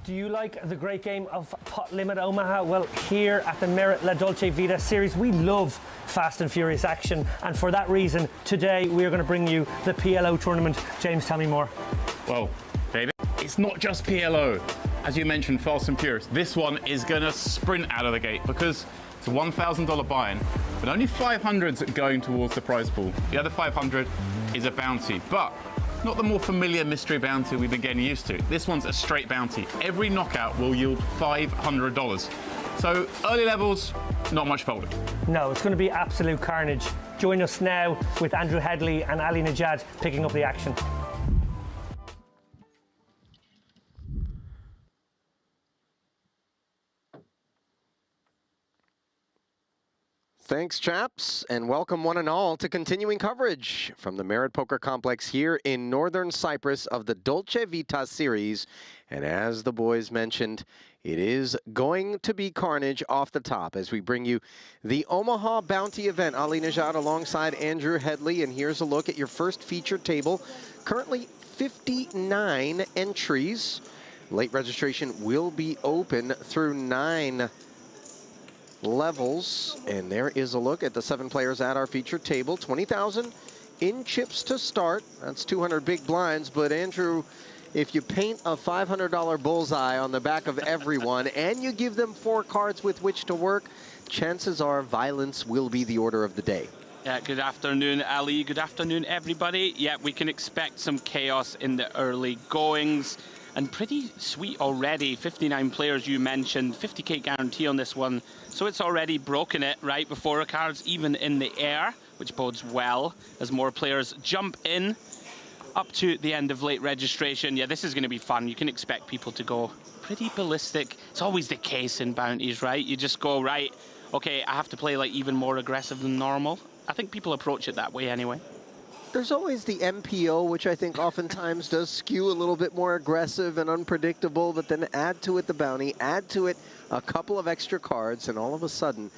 Do you like the great game of Pot Limit Omaha? Well, here at the Merit La Dolce Vita series, we love fast and furious action, and for that reason, today we are going to bring you the PLO tournament. James, tell me more. Well, David, it's not just PLO. As you mentioned, Fast and Furious. This one is going to sprint out of the gate because it's a $1,000 buy-in, but only 500's going towards the prize pool. The other 500 is a bounty, but not the more familiar mystery bounty we've been getting used to. This one's a straight bounty. Every knockout will yield $500. So early levels, not much folding. No, it's going to be absolute carnage. Join us now with Andrew Headley and Ali Najad picking up the action. Thanks, chaps, and welcome one and all to continuing coverage from the Merit Poker Complex here in northern Cyprus of the Dolce Vita series. And as the boys mentioned, it is going to be carnage off the top as we bring you the Omaha Bounty event. Ali Najad alongside Andrew Headley, and here's a look at your first feature table. Currently 59 entries. Late registration will be open through 9 levels, and there is a look at the 7 players at our feature table. 20,000 in chips to start. That's 200 big blinds, but Andrew, if you paint a $500 bullseye on the back of everyone and you give them 4 cards with which to work, chances are violence will be the order of the day. Yeah, good afternoon, Ali. Good afternoon, everybody. Yeah, we can expect some chaos in the early goings. And pretty sweet already. 59 players you mentioned, 50k guarantee on this one. So it's already broken it right before a card's even in the air, which bodes well as more players jump in up to the end of late registration. Yeah, this is going to be fun. You can expect people to go pretty ballistic. It's always the case in bounties, right? You just go, right, okay, I have to play like even more aggressive than normal. I think people approach it that way anyway. There's always the MPO, which I think oftentimes does skew a little bit more aggressive and unpredictable, but then add to it the bounty, add to it a couple of extra cards, and all of a sudden,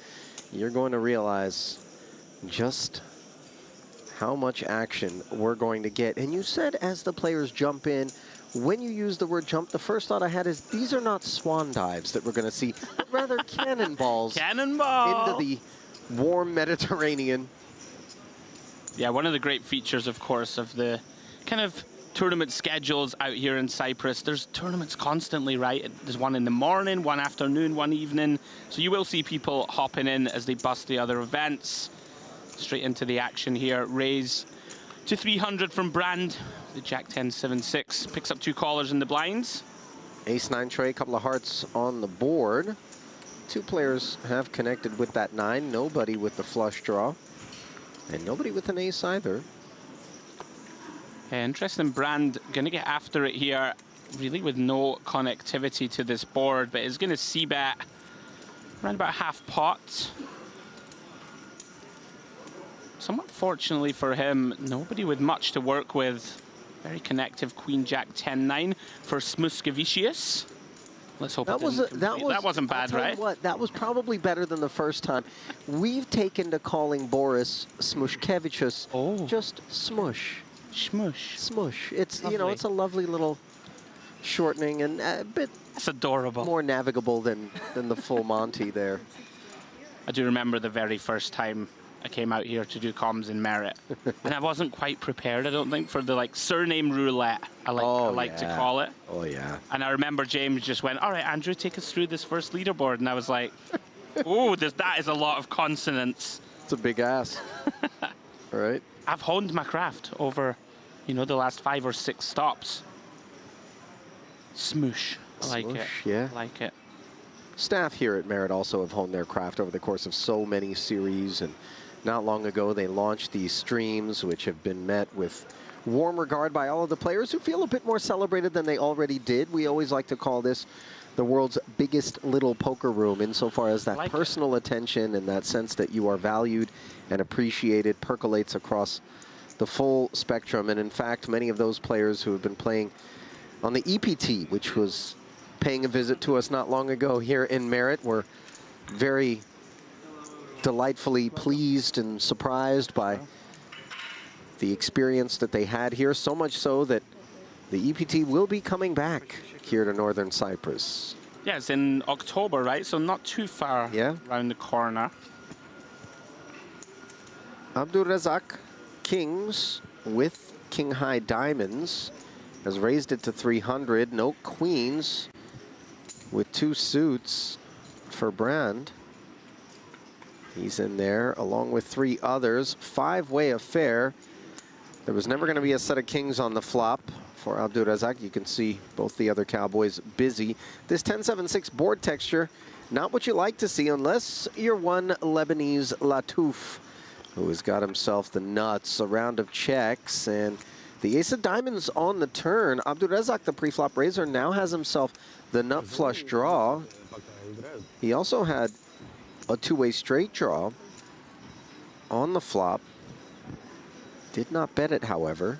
you're going to realize just how much action we're going to get. And you said as the players jump in, when you use the word jump, the first thought I had is these are not swan dives that we're going to see, but rather cannonballs into the warm Mediterranean. Yeah, one of the great features, of course, of the kind of tournament schedules out here in Cyprus, there's tournaments constantly, right? There's one in the morning, one afternoon, one evening. So you will see people hopping in as they bust the other events. Straight into the action here. Raise to 300 from Brand. The Jack 10, 7, 6 picks up 2 callers in the blinds. Ace-9 tray, couple of hearts on the board. 2 players have connected with that 9. Nobody with the flush draw. And nobody with an ace either. Yeah, interesting. Brand going to get after it here, really with no connectivity to this board, but is going to c-bet around about half pot. Somewhat fortunately for him, nobody with much to work with. Very connective Queen Jack 10-9 for Smuskevicius. Let's hope that wasn't bad, right? What, that was probably better than the first time. We've taken to calling Boris Smushkevicius just Smush. Smush. Smush. It's lovely. You know, it's a lovely little shortening and a bit It's adorable. More navigable than the full Monty there. I do remember the very first time I came out here to do comms in Merit, and I wasn't quite prepared, I don't think, for the like surname roulette, I like to call it. Oh yeah. And I remember James just went, all right, Andrew, take us through this first leaderboard, and I was like, oh, that is a lot of consonants. It's a big ass. All right. I've honed my craft over, you know, the last 5 or 6 stops. Smoosh. I like it. Yeah. I like it. Staff here at Merit also have honed their craft over the course of so many series, and not long ago they launched these streams, which have been met with warm regard by all of the players who feel a bit more celebrated than they already did. We always like to call this the world's biggest little poker room, insofar as that personal attention and that sense that you are valued and appreciated percolates across the full spectrum. And in fact, many of those players who have been playing on the EPT, which was paying a visit to us not long ago here in Merit, were very delightfully pleased and surprised by the experience that they had here, so much so that The EPT will be coming back here to Northern Cyprus. Yeah, it's in October, right? So not too far around the corner. Abdulrazak, kings with king high diamonds, has raised it to 300. No queens with 2 suits for Brand. He's in there along with 3 others. 5-way affair. There was never going to be a set of kings on the flop for Abdulrazak. You can see both the other cowboys busy. This 10-7-6 board texture, not what you like to see unless you're one Lebanese Latouf, who has got himself the nuts. A round of checks and the ace of diamonds on the turn. Abdulrazak, the pre-flop raiser, now has himself the nut flush draw. He also had a 2-way straight draw on the flop. Did not bet it, however.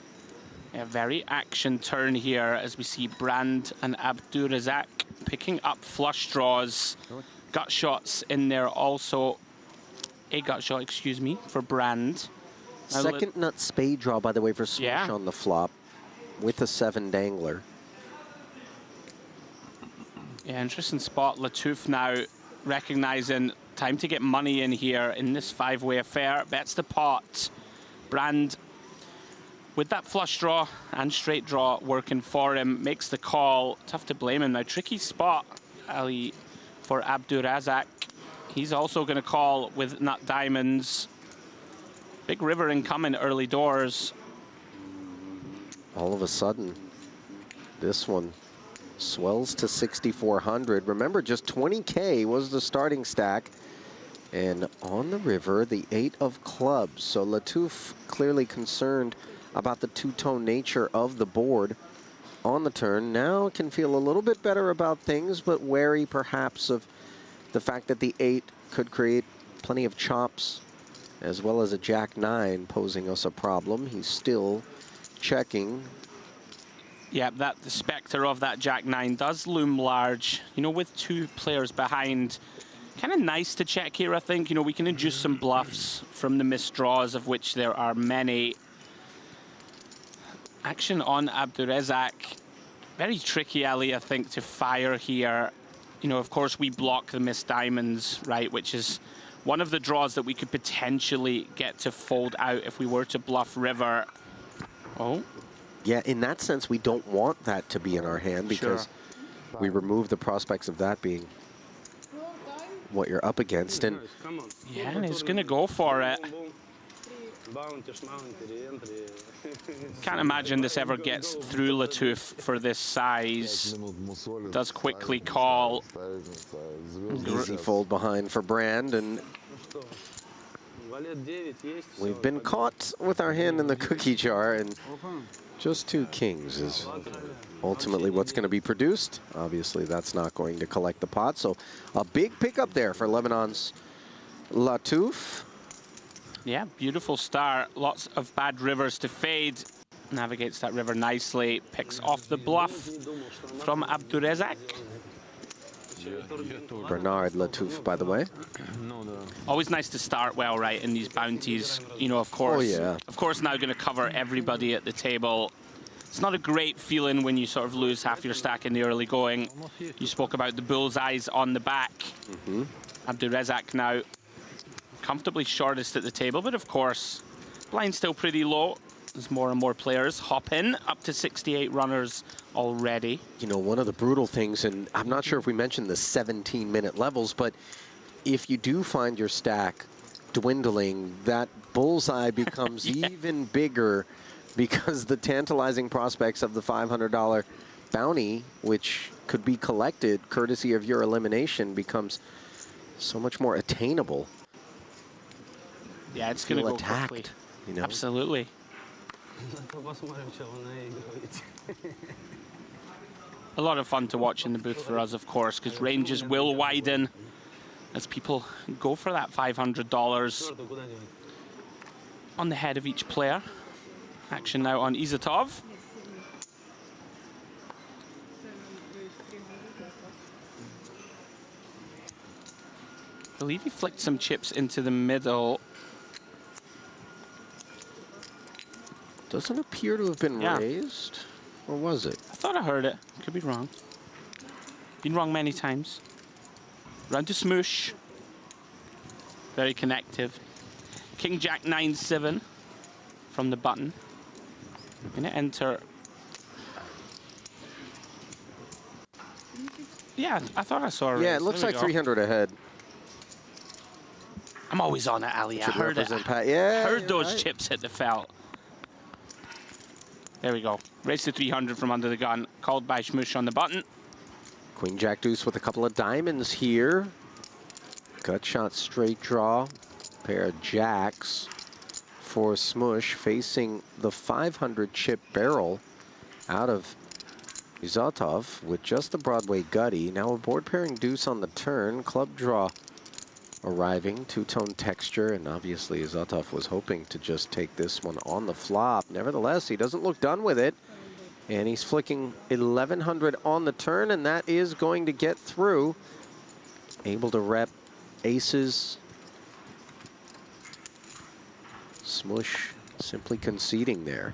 A very action turn here as we see Brand and Abdulrazak picking up flush draws. Gut shots in there also. A gut shot, excuse me, for Brand. Second nut spade draw, by the way, for Smash on the flop with a 7 dangler. Yeah, interesting spot. Latouf now recognizing time to get money in here in this 5-way affair. Bets the pot. Brand, with that flush draw and straight draw working for him, makes the call. Tough to blame him now. Tricky spot, Ali, for Abdulrazak. He's also going to call with nut diamonds. Big river incoming early doors. All of a sudden, this one swells to 6,400. Remember, just 20K was the starting stack. And on the river, the 8 of clubs. So Latouf clearly concerned about the two-tone nature of the board on the turn. Now can feel a little bit better about things, but wary perhaps of the fact that the 8 could create plenty of chops, as well as a Jack-9 posing us a problem. He's still checking. Yeah, the specter of that Jack-9 does loom large. You know, with 2 players behind, kind of nice to check here, I think. You know, we can induce some bluffs from the missed draws, of which there are many. Action on Abdulrazak. Very tricky, Ali, I think, to fire here. You know, of course, we block the missed diamonds, right, which is one of the draws that we could potentially get to fold out if we were to bluff river. Oh. Yeah, in that sense, we don't want that to be in our hand because we remove the prospects of that being what you're up against. And yeah, and he's going to go for it. Can't imagine this ever gets through Latouf for this size. Does quickly call. Easy fold behind for Brand, and we've been caught with our hand in the cookie jar, and just 2 kings is ultimately what's going to be produced. Obviously, that's not going to collect the pot, so a big pickup there for Lebanon's Latouf. Yeah, beautiful start. Lots of bad rivers to fade. Navigates that river nicely. Picks off the bluff from Abdulrazak. Bernard Latouf, by the way. Always nice to start well, right, in these bounties. You know, of course. Oh, yeah. Of course, now going to cover everybody at the table. It's not a great feeling when you sort of lose half your stack in the early going. You spoke about the bullseyes on the back. Abdulrazak now comfortably shortest at the table, but of course, blind still pretty low as more and more players hop in, up to 68 runners already. You know, one of the brutal things, and I'm not sure if we mentioned the 17-minute levels, but if you do find your stack dwindling, that bullseye becomes even bigger because the tantalizing prospects of the $500 bounty, which could be collected courtesy of your elimination, becomes so much more attainable. Yeah, it's going to go attacked, quickly. you know? Absolutely. A lot of fun to watch in the booth for us, of course, because ranges will widen as people go for that $500 on the head of each player. Action now on Izatov. I believe he flicked some chips into the middle. Doesn't appear to have been raised. Or was it? I thought I heard it. Could be wrong. Been wrong many times. Round to smoosh. Very connective. King Jack 9-7 from the button. Gonna enter. Yeah, I thought I saw a raise. Yeah, it looks like 300 ahead. I'm always on it, Ali. I Should heard it. represent Pat. Yeah, Heard you're those right. chips hit the felt. There we go. Race to 300 from under the gun. Called by Shmoosh on the button. Queen Jack deuce with a couple of diamonds here. Gut shot straight draw. Pair of jacks for Smush, facing the 500 chip barrel out of Izotov with just the Broadway gutty. Now a board pairing deuce on the turn. Club draw arriving. Two-tone texture, and obviously Izotov was hoping to just take this one on the flop. Nevertheless, he doesn't look done with it. And he's flicking 1100 on the turn, and that is going to get through. Able to rep aces. Smush simply conceding there.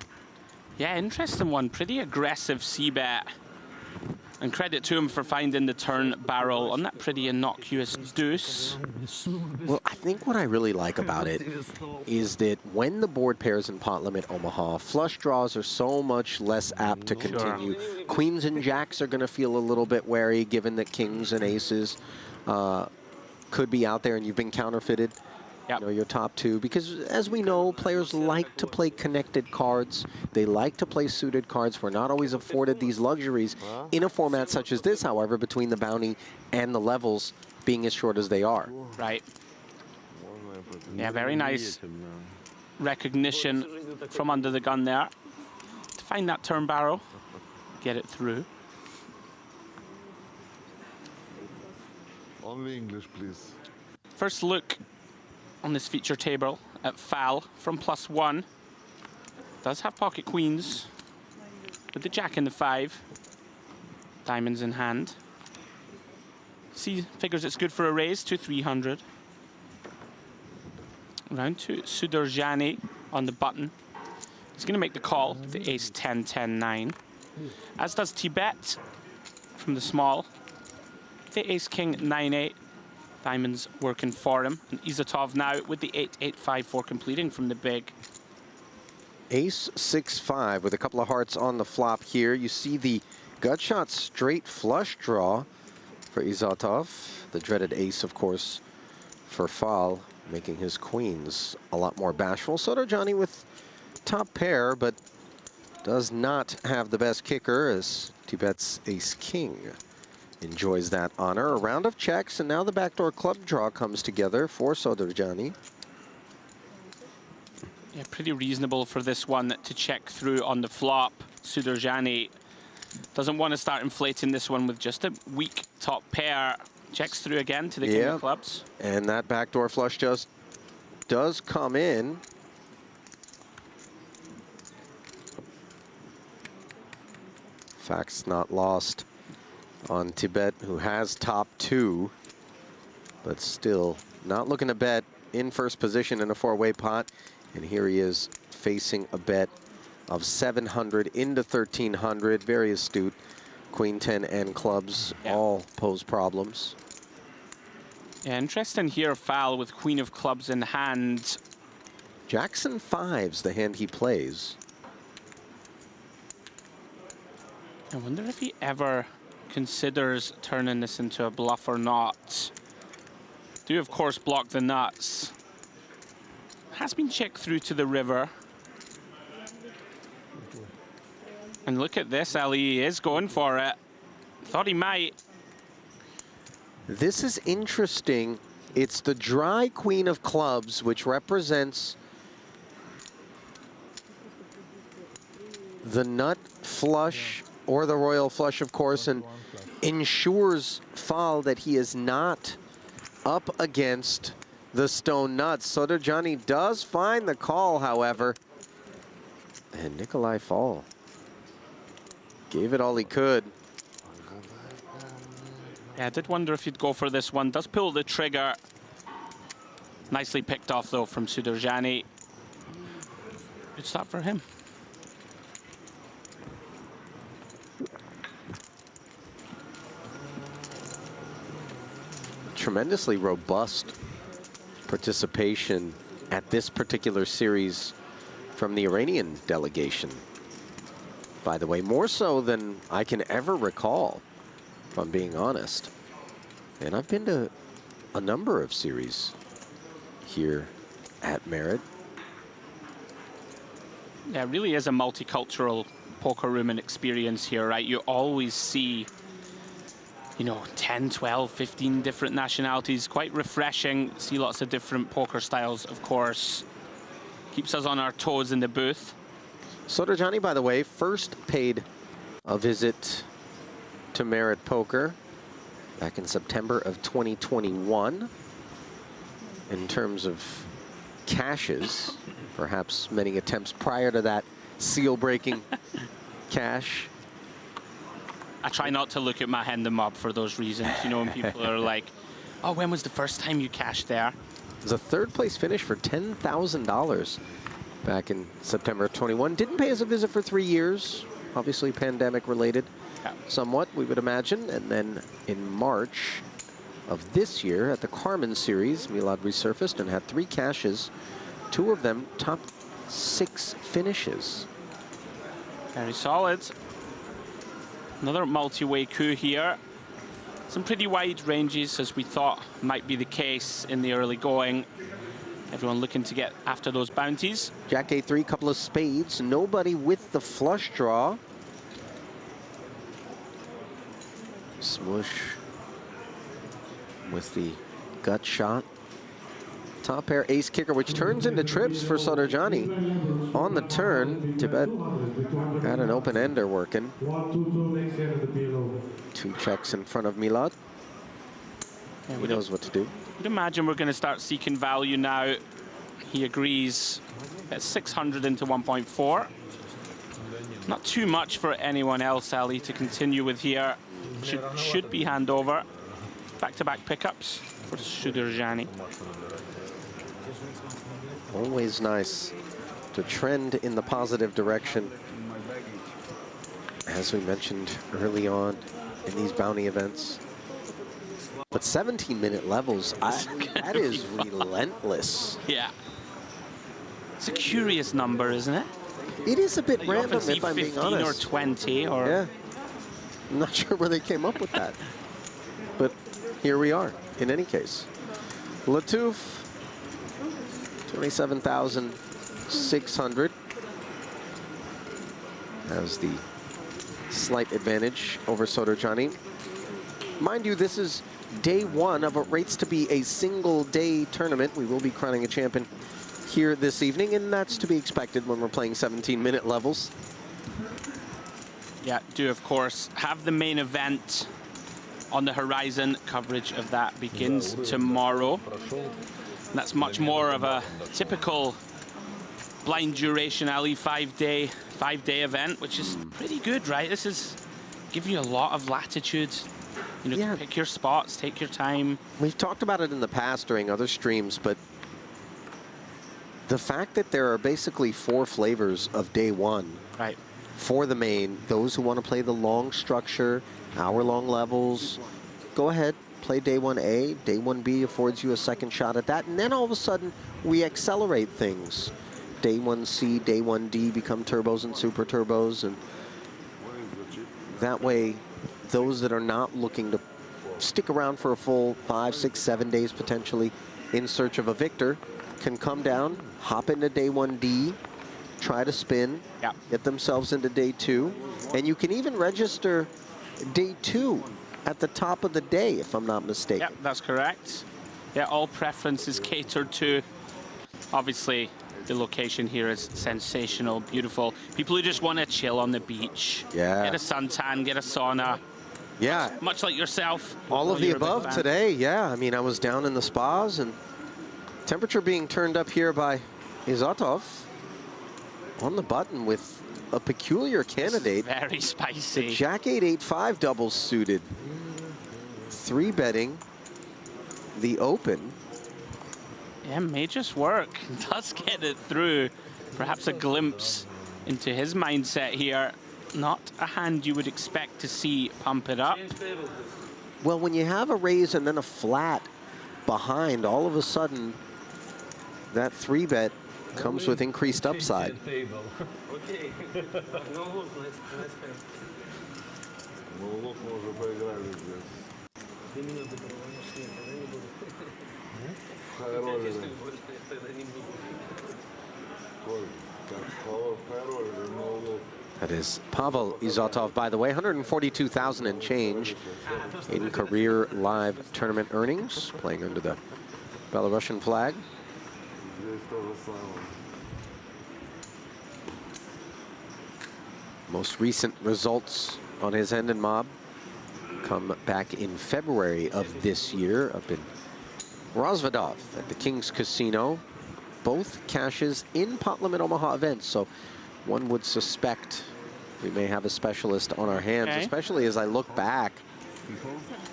Yeah, interesting one. Pretty aggressive c-bet. And credit to him for finding the turn barrel on that pretty innocuous deuce. Well, I think what I really like about it is that when the board pairs in pot limit Omaha, flush draws are so much less apt to continue. Sure. Queens and jacks are going to feel a little bit wary, given that kings and aces could be out there and you've been counterfeited. Yep. You know, your top two, because as we know, players like to play connected cards. They like to play suited cards. We're not always afforded these luxuries in a format such as this, however, between the bounty and the levels being as short as they are. Right. Yeah, very nice recognition from under the gun there. To find that turn barrel, get it through. Only English, please. First look on this feature table at Fal from +1. Does have pocket queens with the jack in the 5. Diamonds in hand. Figures it's good for a raise to 300. Round to Sudurjani on the button. He's going to make the call, the ace 10, 10, 9. As does Tibet from the small. The ace king 9, 8. Diamonds working for him. And Izotov now with the 8, 8, 5, 4 completing from the big. Ace 6, 5 with a couple of hearts on the flop here. You see the gut shot straight flush draw for Izotov. The dreaded ace, of course, for Fal, making his queens a lot more bashful. Sudurjani with top pair, but does not have the best kicker as Tibet's ace king enjoys that honor. A round of checks, and now the backdoor club draw comes together for Sudurjani. Yeah, pretty reasonable for this one to check through on the flop. Sudurjani doesn't want to start inflating this one with just a weak top pair. Checks through again to the king of clubs. And that backdoor flush just does come in. Facts not lost on Tibet, who has top 2, but still not looking to bet in first position in a 4-way pot. And here he is facing a bet of 700 into 1300. Very astute. Queen 10 and clubs all pose problems. Yeah, interesting here, Fal with queen of clubs in hand. Jackson 5's the hand he plays. I wonder if he ever considers turning this into a bluff or not. Do, of course, block the nuts. Has been checked through to the river. And look at this, Ali, he is going for it. Thought he might. This is interesting. It's the dry queen of clubs, which represents the nut flush, or the royal flush, of course, and ensures Fal that he is not up against the stone nuts. Sudurjani does find the call, however. And Nikolai Fal gave it all he could. Yeah, I did wonder if he'd go for this one. Does pull the trigger. Nicely picked off, though, from Sudurjani. Good start for him. tremendously robust participation at this particular series from the Iranian delegation. By the way, more so than I can ever recall, if I'm being honest. And I've been to a number of series here at Merit. Yeah, it really is a multicultural poker room and experience here, right? You always see, you know, 10, 12, 15 different nationalities. Quite refreshing. See lots of different poker styles, of course. Keeps us on our toes in the booth. Soderjani, by the way, first paid a visit to Merit Poker back in September of 2021. In terms of cashes, perhaps many attempts prior to that seal-breaking cash. I try not to look at my hand them up for those reasons. You know, when people are like, oh, when was the first time you cashed there? It was a third-place finish for $10,000 back in September of 21. Didn't pay us a visit for 3 years, obviously pandemic-related, somewhat, we would imagine. And then in March of this year at the Carmen Series, Milad resurfaced and had 3 cashes, 2 of them top 6 finishes. Very solid. Another multi-way coup here. Some pretty wide ranges, as we thought might be the case in the early going. Everyone looking to get after those bounties. Jack A3, couple of spades, nobody with the flush draw. Smush with the gut shot. Top pair ace kicker, which turns into trips for Soderjani. On the turn, Tibet had an open ender working. 2 checks in front of Milad. He knows what to do. I'd imagine we're going to start seeking value now. He agrees at 600 into 1.4. Not too much for anyone else, Ali, to continue with here. Should be handover. Back-to-back pickups for Soderjani. Always nice to trend in the positive direction. As we mentioned early on in these bounty events. But 17-minute levels, that is relentless. Yeah. It's a curious number, isn't it? It is a bit You random, often see if I'm being 15 honest. or 20 or... Yeah. I'm not sure where they came up with that. But here we are, in any case. Latouf, 27,600. Has the slight advantage over Soderjani. Mind you, this is day 1 of what rates to be a single-day tournament. We will be crowning a champion here this evening, and that's to be expected when we're playing 17-minute levels. Yeah, do of course have the main event on the horizon. Coverage of that begins tomorrow. And that's much more of a typical blind duration Ali 5-day event, which is pretty good, right? This is giving you a lot of latitude. You know, Yeah. pick your spots, take your time. We've talked about it in the past during other streams, but the fact that there are basically 4 flavors of day 1 Right. for the main, those who want to play the long structure, hour-long levels, go ahead, play day 1A. Day 1B affords you a second shot at that, and then all of a sudden we accelerate things. Day 1C, day 1D become turbos and super turbos, and that way those that are not looking to stick around for a full 5, 6, 7 days potentially in search of a victor can come down, hop into day 1D, try to spin, get themselves into day 2, and you can even register day 2 at the top of the day, if I'm not mistaken. Yeah, that's correct. Yeah, all preferences catered to. Obviously, the location here is sensational, beautiful. People who just want to chill on the beach, get a suntan, get a sauna. Yeah. Much like yourself. All of the above today, yeah. I mean, I was down in the spas, and temperature being turned up here by Izatov on the button with a peculiar candidate. Very spicy. Jack 8-8-5 doubles suited. 3-betting the open. Yeah, may just work. Does get it through. Perhaps a glimpse into his mindset here. Not a hand you would expect to see pump it up. Well, when you have a raise and then a flat behind, all of a sudden, that 3-bet comes with increased upside. That is Pavel Izotov, by the way, 142,000 and change in career live tournament earnings, playing under the Belarusian flag. Most recent results on his end and mob come back in February of this year up in Rozvadov at the King's Casino. Both cashes in pot limit Omaha events, so one would suspect we may have a specialist on our hands, especially as I look back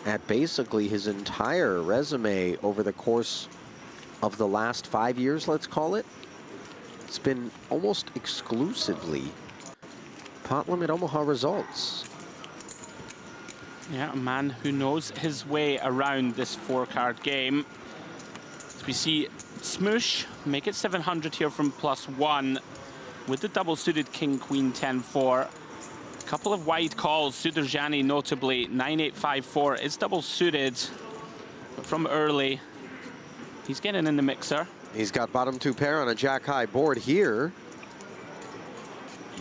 at basically his entire resume over the course of the last 5 years, let's call it. It's been almost exclusively pot limit Omaha results. Yeah, a man who knows his way around this 4-card game. As we see Smoosh make it 700 here from +1 with the double suited King, Queen, 10-4. A couple of wide calls, Sudurjani notably, 9-8-5-4 is double suited, but from early, he's getting in the mixer. He's got bottom 2 pair on a jack-high board here.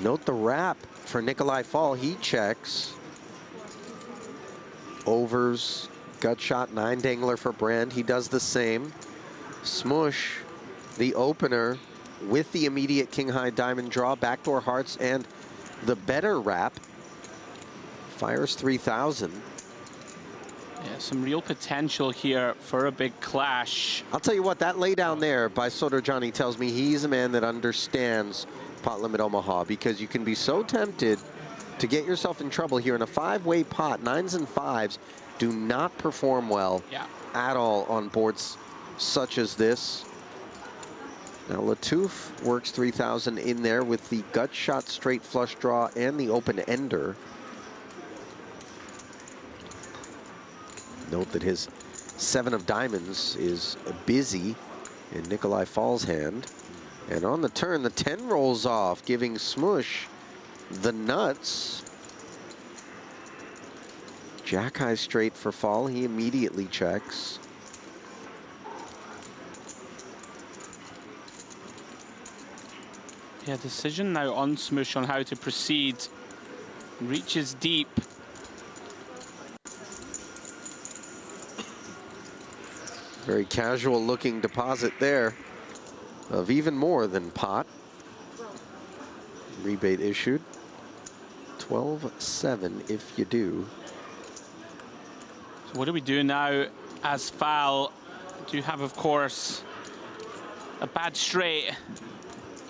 Note the wrap for Nikolai Fall, he checks. Overs, gut shot, 9 dangler for Brand, he does the same. Smush, the opener, with the immediate king-high diamond draw, backdoor hearts, and the better wrap. Fires 3,000. Yeah, some real potential here for a big clash. I'll tell you what, that lay down there by Sodorjani tells me he's a man that understands pot limit Omaha, because you can be so tempted to get yourself in trouble here in a 5-way pot. 9s and 5s do not perform well at all on boards such as this. Now Latouf works 3,000 in there with the gut shot straight flush draw and the open ender. Note that his 7 of diamonds is busy in Nikolai Fall's hand. And on the turn, the 10 rolls off, giving Smush the nuts. Jack high straight for Fall. He immediately checks. Yeah, decision now on Smush on how to proceed. Reaches deep. Very casual looking deposit there of even more than pot. Rebate issued. 12-7 if you do. So what do we do now as Fal? Do have, of course, a bad straight.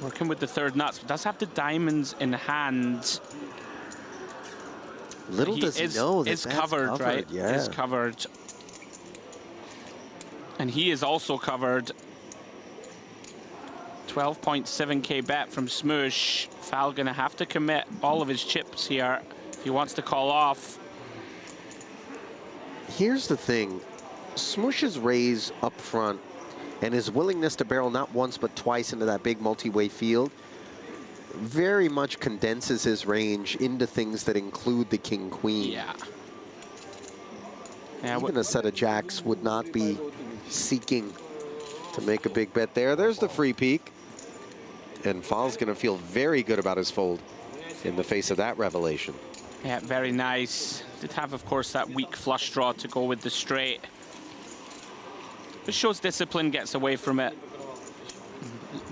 Working with the third nuts, but does have the diamonds in hand. Little does he know that that's covered, right? Yeah. Is covered. And he is also covered. 12.7k bet from Smoosh. Fal gonna have to commit all of his chips here if he wants to call off. Here's the thing. Smoosh's raise up front and his willingness to barrel not once but twice into that big multi-way field very much condenses his range into things that include the king-queen. Yeah. Even a set of jacks would not be seeking to make a big bet there. There's the free peek. And Fal's going to feel very good about his fold in the face of that revelation. Yeah, very nice. Did have, of course, that weak flush draw to go with the straight. But shows discipline, gets away from it.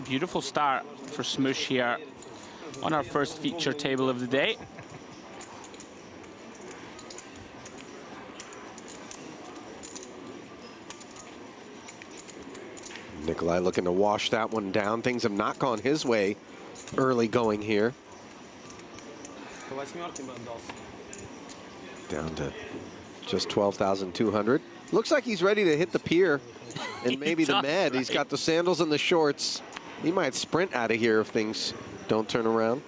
Beautiful start for Smoosh here on our first feature table of the day. Nikolai looking to wash that one down. Things have not gone his way early going here. Down to just 12,200. Looks like he's ready to hit the pier and maybe the med. Right. He's got the sandals and the shorts. He might sprint out of here if things don't turn around.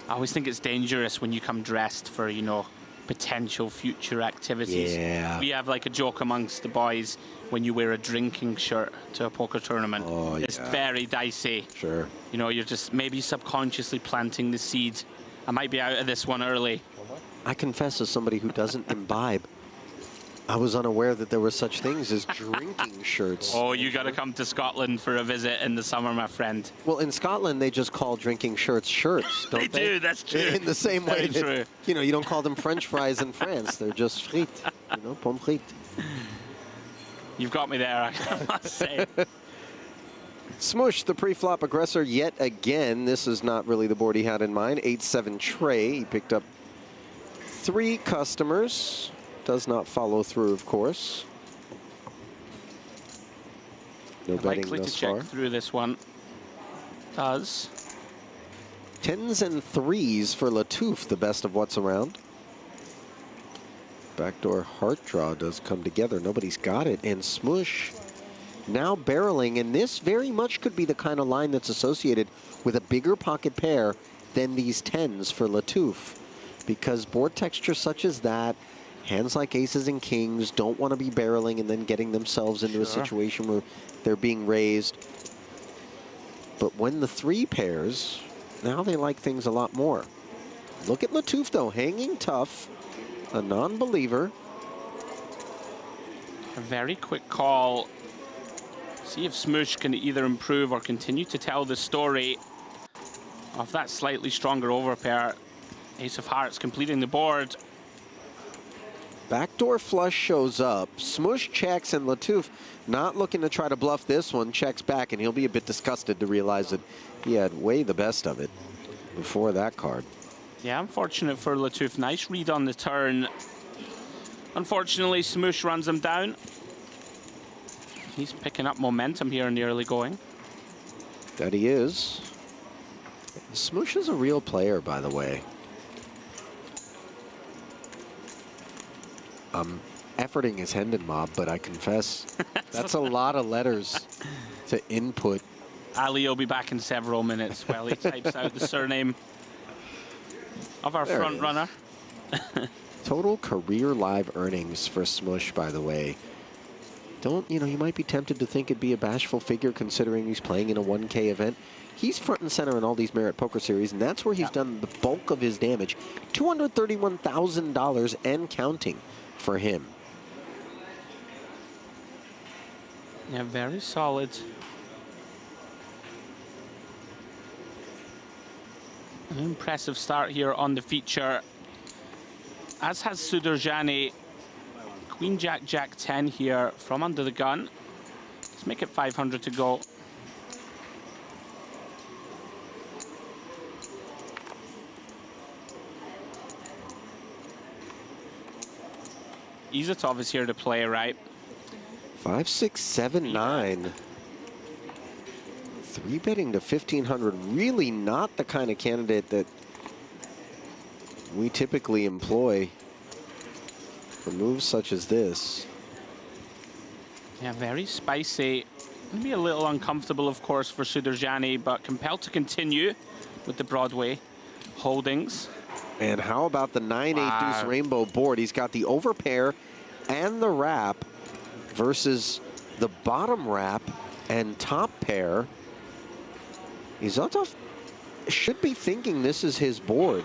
I always think it's dangerous when you come dressed for, you know, potential future activities. Yeah. We have like a joke amongst the boys when you wear a drinking shirt to a poker tournament. Oh, it's yeah. very dicey. Sure. You know, you're just maybe subconsciously planting the seed. I might be out of this one early. I confess, as somebody who doesn't imbibe, I was unaware that there were such things as drinking shirts. Oh, you got to come to Scotland for a visit in the summer, my friend. Well, in Scotland, they just call drinking shirts, don't they? They do, that's true. In the same way Very that, true. you don't call them French fries in France. They're just frites, pommes frites. You've got me there, I must say. Smush, the pre-flop aggressor yet again. This is not really the board he had in mind. 8-7 tray. He picked up 3 customers. Does not follow through, of course. No betting Likely thus to check far. through this one. Does. 10s and 3s for Latouf, the best of what's around. Backdoor heart draw does come together. Nobody's got it. And Smush now barreling. And this very much could be the kind of line that's associated with a bigger pocket pair than these 10s for Latouf. Because board texture such as that, hands like aces and kings don't want to be barreling and then getting themselves into a situation where they're being raised. But when the 3 pairs, now they like things a lot more. Look at Latouf, though, hanging tough. A non-believer. A very quick call. See if Smush can either improve or continue to tell the story of that slightly stronger overpair. Ace of Hearts completing the board. Backdoor flush shows up. Smush checks, and Latouf, not looking to try to bluff this one, checks back, and he'll be a bit disgusted to realize that he had way the best of it before that card. Yeah, unfortunate for Latouf. Nice read on the turn. Unfortunately, Smush runs him down. He's picking up momentum here in the early going. That he is. Smush is a real player, by the way. Efforting his Hendon mob, but I confess that's a lot of letters to input. Ali will be back in several minutes while he types out the surname of our front runner. Total career live earnings for Smush, by the way. You might be tempted to think it'd be a bashful figure considering he's playing in a 1K event. He's front and center in all these Merit Poker Series, and that's where he's done the bulk of his damage. $231,000 and counting for him. Yeah, very solid. An impressive start here on the feature. As has Sudarjani. Queen, Jack, Jack 10 here from under the gun. Let's make it 500 to go. Izatov is here to play, right? 5, 6, 7, 9. 3 betting to 1,500. Really not the kind of candidate that we typically employ for moves such as this. Yeah, very spicy. Maybe a little uncomfortable, of course, for Sudarjani, but compelled to continue with the Broadway holdings. And how about the 9-8 deuce rainbow board? He's got the overpair and the wrap versus the bottom wrap and top pair. Izotov should be thinking this is his board.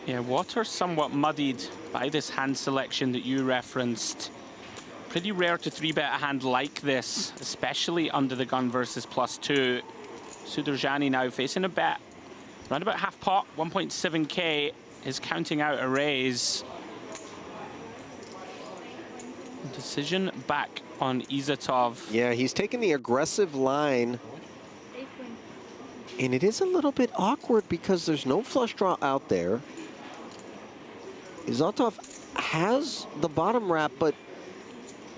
Yeah, water somewhat muddied by this hand selection that you referenced. Pretty rare to 3-bet a hand like this, especially under the gun versus +2. Sudarjani now facing a bet. Around about half pot, 1.7K, is counting out a raise. Decision back on Izatov. Yeah, he's taking the aggressive line. And it is a little bit awkward because there's no flush draw out there. Izatov has the bottom wrap, but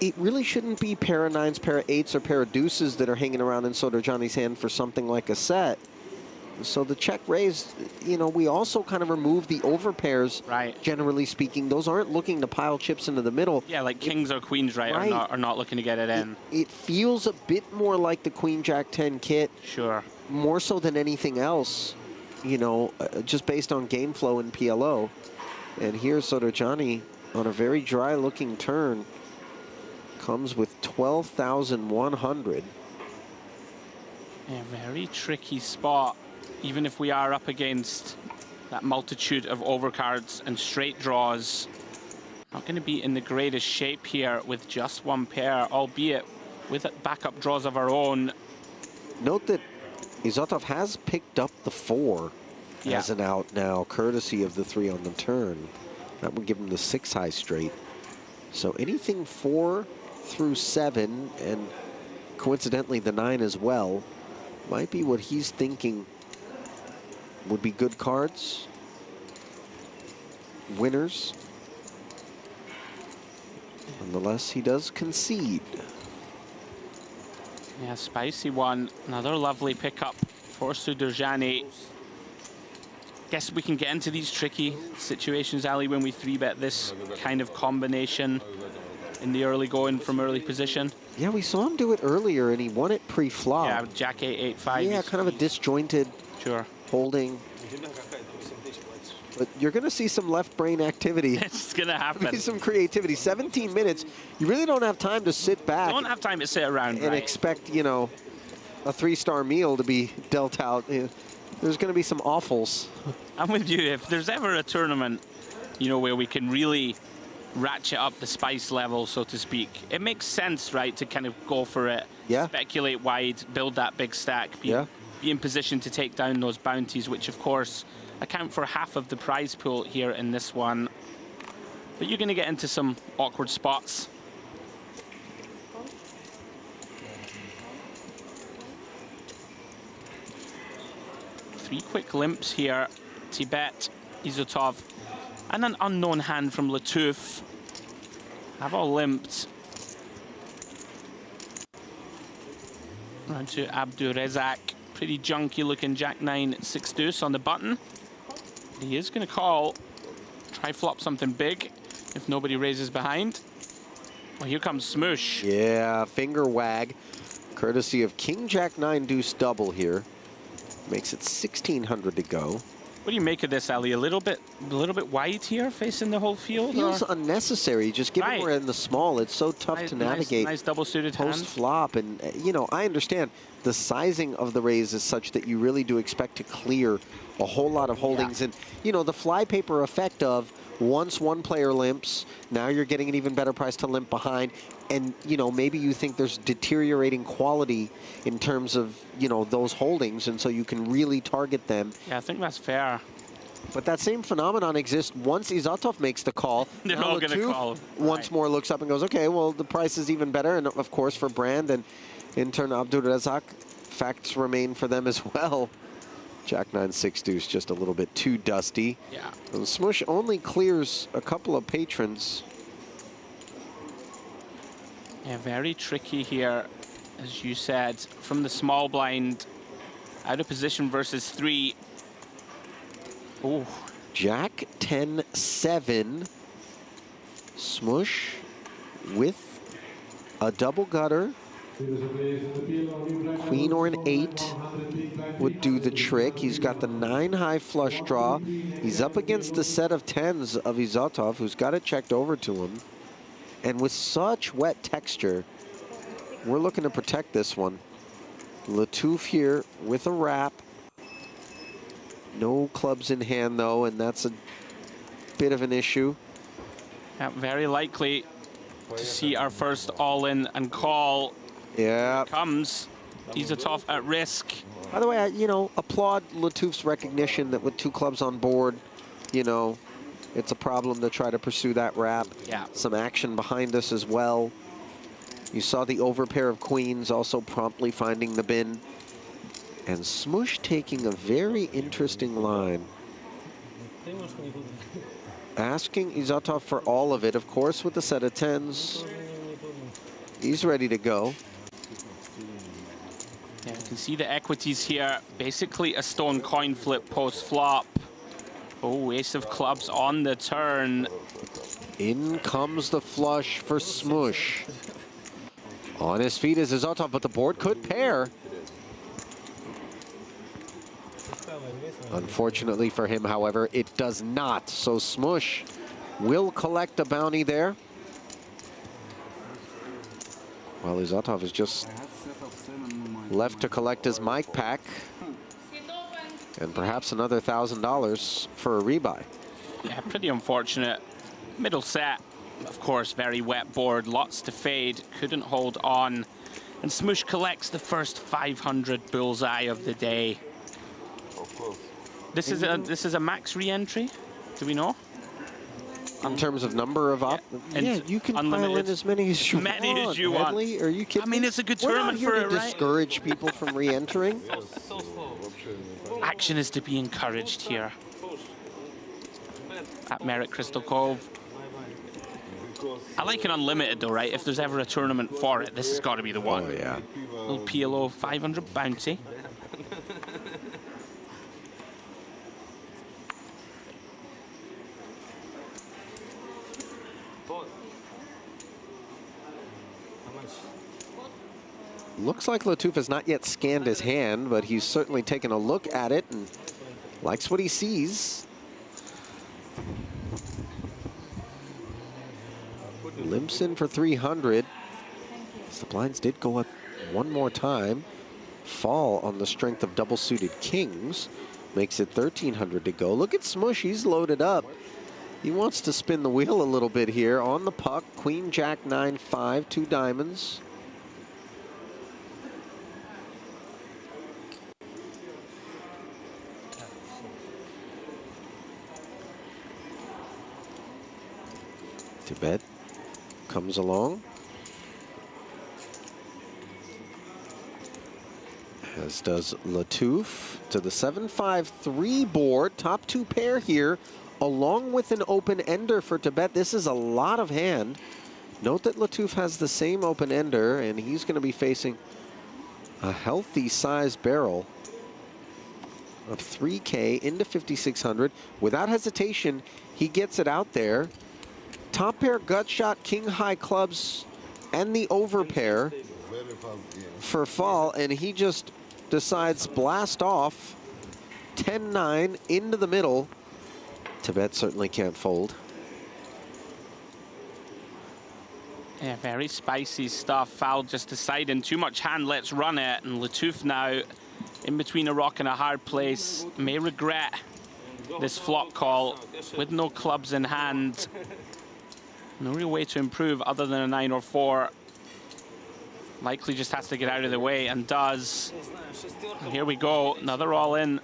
it really shouldn't be pair of 9s, pair of 8s, or pair of deuces that are hanging around in Sudarjani's hand for something like a set. So the check raise, we also kind of remove the overpairs, right? Generally speaking. Those aren't looking to pile chips into the middle. Yeah, like kings or queens, right, are not looking to get it in. It feels a bit more like the Queen Jack 10 kit. Sure. More so than anything else. you know, just based on game flow in PLO. And here Sotoggiani on a very dry looking turn comes with 12,100. A very tricky spot, even if we are up against that multitude of overcards and straight draws. Not going to be in the greatest shape here with just one pair, albeit with backup draws of our own. Note that Izotov has picked up the 4 as an out now, courtesy of the 3 on the turn. That would give him the 6 high straight. So anything 4 through 7, and coincidentally the 9 as well, might be what he's thinking would be good cards, winners. Nonetheless, he does concede. Yeah, spicy one. Another lovely pickup for Sotoggiani. Guess we can get into these tricky situations, Ali, when we 3-bet this kind of combination in the early going from early position. Yeah, we saw him do it earlier, and he won it pre-flop. Yeah, Jack 8, 8-5. Yeah, kind of a disjointed holding. But you're going to see some left brain activity. It's going to happen. Some creativity. 17 minutes. You really don't have time to sit back. Don't have time to sit around and expect, you know, a 3-star meal to be dealt out. There's going to be some awfuls. I'm with you. If there's ever a tournament, you know, where we can really ratchet up the spice level, so to speak, it makes sense, right, to kind of go for it. Yeah. Speculate wide, build that big stack, be in position to take down those bounties, which, of course, account for half of the prize pool here in this one. But you're going to get into some awkward spots. Three quick limps here. Tibet, Izotov, and an unknown hand from Latouf have all limped. Round to Abdurezak. Pretty junky looking Jack 9 6 deuce on the button. He is going to call, try flop something big if nobody raises behind. Well, here comes Smoosh. Yeah, finger wag, courtesy of King Jack 9 deuce double here. Makes it 1,600 to go. What do you make of this, Ali? A little bit wide here, facing the whole field. Feels unnecessary. Just given we're in the small, it's so tough to navigate. Nice double-suited post flop, and you know, I understand the sizing of the raise is such that you really do expect to clear a whole lot of holdings, and you know, the flypaper effect of once one player limps, now you're getting an even better price to limp behind. And, you know, maybe you think there's deteriorating quality in terms of, you know, those holdings, and so you can really target them. Yeah, I think that's fair. But that same phenomenon exists once Izotov makes the call. They're all going to call. Once more looks up and goes, okay, well, the price is even better. And, of course, for Brand and, in turn, Abdurezak, facts remain for them as well. Jack 9 6 deuce, just a little bit too dusty. Yeah. And Smush only clears a couple of patrons. Yeah, very tricky here, as you said, from the small blind, out of position versus 3. Oh. Jack 10 7. Smush with a double gutter. Queen or an 8 would do the trick. He's got the 9 high flush draw. He's up against the set of 10s of Izotov, who's got it checked over to him. And with such wet texture, we're looking to protect this one. Latouf here with a wrap. No clubs in hand, though, and that's a bit of an issue. Yeah, very likely to see our first all-in and call. Yeah. Here comes Izotov at risk. By the way, you know, applaud Latouf's recognition that with 2 clubs on board, you know, it's a problem to try to pursue that wrap. Yeah. Some action behind us as well. You saw the overpair of queens also promptly finding the bin. And Smush taking a very interesting line. Asking Izotov for all of it, of course, with the set of 10s. He's ready to go. Yeah, you can see the equities here. Basically a stone coin flip post-flop. Oh, ace of clubs on the turn. In comes the flush for Smush. On his feet is Izotov, but the board could pair. Unfortunately for him, however, it does not. So Smush will collect a bounty there. While Izatov is just left to collect his mic pack. And perhaps another $1,000 for a rebuy. Yeah, pretty unfortunate. Middle set, of course, very wet board, lots to fade, couldn't hold on. And Smush collects the first 500 bullseye of the day. This is a max re-entry, do we know? In terms of number of yeah, you can pile in as many as you want. Headley, are you kidding? I mean, it's a good tournament for it, right? Discourage people from re-entering. Action is to be encouraged here at Merit Crystal Cove. I like an unlimited though, right? If there's ever a tournament for it, this has got to be the one. Oh yeah. Little PLO 500 bounty. Looks like Latouf has not yet scanned his hand, but he's certainly taken a look at it and likes what he sees. Limps in for 300. The blinds did go up one more time. Fall on the strength of double-suited kings. Makes it 1,300 to go. Look at Smush, he's loaded up. He wants to spin the wheel a little bit here on the puck. Queen, Jack, 9-5, 2 diamonds. Tibet comes along. As does Latouf to the 7-5-3 board. Top 2 pair here, along with an open ender for Tibet. This is a lot of hand. Note that Latouf has the same open ender, and he's going to be facing a healthy size barrel of 3K into 5,600. Without hesitation, he gets it out there. Top pair gut shot, king high clubs, and the over pair for fall, and he just decides blast off 10-9 into the middle. Tibet certainly can't fold. Yeah, very spicy stuff. Foul just deciding too much hand, let's run it. And Latouf now in between a rock and a hard place. May regret this flop call with no clubs in hand. No real way to improve other than a 9 or 4. Likely just has to get out of the way and does. And here we go, another all in.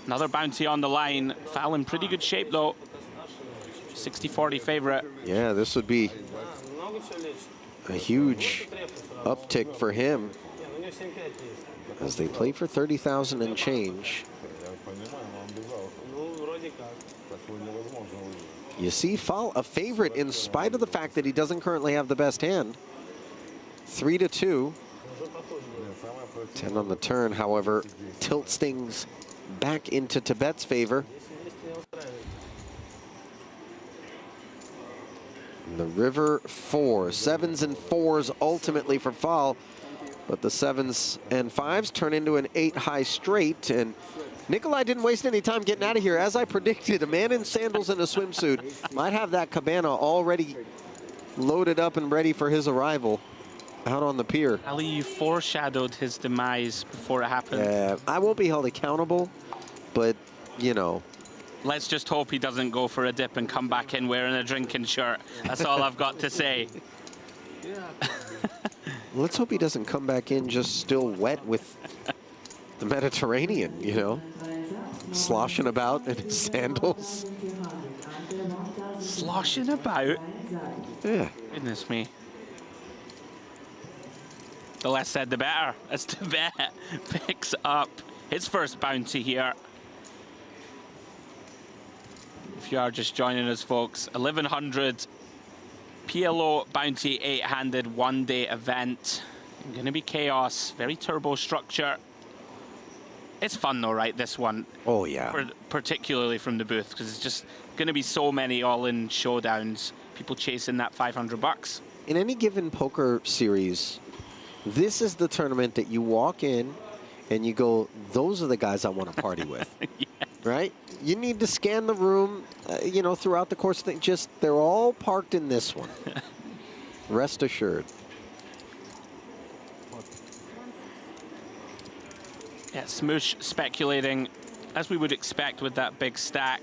Another bounty on the line. Foul in pretty good shape though. 60-40 favorite. Yeah, this would be a huge uptick for him as they play for 30,000 and change. You see Fall a favorite in spite of the fact that he doesn't currently have the best hand. 3-2. 10 on the turn, however, tilts things back into Tibet's favor. The river 4, 7s and 4s ultimately for Fall, but the 7s and 5s turn into an 8 high straight, and Nikolai didn't waste any time getting out of here. As I predicted, a man in sandals and a swimsuit might have that cabana already loaded up and ready for his arrival out on the pier. Ali, you foreshadowed his demise before it happened. I won't be held accountable, but, you know. Let's just hope he doesn't go for a dip and come back in wearing a drinking shirt. That's all I've got to say. Let's hope he doesn't come back in just still wet with the Mediterranean, you know, sloshing about in his sandals. Sloshing about? Yeah. Goodness me. The less said, the better. As Tibet picks up his first bounty here. If you are just joining us, folks, 1100 PLO bounty 8-handed one-day event. Going to be chaos, very turbo structure. It's fun though, right, this one? Oh, yeah. Particularly from the booth, because it's just going to be so many all-in showdowns. People chasing that 500 bucks. In any given poker series, this is the tournament that you walk in and you go, those are the guys I want to party with. Yeah. Right? You need to scan the room, you know, throughout the course of the just, they're all parked in this one. Rest assured. Yeah, Smoosh speculating, as we would expect with that big stack.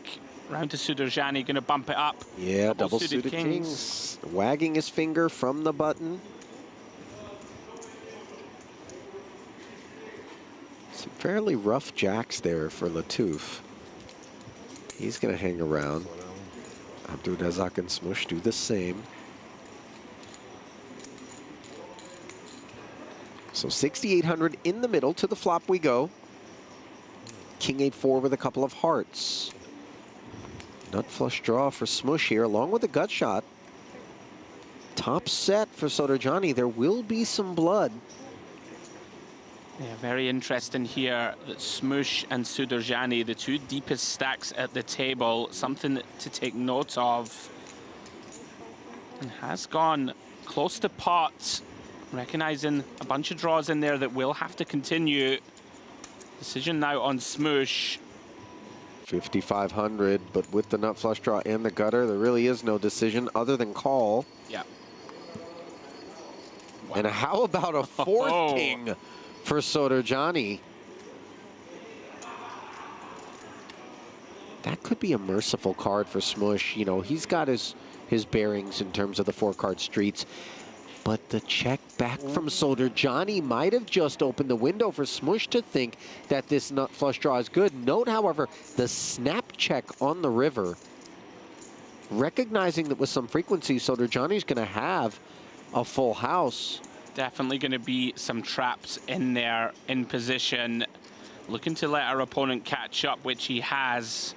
Round to Sudurjani, going to bump it up. Yeah, double suited kings. Wagging his finger from the button. Some fairly rough jacks there for Latouf. He's going to hang around. Abdulrazak and Smoosh do the same. So 6,800 in the middle. To the flop we go. King 8-4 with a couple of hearts. Nut flush draw for Smoosh here, along with a gut shot. Top set for Sudurjani. There will be some blood. Yeah, very interesting here that Smoosh and Sudurjani, the two deepest stacks at the table, something to take note of. And has gone close to pot, recognizing a bunch of draws in there that will have to continue. Decision now on Smoosh. 5,500, but with the nut flush draw and the gutter, there really is no decision other than call. Yeah. Wow. And how about a fourth king for Sudurjani? That could be a merciful card for Smoosh. You know, he's got his bearings in terms of the 4-card streets. But the check back from Sudurjani might have just opened the window for Smoosh to think that this nut flush draw is good. Note, however, the snap check on the river. Recognizing that with some frequency, Sudurjani's going to have a full house. Definitely going to be some traps in there, in position. Looking to let our opponent catch up, which he has.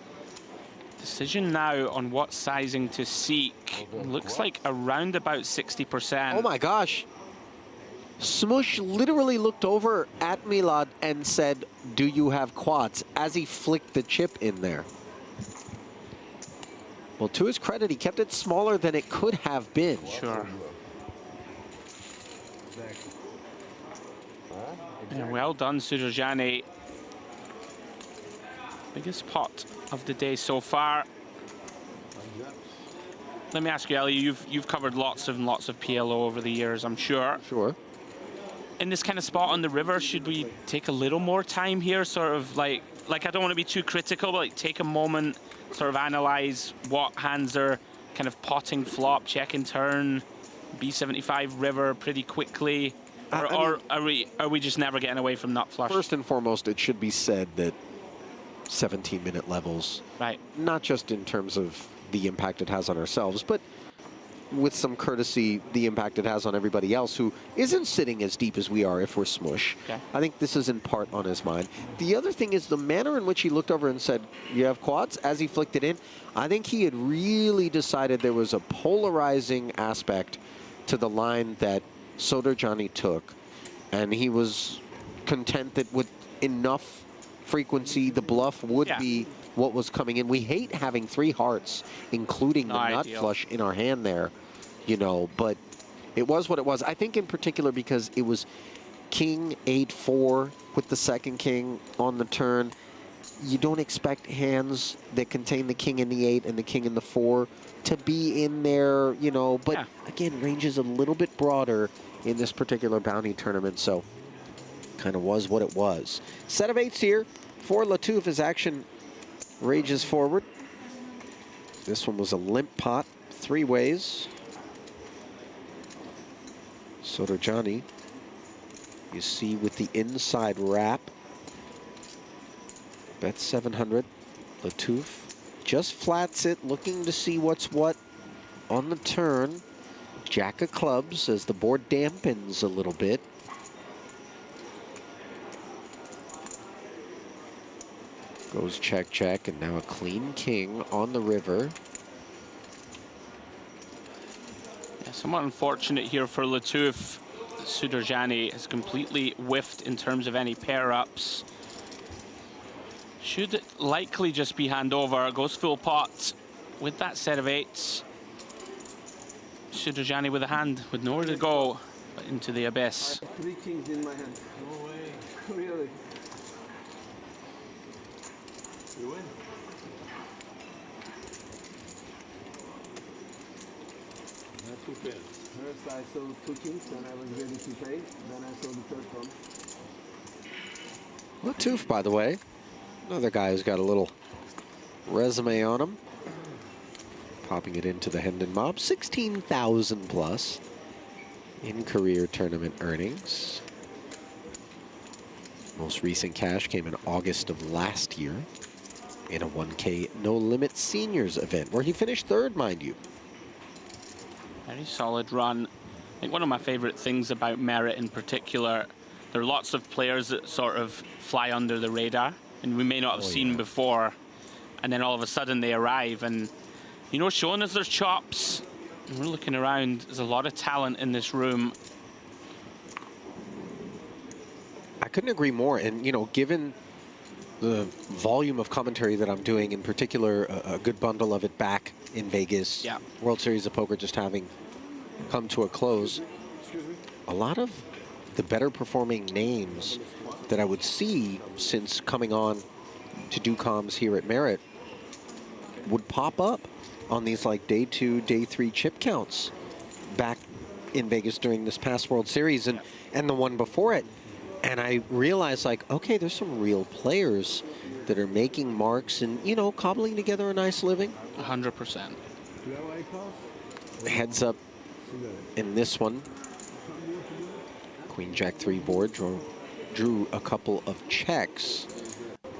Decision now on what sizing to seek. Looks like around about 60%. Oh my gosh. Smoosh literally looked over at Milad and said, do you have quads? As he flicked the chip in there. Well, to his credit, he kept it smaller than it could have been. Sure. Yeah, well done, Sudurjani. Biggest pot of the day so far. Let me ask you, Ellie, you've covered lots and lots of PLO over the years, I'm sure. Sure. In this kind of spot on the river, should we take a little more time here, sort of like I don't want to be too critical, but like take a moment, sort of analyze what hands are kind of potting flop, check and turn, B75 river pretty quickly, or are we just never getting away from nut flush? First and foremost, it should be said that 17-minute levels, right? Not just in terms of the impact it has on ourselves, but with some courtesy, the impact it has on everybody else who isn't sitting as deep as we are if we're Smoosh. Okay. I think this is in part on his mind. The other thing is the manner in which he looked over and said, you have quads, as he flicked it in. I think he had really decided there was a polarizing aspect to the line that Sudurjani took, and he was content that with enough frequency, the bluff would be what was coming in. We hate having 3 hearts, including the nut flush in our hand there, you know, but it was what it was. I think in particular because it was king 8-4 with the second king on the turn. You don't expect hands that contain the king in the 8 and the king in the 4 to be in there, you know, but again, range is a little bit broader in this particular bounty tournament, so kind of was what it was. Set of 8s here for Latouf as action rages forward. This one was a limp pot, 3 ways. Sudurjani, you see with the inside wrap. Bet 700. Latouf just flats it, looking to see what's what on the turn. Jack of clubs as the board dampens a little bit. Goes check, check, and now a clean king on the river. Yeah, somewhat unfortunate here for Latouf. Sudurjani has completely whiffed in terms of any pair-ups. Should likely just be hand over. Goes full pot with that set of 8s. Sudurjani with a hand, with nowhere to go but into the abyss. 3 kings in my hand. No way. Really? Two pairs. First I saw two kings and I was ready to pay. Then I saw the third one. Latoof, by the way, another guy who's got a little resume on him. Popping it into the Hendon Mob, 16,000 plus in career tournament earnings. Most recent cash came in August of last year in a 1K No Limit Seniors event, where he finished third, mind you. Very solid run. I think one of my favorite things about Merit in particular, there are lots of players that sort of fly under the radar and we may not have seen before, and then all of a sudden they arrive and, you know, showing us their chops. And we're looking around, there's a lot of talent in this room. I couldn't agree more. And, you know, given the volume of commentary that I'm doing, in particular, a good bundle of it back in Vegas, Yeah. World Series of Poker just having come to a close, a lot of the better performing names that I would see since coming on to do comms here at Merit would pop up on these like day 2, day 3 chip counts back in Vegas during this past World Series and the one before it. And I realized, like, okay, there's some real players that are making marks and, you know, cobbling together a nice living. 100%. Heads up in this one. Queen Jack 3 board drew a couple of checks.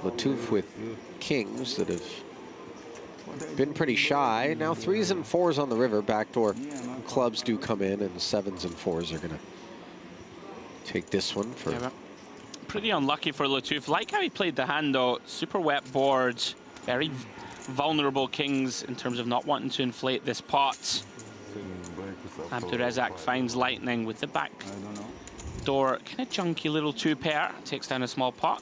Latoof with kings that have been pretty shy. Now 3s and 4s on the river. Backdoor clubs do come in, and 7s and 4s are going to take this one for... Yeah, pretty unlucky for Latoof. Like how he played the hand, though. Super wet boards. Very vulnerable kings in terms of not wanting to inflate this pot. Abdurezak finds lightning with the back door. Kind of junky little 2-pair. Takes down a small pot.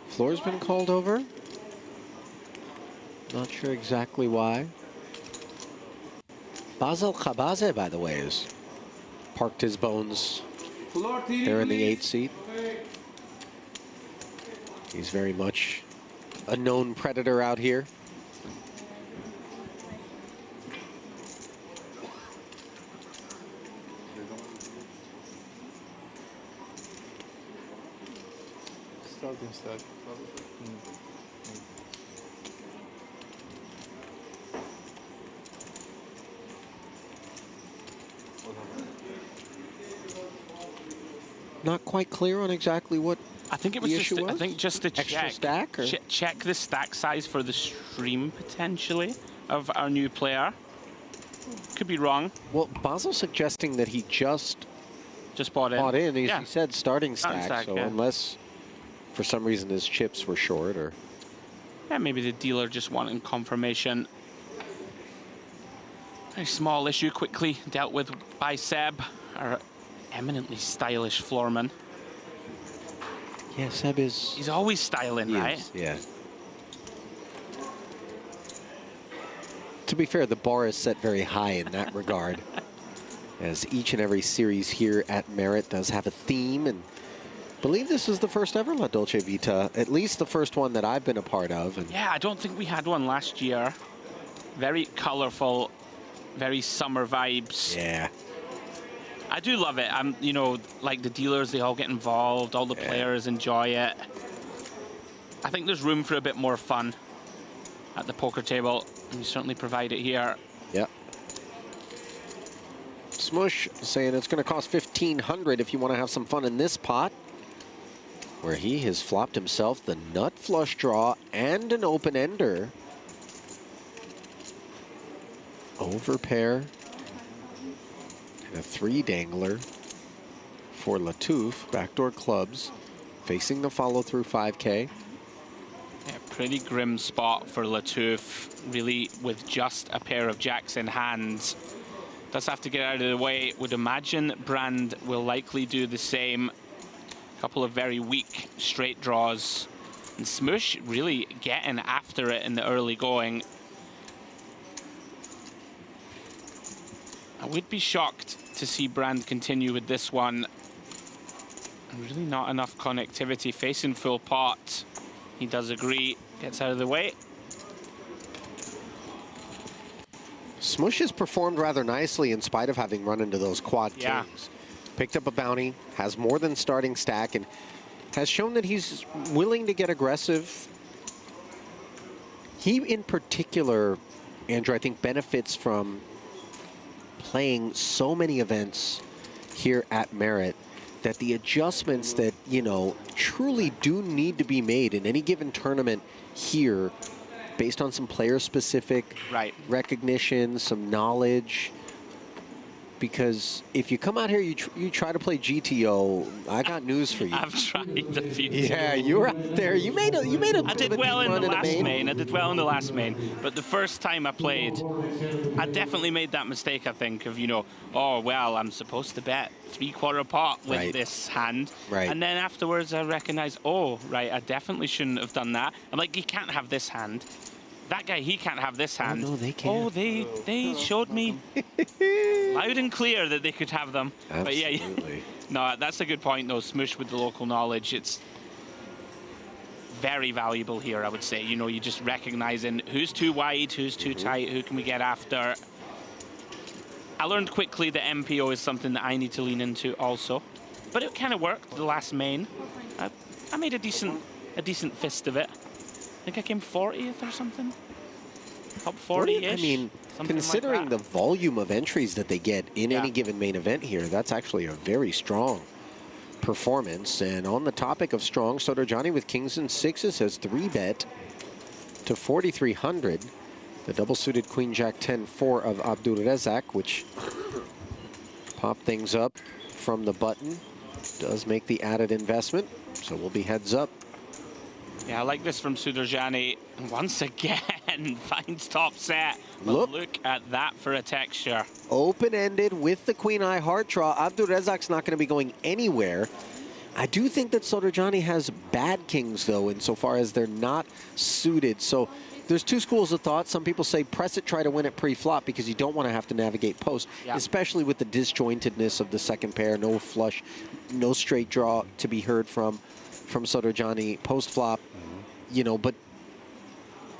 Floor's been called over. Not sure exactly why. Basel Khabaze, by the way, has parked his bones there in the 8th seat. He's very much a known predator out here. Instead. Not quite clear on exactly what I think it was the just, issue was? I think just to Extra check, stack, or? check the stack size for the stream potentially of our new player. Could be wrong. Well, Basil's suggesting that he just bought in. As he said, starting stack. So yeah. unless for some reason his chips were short, or yeah, maybe the dealer just wanted confirmation. Very small issue, quickly dealt with by Seb, our eminently stylish floorman. yeah, Seb is. He's always styling, right? Yeah. To be fair, the bar is set very high in that regard, as each and every series here at Merit does have a theme, and I believe this is the first ever La Dolce Vita, at least the first one that I've been a part of. And Yeah, I don't think we had one last year. Very colorful, very summer vibes. yeah, I do love it. You know, like the dealers, they all get involved. All the players enjoy it. I think there's room for a bit more fun at the poker table, and we certainly provide it here. yeah. Smush saying it's going to cost $1,500 if you want to have some fun in this pot, where he has flopped himself the nut flush draw and an open ender. Over pair and a 3 dangler for Latoof. Backdoor clubs facing the follow through 5K. Yeah, pretty grim spot for Latoof, really, with just a pair of jacks in hand. Does have to get out of the way. Would imagine Brand will likely do the same. couple of very weak straight draws. And Smoosh really getting after it in the early going. I would be shocked to see Brand continue with this one. Really not enough connectivity, facing full pot. He does agree, gets out of the way. Smoosh has performed rather nicely in spite of having run into those quad kings. Picked up a bounty, has more than starting stack, and has shown that he's willing to get aggressive. He, in particular, Andrew, I think benefits from playing so many events here at Merit that the adjustments that, you know, truly do need to be made in any given tournament here based on some player-specific recognition, some knowledge. Because if you come out here, you try to play GTO, I got news for you. I've tried a few. Yeah, you were out there. You made a I did well in the last main. I did well in the last main. But the first time I played, I definitely made that mistake, I think, of, you know, oh, well, I'm supposed to bet 3/4 pot with this hand. And then afterwards I recognized, oh, right, I definitely shouldn't have done that. I'm like, you can't have this hand. That guy, he can't have this hand. Oh, no, they can't. Oh, they showed me loud and clear that they could have them. Absolutely. But yeah, no, that's a good point, though. Smoosh with the local knowledge. It's very valuable here, I would say. You know, you're just recognizing who's too wide, who's too tight, who can we get after. I learned quickly that MPO is something that I need to lean into also. But it kind of worked the last main. I made a decent fist of it. I think I came 40th or something. Top 40-ish. I mean, considering like the volume of entries that they get in any given main event here, that's actually a very strong performance. And on the topic of strong, Sodorjani with kings and sixes has 3-bet to 4,300. The double-suited Queen Jack 10-4 of Abdulrazak, which popped things up from the button, does make the added investment. So we'll be heads up. Yeah, I like this from Sudurjani. Once again, finds top set. But look at that for a texture. Open-ended with the Queen-Eye heart draw. Abdulrazak's not going to be going anywhere. I do think that Sodorjani has bad kings, though, insofar as they're not suited. So there's two schools of thought. Some people say press it, try to win it pre-flop because you don't want to have to navigate post, especially with the disjointedness of the second pair. No flush, no straight draw to be heard from Sodorjani post-flop. You know, but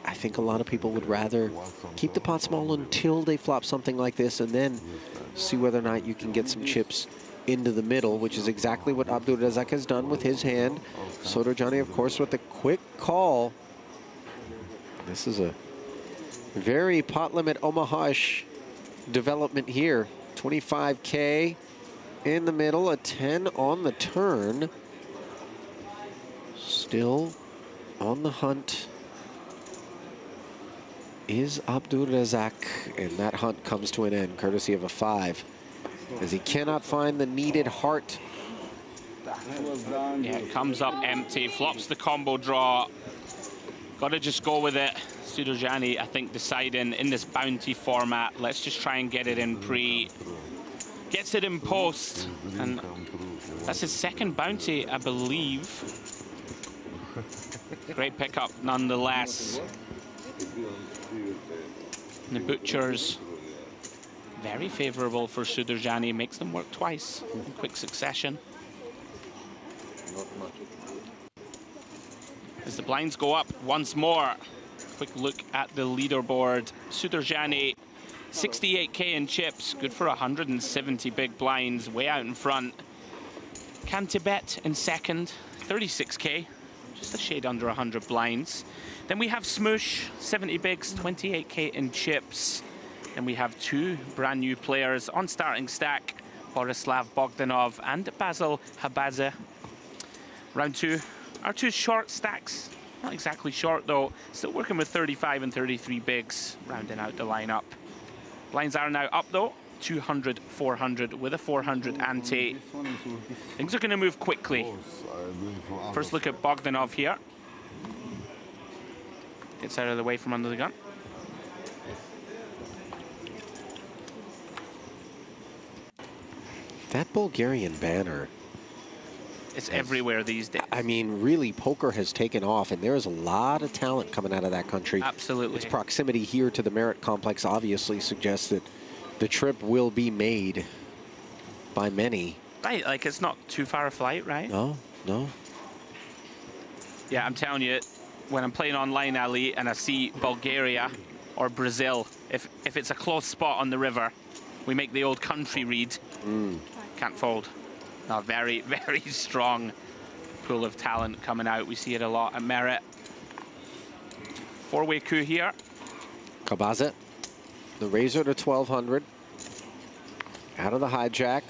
I think a lot of people would rather keep the pot small until they flop something like this and then see whether or not you can get some chips into the middle, which is exactly what Abdulrazak has done with his hand. Sodorjani, of course, with a quick call. This is a very pot limit Omaha-ish development here. 25K in the middle, a 10 on the turn. Still on the hunt is Abdulrazak, and that hunt comes to an end courtesy of a 5 as he cannot find the needed heart. Yeah, it comes up empty, flops the combo draw. Got to just go with it. Sudurjani, I think, deciding in this bounty format, let's just try and get it in pre. Gets it in post, and that's his second bounty, I believe. Great pickup nonetheless. And the butchers, very favorable for Sudurjani, makes them work twice in quick succession. As the blinds go up once more, quick look at the leaderboard. Sudurjani, 68K in chips, good for 170 big blinds, way out in front. Cantibet in second, 36K. Just a shade under 100 blinds. Then we have Smoosh, 70 bigs, 28K in chips. Then we have two brand new players on starting stack, Borislav Bogdanov and Basil Habadze. Round two, our two short stacks. Not exactly short though, still working with 35 and 33 bigs, rounding out the lineup. Blinds are now up though, 200, 400 with a 400 ante. Things are going to move quickly. First look at Bogdanov here. Gets out of the way from under the gun. That Bulgarian banner It's everywhere these days. I mean, really, poker has taken off, and there's a lot of talent coming out of that country. Absolutely. Its proximity here to the Merit Complex obviously suggests that the trip will be made by many. Right, like it's not too far a flight, right? No, no. Yeah, I'm telling you, when I'm playing online, Ali, and I see Bulgaria or Brazil, if it's a close spot on the river, we make the old country read. Can't fold. No, very, very strong pool of talent coming out. We see it a lot at Merit. Four-way coup here. Kabaza, the razor to 1200. Out of the hijack.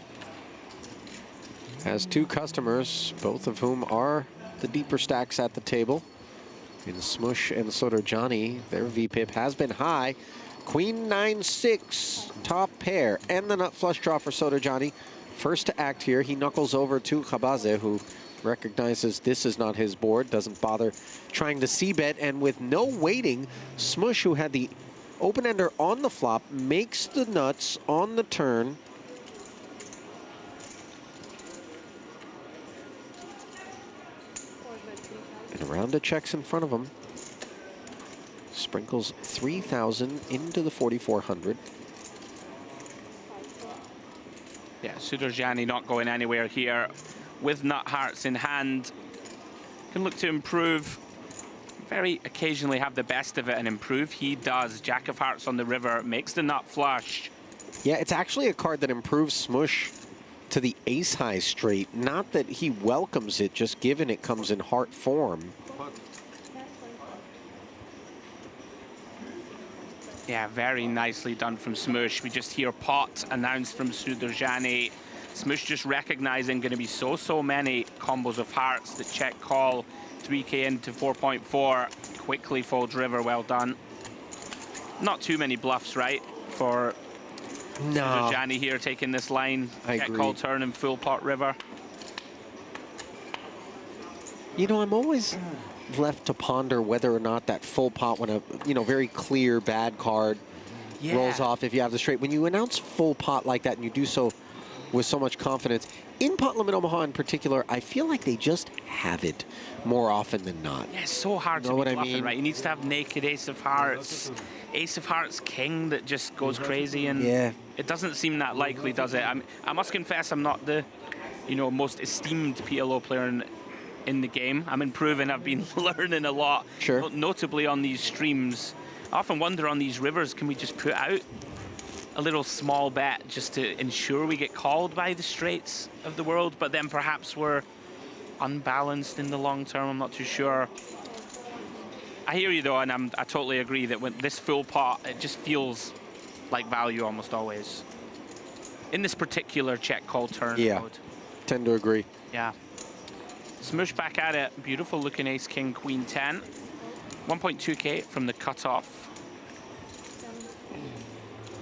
Has two customers, both of whom are the deeper stacks at the table. In Smush and Sodorjani, their VPIP has been high. Queen 9-6, top pair, and the nut flush draw for Sodorjani. First to act here, he knuckles over to Kabaze, who recognizes this is not his board, doesn't bother trying to c-bet, and with no waiting, Smush, who had the open-ender on the flop, makes the nuts on the turn. And a round of checks in front of him. Sprinkles 3,000 into the 4,400. Yeah, Sudorjani not going anywhere here with nut hearts in hand. Can look to improve. Very occasionally have the best of it and improve. He does. Jack of hearts on the river makes the nut flush. Yeah, it's actually a card that improves Smush to the ace-high straight. Not that he welcomes it, just given it comes in heart form. Yeah, very nicely done from Smush. We just hear pot announced from Sudorjani. Smush just recognizing going to be so many combos of hearts that check call. 3K into 4.4. Quickly folds river, well done. Not too many bluffs, right? For Sudorjani here taking this line. Check call turn and full pot river. You know, I'm always left to ponder whether or not that full pot, when a very clear bad card rolls off if you have the straight. When you announce full pot like that and you do so with so much confidence, in Pot Limit Omaha in particular, I feel like they just have it more often than not. Yeah, it's so hard to be bluffing, right? He needs to have naked ace of hearts king that just goes crazy, and it doesn't seem that likely, does it? I must confess, I'm not the most esteemed PLO player in the game. I'm improving. I've been learning a lot, notably on these streams. I often wonder on these rivers, can we just put out a little small bet just to ensure we get called by the straights of the world, but then perhaps we're unbalanced in the long term. I'm not too sure. I hear you though, and I totally agree that with this full pot, it just feels like value almost always in this particular check call turn mode. Tend to agree. Yeah. Smush back at it. Beautiful looking ace king queen 10. 1.2k from the cutoff.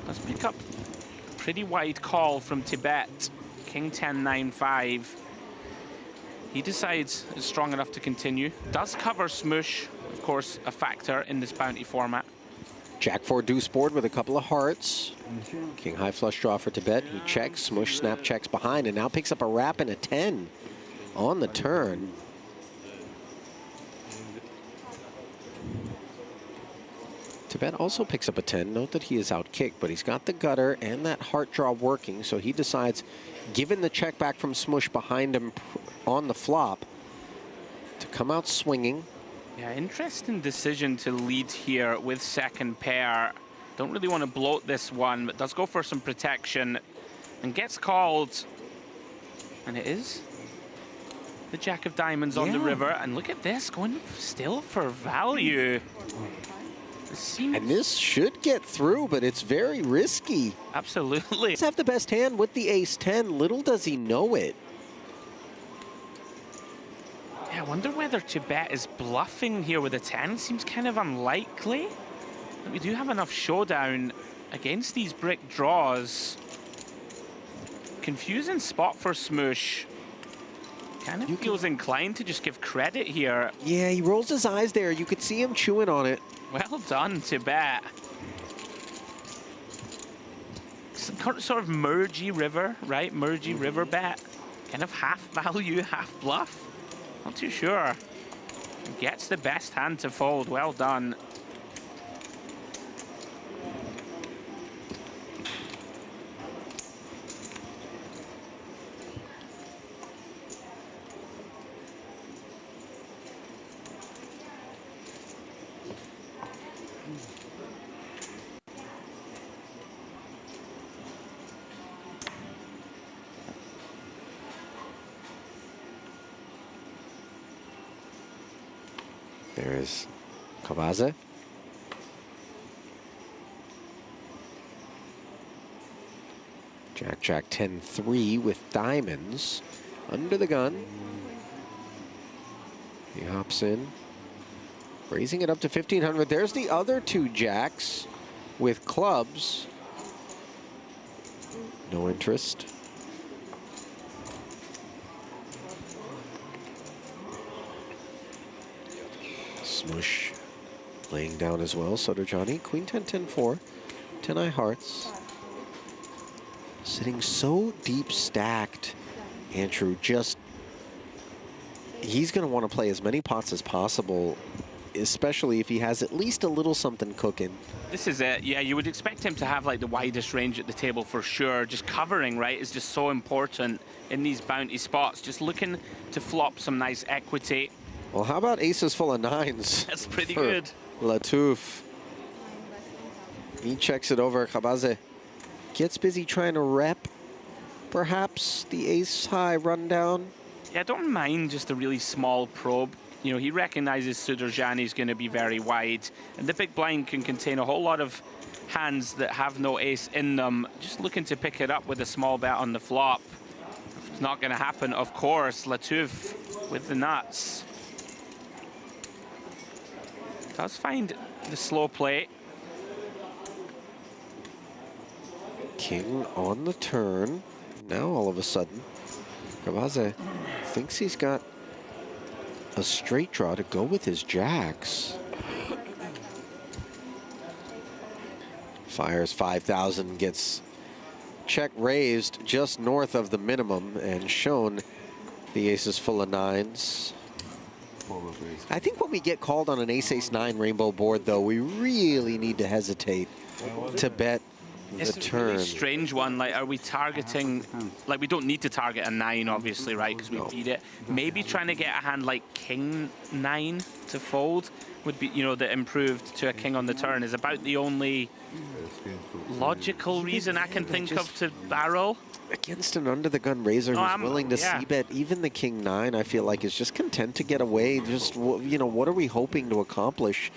Let's pick up a pretty wide call from Tibet. King 10 9-5. He decides it's strong enough to continue. Does cover Smush, of course, a factor in this bounty format. Jack 4 deuce board with a couple of hearts. King high flush draw for Tibet. He checks. Smush snap checks behind and now picks up a wrap and a 10 on the turn. Tibet also picks up a 10. Note that he is out kicked, but he's got the gutter and that heart draw working, so he decides, given the check back from Smush behind him on the flop, to come out swinging. Yeah, interesting decision to lead here with second pair. Don't really want to bloat this one, but does go for some protection and gets called. And it is the Jack of Diamonds on the river. And look at this, going still for value. And this should get through, but it's very risky. Absolutely. Let's have the best hand with the ace 10. Little does he know it. Yeah, I wonder whether Tibet is bluffing here with a 10. Seems kind of unlikely. But we do have enough showdown against these brick draws. Confusing spot for Smush. Kind of feels inclined to just give credit here. Yeah, he rolls his eyes there. You could see him chewing on it. Well done, Tibet. Some sort of mergy river, right? Mergy river bet. kind of half value, half bluff. Not too sure. Gets the best hand to fold. Well done. There is Cavaze. Jack 10-3 with diamonds under the gun. He hops in, raising it up to 1,500. There's the other two jacks with clubs. No interest. Smush laying down as well. Sodojani, Queen 10-10-4, 10-eye hearts. Sitting so deep stacked, Andrew, just, he's going to want to play as many pots as possible, especially if he has at least a little something cooking. This is it. Yeah, you would expect him to have like the widest range at the table for sure. Just covering, right, is just so important in these bounty spots. Just looking to flop some nice equity. Well, how about aces full of nines? That's pretty good. Latouf. He checks it over. Cavaze gets busy trying to rep, perhaps, the ace-high rundown. Yeah, I don't mind just a really small probe. You know, he recognizes Sudurjani's going to be very wide, and the big blind can contain a whole lot of hands that have no ace in them. Just looking to pick it up with a small bet on the flop. It's not going to happen, of course. Latouf with the nuts. Does find the slow play. King on the turn. Now all of a sudden, Cavaze thinks he's got a straight draw to go with his jacks. Fires 5,000, gets check raised just north of the minimum and shown the aces full of nines. I think when we get called on an ace-ace-9 rainbow board, though, we really need to hesitate to bet the turn. It's a really strange one. Like, are we targeting? Like, we don't need to target a 9, obviously, right? Because we beat it. Maybe trying to get a hand like King 9 to fold would be, you know, the improved to a king on the turn is about the only logical reason I can think of to barrel. Against an under-the-gun raiser who's willing to c-bet, even the King 9, I feel like, is just content to get away. Just, you know, what are we hoping to accomplish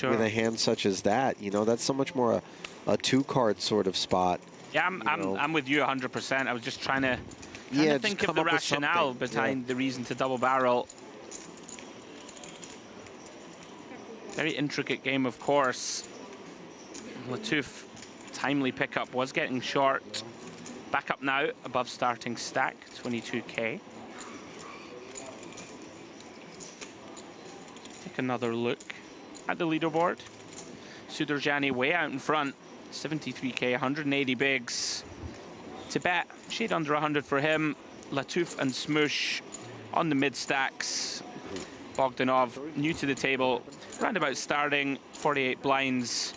with a hand such as that? You know, that's so much more a two-card sort of spot. Yeah, I'm with you 100%. I was just trying to think of the rationale behind the reason to double barrel. Very intricate game, of course. Latouf, timely pickup, was getting short. Back up now, above starting stack, 22K. Take another look at the leaderboard. Sudurjani way out in front, 73K, 180 bigs. To bet, shade under 100 for him. Latouf and Smush on the mid stacks. Bogdanov, new to the table, roundabout starting, 48 blinds.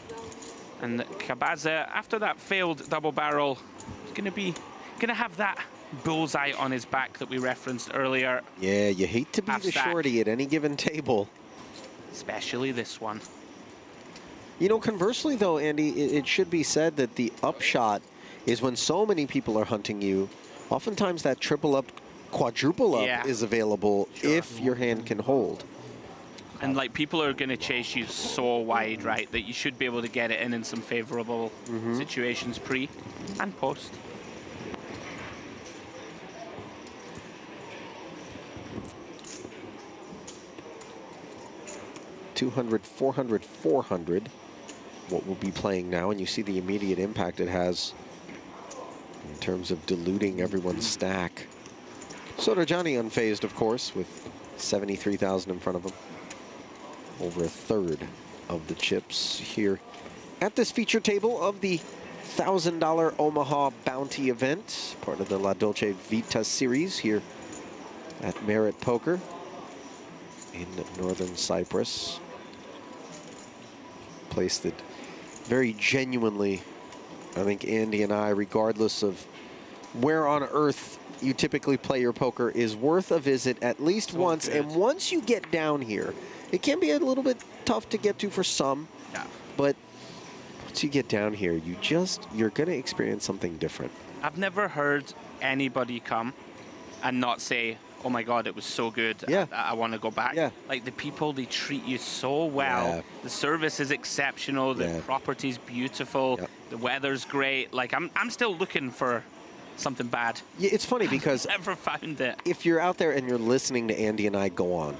And Cavaze, after that failed double barrel, gonna have that bullseye on his back that we referenced earlier. Yeah, you hate to be the shorty at any given table. Especially this one. You know, conversely though, Andy, it should be said that the upshot is when so many people are hunting you, oftentimes that triple up, quadruple up is available if your hand can hold. And like, people are going to chase you so wide, right, that you should be able to get it in some favorable situations pre and post. $200, $400, $400. What we'll be playing now, and you see the immediate impact it has in terms of diluting everyone's stack. Sodojani unfazed, of course, with 73,000 in front of him. Over a third of the chips here at this feature table of the $1,000 Omaha bounty event, part of the La Dolce Vita series here at Merit Poker in northern Cyprus. Place that very genuinely, I think Andy and I, regardless of where on earth you typically play your poker, is worth a visit at least once. Good. And once you get down here, it can be a little bit tough to get to for some, but once you get down here, you're going to experience something different. I've never heard anybody come and not say, oh my God, it was so good. Yeah. I want to go back. Yeah. Like the people, they treat you so well. Yeah. The service is exceptional. The Yeah. property's beautiful. Yep. The weather's great. Like I'm still looking for something bad. Yeah, it's funny because Never found it. if you're out there and you're listening to Andy and I go on,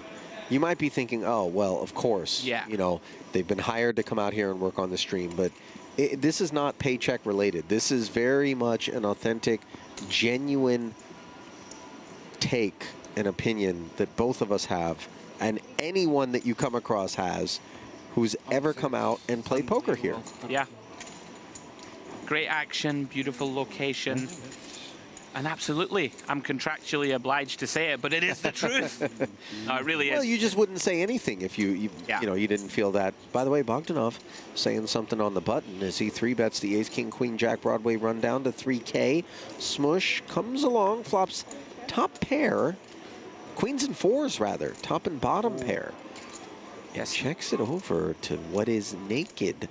you might be thinking, oh, well, of course. Yeah. You know, they've been hired to come out here and work on the stream. But this is not paycheck related. This is very much an authentic, genuine take and opinion that both of us have, and anyone that you come across has, who's ever come out and played poker here. Yeah. Great action, beautiful location. And absolutely, I'm contractually obliged to say it, but it is the truth. No, it really is. Well, you just wouldn't say anything if you didn't feel that. By the way, Bogdanov saying something on the button as he 3-bets the ace, king, queen, jack, Broadway run down to 3K. Smush comes along, flops top pair, queens and fours rather, top and bottom pair. Yes. Checks it over to what is naked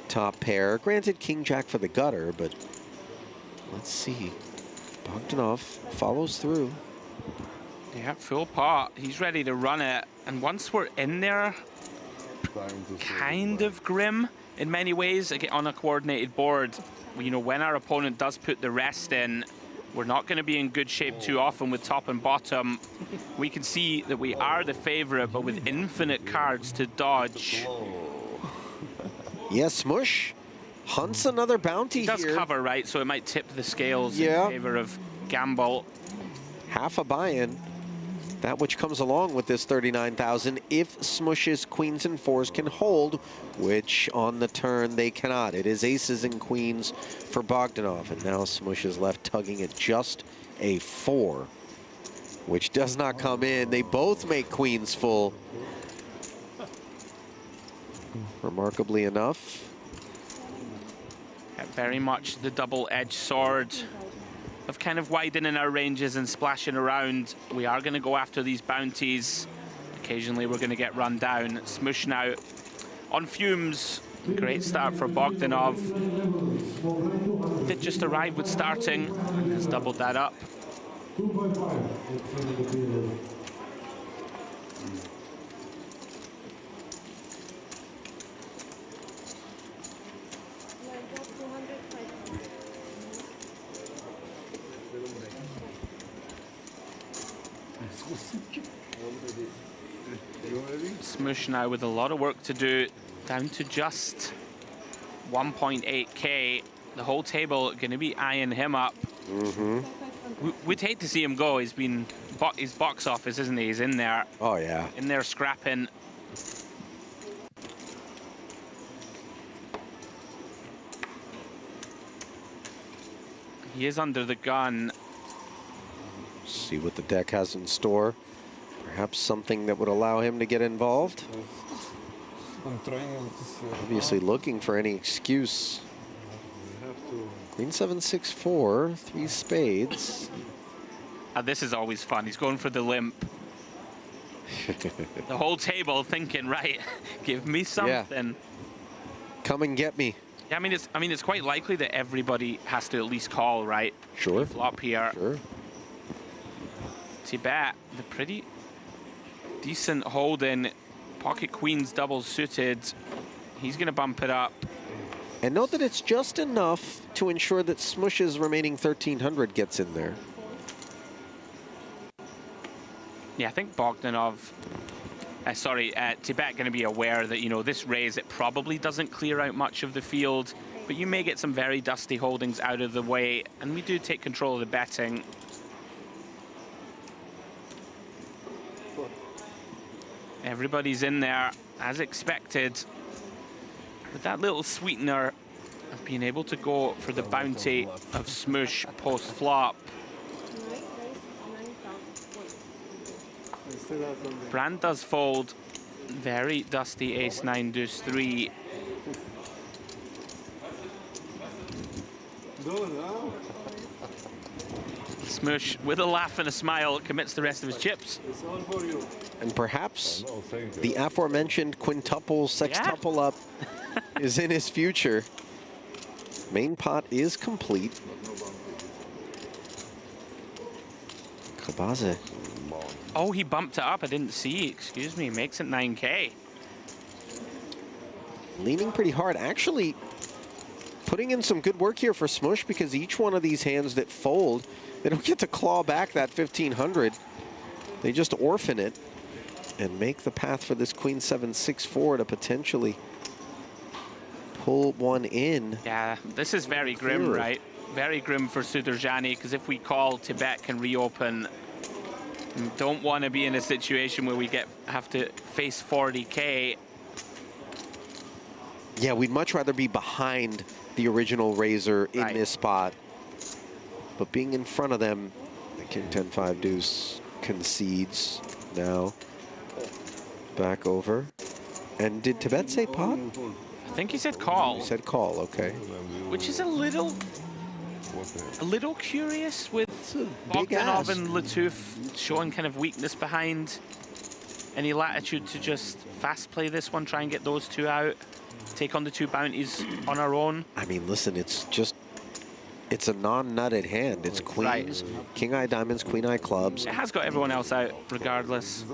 top pair. Granted, king, jack for the gutter, but let's see. Bogdanov follows through. Yeah, full pot. He's ready to run it. And once we're in there, kind of grim in many ways, again, on a coordinated board. You know, when our opponent does put the rest in, we're not going to be in good shape too often with top and bottom. We can see that we are the favorite, but with infinite cards to dodge. Yes, Smush hunts another bounty He does here. cover, right? So it might tip the scales in favor of gamble. Half a buy-in. That which comes along with this 39,000 if Smush's queens and fours can hold, which on the turn they cannot. It is aces and queens for Bogdanov, and now Smush is left tugging at just a 4, which does not come in. They both make queens full. Remarkably enough. Yeah, very much the double-edged sword of kind of widening our ranges and splashing around. We are going to go after these bounties. Occasionally we're going to get run down. Smush now on fumes. Great start for Bogdanov. Did just arrive with starting. Has doubled that up. Smush now with a lot of work to do, down to just 1.8K. The whole table going to be eyeing him up. We'd hate to see him go. He's been his box office, isn't he? He's in there. Oh yeah. In there scrapping. He is under the gun. See what the deck has in store. Perhaps something that would allow him to get involved. Obviously looking for any excuse. Queen 7, 6, 4, 3 spades. This is always fun. He's going for the limp. The whole table thinking, right, give me something. Yeah. Come and get me. Yeah, I mean, it's quite likely that everybody has to at least call, right? Sure. Flop here. Sure. Tibet, the pretty decent holding. Pocket queens double suited. He's going to bump it up. And note that it's just enough to ensure that Smush's remaining 1,300 gets in there. Yeah, I think Bogdanov, Tibet going to be aware that, you know, this raise, it probably doesn't clear out much of the field, but you may get some very dusty holdings out of the way, and we do take control of the betting. Everybody's in there, as expected. With that little sweetener of being able to go for the bounty of Smoosh post-flop. Brand does fold. Very dusty ace-9, deuce-3. Smoosh, with a laugh and a smile, commits the rest of his chips. And perhaps the aforementioned quintuple, sextuple up is in his future. Main pot is complete. Khabaze. Oh, he bumped it up. I didn't see. Excuse me. Makes it 9K. Leaning pretty hard. Actually, putting in some good work here for Smoosh, because each one of these hands that fold, they don't get to claw back that 1,500. They just orphan it and make the path for this Queen 7-6-4 to potentially pull one in. Yeah, this is very grim, right? Very grim for Sudarjani, because if we call, Tibet can reopen. Don't want to be in a situation where we have to face 40K. Yeah, we'd much rather be behind the original raiser in this spot. But being in front of them, the King 10-5 deuce concedes now. Back over. And did Tibet say pot? I think he said call. He said call, okay. Which is a little curious with Bogdanov and Latouf showing kind of weakness behind. Any latitude to just fast play this one, try and get those two out, take on the two bounties on our own? I mean, listen, it's a non-nutted hand. It's queens, king eye diamonds, queen eye clubs. It has got everyone else out regardless.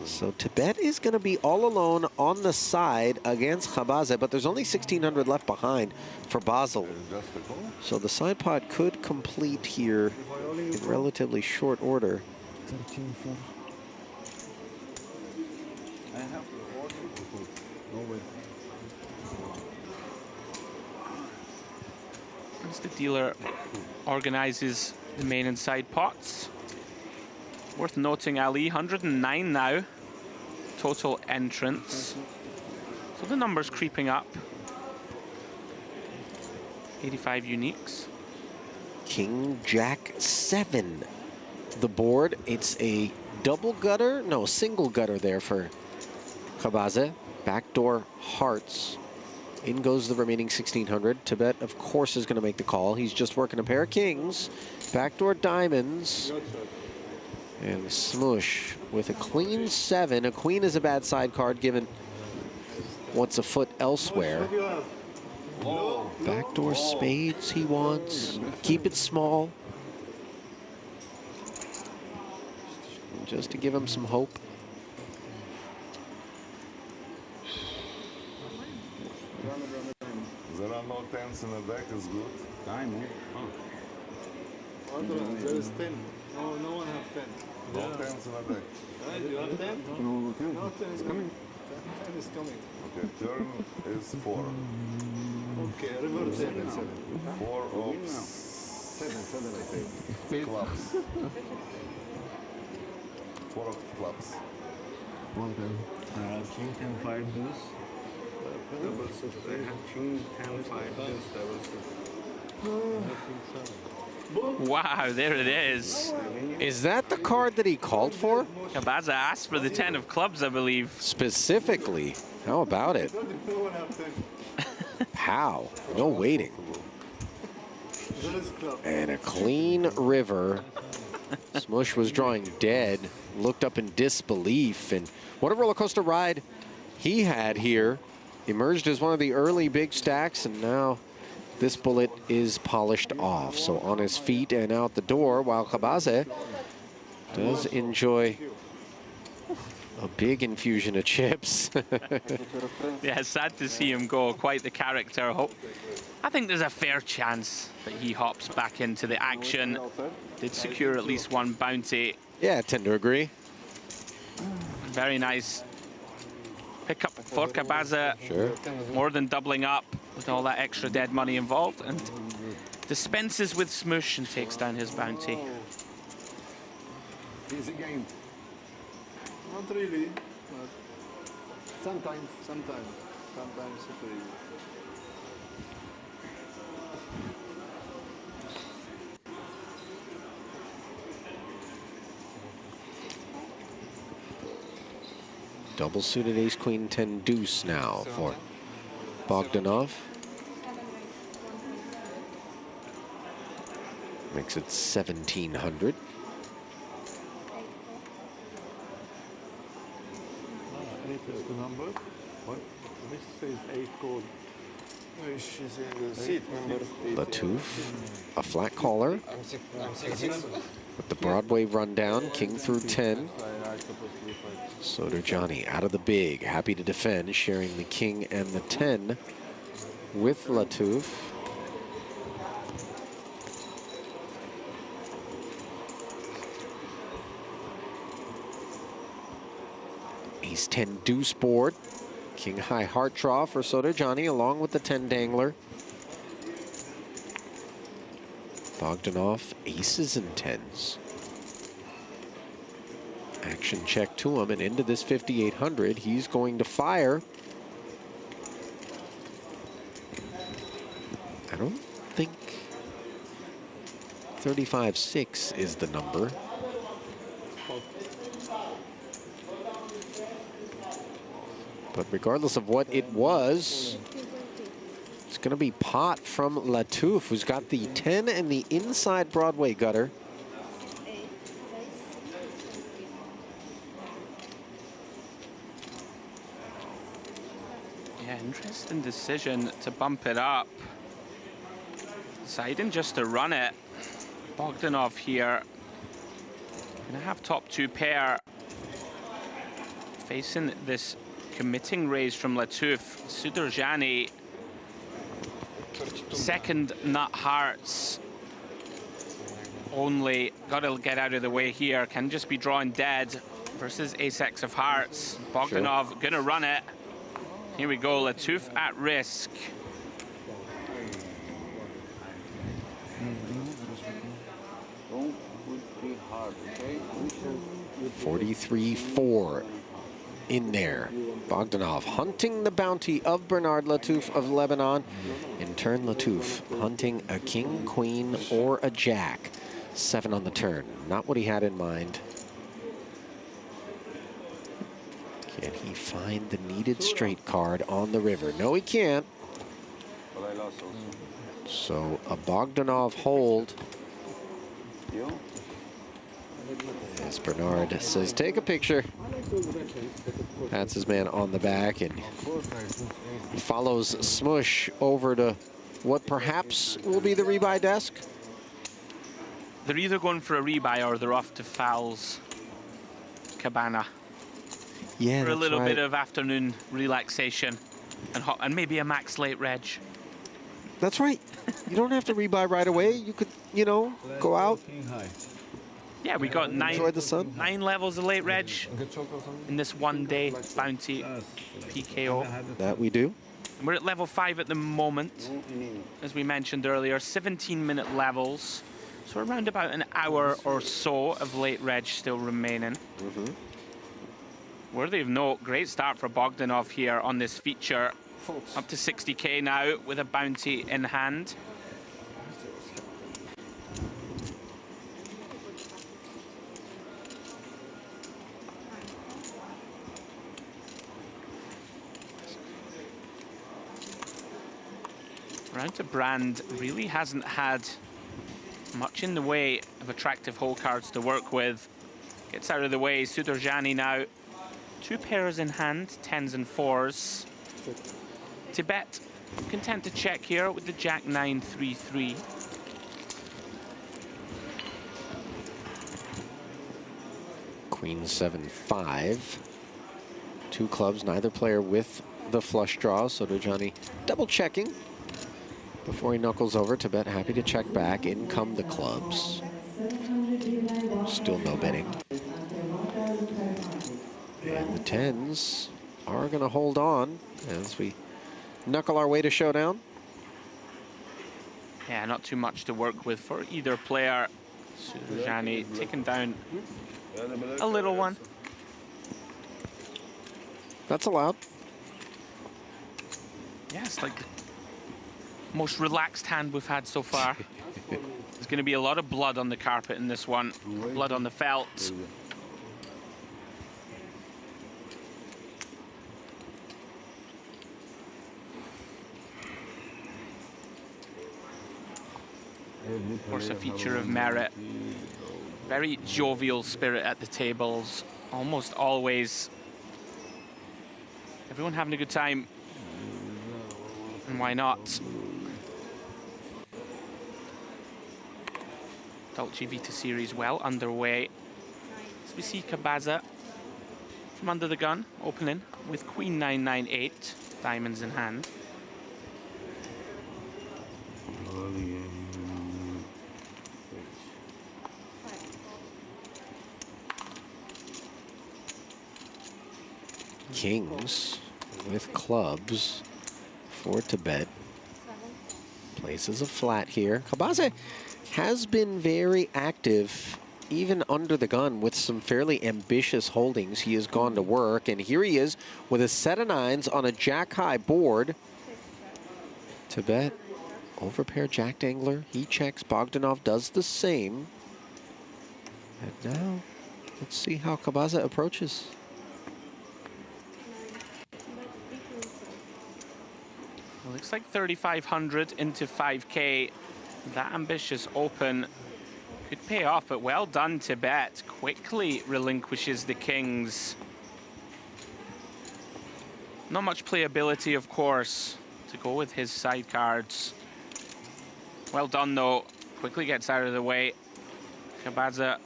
So Tibet is going to be all alone on the side against Khabaze, but there's only 1,600 left behind for Basel. So the side pot could complete here in relatively short order. As the dealer organizes the main and side pots. Worth noting, Ali, 109 now, total entrants. So the number's creeping up. 85 uniques. King Jack 7. The board, it's a double gutter, no, single gutter there for Khabaze. Backdoor hearts. In goes the remaining 1,600. Tibet, of course, is going to make the call. He's just working a pair of kings. Backdoor diamonds. And Smoosh with a queen 7. A queen is a bad side card given what's a foot elsewhere. Backdoor spades he wants. Keep it small. Just to give him some hope. There are no tens in the deck, is good. Time, there is 10. No one has 10. No tens in the deck. You have 10? No, 10 is coming. 10 is coming. Okay, turn is 4. Okay, reverse 7. 4 of 7, I think. clubs. 4 of clubs. King 10, 5 deuce. Double suit. I have King 10, 5 deuce, double suit. Wow, there it is. Is that the card that he called for? Khabaze asked for the 10 of clubs, I believe. Specifically. How about it? How? No waiting. And a clean river. Smoosh was drawing dead. Looked up in disbelief. And what a roller coaster ride he had here. Emerged as one of the early big stacks, and now this bullet is polished off. So on his feet and out the door, while Khabaze does enjoy a big infusion of chips. Yeah, sad to see him go. Quite the character. I think there's a fair chance that he hops back into the action. Did secure at least one bounty. Yeah, I tend to agree. Very nice pickup for Khabaze. Sure. More than doubling up with all that extra dead money involved, and dispenses with Smoosh and takes down his bounty. Easy game. Not really, but sometimes super easy. Double suited ace, queen, 10 deuce now for Bogdanov. Makes it 1,700. Eight is the number. What? This says 8 gold. She's in the seat, number 8. Latouf, a flat caller I'm 6. with the Broadway rundown, king through 10. Sodorjani out of the big, happy to defend, sharing the king and the 10 with Latouf. Ace 10 deuce board. King high heart draw for Sodorjani along with the 10 dangler. Bogdanov aces and 10s. Action check to him and into this 5,800. He's going to fire. I don't think 35-6 is the number. But regardless of what it was, it's going to be pot from Latouf, who's got the 10 and the inside Broadway gutter. Yeah, interesting decision to bump it up. Deciding just to run it. Bogdanov here. Gonna have top 2 pair. Facing this committing raise from Latouf. Sudurjani, second nut hearts. Only gotta get out of the way here. Can just be drawing dead versus ace-x of hearts. Bogdanov gonna run it. Here we go, Latouf at risk. 43-4 in there. Bogdanov hunting the bounty of Bernard Latouf of Lebanon. In turn, Latouf hunting a king, queen, or a jack. 7 on the turn. Not what he had in mind. Can he find the needed straight card on the river? No, he can't. So a Bogdanov hold. As Bernard says, take a picture. Pats his man on the back and follows Smush over to what perhaps will be the rebuy desk. They're either going for a rebuy or they're off to Fowl's Cabana. Yeah, For a little right. bit of afternoon relaxation and maybe a max late reg. That's right. You don't have to rebuy right away. You could, you know, go out. Yeah, we got Enjoy the sun. 9 levels of late reg in this one-day bounty PKO. That we do. And we're at level 5 at the moment, as we mentioned earlier, 17-minute levels. So around about an hour or so of late reg still remaining. Worthy of note, great start for Bogdanov here on this feature. Up to 60k now with a bounty in hand. Round to Brand really hasn't had much in the way of attractive hole cards to work with. Gets out of the way, Sudurjani now. 2 pairs in hand, 10s and 4s. Tibet content to check here with the Jack 9-3-3. Queen 7-5. 2 clubs, neither player with the flush draw. Sodorjani double checking before he knuckles over. Tibet happy to check back. In come the clubs. Still no betting. And the 10s are going to hold on as we knuckle our way to showdown. Yeah, not too much to work with for either player. Sudurjani taking down a little one. That's allowed. Yeah, it's like the most relaxed hand we've had so far. There's going to be a lot of blood on the carpet in this one. Blood on the felt. Of course, a feature of Merit. Very jovial spirit at the tables, almost always. Everyone having a good time, and why not? Dolce Vita series well underway. As we see Cabaza from under the gun, opening with Queen 998, diamonds in hand. Kings with clubs for Tibet. Places a flat here. Cabaza has been very active, even under the gun, with some fairly ambitious holdings. He has gone to work, and here he is with a set of nines on a jack-high board. Tibet, overpair jack dangler. He checks. Bogdanov does the same. And now, let's see how Cabaza approaches. Well, looks like 3,500 into 5K. That ambitious open could pay off, but well done, Tibet. Quickly relinquishes the kings. Not much playability, of course, to go with his side cards. Well done, though. Quickly gets out of the way. Cabaza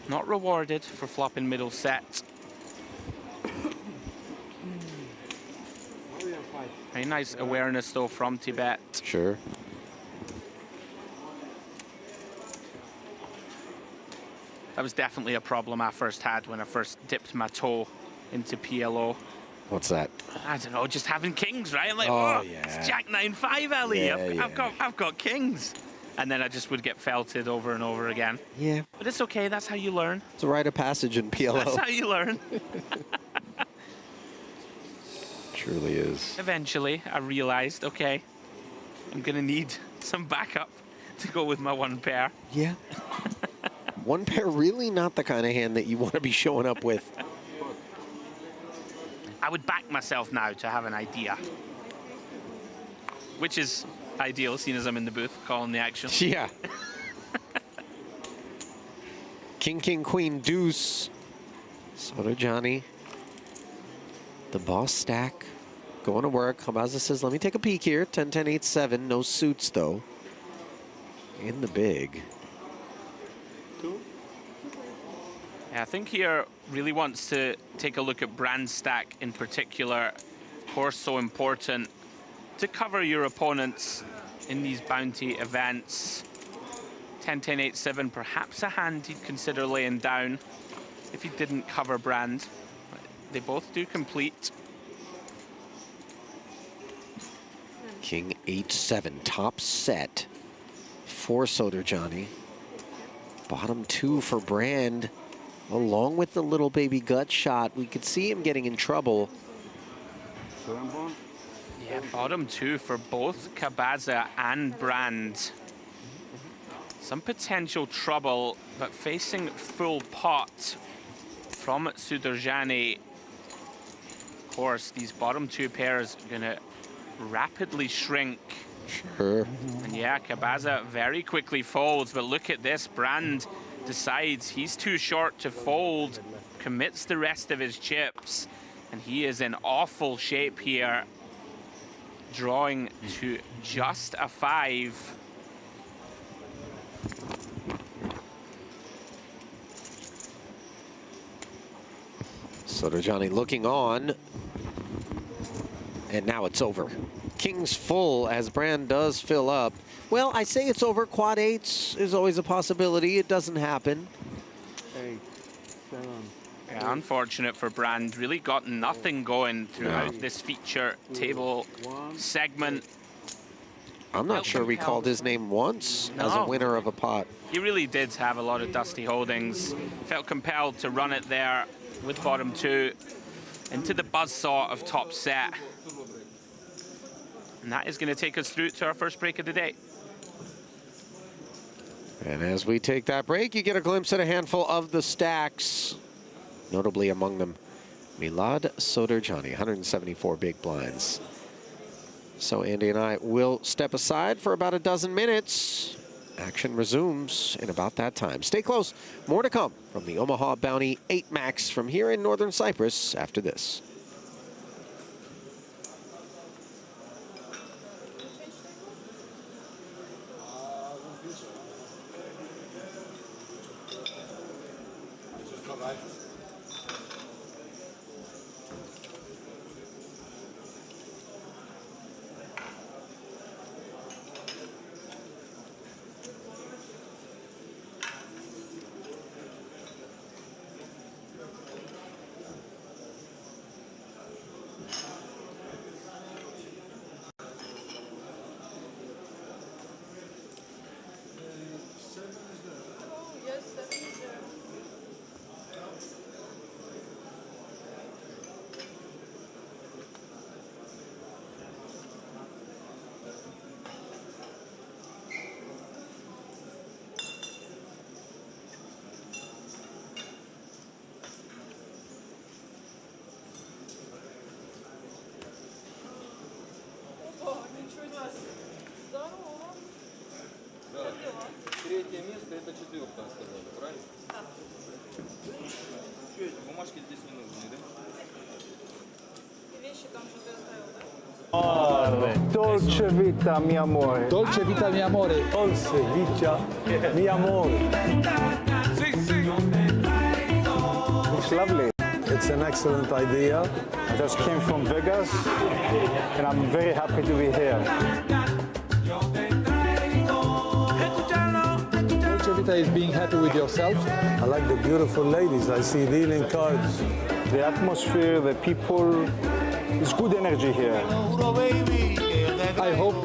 not rewarded for flopping middle set. Very nice awareness, though, from Tibet. Sure. That was definitely a problem I first had when I first dipped my toe into PLO. What's that? I don't know, just having kings, right? I'm like, Oh, oh, yeah. it's Jack 9-5, Ali. Yeah, I've got kings. And then I just would get felted over and over again. Yeah. But it's okay, that's how you learn. It's a rite of passage in PLO. That's how you learn. Truly is. Eventually, I realized, okay, I'm gonna need some backup to go with my one pair. Yeah. One pair really not the kind of hand that you want to be showing up with. I would back myself now to have an idea. Which is ideal, seeing as I'm in the booth calling the action. Yeah. King, king, queen, deuce. Soto Johnny. The boss stack. Going to work. Cabaza says, let me take a peek here. 10, 10, 8, 7. No suits, though. In the big. Yeah, I think here really wants to take a look at brand stack in particular. Of course, so important to cover your opponents in these bounty events. 10, 10, 8, 7, perhaps a hand he'd consider laying down if he didn't cover brand. They both do complete. King 8, 7. Top set for Soto Johnny. Bottom 2 for Brand. Along with the little baby gut shot, we could see him getting in trouble. Yeah, bottom 2 for both Cabaza and Brand. Some potential trouble, but facing full pot from Sudurjani. Of course, these bottom 2 pairs are gonna rapidly shrink. Sure. And yeah, Cabaza very quickly folds, but look at this, Brand decides he's too short to fold, commits the rest of his chips, and he is in awful shape here, drawing to just a 5. Soto Johnny looking on, and now it's over. King's full as Brand does fill up. Well, I say it's over. Quad 8s is always a possibility. It doesn't happen. 8, 7. Yeah, unfortunate for Brand. Really got nothing going throughout No. this feature table segment. I'm not sure we called his name once as a No. winner of a pot. He really did have a lot of dusty holdings. Felt compelled to run it there with bottom 2 into the buzzsaw of top set. And that is going to take us through to our first break of the day. And as we take that break, you get a glimpse at a handful of the stacks. Notably among them, Milad Soto Johnny, 174 big blinds. So Andy and I will step aside for about a dozen minutes. Action resumes in about that time. Stay close. More to come from the Omaha Bounty 8 Max from here in northern Cyprus after this. Третье место, это четвертое сказали, правильно? Да. Что эти бумажки здесь не нужны, да? Вещи там что ты оставил, да? Dolce Vita, mi amore. Dolce Vita mi amore. Dolce Vita, mi amore. It's lovely. It's an excellent idea. I just came from Vegas, and I'm very happy to be here. Dolce Vita is being happy with yourself. I like the beautiful ladies. I see dealing cards. The atmosphere, the people, it's good energy here. I hope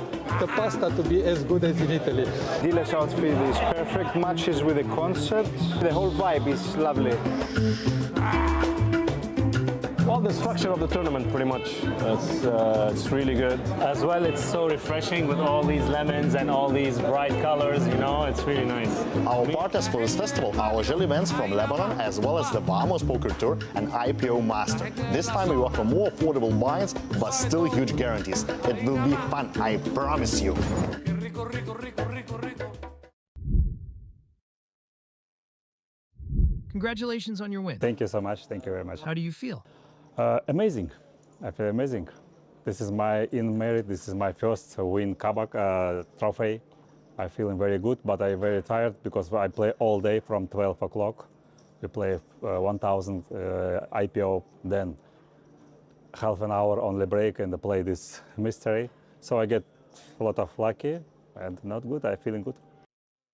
the pasta to be as good as in Italy. Dila's outfit is perfect, matches with the concept. The whole vibe is lovely. Well, the structure of the tournament, pretty much. It's really good. As well, it's so refreshing with all these lemons and all these bright colors, you know, it's really nice. Our partners for this festival are Ojel events from Lebanon, as well as the Bahamas Poker Tour and IPO Master. This time we offer more affordable buy-ins, but still huge guarantees. It will be fun, I promise you. Congratulations on your win. Thank you so much. Thank you very much. How do you feel? Amazing. I feel amazing. This is my merit. This is my first win Kabak trophy. I'm feeling very good, but I'm very tired because I play all day from 12 o'clock. We play 1,000 IPO, then half an hour only break and play this mystery. So I get a lot of lucky and not good. I'm feeling good.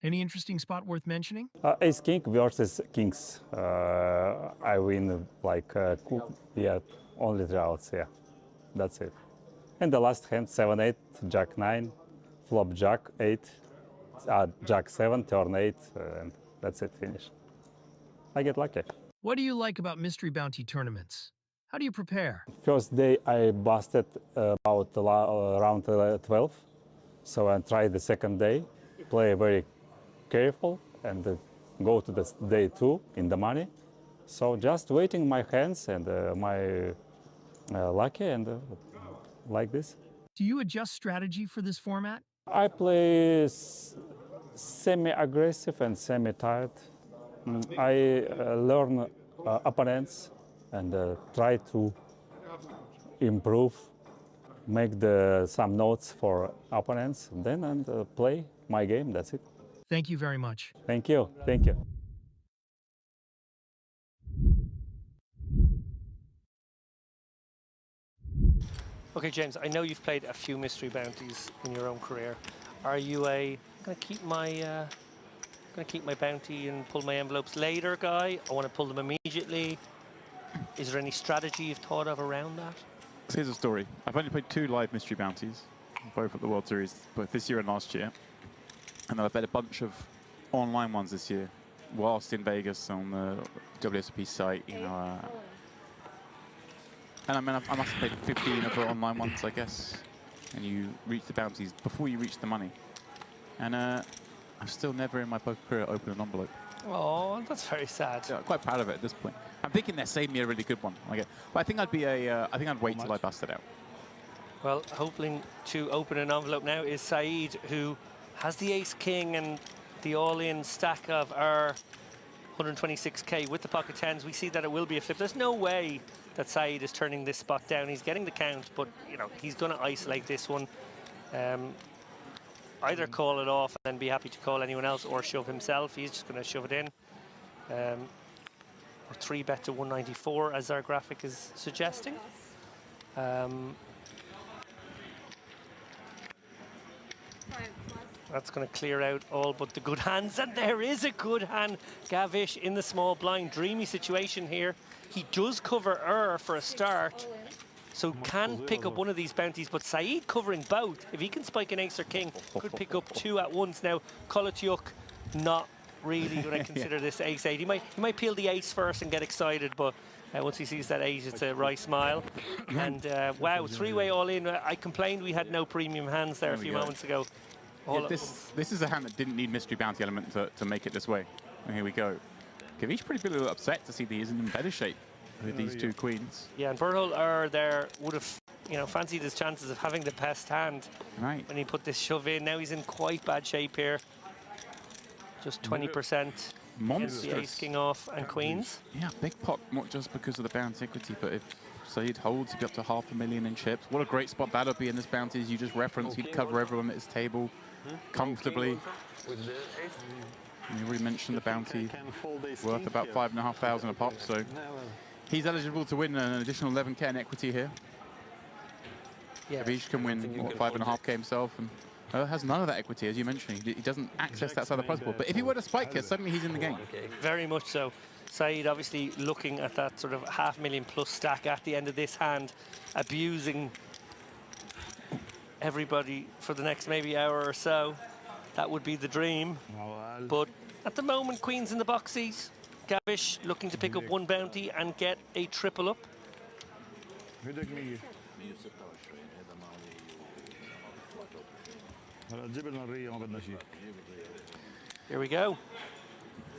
Any interesting spot worth mentioning? Ace King versus Kings. I win like only 3 outs. Yeah, that's it. And the last hand 7-8, Jack 9, flop Jack 8, Jack 7, turn 8, and that's it. Finish. I get lucky. What do you like about mystery bounty tournaments? How do you prepare? First day I busted about around 12, so I tried the second day, play very careful and go to the day 2 in the money. So just waiting my hands and my lucky and like this. Do you adjust strategy for this format? I play semi-aggressive and semi-tired. I learn opponents and try to improve, make some notes for opponents, then and play my game. That's it. Thank you very much. Thank you. Thank you. Okay, James, I know you've played a few mystery bounties in your own career. Are you a gonna keep my bounty and pull my envelopes later guy? I want to pull them immediately. Is there any strategy you've thought of around that? Here's a story. I've only played 2 live mystery bounties, both at the World Series, both this year and last year. And then I played a bunch of online ones this year, whilst in Vegas on the WSOP site, you know. And I mean, I must have played 15 of the online ones, I guess. And you reach the bounties before you reach the money. And I've still never in my poker career opened an envelope. Oh, that's very sad. Yeah, I'm quite proud of it at this point. I'm thinking they're saving me a really good one. Okay, but I think I'd be I think I'd wait till I bust it out. Well, hoping to open an envelope now is Saeed, who has the ace-king and the all-in stack of our 126k with the pocket tens. We see that it will be a flip. There's no way that Saeed is turning this spot down. He's getting the count, but you know he's going to isolate this one. Either call it off and then be happy to call anyone else, or shove himself. He's just going to shove it in. A 3-bet to 194, as our graphic is suggesting. That's going to clear out all but the good hands, and there is a good hand. Gavish in the small blind. Dreamy situation here. He does cover for a start, so can pick up one of these bounties, but Saeed covering both. If he can spike an ace or king, could pick up two at once. Now, Kolotyuk not really going to consider this ace-8. He might peel the ace first and get excited, but once he sees that 8, it's a wry smile. And wow, 3-way all-in. I complained we had no premium hands there a few moments ago. Yeah, this is a hand that didn't need mystery bounty element to make it this way. And here we go. Gavish pretty a little upset to see that he isn't in better shape with these two queens. Yeah, and Berthold would have, you know, fancied his chances of having the best hand when he put this shove in. Now he's in quite bad shape here. Just 20%. Monstrous. The ace, king off, and queens. Yeah, big pot, not just because of the bounty equity, but if Saeed holds, he'd be up to $500,000 in chips. What a great spot that would be in this bounty, as you just referenced. He'd cover everyone at his table comfortably. You already mentioned the bounty worth about 5,500 a pop, so he's eligible to win an additional 11k in equity here. Yeah. Gavish can win, what, 5.5k himself, and has none of that equity, as you mentioned. He doesn't access that side of the prize pool. But if he were to spike here, suddenly he's in the game. Very much so. Saeed obviously looking at that sort of $500,000 plus stack at the end of this hand, abusing everybody for the next maybe hour or so. That would be the dream. But at the moment, queens in the boxies. Gavish looking to pick up one bounty and get a triple up. Here we go.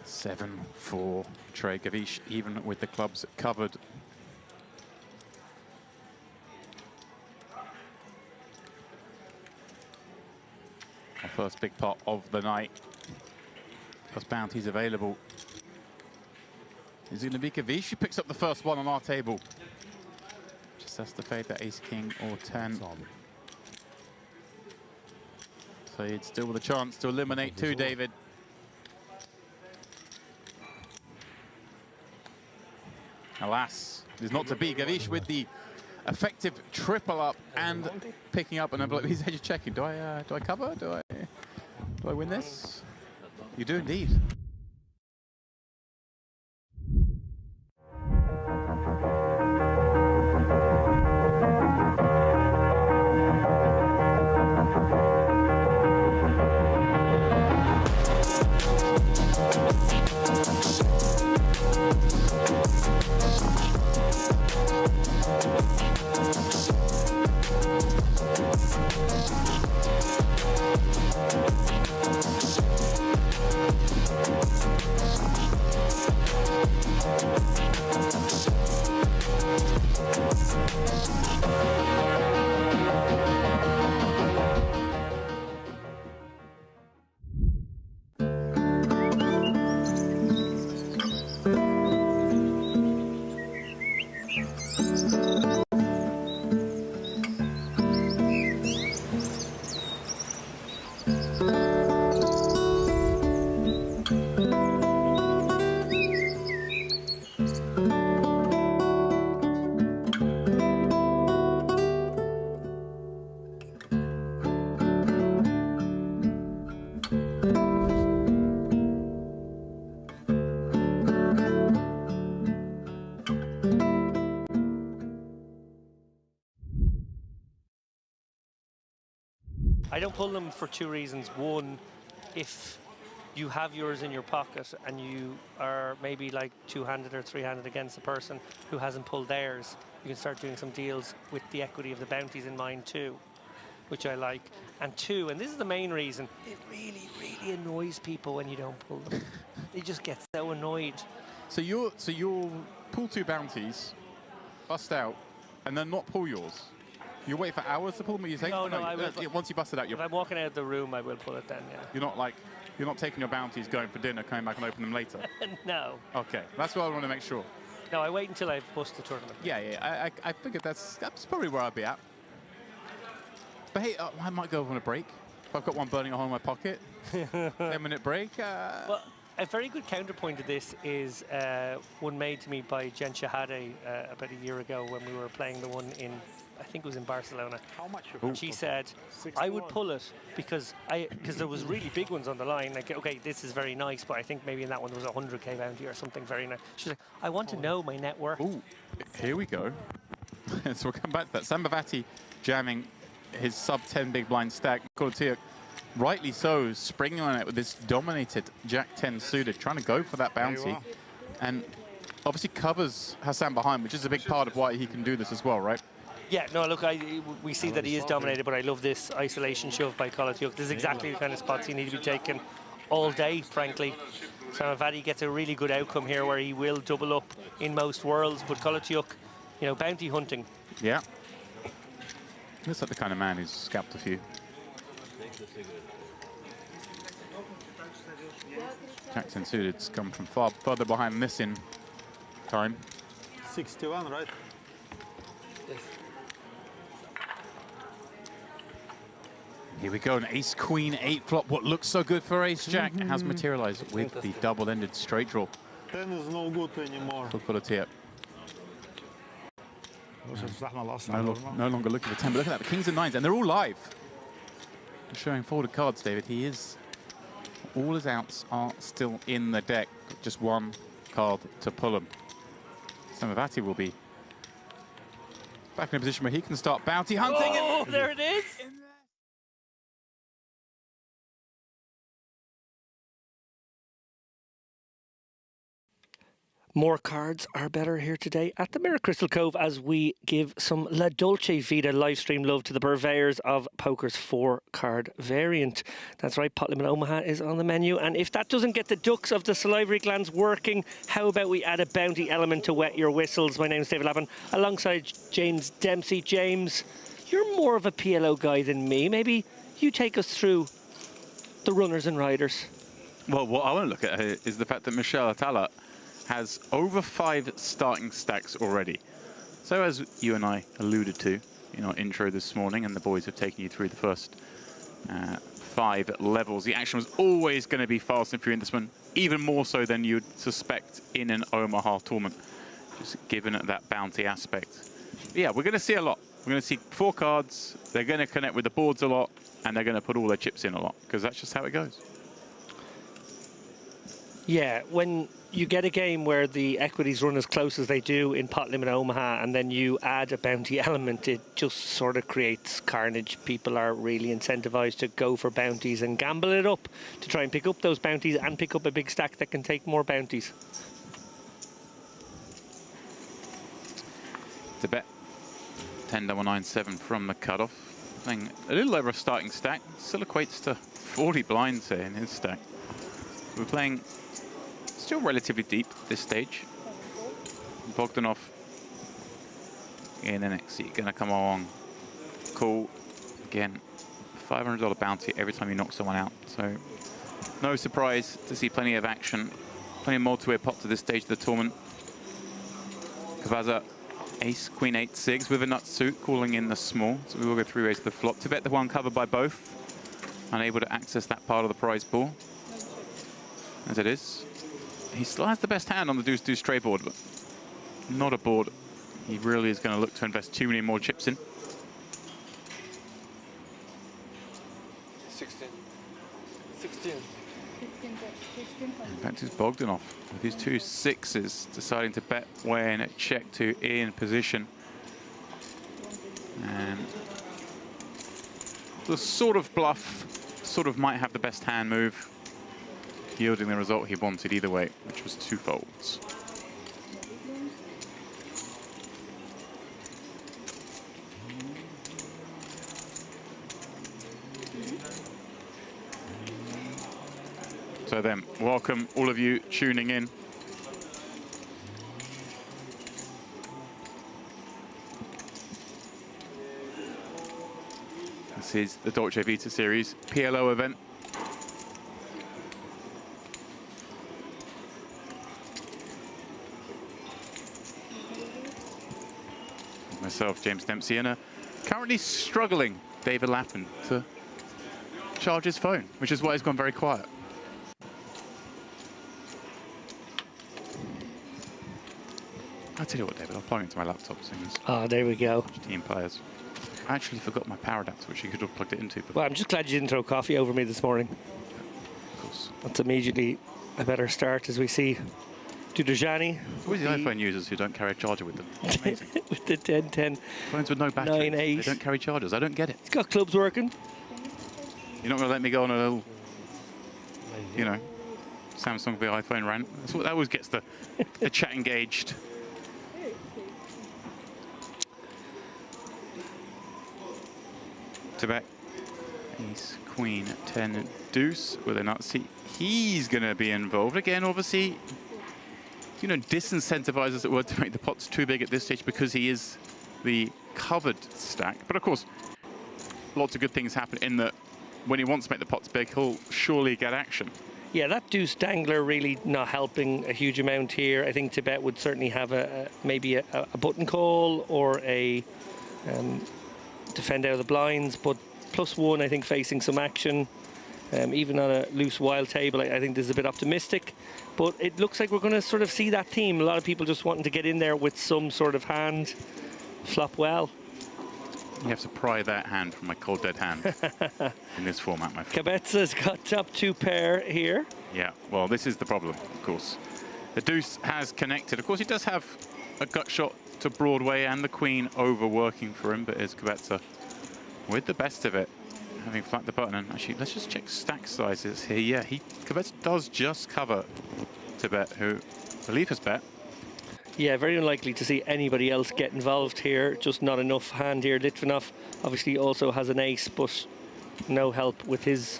7-4 Trey Gavish, even with the clubs covered. Our first big pot of the night. Plus bounties available. Is it going to be Gavish who picks up the first one on our table? Just has to fade that ace, king, or 10. So it's still with a chance to eliminate two, David. Alas, it is not to be. Gavish with the effective triple up and picking up an envelope. He's edge checking. Do I cover? Do I win this? You do indeed. I don't pull them for two reasons. One, if you have yours in your pocket and you are maybe like two-handed or three-handed against a person who hasn't pulled theirs, you can start doing some deals with the equity of the bounties in mind too, which I like. And two, and this is the main reason, it really, really annoys people when you don't pull them. They just get so annoyed. So you'll pull two bounties, bust out, and then not pull yours. You wait for hours to pull them, or you take No, them? no, I will. Once you bust it out, If I'm walking out of the room, I will pull it then, yeah. you're not taking your bounties, going for dinner, coming back and open them later. No. Okay, that's what I want to make sure. No, I wait until I've bust the tournament. Yeah, I figured that's probably where I'd be at. But hey, I might go on a break. If I've got one burning a hole in my pocket, 10-minute break. Well, a very good counterpoint to this is one made to me by Jen Shahade about a year ago when we were playing the one in, I think it was in Barcelona. How much? She said, I would pull it because there was really big ones on the line. Like, okay, this is very nice, but I think maybe in that one there was a 100K bounty or something very nice. She's like, I want to know my net worth. Ooh, here we go. So we'll come back to that. Sambavati jamming his sub-10 big blind stack. Kortiuk, rightly so, springing on it with this dominated Jack-10 suited, trying to go for that bounty. And obviously covers Hassan behind, which is a big part of why he can do this as well, right? Yeah, no, look, we see that he is dominated, but I love this isolation shove by Kortiuk. This is exactly the kind of spots he needs to be taken all day, frankly. Sambavati gets a really good outcome here where he will double up in most worlds, but Kortiuk, you know, bounty hunting. Yeah. Looks like the kind of man who's scalped a few. Jackson suited's come from further behind this in time. 61, right? Yes. Here we go, an ace queen 8 flop. What looks so good for ace jack has materialized with the double-ended straight draw. 10 is no good anymore. For Kortiuk. No longer looking for 10, but look at that, the kings and nines, and they're all live. Showing folded cards, David. He is, all his outs are still in the deck, just one card to pull them. Sambavati will be back in a position where he can start bounty hunting. Oh, there it is. More cards are better here today at the Mirror Crystal Cove as we give some La Dolce Vita live stream love to the purveyors of poker's 4-card variant. That's right, Pot Limit Omaha is on the menu, and if that doesn't get the ducts of the salivary glands working, how about we add a bounty element to wet your whistles? My name is David Lappin, alongside James Dempsey. James, you're more of a PLO guy than me. Maybe you take us through the runners and riders. Well, what I want to look at here is the fact that Michel Atala has over 5 starting stacks already. So as you and I alluded to in our intro this morning, and the boys have taken you through the first 5 levels, the action was always going to be fast and furious in this one, even more so than you'd suspect in an Omaha tournament, just given that bounty aspect. But yeah, we're going to see a lot. We're going to see 4 cards, they're going to connect with the boards a lot, and they're going to put all their chips in a lot, because that's just how it goes. Yeah, when you get a game where the equities run as close as they do in Pot Limit Omaha, and then you add a bounty element, it just sort of creates carnage. People are really incentivized to go for bounties and gamble it up to try and pick up those bounties and pick up a big stack that can take more bounties. To bet 10.997 from the cutoff. Playing a little over a starting stack, still equates to 40 blinds here in his stack. We're playing still relatively deep at this stage. Bogdanov in the next seat, gonna come along. Cool. Again, $500 bounty every time you knock someone out. So no surprise to see plenty of action, plenty of multi-way pop to this stage of the tournament. Cavaza, ace, queen 8, SIGs with a nut suit, calling in the small. So we will go 3 ways to the flop. To bet the one covered by both. Unable to access that part of the prize pool. As it is. He still has the best hand on the deuce-deuce straight board, but not a board he really is going to look to invest too many more chips in. 16. Back to Bogdanov with his 2 6s, deciding to bet when check 2 in position. And the sort of bluff, sort of might have the best hand move, yielding the result he wanted either way, which was 2 folds. So then, welcome all of you tuning in. This is the Dolce Vita series PLO event. Myself, James Dempsey, and currently struggling David Lappin to charge his phone, which is why he's gone very quiet. I'll tell you what, David, I'll plug into my laptop as soon as... Oh, there we go. Team players. I actually forgot my power adapter, which you could have plugged it into. But Well, I'm just glad you didn't throw coffee over me this morning. of course. That's immediately a better start as we see Dudajani. It's always the iPhone users who don't carry a charger with them. It's amazing. With the 1010. Phones with no battery. 9.8. They don't carry chargers. I don't get it. He's got clubs working. You're not going to let me go on a little, you know, Samsung v iPhone rant. That's what that always gets the chat engaged. Tibet, ace, queen, 10, deuce with a Nazi. He's going to be involved again, obviously. You know, disincentivizes it were to make the pots too big at this stage because he is the covered stack. But of course, lots of good things happen in that when he wants to make the pots big, he'll surely get action. Yeah, that deuce dangler really not helping a huge amount here. I think Tibet would certainly have maybe a button call or a defend out of the blinds, but +1, I think, facing some action. Even on a loose wild table, I think this is a bit optimistic. But it looks like we're going to sort of see that team. A lot of people just wanting to get in there with some sort of hand. Flop well. You have to pry that hand from my cold dead hand in this format, my friend. Cabezza's got top 2 pair here. Yeah, well, this is the problem, of course. The deuce has connected. Of course, he does have a gut shot to Broadway and the queen overworking for him, but is Cabezza with the best of it, having flapped the button. And actually, let's just check stack sizes here. Yeah, Cabezza does just cover Tibet, who I believe has bet. Yeah, very unlikely to see anybody else get involved here. Just not enough hand here. Litvinov obviously also has an ace, but no help with his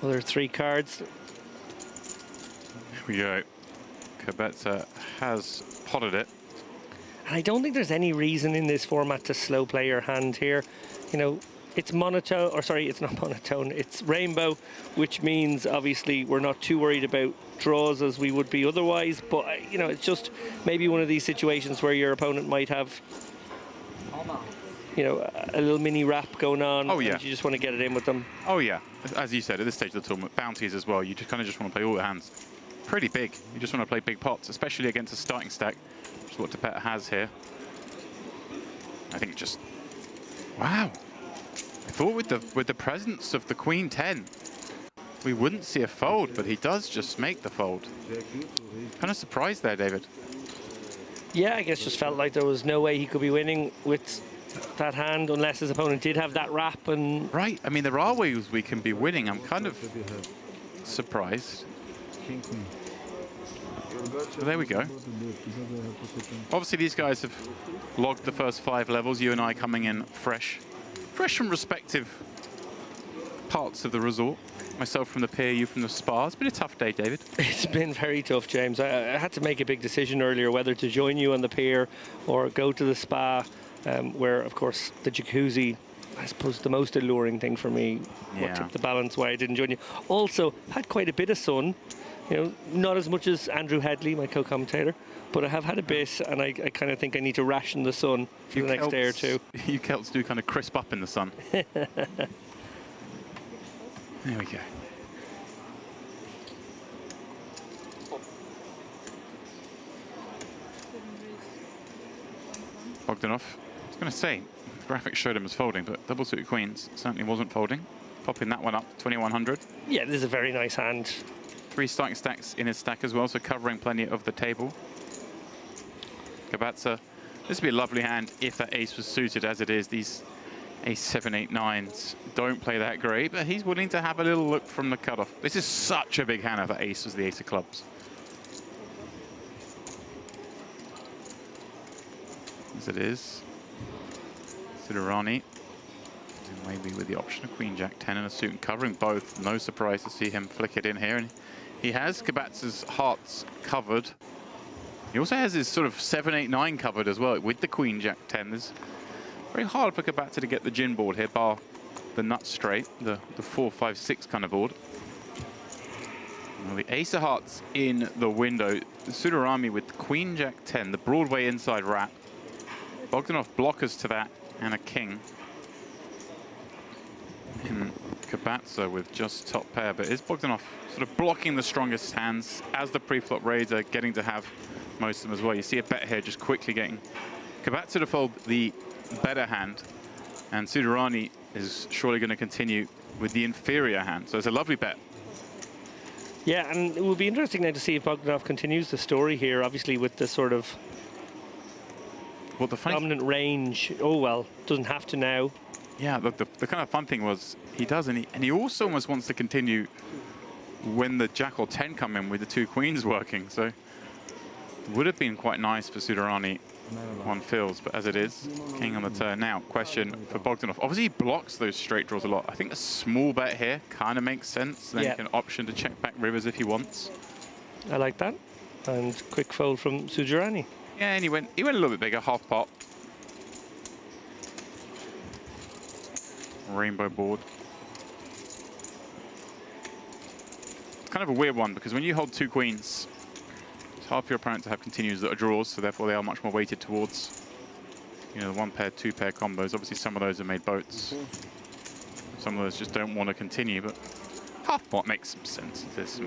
other 3 cards. There we go. Cabezza has potted it. And I don't think there's any reason in this format to slow play your hand here. You know, it's monotone, or sorry, it's not monotone, it's rainbow, which means obviously we're not too worried about draws as we would be otherwise, but you know, it's just maybe one of these situations where your opponent might have, you know, a little mini wrap going on. Oh, yeah. And you just want to get it in with them. Oh yeah, as you said, at this stage of the tournament, bounties as well, you just kind of just want to play all the hands pretty big. You just want to play big pots, especially against a starting stack, which is what Tibet has here. I think just, wow. I thought with the presence of the queen 10, we wouldn't see a fold, but he does just make the fold. Kind of surprised there, David. Yeah, I guess just felt like there was no way he could be winning with that hand unless his opponent did have that wrap. And right, I mean, there are ways we can be winning. I'm kind of surprised. So there we go. Obviously, these guys have logged the first 5 levels. You and I coming in fresh from respective parts of the resort. Myself from the pier, you from the spa. It's been a tough day, David. It's been very tough, James. I had to make a big decision earlier whether to join you on the pier or go to the spa, where, of course, the jacuzzi, I suppose, the most alluring thing for me. Yeah. What tipped the balance why I didn't join you. Also, had quite a bit of sun. You know, not as much as Andrew Headley, my co-commentator, but I have had a bit, and I kind of think I need to ration the sun for the next day or two. You Celts do kind of crisp up in the sun. There we go. Bogdanov. I was going to say, the graphics showed him as folding, but double suited queens certainly wasn't folding. Popping that one up, 2100. Yeah, this is a very nice hand. 3 starting stacks in his stack as well, so covering plenty of the table. Cabezza, this would be a lovely hand if that ace was suited as it is. These ace 7, 8, 9s don't play that great, but he's willing to have a little look from the cutoff. This is such a big hand if that ace was the ace of clubs. As it is, Sidorani, maybe with the option of Queen Jack 10 and a suit and covering both. No surprise to see him flick it in here. And he has Cabezza's hearts covered. He also has his sort of 7, 8, 9 covered as well with the Queen Jack 10. There's Very hard for Kabata to get the gin board here, bar the nut straight, the 4, 5, 6 kind of board. Well, the ace of hearts in the window. Tsunorami with Queen Jack 10, the Broadway inside wrap. Bogdanov blockers to that, and a king. In Kabatsa with just top pair, but is Bogdanov sort of blocking the strongest hands as the pre-flop raiser, getting to have most of them as well. You see a bet here just quickly getting Kabatsa to fold the better hand, and Tsunorami is surely going to continue with the inferior hand. So it's a lovely bet. Yeah, and it will be interesting now to see if Bogdanov continues the story here, obviously with the sort of dominant range. Oh, well, doesn't have to now. Yeah, look, the kind of fun thing was he does, and he also almost wants to continue when the Jack or 10 come in with the 2 queens working. So it would have been quite nice for Tsunorami on fills, but as it is, king on the turn. Now, question for Bogdanov. Obviously, he blocks those straight draws a lot. I think a small bet here kind of makes sense. Then he can option to check back rivers if he wants. I like that. And quick fold from Tsunorami. Yeah, and he went a little bit bigger, half pot. Rainbow board. It's kind of a weird one because when you hold 2 queens, it's hard for your opponent to have continues that are draws, so therefore they are much more weighted towards, you know, the 1 pair, 2 pair combos. Obviously, some of those are made boats. Some of those just don't want to continue, but half pot makes some sense. There's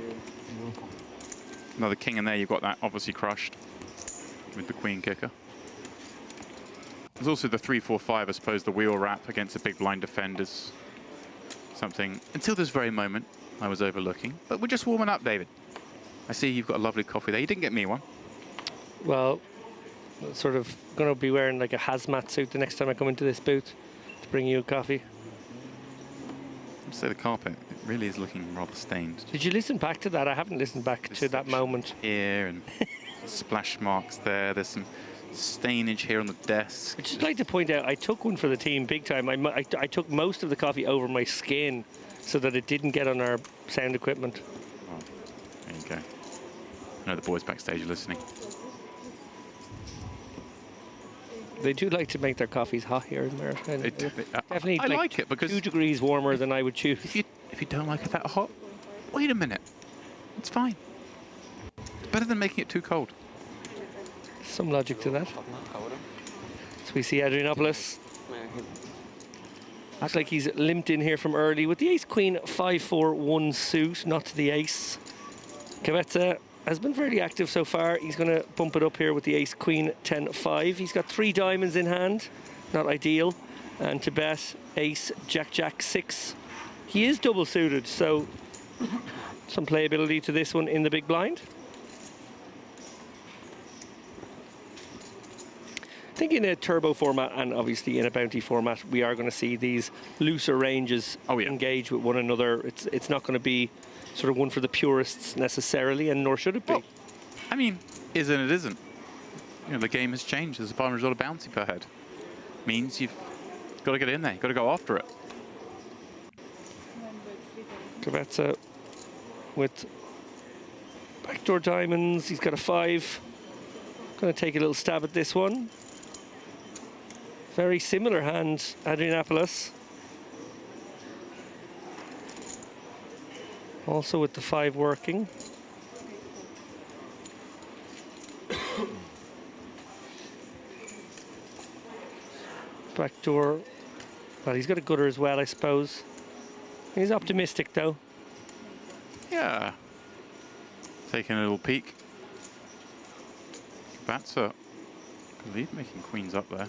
another king in there. You've got that obviously crushed with the queen kicker. There's also the 3, 4, 5. I suppose the wheel wrap against a big blind defenders. Something until this very moment I was overlooking, but we're just warming up, David. I see you've got a lovely coffee there. You didn't get me one. Well, I'm sort of going to be wearing like a hazmat suit the next time I come into this booth to bring you a coffee. I'd say the carpet, it really is looking rather stained. Did you listen back to that? I haven't listened back to that moment. Here and splash marks there. There's some stainage here on the desk. I'd just like to point out, I took one for the team big time. I took most of the coffee over my skin so that it didn't get on our sound equipment. Oh, there you go. I know the boys backstage are listening. They do like to make their coffees hot here in America. Definitely, I like it because 2 degrees warmer than I would choose. If you don't like it that hot, wait a minute. It's fine. It's better than making it too cold. Some logic to that. So we see Adrianopoulos. Looks like he's limped in here from early with the ace-queen 5-4-1 suit, not the ace. Kvetsa has been fairly active so far. He's going to bump it up here with the ace-queen 10-5. He's got 3 diamonds in hand, not ideal. And to bet ace Jack 6. He is double suited, so some playability to this one in the big blind. I think in a turbo format and obviously in a bounty format, we are going to see these looser ranges engage with one another. It's not going to be sort of one for the purists necessarily, and nor should it be. Well, I mean, is and it isn't. You know, the game has changed. There's a $500 bounty per head. Means you've got to get in there. You've got to go after it. Kvetsa with backdoor diamonds. He's got a 5. Going to take a little stab at this one. Very similar hand, Adrianopoulos. Also with the 5 working. Backdoor. Well, he's got a gutter as well, I suppose. He's optimistic, though. Yeah. Taking a little peek. Batsa, I believe, making queens up there.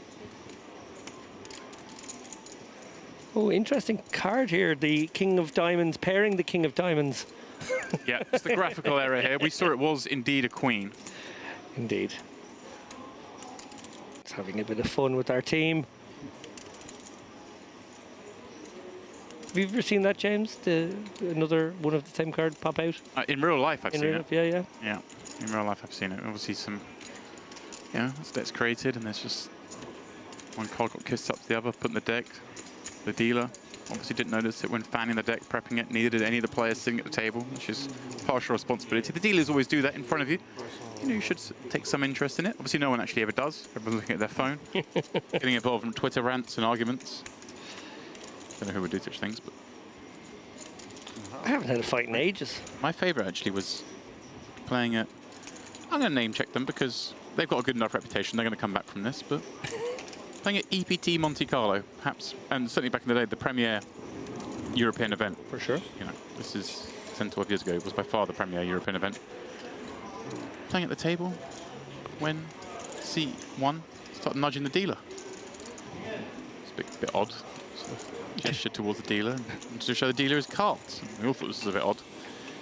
Oh, interesting card here. The King of Diamonds, pairing the King of Diamonds. Yeah, it's the graphical error here. We saw it was indeed a queen. Indeed. It's having a bit of fun with our team. Have you ever seen that, James? Another one of the same card pop out? In real life, I've seen it. Yeah. Yeah, in real life, I've seen it. Obviously, some, that's created, and there's just one card got kissed up to the other, put in the deck. The dealer, Obviously didn't notice it when fanning the deck, prepping it. Neither did any of the players sitting at the table, which is partial responsibility. The dealers always do that in front of you. You know, you should take some interest in it. Obviously no one actually ever does. Everyone's looking at their phone, getting involved in Twitter rants and arguments. Don't know who would do such things, but... I haven't had a fight in ages. My favourite actually was playing at... I'm going to name check them because they've got a good enough reputation. They're going to come back from this, but... playing at EPT Monte Carlo, perhaps, and certainly back in the day, the premier European event. For sure. You know, this is 10, 12 years ago. It was by far the premier European event. Playing at the table when C1 started nudging the dealer. It's a bit odd. Sort of gesture towards the dealer and to show the dealer his cards. We all thought this was a bit odd.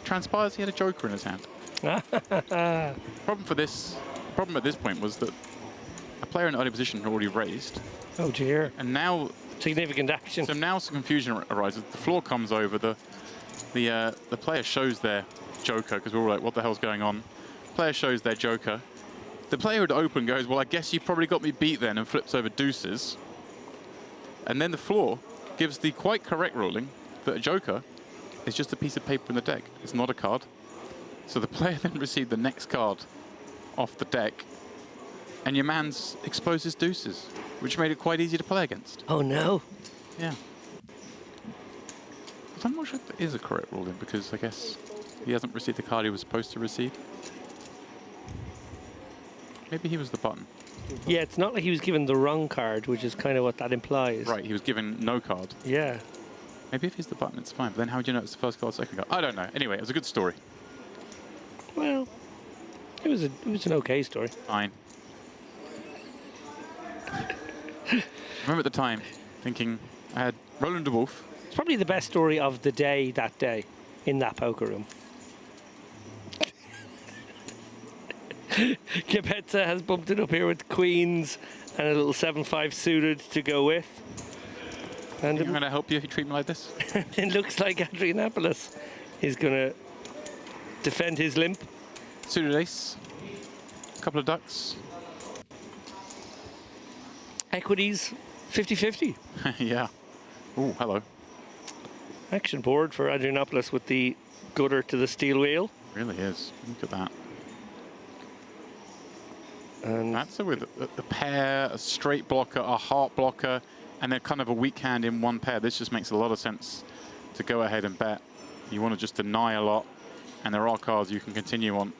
Transpires he had a joker in his hand. Problem at this point was that a player in the early position had already raised. Oh dear. And now... significant action. So now some confusion arises. The floor comes over. The player shows their joker, because we're all like, what the hell's going on? Player shows their joker. The player who'd open goes, well, I guess you probably got me beat then, and flips over deuces. And then the floor gives the quite correct ruling that a joker is just a piece of paper in the deck. It's not a card. So the player then received the next card off the deck, and your man's exposed his deuces, which made it quite easy to play against. Oh no. Yeah. But I'm not sure if there is a correct ruling, because I guess he hasn't received the card he was supposed to receive. Maybe he was the button. Yeah, it's not like he was given the wrong card, which is kind of what that implies. Right, he was given no card. Yeah. Maybe if he's the button, it's fine. But then how would you know it's the first card, second card? I don't know. Anyway, it was a good story. Well, it was an okay story. Fine. I remember at the time thinking I had Roland de Wolf. It's probably the best story of the day that day in that poker room. Capetta has bumped it up here with queens and a little 7-5 suited to go with. And I'm going to help you if you treat me like this. It looks like Adrianopoulos is going to defend his limp. Suited ace. A couple of ducks. Equities 50-50. Yeah. Oh, hello. Action board for Adrianopoulos with the gutter to the steel wheel. Really is. Look at that. And that's with a pair, a straight blocker, a heart blocker, and then kind of a weak hand in one pair. This just makes a lot of sense to go ahead and bet. You want to just deny a lot, and there are cards you can continue on.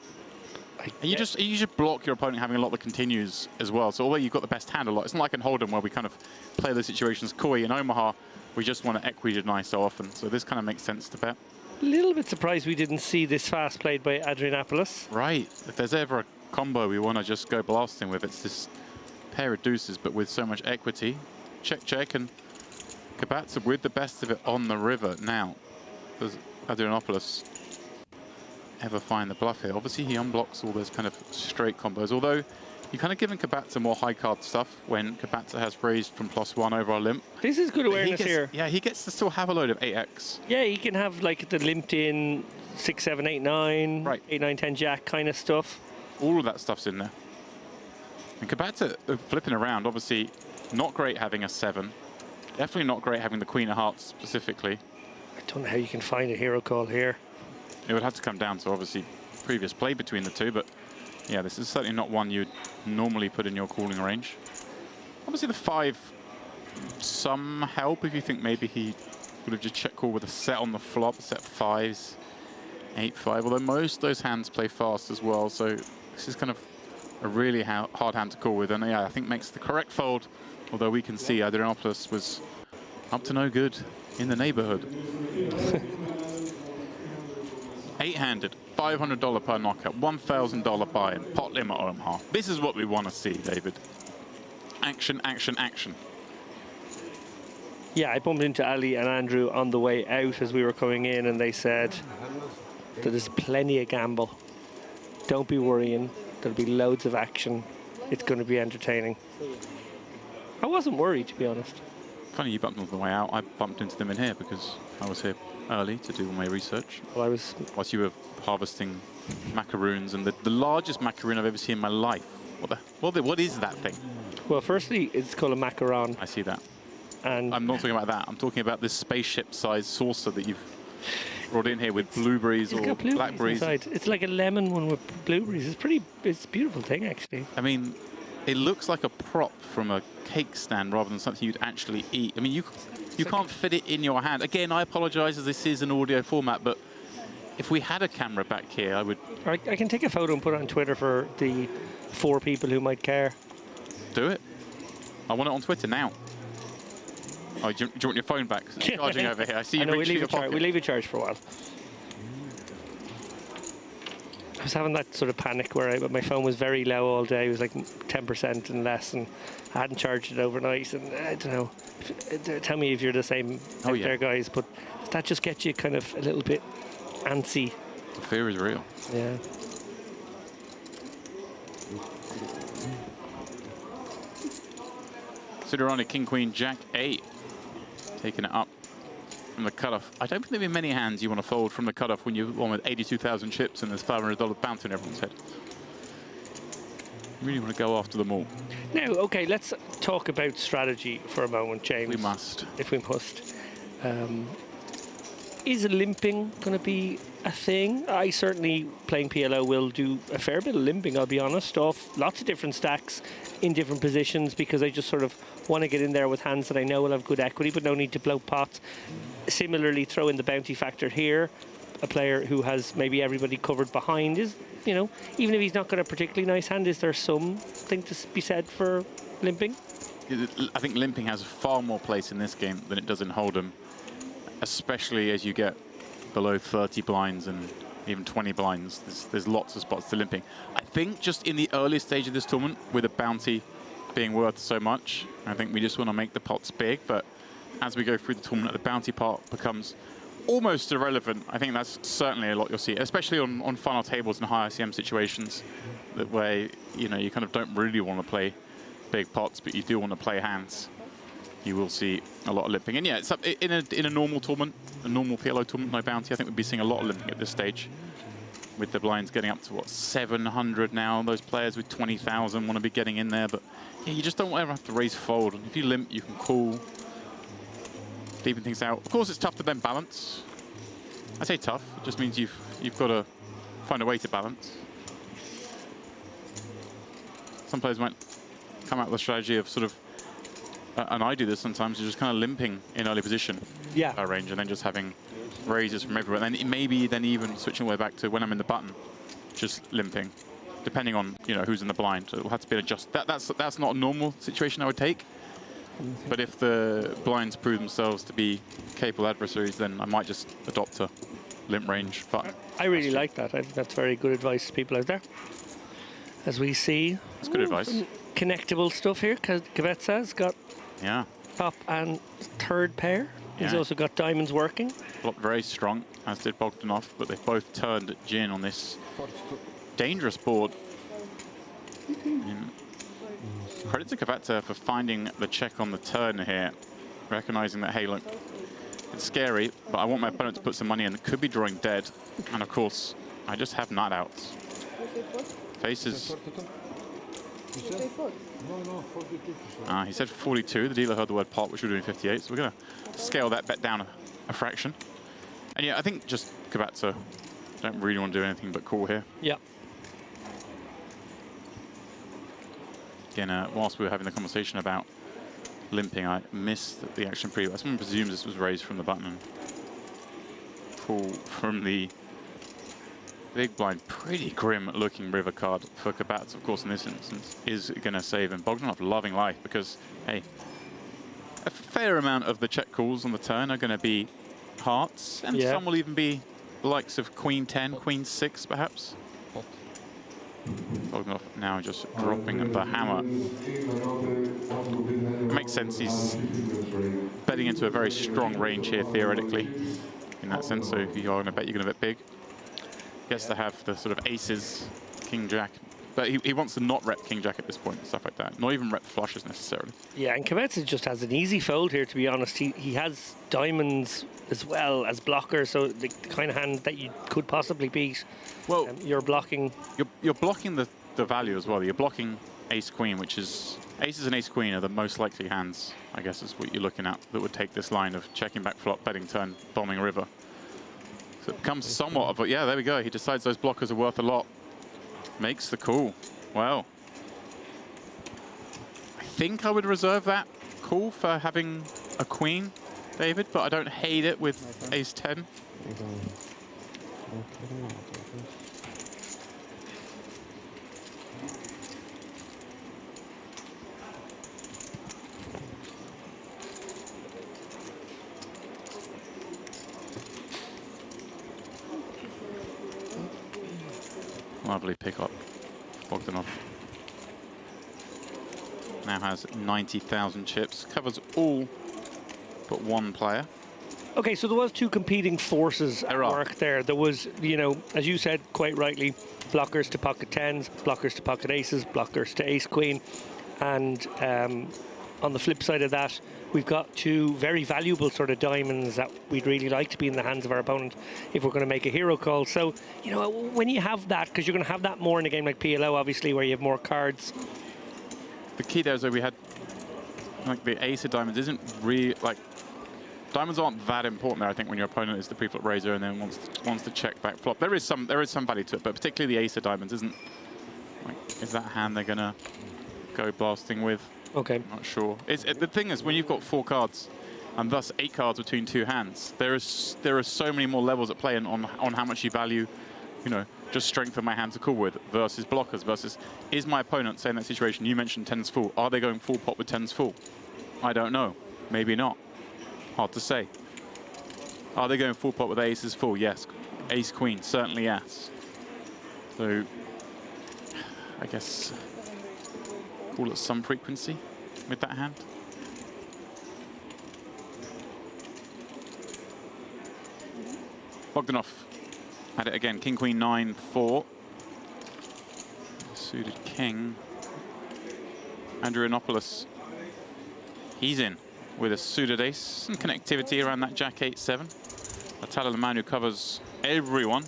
And you just block your opponent having a lot that continues as well. So although you've got the best hand a lot, it's not like in Hold'em where we kind of play the situations coy. In Omaha, we just want to equity deny so often. So this kind of makes sense to bet. A little bit surprised we didn't see this fast played by Adrianopoulos. Right. If there's ever a combo we want to just go blasting with, it's this pair of deuces, but with so much equity. Check, check, and Kabatsa with the best of it on the river. Now, does Adrianopoulos ever find the bluff here? Obviously, he unblocks all those kind of straight combos, although you're kind of giving Kabatsa more high card stuff when Kabatsa has raised from +1 over our limp. This is good awareness here. Yeah, he gets to still have a load of 8x. Yeah, he can have like the limped in 6, 7, 8, 9, right. 8, 9, 10 jack kind of stuff. All of that stuff's in there. And Kabatsa flipping around, obviously not great having a 7. Definitely not great having the Queen of Hearts specifically. I don't know how you can find a hero call here. It would have to come down to obviously previous play between the two, but yeah, this is certainly not one you'd normally put in your calling range. Obviously the 5, some help if you think maybe he would have just check call with a set on the flop, set 5s, 8-5, although most of those hands play fast as well, so this is kind of a really hard hand to call with, and yeah, I think makes the correct fold, although we can see Adrianopoulos was up to no good in the neighborhood. 8-handed, $500 per knockout, $1,000 buy-in, pot limit Omaha. This is what we want to see, David. Action, action, action. Yeah, I bumped into Ali and Andrew on the way out as we were coming in, and they said that there's plenty of gamble. Don't be worrying. There'll be loads of action. It's going to be entertaining. I wasn't worried, to be honest. Funny you bumped them on the way out. I bumped into them in here because I was here early to do my research. Well, I was... Whilst you were harvesting macaroons, and the largest macaroon I've ever seen in my life. What is that thing? Well, firstly, it's called a macaron. I see that. And I'm not talking about that. I'm talking about this spaceship-sized saucer that you've brought in here with blueberries it's or got blueberries blackberries. inside. It's like a lemon one with blueberries. It's a beautiful thing, actually. I mean, it looks like a prop from a cake stand rather than something you'd actually eat. I mean, you can't fit it in your hand. Again, I apologize as this is an audio format, but if we had a camera back here, I would... I can take a photo and put it on Twitter for the 4 people who might care. Do it. I want it on Twitter now. Oh, do you want your phone back? It's charging over here. I see you reaching your pocket. We leave it charged for a while. I was having that sort of panic where my phone was very low all day. It was like 10% and less, and I hadn't charged it overnight. And I don't know. Tell me if you're the same there, guys. But that just gets you kind of a little bit antsy. The fear is real. Yeah. Sudarani, King, Queen, Jack, 8. Taking it up from the cutoff. I don't think there'll be many hands you want to fold from the cutoff when you're on with 82,000 chips and there's $500 bounty on everyone's head. You really want to go after them all. Now, okay, let's talk about strategy for a moment, James. We must. If we must. Is limping going to be a thing? I certainly, playing PLO, will do a fair bit of limping, I'll be honest, off lots of different stacks in different positions, because I just sort of want to get in there with hands that I know will have good equity, but no need to blow pots. Similarly, throw in the bounty factor here. A player who has maybe everybody covered behind is, you know, even if he's not got a particularly nice hand, is there something to be said for limping? I think limping has far more place in this game than it does in Hold'em, especially as you get below 30 blinds and even 20 blinds. There's lots of spots to limping. I think just in the early stage of this tournament, with a bounty being worth so much, I think we just want to make the pots big, but as we go through the tournament, the bounty part becomes almost irrelevant. I think that's certainly a lot you'll see, especially on final tables and high ICM situations, that way, you know, you kind of don't really want to play big pots, but you do want to play hands. You will see a lot of limping. And yeah, it's up in a normal tournament, a normal PLO tournament, no bounty. I think we'd be seeing a lot of limping at this stage, with the blinds getting up to, what, 700 now. Those players with 20,000 want to be getting in there, but yeah, you just don't ever have to raise fold. And if you limp, you can call, deepen things out. Of course, it's tough to then balance. I say tough, it just means you've got to find a way to balance. Some players might come out with a strategy of sort of, and I do this sometimes, you're just kind of limping in early position range and then just having raises from everywhere. And then maybe then even switching way back to when I'm in the button, just limping, depending on, you know, who's in the blind. So it will have to be adjusted. That's not a normal situation I would take. But if the blinds prove themselves to be capable adversaries, then I might just adopt a limp range. But I really like that. I think that's very good advice to people out there. As we see, that's good advice. Connectable stuff here. Kvetsa's got top and third pair. He's also got diamonds working. Blocked very strong, as did Bogdanov, but they both turned Jin on this dangerous board. Credit to Kvetsa for finding the check on the turn here, recognizing that, hey, look, it's scary, but I want my opponent to put some money in. It could be drawing dead, and of course, I just have nut outs. Faces. He said 42. The dealer heard the word pot, which we're doing 58, so we're going to scale that bet down a fraction. And yeah, I think just Kvetsa don't really want to do anything but call here. Yeah. Again, whilst we were having the conversation about limping, I missed the action preview. Someone presumes this was raised from the button and call from the big blind. Pretty grim looking river card for Kabatz, of course, in this instance, is going to save. And Bogdanov loving life because, hey, a fair amount of the check calls on the turn are going to be hearts, and some will even be the likes of Queen 10, Queen 6, perhaps. Bogdanov now just dropping the hammer. It makes sense. He's betting into a very strong range here, theoretically, in that sense. So if you are going to bet, you're going to bet big. Gets to have the sort of aces, King Jack. But he wants to not rep King Jack at this point, stuff like that. Not even rep flushes necessarily. Yeah, and Kvetsa just has an easy fold here, to be honest. He has diamonds as well as blockers, so the kind of hand that you could possibly beat. Well, you're blocking. You're blocking the value as well. You're blocking ace-queen, which is... Aces and ace-queen are the most likely hands, I guess, is what you're looking at, that would take this line of checking back flop, betting turn, bombing river. So it becomes somewhat of a... Yeah, there we go. He decides those blockers are worth a lot. Makes the call. Well, I think I would reserve that call for having a queen, David, but I don't hate it with ace-10. Lovely pick-up, Bogdanov. Now has 90,000 chips, covers all but one player. Okay, so there was two competing forces at work there. There was, you know, as you said quite rightly, blockers to pocket tens, blockers to pocket aces, blockers to ace-queen. And on the flip side of that, we've got two very valuable sort of diamonds that we'd really like to be in the hands of our opponent if we're going to make a hero call. So, you know, when you have that, because you're going to have that more in a game like PLO, obviously, where you have more cards. The key there is that we had, like, the ace of diamonds isn't really, like, diamonds aren't that important there, I think, when your opponent is the pre-flop raiser and then wants to check back flop. There is some value to it, but particularly the ace of diamonds isn't, like, is that hand they're going to go blasting with? Okay. I'm not sure. The thing is, when you've got 4 cards, and thus 8 cards between 2 hands, there are so many more levels at play on how much you value, you know, just strength of my hand to call with versus blockers versus, is my opponent, say in that situation, you mentioned 10s full, are they going full pot with 10s full? I don't know. Maybe not. Hard to say. Are they going full pot with aces full? Yes. Ace queen, certainly yes. So, I guess call at some frequency with that hand. Bogdanov had it again. King, queen, 9, 4. Suited king. Andrianopoulos. He's in with a suited ace. Some connectivity around that jack 8, 7. Atala, the man who covers everyone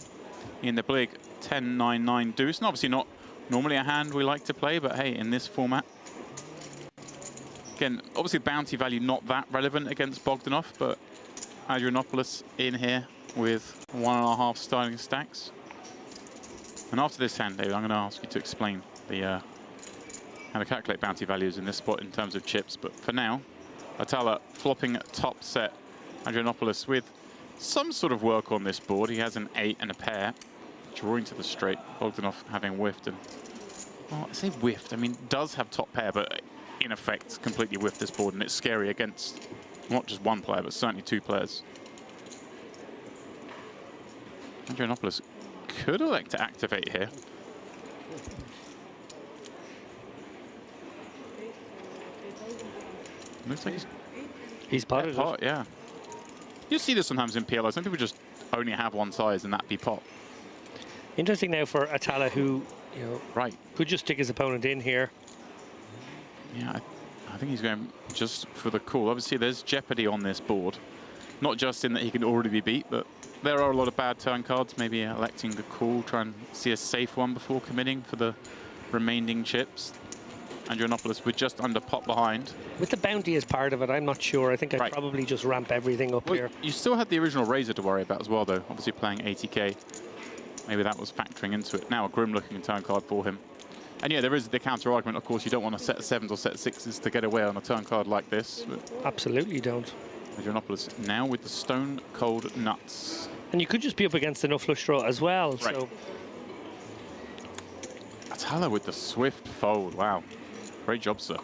in the big 10, 9, 9 deuce. And obviously not normally a hand we like to play, but hey, in this format. Again, obviously bounty value not that relevant against Bogdanov, but Andrianopoulos in here with 1.5 starting stacks. And after this hand, David, I'm going to ask you to explain the how to calculate bounty values in this spot in terms of chips. But for now, Atala flopping top set. Andrianopoulos with some sort of work on this board. He has an 8 and a pair, drawing to the straight. Bogdanov having whiffed. And, well, I say whiffed, I mean, does have top pair, but in effect, completely whiffed this board. And it's scary against not just one player, but certainly 2 players. Andrianopoulos could elect to activate here. Looks like he's potted pot, yeah. You see this sometimes in PLO. Some people just only have one size and that be pot. Interesting now for Atala, who, you know, could just stick his opponent in here. Yeah, I think he's going just for the call. Obviously, there's jeopardy on this board. Not just in that he can already be beat, but there are a lot of bad turn cards. Maybe electing the call, try and see a safe one before committing for the remaining chips. Andrianopoulos with just under pot behind. With the bounty as part of it, I'm not sure. I think I'd probably just ramp everything up here. You still had the original Razor to worry about as well, though. Obviously playing 80k. Maybe that was factoring into it. Now a grim-looking turn card for him. And yeah, there is the counter-argument, of course. You don't want to set 7s or set 6s to get away on a turn card like this. Absolutely don't. Andrianopoulos now with the stone-cold nuts. And you could just be up against the no-flush draw as well. Right. So. Atala with the swift fold. Wow. Great job, sir.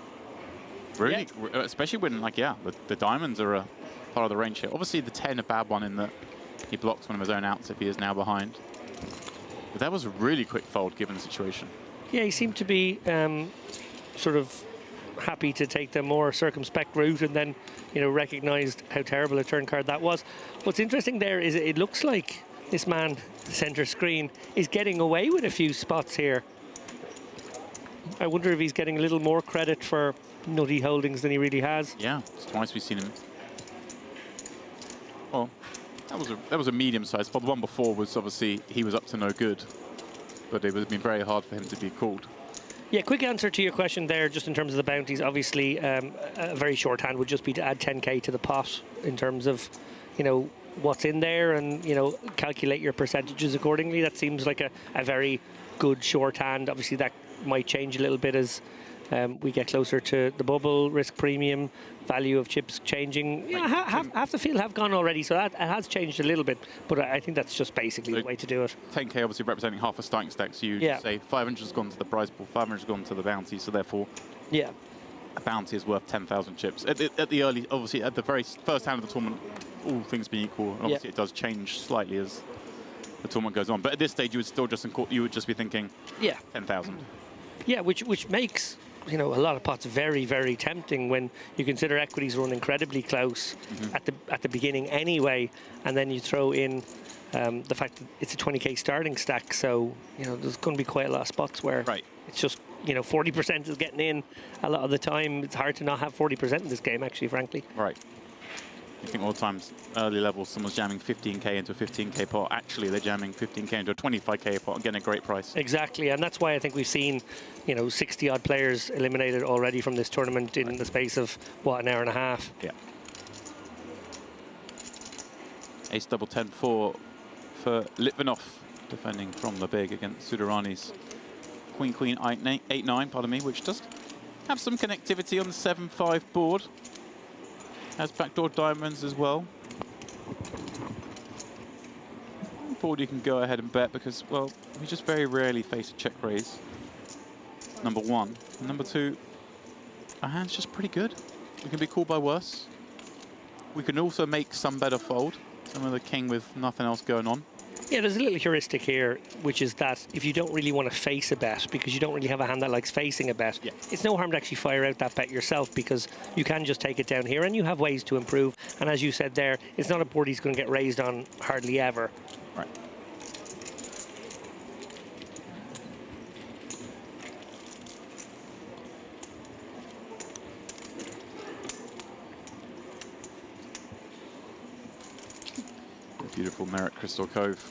Really, especially when, like, yeah, the diamonds are a part of the range here. Obviously, the 10 a bad one in that he blocks one of his own outs if he is now behind. But that was a really quick fold given the situation. Yeah, he seemed to be sort of happy to take the more circumspect route and then, you know, recognized how terrible a turn card that was. What's interesting there is it looks like this man, the center screen, is getting away with a few spots here. I wonder if he's getting a little more credit for nutty holdings than he really has. Yeah, it's twice we've seen him. Well, that was a medium-sized spot. The one before was obviously he was up to no good, but it would have been very hard for him to be called. Yeah, quick answer to your question there, just in terms of the bounties. Obviously, a very short hand would just be to add 10k to the pot in terms of, you know, what's in there, and, you know, calculate your percentages accordingly. That seems like a very good shorthand. Obviously, that might change a little bit as we get closer to the bubble, risk premium, value of chips changing. You know, half the field have gone already, so that it has changed a little bit. But I think that's just basically the way to do it. 10k obviously representing half a starting stack, so you say 500 has gone to the prize pool, 500 has gone to the bounty, so therefore a bounty is worth 10,000 chips. At the early, obviously at the very first hand of the tournament, all things being equal, and obviously it does change slightly as the tournament goes on. But at this stage, you would still just be thinking 10,000. Yeah, which makes, you know, a lot of pots very, very tempting when you consider equities run incredibly close at the beginning anyway, and then you throw in the fact that it's a 20k starting stack, so, you know, there's going to be quite a lot of spots where it's just, you know, 40% is getting in a lot of the time. It's hard to not have 40% in this game, actually, frankly. Right. You think all the times, early levels, someone's jamming 15k into a 15k pot. Actually, they're jamming 15k into a 25k pot and getting a great price. Exactly, and that's why I think we've seen, you know, 60-odd players eliminated already from this tournament in the space of, what, an hour and a half? Yeah. Ace double 10-4 for Litvinov, defending from the big against Sudarani's Queen 8-9, pardon me, which does have some connectivity on the 7-5 board. Has backdoor diamonds as well. Board you can go ahead and bet because, well, we just very rarely face a check raise. Number one. And number two, our hand's just pretty good. We can be called by worse. We can also make some better fold. Some of the king with nothing else going on. Yeah, there's a little heuristic here, which is that if you don't really want to face a bet, because you don't really have a hand that likes facing a bet, it's no harm to actually fire out that bet yourself, because you can just take it down here and you have ways to improve. And as you said there, it's not a board he's going to get raised on hardly ever. Right. Beautiful Merit Crystal Cove,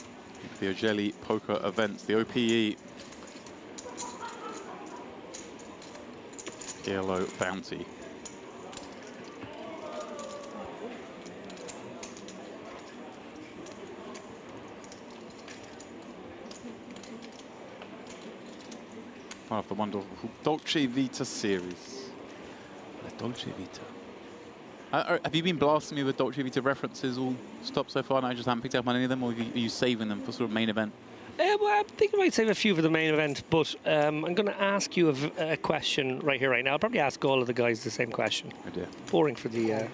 the Ogeli poker events, the OPE Yellow Bounty. Part of the wonderful Dolce Vita series. The Dolce Vita. Have you been blasting me with Dolce Vita references all stop so far and I just haven't picked up on any of them, or are you saving them for sort of main event? Well, I think I might save a few for the main event, but I'm going to ask you a question right here, right now. I'll probably ask all of the guys the same question. Oh dear. Boring for the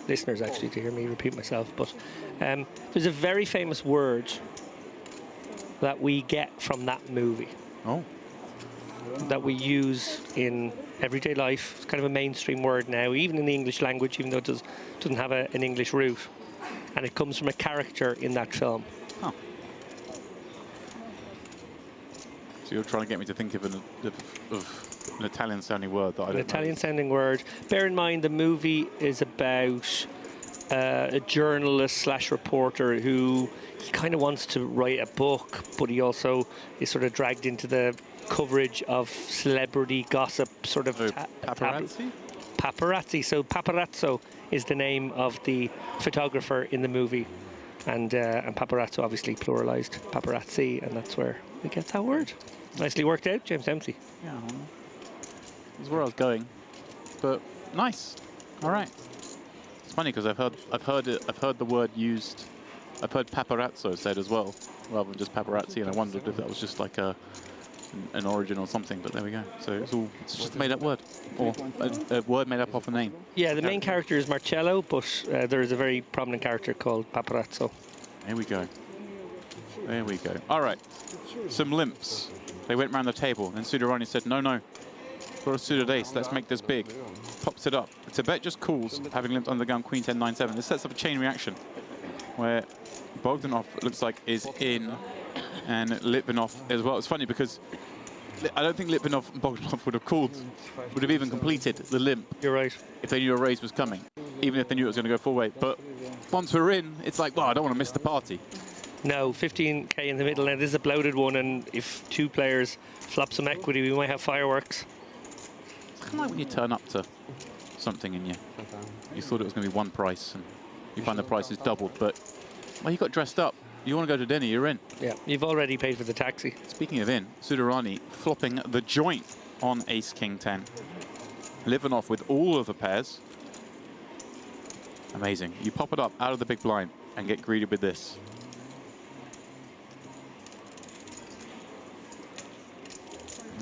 listeners, actually, to hear me repeat myself, but there's a very famous word that we get from that movie. Oh. That we use in everyday life. It's kind of a mainstream word now, even in the English language, even though it doesn't have an English root. And it comes from a character in that film. Huh. So you're trying to get me to think of an Italian-sounding word that I don't know. An Italian-sounding word. Bear in mind, the movie is about a journalist / reporter who he kind of wants to write a book, but he also is sort of dragged into the coverage of celebrity gossip, sort of paparazzi? Paparazzi. So Paparazzo is the name of the photographer in the movie, and paparazzo obviously pluralized paparazzi, and that's where we get that word. Nicely worked out, James Dempsey. Yeah, that's where I was going, but nice. All right. It's funny because I've heard the word used. I've heard paparazzo said as well, rather than just paparazzi, and I wondered if that was just like an origin or something, but there we go. So it's just a made-up word, or a word made up of a name. Yeah, the main character is Marcello, but there is a very prominent character called Paparazzo. There we go. There we go. All right, some limps. They went around the table, and Sudarani said, no, got a suited ace, let's make this big. Pops it up. Tibet just calls, having limped on the gun, Queen 10-9-7. This sets up a chain reaction, where Bogdanov looks like is in, and Litvinov as well. It's funny because I don't think Litvinov and Bogdanov would have even completed the limp. You're right. If they knew a raise was coming, even if they knew it was going to go full weight. But once we're in, it's like, well, I don't want to miss the party. No, 15k in the middle. Now this is a bloated one, and if two players flop some equity, we might have fireworks. It's kind of like when you turn up to something and you thought it was going to be one price, and you find the price is doubled, but well, you got dressed up. You want to go to dinner, you're in. Yeah, you've already paid for the taxi. Speaking of in, Sudarani flopping the joint on Ace King 10. Living off with all of the pairs. Amazing. You pop it up out of the big blind and get greeted with this.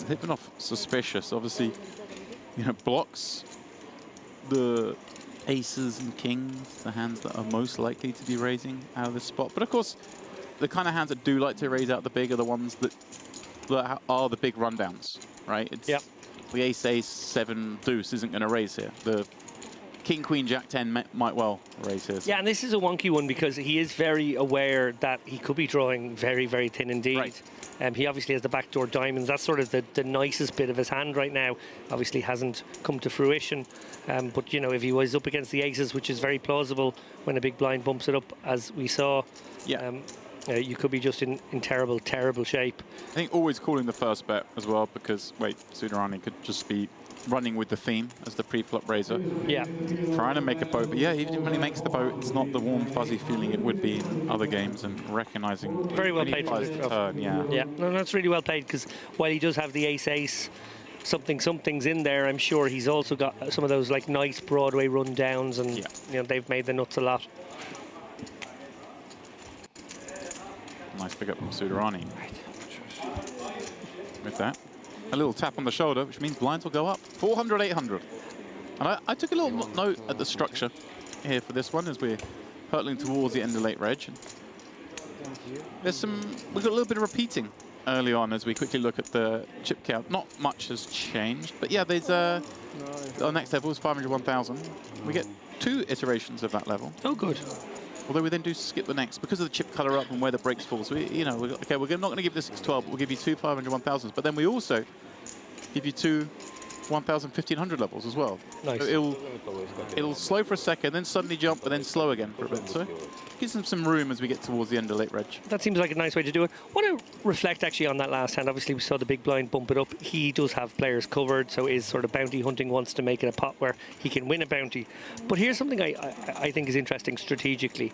Living off suspicious, obviously, you know, blocks the aces and kings, the hands that are most likely to be raising out of this spot. But of course, the kind of hands that do like to raise out the big are the ones that are the big rundowns, right? It's the ace, 7, deuce isn't going to raise here. The king, queen, jack 10 might well raise here. Yeah, and this is a wonky one because he is very aware that he could be drawing very, very thin indeed. Right. He obviously has the backdoor diamonds. That's sort of the nicest bit of his hand right now. Obviously hasn't come to fruition. But, you know, if he was up against the aces, which is very plausible when a big blind bumps it up, as we saw, you could be just in terrible, terrible shape. I think always calling the first bet as well, because, wait, Sudarani could just be running with the theme as the pre-flop raiser. Yeah. Trying to make a boat, but yeah, even when he makes the boat, it's not the warm, fuzzy feeling it would be in other games, and recognizing very well played for this turn, yeah, no, that's really well played, because while he does have the ace-ace, something's in there, I'm sure he's also got some of those like nice Broadway rundowns, and you know, they've made the nuts a lot. Nice pick up from Sudarani. With that, a little tap on the shoulder, which means blinds will go up. 400, 800. And I took a little note at the structure here for this one as we're hurtling towards the end of late reg. We've got a little bit of repeating early on as we quickly look at the chip count. Not much has changed, but yeah, there's our next level is 500, 1000. We get 2 iterations of that level. Oh, good. Although we then do skip the next because of the chip color up and where the breaks fall. So, we're not going to give this 612, we'll give you 2 500, 1000s. But then we also give you 2 1000, 1500 levels as well. Nice. So it'll slow for a second, then suddenly jump, and then slow again for a bit. So gives them some room as we get towards the end of late reg. That seems like a nice way to do it. I want to reflect actually on that last hand. Obviously, we saw the big blind bump it up. He does have players covered, so his sort of bounty hunting wants to make it a pot where he can win a bounty. But here's something I think is interesting strategically.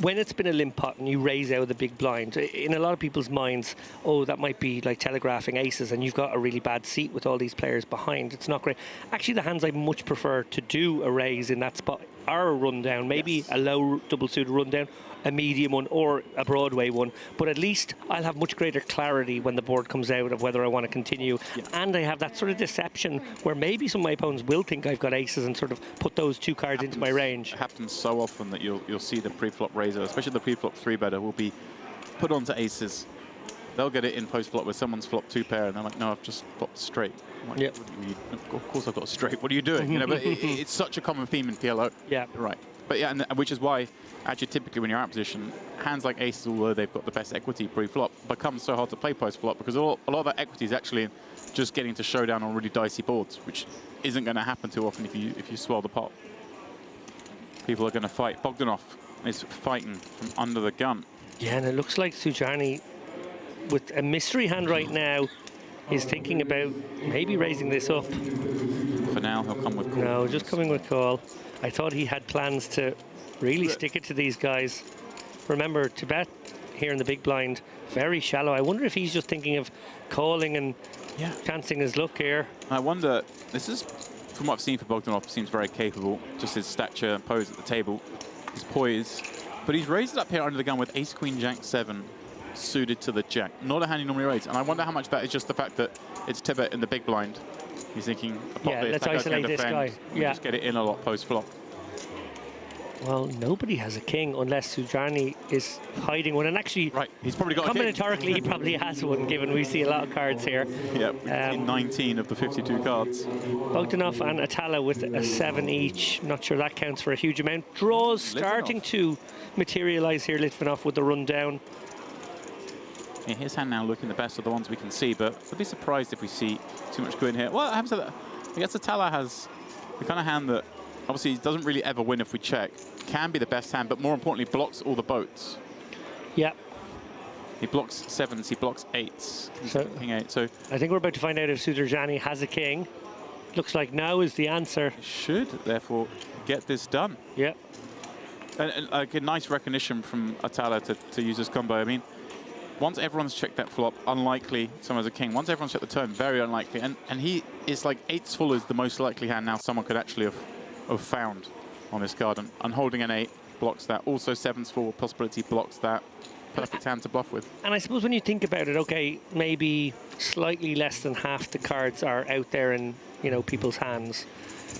When it's been a limp pot and you raise out the big blind, in a lot of people's minds, oh, that might be like telegraphing aces, and you've got a really bad seat with all these players behind. It's not great. Actually, the hands I much prefer to do a raise in that spot are a rundown, maybe a low double suited rundown, a medium one, or a Broadway one. But at least I'll have much greater clarity when the board comes out of whether I want to continue. And I have that sort of deception where maybe some of my opponents will think I've got aces and sort of put those 2 cards into my range. It happens so often that you'll see the pre-flop raiser, especially the pre-flop 3-better, will be put onto aces. They'll get it in post-flop where someone's flopped 2 pair, and they're like, no, I've just flopped straight. Like, of course I've got a straight. What are you doing? You know, but it's such a common theme in PLO. Yeah. Right. But yeah, and which is why, actually, typically when you're out of position, hands like aces, although they've got the best equity pre-flop, become so hard to play post-flop because a lot of that equity is actually just getting to showdown on really dicey boards, which isn't going to happen too often if you swell the pot. People are going to fight. Bogdanov is fighting from under the gun. Yeah, and it looks like Sudarani, with a mystery hand right now, is thinking about maybe raising this up. For now, he'll come with call. No, just coming with call. I thought he had plans to really stick it to these guys. Remember, to bet here in the big blind, very shallow. I wonder if he's just thinking of calling and chancing his luck here. I wonder, this is, from what I've seen for Bogdanov, seems very capable. Just his stature and pose at the table, his poise. But he's raised it up here under the gun with ace, queen, jack, 7. Suited to the jack. Not a hand he normally raises. And I wonder how much that is just the fact that it's Tibet in the big blind. He's thinking, let's isolate this guy. Just get it in a lot post-flop. Well, nobody has a king unless Sudarani is hiding one. And actually, he's probably got a king. Combinatorically, he probably has one, given we see a lot of cards here. Yeah, we've seen 19 of the 52 cards. Bogdanov and Atala with a 7 each. Not sure that counts for a huge amount. Draws starting to materialize here, Litvinov with the rundown. Yeah, his hand now looking the best of the ones we can see, but I'd be surprised if we see too much go in here. Well, I guess Atala has the kind of hand that obviously doesn't really ever win if we check. Can be the best hand, but more importantly, blocks all the boats. Yeah. He blocks 7s, he blocks 8s, king 8. So I think we're about to find out if Sudarjani has a king. Looks like no is the answer. Should, therefore, get this done. Yeah. And like a nice recognition from Atala to use this combo. I mean, once everyone's checked that flop, unlikely someone has a king. Once everyone's checked the turn, very unlikely. And he is like 8s full is the most likely hand now someone could actually have found on this card. And holding an 8 blocks that. Also 7s full possibility blocks that. Perfect hand to bluff with. And I suppose when you think about it, okay, maybe slightly less than half the cards are out there in, you know, people's hands.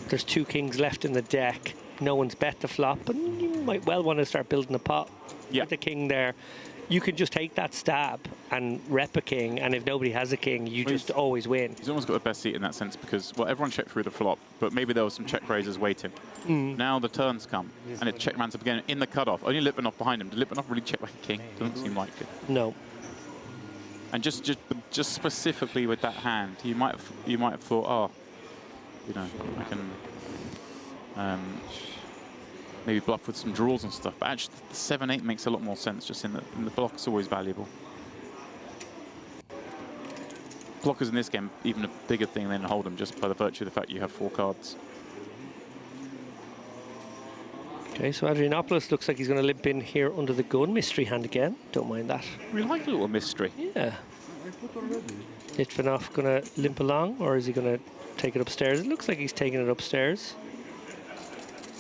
There's 2 kings left in the deck. No one's bet the flop, and you might well want to start building a pot with the king there. You can just take that stab and rep a king, and if nobody has a king, you just always win. He's almost got the best seat in that sense because, well, everyone checked through the flop, but maybe there was some check raisers waiting. Now the turns come, and it check runs up again in the cutoff. Only Litvinov behind him. Did Litvinov really check like a king? Doesn't seem like it. No. And just specifically with that hand, you might have thought, oh, you know, I can maybe bluff with some draws and stuff. But actually, the 7-8 makes a lot more sense. Just in the block's always valuable. Blockers in this game even a bigger thing than hold'em, just by the virtue of the fact you have 4 cards. Okay, so Adrianopoulos looks like he's going to limp in here under the gun. Mystery hand again. Don't mind that. We like a little mystery. Yeah. Litvinov going to limp along, or is he going to take it upstairs? It looks like he's taking it upstairs.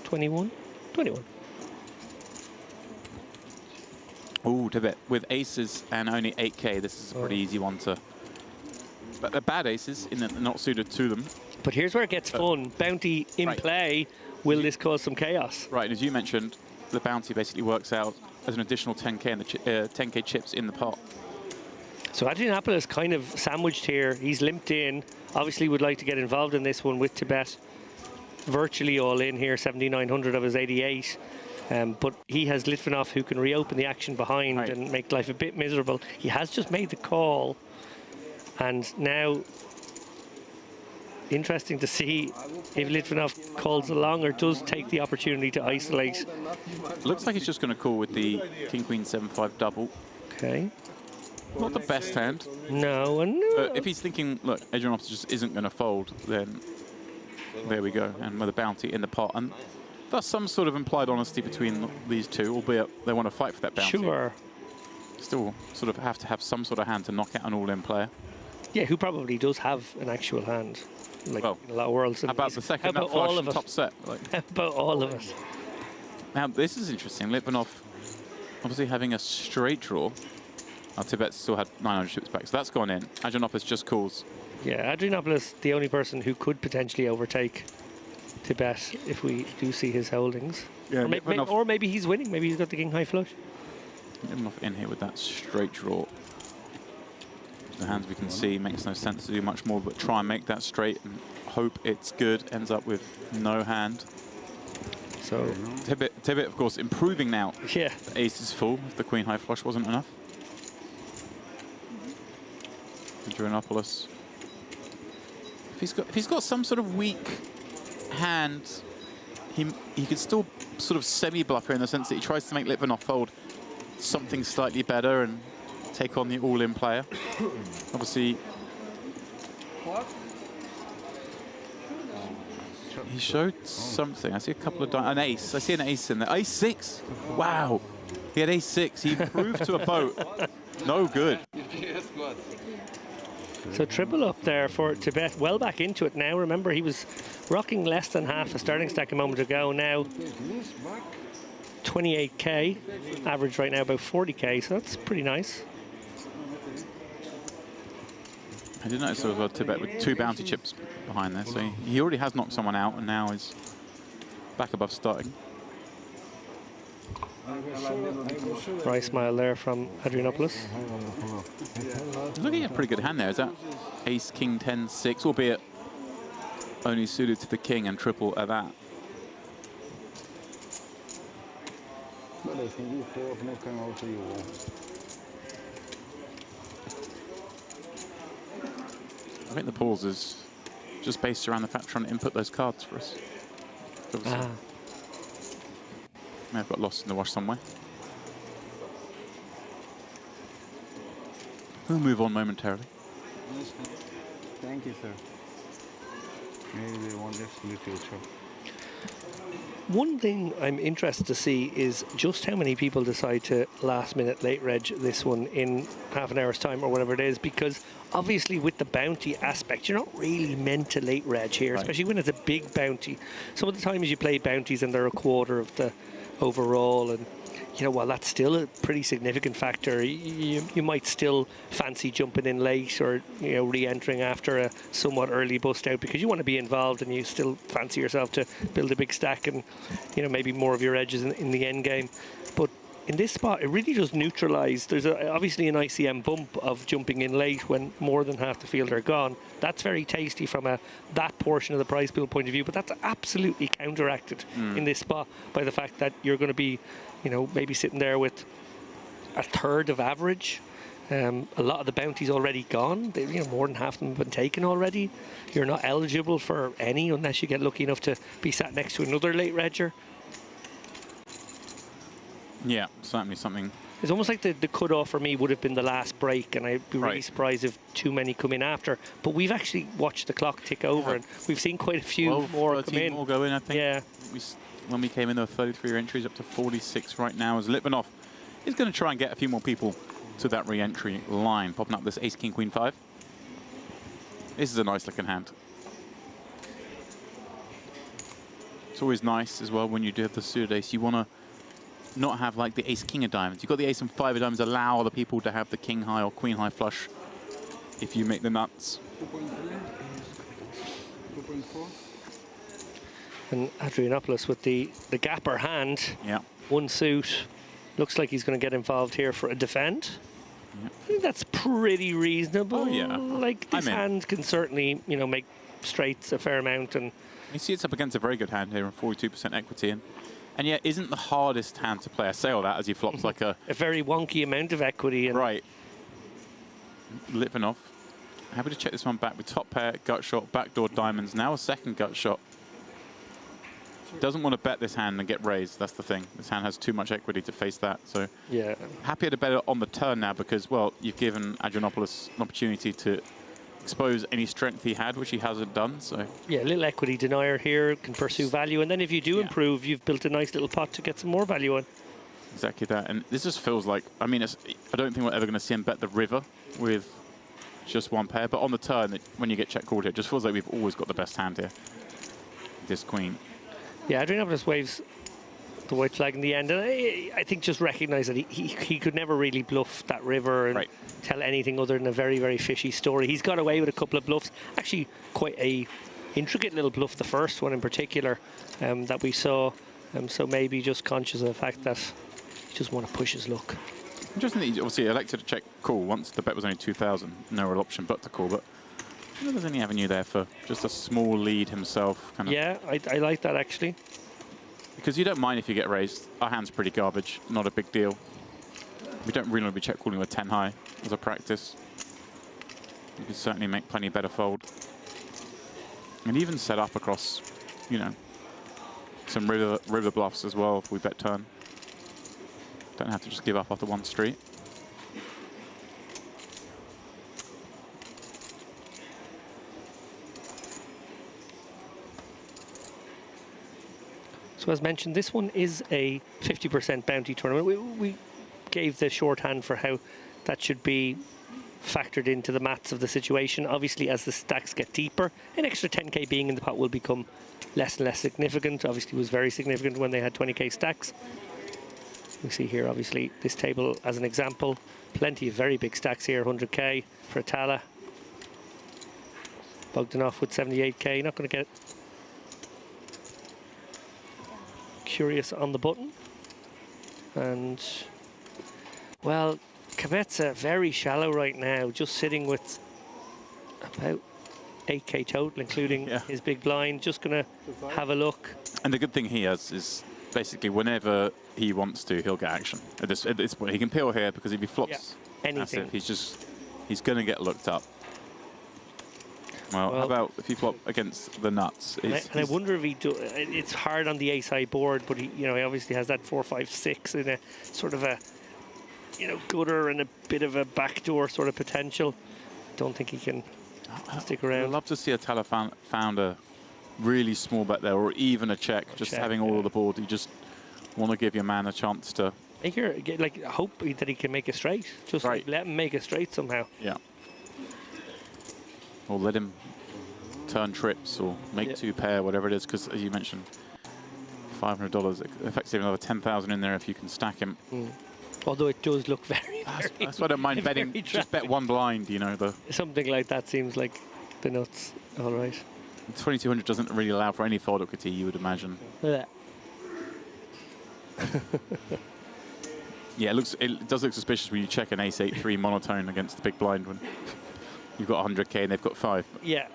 21. 21. Ooh, to bet. With aces and only 8k, this is a pretty easy one to... But they're bad aces, in that they're not suited to them. But here's where it gets fun. Bounty in play. Will this cause some chaos? Right, and as you mentioned, the bounty basically works out as an additional 10k and the 10k chips in the pot. So Adrianopoulos kind of sandwiched here. He's limped in. Obviously would like to get involved in this one with Tibet. Virtually all in here, 7,900 of his 88. But he has Litvinov who can reopen the action behind and make life a bit miserable. He has just made the call. And now, interesting to see if Litvinov calls along or does take the opportunity to isolate. Looks like he's just going to call with the King Queen 7-5 double. Okay. Not the best hand. No, and but if he's thinking, look, Adrianopoulos just isn't going to fold, then there we go. And with a bounty in the pot. And that's some sort of implied honesty between these two, albeit they want to fight for that bounty. Sure. Still sort of have to have some sort of hand to knock out an all-in player. Yeah, who probably does have an actual hand. Like well, in a lot of worlds. How about the second nut flush and top set? Like. How about all of us? Now, this is interesting. Litvinov obviously having a straight draw. Tibet still had 900 chips back, so that's gone in. Adrianopoulos just calls. Yeah, Adrianopoulos, the only person who could potentially overtake Tibet if we do see his holdings. Yeah, or maybe he's winning. Maybe he's got the king high flush. Litvinov in here with that straight draw. The hands we can see makes no sense to do much more but try and make that straight and hope it's good. Ends up with no hand. So Tibet of course improving now. Yeah. The ace is full if the queen high flush wasn't enough. Adrianopoulos. If he's got some sort of weak hand, he could still sort of semi-bluff here in the sense that he tries to make Litvinov fold something slightly better and take on the all-in player. Obviously, he showed something. I see a couple of an ace. I see an ace in there. Ace 6. Wow. He had ace 6. He improved to a boat. No good. So triple up there for Tibet. Well back into it now. Remember, he was rocking less than half a starting stack a moment ago. Now 28k. Average right now about 40k. So that's pretty nice. I did notice there was a Tibet with 2 bounty chips behind there, so he already has knocked someone out and now is back above starting. Dry smile there from Adrianopoulos. Looking at a pretty good hand there. Is that ace, king, 10, 6, albeit only suited to the king and triple at that. I think the pause is just based around the fact trying to input those cards for us. May have got lost in the wash somewhere. We'll move on momentarily. Thank you, sir. Maybe they want this in the future. One thing I'm interested to see is just how many people decide to last minute late reg this one in half an hour's time or whatever it is, because obviously with the bounty aspect, you're not really meant to late reg here, especially when it's a big bounty. Some of the times you play bounties and they're a quarter of the overall, and you know, while that's still a pretty significant factor, you might still fancy jumping in late or, you know, re-entering after a somewhat early bust out because you want to be involved and you still fancy yourself to build a big stack and, you know, maybe more of your edges in the end game. But in this spot, it really does neutralise. There's obviously an ICM bump of jumping in late when more than half the field are gone. That's very tasty from that portion of the prize pool point of view, but that's absolutely counteracted in this spot by the fact that you're going to be, you know, maybe sitting there with a third of average. A lot of the bounties already gone. You know, more than half of them have been taken already. You're not eligible for any unless you get lucky enough to be sat next to another late regger. Yeah, certainly something. It's almost like the cut-off for me would have been the last break, and I'd be really surprised if too many come in after. But we've actually watched the clock tick over, and we've seen quite a few more come in. More go in, I think. Yeah. When we came in, there were 33 entries, up to 46 right now, as Litvinov is going to try and get a few more people to that re-entry line. Popping up this ace, king, queen, 5. This is a nice looking hand. It's always nice as well when you do have the suited ace. You want to not have like the ace, king of diamonds. You've got the ace and 5 of diamonds. Allow other people to have the king high or queen high flush if you make the nuts. 2.4. And Adrianopoulos with the gapper hand. Yeah. One suit. Looks like he's going to get involved here for a defend. Yeah. I think that's pretty reasonable. Oh, yeah. Like, this hand can certainly, you know, make straights a fair amount. And you see it's up against a very good hand here and 42% equity. And yet isn't the hardest hand to play. I say all that as he flops like a very wonky amount of equity. And right. Litvinov. Happy to check this one back with top pair, gut shot, backdoor diamonds. Now a second gut shot. Doesn't want to bet this hand and get raised. That's the thing. This hand has too much equity to face that. So yeah, happier to bet it on the turn now because, well, you've given Adrianopoulos an opportunity to expose any strength he had, which he hasn't done. So yeah, a little equity denier here, can pursue value, and then if you do improve, you've built a nice little pot to get some more value on. Exactly that. And this just feels like, I mean, I don't think we're ever going to see him bet the river with just one pair, but on the turn, when you get check called here, it just feels like we've always got the best hand here. This queen. Yeah, Adrianopoulos waves the white flag in the end, and I think just recognise that he could never really bluff that river and tell anything other than a very, very fishy story. He's got away with a couple of bluffs, actually quite a intricate little bluff, the first one in particular that we saw, so maybe just conscious of the fact that he just want to push his luck. Interesting that he obviously elected to check call once the bet was only 2,000, no real option but to call, but I don't know if there's any avenue there for just a small lead himself. Kind of. Yeah, I like that actually. Because you don't mind if you get raised. Our hand's pretty garbage, not a big deal. We don't really want to be check calling with 10 high as a practice. You can certainly make plenty better fold. And even set up across, you know, some river bluffs as well if we bet turn. Don't have to just give up after one street. So as mentioned, this one is a 50% bounty tournament. We gave the shorthand for how that should be factored into the maths of the situation. Obviously, as the stacks get deeper, an extra 10k being in the pot will become less and less significant. Obviously, it was very significant when they had 20k stacks. We see here, obviously, this table as an example. Plenty of very big stacks here, 100k for Atala. Bogdanov with 78k, not going to get curious on the button. And, well, Kvetsa very shallow right now, just sitting with about 8k total, including his big blind. Just going to have a look. And the good thing he has is basically whenever he wants to, he'll get action. At this point, he can peel here because if he flops, anything, he's going to get looked up. Well, how about if you flop against the nuts? And I wonder if he do. It's hard on the ace high board, but he obviously has that 4, 5, 6 in a sort of a you know, gutter and a bit of a backdoor sort of potential. Don't think he can stick around. I'd love to see a Tala found a really small bet there, or even a check. Just having all of the board, you just want to give your man a chance to make your, like, hope that he can make a straight. Just like, let him make a straight somehow. Yeah. Or let him turn trips or make two pair, whatever it is, because as you mentioned, $500, effectively another 10,000 in there if you can stack him. Although it does look very, that's why I don't mind betting. Just bet one blind, you know. Something like that seems like the nuts. All right. 2,200 doesn't really allow for any fold equity, you would imagine. Yeah. Yeah, it does look suspicious when you check an ace-8-3 monotone against the big blind when you've got 100k and they've got 5. Yeah.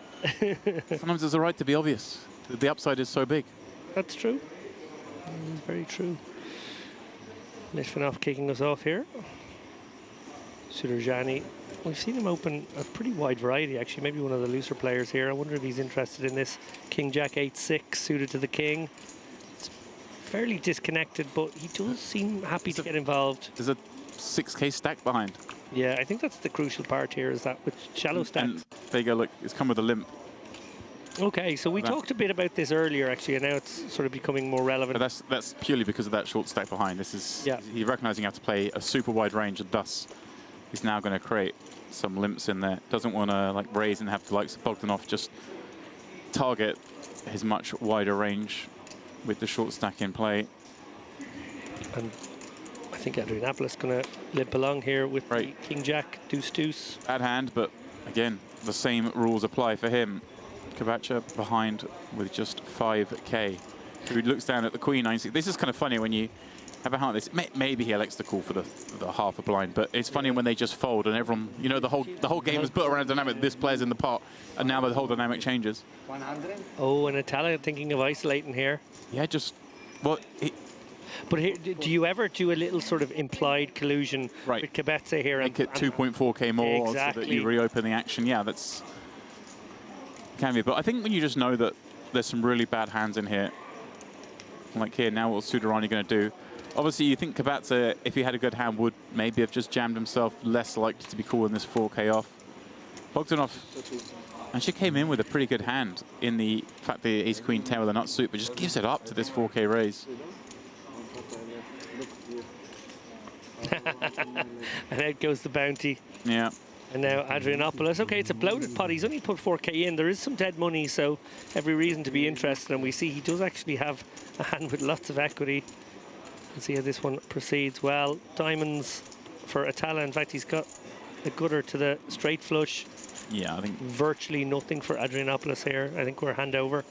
Sometimes it's all right to be obvious. The upside is so big. That's true. Very true. Litvinov kicking us off here. Sudarjani. We've seen him open a pretty wide variety, actually. Maybe one of the looser players here. I wonder if he's interested in this King Jack 8-6 suited to the king. It's fairly disconnected, but he does seem happy to get involved. There's a 6k stack behind. Yeah, I think that's the crucial part here, is that with shallow stacks. And there you go, look, it's come with a limp. Okay, so we talked a bit about this earlier, actually, and now it's sort of becoming more relevant. But that's purely because of that short stack behind. This is he's recognizing how to play a super wide range, and thus he's now going to create some limps in there. Doesn't want to like raise and have to like Bogdanov just target his much wider range with the short stack in play. And I think Adrianopoulos going to limp along here with the King Jack deuce. Bad hand, but again, the same rules apply for him. Kabacha behind with just 5k. Who looks down at the queen 9-6. This is kind of funny when you have a hand like this. Maybe he elects to call for the half a blind, but it's funny when they just fold and everyone, you know, the whole game is built around dynamic. This player's in the pot, and now the whole dynamic changes. 100. Oh, and Italian thinking of isolating here. Yeah, just what. But here, do you ever do a little sort of implied collusion with Kabetze here? Make it 2.4k more so that you reopen the action. Yeah, that's. Can be, but I think when you just know that there's some really bad hands in here, like here, now what's Sudarani going to do? Obviously, you think Kabatza, if he had a good hand, would maybe have just jammed himself, less likely to be calling this 4k off. Bogdanov actually came in with a pretty good hand in the fact the ace-queen tail with a nut suit, but just gives it up to this 4k raise. And out goes the bounty. Yeah. And now Adrianopoulos. Okay, it's a bloated pot. He's only put 4k in. There is some dead money, so every reason to be interested. And we see he does actually have a hand with lots of equity. Let's see how this one proceeds. Well, diamonds for Atala. In fact, he's got a gutter to the straight flush. Yeah, I think virtually nothing for Adrianopoulos here. I think we're hand over.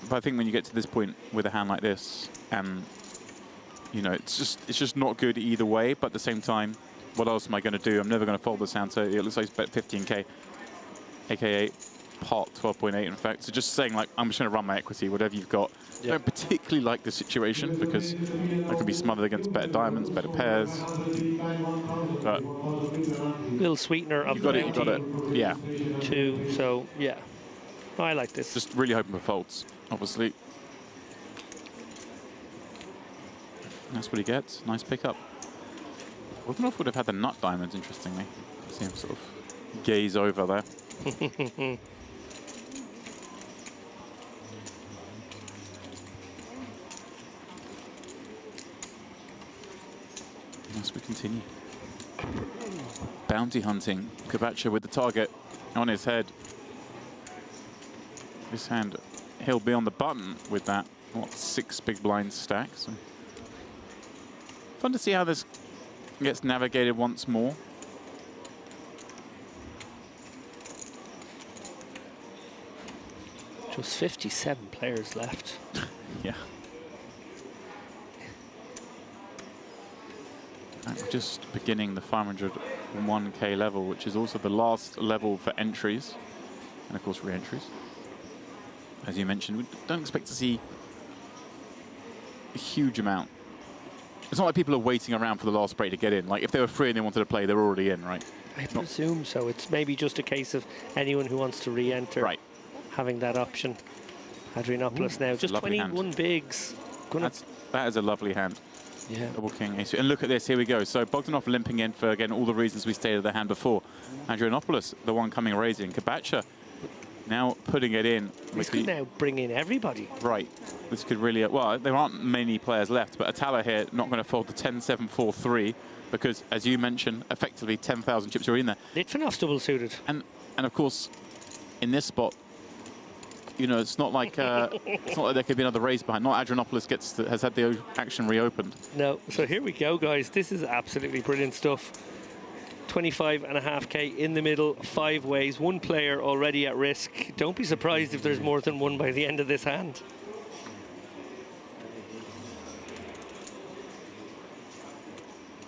But I think when you get to this point with a hand like this, you know, it's just not good either way. But at the same time, what else am I going to do? I'm never going to fold this hand. So it looks like he's bet 15k, aka pot 12.8 in fact. So just saying, like, I'm just going to run my equity, whatever you've got. I don't particularly like the situation because I can be smothered against better diamonds, better pairs. But little sweetener of you got it. Yeah. Two. So yeah, I like this. Just really hoping for folds, obviously. That's what he gets. Nice pickup. Bogdanov would have had the nut diamonds, interestingly. See him sort of gaze over there. As we continue. Bounty hunting. Kabacha with the target on his head. This hand, he'll be on the button with that, what, 6 big blind stacks. So fun to see how this gets navigated once more. Just 57 players left. Yeah. And we're just beginning the 501k level, which is also the last level for entries, and of course re-entries. As you mentioned, we don't expect to see a huge amount. It's not like people are waiting around for the last break to get in. Like, if they were free and they wanted to play, they're already in, right? I presume so. It's maybe just a case of anyone who wants to re-enter having that option. Adrianopoulos now, just 21 bigs. That is a lovely hand. Yeah. Double king, ace. And look at this, here we go. So Bogdanov limping in for, again, all the reasons we stated the hand before. Adrianopoulos, the one coming raising. Kabacha now putting it in. This could now bring in everybody. Right. This could really, well, there aren't many players left, but Atala here not going to fold the 10-7-4-3 because, as you mentioned, effectively 10,000 chips are in there. Litvinov's double suited. And of course, in this spot, you know, it's not like it's not like there could be another raise behind. Not Adrianopoulos has had the action reopened. No. So here we go, guys. This is absolutely brilliant stuff. 25.5k in the middle, 5 ways, 1 player already at risk. Don't be surprised if there's more than one by the end of this hand.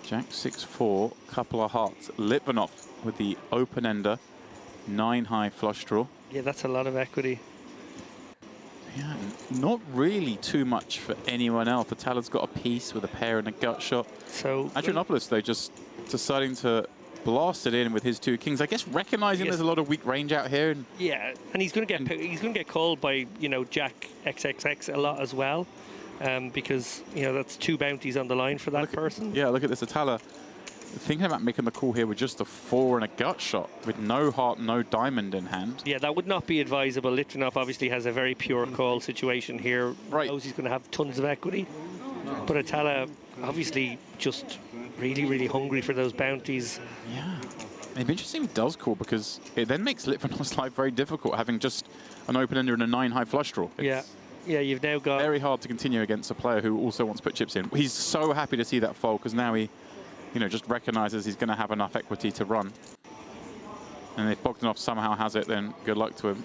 Jack 6-4, couple of hearts. Litvinov with the open ender, 9 high flush draw. Yeah, that's a lot of equity. Yeah, not really too much for anyone else. Atala's got a piece with a pair and a gut shot. So Adrianopoulos, though, just deciding to blast it in with his 2 kings. I guess recognizing there's a lot of weak range out here. And yeah, and he's going to get called by, you know, Jack XXX a lot as well, because, you know, that's 2 bounties on the line for that person. Yeah, look at this. Atala thinking about making the call here with just a 4 and a gut shot with no heart, no diamond in hand. Yeah, that would not be advisable. Litvinov obviously has a very pure call situation here. Right. Knows he's going to have tons of equity. But Atala obviously just really, really hungry for those bounties. Yeah. It'd be interesting if he does call, because it then makes Litvinov's life very difficult, having just an open ender and a 9 high flush draw. Yeah. Yeah, you've now got... very hard to continue against a player who also wants to put chips in. He's so happy to see that fold, because now he, you know, just recognizes he's going to have enough equity to run. And if Bogdanov somehow has it, then good luck to him.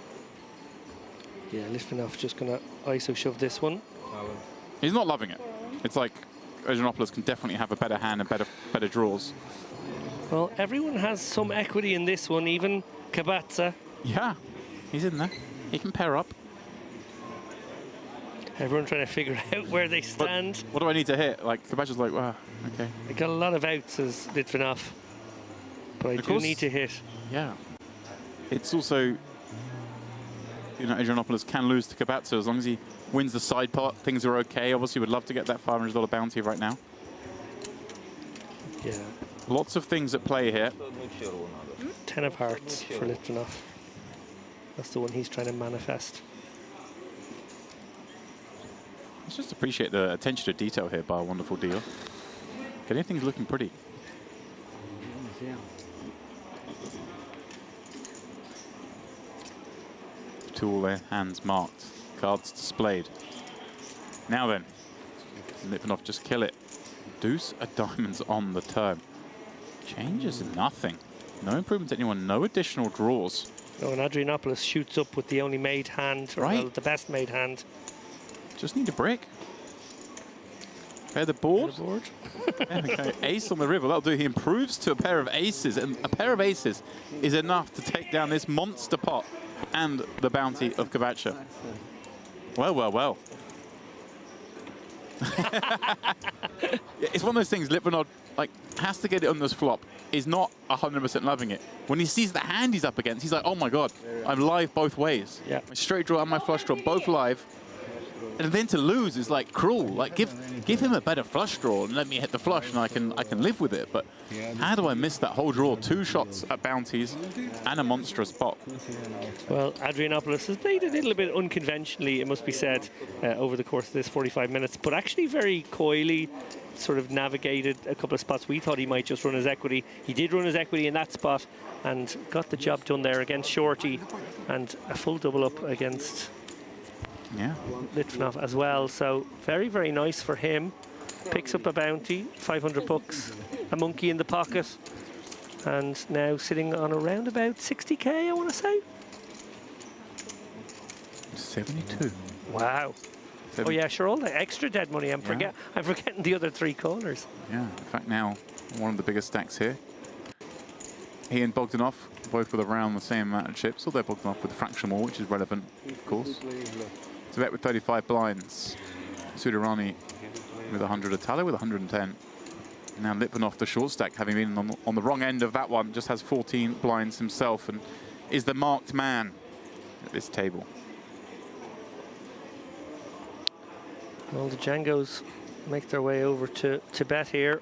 Yeah, Litvinov just going to ISO shove this one. He's not loving it. It's like Adrianopoulos can definitely have a better hand and better draws. Well, everyone has some equity in this one, even Kabatsa. Yeah, he's in there. He can pair up. Everyone trying to figure out where they stand. What do I need to hit? Like, Kabacha's like, wow, okay. They got a lot of outs as Litvinov, but I do need to hit. Yeah. It's also, you know, Adrianopoulos can lose to Kabatsa as long as he wins the side pot. Things are okay. Obviously, would love to get that $500 bounty right now. Yeah. Lots of things at play here. 10 of hearts for Litvinov. That's the one he's trying to manifest. Let's just appreciate the attention to detail here by a wonderful deal. Anything's looking pretty. To all their hands marked, cards displayed. Now then, Litvinov just kill it. Deuce of diamonds on the turn. Changes nothing. No improvement to anyone, no additional draws. Oh, and Adrianopoulos shoots up with the only made hand, or well, the best made hand. Just need a brick. Pair the board. There we go. Ace on the river, that'll do. He improves to a pair of aces, and a pair of aces is enough to take down this monster pot and the bounty of Kabacha. Well, well, well. It's one of those things, Litvinov, like, has to get it on this flop. Is not 100% loving it. When he sees the hand he's up against, he's like, oh my god, I'm live both ways. Yeah. My straight draw and my flush draw, both live. And then to lose is like cruel. Like, give him a better flush draw and let me hit the flush, and I can live with it. But how do I miss that whole draw? 2 shots at bounties and a monstrous pot. Well, Adrianopoulos has played a little bit unconventionally, it must be said, over the course of this 45 minutes, but actually very coyly sort of navigated a couple of spots. We thought he might just run his equity. He did run his equity in that spot and got the job done there against Shorty, and a full double up against Litvinov as well. So very, very nice for him. Picks up a bounty, 500 bucks, a monkey in the pocket, and now sitting on around about 60k, I want to say. 72. Wow. Oh yeah, sure, all the extra dead money. I'm forgetting the other 3 corners. Yeah, in fact now one of the biggest stacks here. He and Bogdanov both with around the same amount of chips, although Bogdanov with the fraction more, which is relevant, of course. It's a bet with 35 blinds. Sudarani with 100, Atala with 110. Now Litvinov, the short stack, having been on the wrong end of that one, just has 14 blinds himself and is the marked man at this table. Well, the Django's make their way over to Tibet here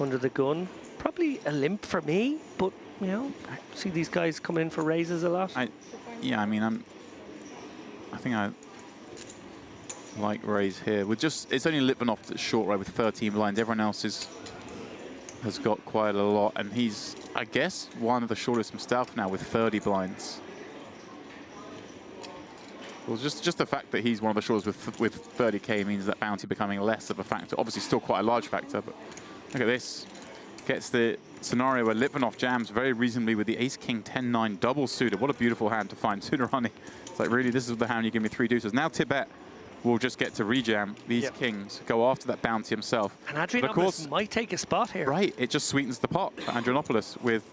under the gun. Probably a limp for me, but you know, I see these guys coming in for raises a lot. Yeah, I mean, I think I like raise here. With just, it's only Litvinov that's short, right, with 13 blinds. Everyone else has got quite a lot, and he's, I guess, one of the shortest himself now with 30 blinds. Well, just the fact that he's one of the shortest with 30k means that bounty becoming less of a factor. Obviously, still quite a large factor, but look at this. Gets the scenario where Litvinov jams very reasonably with the ace-king 10-9 double suited. What a beautiful hand to find. Sudarani, it's like, really, this is the hand you give me 3 deuces. Now Tibet will just get to rejam these kings, go after that bounty himself. And Adrianopoulos might take a spot here. Right, it just sweetens the pot for Adrianopoulos with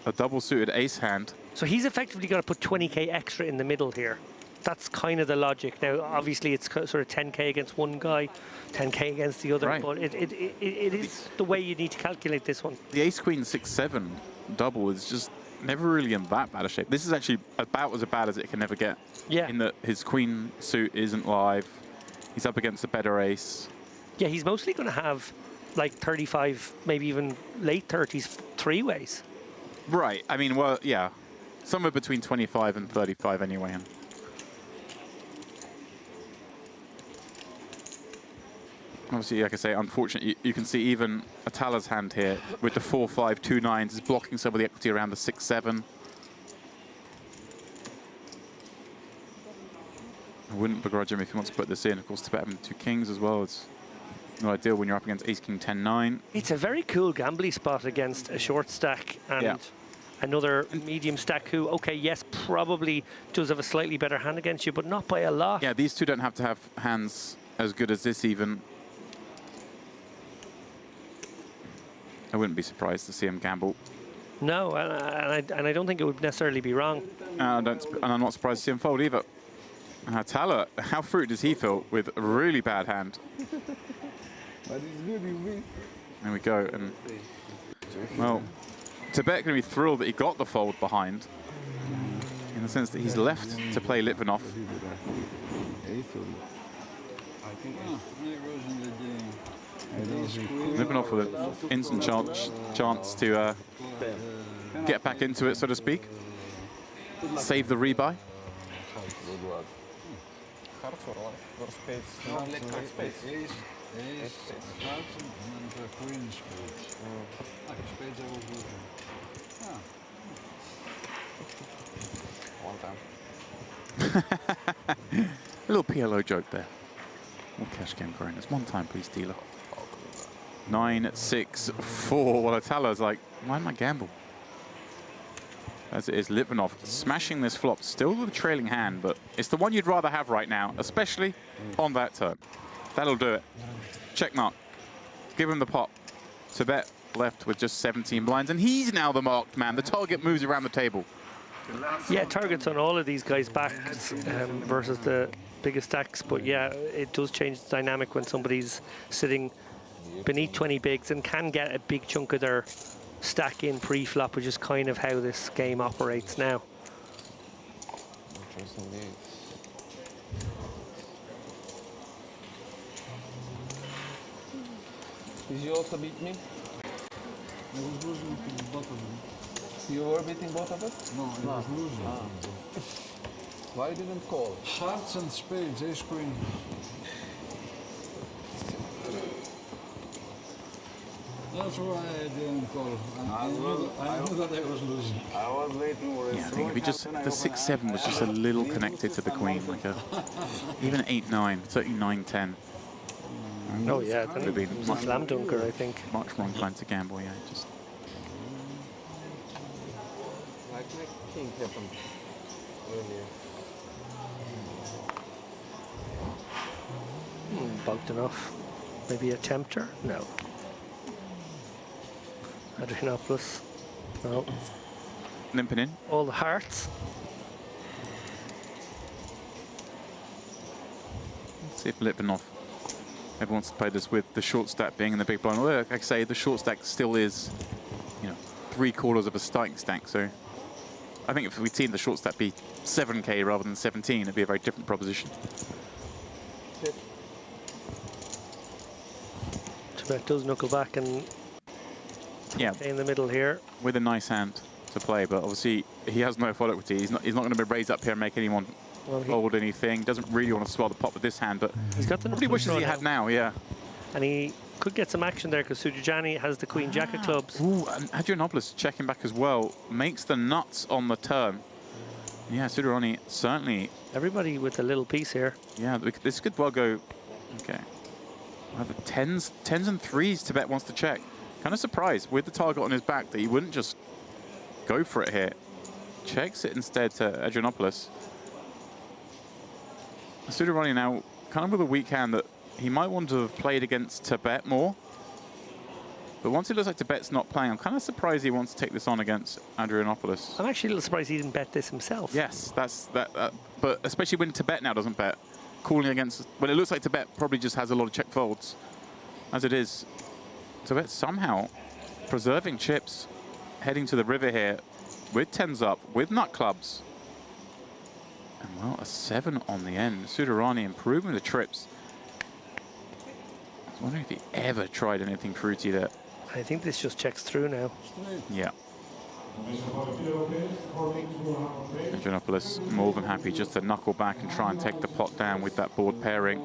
a double suited ace hand. So he's effectively got to put 20k extra in the middle here. That's kind of the logic. Now, obviously, it's sort of 10k against one guy, 10k against the other, but it is the way you need to calculate this one. The ace-queen 6-7 double is just never really in that bad a shape. This is actually about as bad as it can ever get. Yeah. In that his queen suit isn't live. He's up against a better ace. Yeah, he's mostly going to have like 35, maybe even late 30s three-ways. Right. I mean, well, yeah. Somewhere between 25 and 35 anyway. Obviously, like I say, unfortunately, you can see even Atala's hand here with the 4-5, 2 9s is blocking some of the equity around the 6-7. I wouldn't begrudge him if he wants to put this in. Of course, Tibet having 2 kings as well. It's not ideal when you're up against ace-king 10-9. It's a very cool gambly spot against a short stack and another medium stack who, okay, yes, probably does have a slightly better hand against you, but not by a lot. Yeah, these two don't have to have hands as good as this even. I wouldn't be surprised to see him gamble. No, and I don't think it would necessarily be wrong. And I'm not surprised to see him fold either. Tala, how fruit does he feel with a really bad hand? But it's good, you win. There we go. And well, Tibet going to be thrilled that he got the fold behind, in the sense that he's left to play Litvinov. Litvinov with an instant chance to get back into it, so to speak. Save the rebuy. A little PLO joke there. More cash game coroners. One time, please, dealer. 9-6-4. Well, Atala's like, why didn't I gamble? As it is, Litvinov smashing this flop, still with a trailing hand, but it's the one you'd rather have right now, especially on that turn. That'll do it. Check mark. Give him the pot. Tibet left with just 17 blinds, and he's now the marked man. The target moves around the table. Yeah, targets on all of these guys' backs versus the biggest stacks, but yeah, it does change the dynamic when somebody's sitting beneath 20 bigs and can get a big chunk of their stack in pre-flop, which is kind of how this game operates now. Did you also beat me? I was losing to both of them. You were beating both of us? No, I was losing. Why you didn't call? Hearts and spades, ace queen. That's why I didn't call. I knew that I was losing. I was waiting for it. Yeah, I think if he just, the 6-7 was just a little connected to the queen, like a, even 8-9, 39-10. Oh yeah, that would be a slam dunker, I think. Much more inclined to gamble, yeah. Just. Like king happened earlier. Bugged enough. Maybe a tempter? No. Adrianopoulos. No. Limping in. All the hearts. Let's see if Litvinov ever wants to play this with the short stack being in the big blind. Well, like I say, the short stack still is, you know, 3/4 of a starting stack. So I think if we'd seen the short stack be 7k rather than 17, it'd be a very different proposition. Tibet does knuckle back and stay in the middle here. With a nice hand to play, but obviously he has no follow with tea. He's not going to be raised up here and make anyone fold anything. Doesn't really want to swell the pot with this hand, but he's got the probably wishes he had now, yeah. And he could get some action there because Sujajani has the Queen Jack of clubs. Ooh, and Adrianopoulos checking back as well. Makes the nuts on the turn. Yeah, Sudarani certainly. Everybody with a little piece here. Yeah, this could well go. Okay. Either tens and threes Tibet wants to check. Kind of surprised with the target on his back that he wouldn't just go for it here. Checks it instead to Adrianopoulos. Sudarani now kind of with a weak hand that he might want to have played against Tibet more. But once it looks like Tibet's not playing, I'm kind of surprised he wants to take this on against Adrianopoulos. I'm actually a little surprised he didn't bet this himself. Yes, but especially when Tibet now doesn't bet. Calling against, when it looks like Tibet probably just has a lot of check folds. As it is, Tibet somehow preserving chips, heading to the river here with tens up, with nut clubs. And well, a 7 on the end. Sudarani improving the trips. I was wondering if he ever tried anything fruity there. I think this just checks through now. Yeah. Adrianopoulos more than happy just to knuckle back and try and take the pot down with that board pairing.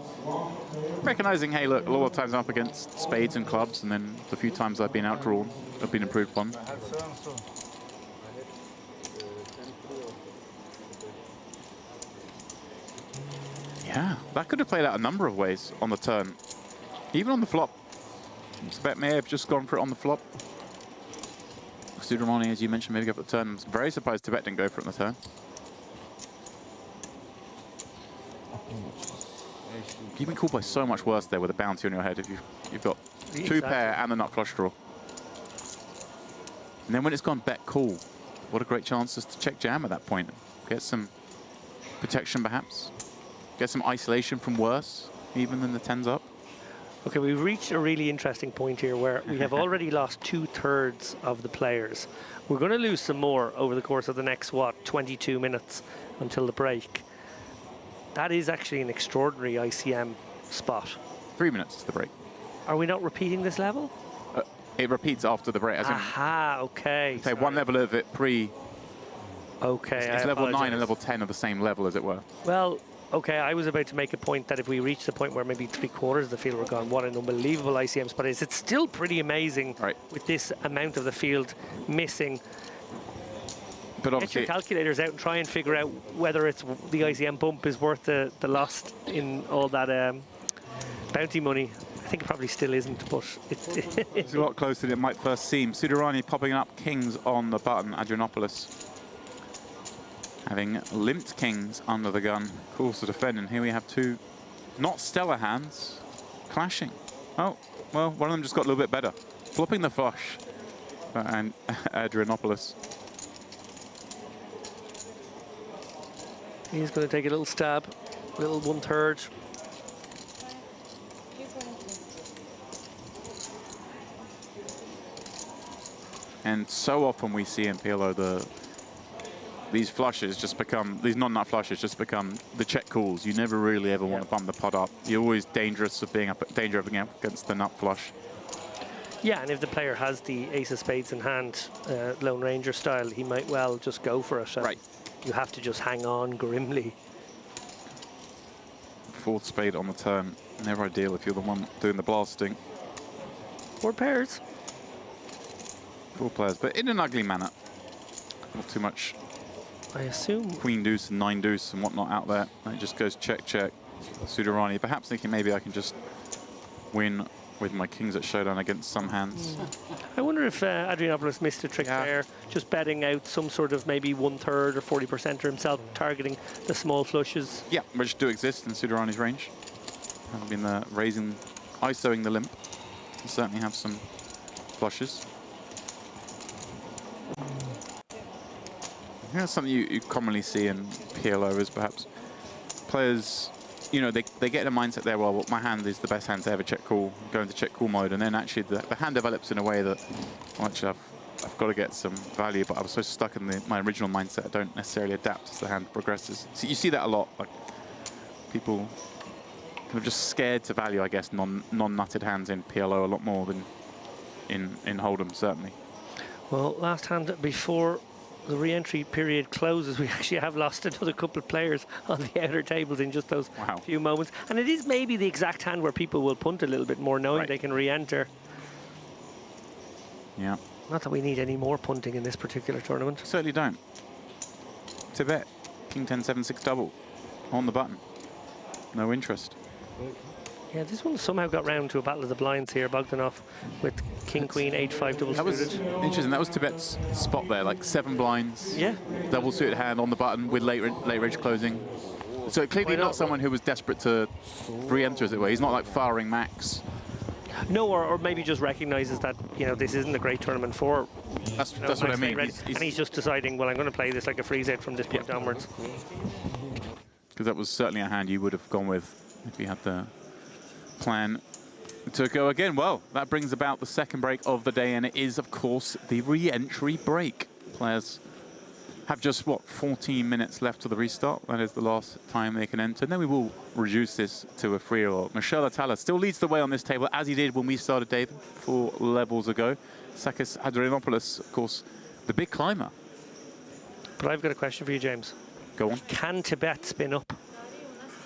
Recognizing, hey, look, a lot of times I'm up against spades and clubs, and then the few times I've been outdrawn, I've been improved upon. Yeah, that could have played out a number of ways on the turn. Even on the flop. Tibet may have just gone for it on the flop. Sudarani, as you mentioned, maybe go for the turn. I'm very surprised Tibet didn't go for it on the turn. You've been called by so much worse there with a bounty on your head if you've got two pair and the nut flush draw. And then when it's gone bet call, what a great chance just to check jam at that point. Get some protection perhaps. Get some isolation from worse, even than the tens up. Okay, we've reached a really interesting point here where we have already lost 2/3 of the players. We're going to lose some more over the course of the next, 22 minutes until the break. That is actually an extraordinary ICM spot. 3 minutes to the break. Are we not repeating this level? It repeats after the break. Aha, okay. Okay, one level of it pre. Okay, It's level 9 and level 10 are the same level, as it were. Well, okay, I was about to make a point that if we reach the point where maybe 3/4 of the field were gone, what an unbelievable ICM spot is. It's still pretty amazing with this amount of the field missing. But obviously, get your calculators out and try and figure out whether it's the ICM bump is worth the loss in all that bounty money. I think it probably still isn't, but it's a lot closer than it might first seem. Sudarani popping up kings on the button. Adrianopoulos having limped kings under the gun. Calls to defend, and here we have two not stellar hands clashing. Oh, well, one of them just got a little bit better. Flopping the flush, and Adrianopoulos. He's going to take a little stab, a little 1/3. And so often we see in PLO these flushes just become, these non-nut flushes just become the check calls. You never really ever want to bump the pot up. You're always dangerous of being up against the nut flush. Yeah, and if the player has the ace of spades in hand, Lone Ranger style, he might well just go for it. Right. You have to just hang on grimly. Fourth spade on the turn. Never ideal if you're the one doing the blasting. 4 pairs. 4 players, but in an ugly manner. Not too much. I assume. Queen deuce and 9 deuce and whatnot out there. And it just goes check, check. Sudarani perhaps thinking maybe I can just win with my kings at showdown against some hands. I wonder if Adrianopoulos missed a trick there, just betting out some sort of maybe 1/3 or 40% himself, targeting the small flushes. Yeah, which do exist in Sudarani's range. Haven't been ISOing the limp. You certainly have some flushes. I think that's something you commonly see in PLO is perhaps players, you know, they get in a mindset there, well, my hand is the best hand to ever check call, go into check call mode, and then actually the hand develops in a way that, well, actually I've got to get some value, but I was so stuck in my original mindset, I don't necessarily adapt as the hand progresses. So you see that a lot, like people kind of just scared to value, I guess, non-nutted hands in PLO a lot more than in Hold'em, certainly. Well, last hand before the re-entry period closes, we actually have lost another couple of players on the outer tables in just those few moments. And it is maybe the exact hand where people will punt a little bit more, knowing they can re-enter. Yeah. Not that we need any more punting in this particular tournament. Certainly don't. Tibet, King 10, 7, 6 double on the button. No interest. Yeah, this one somehow got round to a battle of the blinds here, Bogdanov with King, Queen, 8-5 double That was suited. interesting. That was Tibet's spot there, like 7 blinds. Yeah. Double suited hand on the button with late range closing. So clearly not someone who was desperate to re-enter, as it were. He's not like firing max. No, or maybe just recognises that, you know, this isn't a great tournament for. That's what I mean. And he's just deciding, well, I'm going to play this like a freeze out from this point onwards. Because that was certainly a hand you would have gone with if you had the plan to go again. Well, that brings about the second break of the day, and it is, of course, the re-entry break. Players have just, what, 14 minutes left to the restart. That is the last time they can enter. And then we will reduce this to a free-roll. Michel Atala still leads the way on this table, as he did when we started, David, 4 levels ago. Sakis Adrianopoulos, of course, the big climber. But I've got a question for you, James. Go on. Can Tibet spin up?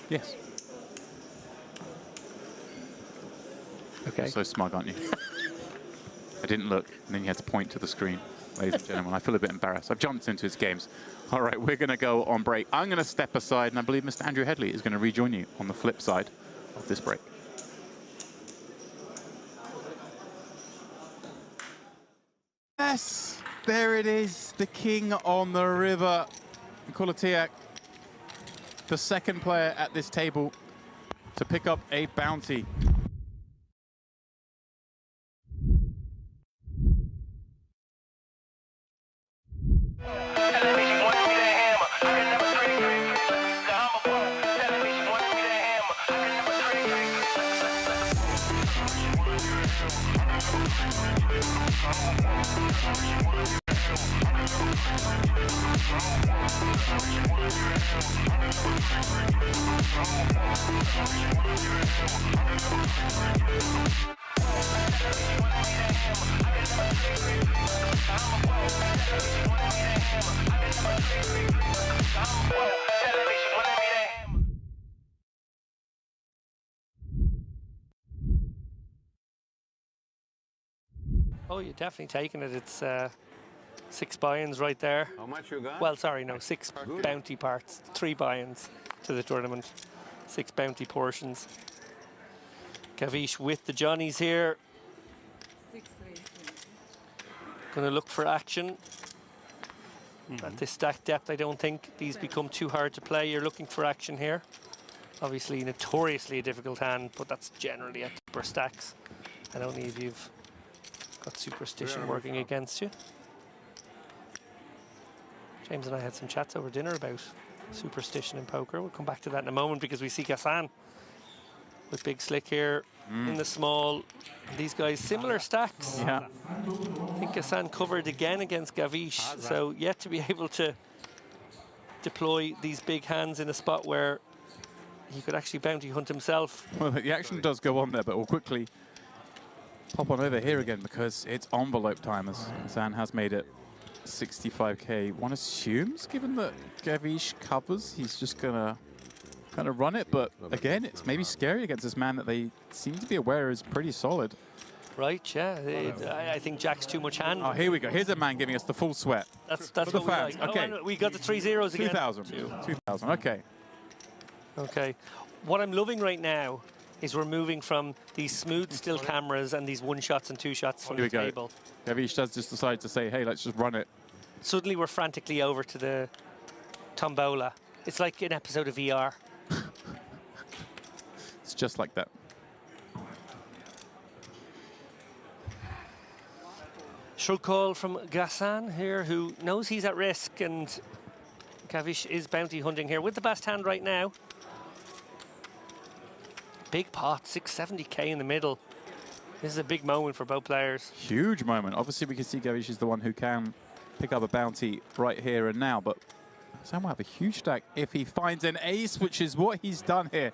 Yes. Okay. You're so smug, aren't you? I didn't look, and then you had to point to the screen. Ladies and gentlemen, I feel a bit embarrassed. I've jumped into his games. All right, we're going to go on break. I'm going to step aside, and I believe Mr. Andrew Headley is going to rejoin you on the flip side of this break. Yes, there it is. The king on the river. Kulatiak, the second player at this table to pick up a bounty. Oh, you're definitely taking it. It's 6 buy-ins right there. How much you got? Well, sorry, no, 6 bounty parts, 3 buy-ins to the tournament, 6 bounty portions. Gavish with the Johnnies here. Going to look for action. At this stack depth, I don't think these become too hard to play. You're looking for action here. Obviously, notoriously a difficult hand, but that's generally at upper stacks. And only if you've got superstition working against you. James and I had some chats over dinner about superstition in poker. We'll come back to that in a moment because we see Gassan with Big Slick here in the small. These guys, similar stacks. Yeah. I think Gassan covered again against Gavish, so yet to be able to deploy these big hands in a spot where he could actually bounty hunt himself. Well, the action does go on there, but we'll quickly pop on over here again because it's envelope time as Zan has made it 65k. One assumes, given that Gavish covers, he's just gonna kind of run it, but again, it's maybe scary against this man that they seem to be aware is pretty solid. Right, yeah. I think Jack's too much hand. Oh, here we go. Here's a man giving us the full sweat. That's for the what we fans. like. Okay. Oh, we got the 3 zeros again. 2,000. 2,000. Okay. Okay. What I'm loving right now is we're moving from these smooth still cameras and these 1 shots and 2 shots from Here we the go. table. Gavish does just decide to say, hey, let's just run it. Suddenly we're frantically over to the tombola. It's like an episode of VR. It's just like that. Shrug call from Gassan here, who knows he's at risk, and Gavish is bounty hunting here with the best hand right now. Big pot, 670k in the middle. This is a big moment for both players. Huge moment. Obviously, we can see Gavish is the one who can pick up a bounty right here and now, but Sam will have a huge stack if he finds an ace, which is what he's done here.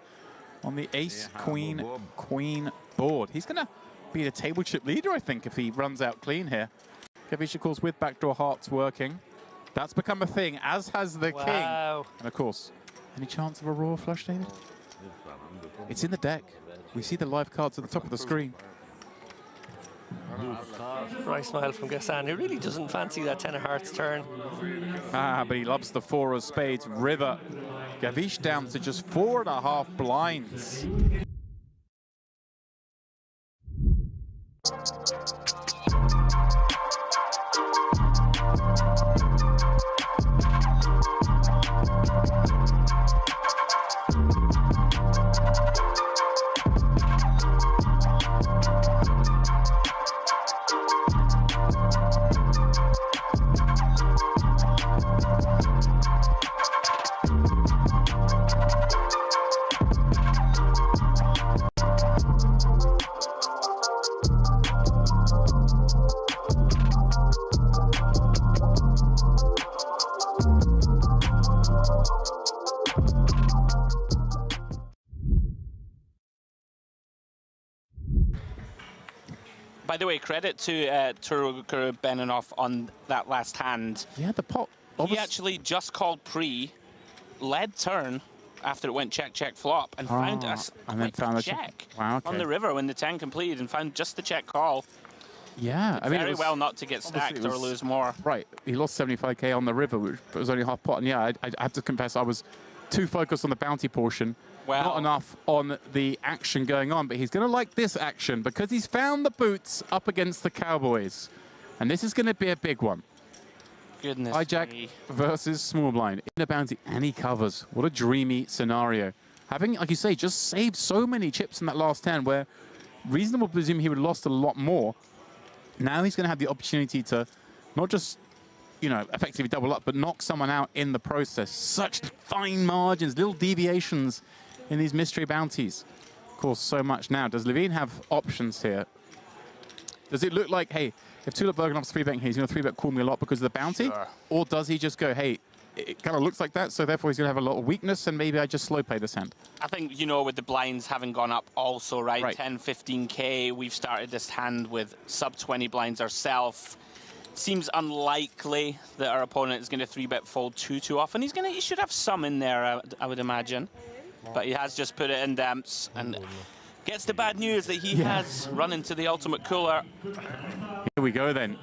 on the ace, queen, queen board. He's going to be the table chip leader, I think, if he runs out clean here. Gavish, of course, with backdoor hearts working. That's become a thing, as has the king. And of course, any chance of a raw flush, David? It's in the deck. We see the live cards at the top of the screen. Dry smile from Gassan, who really doesn't fancy that 10 of hearts turn. But he loves the 4 of spades. River. Gavish down to just 4.5 blinds. By the way, credit to Turuguru Beninoff on that last hand. Yeah, the pot. He actually just called pre, led turn after it went check, check, flop, and found us a check on the river when the 10 completed and found just the check call. Yeah, I mean, very well not to get stacked or lose more. Right, he lost 75k on the river, which was only half pot. And yeah, I have to confess, I was too focused on the bounty portion. Well, not enough on the action going on, but he's going to like this action because he's found the boots up against the Cowboys. And this is going to be a big one. Goodness Hijack versus small blind in a bounty, and he covers. What a dreamy scenario. Having, like you say, just saved so many chips in that last 10 where reasonable to presume he would have lost a lot more. Now he's going to have the opportunity to not just, you know, effectively double up, but knock someone out in the process. Such fine margins, little deviations in these mystery bounties. Of course, so much now. Does Levine have options here? Does it look like, hey, if Tulip Bergenov's 3-betting here, he's going to 3-bet Call Me a Lot because of the bounty? Sure. Or does he just go, hey, it kind of looks like that, so therefore he's going to have a lot of weakness, and maybe I just slow play this hand? I think, you know, with the blinds having gone up also, right? 10, 15K, we've started this hand with sub 20 blinds ourselves. Seems unlikely that our opponent is going to 3-bet fold too often. He should have some in there, I would imagine. But he has just put it in damps and gets the bad news that he has run into the ultimate cooler. Here we go then.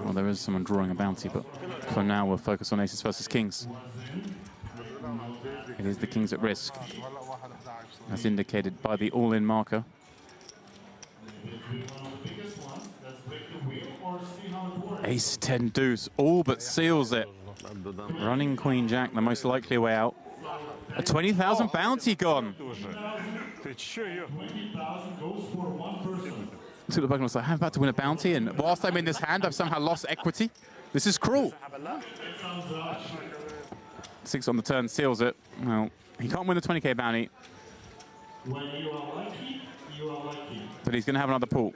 Well, there is someone drawing a bounty, but for now we'll focus on aces versus kings. It is the kings at risk, as indicated by the all-in marker. Ace 10 deuce, all but seals it. Running queen jack, the most likely way out. A 20,000 bounty gone. Tulip Bergenov's was like, I'm about to win a bounty, and whilst I'm in this hand, I've somehow lost equity. This is cruel. 6 on the turn seals it. Well, he can't win the 20k bounty. But he's going to have another pull.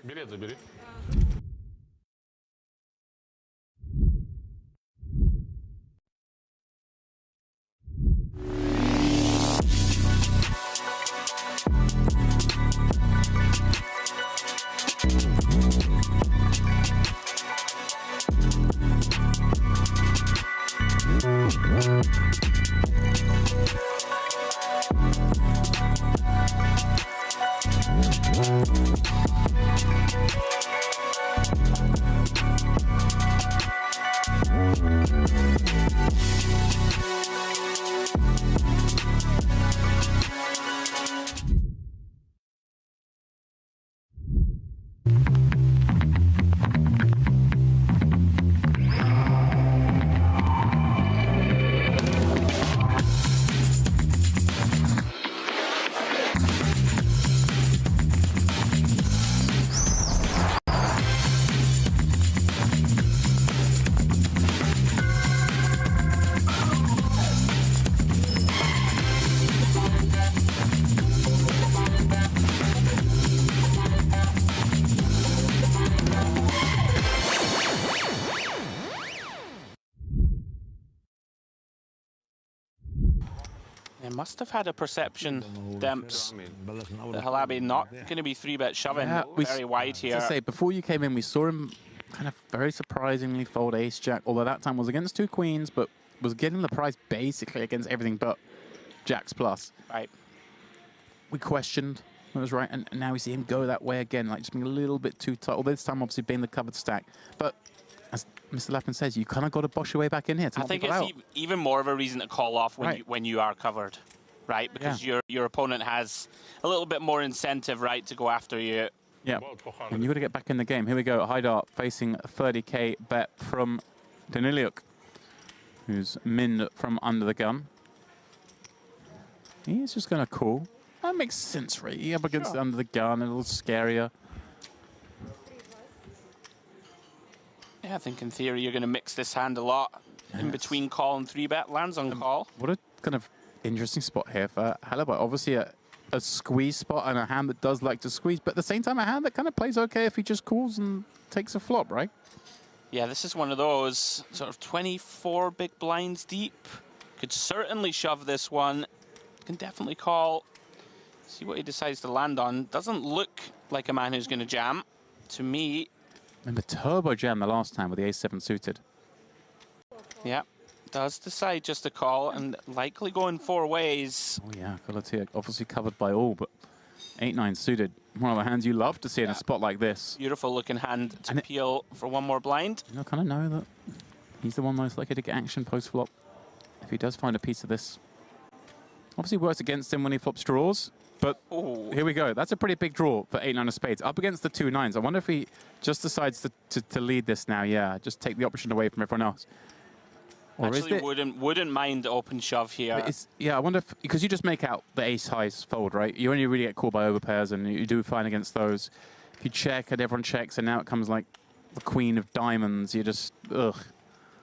They must have had a perception, Demps, that Halabi not going to be 3-bet shoving very wide here. To say, before you came in, we saw him kind of very surprisingly fold ace-jack, although that time was against 2 queens, but was getting the price basically against everything but jacks plus. Right. We questioned what was right, and now we see him go that way again, like just being a little bit too tight. Although this time, obviously, being the covered stack. But as Mr. Lappin says, you kind of got to bosh your way back in here to knock people out. I think it's even more of a reason to call off when you are covered, right? Because your opponent has a little bit more incentive, right, to go after you. Yeah, and you've got to get back in the game. Here we go, Haidar facing a 30k bet from Daniliuk, who's min from under the gun. He's just going to call. That makes sense, right? He up against under the gun, a little scarier. Yeah, I think in theory you're going to mix this hand a lot in between call and 3-bet. Lands on call. What a kind of interesting spot here for Halabai. Obviously a squeeze spot and a hand that does like to squeeze, but at the same time a hand that kind of plays okay if he just calls and takes a flop, right? Yeah, this is one of those sort of 24 big blinds deep. Could certainly shove this one. Can definitely call. See what he decides to land on. Doesn't look like a man who's going to jam. To me... Remember turbo jam the last time with the ace-7 suited. Yeah, does decide just to call and likely going 4 ways. Oh yeah, Kolotiak obviously covered by all, but 8-9 suited. One of the hands you love to see in a spot like this. Beautiful looking hand to peel for one more blind. You kind of know that he's the one most likely to get action post-flop if he does find a piece of this. Obviously works against him when he flops draws, but here we go. That's a pretty big draw for 8-9 of spades. Up against the 2 9s. I wonder if he just decides to lead this now. Yeah, just take the option away from everyone else. Or actually wouldn't mind open shove here. Yeah, I wonder if, because you just make out the ace highs fold, right? You only really get called by overpairs, and you do fine against those. If you check and everyone checks, and now it comes like the queen of diamonds, you just, ugh.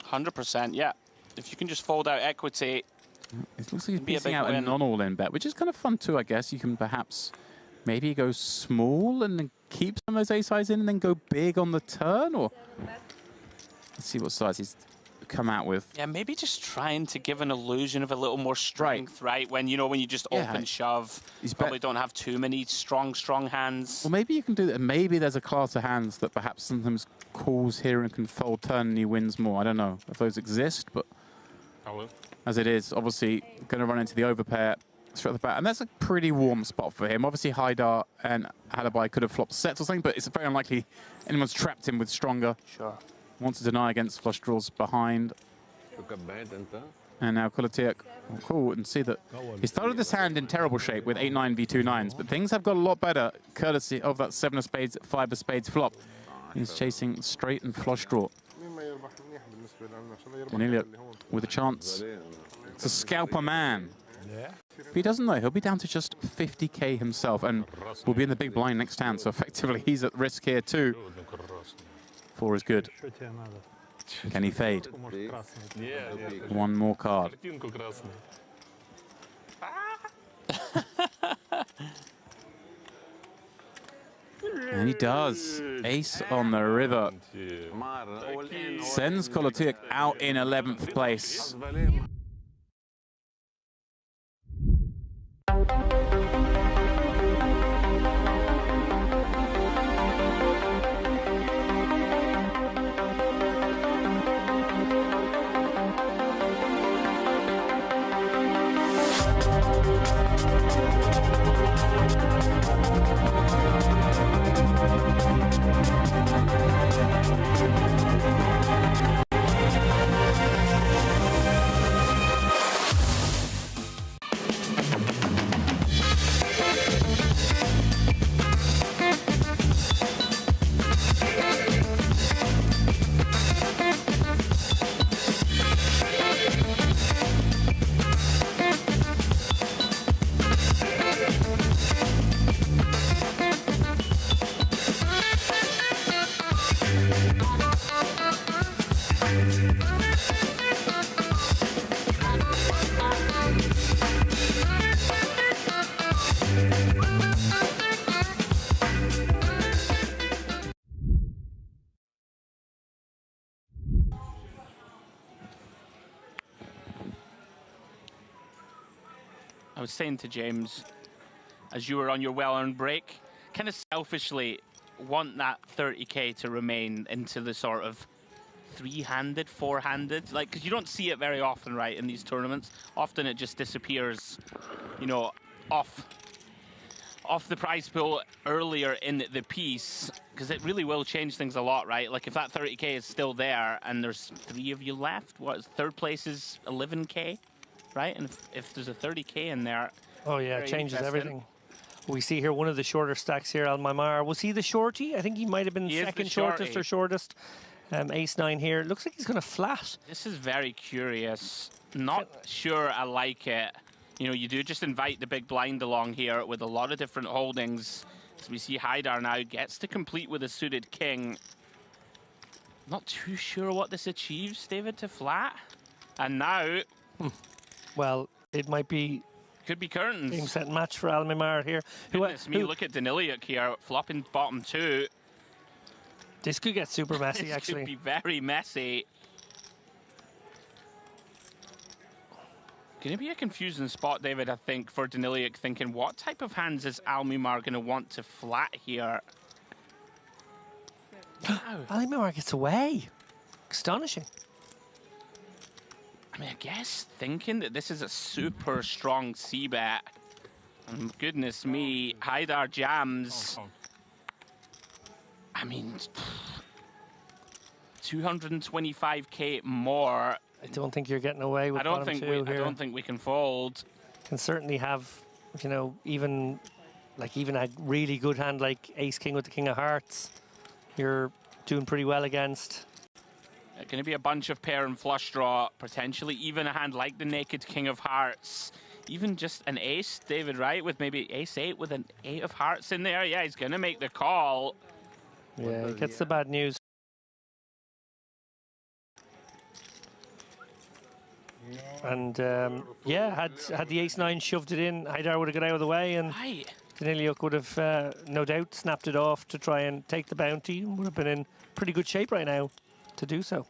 100%, yeah. If you can just fold out equity. It looks like he's piecing out a non-all-in bet, which is kind of fun too, I guess. You can perhaps maybe go small and then keep some of those ace highs in and then go big on the turn, or let's see what size he's come out with. Yeah, maybe just trying to give an illusion of a little more strength, right? When you just open shove, you probably don't have too many strong hands. Well, maybe you can do that. Maybe there's a class of hands that perhaps sometimes calls here and can fold turn and he wins more. I don't know if those exist, but as it is, obviously going to run into the overpair straight off the bat, and that's a pretty warm spot for him. Obviously, Haidar and Halabai could have flopped sets or something, but it's very unlikely anyone's trapped him with stronger. Sure. Wants to deny against flush draws behind. And now Kolotiak will call and see that he started this hand in terrible shape with 8-9 v 2 9s, but things have got a lot better courtesy of that 7 of spades, 5 of spades flop. He's chasing straight and flush draw. Daniliuk with a chance to scalp a man. If he doesn't know, he'll be down to just 50k himself and will be in the big blind next hand, so effectively he's at risk here too. 4 is good. Can he fade? One more card. And he does. Ace on the river. Sends Kolotiak out in 11th place. was saying to James, as you were on your well-earned break, kind of selfishly want that 30k to remain into the sort of three-handed, four-handed, like, because you don't see it very often, right, in these tournaments. Often it just disappears, you know, off the prize pool earlier in the piece, because it really will change things a lot, right? Like, if that 30k is still there and there's 3 of you left, third place is 11k, right? And if there's a 30k in there, oh yeah, it changes everything. We see here one of the shorter stacks here, Al-Mamar. Was he the shorty? I think he might have been second shortest or shortest. Ace-9 here. Looks like he's going to flat. This is very curious. Not sure I like it. You know, you do just invite the big blind along here with a lot of different holdings. As we see Haidar now gets to complete with a suited king. Not too sure what this achieves, David, to flat. And now... Well, it might be... Could be curtains. Game, set, match for Al-Mamar here. Goodness me, look at Daniliuk here, flopping bottom 2. This could get super messy, actually. This could be very messy. Going to be a confusing spot, David, I think, for Daniliuk, thinking, what type of hands is Al-Mamar going to want to flat here? Al-Mamar gets away. Astonishing. I mean, I guess thinking that this is a super strong C-bet. And goodness me, Haidar jams. I mean, 225k more. I don't think you're getting away with bottom 2 here. I don't think we can fold. Can certainly have, you know, even a really good hand like Ace-King with the King of Hearts. You're doing pretty well against. Going to be a bunch of pair and flush draw, potentially even a hand like the Naked King of Hearts. Even just an ace, David, right? With maybe ace-8 with an 8 of hearts in there. Yeah, he's going to make the call. Yeah, he gets the bad news. And yeah, had the ace-9 shoved it in, Haidar would have got out of the way, and Daniliuk would have no doubt snapped it off to try and take the bounty, and would have been in pretty good shape right now to do so.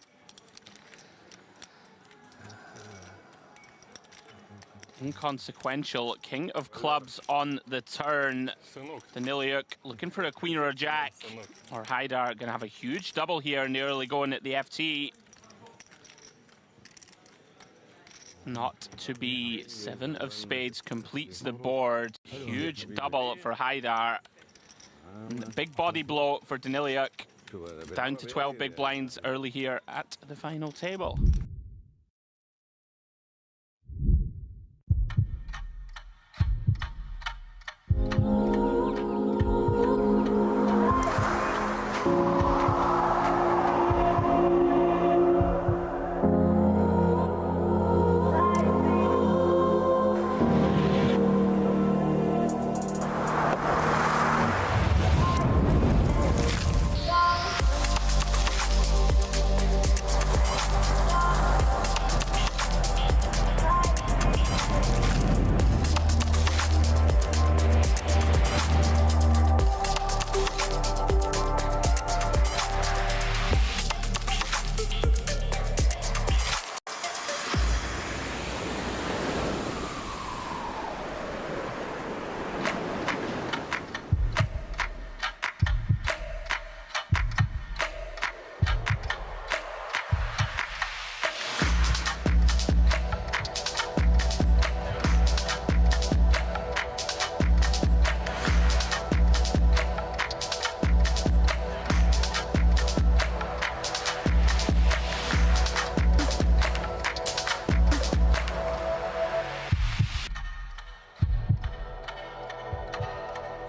Inconsequential. King of clubs on the turn. Daniliuk looking for a queen or a jack. Or Haidar going to have a huge double here in the early going at the FT. Not to be. 7 of spades completes the board. Huge double for Haidar. Big body blow for Daniliuk. Down to 12 big blinds early here at the final table.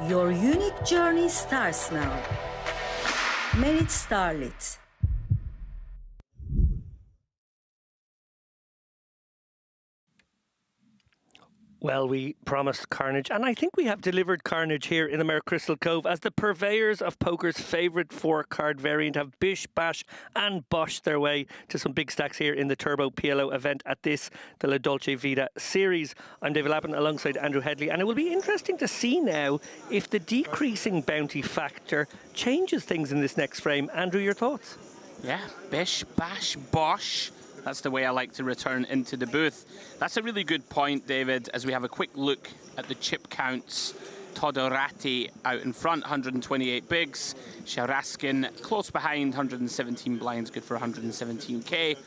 Your unique journey starts now. Merit Starlit. Well, we promised carnage, and I think we have delivered carnage here in the Merritt Crystal Cove, as the purveyors of poker's favourite 4-card variant have bish, bash and bosh their way to some big stacks here in the Turbo PLO event at this, the La Dolce Vita series. I'm David Lappin alongside Andrew Headley, and it will be interesting to see now if the decreasing bounty factor changes things in this next frame. Andrew, your thoughts? Yeah, bish, bash, bosh. That's the way I like to return into the booth. That's a really good point, David, as we have a quick look at the chip counts. Todorati out in front, 128 bigs. Sharaskin close behind, 117 blinds, good for 117k.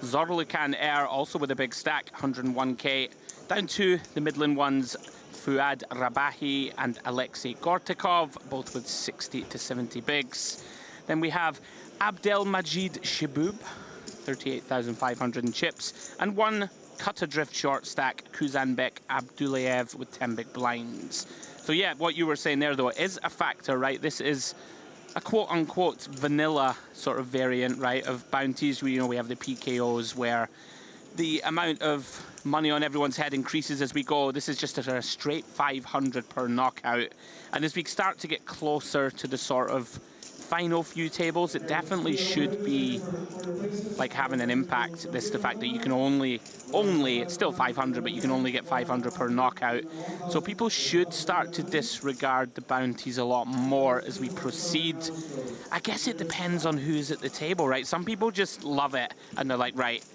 Zorlukan Air also with a big stack, 101k. Down to the Midland ones, Fuad Rabahi and Alexei Gortikov, both with 60 to 70 bigs. Then we have Abdelmajid Shibub, 38,500 in chips, and one cut adrift short stack, Kuzanbek Abdulayev with 10 big blinds. So yeah, what you were saying there though is a factor, right? This is a quote-unquote vanilla sort of variant, right, of bounties. We have the PKOs where the amount of money on everyone's head increases as we go. This is just a straight 500 per knockout. And as we start to get closer to the sort of final few tables, it definitely should be like having an impact. This, the fact that you can only, it's still 500, but you can only get 500 per knockout. So people should start to disregard the bounties a lot more as we proceed. I guess it depends on who's at the table, right? Some people just love it and they're like, right,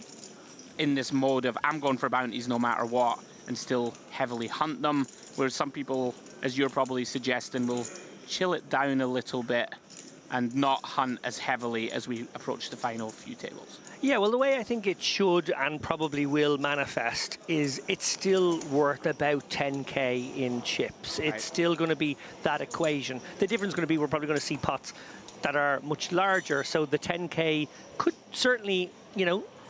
in this mode of I'm going for bounties no matter what, and still heavily hunt them, whereas some people, as you're probably suggesting, will chill it down a little bit and not hunt as heavily as we approach the final few tables. Yeah, well, the way I think it should and probably will manifest is it's still worth about 10k in chips. Right. It's still going to be that equation. The difference is going to be we're probably going to see pots that are much larger, so the 10k could certainly,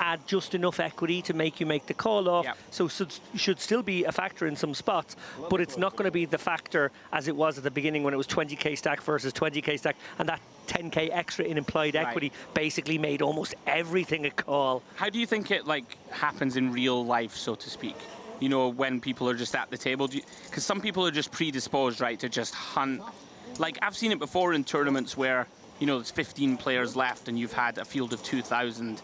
add just enough equity to make you make the call off. Yep. So should still be a factor in some spots, but it's not going to be the factor as it was at the beginning when it was 20k stack versus 20k stack, and that 10k extra in implied equity basically made almost everything a call. How do you think it happens in real life, so to speak? When people are just at the table, because some people are just predisposed, right, to just hunt. Like I've seen it before in tournaments where there's 15 players left and you've had a field of 2,000.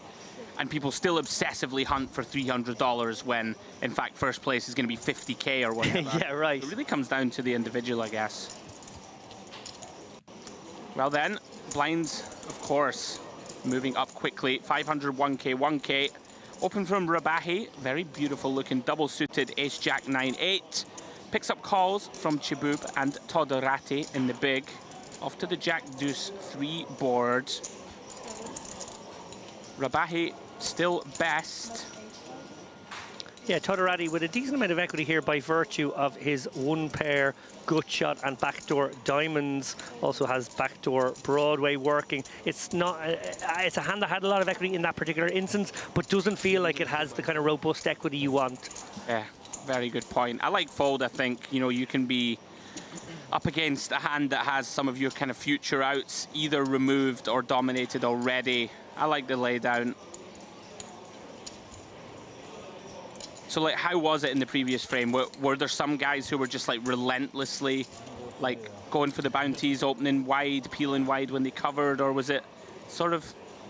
And people still obsessively hunt for $300 when, in fact, first place is going to be 50k or whatever. Yeah, right. It really comes down to the individual, I guess. Well then, blinds, of course, moving up quickly. 501k, 1k. Open from Rabahi, very beautiful looking double-suited ace-jack 9-8. Picks up calls from Chibub and Todorati in the big. Off to the jack-deuce 3 board. Rabahi still best. Yeah, Todorati with a decent amount of equity here by virtue of his one pair gut shot and backdoor diamonds. Also has backdoor Broadway working. It's not. It's a hand that had a lot of equity in that particular instance, but doesn't feel like it has the kind of robust equity you want. Yeah, very good point. I like fold. I think you can be up against a hand that has some of your kind of future outs either removed or dominated already. I like the laydown. So how was it in the previous frame? Were there some guys who were just relentlessly going for the bounties, opening wide, peeling wide when they covered, or was it sort of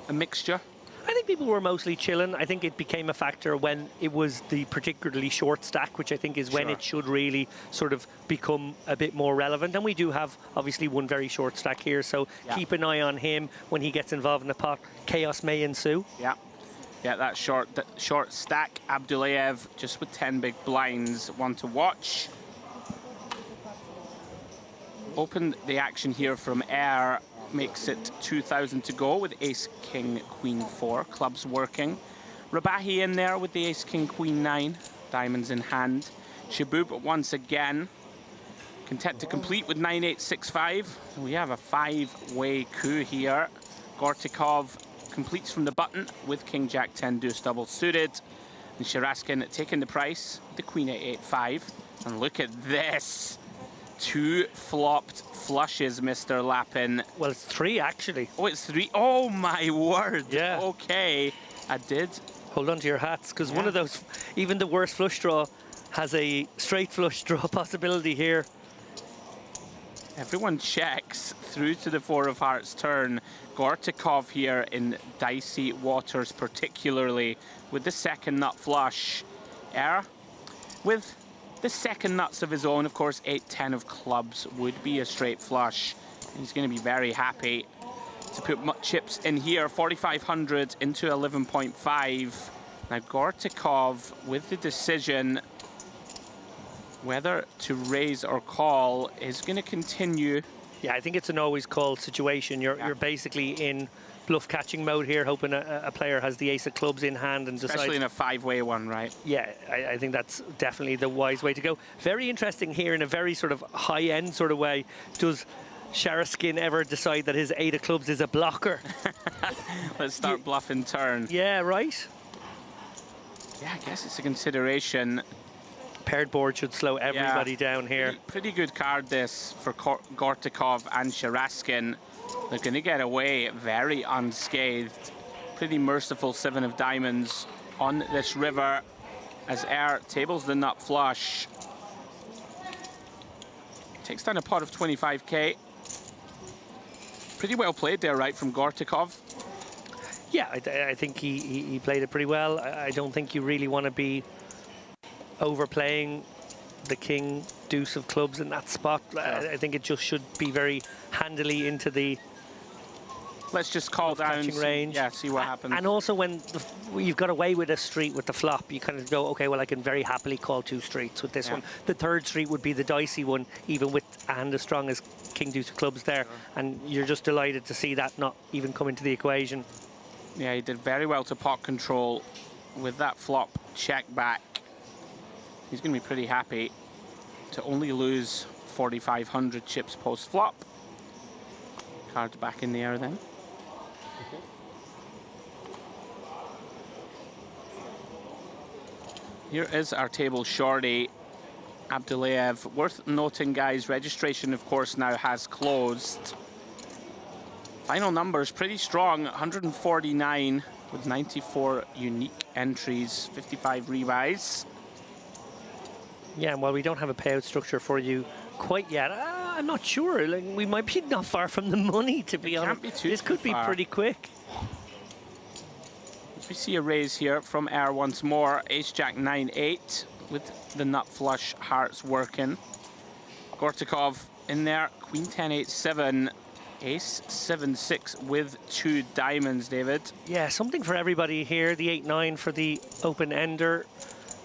a mixture? I think people were mostly chilling. I think it became a factor when it was the particularly short stack, which I think is when it should really sort of become a bit more relevant. And we do have obviously one very short stack here, so keep an eye on him when he gets involved in the pot. Chaos may ensue. Yeah, that short stack. Abdulayev just with 10 big blinds, one to watch. Open the action here from Air. Makes it 2,000 to go with ace, king, queen 4. Clubs working. Rabahi in there with the ace, king, queen 9. Diamonds in hand. Shibub once again. Content to complete with 9-8-6-5. We have a 5-way coup here. Gortikov completes from the button with king, jack 10 deuce double suited. And Sharaskin taking the price with the queen 8-8-5. And look at this. 2 flopped flushes, Mr. Lappin. Well, it's 3 actually. Oh, it's 3. Oh my word. Yeah. Okay. I did. Hold on to your hats, because one of those, even the worst flush draw has a straight flush draw possibility here. Everyone checks through to the 4 of hearts turn. Gortikov here in dicey waters, particularly with the second nut flush. Air with the second nuts of his own, of course. 8-10 of clubs would be a straight flush. He's going to be very happy. to put chips in here. 4,500 into 11.5. Now Gortikov with the decision whether to raise or call is going to continue. Yeah, I think it's an always call situation. You're basically in bluff catching mode here, hoping a player has the ace of clubs in hand and decides. Especially in a five-way one, right? Yeah, I think that's definitely the wise way to go. Very interesting here in a very sort of high-end sort of way. Does Sharaskin ever decide that his 8 of clubs is a blocker? Let's start bluffing turn. Yeah, right. Yeah, I guess it's a consideration. Paired board should slow everybody down here. Pretty good card this for Gortikov and Sharaskin. They're going to get away very unscathed. Pretty merciful 7 of diamonds on this river as Air tables the nut flush. Takes down a pot of 25k. Pretty well played there, right, from Gortikov? Yeah, I think he played it pretty well. I don't think you really want to be overplaying the king deuce of clubs in that spot. I think it just should be very handily into the let's just call down range. Yeah, see what happens. And also when you've got away with a street with the flop, you kind of go, okay, well, I can very happily call 2 streets with this one. The 3rd street would be the dicey one, even with a hand as strong as king deuce of clubs there. And you're just delighted to see that not even come into the equation. Yeah, he did very well to pot control with that flop check back. He's going to be pretty happy to only lose 4,500 chips post-flop. Cards back in the air then. Here is our table shorty, Abdulayev. Worth noting, guys, registration, of course, now has closed. Final numbers pretty strong, 149 with 94 unique entries, 55 rebuys. Yeah, and while we don't have a payout structure for you quite yet, I'm not sure. Like, we might be not far from the money, to be honest. This could be pretty quick. We see a raise here from Air once more. Ace-Jack 9-8 with the nut flush hearts working. Gortikov in there. Queen 10-8-7. Ace 7-6 with 2 diamonds, David. Yeah, something for everybody here. The 8-9 for the open-ender.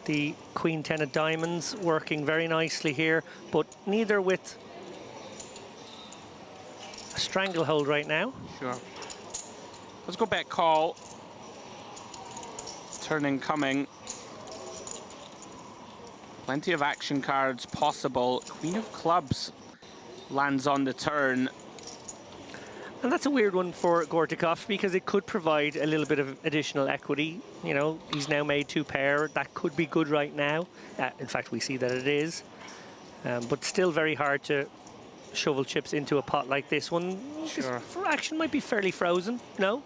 The Queen 10 of diamonds working very nicely here, but neither with a stranglehold right now. Sure. Let's go back call. Turning coming. Plenty of action cards possible. Queen of clubs lands on the turn. And that's a weird one for Gortikov because it could provide a little bit of additional equity. You know, he's now made 2 pair. That could be good right now. In fact, we see that it is. But still very hard to shovel chips into a pot like this one. Sure. For action might be fairly frozen, no?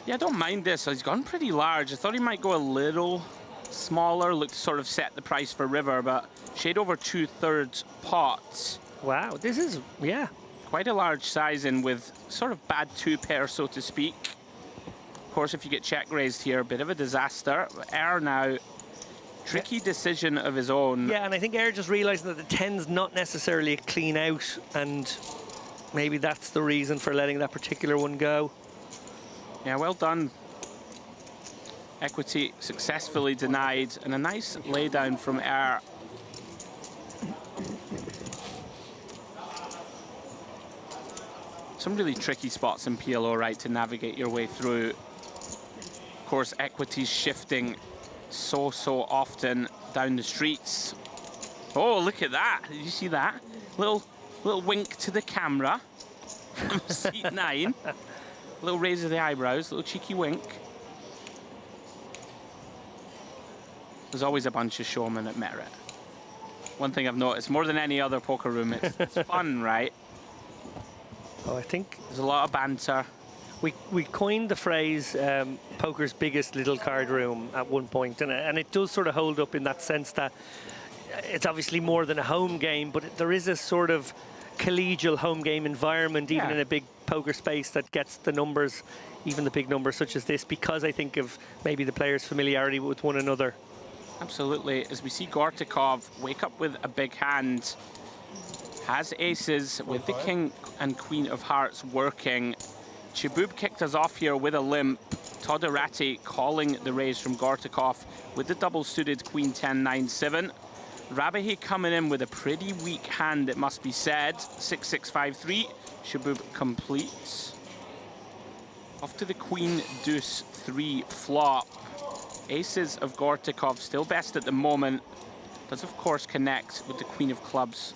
Yeah, I don't mind this. He's gone pretty large. I thought he might go a little smaller, look to sort of set the price for river, but shade over 2/3 pots. Wow, this is, yeah. Quite a large sizing with sort of bad 2 pair, so to speak. Of course, if you get check raised here, a bit of a disaster. Air now, tricky decision of his own. Yeah, and I think Air just realizing that the 10's not necessarily a clean out, and maybe that's the reason for letting that particular one go. Yeah, well done. Equity successfully denied, and a nice laydown from Air. Some really tricky spots in PLO, right, to navigate your way through. Of course, equity's shifting so often down the streets. Oh, look at that. Did you see that? Little wink to the camera from seat 9. Little raise of the eyebrows, little cheeky wink. There's always a bunch of showmen at Merit. One thing I've noticed, more than any other poker room, it's fun, right? Oh, I think there's a lot of banter. We coined the phrase poker's biggest little card room at one point, and it does sort of hold up in that sense that it's obviously more than a home game, but there is a sort of collegial home game environment, even in a big poker space, that gets the numbers, even the big numbers such as this, because I think of maybe the players' familiarity with one another. Absolutely. As we see Gortikov wake up with a big hand, Has aces with the king and queen of hearts working. Chabub kicked us off here with a limp. Todorati calling the raise from Gortikov with the double-suited queen 10, 9, 7. Rabahi coming in with a pretty weak hand, it must be said. 6, 6, 5, 3. Chabub completes. Off to the queen, deuce, 3 flop. Aces of Gortikov still best at the moment. Does, of course, connect with the queen of clubs.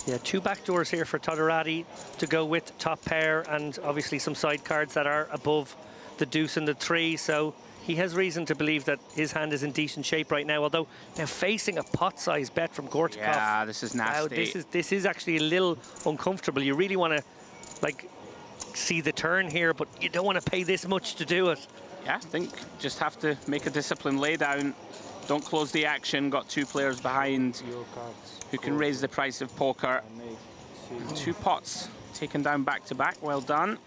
Yeah, 2 backdoors here for Todorati to go with top pair, and obviously some side cards that are above the deuce and the 3. So he has reason to believe that his hand is in decent shape right now, although now facing a pot-sized bet from Gortikov. Yeah, this is nasty. Wow, this is actually a little uncomfortable. You really want to, like, see the turn here, but you don't want to pay this much to do it. Yeah, I think just have to make a disciplined laydown. Don't close the action. Got 2 players behind who can raise the price of poker. And 2 pots taken down back to back. Well done.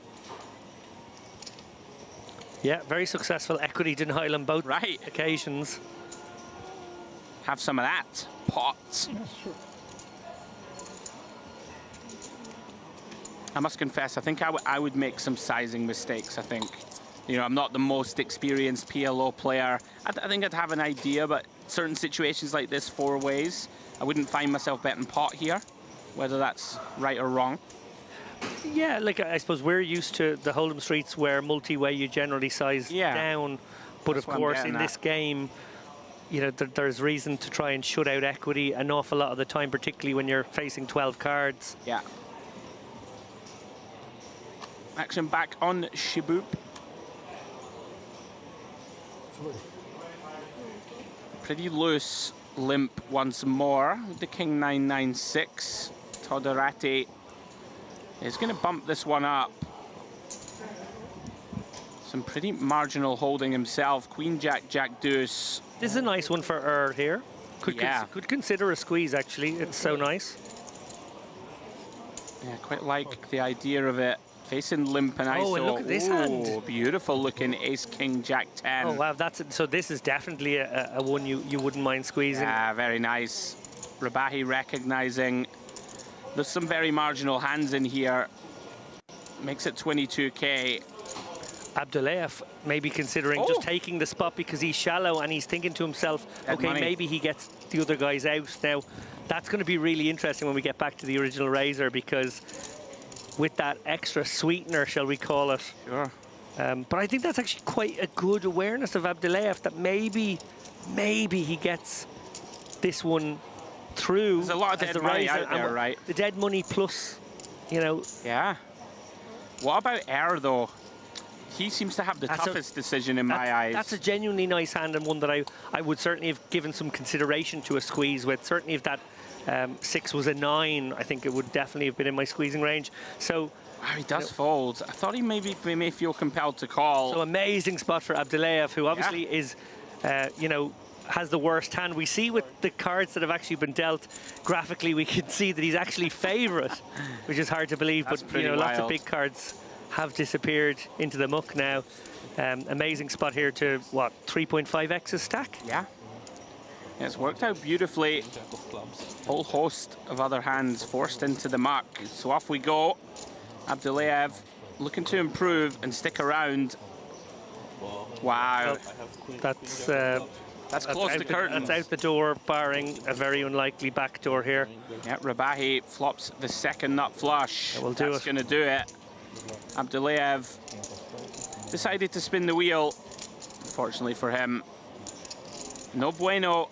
Yeah, very successful equity denial on both occasions. Have some of that, pots. I must confess, I think I would make some sizing mistakes, I think. You know, I'm not the most experienced PLO player. I think I'd have an idea, but certain situations like this 4 ways, I wouldn't find myself betting pot here, whether that's right or wrong. Yeah, like I suppose we're used to the Hold'em streets where multi-way you generally size down, but That's of course in this at. game, you know, there's reason to try and shut out equity an awful lot of the time, particularly when you're facing 12 cards. Yeah. Action back on Chabub. Pretty loose limp once more with the king 9, 9, 6. Todorati is going to bump this one up. Some pretty marginal holding himself. Queen, jack, jack, deuce. This is a nice one for here. Could consider a squeeze, actually. It's so nice. Yeah, quite like the idea of it. Facing limp and ISO. Oh, and look at this hand. Beautiful looking ace, king, jack, 10. Oh, wow, so this is definitely a one you wouldn't mind squeezing. Yeah, very nice. Rabahi recognizing there's some very marginal hands in here. Makes it 22k. Abdullayev maybe considering just taking the spot because he's shallow and he's thinking to himself, okay, maybe he gets the other guys out. Now, that's going to be really interesting when we get back to the original razor, because with that extra sweetener, shall we call it. Sure. But I think that's actually quite a good awareness of Abdullayev, that maybe he gets this one through. There's a lot of dead money out there, right? The dead money plus, you know. Yeah. What about Air, though? He seems to have the toughest decision in my eyes. That's a genuinely nice hand, and one that I would certainly have given some consideration to a squeeze with. Certainly if that 6 was a 9, I think it would definitely have been in my squeezing range. So wow, he does fold. I thought he may feel compelled to call. So amazing spot for Abdullayev, who obviously is, you know, has the worst hand. We see with the cards that have actually been dealt, graphically we can see that he's actually favourite, which is hard to believe. That's but you know, lots of big cards have disappeared into the muck now. Amazing spot here to, what, 3.5x's stack? Yeah. It's worked out beautifully. Whole host of other hands forced into the muck. So off we go. Abdullayev looking to improve and stick around. Wow. That's close to curtain. That's out the door, barring a very unlikely back door here. Yeah, Rabahi flops the second nut flush. That will do it. That's going to do it. Abdullayev decided to spin the wheel. Fortunately for him, no bueno.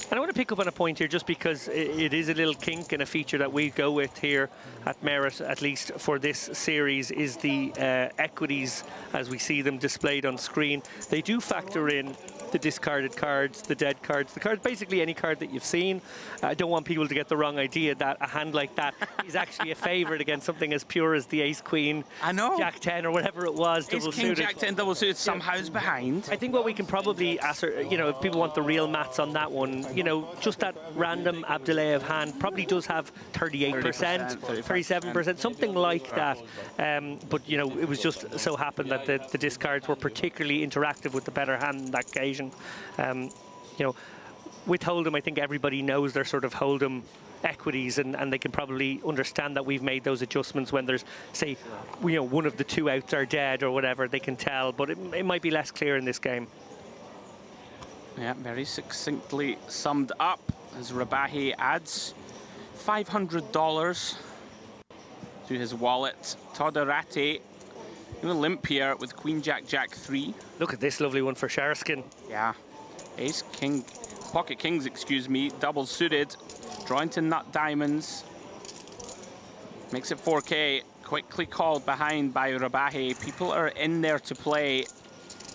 And I want to pick up on a point here, just because it is a little kink and a feature that we go with here at Merit, at least for this series, is the equities as we see them displayed on screen. They do factor in the discarded cards, the dead cards, the cards, basically any card that you've seen. I don't want people to get the wrong idea that a hand like that is actually a favourite against something as pure as the ace queen, I know, jack 10 or whatever it was, double ace king suited. jack 10 double suited somehow is behind. I think what we can probably you know, if people want the real maths on that one, you know, just that random Abdullayev hand probably does have 38%, 37%, something like that. But you know, it was just so happened that the discards were particularly interactive with the better hand on that occasion. You know, with Hold'em, I think everybody knows their sort of Hold'em equities, and they can probably understand that we've made those adjustments when there's, say, one of the two outs are dead or whatever. They can tell, but it might be less clear in this game. Yeah, very succinctly summed up as Rabahi adds $500 to his wallet. Todorati in a limp here with Queen Jack Jack 3. Look at this lovely one for Sharaskin. Yeah, Ace King, Pocket Kings, excuse me, double suited, drawing to nut diamonds. Makes it 4K, quickly called behind by Rabahi. People are in there to play.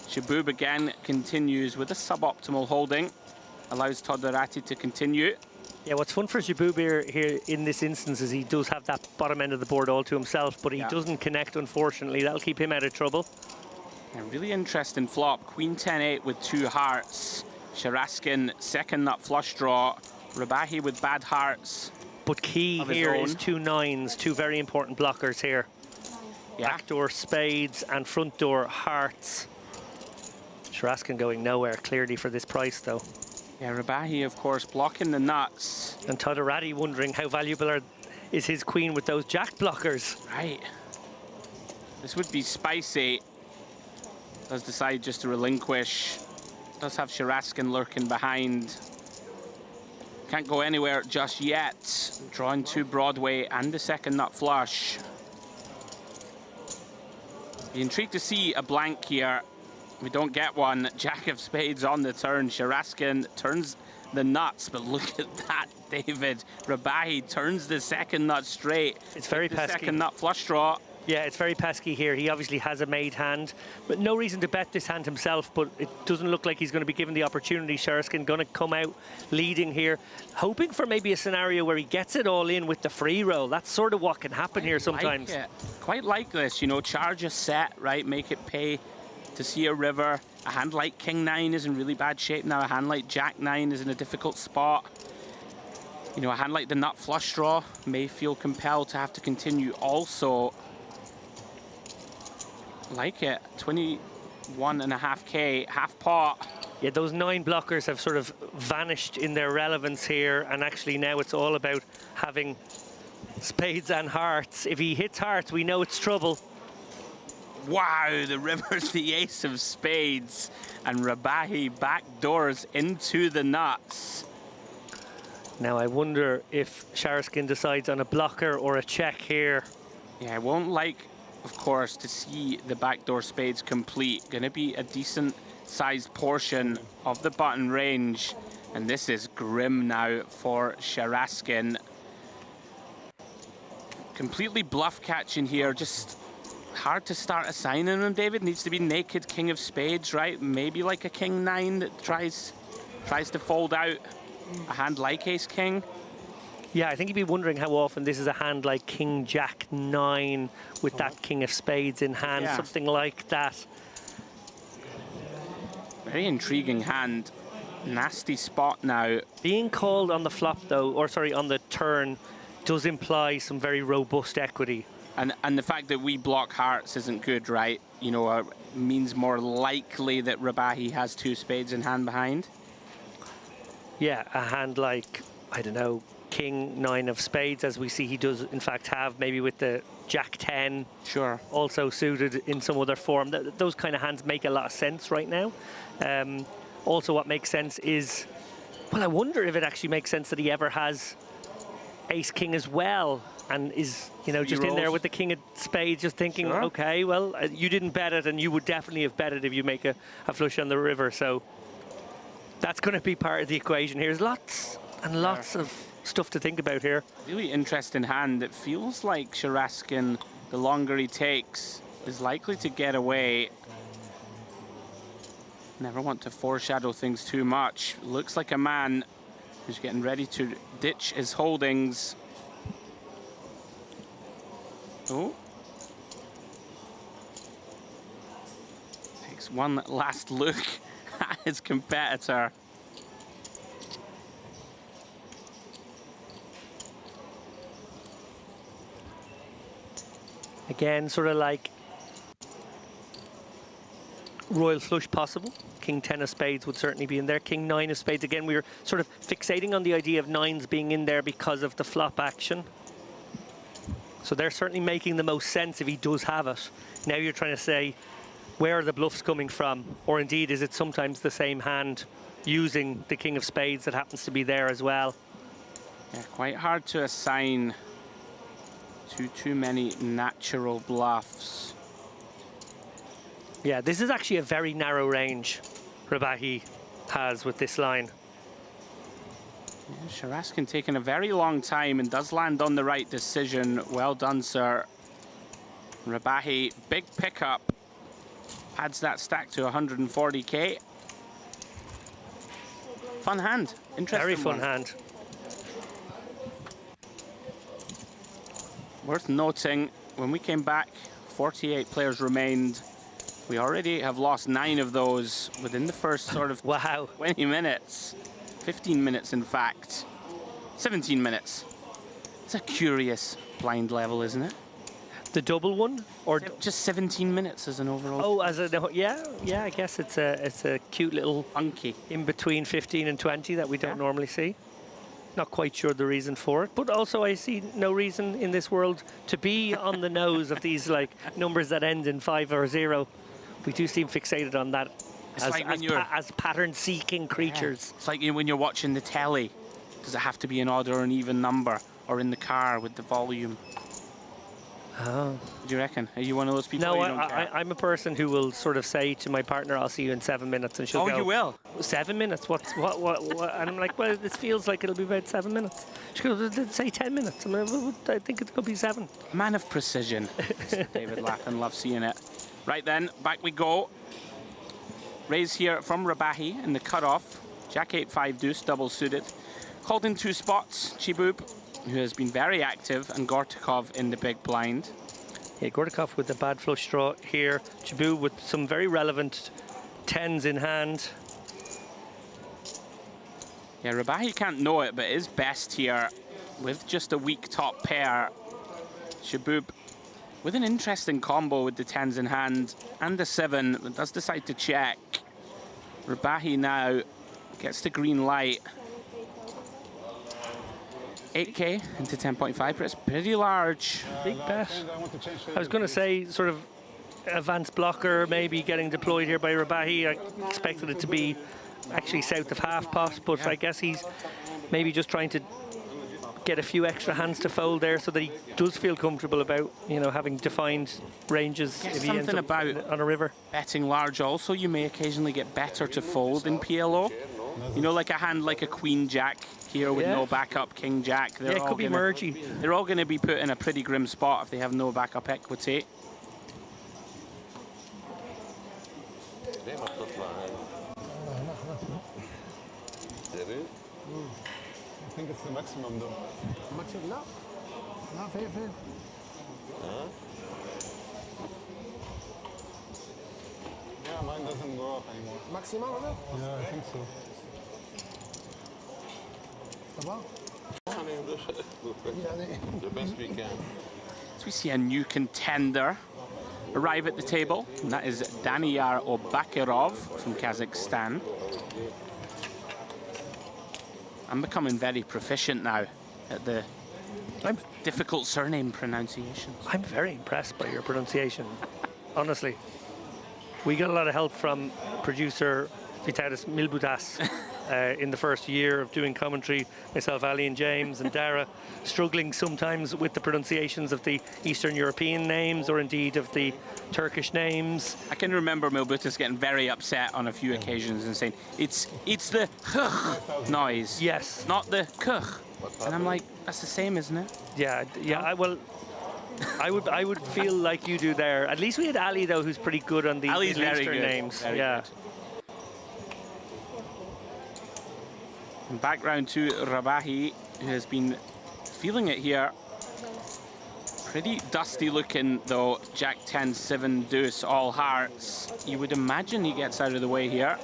Shaboob again continues with a suboptimal holding, allows Todorati to continue. Yeah, what's fun for Shaboob here in this instance is he does have that bottom end of the board all to himself, but he doesn't connect, unfortunately. That'll keep him out of trouble. A really interesting flop. Queen 10-8 with 2 hearts. Sharaskin, second nut flush draw. Rabahi with bad hearts. But key here is 2 9s, 2 very important blockers here. Yeah. Backdoor spades and front door hearts. Sharaskin going nowhere clearly for this price, though. Yeah, Rabahi, of course, blocking the nuts. And Todorati wondering how valuable is his queen with those jack blockers. Right. This would be spicy. Does decide just to relinquish. Does have Sharaskin lurking behind. Can't go anywhere just yet. Drawing to Broadway and the second nut flush. Be intrigued to see a blank here. We don't get one. Jack of spades on the turn. Sharaskin turns the nuts, but look at that, David. Rabahi turns the second nut straight. It's very pesky. Second nut flush draw. Yeah, it's very pesky here. He obviously has a made hand, but no reason to bet this hand himself, but it doesn't look like he's going to be given the opportunity. Sharaskin going to come out leading here, hoping for maybe a scenario where he gets it all in with the free roll. That's sort of what can happen here sometimes. Quite like this, you know, charge a set, right? Make it pay to see a river. A hand like King 9 is in really bad shape now. A hand like Jack 9 is in a difficult spot. You know, a hand like the nut flush draw may feel compelled to have to continue also. Like it, 21.5K, half pot. Yeah, those 9 blockers have sort of vanished in their relevance here, and actually now it's all about having spades and hearts. If he hits hearts, we know it's trouble. Wow, the river's the ace of spades, and Rabahi backdoors into the nuts. Now I wonder if Sharaskin decides on a blocker or a check here. Yeah, I won't like, of course, to see the backdoor spades complete. Going to be a decent sized portion of the button range, and this is grim now for Sharaskin. Completely bluff catching here, just hard to start assigning him, David. Needs to be naked king of spades, right? Maybe like a king 9 that tries to fold out a hand like ace king. Yeah, I think you'd be wondering how often this is a hand like King Jack 9 with that king of spades in hand, something like that. Very intriguing hand. Nasty spot now. Being called on the flop though, or sorry, on the turn, does imply some very robust equity. And the fact that we block hearts isn't good, right? You know, means more likely that Rabahi has 2 spades in hand behind. Yeah, a hand like, I don't know, King 9 of spades, as we see he does in fact have, maybe with the Jack 10. Sure. Also suited in some other form. Those kind of hands make a lot of sense right now. Also what makes sense is, well, I wonder if it actually makes sense that he ever has ace king as well, and is, you know, just in there with the king of spades, just thinking, okay, well, you didn't bet it, and you would definitely have bet it if you make a flush on the river. So that's going to be part of the equation here. There's lots and lots of stuff to think about here. Really interesting hand. It feels like Sharaskin, the longer he takes, is likely to get away. Never want to foreshadow things too much. Looks like a man who's getting ready to ditch his holdings. Oh. Takes one last look at his competitor. Again, sort of like royal flush possible. King 10 of spades would certainly be in there. King 9 of spades. Again, we were sort of fixating on the idea of nines being in there because of the flop action. So they're certainly making the most sense if he does have it. Now you're trying to say, where are the bluffs coming from? Or indeed, is it sometimes the same hand using the king of spades that happens to be there as well? Yeah, quite hard to assign to too many natural bluffs. Yeah, this is actually a very narrow range Rabahi has with this line. Yeah, Sharaskin taking a very long time and does land on the right decision. Well done, sir. Rabahi, big pickup. Adds that stack to 140k. Fun hand. Interesting. Very fun hand. Worth noting, when we came back, 48 players remained. We already have lost 9 of those within the first sort of wow 20 minutes. 15 minutes, in fact. 17 minutes. It's a curious blind level, isn't it? The double one, or just 17 minutes as an overall? Oh, as a yeah. I guess it's a cute little funky in between 15 and 20 that we don't normally see. Not quite sure the reason for it, but also I see no reason in this world to be on the nose of these like numbers that end in 5 or 0. We do seem fixated on that as pattern-seeking creatures. Yeah. It's like when you're watching the telly. Does it have to be an odd or an even number, or in the car with the volume? Oh. What do you reckon? Are you one of those people? No, you don't care? I'm a person who will sort of say to my partner, "I'll see you in 7 minutes," and she'll go, "Oh, you will? 7 minutes? What? And I'm like, "Well, this feels like it'll be about 7 minutes." She goes, "Say 10 minutes." I'm like, well, I think it could be 7. Man of precision. David Lappin, love seeing it. Right then, back we go. Raise here from Rabahi in the cutoff. Jack 8-5 deuce, double suited. Called in 2 spots. Chibub, who has been very active, and Gortakov in the big blind. Yeah, Gortakov with the bad flush draw here. Chibub with some very relevant 10s in hand. Yeah, Rabahi can't know it, but is best here with just a weak top pair. Chibub with an interesting combo with the 10s in hand and the 7, but does decide to check. Rabahi now gets the green light. 8k into 10.5, but it's pretty large. Big bet. I was going to say sort of advanced blocker maybe getting deployed here by Rabahi. I expected it to be actually south of half pot, but I guess he's maybe just trying to get a few extra hands to fold there so that he does feel comfortable about, you know, having defined ranges if he ends up on a river. Betting large also, you may occasionally get better to fold in PLO. You know, like a hand like a Queen Jack here with no backup, King Jack. Yeah, it could be mergy. They're all going to be put in a pretty grim spot if they have no backup equity. I think it's the maximum though. Maximum? No. No, fair. Yeah, mine doesn't go up anymore. Maximum? Yeah, I think so. The best we can. So we see a new contender arrive at the table, and that is Daniyar Obakirov from Kazakhstan. I'm becoming very proficient now at the difficult surname pronunciations. I'm very impressed by your pronunciation, honestly. We got a lot of help from producer Vitalis Milbudas in the first year of doing commentary. Myself, Ali and James and Dara, struggling sometimes with the pronunciations of the Eastern European names or indeed of the Turkish names. I can remember Milbutas getting very upset on a few occasions and saying, it's the noise. Yes. Not the kuh. And I'm like, that's the same, isn't it? Yeah, I would feel like you do there. At least we had Ali though, who's pretty good on the Eastern names. Very good. And back round to Rabahi, who has been feeling it here. Pretty dusty looking though. Jack 10, 7 deuce, all hearts. You would imagine he gets out of the way here.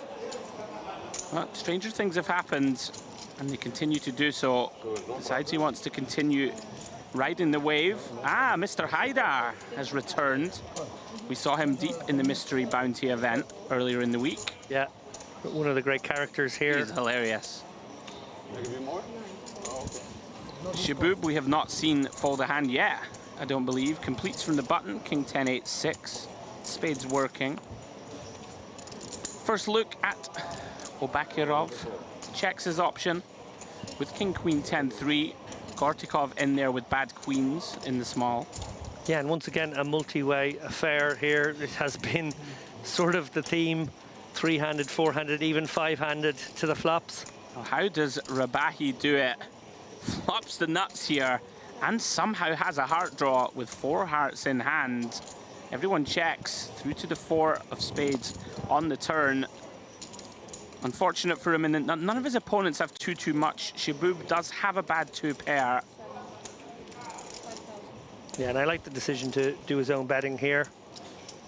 Well, stranger things have happened, and they continue to do so. Decides he wants to continue riding the wave. Ah, Mr. Haidar has returned. We saw him deep in the mystery bounty event earlier in the week. Yeah, one of the great characters here. He's hilarious. Can I give you more? Oh, okay. Shaboob, we have not seen fold a hand yet, I don't believe. Completes from the button, king 10, 8, 6. Spades working. First look at Obakirov. Checks his option with king, queen, 10, 3. Gortikov in there with bad queens in the small. Yeah, and once again, a multi-way affair here. It has been sort of the theme, three-handed, four-handed, even five-handed to the flops. How does Rabahi do it? Flops the nuts here and somehow has a heart draw with 4 hearts in hand. Everyone checks through to the 4 of spades on the turn. Unfortunate for him, and none of his opponents have too much. Shaboob does have a bad 2 pair. Yeah, and I like the decision to do his own betting here.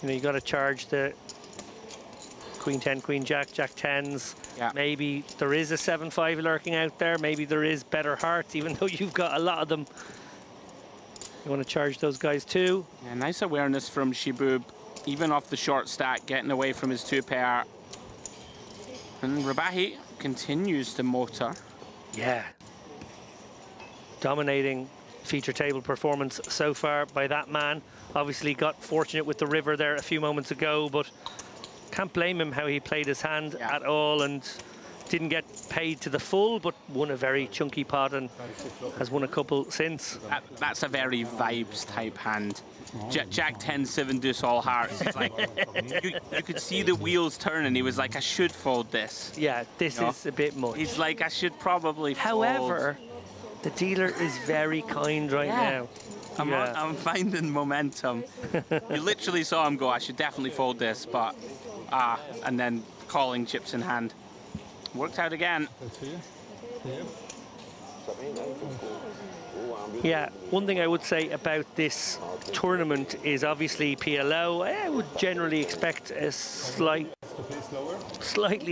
You know, you got to charge the queen 10, queen jack, jack 10s. Yeah. Maybe there is a 7-5 lurking out there. Maybe there is better hearts, even though you've got a lot of them. You want to charge those guys too. Yeah, nice awareness from Shaboob, even off the short stack, getting away from his 2 pair. And Rabahi continues to motor. Yeah. Dominating feature table performance so far by that man. Obviously got fortunate with the river there a few moments ago, but can't blame him how he played his hand at all, and didn't get paid to the full, but won a very chunky pot and has won a couple since. That's a very vibes type hand. Jack 10, 7 deuce all hearts. It's like you could see the wheels turning. He was like, I should fold this. Yeah, this is a bit much. He's like, I should probably fold. However, the dealer is very kind right now. I'm finding momentum. You literally saw him go, I should definitely fold this, but and then calling chips in hand. Worked out again. Yeah, one thing I would say about this tournament is obviously PLO. I would generally expect a slightly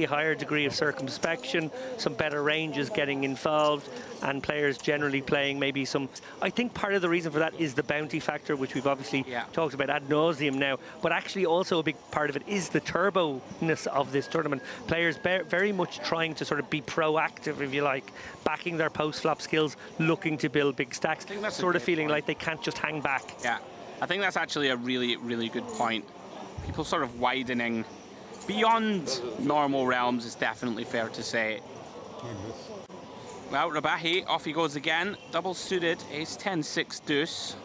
higher degree of circumspection, some better ranges getting involved, and players generally playing maybe some. I think part of the reason for that is the bounty factor, which we've obviously talked about ad nauseum now, but actually also a big part of it is the turbo-ness of this tournament. Players very much trying to sort of be proactive, if you like, backing their post-flop skills, looking to build big stacks, sort of feeling like they can't just hang back. Yeah, I think that's actually a really, really good point. People sort of widening beyond normal realms is definitely fair to say. Well, Rabahi, off he goes again. Double suited, ace 10, 6 deuce.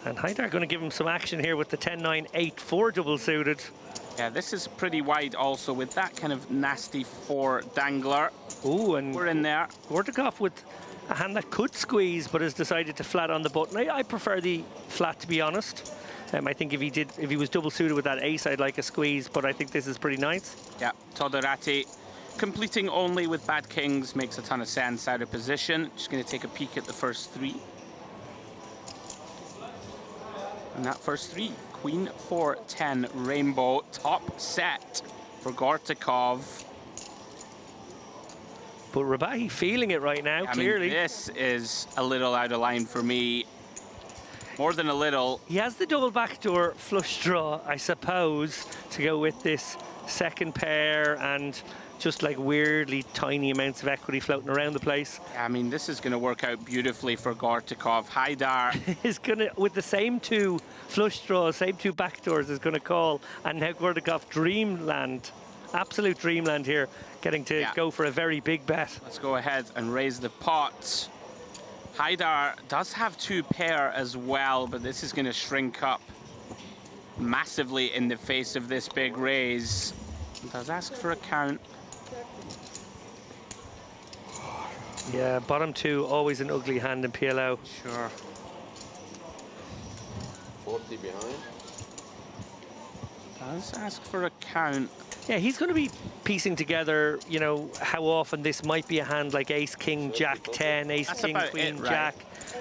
And Haidar going to give him some action here with the 10, 9, 8, 4 double suited. Yeah, this is pretty wide also with that kind of nasty 4 dangler. Ooh, and we're in there. Gortikov with a hand that could squeeze, but has decided to flat on the button. I prefer the flat, to be honest. I think if he was double suited with that ace, I'd like a squeeze, but I think this is pretty nice. Yeah, Todorati completing only with bad kings makes a ton of sense out of position. Just going to take a peek at the first 3. And that first 3, queen, 4, 10, rainbow, top set for Gortikov. But Rabahi feeling it right now, clearly. I mean, this is a little out of line for me. More than a little. He has the double backdoor flush draw, I suppose, to go with this second pair and just like weirdly tiny amounts of equity floating around the place. I mean, this is going to work out beautifully for Gortikov. Haidar is going to, with the same 2 flush draws, same 2 backdoors, is going to call. And now Gortikov, dreamland, absolute dreamland here, getting to go for a very big bet. Let's go ahead and raise the pot. Haidar does have 2 pair as well, but this is going to shrink up massively in the face of this big raise. He does ask for a count. Yeah, bottom 2, always an ugly hand in PLO. Sure. 40 behind. Does ask for a count. Yeah, he's going to be piecing together, you know, how often this might be a hand like ace, king, jack, 10, ace, That's king, queen, right? jack.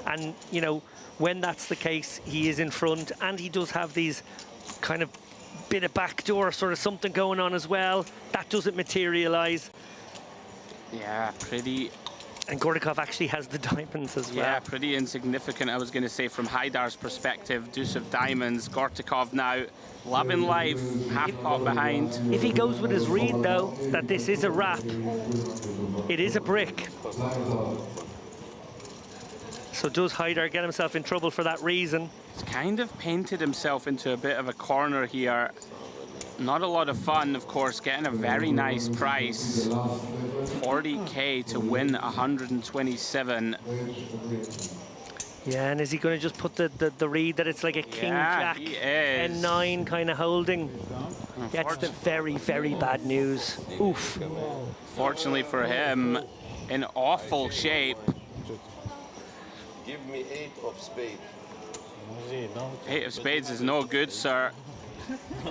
And, you know, when that's the case, he is in front, and he does have these kind of bit of backdoor sort of something going on as well. That doesn't materialize. Yeah, pretty And Gordikov actually has the diamonds as well. Yeah, pretty insignificant, I was going to say, from Haidar's perspective. Deuce of diamonds. Gortikov now loving life, half pot behind. If he goes with his read, though, that this is a wrap, it is a brick. So does Haidar get himself in trouble for that reason? He's kind of painted himself into a bit of a corner here. Not a lot of fun, of course, getting a very nice price. 40k to win 127. Yeah, and is he going to just put the read that it's like a king jack and 9 kind of holding? That's the very, very bad news. Oof. Fortunately for him, in awful shape. Give me 8 of spades. 8 of spades is no good, sir.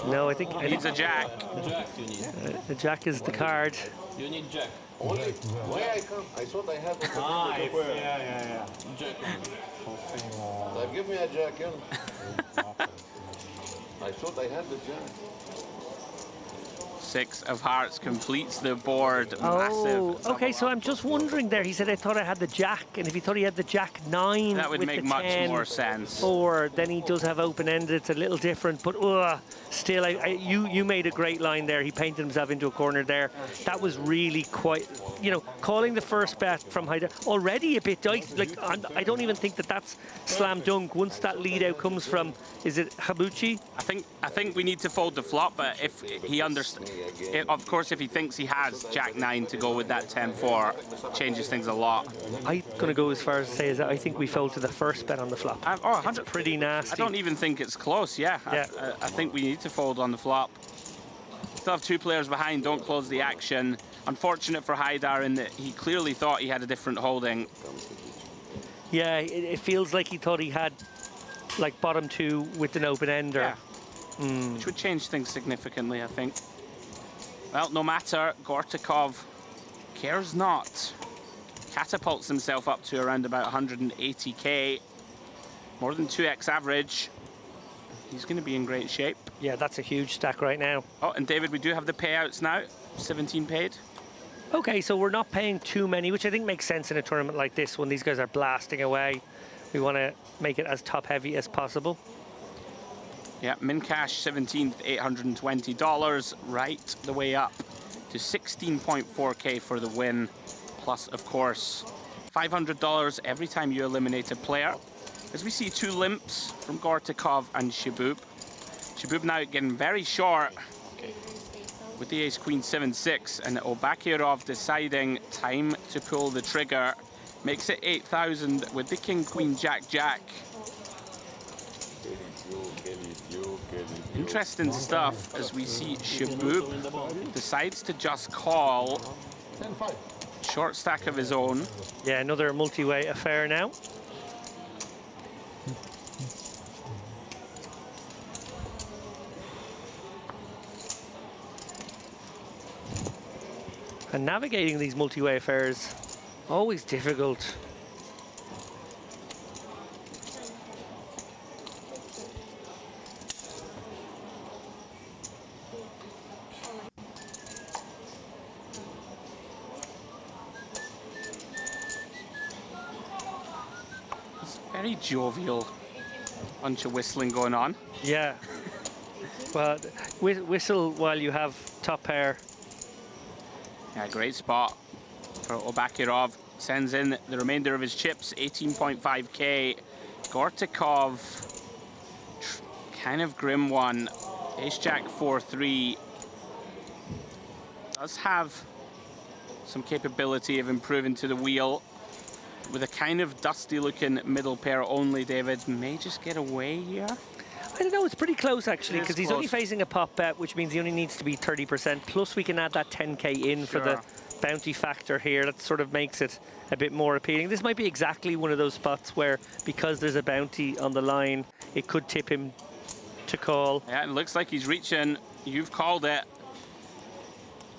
No, I think needs a jack. Jack you need. The jack is the card. You need jack. Only where I come? I thought I had a yeah. jack. So give me a jack, you I thought I had the jack. 6 of hearts completes the board. Oh, massive. okay, so I'm just wondering there. He said, I thought I had the jack, and if he thought he had the jack 9 that would with make the much 10, more sense. 4, then he does have open-ended. It's a little different, but still, you made a great line there. He painted himself into a corner there. That was really quite, you know, calling the first bet from Haidar already a bit dicey. Like, I don't even think that that's slam dunk. Once that lead out comes from, is it Habuchi? I think we need to fold the flop, but if he understands, of course, if he thinks he has Jack 9 to go with that 10-4, changes things a lot. I'm going to go as far as to say is that I think we fold to the first bet on the flop. It's pretty nasty. I don't even think it's close, yeah. I think we need to fold on the flop. Still have 2 players behind, don't close the action. Unfortunate for Haidar in that he clearly thought he had a different holding. Yeah, it feels like he thought he had like bottom 2 with an open-ender. Yeah. Which would change things significantly, I think. Well, no matter, Gortikov cares not. Catapults himself up to around about 180k. More than 2x average. He's going to be in great shape. Yeah, that's a huge stack right now. Oh, and David, we do have the payouts now. 17 paid. Okay, so we're not paying too many, which I think makes sense in a tournament like this when these guys are blasting away. We want to make it as top-heavy as possible. Yeah, min cash 17th, $820, right the way up to 16.4k for the win. Plus, of course, $500 every time you eliminate a player. As we see 2 limps from Gortikov and Shaboob. Shaboob now getting very short with the ace-queen 7-6, and Obakirov deciding time to pull the trigger. Makes it 8,000 with the king-queen jack-jack. Interesting stuff as we see Shaboob decides to just call. Short stack of his own. Yeah, another multi-way affair now. And navigating these multi-way affairs, always difficult. Very jovial bunch of whistling going on. Yeah. Well, whistle while you have top pair. Yeah, great spot for Obakirov. Sends in the remainder of his chips, 18.5k. Gortikov, kind of grim one. Ace-Jack 4-3. Does have some capability of improving to the wheel. With a kind of dusty-looking middle pair only, David may just get away here. I don't know, it's pretty close actually, because he's only facing a pop bet, which means he only needs to be 30%. Plus we can add that 10k in for the bounty factor here. That sort of makes it a bit more appealing. This might be exactly one of those spots where, because there's a bounty on the line, it could tip him to call. Yeah, it looks like he's reaching. You've called it.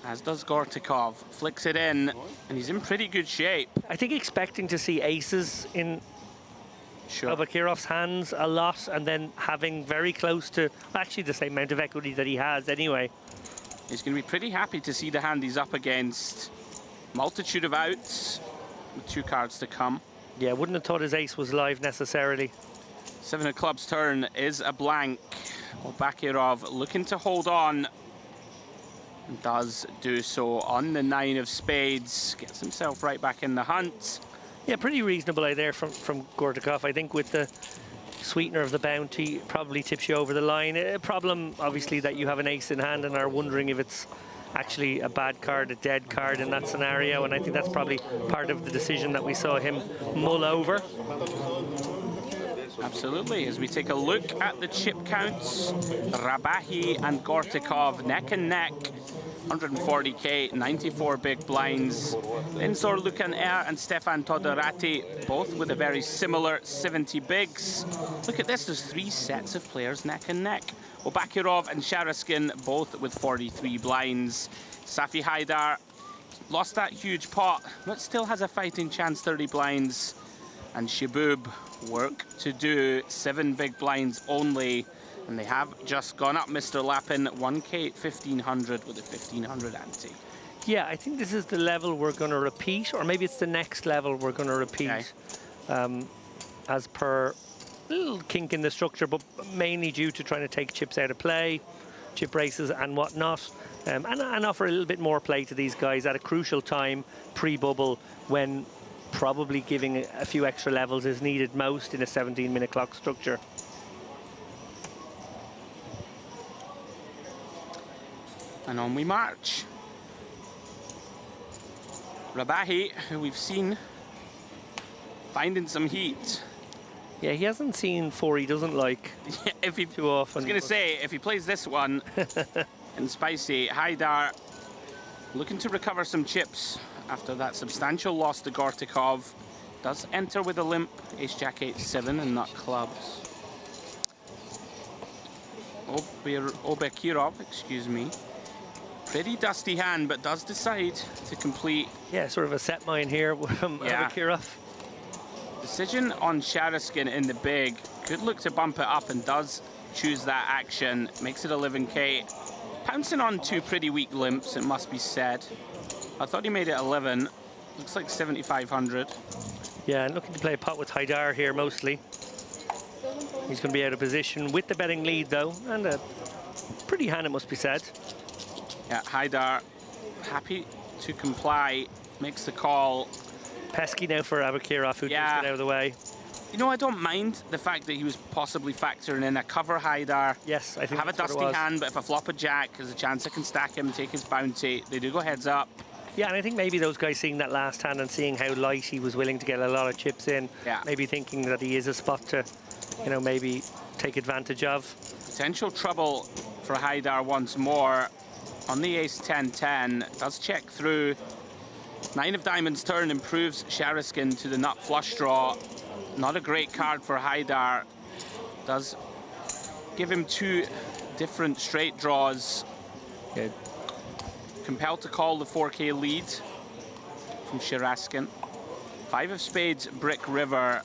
As does Gortikov. Flicks it in, and he's in pretty good shape. I think expecting to see aces in Obakirov's hands a lot, and then having very close to actually the same amount of equity that he has anyway. He's going to be pretty happy to see the hand he's up against. Multitude of outs. with 2 cards to come. Yeah, wouldn't have thought his ace was live necessarily. 7 of clubs turn is a blank. Obakirov looking to hold on. Does do so on the 9 of spades. Gets himself right back in the hunt. Yeah, pretty reasonable out there from Gortakov. I think with the sweetener of the bounty, probably tips you over the line. A problem, obviously, that you have an ace in hand and are wondering if it's actually a bad card, a dead card in that scenario. And I think that's probably part of the decision that we saw him mull over. Absolutely. As we take a look at the chip counts, Rabahi and Gortakov neck and neck. 140k, 94 big blinds. Then Zorlukan Air and Stefan Todorati, both with a very similar 70 bigs. Look at this, there's 3 sets of players neck and neck. Obakirov and Sharaskin, both with 43 blinds. Safi Haidar lost that huge pot, but still has a fighting chance, 30 blinds. And Shibub, work to do, 7 big blinds only. And they have just gone up, Mr. Lappin, 1k 1500 with a 1500 ante. Yeah, I think this is the level we're going to repeat, or maybe it's the next level we're going to repeat. Okay. As per a little kink in the structure, but mainly due to trying to take chips out of play, chip races and whatnot, and offer a little bit more play to these guys at a crucial time pre-bubble when probably giving a few extra levels is needed most in a 17-minute clock structure. And on we march. Rabahi, who we've seen finding some heat. Yeah, he hasn't seen 4 he doesn't like if he, too often. I was going to say, if he plays this one and spicy, Haidar looking to recover some chips after that substantial loss to Gortakov. Does enter with a limp, ace-jack 8-7 and not clubs. Obakirov, excuse me. Pretty dusty hand, but does decide to complete. Yeah, sort of a set mine here from Obakirov. Decision on Sharaskin in the big. Could look to bump it up and does choose that action. Makes it 11k. Pouncing on 2 pretty weak limps, it must be said. I thought he made it 11. Looks like 7,500. Yeah, and looking to play a pot with Haidar here mostly. He's going to be out of position with the betting lead though, and a pretty hand, it must be said. Yeah, Haidar happy to comply, makes the call. Pesky now for Obakirov, who just get out of the way. You know, I don't mind the fact that he was possibly factoring in a cover Haidar. Yes, I think have a dusty hand, but if I flop a jack, there's a chance I can stack him, take his bounty. They do go heads up. Yeah, and I think maybe those guys seeing that last hand and seeing how light he was willing to get a lot of chips in, maybe thinking that he is a spot to, you know, maybe take advantage of. Potential trouble for Haidar once more. On the ace 10-10, does check through. 9 of diamonds turn improves Sharaskin to the nut flush draw. Not a great card for Haidar. Does give him 2 different straight draws. Good. Compelled to call the 4k lead from Sharaskin. 5 of spades, brick river.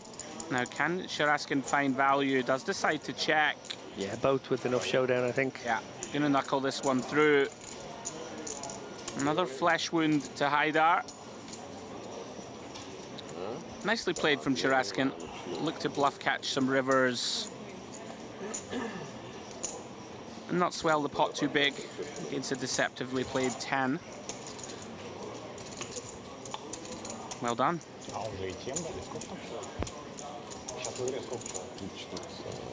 Now, can Sharaskin find value? Does decide to check. Yeah, both with enough showdown, I think. Yeah, gonna knuckle this one through. Another flesh wound to Haidar. Nicely played from Sharaskin. Look to bluff catch some rivers. And not swell the pot too big against a deceptively played 10. Well done.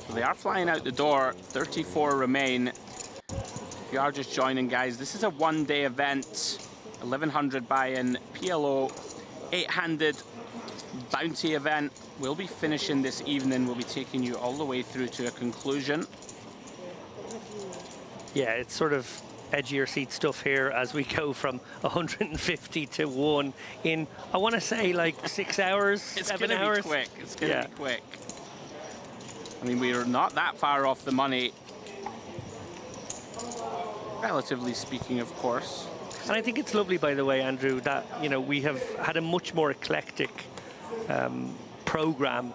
So they are flying out the door. 34 remain. If you are just joining, guys, this is a one-day event. 1100 buy-in, PLO, 8-handed bounty event. We'll be finishing this evening. We'll be taking you all the way through to a conclusion. Yeah, it's sort of edgier seat stuff here as we go from 150 to 1 in, I want to say, like 6 hours, it's 7 gonna hours. Be quick. It's going to be quick. I mean, we are not that far off the money. Relatively speaking, of course. And I think it's lovely, by the way, Andrew, that, you know, we have had a much more eclectic program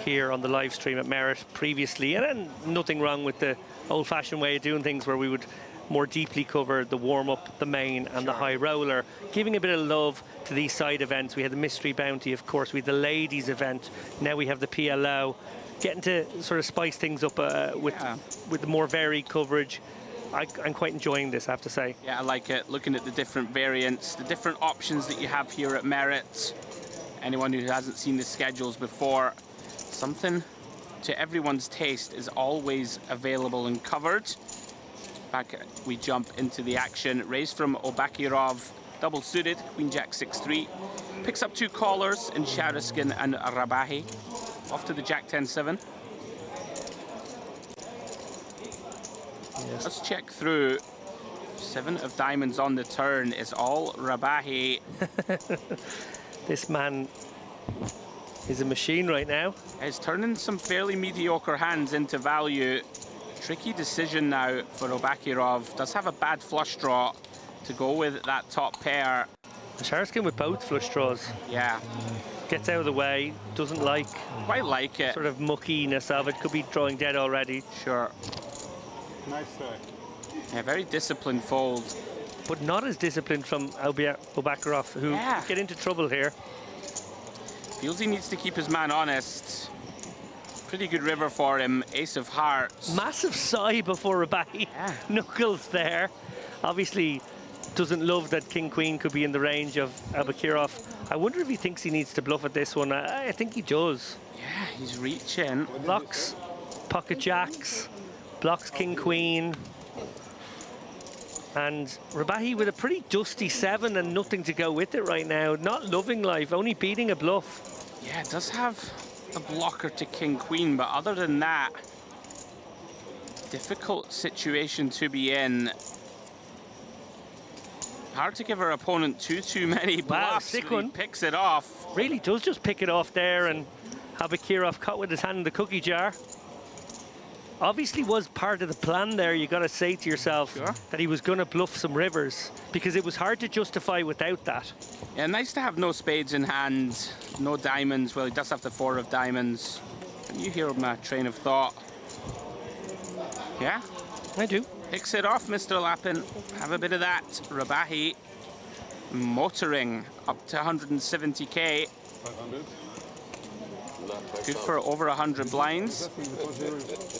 here on the live stream at Merit previously, and nothing wrong with the old-fashioned way of doing things where we would more deeply cover the warm-up, the main, and the high roller, giving a bit of love to these side events. We had the Mystery Bounty, of course, we had the ladies event, now we have the PLO, getting to sort of spice things up with the more varied coverage. I'm quite enjoying this, I have to say. Yeah, I like it. Looking at the different variants, the different options that you have here at Merit. Anyone who hasn't seen the schedules before, something to everyone's taste is always available and covered. Back we jump into the action. Raise from Obakirov, double suited, Queen Jack 6-3. Picks up 2 callers in Sharaskin and Rabahi. Off to the Jack 10-7. Let's check through. 7 of diamonds on the turn is all Rabahi. This man is a machine right now. He's turning some fairly mediocre hands into value. Tricky decision now for Obakirov. Does have a bad flush draw to go with that top pair. Sharaskin with both flush draws. Yeah. Gets out of the way, doesn't like. Quite like it. Sort of muckiness of it. Could be drawing dead already. Sure. Nice try. Yeah, very disciplined fold. But not as disciplined from Obakirov, who get into trouble here. Feels he needs to keep his man honest. Pretty good river for him. Ace of hearts. Massive sigh before Rabahi. Knuckles there. Obviously doesn't love that King Queen could be in the range of Obakirov. I wonder if he thinks he needs to bluff at this one. I think he does. Yeah, he's reaching. Blocks pocket jacks. Blocks King Queen. And Rabahi with a pretty dusty 7 and nothing to go with it right now. Not loving life, only beating a bluff. Yeah, it does have a blocker to King Queen, but other than that, difficult situation to be in. Hard to give our opponent too many bluffs. Sick one. He picks it off. Really does just pick it off there, and Obakirov caught with his hand in the cookie jar. Obviously was part of the plan there, you got to say to yourself that he was going to bluff some rivers, because it was hard to justify without that. Yeah, nice to have no spades in hand, no diamonds. Well, he does have the 4 of diamonds. You hear my train of thought. Yeah? I do. Picks it off, Mr. Lappin. Have a bit of that. Rabahi motoring up to 170k. 500. Good for over 100 blinds.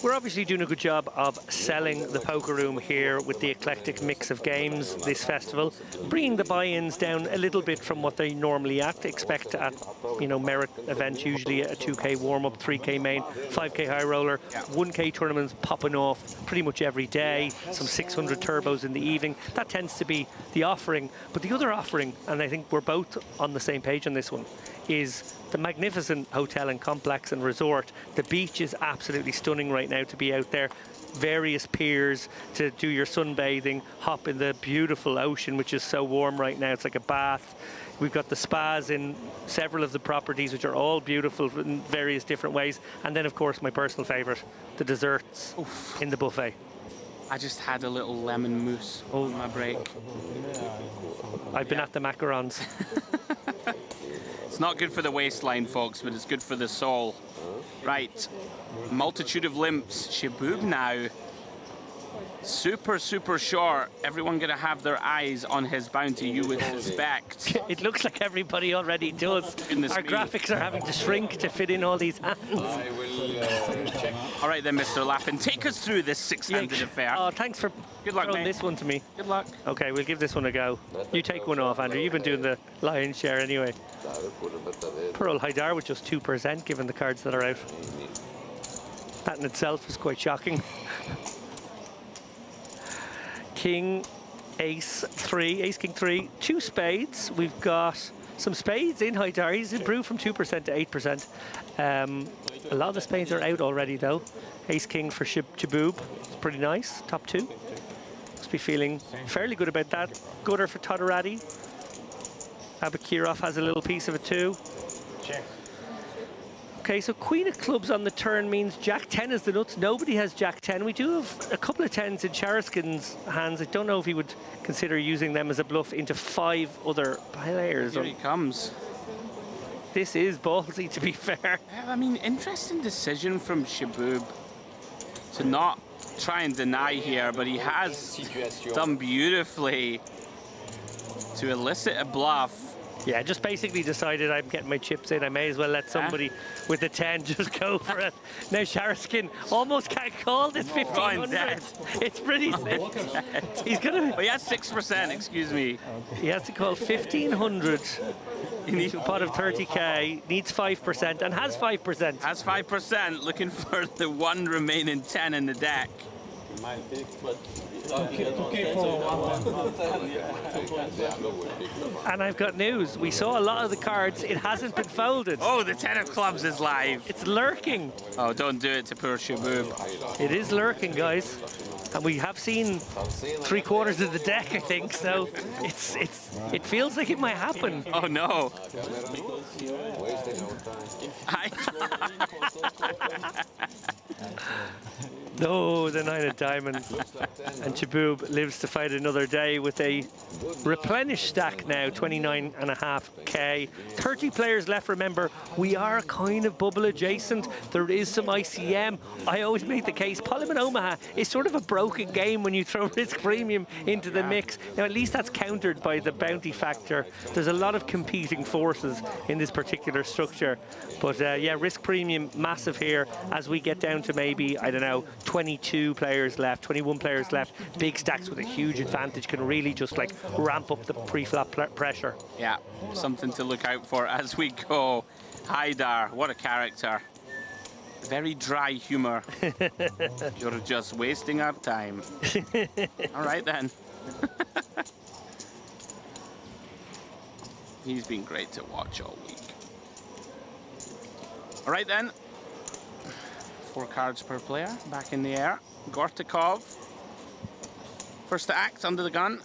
We're obviously doing a good job of selling the poker room here with the eclectic mix of games this festival, bringing the buy-ins down a little bit from what they normally expect at, you know, Merit events, usually a 2k warm-up, 3k main, 5k high roller, 1k tournaments popping off pretty much every day, some 600 turbos in the evening. That tends to be the offering, but the other offering, and I think we're both on the same page on this one, is the magnificent hotel and complex and resort. The beach is absolutely stunning right now to be out there. Various piers to do your sunbathing, hop in the beautiful ocean, which is so warm right now. It's like a bath. We've got the spas in several of the properties, which are all beautiful in various different ways. And then, of course, my personal favorite, the desserts in the buffet. I just had a little lemon mousse on my break. I've been at the macarons. It's not good for the waistline, folks, but it's good for the soul. Right, multitude of limps. Shaboob now. Super short. Everyone gonna have their eyes on his bounty, you would suspect. It looks like everybody already does. Our graphics are having to shrink to fit in all these hands. I will check. All right then, Mr. Lappin, take us through this 6-handed affair. Oh, thanks for throwing this one to me. Good luck. Okay, we'll give this one a go. You take one off, Andrew. You've been doing the lion's share anyway. Pearl Haidar with just 2%, given the cards that are out. That in itself is quite shocking. King, ace, 3, ace, king, 3, 2 spades. We've got some spades in Haidar. He's improved from 2% to 8%. A lot of the spades are out already, though. Ace, king for Shaboob. It's pretty nice. Top 2. Must be feeling fairly good about that. Gooder for Todorati. Obakirov has a little piece of it, too. Check. Okay, so Queen of Clubs on the turn means Jack 10 is the nuts. Nobody has Jack 10. We do have a couple of 10s in Sharaskin's hands. I don't know if he would consider using them as a bluff into 5 other players. Here he comes. This is ballsy, to be fair. I mean, interesting decision from Shaboob to not try and deny here, but he has done beautifully to elicit a bluff. Yeah, just basically decided I'm getting my chips in. I may as well let somebody with the 10 just go for it. Now Sharaskin almost can't call this 1500. It's pretty simple. He's gonna. Oh, he has 6%. Excuse me. He has to call 1500. He needs a pot of 30k. Needs 5% and has 5%. Has 5%. Looking for the one remaining 10 in the deck. And I've got news. We saw a lot of the cards. It hasn't been folded. Oh, the 10 of clubs is live. It's lurking. Oh, don't do it to poor Shaboob. It is lurking, guys. And we have seen 3/4 of the deck, I think. So it feels like it might happen. Oh no. No, the 9 of diamonds. And Chaboob lives to fight another day with a replenished stack now, 29.5k. 30 players left, remember. We are kind of bubble adjacent. There is some ICM. I always make the case, Parliament Omaha is sort of a broken game when you throw risk premium into the mix. Now, at least that's countered by the bounty factor. There's a lot of competing forces in this particular structure. But yeah, risk premium massive here as we get down to maybe, I don't know, 22 players left, 21 players left. Big stacks with a huge advantage can really just like ramp up the pre-flop pressure. Yeah, something to look out for as we go. Haidar, what a character. Very dry humor. You're just wasting our time. All right then. He's been great to watch all week. All right then. 4 cards per player, back in the air. Gortikov, first to act under the gun.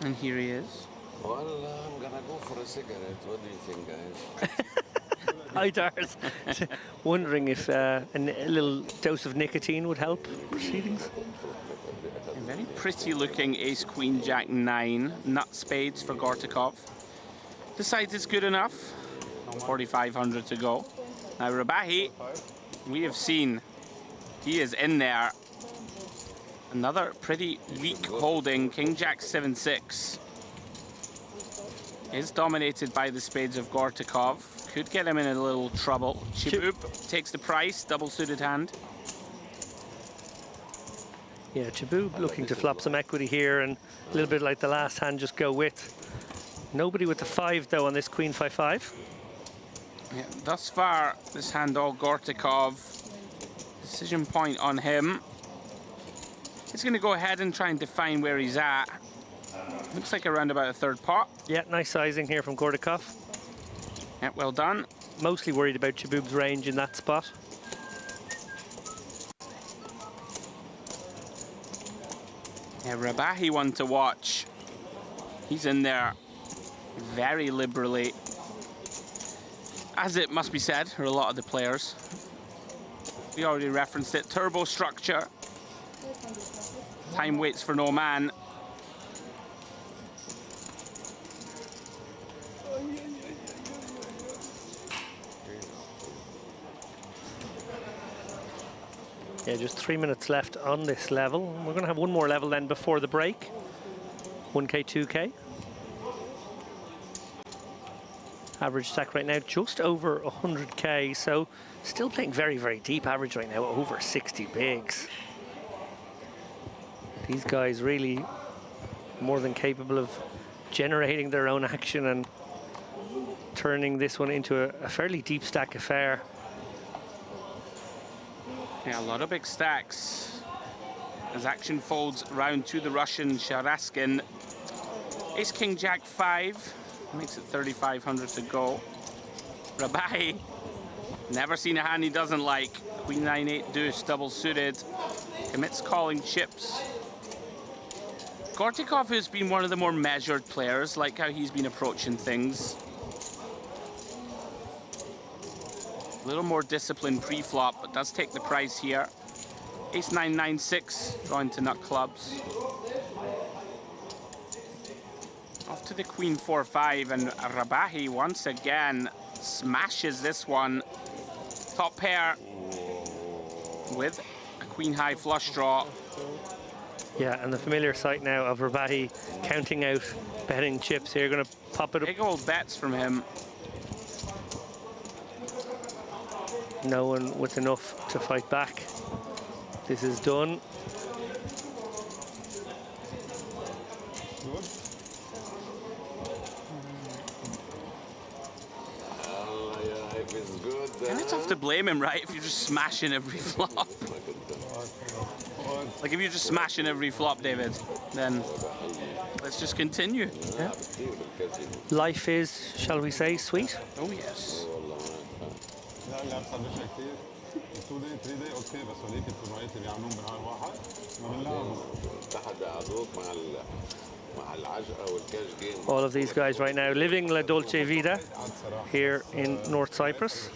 And here he is. Well, I'm gonna go for a cigarette. What do you think, guys? Haidar's wondering if a little dose of nicotine would help proceedings. A very pretty looking ace, queen, jack, 9. Nut spades for Gortikov. Decides it's good enough. 4,500 to go. Now Rabahi, we have seen he is in there. Another pretty weak holding, king, jack, 7-6. Is dominated by the spades of Gortikov. Could get him in a little trouble. Chaboob takes the price, double suited hand. Yeah, Chaboob looking to flop some equity here and a little bit like the last hand, just go with. Nobody with the 5 though on this queen 5-5. Yeah, thus far, this hand all Gortikov. Decision point on him. He's going to go ahead and try and define where he's at. Looks like around about a 3rd pot. Yeah, nice sizing here from Gortikov. Yeah, well done. Mostly worried about Chaboob's range in that spot. Yeah, Rabahi one to watch. He's in there very liberally. As it must be said, for a lot of the players. We already referenced it. Turbo structure. Time waits for no man. Yeah, just 3 minutes left on this level. We're going to have one more level then before the break. 1k, 2k. Average stack right now just over 100k, so still playing very, very deep. Average right now over 60 bigs. These guys really more than capable of generating their own action and turning this one into a fairly deep stack affair. Yeah, a lot of big stacks. As action folds round to the Russian Sharaskin. Ace, king, jack, 5. Makes it 3,500 to go. Rabahi. Never seen a hand he doesn't like. Queen, 9-8 deuce, double suited. Commits calling chips. Gortikov has been one of the more measured players, like how he's been approaching things. A little more disciplined pre-flop, but does take the price here. Ace, 9-9-6, drawing to nut clubs. Off to the queen 4-5, and Rabahi once again smashes this one. Top pair with a queen high flush draw. Yeah, and the familiar sight now of Rabahi counting out betting chips here. Going to pop it up. Big old bets from him. No one with enough to fight back. This is done. And it's tough to blame him, right? If you're just smashing every flop. Like if you're just smashing every flop, David, then let's just continue. Yeah. Life is, shall we say, sweet? Oh yes. All of these guys right now living La Dolce Vita here in North Cyprus.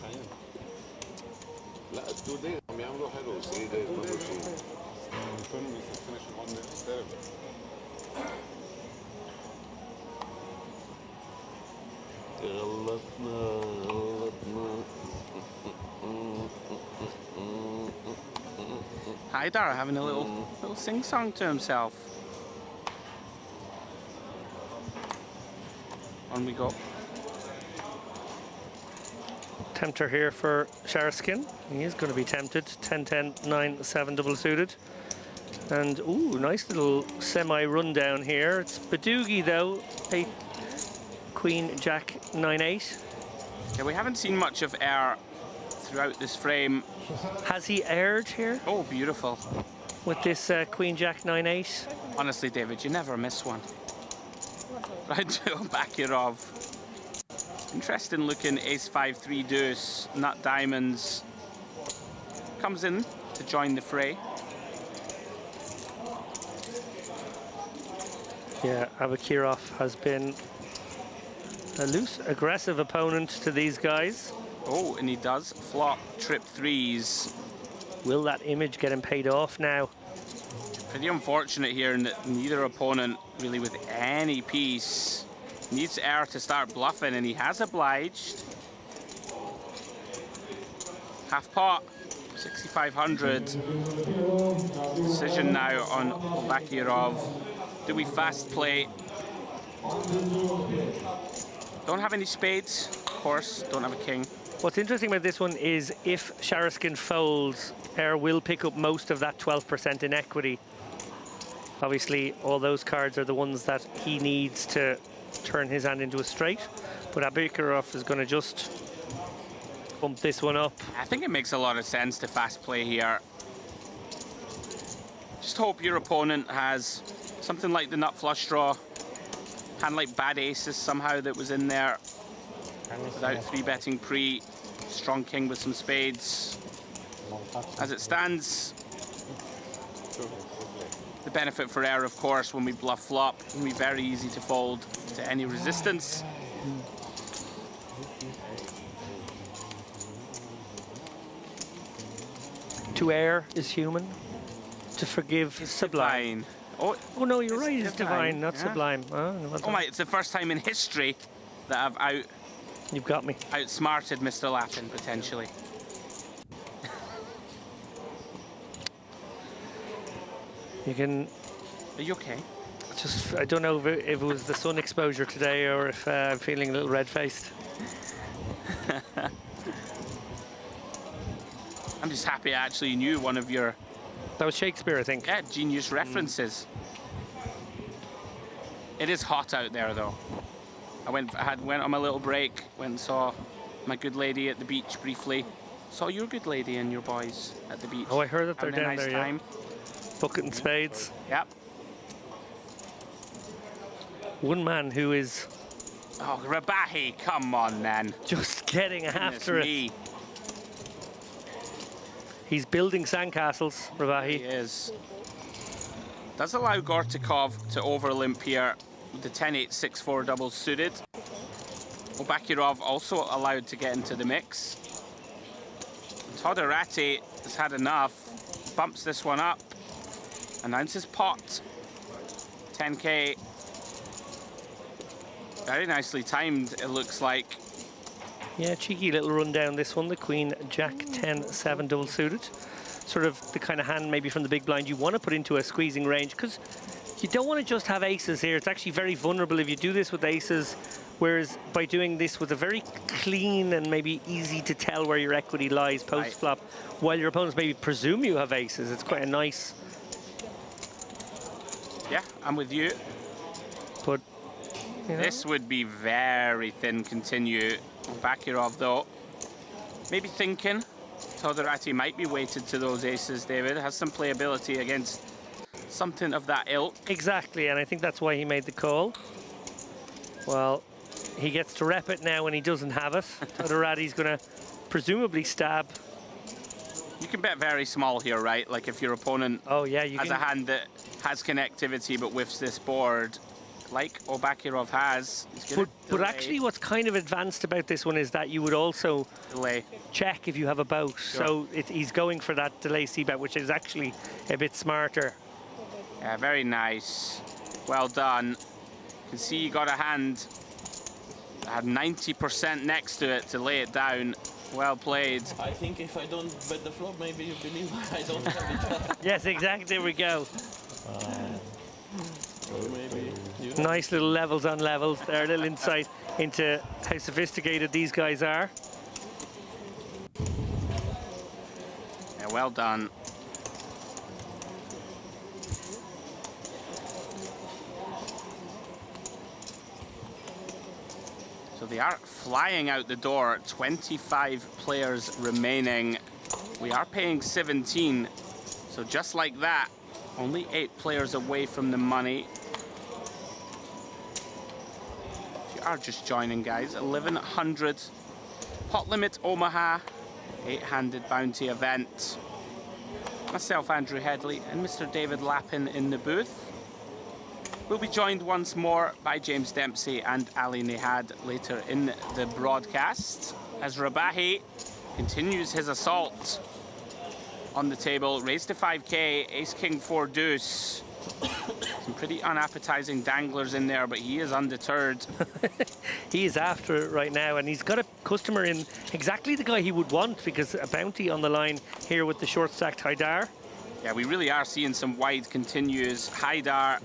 Haidar having a little sing-song to himself. On we go. Tempter here for Sharaskin. He is going to be tempted. 10-10, 9-7 double suited. And, ooh, nice little semi-rundown here. It's Badoogie, though. 8, Queen, Jack, 9-8. Yeah, we haven't seen much of Air throughout this frame. Has he aired here? Oh, beautiful. With this Queen, Jack, 9-8? Honestly, David, you never miss one. Right to Bakirov. Interesting looking ace-5-3 deuce, nut diamonds. Comes in to join the fray. Yeah, Abakirov has been a loose, aggressive opponent to these guys. Oh, and he does flop trip threes. Will that image get him paid off now? Pretty unfortunate here in that neither opponent really with any piece needs Air to start bluffing, and he has obliged. Half pot, 6,500. Decision now on Bakirov. Do we fast play? Don't have any spades, of course. Don't have a king. What's interesting about this one is if Sharaskin folds, Air will pick up most of that 12% in equity. Obviously, all those cards are the ones that he needs to turn his hand into a straight. But Abakirov is going to just bump this one up. I think it makes a lot of sense to fast play here. Just hope your opponent has something like the nut flush draw, hand like bad aces somehow that was in there without 3-betting pre, strong king with some spades. As it stands, the benefit for Air, of course, when we bluff flop, it can be very easy to fold to any resistance. To err is human, to forgive is sublime. Oh no, you're right, it's divine, not yeah. sublime. Oh my, it's the first time in history that I've You've got me. Outsmarted Mr. Lappin, potentially. You can... Are you okay? Just, I don't know if it was the sun exposure today or if I'm feeling a little red-faced. I'm just happy I actually knew one of your... That was Shakespeare, I think. Yeah, genius references. It is hot out there, though. I went on my little break, went and saw my good lady at the beach briefly. Saw your good lady and your boys at the beach. Oh, I heard that they're down nice there, time. Yeah. Bucket and spades. Yep. One man who is... Oh, Rabahi, come on, man. Just getting after me. it. He's building sandcastles, Rabahi. He is. Does allow Gortikov to overlimp here with the 10-8, 6-4 double suited. Bakirov also allowed to get into the mix. Todorati has had enough. Bumps this one up. Announces pot. 10K. Very nicely timed, it looks like. Yeah, cheeky little run down this one. The Queen, Jack 10-7 double suited. Sort of the kind of hand maybe from the big blind you want to put into a squeezing range, because you don't want to just have aces here. It's actually very vulnerable if you do this with aces, whereas by doing this with a very clean and maybe easy to tell where your equity lies post-flop, while your opponents maybe presume you have aces, it's quite a nice... Yeah, I'm with you. But, you know. This would be very thin continue. Bakirov, though, maybe thinking Todorati might be weighted to those aces, David. Has some playability against something of that ilk. Exactly, and I think that's why he made the call. Well, he gets to rep it now when he doesn't have it. Todorati's going to presumably stab. You can bet very small here, right? Like if your opponent has a hand that has connectivity but whiffs this board, like Obakirov has. But actually what's kind of advanced about this one is that you would also check if you have a boat. Sure. So he's going for that delay c-bet, which is actually a bit smarter. Yeah, very nice. Well done. You can see you got a hand that had 90% next to it to lay it down. Well played. I think if I don't bet the flop, maybe you believe I don't have it. Yes, exactly. There we go. Or maybe Nice little levels on levels there, a little insight into how sophisticated these guys are. Yeah, well done. So they are flying out the door. 25 players remaining. We are paying 17. So just like that, only 8 players away from the money. If you are just joining, guys, 1100 pot limit Omaha, 8-handed bounty event. Myself, Andrew Headley, and Mr. David Lappin in the booth. We'll be joined once more by James Dempsey and Ali Nihad later in the broadcast as Rabahi continues his assault on the table. Raised to 5K, ace, king, 4 deuce. Some pretty unappetizing danglers in there, but he is undeterred. He is after it right now, and he's got a customer in exactly the guy he would want, because a bounty on the line here with the short stacked Haidar. Yeah, we really are seeing some wide continues. Haidar,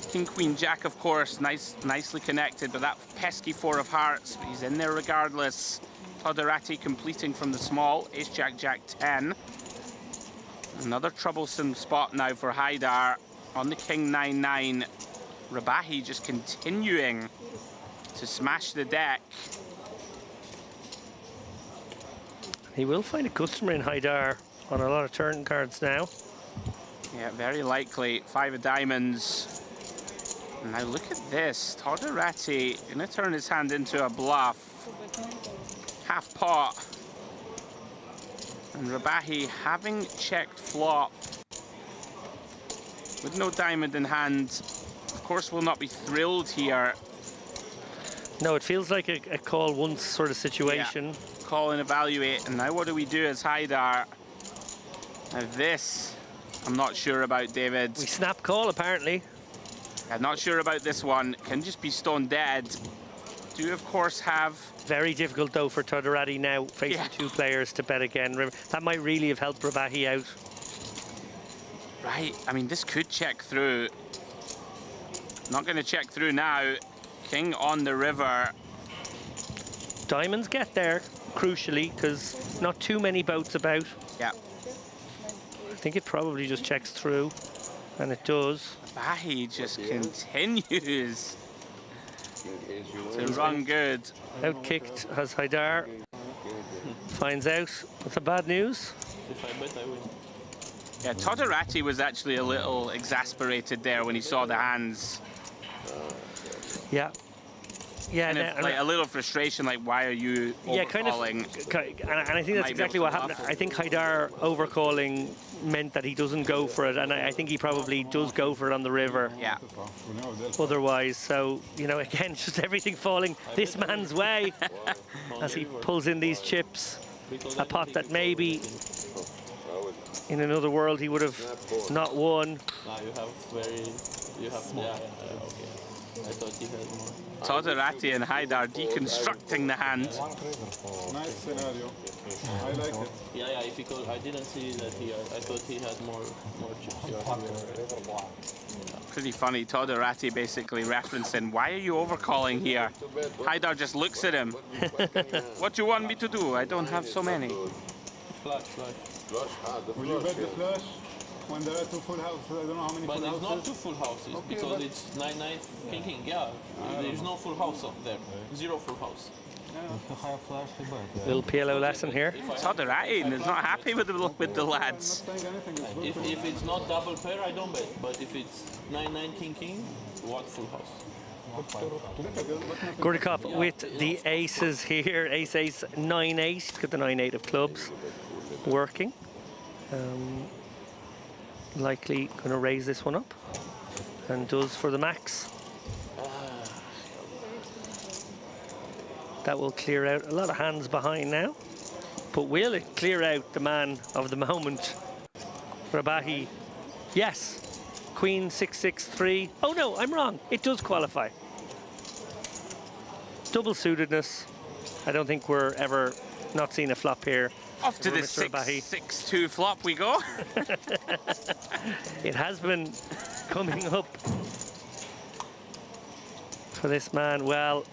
king, queen, jack, of course, nicely connected, but that pesky 4 of hearts, but he's in there regardless. Todorati completing from the small, ace, jack, jack, 10. Another troublesome spot now for Haidar on the king 9-9. Rabahi just continuing to smash the deck. He will find a customer in Haidar on a lot of turn cards now. Yeah, very likely. 5 of diamonds. Now look at this. Todorati gonna turn his hand into a bluff. Half pot. And Rabahi, having checked flop with no diamond in hand, of course will not be thrilled here. No, it feels like a call once sort of situation. Yeah. Call and evaluate. And now what do we do as Haidar? Now this, I'm not sure about, David. We snap call, apparently. I'm not sure about this one. Can just be stone dead. Do, of course, have... Very difficult, though, for Todorati now, facing 2 players to bet again. That might really have helped Rabahi out. Right, I mean, this could check through. Not going to check through now. King on the river. Diamonds get there, crucially, because not too many boats about. Yeah. I think it probably just checks through, and it does. Rabahi just continues to run good. Outkicked has Haidar. Finds out. What's the bad news? If I bet, I win. Yeah, Todorati was actually a little exasperated there when he saw the hands. Yeah. Yeah, kind of, like a little frustration, like, why are you overcalling? And I think that's exactly what happened. I think Haidar overcalling meant that he doesn't go for it, and I think he probably does go for it on the river. Yeah. Otherwise, so, you know, again, just everything falling this man's way as he pulls in these chips. A pot that maybe in another world he would have not won. You have okay. I thought he had more. Todorati and Haidar deconstructing the hand. Nice scenario. I like it. Yeah, if he could, I didn't see that he had, I thought he had more chips. Pretty funny, Todorati basically referencing, why are you overcalling here? Haidar just looks at him. What do you want me to do? I don't have so many. Flash. Will you bet the flush? When there are two full houses, I don't know how many But full it's houses. not two full houses, Okay, because but- it's 9-9 king, yeah. There is no full house up there. Zero full house. Little PLO lesson here. Todorati is not happy with the lads. If it's not double pair, I don't bet. But if it's 9-9 king, one full house. Gordikov with the aces here. Ace, 9-8. He's got the 9-8 of clubs working. Likely going to raise this one up. And does for the max. That will clear out a lot of hands behind now. But will it clear out the man of the moment? Rabahi. Yes. Queen 6-6-3. Oh no, I'm wrong. It does qualify. Double suitedness. I don't think we're ever not seeing a flop here. Off to the Mr. Rabahi. 6-2 flop we go. It has been coming up for this man. Well,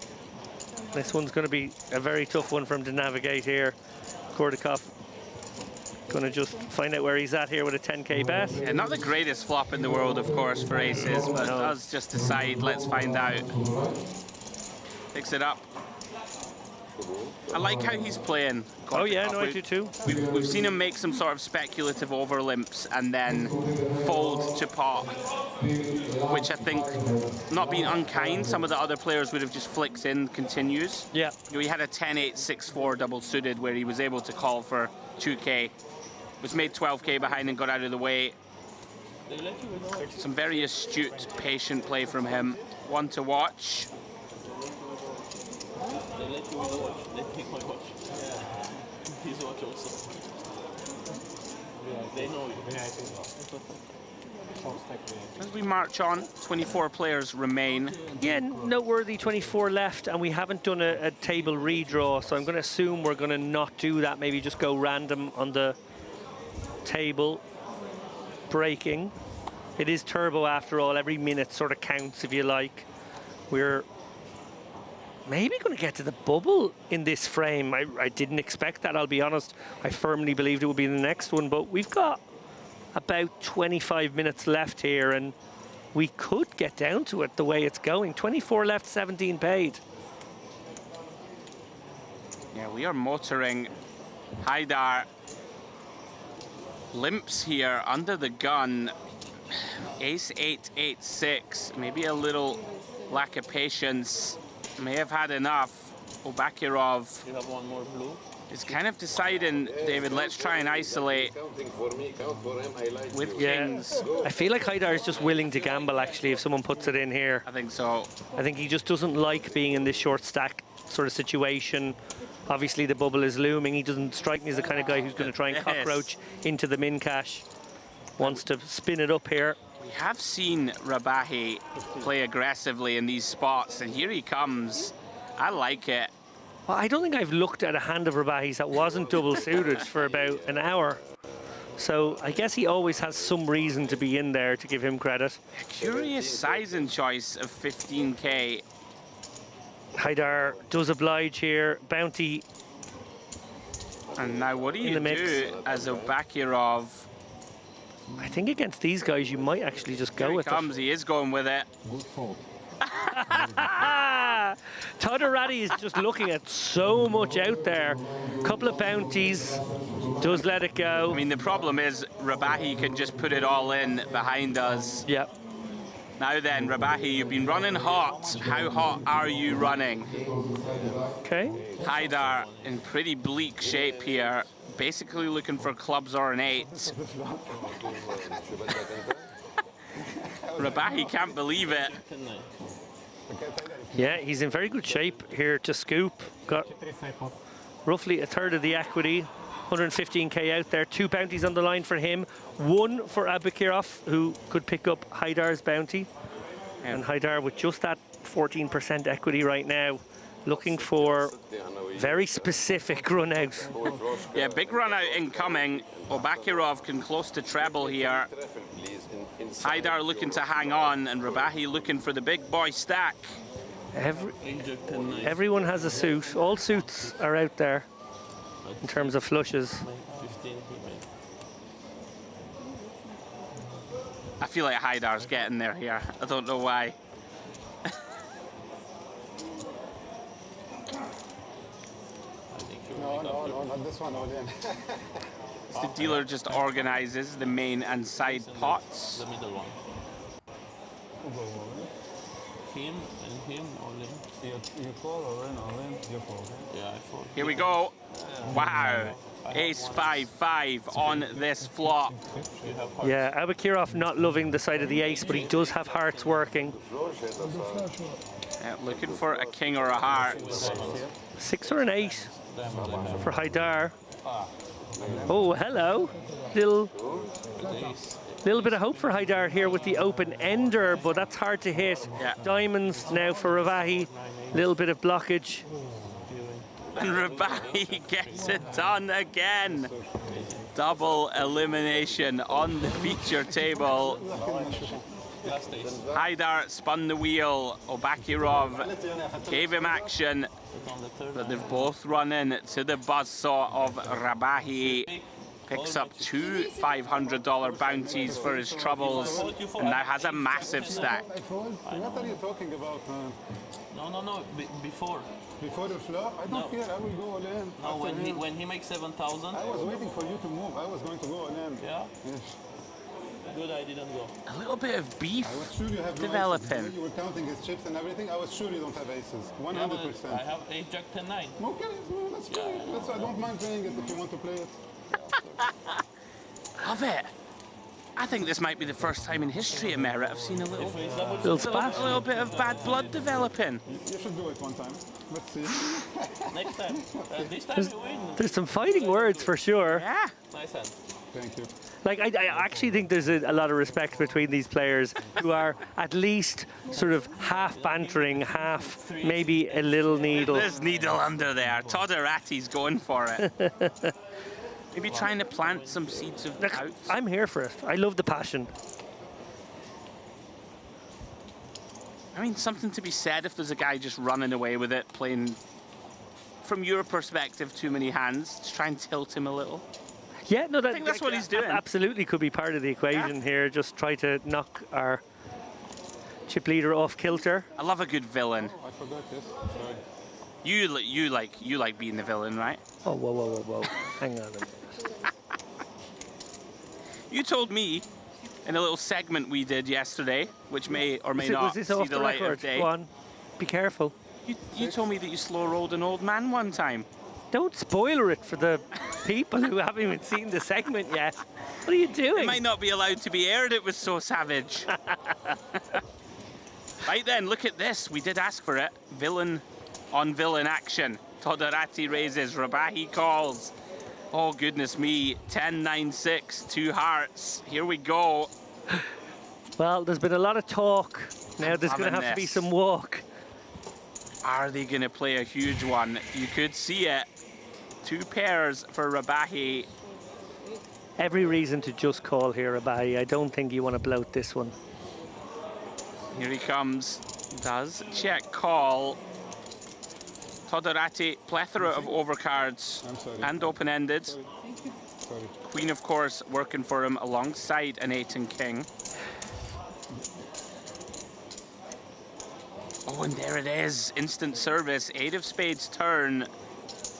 this one's going to be a very tough one for him to navigate here. Gordikov going to just find out where he's at here with a 10k bet. Yeah, not the greatest flop in the world, of course, for aces, but does just decide, let's find out. Picks it up. I like how he's playing. Oh yeah, no, I do too. We've seen him make some sort of speculative overlimps and then fold to pot, which I think, not being unkind, some of the other players would have just flicks in, continues. Yeah. You know, he had a 10-8-6-4 double suited where he was able to call for 2k, was made 12k behind and got out of the way. Some very astute, patient play from him. One to watch. They let you watch. They take my watch. Yeah. His watch also. They know you. As we march on, 24 players remain. Yeah, noteworthy 24 left, and we haven't done a table redraw, so I'm going to assume we're going to not do that. Maybe just go random on the table. Breaking. It is turbo after all. Every minute sort of counts, if you like. We're maybe going to get to the bubble in this frame. I didn't expect that, I'll be honest. I firmly believed it would be the next one, but we've got about 25 minutes left here, and we could get down to it the way it's going. 24 left, 17 paid. Yeah, we are motoring. Haidar limps here under the gun. Ace 8-8-6, maybe a little lack of patience. May have had enough. Obakirov. You have one more blue. Is kind of deciding, David, let's try and isolate with kings. I feel like Haidar is just willing to gamble, actually, if someone puts it in here. I think so. I think he just doesn't like being in this short stack sort of situation. Obviously, the bubble is looming. He doesn't strike me as the kind of guy who's going to try and cockroach into the min cash. Wants to spin it up here. We have seen Rabahi play aggressively in these spots, and here he comes. I like it. Well, I don't think I've looked at a hand of Rabahi's that wasn't double suited for about an hour. So I guess he always has some reason to be in there, to give him credit. A curious sizing choice of 15k. Haidar does oblige here. Bounty. And now what do you do as Obakirov? I think against these guys, you might actually just go with it. He is going with it. Good fault. Todorati is just looking at so much out there. Couple of bounties, does let it go. I mean, the problem is Rabahi can just put it all in behind us. Yep. Now then, Rabahi, you've been running hot. How hot are you running? Okay. Haidar in pretty bleak shape here. Basically looking for clubs or an 8. Rabahi can't believe it. Yeah, he's in very good shape here to scoop. Got roughly a third of the equity. 115k out there. 2 bounties on the line for him. 1 for Abakirov, who could pick up Haidar's bounty. And Haidar with just that 14% equity right now, looking for very specific run out. Yeah, big run out incoming. Obakirov can close to treble here. Haidar looking to hang on, and Rabahi looking for the big boy stack. Everyone has a suit. All suits are out there in terms of flushes. I feel like Haidar's getting there here. I don't know why. No, not this one, all in. The dealer just organizes the main and side pots. The middle one. Him and him, all in. You call all in, you call. Yeah, I fall. Here we go. Wow. Ace 5-5 on this flop. Yeah, Abakirov not loving the side of the ace, but he does have hearts working. Looking for a king or a heart. 6 or an 8 for Haidar. Oh, hello. Little bit of hope for Haidar here with the open ender, but that's hard to hit. Yeah. Diamonds now for Ravahi. Little bit of blockage. And Rabahi gets it done again. Double elimination on the feature table. Haidar spun the wheel. Obakirov gave him action, but they've both run in to the buzzsaw of Rabahi. Picks up 2 $500 bounties for his troubles, and now has a massive stack. What are you talking about? No, before. Before the flop? I don't care, I will go all in. No, when he makes 7,000. I was waiting for you to move. I was going to go all in. Yeah? Yes. Good, I didn't go. A little bit of beef I was sure you have developing. No aces. You were counting his chips and everything. I was sure you don't have aces. 100%. I have ace jack 10 9. Okay, well, let's play it. I don't mind playing it if you want to play it. Love it. I think this might be the first time in history at Merit I've seen a little bit of bad blood developing. You should do it one time. Let's see. Next time. This time you win. There's some fighting words for sure. Yeah. Nice hand. Thank you. Like, I actually think there's a lot of respect between these players who are at least sort of half bantering, half maybe a little needle. There's needle under there. Todorati's going for it. Maybe trying to plant some seeds of doubt. I'm here for it. I love the passion. I mean, something to be said if there's a guy just running away with it, playing, from your perspective, too many hands, to try and tilt him a little. Yeah, no, I think that's what he's doing. Absolutely could be part of the equation here. Just try to knock our chip leader off kilter. I love a good villain. I forgot this. Sorry. You like being the villain, right? Oh, whoa. Hang on a minute. You told me in a little segment we did yesterday, which may or may not see the light of day. Go on. Be careful. You told me that you slow rolled an old man one time. Don't spoiler it for the people who haven't even seen the segment yet. What are you doing? It might not be allowed to be aired. It was so savage. Right then, look at this. We did ask for it. Villain on villain action. Todorati raises, Rabahi calls. Oh, goodness me. 10, 9, 6, 2 hearts. Here we go. Well, there's been a lot of talk. Now there's going to have to be some walk. Are they going to play a huge one? You could see it. 2 pairs for Rabahi. Every reason to just call here, Rabahi. I don't think you want to bloat this one. Here he comes. Does check call. Todorati, plethora of overcards and open-ended. Queen, of course, working for him alongside an 8 and king. Oh, and there it is. Instant service. 8 of spades turn.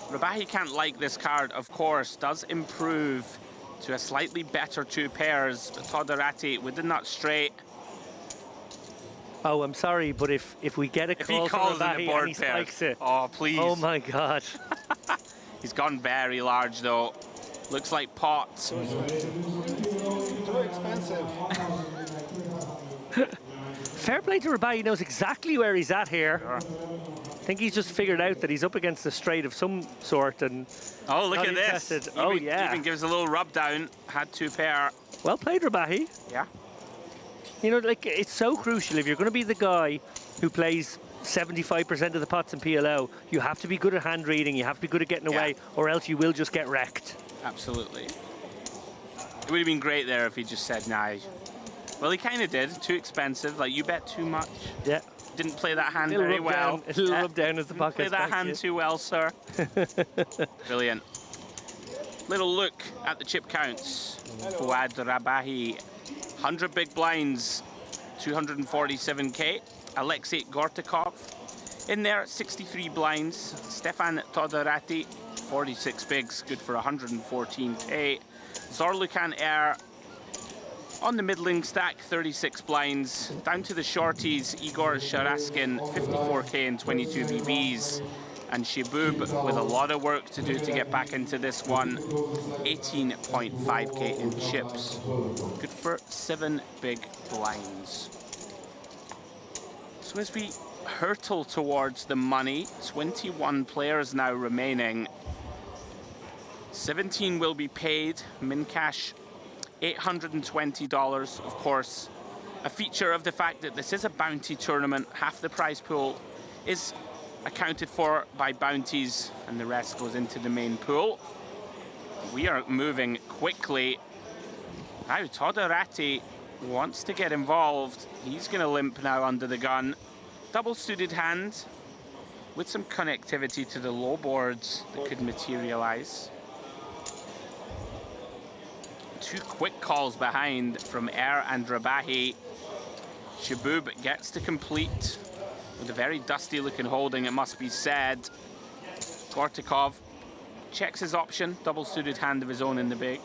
Rabahi can't like this card, of course. Does improve to a slightly better 2 pairs. But Todorati with the nut straight. Oh, I'm sorry, but if we get a call from Rabahi and he spikes it. Oh, please. Oh, my God. He's gone very large, though. Looks like pots. Too expensive. Fair play to Rabahi. He knows exactly where he's at here. Sure. I think he's just figured out that he's up against a straight of some sort and oh, look not at interested. this. Oh, yeah. Even gives a little rub down. Had 2 pair. Well played, Rabahi. Yeah. You know, like, it's so crucial. If you're going to be the guy who plays 75% of the pots in PLO, you have to be good at hand reading, you have to be good at getting away, or else you will just get wrecked. Absolutely. It would have been great there if he just said, nah. Well, he kind of did. Too expensive. Like, you bet too much. Yeah. Didn't play that hand very well. It'll rub down as the pocket. Play that hand too well, sir. Brilliant. Little look at the chip counts. Fouad Rabahi, 100 big blinds, 247k. Alexei Gortikov in there, 63 blinds. Stefan Todorati, 46 bigs, good for 114k. Zorlukan Air on the middling stack, 36 blinds. Down to the shorties, Igor Sharaskin, 54k and 22 BBs. And Shibub with a lot of work to do to get back into this one, 18.5k in chips. Good for 7 big blinds. So as we hurtle towards the money, 21 players now remaining. 17 will be paid, min cash $820. Of course, a feature of the fact that this is a bounty tournament, half the prize pool is accounted for by bounties and the rest goes into the main pool. We are moving quickly. Now Todorati wants to get involved. He's going to limp now under the gun. Double suited hand with some connectivity to the low boards that could materialize. 2 quick calls behind from Air and Rabahi. Shibub gets to complete with a very dusty looking holding, it must be said. Gortikov checks his option, double suited hand of his own in the big.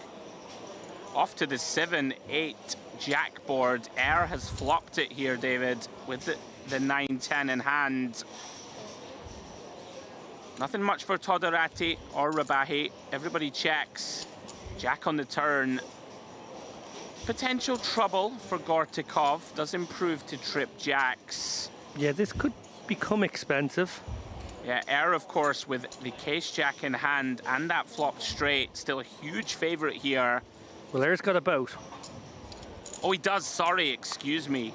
Off to the 7-8 jack board. Air has flopped it here, David, with the 9-10 in hand. Nothing much for Todorati or Rabahi. Everybody checks. Jack on the turn. Potential trouble for Gortikov. Does improve to trip jacks. Yeah, this could become expensive. Yeah, Air, of course, with the case jack in hand and that flopped straight. Still a huge favorite here. Well, Air's got a boat. Oh, he does. Sorry, excuse me.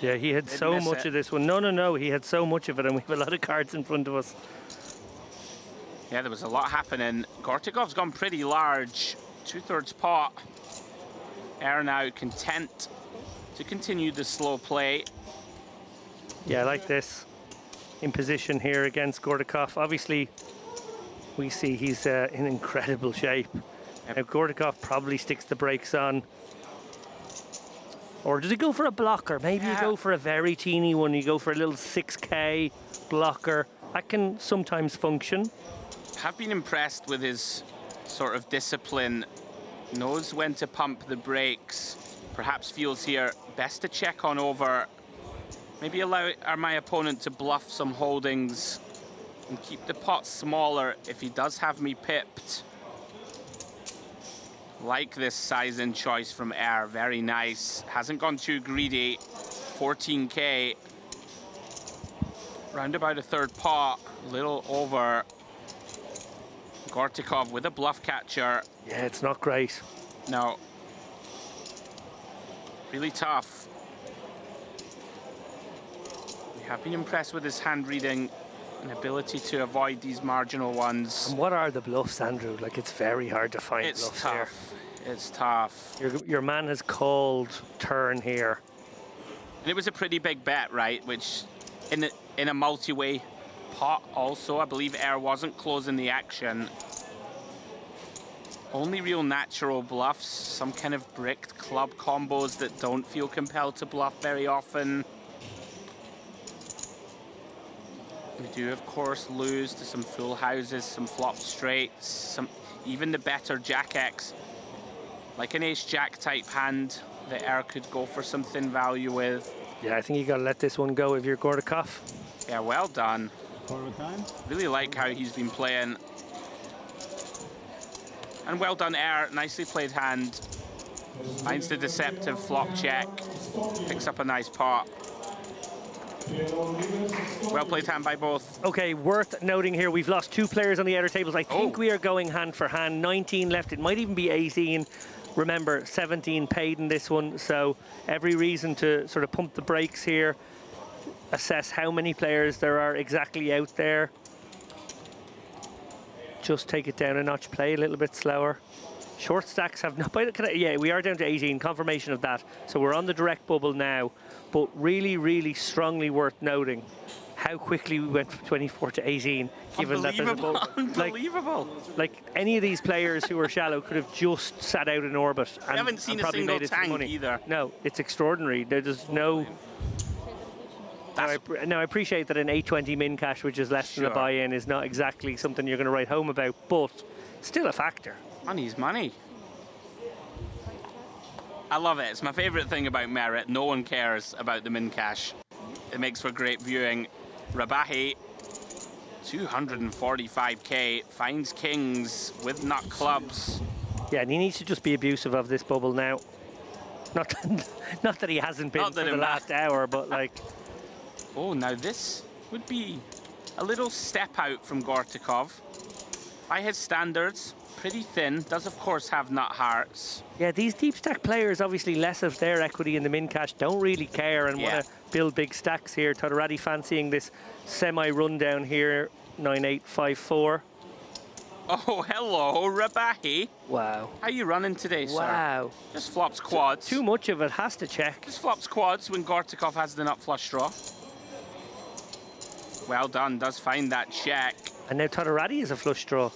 Yeah, he had so much of this one. No, he had so much of it, and we have a lot of cards in front of us. Yeah, there was a lot happening. Gortikov's gone pretty large. 2/3 pot. Air now content to continue the slow play. Yeah, I like this. In position here against Gortikov. Obviously, we see he's in incredible shape. Now, Gortikov probably sticks the brakes on. Or does he go for a blocker? Maybe you go for a very teeny one. You go for a little 6k blocker. That can sometimes function. Have been impressed with his sort of discipline. Knows when to pump the brakes. Perhaps feels here best to check on over. Maybe allow my opponent to bluff some holdings and keep the pot smaller if he does have me pipped. Like this size and choice from Air, very nice. Hasn't gone too greedy. 14k. Round about a 3rd pot, a little over. Gortikov with a bluff catcher. Yeah, it's not great. No. Really tough. We have been impressed with his hand reading and ability to avoid these marginal ones. And what are the bluffs, Andrew? Like, it's very hard to find bluffs here. It's tough. It's tough. Your man has called turn here. And it was a pretty big bet, right? Which, in a multi-way pot also, I believe Air wasn't closing the action. Only real natural bluffs, some kind of bricked club combos that don't feel compelled to bluff very often. We do, of course, lose to some full houses, some flop straights, some even the better Jack X. Like an ace-jack type hand that Air could go for some thin value with. Yeah, I think you got to let this one go if you're Gortikov. Yeah, well done. Really like how he's been playing. And well done, Air. Nicely played hand. Finds the deceptive flop check. Picks up a nice pot. Well played hand by both. Okay, worth noting here, we've lost 2 players on the outer tables. I think we are going hand for hand. 19 left. It might even be 18. Remember, 17 paid in this one, so every reason to sort of pump the brakes here, assess how many players there are exactly out there. Just take it down a notch, play a little bit slower. Short stacks have no... Yeah, we are down to 18, confirmation of that. So we're on the direct bubble now, but really, really strongly worth noting how quickly we went from 24 to 18, given that there's a bubble. Unbelievable. Like any of these players who are shallow could have just sat out in orbit. And, I haven't seen a single tank either. No, it's extraordinary. There's no... Now, I appreciate that an 820 min cash, which is less than a buy-in, is not exactly something you're going to write home about, but still a factor. Money's money. I love it. It's my favorite thing about Merit. No one cares about the min cash. It makes for great viewing. Rabahi, 245k, finds kings with nut clubs. Yeah, and he needs to just be abusive of this bubble now. Not that he hasn't been for the last hour, but like... Oh, now this would be a little step out from Gortikov. By his standards, pretty thin. Does, of course, have nut hearts. Yeah, these deep stack players, obviously less of their equity in the min cash, don't really care and want to build big stacks here. Todorati fancying this semi-rundown here, 9854. Oh, hello, Rabahi. Wow. How you running today, sir? Wow. Just flops quads. Too much of it, has to check. Just flops quads when Gortikov has the nut flush draw. Well done, does find that check. And now Todorati is a flush draw.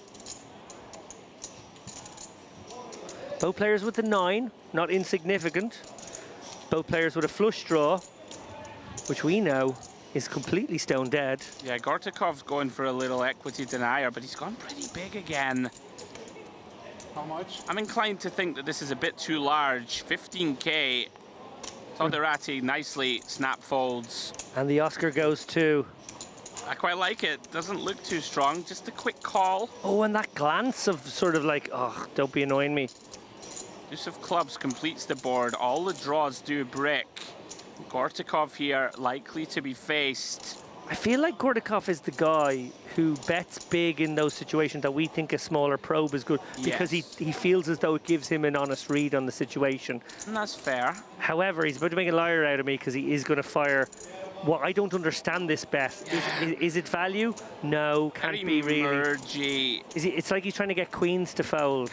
Both players with the 9, not insignificant. Both players with a flush draw, which we know is completely stone dead. Yeah, Gortikov's going for a little equity denier, but he's gone pretty big again. How much? I'm inclined to think that this is a bit too large. 15k. Todorati nicely snap folds. And the Oscar goes to... I quite like it. Doesn't look too strong. Just a quick call. Oh, and that glance of sort of like, oh, don't be annoying me. Deuce of clubs completes the board. All the draws do brick. Gortikov here likely to be faced. I feel like Gortikov is the guy who bets big in those situations that we think a smaller probe is good because he feels as though it gives him an honest read on the situation. And that's fair. However, he's about to make a liar out of me because he is going to fire. Well, I don't understand this bet. Is it value? No, can't be really. Mergy. It's like he's trying to get queens to fold.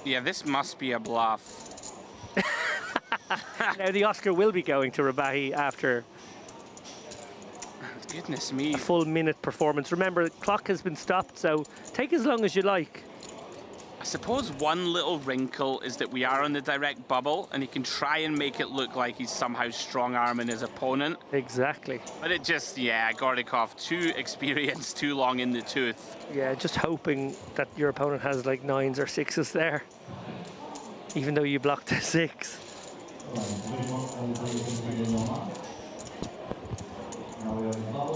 Yeah, this must be a bluff. Now the Oscar will be going to Rabahi after goodness me, a full minute performance. Remember, the clock has been stopped, so take as long as you like. I suppose one little wrinkle is that we are on the direct bubble and he can try and make it look like he's somehow strong-arming his opponent. Exactly. But it just, yeah, Gortikov, too experienced, too long in the tooth. Yeah, just hoping that your opponent has like 9s or 6s there, even though you blocked a 6.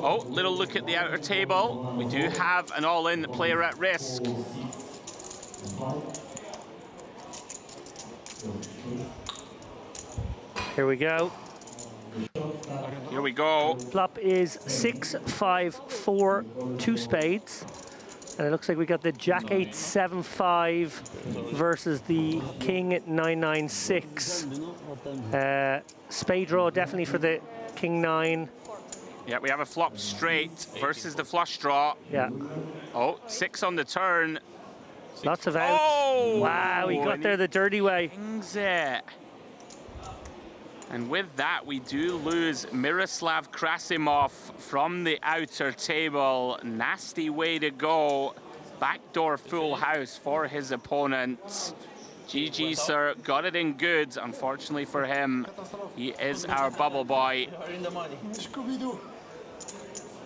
Oh, little look at the outer table. We do have an all-in player at risk. Here we go. Here we go. Flop is 6, 5, 4, 2 spades. And it looks like we got the Jack 8, 7, 5 versus the King at 9, 9, 6. Spade draw definitely for the King 9. Yeah, we have a flop straight versus the flush draw. Yeah. Oh, 6 on the turn. Lots of outs. Oh! Wow, he got there the dirty way. Kings it. And with that, we do lose Miroslav Krasimov from the outer table. Nasty way to go. Backdoor full house for his opponent. GG, sir. Got it in good. Unfortunately for him, he is our bubble boy. Scooby-Doo.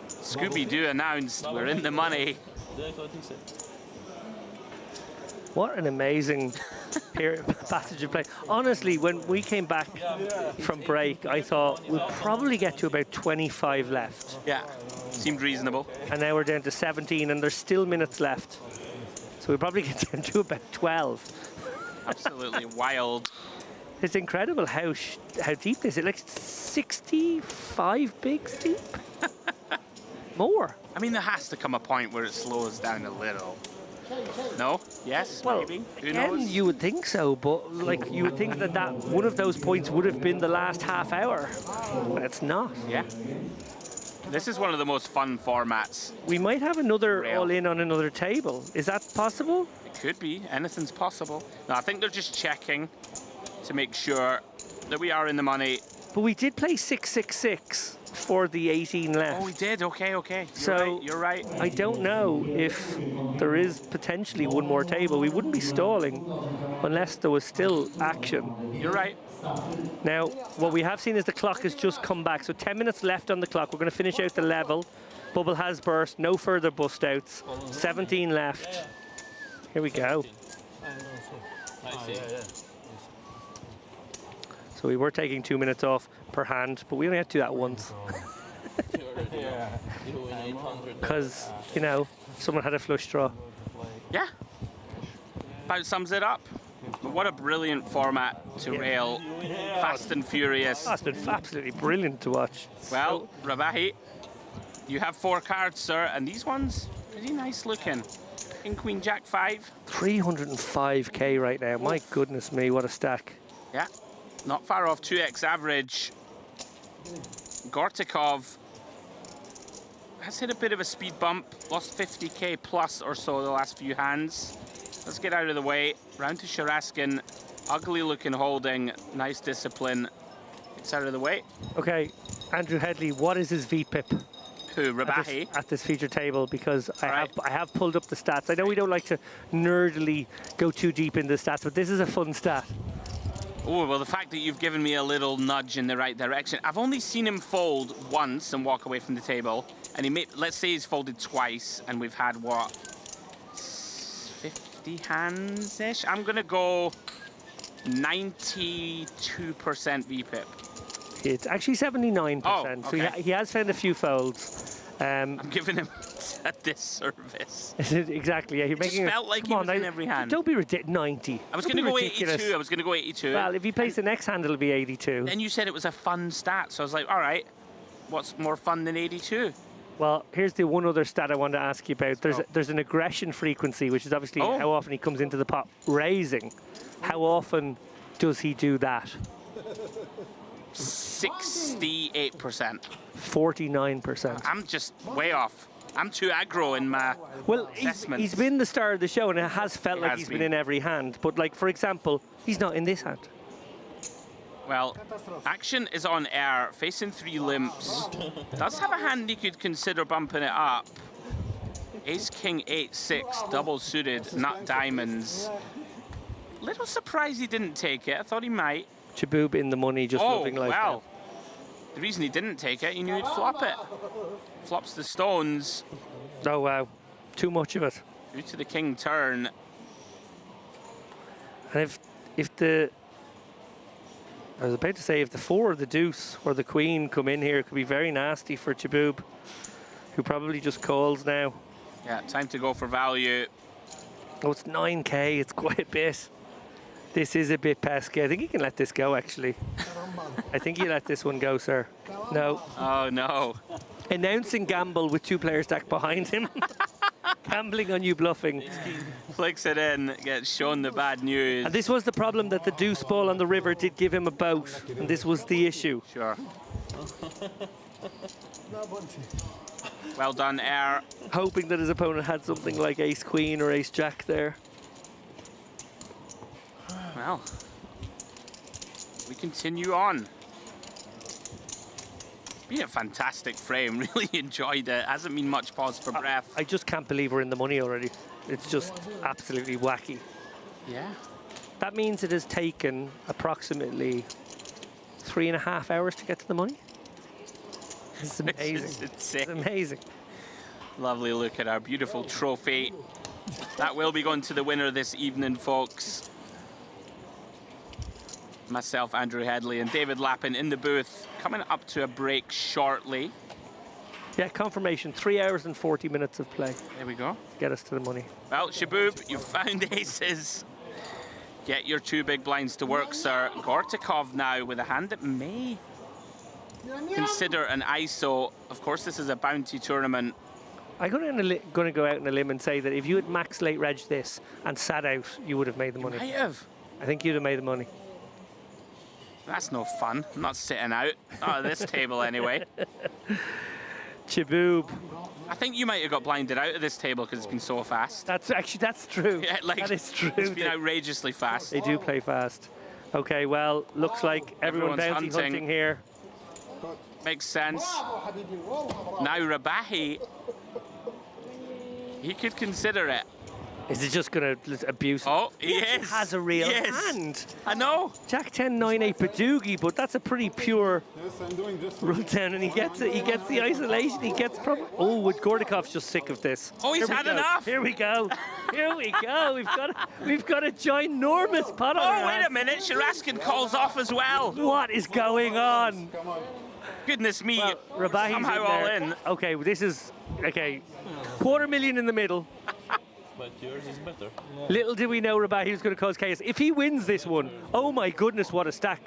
Scooby-Doo announced we're in the money. What an amazing passage of play. Honestly, when we came back from break, I thought we'll probably get to about 25 left. Yeah, seemed reasonable. And now we're down to 17 and there's still minutes left. So we'll probably get down to about 12. Absolutely wild. It's incredible how deep this is. Like 65 bigs deep? More. I mean, there has to come a point where it slows down a little. No? Yes? Well, maybe? Who again, knows? you would think so, but like you would think that one of those points would have been the last half hour. But it's not. Yeah. This is one of the most fun formats. We might have another Real. all-in on another table. Is that possible? It could be. Anything's possible. No, I think they're just checking to make sure that we are in the money. But we did play 666 for the 18 left. Oh, we did. Okay, okay. You're right. I don't know if there is potentially one more table. We wouldn't be stalling unless there was still action. You're right. Now, what we have seen is the clock has just come back. So 10 minutes left on the clock. We're going to finish out the level. Bubble has burst. No further bust outs. 17 left. Here we go. I see. So we were taking 2 minutes off per hand, but we only had to do that once. Because, you know, someone had a flush draw. Yeah. About sums it up. But what a brilliant format to rail. Fast and Furious. That's been absolutely brilliant to watch. Well, Rabahi, you have 4 cards, sir, and these ones, pretty nice looking. King, Queen, Jack, 5. 305k right now. My goodness me, what a stack. Yeah, not far off 2x average. Gortikov has hit a bit of a speed bump, lost 50k plus or so the last few hands. Let's get out of the way. Round to Sharaskin. Ugly looking holding, nice discipline. It's out of the way. Okay, Andrew Headley, what is his VPIP? Who, Rabahi? At this feature table, because I have pulled up the stats. I know we don't like to nerdily go too deep into the stats, but this is a fun stat. Oh, well, the fact that you've given me a little nudge in the right direction. I've only seen him fold once and walk away from the table. And he let's say he's folded twice, and we've had, what, 50 hands-ish? I'm going to go 92% VPIP. It's actually 79%. Oh, okay. So he has found a few folds. I'm giving him a disservice. Exactly, yeah. You're It just felt like he was in every hand. Don't be ridiculous. 90. I was going to go 82. I was going to go 82. Well, if he plays the next hand, it'll be 82. Then you said it was a fun stat, so I was like, all right, what's more fun than 82? Well, here's the one other stat I want to ask you about. There's an aggression frequency, which is obviously how often he comes into the pot raising. How often does he do that? 68%. 49%. I'm just way off. I'm too aggro in my assessments. He's been the star of the show, and it has felt like he's been in every hand. But, like, for example, he's not in this hand. Well, action is on air, facing 3 limps. Does have a hand he could consider bumping it up. Ace, King, 8, 6, double suited, nut diamonds. Little surprised he didn't take it. I thought he might. Chaboob in the money, just loving life. Well, the reason he didn't take it, he knew he'd flop it. Flops the stones. Oh, wow. Too much of it. Due to the king turn. And if the... I was about to say, if the 4 or the deuce or the queen come in here, it could be very nasty for Chaboob, who probably just calls now. Yeah, time to go for value. Oh, it's 9k. It's quite a bit. This is a bit pesky. I think you can let this go, actually. I think you let this one go, sir. No. Oh, no. Announcing gamble with 2 players stacked behind him. Gambling on you bluffing. Clicks it in, gets shown the bad news. And this was the problem, that the deuce ball on the river did give him a boat. And this was the issue. Sure. Well done, Air. Hoping that his opponent had something like ace queen or ace jack there. Well, we continue on. Been a fantastic frame, really enjoyed it. Hasn't been much pause for breath. I just can't believe we're in the money already. It's just absolutely wacky. Yeah. That means it has taken approximately 3.5 hours to get to the money. It's amazing. It's sick. It's amazing. Lovely look at our beautiful trophy. That will be going to the winner this evening, folks. Myself, Andrew Headley, and David Lappin in the booth, coming up to a break shortly. Yeah, confirmation, 3 hours and 40 minutes of play. There we go. Get us to the money. Well, Chaboob, you found aces. Get your 2 big blinds to work, sir. Gortikov now with a hand that may consider an ISO. Of course, this is a bounty tournament. I'm going to go out on a limb and say that if you had max late reg this and sat out, you would have made the money. I have. I think you'd have made the money. That's no fun. I'm not sitting out. Not at this table anyway. Chaboob. I think you might have got blinded out of this table because it's been so fast. That's true. Yeah, like, that is true. It's been outrageously fast. They do play fast. Okay, well, looks like everyone's bounty hunting here. Makes sense. Now Rabahi, he could consider it. Is he just going to abuse? Oh, he yes, is. He has a real hand. I know. Jack 10, 9, 8 Padoogie, but that's a pretty pure rundown, and he gets it. He gets the isolation. He gets oh, with Gordikov's just sick of this. Oh, he's had enough. Here we go. Here we go. We've got a ginormous pot on our wait hands. a minute. Sharaskin calls off as well. What is going on? Goodness me. Well, Rabahi's somehow all in. Okay, this is $250,000 in the middle. But yours is better. Little did we know Rabahi was going to cause chaos. If he wins this one, oh my goodness, what a stack.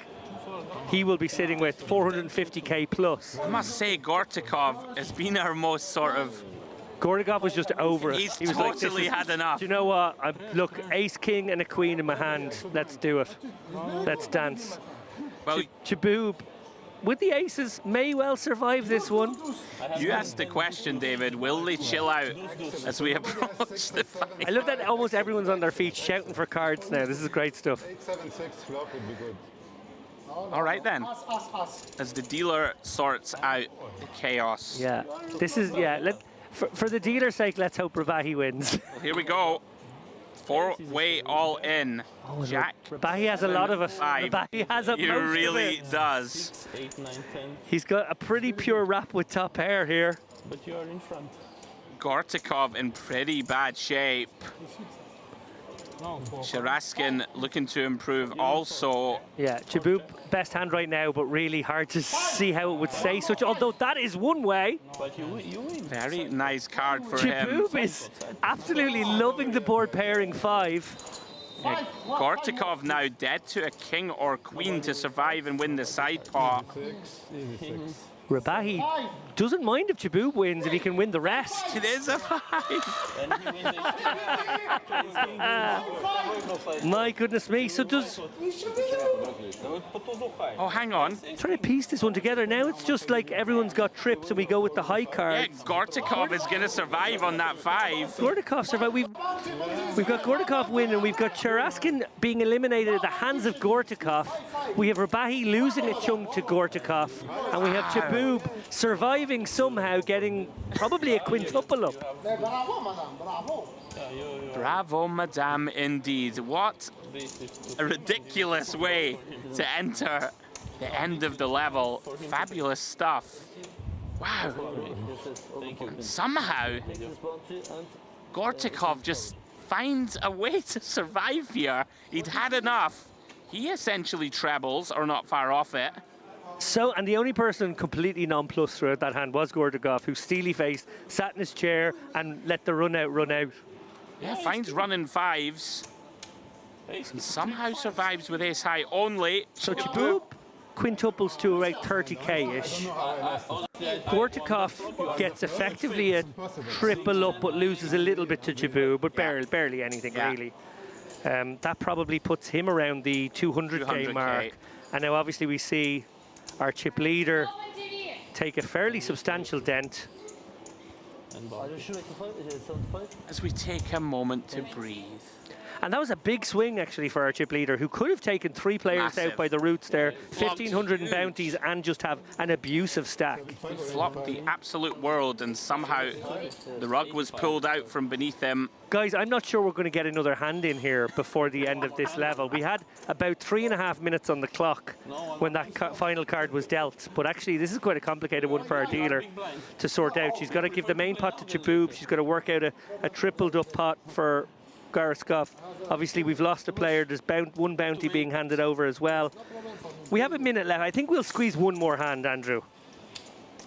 He will be sitting with 450k plus. I must say, Gortikov has been our most sort of... Gortikov was just over it. He's he was totally like, had enough. Do you know what? Look, ace, king, and a queen in my hand. Let's do it. Let's dance. Well, Chaboob, with the aces, may well survive this one. You asked the question, David, will they chill out as we approach the fight? I love that almost everyone's on their feet shouting for cards now. This is great stuff. 8-7-6 flop would be good. All right then, as the dealer sorts out the chaos. Yeah, this is, for the dealer's sake, let's hope Rabahi wins. Here we go. Four-way all in. Oh, Jack. Rabahi has a lot of it. Five. Rabahi has a He most really of it. does. 6, 8, 9, 10. He's got a pretty pure wrap with top pair here. But you are in front. Gortikov in pretty bad shape. Sharaskin looking to improve also. Yeah, Chaboob, best hand right now, but really hard to see how it would say such, although that is one way. But you win. Very nice card for him. Chaboob is absolutely loving the board pairing 5. Yeah, Gortikov now dead to a king or queen to survive and win the side pot. Rabahi doesn't mind if Chaboob wins if he can win the rest. It is a 5. My goodness me, so does... Oh, hang on. Trying to piece this one together. Now it's just like everyone's got trips and we go with the high Yeah, cards. Gortikov is going to survive on that 5. Gortikov survived. We've got Gortikov winning. We've got Sharaskin being eliminated at the hands of Gortikov. We have Rabahi losing a chunk to Gortikov. And we have Chaboob surviving somehow, getting probably a quintuple up. Bravo, madame, indeed. What a ridiculous way to enter the end of the level. Fabulous stuff. Wow. Somehow, Gortikov just finds a way to survive here. He'd had enough. He essentially trebles, or not far off it. So, and the only person completely nonplussed throughout that hand was Gortikov, who steely-faced, sat in his chair and let the run out. Yeah, finds running 5s. And somehow survives with ace high only. So Chaboob quintuples to around 30k-ish. Gortikov gets effectively a triple up, but loses a little bit to Chaboob, but barely anything really. That probably puts him around the 200k mark. And now obviously we see our chip leader take a fairly substantial dent. As we take a moment to breathe. And that was a big swing, actually, for our chip leader, who could have taken 3 players out by the roots there, 1,500 in bounties, and just have an abusive stack. He flopped the absolute world, and somehow the rug was pulled out from beneath him. Guys, I'm not sure we're going to get another hand in here before the end of this level. We had about 3.5 minutes on the clock when that final card was dealt. But actually, this is quite a complicated one for our dealer to sort out. She's got to give the main pot to Chaboob. She's got to work out a tripled up pot for Garaskov. Obviously, we've lost a player. There's one bounty being handed over as well. We have a minute left. I think we'll squeeze one more hand, Andrew.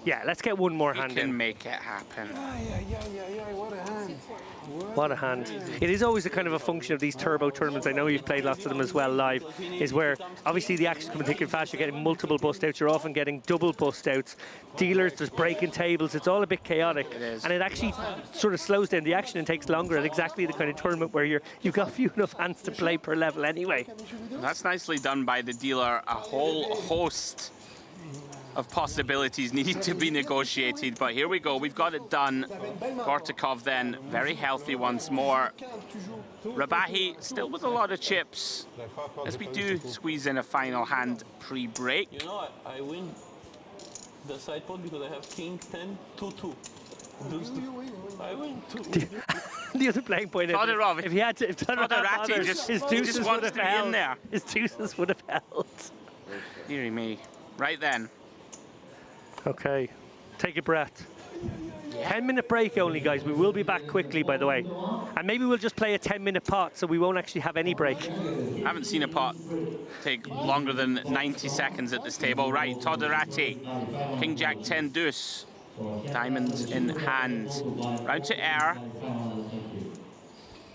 Yeah, let's get one more He hand can in. make it happen. What a hand. What a hand. It is always a kind of a function of these turbo tournaments. I know you've played lots of them as well live, is where obviously the action's coming thick and fast. You're getting multiple bust outs. You're often getting double bust outs. Dealers, there's breaking tables. It's all a bit chaotic. It is. And it actually sort of slows down the action and takes longer, and exactly the kind of tournament where you've got few enough hands to play per level anyway. That's nicely done by the dealer. A whole host of possibilities need to be negotiated, but here we go. We've got it done. Gortakov then, very healthy once more. Rabahi still with a lot of chips as we do squeeze in a final hand pre-break. You know, I win the side pot because I have king 10, 2-2. I win 2. The other playing point is if he had to, if Todorati his deuces would wants have to be held. in there. His deuces would have held. Dearie me. Right then. Okay, take a breath. 10-minute break only, guys. We will be back quickly, by the way. And maybe we'll just play a 10-minute pot, so we won't actually have any break. I haven't seen a pot take longer than 90 seconds at this table. Right, Todorati. King Jack 10 deuce. Diamonds in hand. Round to air.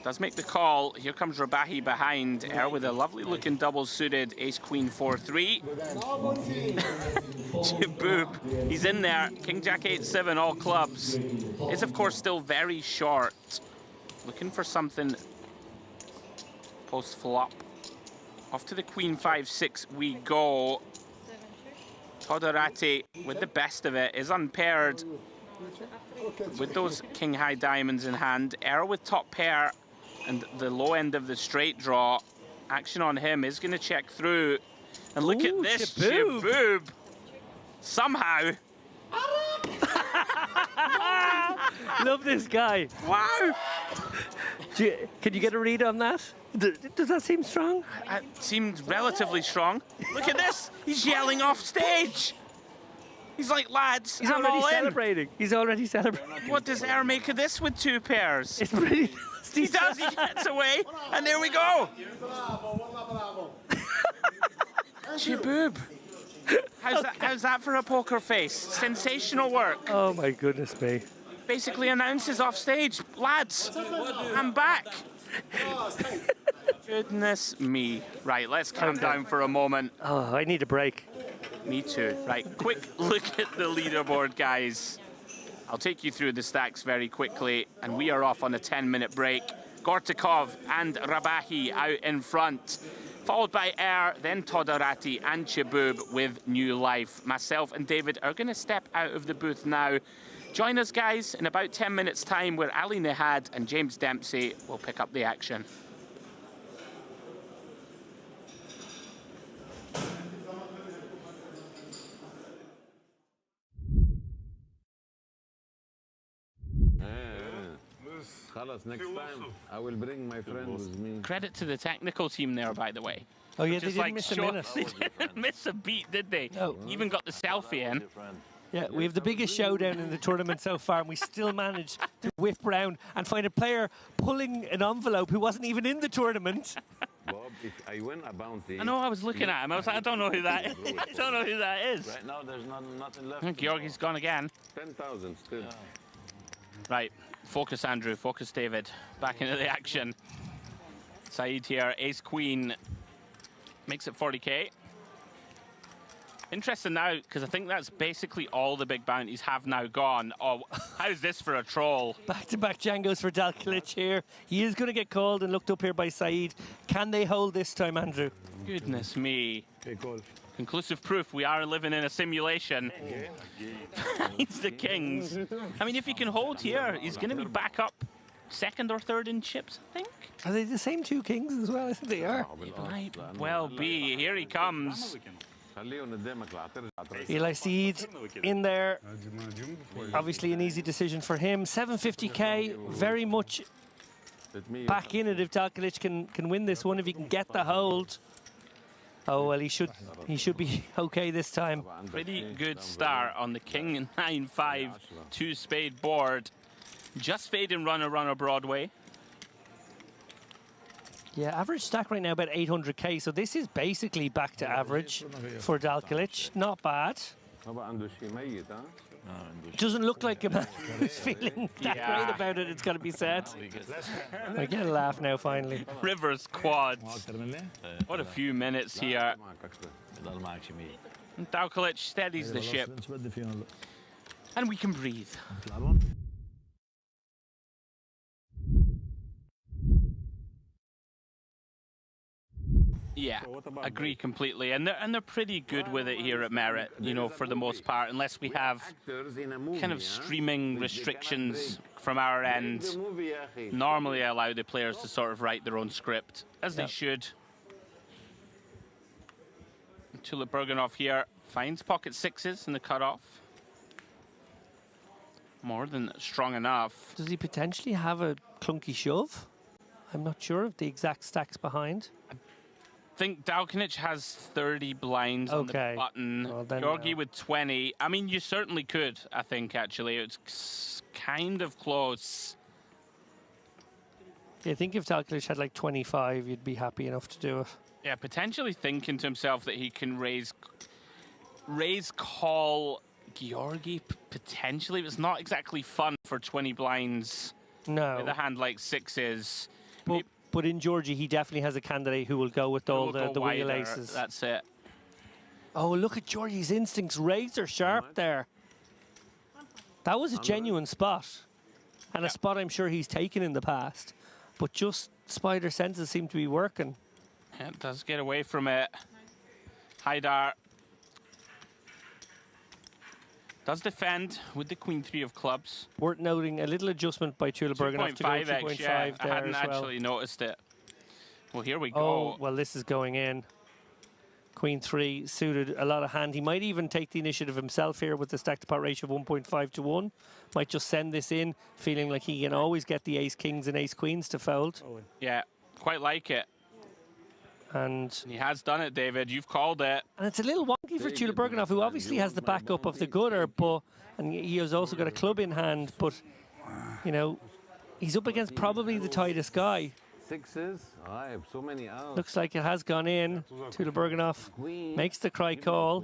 Does make the call. Here comes Rabahi behind. Air with a lovely looking double suited ace queen 4-3. Boop. He's in there. King Jack 8-7 all clubs. Is of course still very short. Looking for something post flop. Off to the queen 5-6 we go. Todorati with the best of it is unpaired with those king high diamonds in hand. Air with top pair and the low end of the straight draw. Action on him is going to check through. And look at this, Shaboob. Somehow. Love this guy. Wow. Can you get a read on that? Does that seem strong? It seems relatively strong. Look at this. He's yelling off stage. He's like, lads, He's I'm already all in. celebrating. He's already celebrating. What does Air make of this with two pairs? It's pretty He does, he gets away, and there we go. Shaboob. How's that for a poker face? Sensational work. Oh my goodness me. Basically announces off stage, lads, I'm back. Goodness me. Right, let's calm down for a moment. Oh, I need a break. Me too. Right, quick look at the leaderboard, guys. I'll take you through the stacks very quickly, and we are off on a 10-minute break. Gortakov and Rabahi out in front, followed by Air, then Todorati and Shaboob with New Life. Myself and David are going to step out of the booth now. Join us, guys, in about 10 minutes' time, where Ali Nihad and James Dempsey will pick up the action. Next time, I will bring my friend with me. Credit to the technical team there, by the way. Oh yeah, Just they didn't miss a minute. They didn't miss a beat, did they? No. Even got the selfie in. Yeah, we have the biggest showdown in the tournament so far, and we still managed to whip round and find a player pulling an envelope who wasn't even in the tournament. Bob, if I win a bounty... I know, I was looking at him. I was like, I don't know who that is. I don't know who that is. Right now, there's nothing left. I think Georgi's gone again. 10,000 still. Yeah. Right, focus Andrew, focus David. Back into the action. Saeed here, ace queen. Makes it 40k. Interesting now, because I think that's basically all the big bounties have now gone. Oh, how's this for a troll? Back-to-back Django's for Dalkilich here. He is going to get called and looked up here by Saeed. Can they hold this time, Andrew? Goodness me. Conclusive proof we are living in a simulation. It's the kings. I mean, if he can hold here, he's going to be back up second or third in chips, I think. Are they the same two kings as well? I think they are. It might well be. Here he comes. Eli Saeed in there. Obviously an easy decision for him. 750k, very much back in it if Dalkilich can win this one, if he can get the hold. Oh, well, he should be okay this time. Pretty good start on the king 9-5 two-spade board. Just fading runner Broadway. Yeah, average stack right now about 800k, so this is basically back to average for Dalkilich. Not bad. Doesn't look like a man who's feeling that great about it, it's got to be said. I get a laugh now, finally. Rivers quads. What a few minutes here. And Dalkalic steadies the ship. And we can breathe. Yeah, agree completely, and they're pretty good with it here at Merit, you know, for the most part, unless we have kind of streaming restrictions from our end. Normally I allow the players to sort of write their own script, as they should. Tulip Bergenhoff here finds pocket sixes in the cutoff. More than strong enough. Does he potentially have a clunky shove? I'm not sure of the exact stacks behind. I think Dalkalic has 30 blinds on the button. Well, Georgi with 20. I mean, you certainly could, I think, actually. It's kind of close. Yeah, I think if Dalkalic had like 25, you'd be happy enough to do it. Yeah, potentially thinking to himself that he can raise call Georgi, potentially. It's not exactly fun for 20 blinds. No. With a hand like sixes. But in Georgie, he definitely has a candidate who will go with all the wheel aces. That's it. Oh, look at Georgie's instincts. Razor sharp there. That was a genuine spot. And a spot I'm sure he's taken in the past. But just spider senses seem to be working. Yeah, it does get away from it. Haidar does defend with the queen three of clubs. Worth noting a little adjustment by Tulip Bergenhoff to go 2.5 yeah. there I hadn't as well. actually noticed it. Well, here we go. Oh, well, this is going in. Queen three suited a lot of hand. He might even take the initiative himself here with the stack to pot ratio of 1.5 to 1. Might just send this in, feeling like he can always get the ace kings and ace queens to fold. Yeah, quite like it. And he has done it, David. You've called it. And it's a little wonky for Tulip Bergenhoff, who obviously has the backup of the gutter, and he has also got a club in hand. But you know, he's up against probably the tightest guy. Sixes. I have so many outs. Looks like it has gone in. Tulip Bergenhoff makes the cry call.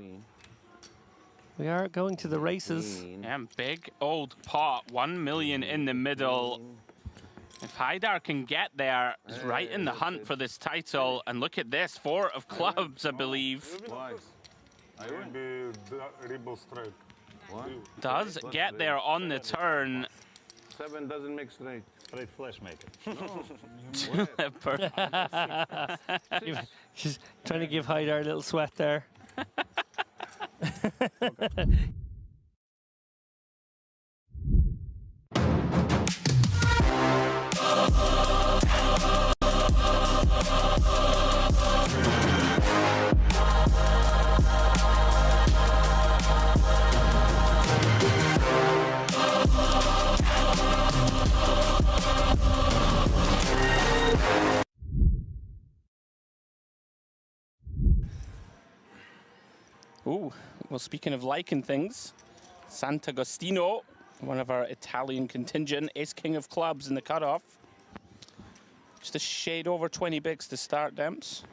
We are going to the races. And big old pot, 1 million in the middle. If Haidar can get there, he's right in the hunt for this title. And look at this, 4 of clubs, I believe. Does get there on the turn. 7 doesn't make straight. Straight flash make it. She's trying to give Haidar a little sweat there. Ooh, well, speaking of liking things, Sant'Agostino, one of our Italian contingent, ace king of clubs in the cutoff. Just a shade over 20 bigs to start, Demps.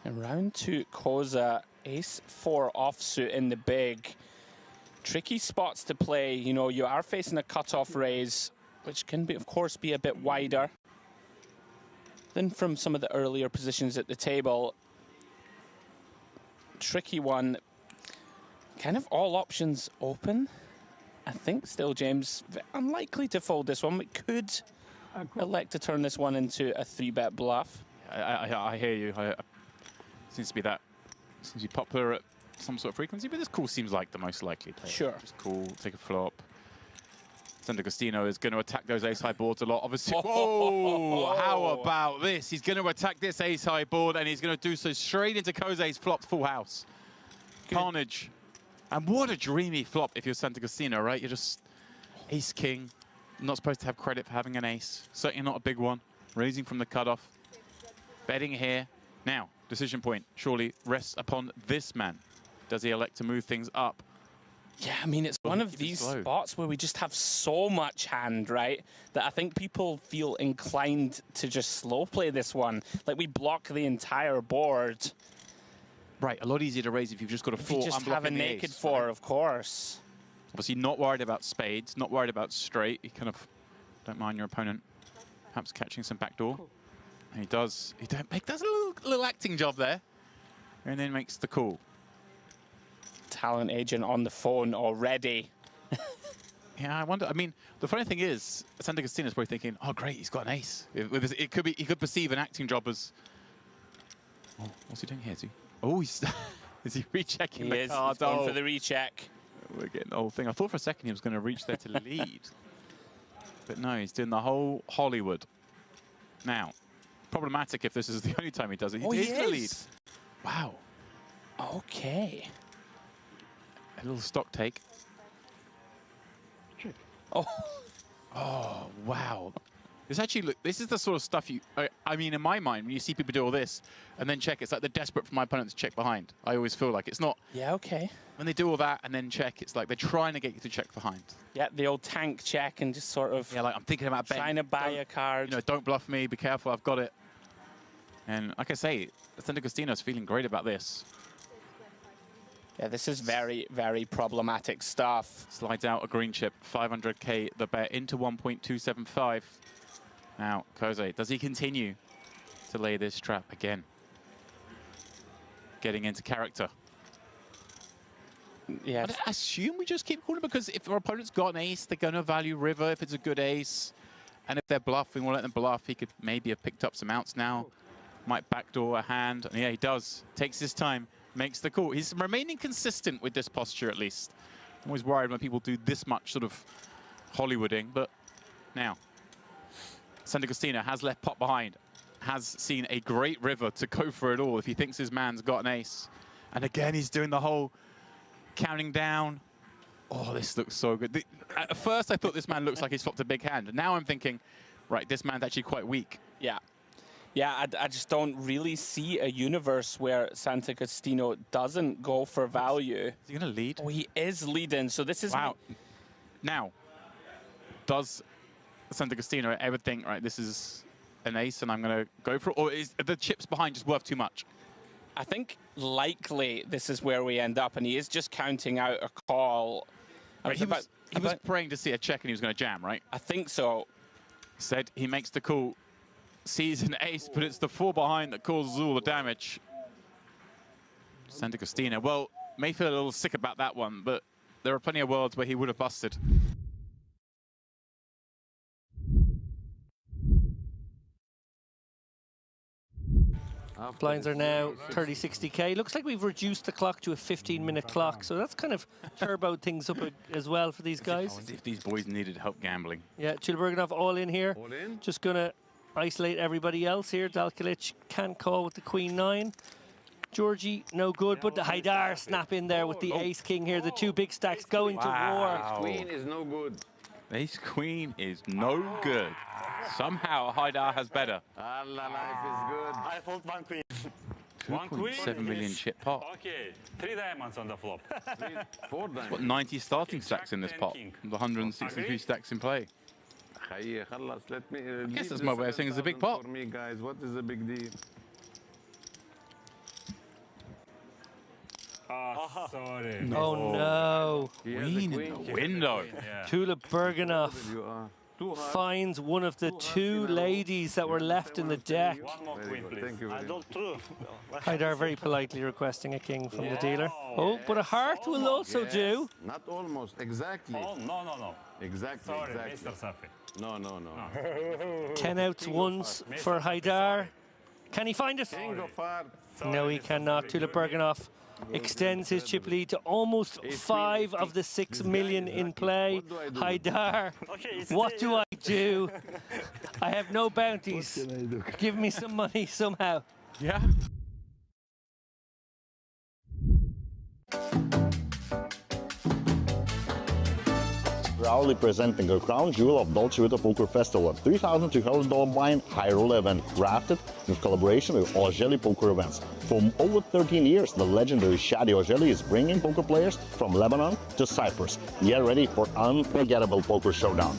And round 2, Koza, ace 4 offsuit in the big. Tricky spots to play. You know, you are facing a cutoff raise, which can be, of course, be a bit wider than from some of the earlier positions at the table. Tricky one. Kind of all options open. I think still, James, unlikely to fold this one. We could elect to turn this one into a 3-bet bluff. I hear you. Seems to be popular at some sort of frequency, but this call seems like the most likely play. Sure. Just call, take a flop. Sant'Agostino is going to attack those ace-high boards a lot, obviously. Whoa! How about this? He's going to attack this ace-high board, and he's going to do so straight into Koze's flopped full house. Good. Carnage. And what a dreamy flop if you're Sant'Agostino, right? You're just ace-king. Not supposed to have credit for having an ace. Certainly not a big one. Raising from the cutoff. Betting here. Now, decision point surely rests upon this man. Does he elect to move things up Yeah, I mean, it's one of these spots where we just have so much hand, right, that I think people feel inclined to just slow play this one. Like, we block the entire board. Right, a lot easier to raise if you've just got a 4. If you just have a naked 4, of course. Obviously not worried about spades, not worried about straight. You kind of don't mind your opponent perhaps catching some backdoor. And he does a little acting job there. And then makes the call. Talent agent on the phone already. Yeah, I wonder. I mean, the funny thing is, Sant'Agostino's probably thinking, "Oh, great, he's got an ace." It could be. He could perceive an acting job as. Oh, what's he doing here? Is he rechecking the card? He's going for the recheck. We're getting the whole thing. I thought for a second he was going to reach there to lead, but no, he's doing the whole Hollywood. Now, problematic if this is the only time he does it. He's going to lead. Wow. Okay. A little stock take. Oh. Oh, wow. This actually, look, this is the sort of stuff you, I mean, in my mind, when you see people do all this and then check, it's like they're desperate for my opponent to check behind. I always feel like it's not. Yeah, okay. When they do all that and then check, it's like they're trying to get you to check behind. Yeah, the old tank check and just sort of. Yeah, like I'm thinking about betting. Trying to buy a card. You know, don't bluff me, be careful, I've got it. And like I say, Sant'Agostino's feeling great about this. Yeah, this is very, very problematic stuff. Slides out a green chip, 500k the bet into 1.275. Now, Koze, does he continue to lay this trap again? Getting into character. Yes. I assume we just keep calling because if our opponent's got an ace, they're going to value river if it's a good ace. And if they're bluffing, we'll let them bluff. He could maybe have picked up some outs now. Might backdoor a hand. And yeah, he does. Takes his time. Makes the call. He's remaining consistent with this posture, at least. I'm always worried when people do this much sort of Hollywooding, but now Sant'Agostino has left pot behind, has seen a great river to go for it all if he thinks his man's got an ace. And again, he's doing the whole counting down. Oh, this looks so good. At first, I thought this man looks like he's flopped a big hand. And now I'm thinking, right, this man's actually quite weak. Yeah. Yeah, I just don't really see a universe where Sant'Agostino doesn't go for value. Is he going to lead? Oh, he is leading, so this is... Wow. Now, does Sant'Agostino ever think, right, this is an ace and I'm going to go for it? Or is the chips behind just worth too much? I think likely this is where we end up, and he is just counting out a call. Right, he was praying to see a check and he was going to jam, right? I think so. Said he makes the call. Sees an ace, but it's the 4 behind that causes all the damage. Sant'Agostino, well, may feel a little sick about that one, but there are plenty of worlds where he would have busted. Blinds are now 30-60k. Looks like we've reduced the clock to a 15-minute clock, so that's kind of turboed things up as well for these guys. If these boys needed help gambling. Yeah, Chilberganov all in here. All in. Just going to isolate everybody else here. Dalkalic can't call with the Queen 9. Georgie, no good, but the Haidar snap in there with the Ace-King here. The two big stacks going to war. Queen is no good. Ace-Queen is no good. Somehow Haidar has better. Allah, life is good. I fold one queen. One queen. 7 million chip pot. Okay, 3 diamonds on the flop. 4 diamonds. Got 90 starting stacks in this pot. The 163 stacks in play. I guess that's my way of saying it's a big pot. For me, guys, what is the big deal? Oh, sorry. Oh no. Queen in the window. Tulip Berganoff finds one of the 2 ladies that were left in the deck. One more queen, please. I don't true. Haidar very politely requesting a king from the dealer. Oh, but a heart will also do. Not almost, exactly. Oh, no. Exactly, Sorry, exactly. Mr. Safi. No. 10 outs once for Haidar. Can he find it? No, he cannot. Tulip Berganoff extends his chip lead to almost 5 of the 6 million in play. Haidar, what do I do? I have no bounties. Give me some money somehow. Yeah. proudly presenting a crown jewel of Dolce Vita Poker Festival, $3,300 buy-in high roller event, crafted in collaboration with Ogeli Poker Events. For over 13 years, the legendary Shadi Ogeli is bringing poker players from Lebanon to Cyprus. Get ready for unforgettable poker showdown.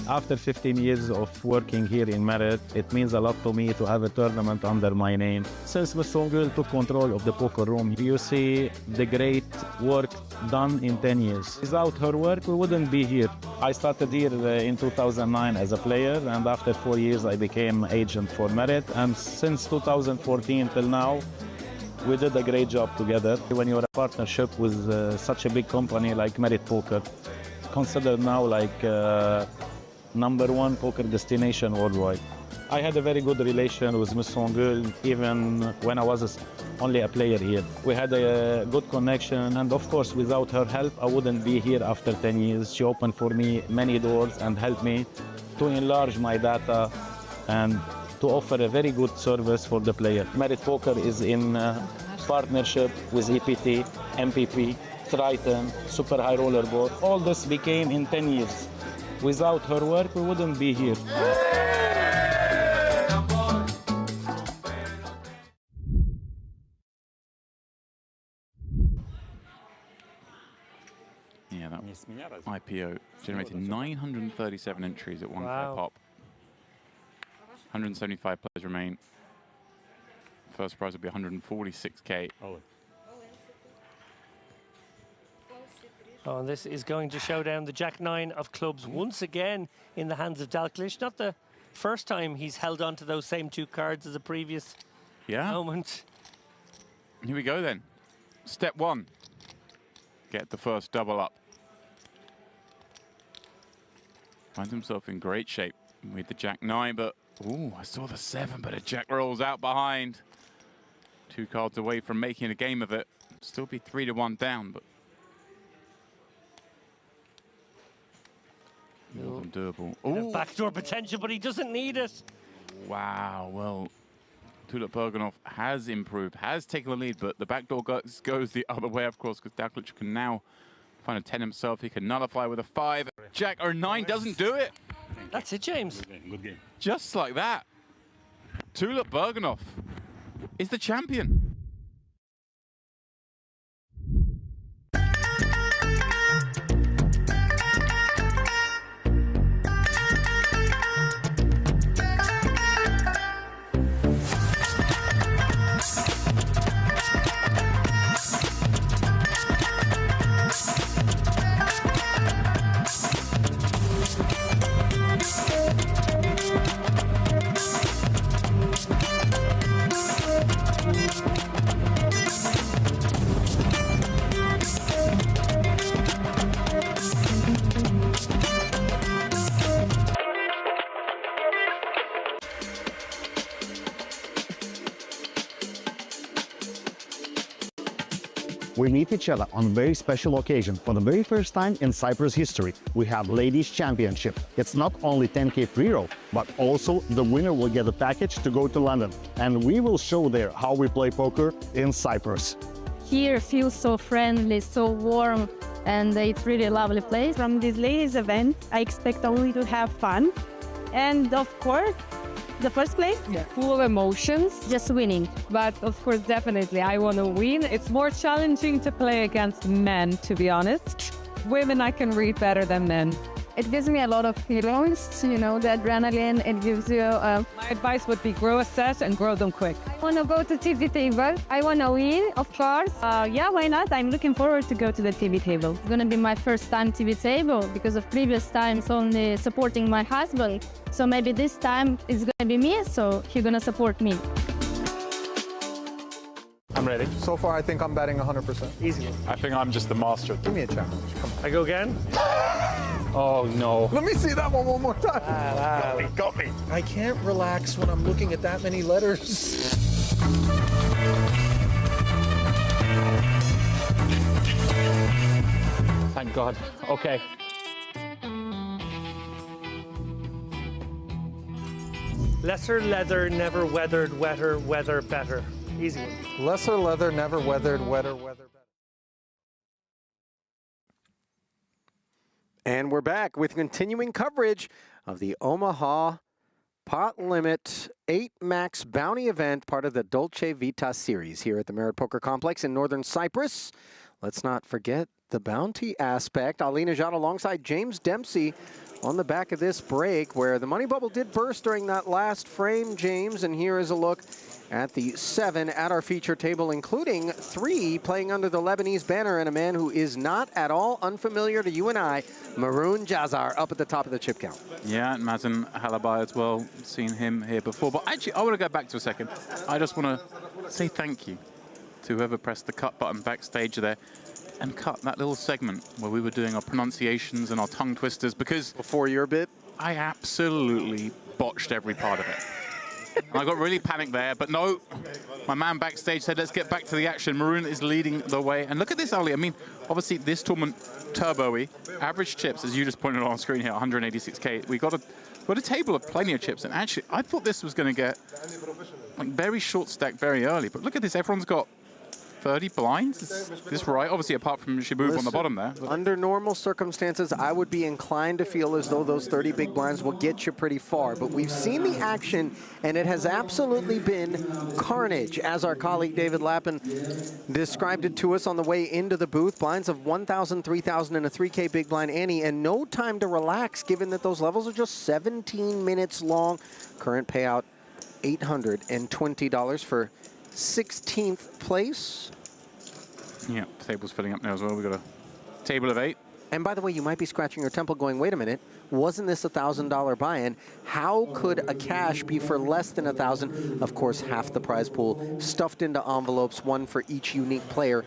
After 15 years of working here in Merit, it means a lot to me to have a tournament under my name. Since Ms. Songul took control of the poker room, you see the great work done in 10 years. Without her work, we wouldn't be here. I started here in 2009 as a player, and after 4 years, I became agent for Merit. And since 2014 till now, we did a great job together. When you're a partnership with such a big company like Merit Poker, considered now like #1 poker destination worldwide. I had a very good relation with Ms. Songul even when I was only a player here. We had a good connection, and of course without her help I wouldn't be here after 10 years. She opened for me many doors and helped me to enlarge my data and to offer a very good service for the player. Merit Poker is in partnership with EPT, MPP, Triton, Super High Roller Board. All this became in 10 years. Without her work, we wouldn't be here. Yeah, that IPO generated 937 entries at 1K pop. 175 players remain. First prize will be 146K. Oh, and this is going to show down the Jack-9 of clubs once again in the hands of Dalglish. Not the first time he's held on to those same two cards as a previous moment. Here we go then. Step 1. Get the first double up. Finds himself in great shape with the Jack-9, but ooh, I saw the 7, but a Jack rolls out behind. 2 cards away from making a game of it. Still be 3-1 down, but more than doable. Ooh. Backdoor potential, but he doesn't need it. Wow, well, Tulip Bergenov has improved, has taken the lead, but the backdoor goes the other way, of course, because Dalglish can now find a 10 himself. He can nullify with a 5. Jack or 9 doesn't do it. That's it, James. Good game. Just like that. Tulip Bergenov is the champion. We meet each other on a very special occasion. For the very first time in Cyprus history, we have Ladies Championship. It's not only 10K free roll, but also the winner will get a package to go to London. And we will show there how we play poker in Cyprus. Here feels so friendly, so warm, and it's really a lovely place. From this ladies event, I expect only to have fun. And of course, the first place, full of emotions, just winning. But of course, definitely, I want to win. It's more challenging to play against men, to be honest. Women I can read better than men. It gives me a lot of feelings, you know, the adrenaline. It gives you... My advice would be grow a set and grow them quick. I want to go to TV table. I want to win, of course. Yeah, why not? I'm looking forward to go to the TV table. It's going to be my first time TV table because of previous times only supporting my husband. So maybe this time it's going to be me, so he's going to support me. I'm ready. So far, I think I'm betting 100%. Easy. I think I'm just the master. Give me a challenge. Come on. I go again? Oh, no. Let me see that one more time. Got me. I can't relax when I'm looking at that many letters. Thank God. Okay. Lesser leather, never weathered, wetter, weather better. Easy one. Lesser leather, never weathered, wetter, weather better. And we're back with continuing coverage of the Omaha Pot Limit 8 Max Bounty event, part of the Dolce Vita series here at the Merit Poker Complex in northern Cyprus. Let's not forget the bounty aspect. Ali Najat alongside James Dempsey on the back of this break, where the money bubble did burst during that last frame, James. And here is a look at the 7 at our feature table, including 3 playing under the Lebanese banner, and a man who is not at all unfamiliar to you and I, Maroon Jazar, up at the top of the chip count. Yeah, and Mazen Halabai as well. Seen him here before. But actually, I want to go back to a second. I just want to say thank you to whoever pressed the cut button backstage there and cut that little segment where we were doing our pronunciations and our tongue twisters, because before your bit, I absolutely botched every part of it. And I got really panicked there, but no, my man backstage said, let's get back to the action. Maroon is leading the way. And look at this, Ali. I mean, obviously this tournament, turbo-y, average chips, as you just pointed on our screen here, 186K. We got a table of plenty of chips. And actually, I thought this was going to get like very short stack very early. But look at this, everyone's got 30 blinds? Is this right? Obviously, apart from Shibub on the bottom there. Under normal circumstances, I would be inclined to feel as though those 30 big blinds will get you pretty far. But we've seen the action, and it has absolutely been carnage, as our colleague David Lappin described it to us on the way into the booth. Blinds of 1,000, 3,000, and a 3K big blind ante, and no time to relax, given that those levels are just 17 minutes long. Current payout, $820 for 16th place. Yeah, the table's filling up now as well. We've got a table of 8. And by the way, you might be scratching your temple going, wait a minute, wasn't this a $1,000 buy-in? How could a cash be for less than $1,000? Of course, half the prize pool stuffed into envelopes, one for each unique player.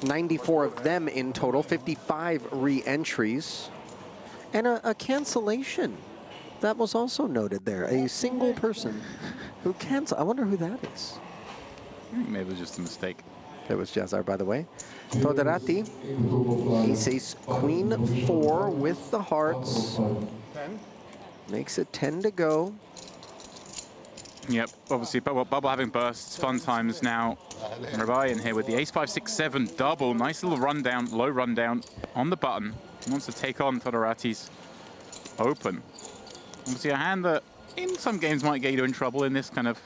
94 of them in total, 55 re-entries. And a cancellation. That was also noted there. A single person who canceled. I wonder who that is. I think maybe it was just a mistake. It was Jazar, by the way. Toderati, ace, queen 4 with the hearts. 10. Makes it 10 to go. Yep, obviously bubble having bursts, fun times now. Rabai in here with the ace 5, 6, 7 double. Nice little rundown, low rundown on the button. He wants to take on Toderati's open. Obviously a hand that in some games might get you in trouble. In this kind of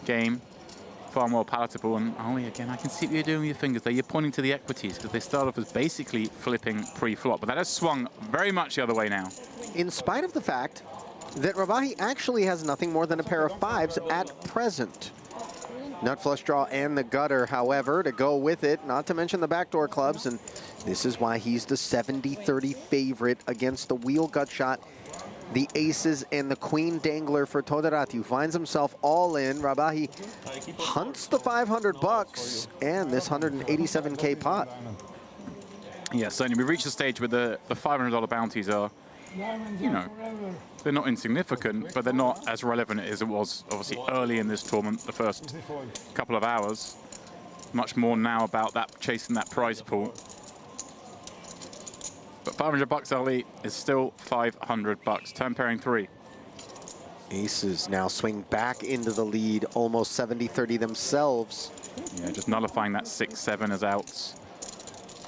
game, far more palatable. And Ollie, again, I can see what you're doing with your fingers there. You're pointing to the equities because they start off as basically flipping pre-flop, but that has swung very much the other way now. In spite of the fact that Rabahi actually has nothing more than a pair of 5s at present. Nut flush draw and the gutter, however, to go with it, not to mention the backdoor clubs, and this is why he's the 70-30 favorite against the wheel gut shot, the aces, and the queen dangler for Toderati, who finds himself all in. Rabahi hunts the 500 bucks and this 187K pot. Yeah, certainly. We've reached the stage where the $500 bounties are, you know, they're not insignificant, but they're not as relevant as it was obviously early in this tournament, the first couple of hours. Much more now about that, chasing that prize pool. But 500 bucks, Ali, is still 500 bucks. Turn pairing 3. Aces now swing back into the lead, almost 70-30 themselves. Yeah, just nullifying that 6-7 as outs.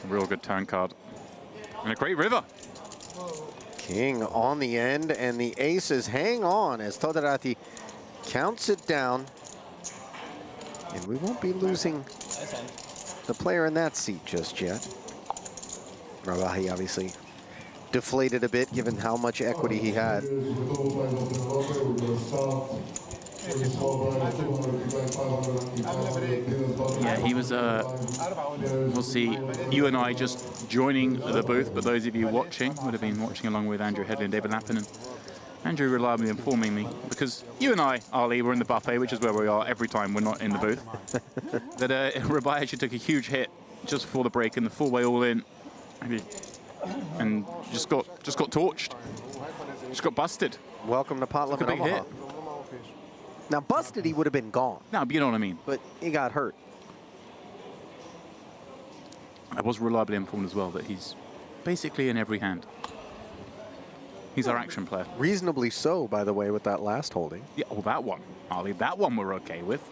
A real good turn card. And a great river. King on the end, and the aces hang on as Toderati counts it down. And we won't be losing the player in that seat just yet. Rabahi obviously deflated a bit given how much equity he had. Yeah, he was, we'll see, you and I just joining the booth, but those of you watching would have been watching along with Andrew Headley and David Lappin. And Andrew reliably informing me, because you and I, Ali, were in the buffet, which is where we are every time we're not in the booth, that Rabai actually took a huge hit just before the break in the full-way all-in. And just got torched. Just got busted. Welcome to Pot Limit Omaha. Hit. Now, busted, he would have been gone. No, but you know what I mean. But he got hurt. I was reliably informed as well that he's basically in every hand. He's our action player. Reasonably so, by the way, with that last holding. Yeah, well, that one, Ali, that one we're okay with.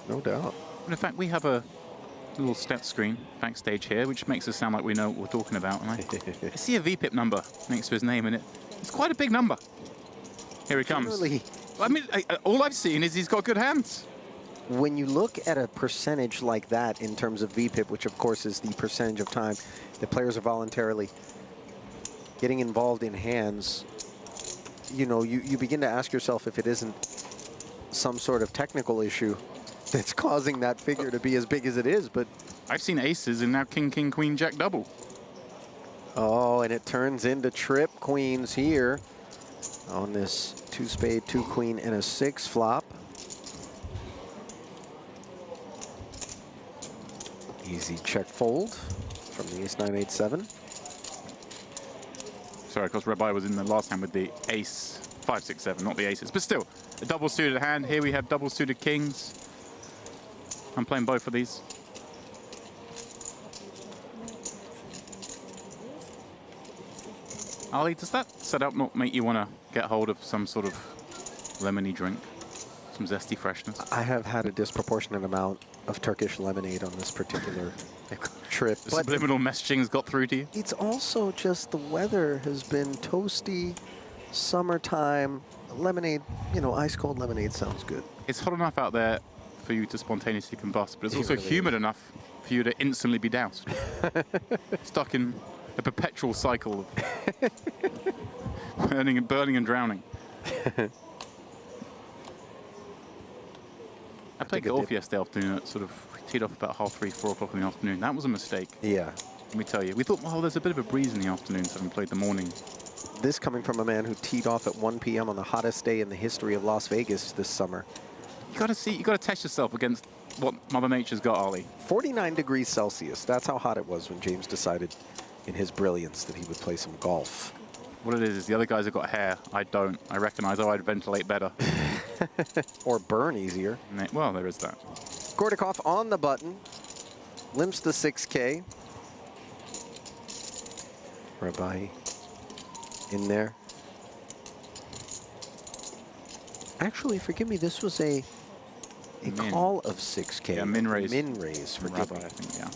No doubt. And in fact, we have a little step screen backstage here, which makes us sound like we know what we're talking about. And I see a VPIP number next to his name, and it's quite a big number. Here he comes. Generally, I mean, all I've seen is he's got good hands. when you look at a percentage like that in terms of VPIP, which of course is the percentage of time that players are voluntarily getting involved in hands, you know, you begin to ask yourself if it isn't some sort of technical issue that's causing that figure to be as big as it is. But I've seen aces and now king, king, queen, jack double. Oh, and it turns into trip queens here on this 2-spade, 2-queen, and a 6 flop. Easy check fold from the ace 9, 8, 7. Sorry, because Rabbi was in the last hand with the ace 5, 6, 7, not the aces. But still, a double suited hand. Here we have double suited kings. I'm playing both of these. Ali, does that setup not make you want to get hold of some sort of lemony drink? Some zesty freshness? I have had a disproportionate amount of Turkish lemonade on this particular trip. The subliminal messaging's got through to you? It's also just the weather has been toasty, summertime. Lemonade, you know, ice cold lemonade sounds good. It's hot enough out there for you to spontaneously combust, but it's also really humid enough for you to instantly be doused. Stuck in a perpetual cycle of burning and drowning. I played golf yesterday afternoon at sort of teed off about 3:30, 4 o'clock in the afternoon. That was a mistake. Yeah. Let me tell you. We thought, well, there's a bit of a breeze in the afternoon, so we played the morning. This coming from a man who teed off at 1 p.m. on the hottest day in the history of Las Vegas this summer. You got to test yourself against what Mother Nature's got, Ollie. 49 degrees Celsius. That's how hot it was when James decided in his brilliance that he would play some golf. What it is the other guys have got hair. I don't. I recognize, I'd ventilate better. Or burn easier. Well, there is that. Gordikov on the button. Limps the 6K. Rabbi in there. Actually, forgive me, this was a call of 6K. Yeah, min raise. Min raise, forgive me. I think, yeah.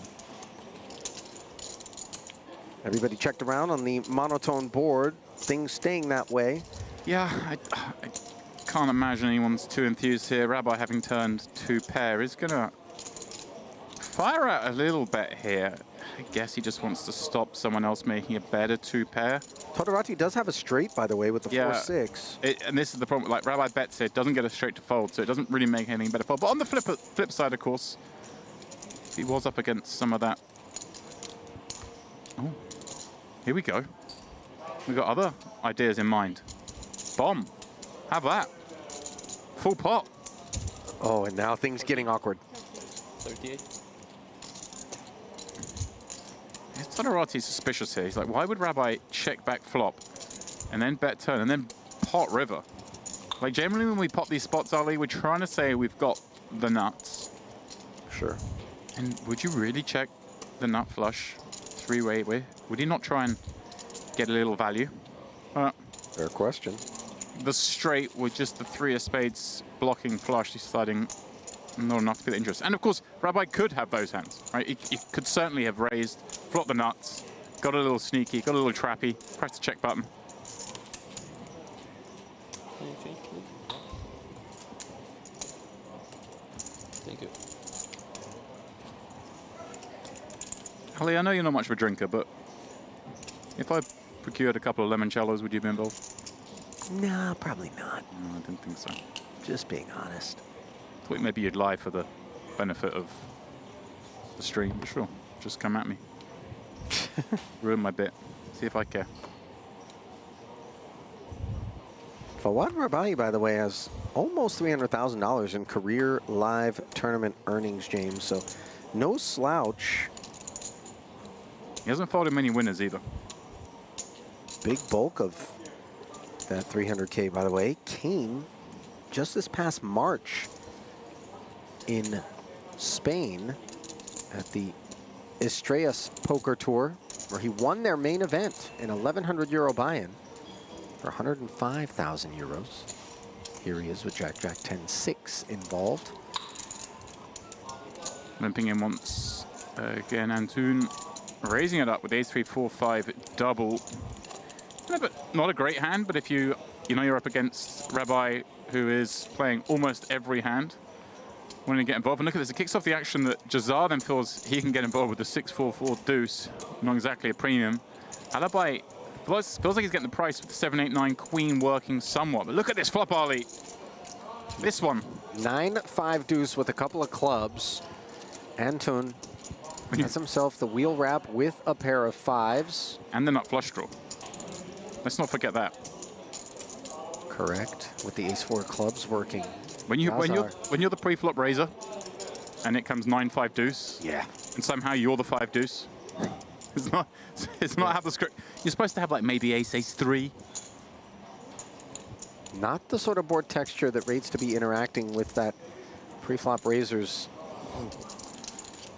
Everybody checked around on the monotone board. Things staying that way. Yeah, I can't imagine anyone's too enthused here. Rabbi, having turned 2 pair, is going to fire out a little bet here. I guess he just wants to stop someone else making a better 2 pair. Todorati does have a straight, by the way, with the 4-6. And this is the problem. Like Rabbi bets it, doesn't get a straight to fold, so it doesn't really make anything better fold. But on the flip side, of course, he was up against some of that. Oh, here we go. We've got other ideas in mind. Bomb. Have that. Full pot. Oh, and now things getting awkward. 38. Todorati's suspicious here. He's like, why would Rabbi check back flop and then bet turn and then pot river? Like, generally when we pop these spots, Ali, we're trying to say we've got the nuts. Sure. And would you really check the nut flush 3-way? Would he not try and get a little value? Fair question. The straight with just the 3 of spades blocking flush, deciding not enough to get interest. And of course, Rabbi could have those hands, right? He could certainly have raised, flopped the nuts, got a little sneaky, got a little trappy, pressed the check button. Can you change, please? Thank you. Ali, I know you're not much of a drinker, but if I procured a couple of limoncellos, would you be involved? Nah, probably not. No, I didn't think so. Just being honest. Thought maybe you'd lie for the benefit of the stream, but sure, just come at me. Ruin my bit. See if I care. Fawad Rabai, by the way, has almost $300,000 in career live tournament earnings, James. So no slouch. He hasn't folded many winners either. Big bulk of that 300K, by the way, came just this past March in Spain at the Estrellas Poker Tour, where he won their main event, an 1,100 euro buy-in for 105,000 euros. Here he is with Jack, 10, 6 involved. Limping in once Again, Antoon raising it up with ace 3, 4, 5 double. Yeah, but not a great hand, but if you know you're up against Rabbi, who is playing almost every hand, when you get involved, and look at this, it kicks off the action that Jazar then feels he can get involved with the 6-4-4 deuce, not exactly a premium. Alibi feels like he's getting the price with the 7-8-9 queen working somewhat, but look at this flop, Ali. This one. 9-5 deuce with a couple of clubs. Antoon has himself the wheel wrap with a pair of 5s. And the nut flush draw. Let's not forget that. Correct, with the ace-4 clubs working. When you're the pre-flop raiser, and it comes 9-5 deuce. Yeah. And somehow you're the 5 deuce. It's not how the script. You're supposed to have like maybe ace 3. Not the sort of board texture that rates to be interacting with that pre-flop raiser's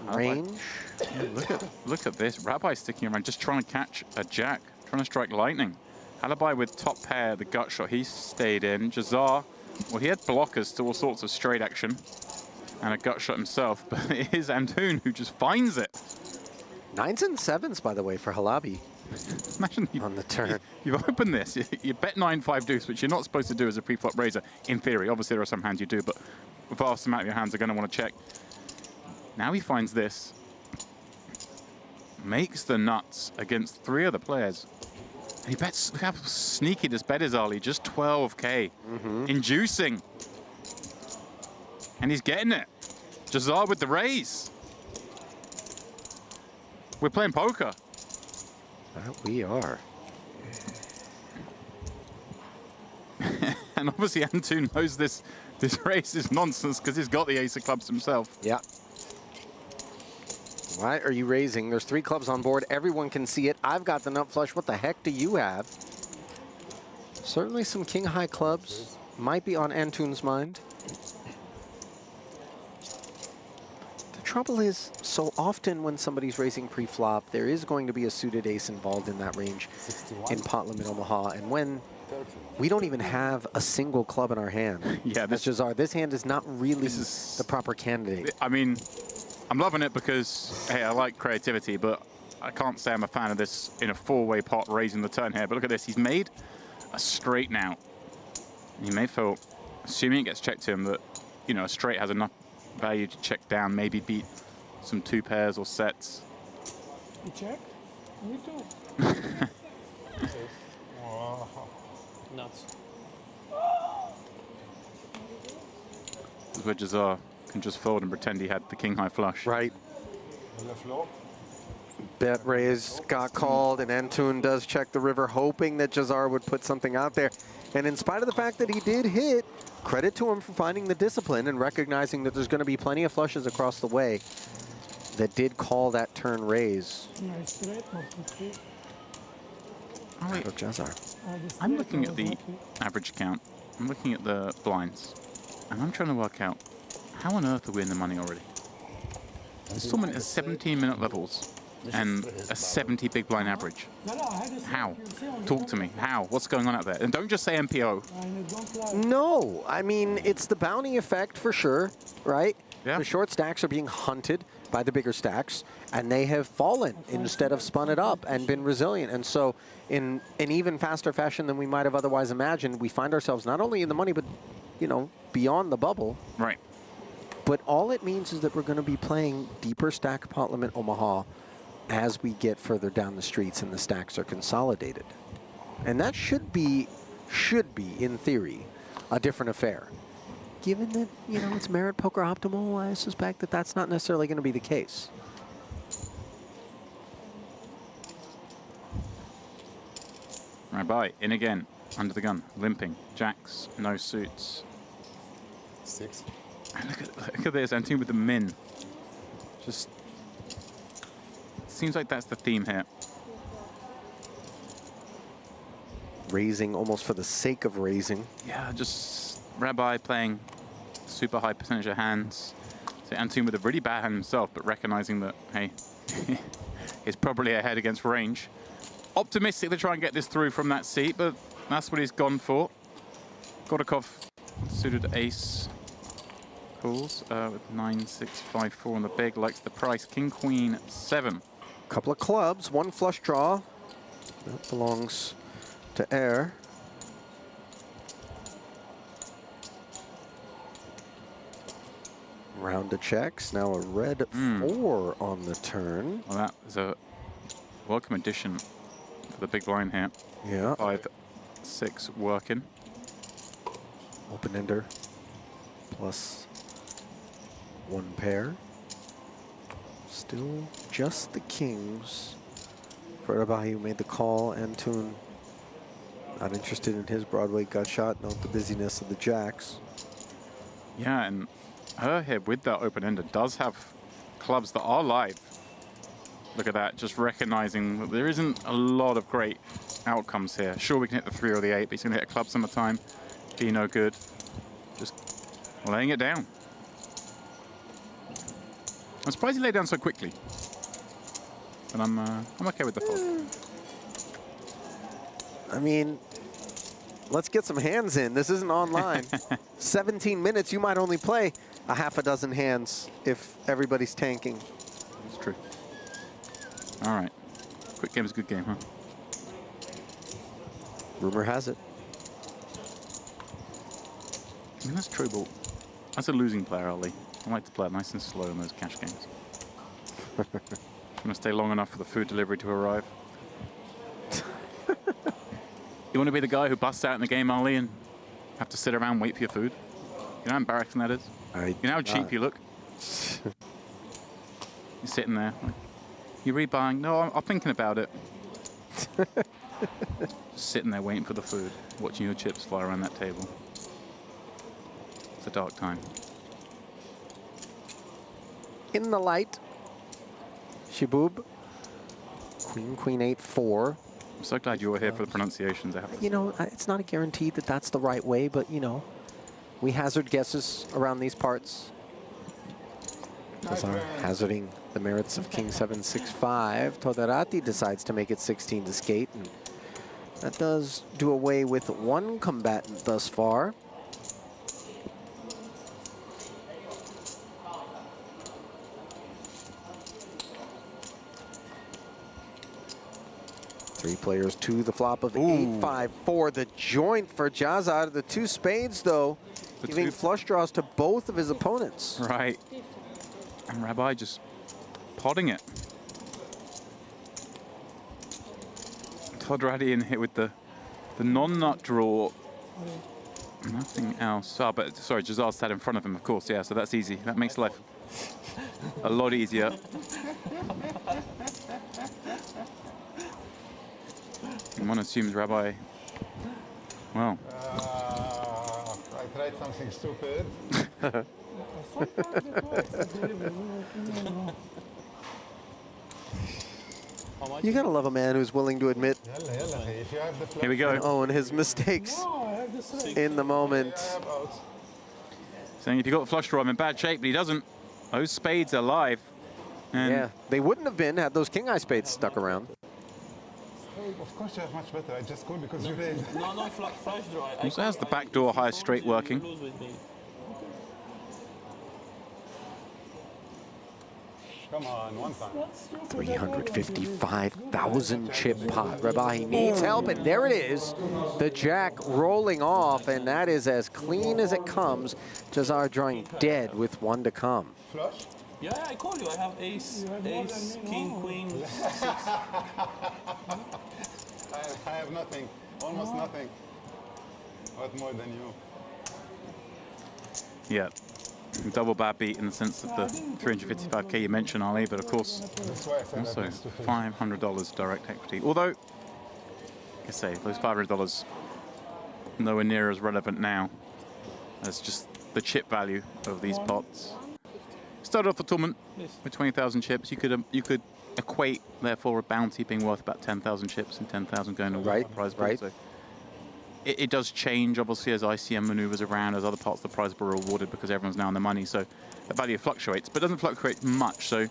range. Yeah, look at this. Rabbi sticking around, just trying to catch a jack, trying to strike lightning. Alibi with top pair, the gut shot, he stayed in. Jazar, well, he had blockers to all sorts of straight action and a gut shot himself, but it is Antoon who just finds it. 9s and 7s, by the way, for Halabi. Imagine on the turn. You've opened this, you bet 9-5 deuce, which you're not supposed to do as a pre-flop raiser, in theory. Obviously, there are some hands you do, but the vast amount of your hands are going to want to check. Now he finds this. Makes the nuts against 3 other players. And he bets, look how sneaky this bet is, Ali, just 12K. Inducing. And he's getting it. Jazar with the raise. We're playing poker. We are. And obviously Antoon knows this race is nonsense because he's got the ace of clubs himself. Yeah. Why are you raising? There's 3 clubs on board. Everyone can see it. I've got the nut flush. What the heck do you have? Certainly some king high clubs might be on Antoon's mind. The trouble is, so often when somebody's raising pre-flop, there is going to be a suited ace involved in that range in pot limit Omaha. And when we don't even have a single club in our hand, yeah, this hand is not really the proper candidate. I mean, I'm loving it because, hey, I like creativity, but I can't say I'm a fan of this in a 4-way pot raising the turn here. But look at this, he's made a straight now. You may feel, assuming it gets checked to him, that, you know, a straight has enough value to check down, maybe beat some 2 pairs or sets. You check? Me too. Nuts. This is where Jazar can just fold and pretend he had the king high flush. Right. Bet raise got called, and Antoon does check the river, hoping that Jazar would put something out there. And in spite of the fact that he did hit, credit to him for finding the discipline and recognizing that there's going to be plenty of flushes across the way that did call that turn raise. Oh, wait. Jazar. I'm looking at the average count. I'm looking at the blinds, and I'm trying to work out how on earth are we in the money already? This tournament is 17-minute levels and a 70 big blind average. How? Talk to me. How? What's going on out there? And don't just say MPO. No, I mean, it's the bounty effect for sure, right? Yeah. The short stacks are being hunted by the bigger stacks, and they have fallen instead of spun it up and been resilient. And so in an even faster fashion than we might have otherwise imagined, we find ourselves not only in the money, but, you know, beyond the bubble. Right. But all it means is that we're going to be playing deeper stack pot limit Omaha as we get further down the streets and the stacks are consolidated. And that should be, in theory, a different affair. Given that, you know, it's Merit Poker Optimal, I suspect that that's not necessarily going to be the case. Right, bye. In again. Under the gun. Limping. Jacks. No suits. 6. And look at this. Antoon with the min. Just seems like that's the theme here. Raising almost for the sake of raising. Yeah, just Rabbi playing super high percentage of hands. So Antoon with a really bad hand himself, but recognizing that, hey, he's probably ahead against range. Optimistic to try and get this through from that seat, but that's what he's gone for. Got a Cove suited ace. calls with 9-6-5-4 on the big, likes the price. King, Queen, 7. Couple of clubs, one flush draw. That belongs to Air. Round of checks, now a red 4 on the turn. Well, that is a welcome addition for the big blind here. Yeah. 5-6 working. Open-ender plus 1 pair. Still just the kings. For Rabahi, who made the call, and Toon not interested in his Broadway gut shot. Note the busyness of the jacks. Yeah, and her here with that open-ender does have clubs that are live. Look at that, just recognizing that there isn't a lot of great outcomes here. Sure, we can hit the 3 or the 8, but he's going to hit a club some of the time. Be no good. Just laying it down. I'm surprised he laid down so quickly. But I'm okay with the fold. I mean, let's get some hands in. This isn't online. 17 minutes, you might only play a half a dozen hands if everybody's tanking. That's true. All right. Quick game is a good game, huh? Rumor has it. I mean, that's true, but as a losing player, Ali, I like to play it nice and slow in those cash games. I'm going to stay long enough for the food delivery to arrive. You want to be the guy who busts out in the game, Ali, and have to sit around and wait for your food? You know how embarrassing that is? You know how cheap you look? You're sitting there. Like, you rebuying? No, I'm thinking about it. Just sitting there waiting for the food, watching your chips fly around that table. It's a dark time. In the light, Shibub, Queen, Queen 8-4. I'm so glad you were here for the pronunciations. You know, it's not a guarantee that that's the right way, but, you know, we hazard guesses around these parts. As are hazarding the merits of King 7-6-5. Toderati decides to make it 16 to skate, and that does do away with one combatant thus far. Three players to the flop of 8-5-4. The joint for Jazar. The 2 spades, though, giving flush draws to both of his opponents. Right. And Rabbi just potting it. Todrati in here with the non-nut draw. Nothing else. Oh, but sorry, Jazar sat in front of him, of course. Yeah, so that's easy. That makes life a lot easier. And one assumes Rabbi, well. I tried something stupid. You gotta love a man who's willing to admit Here we go. own his mistakes in the moment. Saying if you got the flush draw, I'm in bad shape, but he doesn't. Those spades are live. And Yeah, they wouldn't have been had those king eye spades stuck around. Of course you have much better. I just called because you raised. No, flush draw. also has the backdoor high straight working. Come on, one time. 355,000 chip pot. Rabahi needs help, and there it is. The jack rolling off, and that is as clean as it comes. Jazar drawing dead with 1 to come. Flush? Yeah, I called you. I have ace, king, queen, 6. I have nothing, almost nothing. What more than you? Yeah. Double bad beat in the sense of the 355k you mentioned, Ali, but of course, also $500 direct equity. Although, like I say, those $500 nowhere near as relevant now as just the chip value of these pots. Started off the tournament with 20,000 chips. You could equate, therefore, a bounty being worth about 10,000 chips and 10,000 going towards the prize pool. So it does change, obviously, as ICM maneuvers around, as other parts of the prize pool are awarded because everyone's now on the money. So the value fluctuates, but it doesn't fluctuate much. So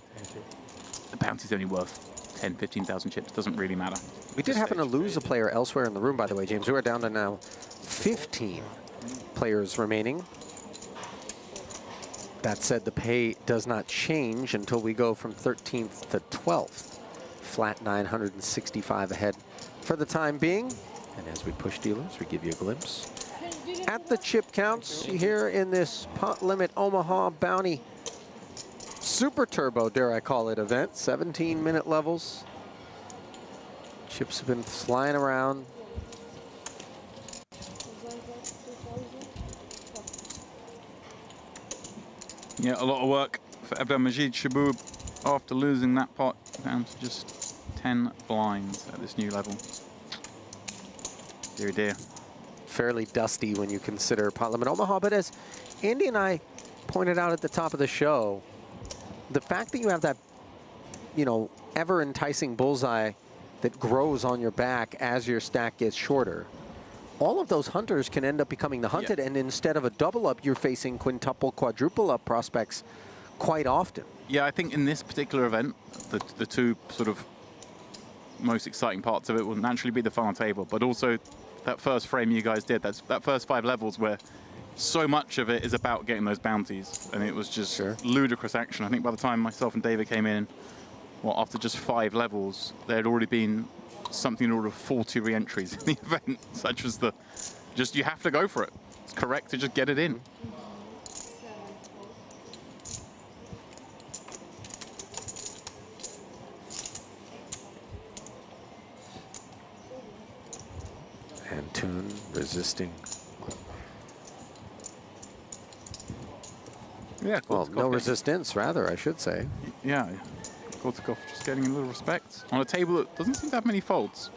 the bounty's only worth 10, 15,000 chips. It doesn't really matter. We did happen to lose a player elsewhere in the room, by the way, James. We are down to now 15 players remaining. That said, the pay does not change until we go from 13th to 12th. Flat 965 ahead for the time being. And as we push dealers, we give you a glimpse at the chip counts here in this Pot Limit Omaha Bounty Super Turbo, dare I call it, event. 17-minute levels. Chips have been flying around. Yeah, a lot of work for Abdelmajid Shaboub after losing that pot down to just 10 blinds at this new level. Dear, dear. Fairly dusty when you consider Pot Limit Omaha, but as Andy and I pointed out at the top of the show, the fact that you have that, you know, ever enticing bullseye that grows on your back as your stack gets shorter, all of those hunters can end up becoming the hunted, and instead of a double up, you're facing quintuple, quadruple up prospects quite often. Yeah, I think in this particular event, the two sort of most exciting parts of it will naturally be the final table, but also that first frame you guys did, that first 5 levels where so much of it is about getting those bounties, and it was just ludicrous action. I think by the time myself and David came in, well, after just 5 levels, there had already been something in order of 40 re-entries in the event, such as just you have to go for it. It's correct to just get it in. Antoon resisting. Yeah, well, no resistance, rather, I should say. Yeah, Kortikov just getting a little respect on a table that doesn't seem to have many folds.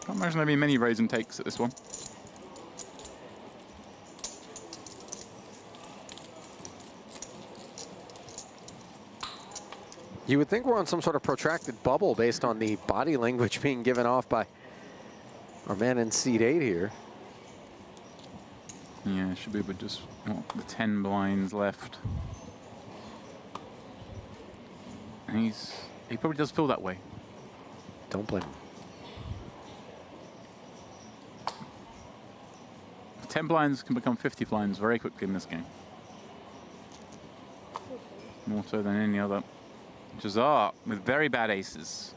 Can't imagine there being many raise and takes at this one. You would think we're on some sort of protracted bubble based on the body language being given off by our man in seat 8 here. Yeah, Shaboub with just the 10 blinds left. And he probably does feel that way. Don't blame him. 10 blinds can become 50 blinds very quickly in this game. More so than any other. Jazar with very bad aces.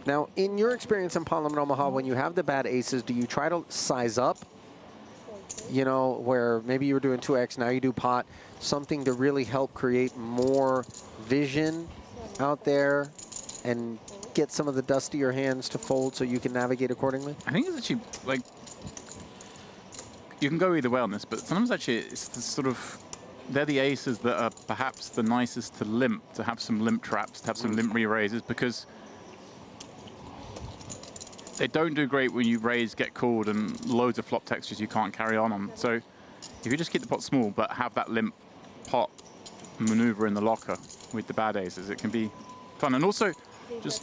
Now, in your experience in Pot Limit Omaha, when you have the bad aces, do you try to size up? You know, where maybe you were doing 2x, now you do pot, something to really help create more vision out there and get some of the dustier hands to fold so you can navigate accordingly? I think it's actually, like, you can go either way on this, but sometimes actually it's the sort of, they're the aces that are perhaps the nicest to limp, to have some limp traps, to have some limp re-raises, because they don't do great when you raise, get called, and loads of flop textures you can't carry on. So if you just keep the pot small, but have that limp pot maneuver in the locker with the bad aces, it can be fun. And also, just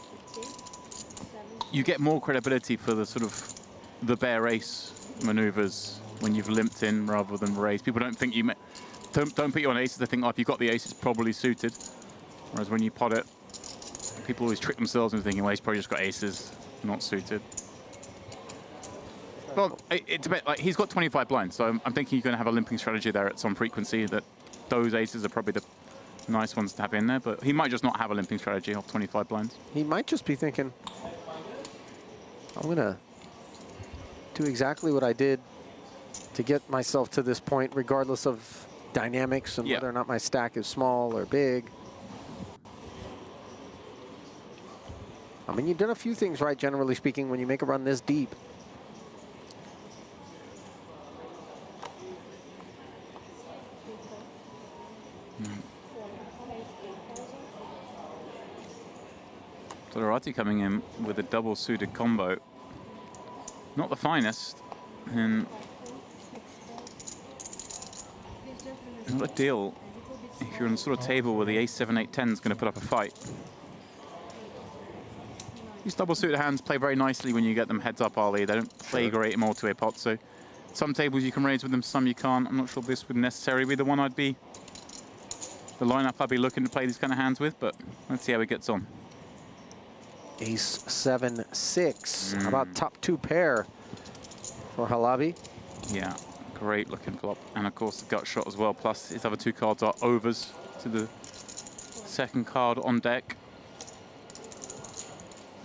you get more credibility for the sort of the bare ace maneuvers when you've limped in rather than raised. People don't think you don't put you on aces. They think, oh, if you've got the aces, probably suited. Whereas when you pot it, people always trick themselves into thinking, well, he's probably just got aces, not suited. Well, it's a bit like he's got 25 blinds, so I'm thinking you're going to have a limping strategy there at some frequency. That those aces are probably the nice ones to have in there, but he might just not have a limping strategy of 25 blinds. He might just be thinking, I'm going to do exactly what I did to get myself to this point, regardless of dynamics and whether or not my stack is small or big. I mean, you've done a few things right, generally speaking, when you make a run this deep. Dorati coming in with a double suited combo. Not the finest, and not a deal if you're on the sort of table where the ace 7 8 10 is going to put up a fight. These double suited hands play very nicely when you get them heads up early. They don't play great in multi-way pots, so some tables you can raise with them, some you can't. I'm not sure this would necessarily be the one the lineup I'd be looking to play these kind of hands with, but let's see how it gets on. Ace 7 6. How about top 2 pair for Halabi? Yeah, Great looking flop. And of course the gut shot as well. Plus his other two cards are overs to the second card on deck.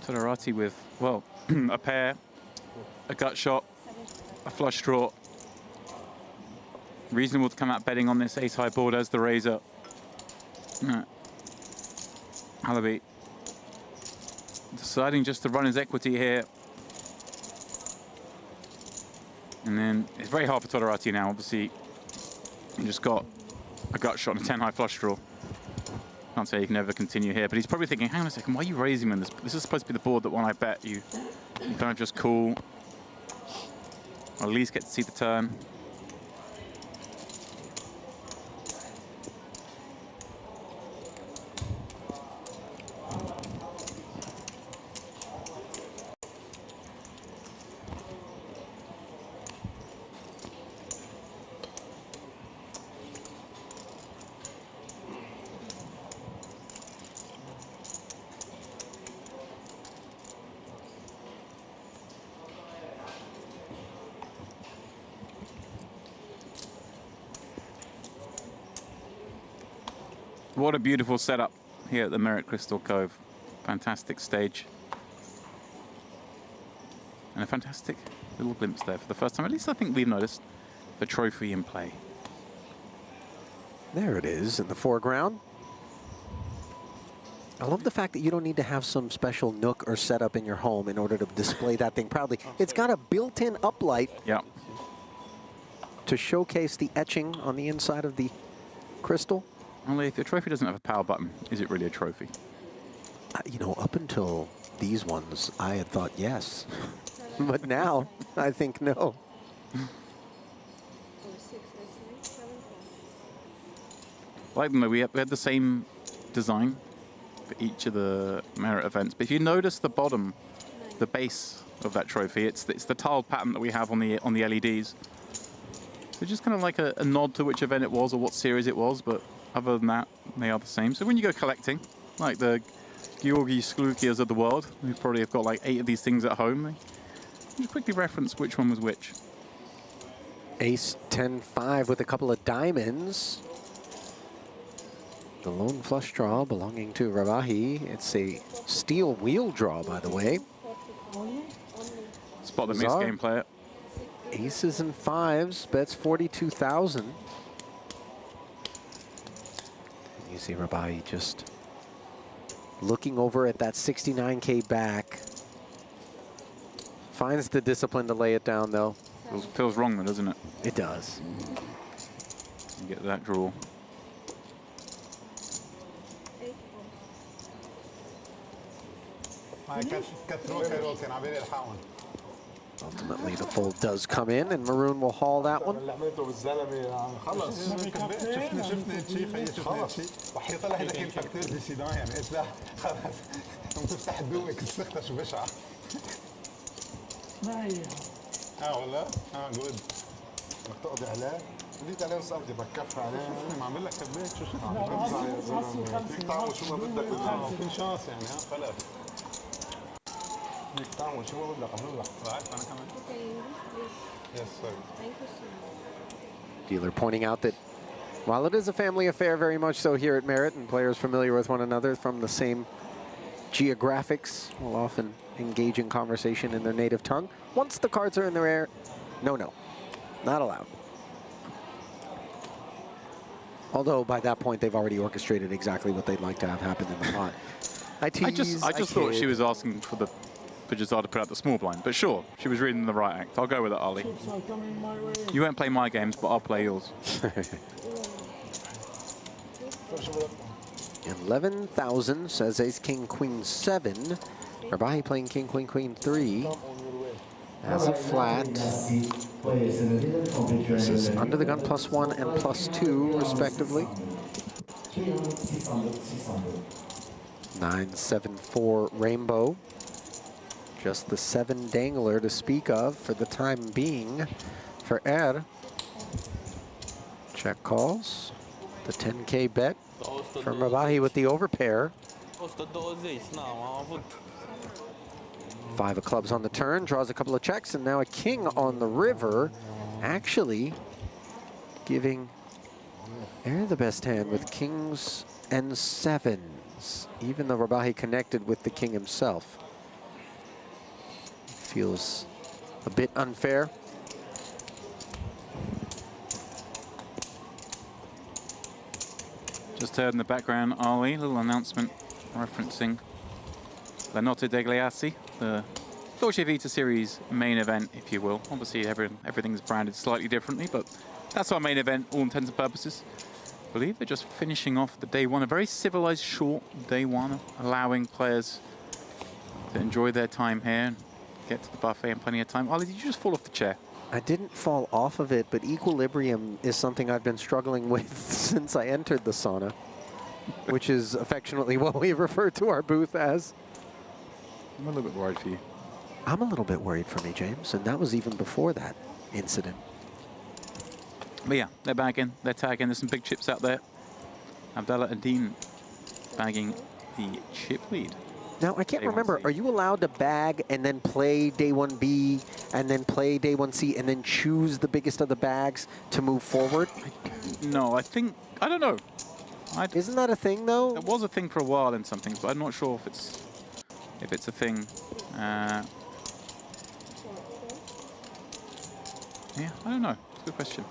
Todorati with, well, a pair, a gut shot, a flush draw. Reasonable to come out betting on this ace-high board as the raiser. Halaby deciding just to run his equity here. And then it's very hard for Todorati now. Obviously, he just got a gut shot and a 10-high flush draw. Can't say he can ever continue here, but he's probably thinking, hang on a second, why are you raising when this is supposed to be the board that when I bet you kind of just call, or at least get to see the turn. What a beautiful setup here at the Merit Crystal Cove. Fantastic stage. And a fantastic little glimpse there for the first time. At least I think we've noticed the trophy in play. There it is in the foreground. I love the fact that you don't need to have some special nook or setup in your home in order to display that thing proudly. It's got a built-in uplight to showcase the etching on the inside of the crystal. Only if the trophy doesn't have a power button, is it really a trophy? You know, up until these ones, I had thought yes. But now, I think no. Like them, we had the same design for each of the Merit events. But if you notice the bottom, the base of that trophy, it's the tiled pattern that we have on the LEDs. It's just kind of like a nod to which event it was or what series it was, but other than that, they are the same. So when you go collecting, like the Georgi Sklukias of the world, who probably have got like 8 of these things at home, they just quickly reference which one was which. Ace 10-5 with a couple of diamonds. The lone flush draw belonging to Rabahi. It's a steel wheel draw, by the way. Spot the mixed game player. Aces and fives, bets 42,000. You see Rabahi just looking over at that 69K back. Finds the discipline to lay it down, though. Feels wrong, though, doesn't it? It does. You get that draw. Ultimately, the fold does come in, and Maroon will haul that one. بديت عليه صافي بكف عليه ما عامل لك كبيت شو فيك تعمل شو ما بدك في شانس يعني خلاص فيك تعمل شو ما بدك عامل لك عارف انا كمان Yes, sir. Thank you so much. Dealer pointing out that while it is a family affair, very much so here at Merit, and players familiar with one another from the same geographics will often engage in conversation in their native tongue. Once the cards are in their air, no, not allowed. Although by that point they've already orchestrated exactly what they'd like to have happen in the pot. I just thought she was asking for Jazar to put out the small blind, but sure, she was reading the right act. I'll go with it, Ali. You won't play my games, but I'll play yours. 11,000 says Ace King Queen 7. Rabahi playing King Queen Queen 3. As a flat. This is under the gun +1 and +2 respectively. 9-7-4 rainbow. Just the 7 dangler to speak of for the time being for Check calls. The 10K bet from Rabahi with the overpair. 5 of clubs on the turn, draws a couple of checks, and now a king on the river. Actually, giving Air the best hand with kings and sevens, even though Rabahi connected with the king himself. Feels a bit unfair. Just heard in the background, Ali, a little announcement referencing La Notte degli Assi, the Dolce Vita series main event, if you will. Obviously, everything's branded slightly differently, but that's our main event, all intents and purposes. I believe they're just finishing off the day one, a very civilized, short day one, allowing players to enjoy their time here and get to the buffet in plenty of time. Ali, did you just fall off the chair? I didn't fall off of it, but equilibrium is something I've been struggling with since I entered the sauna, which is affectionately what we refer to our booth as. I'm a little bit worried for you. I'm a little bit worried for me, James, and that was even before that incident. But yeah, they're bagging, they're tagging. There's some big chips out there. Abdallah and Dean bagging the chip lead. Now, I can't remember, are you allowed to bag and then play day 1B and then play day 1C and then choose the biggest of the bags to move forward? No, I don't know. Isn't that a thing, though? It was a thing for a while in some things, but I'm not sure if it's a thing. Yeah, I don't know. It's a good question.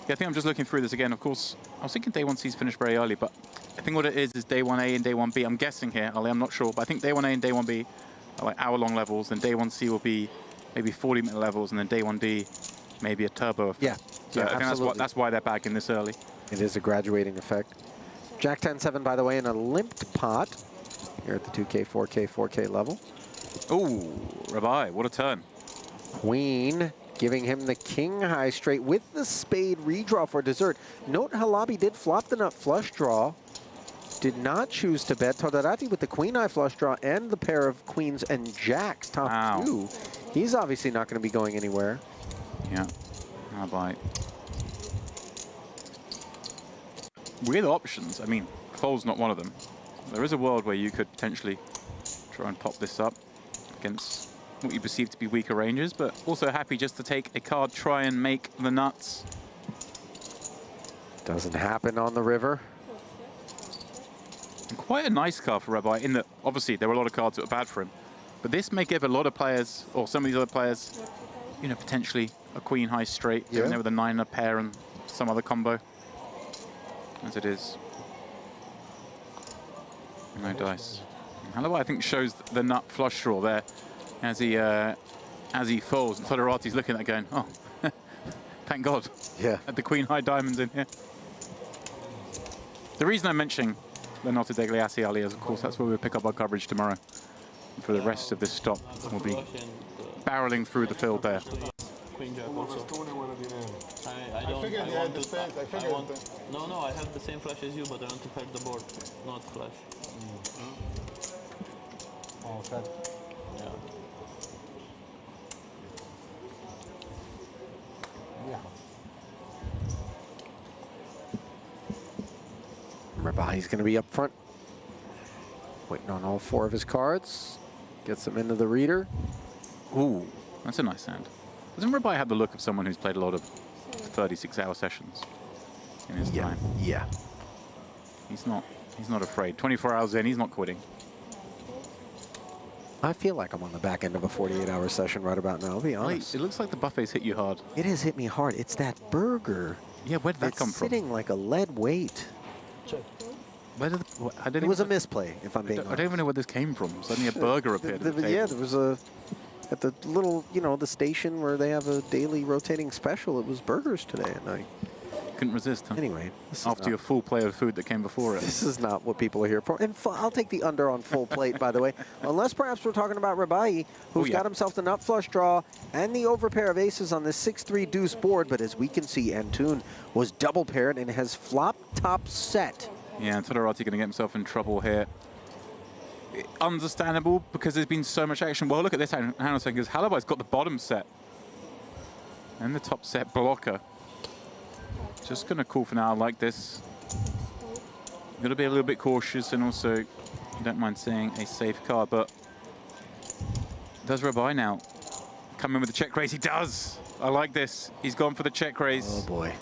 Yeah, I think I'm just looking through this again. Of course, I was thinking day 1C's finished very early, but I think what it is day 1A and day 1B. I'm guessing here, Ali, I'm not sure, but I think day 1A and day 1B are like hour-long levels, and day 1C will be maybe 40-minute levels, and then day 1D maybe a turbo effect. Yeah, so I think that's why they're bagging this early. It is a graduating effect. Jack 10-7, by the way, in a limped pot here at the 2K, 4K, 4K level. Ooh, Rabai, what a turn. Queen giving him the king high straight with the spade redraw for dessert. Note Halabi did flop the nut flush draw. Did not choose to bet. Toderati with the queen high flush draw and the pair of queens and jacks top two. He's obviously not going to be going anywhere. Yeah, Halabi. Weird options. I mean, fold's not one of them. There is a world where you could potentially try and pop this up against what you perceive to be weaker ranges, but also happy just to take a card, try and make the nuts. Doesn't happen on the river. And quite a nice card for Rabai, in that obviously there were a lot of cards that were bad for him, but this may give a lot of players, or some of these other players, you know, potentially a queen high straight, yeah, there with a 9 and a pair and some other combo, as it is. No dice. Halabi, I think, shows the nut flush draw there as he folds, and Toderati's looking at it going, oh, thank God. Yeah. Had the queen high diamonds in here. The reason I'm mentioning the Notte degli Assi, Ali, is of course that's where we'll pick up our coverage tomorrow. And for the rest of this stop, we'll be barreling through the field there. Queen jack also. I don't. figured you had the spades. I figured. No, I have the same flush as you, but I want to pack the board, not flush. Oh, okay. Yeah. Yeah. Rabahi's going to be up front, waiting on all 4 of his cards. Gets them into the reader. Ooh, that's a nice hand. Doesn't Rabai have the look of someone who's played a lot of 36-hour sessions in his time? Yeah. He's not afraid. 24 hours in, he's not quitting. I feel like I'm on the back end of a 48-hour session right about now, I'll be honest. Wait, it looks like the buffet's hit you hard. It has hit me hard. It's that burger. Yeah, where did that come from? It's sitting like a lead weight. It was a misplay, if I'm being honest. I don't even know where this came from. Suddenly a burger appeared at the table. Yeah, there was at the little, you know, the station where they have a daily rotating special, it was burgers today, and I couldn't resist, huh? Anyway. After your full plate of food that came before it. This is not what people are here for. And I'll take the under on full plate, by the way. Unless perhaps we're talking about Rabai, who's got himself the nut flush draw and the overpair of aces on this 6-3 deuce board. But as we can see, Antoon was double paired and has flop top set. Yeah, and Toderati going to get himself in trouble here. Understandable, because there's been so much action. Well, look at this, hang on a second, because Halabi's got the bottom set. And the top set blocker. Just going to call for now like this. Got to be a little bit cautious, and also you don't mind saying a safe card, but does Rabai now come in with the check raise? He does. I like this. He's gone for the check raise. Oh boy.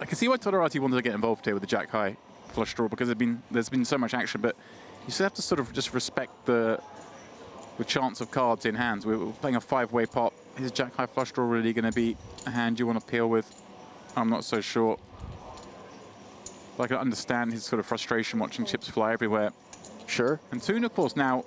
I can see why Todorati wanted to get involved here with the Jack High flush draw, because there's been so much action, but you still have to sort of just respect the chance of cards in hands. We're playing a 5-way pot. Is Jack High flush draw really going to be a hand you want to peel with? I'm not so sure. But I can understand his sort of frustration watching chips fly everywhere. Sure. And Toon, of course, now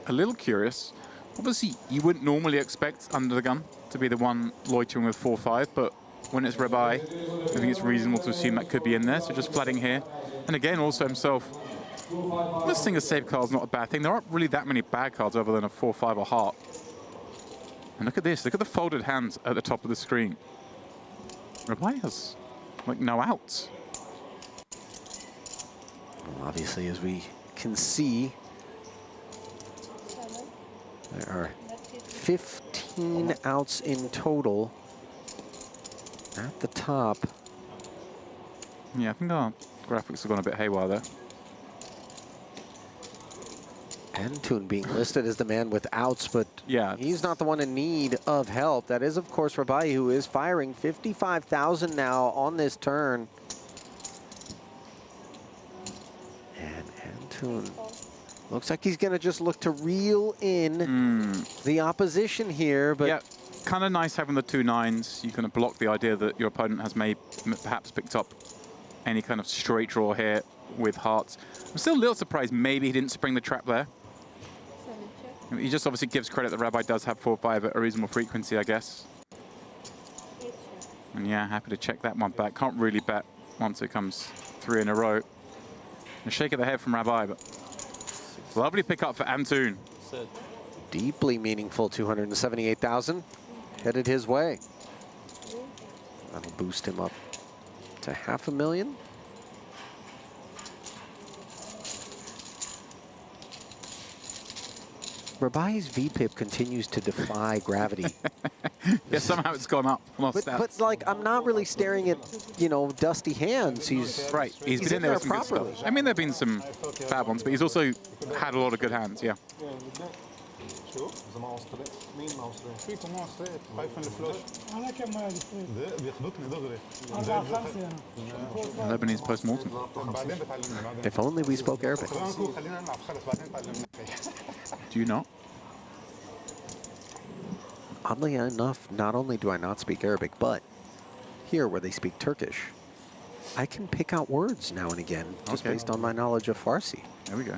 a little curious. Obviously, you wouldn't normally expect under the gun to be the one loitering with 4-5, but when it's Rabai, I think it's reasonable to assume that could be in there. So just flatting here. And again, also himself, listing a save card is not a bad thing. There aren't really that many bad cards other than a 4-5 or heart. And look at this. Look at the folded hands at the top of the screen. Rabai has, like, no outs. Well, obviously, as we can see, there are 15 outs in total at the top. Yeah, I think our graphics have gone a bit haywire there. And Toon being listed as the man with outs, but yeah, he's not the one in need of help. That is, of course, Rabai, who is firing 55,000 now on this turn. And Toon looks like he's going to just look to reel in the opposition here. But yeah, kind of nice having the 2 9s. You kind of block the idea that your opponent has perhaps picked up any kind of straight draw here with hearts. I'm still a little surprised maybe he didn't spring the trap there. He just obviously gives credit that Rabai does have 4-5 at a reasonable frequency, I guess. And yeah, happy to check that one back. Can't really bet once it comes 3 in a row. A shake of the head from Rabai, but lovely pick up for Antoon. Deeply meaningful 278,000 headed his way. That'll boost him up to $500,000. Rabai's VPIP continues to defy gravity. Yeah, somehow it's gone up. But like, I'm not really staring at, you know, dusty hands. He's right. He's been in there with some good stuff. I mean, there've been some bad ones, but he's also had a lot of good hands. Yeah. Lebanese post-mortem. If only we spoke Arabic. Do you not? Oddly enough, not only do I not speak Arabic, but here where they speak Turkish, I can pick out words now and again just based on my knowledge of Farsi. There we go.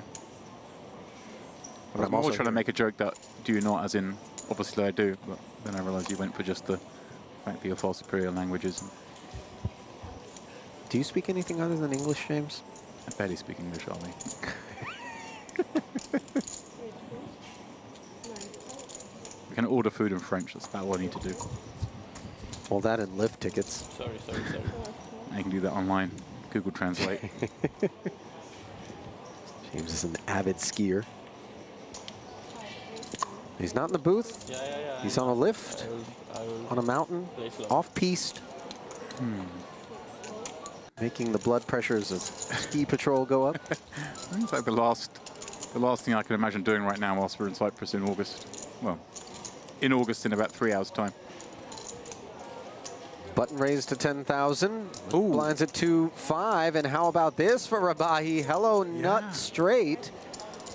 But I'm also trying to make a joke that do you not, as in obviously I do, but then I realized you went for just the fact that you're far superior languages. Do you speak anything other than English, James? I barely speak English, Ollie. We can order food in French. That's about all I need to do. Well, that and lift tickets. Sorry. I can do that online. Google Translate. James is an avid skier. He's not in the booth. Yeah. He's on a lift, on a mountain, off-piste. Making the blood pressures of ski patrol go up. I think it's like the last thing I can imagine doing right now whilst we're in Cyprus in August. Well, in August in about 3 hours' time. Button raised to 10,000. Blinds at 2-5. And how about this for Rabahi? Hello, nut straight.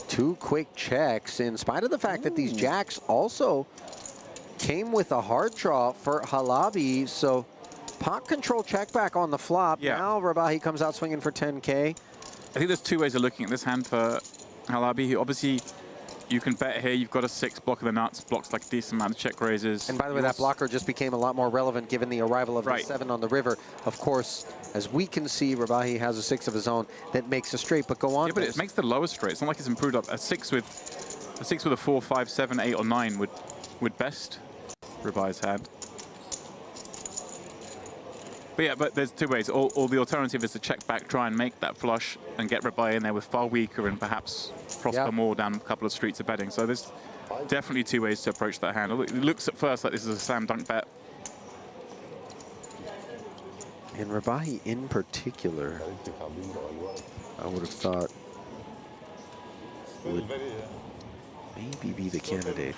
2 quick checks, in spite of the fact that these jacks also came with a hard draw for Halabi. So pot control check back on the flop. Yeah. Now Rabahi comes out swinging for 10K. I think there's 2 ways of looking at this hand for Halabi. Obviously, you can bet here. You've got a 6 block of the nuts, blocks like a decent amount of check raises. And by the way, that blocker just became a lot more relevant given the arrival of the 7 on the river. Of course, as we can see, Rabahi has a 6 of his own that makes a straight, but go on. Yeah, but it makes the lowest straight. It's not like it's improved up. A 6 with a 4, 5, 7, 8, or 9 would best Rabahi's hand. But yeah, but there's 2 ways. Or the alternative is to check back, try and make that flush, and get Rabai in there with far weaker and perhaps prosper more down a couple of streets of betting. So there's definitely 2 ways to approach that hand. It looks at first like this is a slam dunk bet. And Rabahi in particular, I would have thought would maybe be the candidate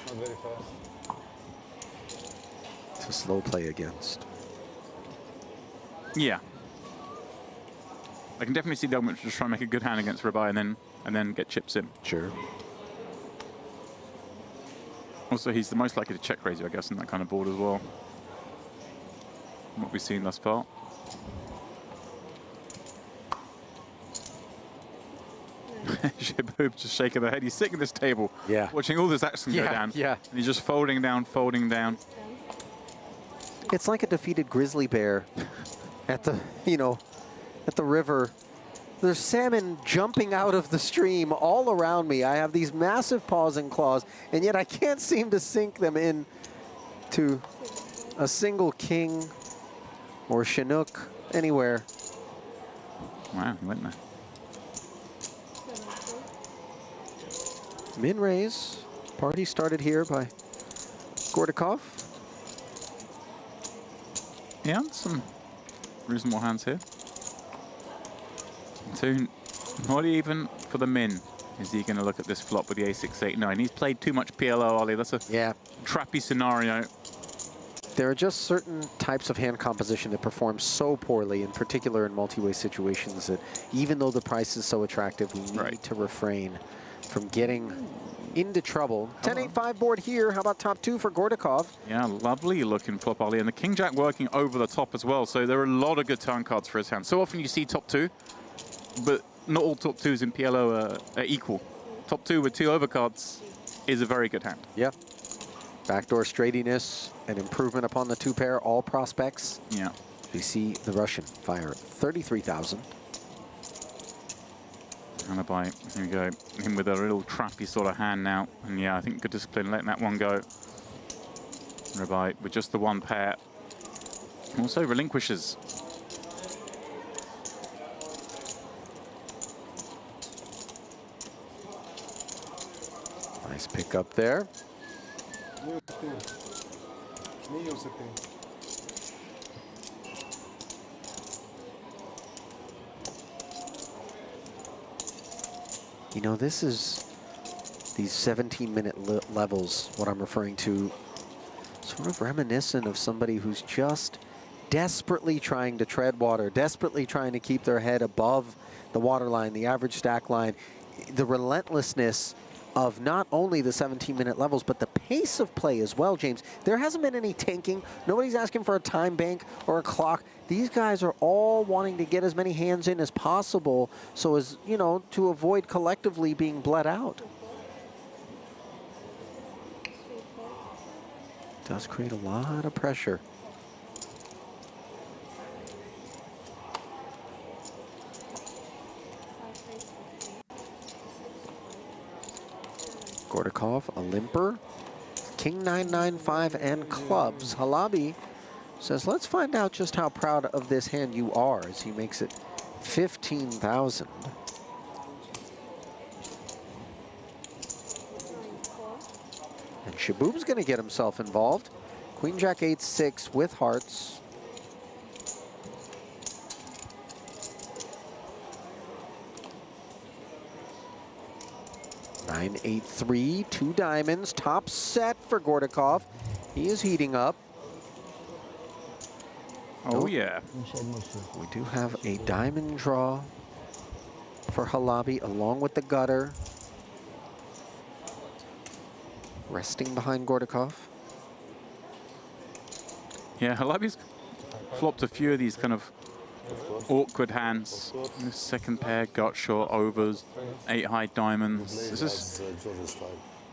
to slow play against. Yeah. I can definitely see Delmich just try and make a good hand against Rabai and then get chips in. Sure. Also, he's the most likely to check raise you, I guess, in that kind of board as well. From what we've seen thus far. Shibub just shaking their head. He's sitting at this table, watching all this action go down. Yeah. And he's just folding down, folding down. It's like a defeated grizzly bear at the, at the river. There's salmon jumping out of the stream all around me. I have these massive paws and claws, and yet I can't seem to sink them in to a single king or Chinook anywhere. Wow, he went there. Min raise. Party started here by Gordakov. Yeah, some reasonable hands here. So, not even for the min is he going to look at this flop with the a6-8-9. He's played too much PLO, Ollie. That's a trappy scenario. There are just certain types of hand composition that perform so poorly, in particular in multi-way situations, that even though the price is so attractive, we need to refrain from getting into trouble. 10-8-5 board here. How about top two for Gordakov? Yeah, lovely looking flop, Ollie. And the King Jack working over the top as well. So there are a lot of good turn cards for his hand. So often you see top two, but not all top twos in PLO are equal. Top two with two overcards is a very good hand. Yeah. Backdoor straightiness, an improvement upon the two pair, all prospects. Yeah. We see the Russian fire 33,000. Alibi, here we go. Him with a little trappy sort of hand now. And yeah, I think good discipline letting that one go. Alibi with just the one pair. Also relinquishes. Nice pick up there. You know, this is these 17-minute levels, what I'm referring to, sort of reminiscent of somebody who's just desperately trying to tread water, desperately trying to keep their head above the waterline, the average stack line, the relentlessness of not only the 17-minute levels, but the pace of play as well, James. There hasn't been any tanking. Nobody's asking for a time bank or a clock. These guys are all wanting to get as many hands in as possible so as, you know, to avoid collectively being bled out. Does create a lot of pressure. Gordakov, a limper, King 995 and clubs. Halabi says, let's find out just how proud of this hand you are, as he makes it 15,000. And Shabub's going to get himself involved. Queen Jack 8-6 with hearts. Nine, 8-3, two diamonds, top set for Gordakov. He is heating up. Oh, yeah. We do have a diamond draw for Halabi along with the gutter. Resting behind Gordakov. Yeah, Halabi's flopped a few of these kind of awkward hands. Second pair, gut short, overs, 8 high diamonds. This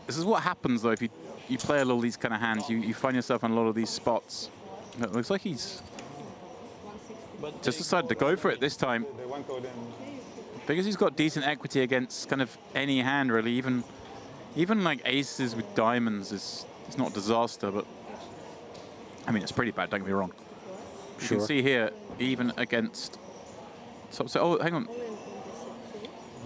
is what happens though if you play a lot of these kind of hands. You find yourself in a lot of these spots. It looks like he's just decided to go for it this time. Because he's got decent equity against kind of any hand really. Even like aces with diamonds is not a disaster, but I mean it's pretty bad, don't get me wrong. You can see here, even against... So, oh, hang on.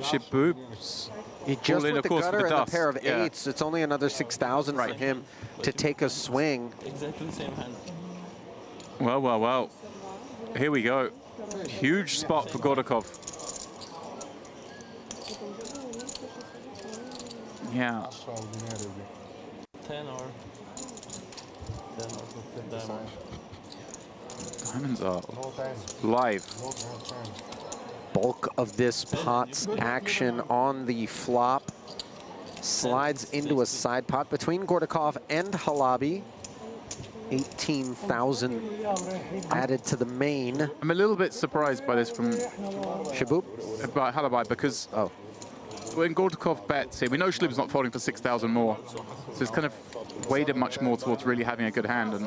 Shibub's Just with of the course, gutter with the and dust. the pair of eights, it's only another 6,000 for him to take a swing. Exactly the same hand. Well, well, well. Here we go. Huge spot for Gordakov. Yeah. 10 or 10 diamond. Diamonds are live. bulk of this pot's action on the flop. Slides into a side pot between Gordakov and Halabi. 18,000 added to the main. I'm a little bit surprised by this from Shabub? By Halabi, because when Gordakov bets here, we know Shlub's not folding for 6,000 more. So it's kind of weighted much more towards really having a good hand, and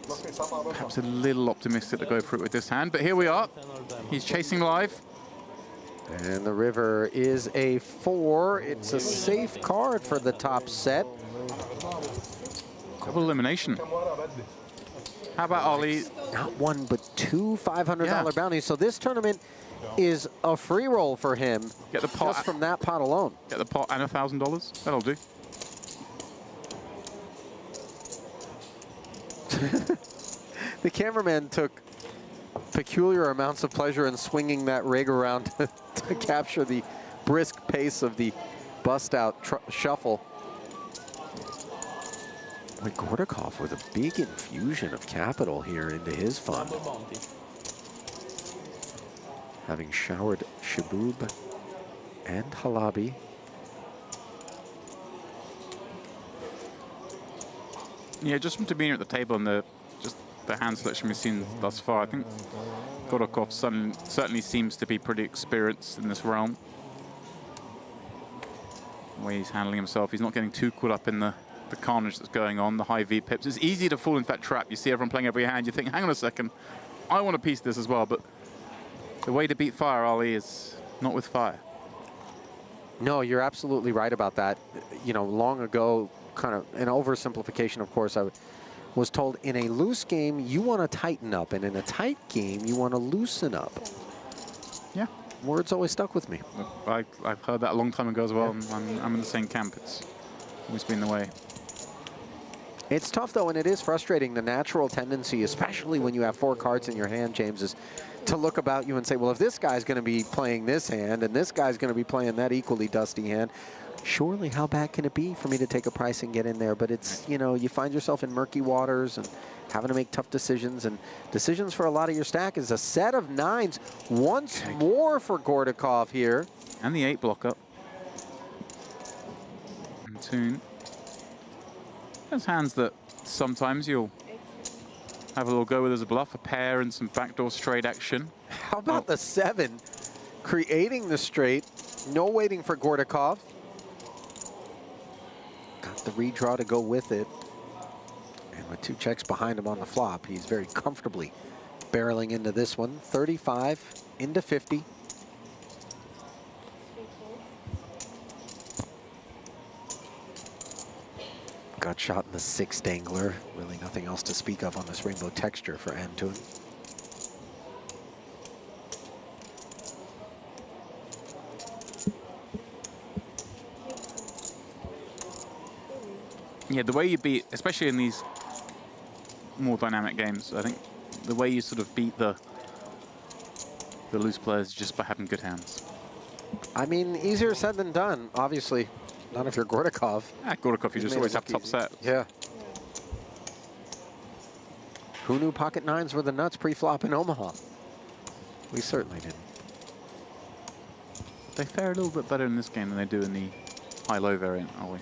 perhaps a little optimistic to go for it with this hand. But here we are. He's chasing live. And the river is a 4. It's a safe card for the top set. Double elimination. How about Ali? Not one, but two $500 bounties. So this tournament is a free roll for him. Get the pot just from that pot alone. Get the pot and $1,000. That'll do. The cameraman took peculiar amounts of pleasure in swinging that rig around to capture the brisk pace of the bust-out shuffle. Boy, Gordakov with a big infusion of capital here into his fund. Having showered Shabub and Halabi. Yeah, just from being at the table and the hand selection we've seen thus far, I think Gordakov certainly seems to be pretty experienced in this realm. The way he's handling himself, he's not getting too caught up in the carnage that's going on, the high V pips. It's easy to fall into that trap. You see everyone playing every hand, you think, hang on a second, I want a piece of this as well, but the way to beat fire, Ali, is not with fire. No, you're absolutely right about that. You know, long ago, kind of an oversimplification, of course, I was told in a loose game, you want to tighten up, and in a tight game, you want to loosen up. Yeah. Words always stuck with me. I've heard that a long time ago as well, yeah. and I'm in the same camp. It's always been the way. It's tough, though, and it is frustrating. The natural tendency, especially when you have 4 cards in your hand, James, is to look about you and say, well, if this guy's going to be playing this hand and this guy's going to be playing that equally dusty hand, surely how bad can it be for me to take a price and get in there? But it's, you know, you find yourself in murky waters and having to make tough decisions. And decisions for a lot of your stack is a set of 9s once more for Gordakov here. And the 8 block up. And tune. There's hands that sometimes you'll have a little go with as a bluff, a pair and some backdoor straight action. How about the 7? Creating the straight, no waiting for Gordakov. Got the redraw to go with it. And with 2 checks behind him on the flop, he's very comfortably barreling into this one. 35 into 50. Got shot in the 6 dangler. Really nothing else to speak of on this rainbow texture for Antun. Yeah, the way you beat, especially in these more dynamic games, I think the way you sort of beat the loose players is just by having good hands. I mean, easier said than done, obviously. Not if you're Gordakov. Gordakov, you just always have top set. Yeah. Who knew pocket 9s were the nuts pre-flop in Omaha? We certainly didn't. They fare a little bit better in this game than they do in the high-low variant, are we?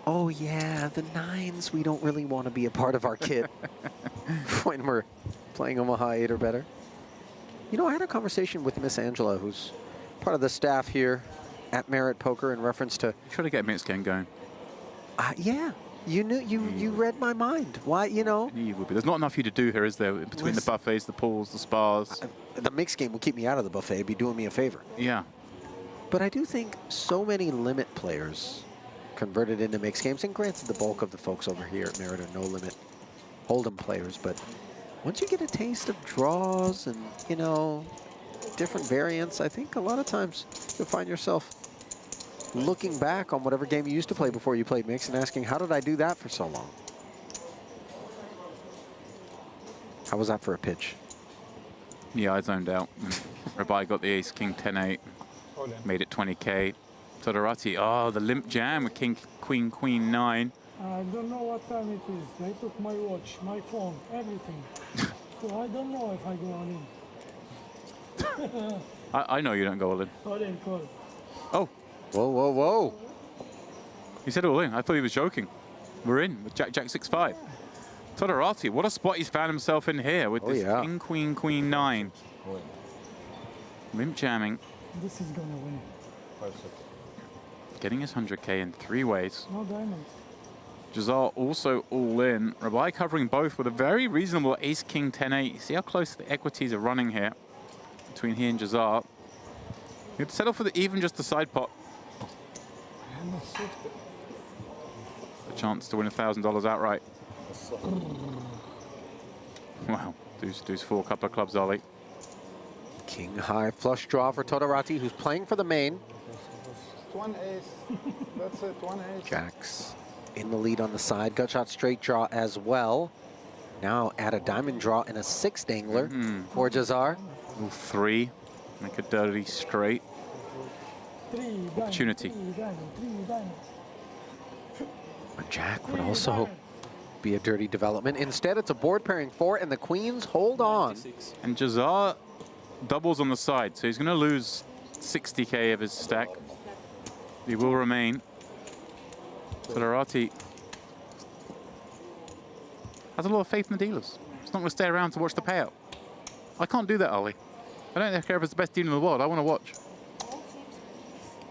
Oh yeah, the 9s we don't really want to be a part of our kit when we're playing Omaha 8 or better. You know, I had a conversation with Miss Angela, who's part of the staff here at Merit Poker, in reference to... Try to get a mixed game going. Yeah, you knew, you read my mind. Why, you know? You would be. There's not enough for you to do here, is there? Between the buffets, the pools, the spas. The mixed game will keep me out of the buffet. It'd be doing me a favor. Yeah. But I do think so many limit players converted into mixed games, and granted the bulk of the folks over here at Merit are no limit hold'em players, but once you get a taste of draws and, you know, different variants, I think a lot of times you'll find yourself looking back on whatever game you used to play before you played mixed and asking, how did I do that for so long? How was that for a pitch? Yeah, I zoned out. Rabai got the ace, king 10-8, made it 20K. Todorati, oh, the limp jam with king, queen, queen 9. I don't know what time it is. They took my watch, my phone, everything. So I don't know if I go on in. I know you don't go all in. All in, call. Oh. Whoa, whoa, whoa. He said all in. I thought he was joking. We're in with Jack, Jack 6-5. Todorati, what a spot he's found himself in here with this King, Queen, Queen 9. Limp jamming. This is gonna win. Getting his 100K in 3 ways. No diamonds. Jazar also all in. Rabai covering both with a very reasonable ace, king, 10-8. See how close the equities are running here between he and Jazar. He'd settle for even just the side pot. A chance to win $1,000 outright. Wow, deuce 4, couple of clubs, Ollie. King high flush draw for Todorati, who's playing for the main. It's 1 ace. That's it, 1 ace. Jacks in the lead on the side. Gut shot straight draw as well. Now add a diamond draw and a 6 dangler for Jazar. Ooh, 3. Make a dirty straight. Opportunity. A jack would also be a dirty development. Instead, it's a board pairing 4, and the queens hold on. And Jazar doubles on the side, so he's going to lose 60K of his stack. He will remain. Todorati has a lot of faith in the dealers. He's not going to stay around to watch the payout. I can't do that, Ollie. I don't care if it's the best deal in the world. I want to watch.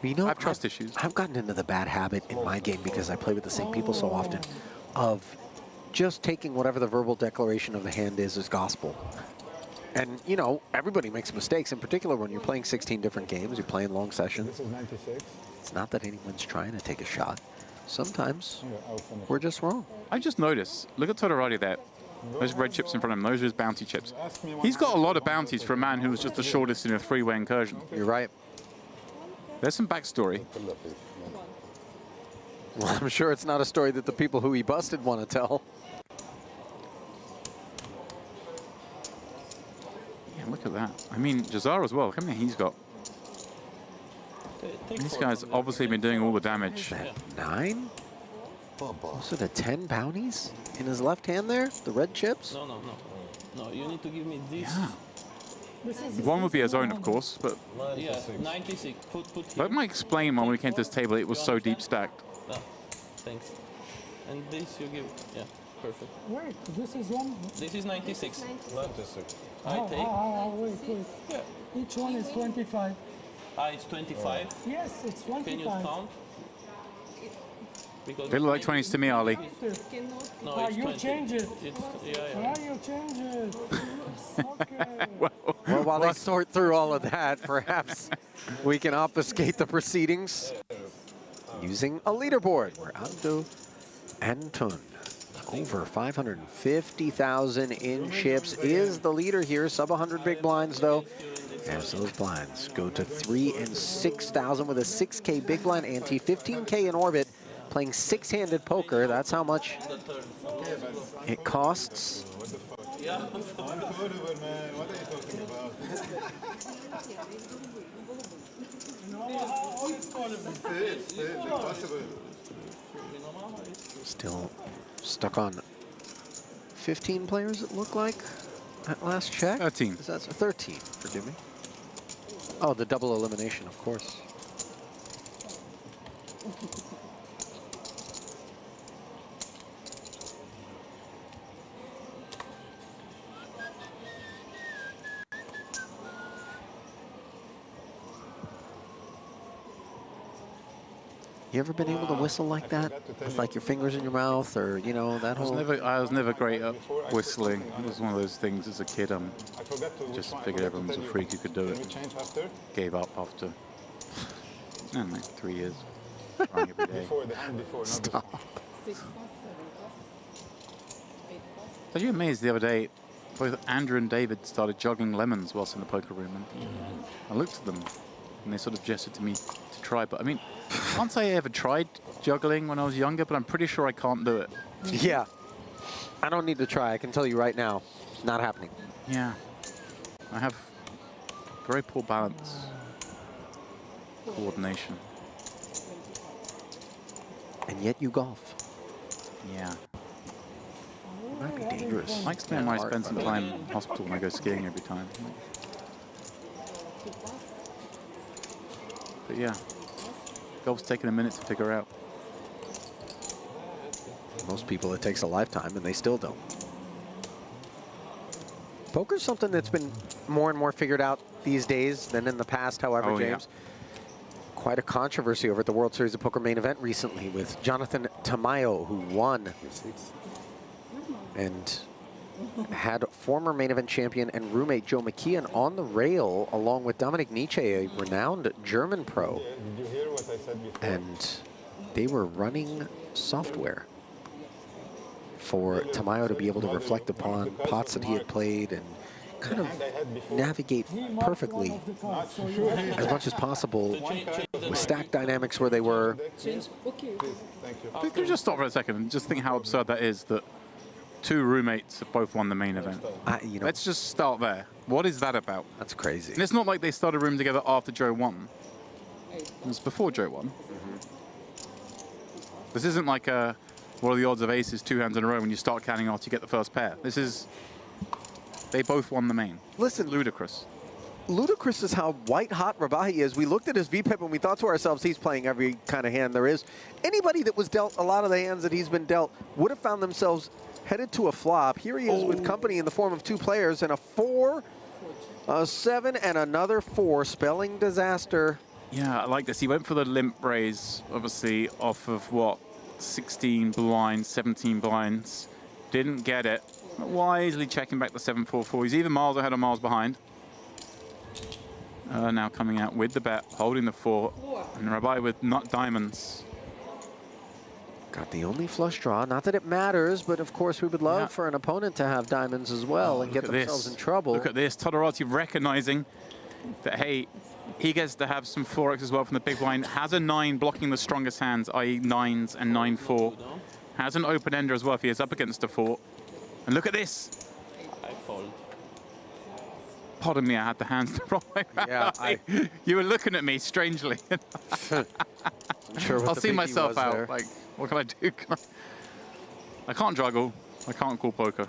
You know, I have trust issues. I've gotten into the bad habit in my game because I play with the same people so often of just taking whatever the verbal declaration of the hand is as gospel. And, you know, everybody makes mistakes, in particular when you're playing 16 different games, you're playing long sessions. This is 96. It's not that anyone's trying to take a shot. Sometimes we're just wrong. I just noticed, look at Todorati there. Those red chips in front of him, those are his bounty chips. He's got a lot of bounties for a man who was just the shortest in a 3-way incursion. You're right. There's some backstory. Well, I'm sure it's not a story that the people who he busted want to tell. Yeah, look at that. I mean, Jazar as well. Look how many he's got. This guy's obviously been doing all the damage. 9? Also the 10 bounties in his left hand there? The red chips? No, you need to give me this. Yeah. One would be his own, of course, but... Yeah, 96. Put That might explain when we came to this table, it was so deep stacked. Thanks. And this you give... Yeah, perfect. Wait, this is one? This is 96. 96. I take... Wait. Yeah. Each one is 25. It's 25? Yes, it's 25. Can you count? They look like 20s to me, Ali. No, it's you 20. change it. Yeah. You change it. Okay. Well, while they sort through all of that, perhaps we can obfuscate the proceedings using a leaderboard where Abdo Antun, over 550,000 in chips, is the leader here. Sub 100 big blinds, though. As those blinds go to 3,000 and 6,000 with a 6K big blind ante, 15K in orbit, playing 6-handed poker. That's how much it costs. Still stuck on 15 players, it looked like, at last check. 13. That's 13, forgive me. Oh, the double elimination, of course. You ever been able to whistle like that? With like your fingers in your mouth, or, you know, that whole... I was never great at whistling. It was one of those things as a kid. Just figured everyone was a freak who could do it. Gave up after, I don't know, 3 years. Trying every day. Stop. So you amazed the other day, both Andrew and David started juggling lemons whilst in the poker room. And I looked at them and they sort of gestured to me to try. But I mean, I can't say I ever tried juggling when I was younger, but I'm pretty sure I can't do it. Yeah. I don't need to try. I can tell you right now, it's not happening. Yeah. I have very poor balance, coordination. And yet you golf. Yeah. It might be dangerous. I might spend some time in hospital when I go skiing every time. But yeah, golf's taken a minute to figure out. Most people, it takes a lifetime, and they still don't. Poker's something that's been more and more figured out these days than in the past, however, James. Quite a controversy over at the World Series of Poker main event recently with Jonathan Tamayo, who won and had former main event champion and roommate Joe McKeon on the rail, along with Dominic Nietzsche, a renowned German pro. Did you hear what I said before? And they were running software for Tamayo to be able to reflect upon pots that he had played and kind of navigate perfectly as much as possible with stack dynamics where they were. Could you just stop for a second and just think how absurd that is that two roommates have both won the main event? You know, let's just start there. What is that about? That's crazy. And it's not like they started rooming together after Joe won. It was before Joe won. This isn't like a what are the odds of aces 2 hands in a row when you start counting after you get the first pair. This is, they both won the main. Listen, ludicrous. Ludicrous is how white hot Rabahi is. We looked at his VPIP and we thought to ourselves, he's playing every kind of hand there is. Anybody that was dealt a lot of the hands that he's been dealt would have found themselves headed to a flop. Here he is with company in the form of 2 players and a 4, a 7, and another 4, spelling disaster. Yeah, I like this. He went for the limp raise, obviously, off of what? 16 blinds, 17 blinds. Didn't get it. Wisely checking back the 7-4-4. He's either miles ahead or miles behind. Now coming out with the bet, holding the 4. And Rabai with not diamonds. Got the only flush draw. Not that it matters, but of course we would love for an opponent to have diamonds as well and get themselves in trouble. Look at this. Todorati recognizing that, hey, he gets to have some 4x as well from the big blind. Has a 9 blocking the strongest hands, i.e. 9s and 9-4. Has an open ender as well if he is up against a 4. And look at this. I fold. Pardon me, I had the hands the wrong way. Yeah, you were looking at me strangely. I'm sure what I'll the see biggie myself was out. there. Like, what can I do? I can't juggle. I can't call poker.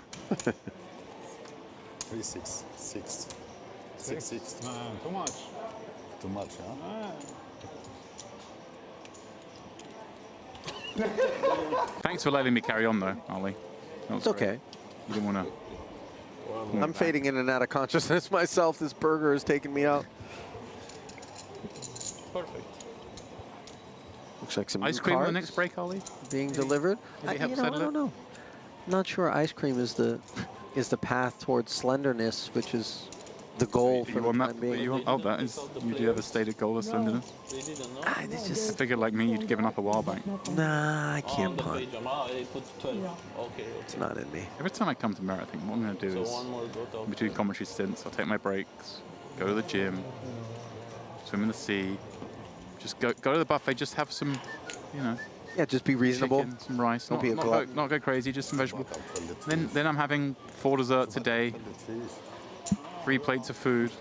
3-6, 6, 6. Too much. Too much, huh? Thanks for letting me carry on, though, Ali. It's okay. You didn't want to. I'm fading in and out of consciousness myself. This burger is taking me out. Perfect. Looks like some ice new cream on the cards next break, Ali? being delivered. Maybe You help know, settle I don't it? know. Not sure ice cream is the path towards slenderness, which is the goal for the time being. That is. You do have a stated goal of slenderness. They didn't know. I just I figured like me, you'd given up a while back. Nah, I can't On the punt. page, they put 12. Okay. It's not in me. Every time I come to Merit, I think what I'm going to do So is, one more go to in between commentary stints, I'll take my breaks, go to the gym, swim in the sea, just go to the buffet, just have some, you know. Yeah, just be reasonable. Chicken, some rice, Don't be a glutton. not go crazy, just some vegetable. Then I'm having 4 desserts a day, 3 plates of food.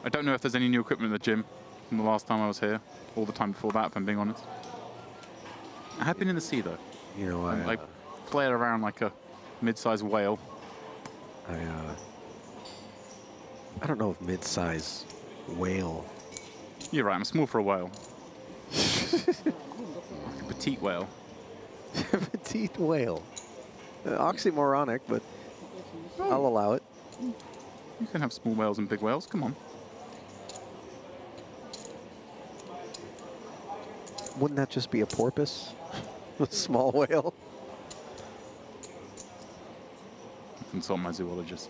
I don't know if there's any new equipment in the gym from the last time I was here, or the time before that, if I'm being honest. I have been in the sea, though. You know, I flail around like a mid-sized whale. I don't know if mid-size whale. You're right, I'm small for a whale. Like a petite whale. Petite whale. Oxymoronic, but I'll allow it. You can have small whales and big whales, come on. Wouldn't that just be a porpoise? A small whale? Consult my zoologist.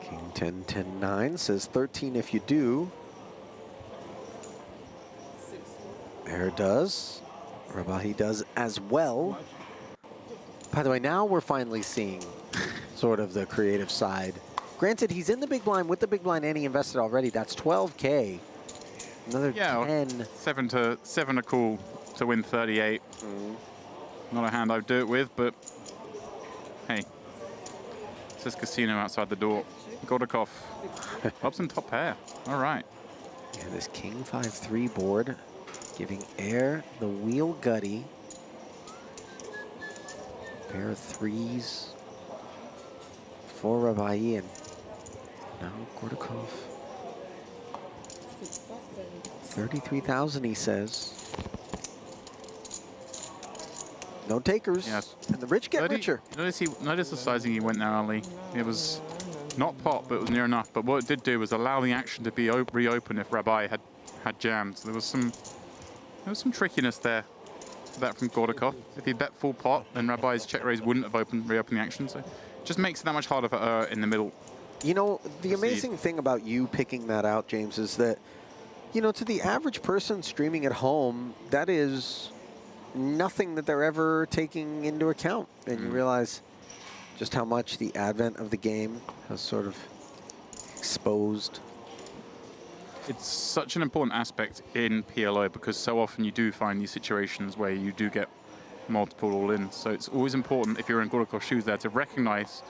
King 10, 10, 9 says 13 if you do. Bear does. Rabahi does as well. By the way, now we're finally seeing sort of the creative side. Granted, he's in the big blind with the big blind and he invested already. That's 12K. Another 10. 7 a call to win 38. Not a hand I'd do it with, but hey. It says casino outside the door. Godakov. Hobson top pair. All right. Yeah, this King 5-3 board giving Air the wheel gutty. Pair of 3s for Rabai, and Now Gordakov. 33,000, he says. No takers. Yes. And the rich get richer. Notice the sizing he went there, Ali. It was not pot, but it was near enough. But what it did do was allow the action to be reopened if Rabbi had jammed. So there was some trickiness there. That from Gordakov. If he bet full pot, then Rabbi's check raise wouldn't have reopened the action. So it just makes it that much harder for in the middle. You know, the amazing thing about you picking that out, James, is that, you know, to the average person streaming at home, that is nothing that they're ever taking into account. And you realize just how much the advent of the game has sort of exposed. It's such an important aspect in PLO because so often you do find these situations where you do get multiple all-ins. So it's always important if you're in Gordakov's shoes there to recognize,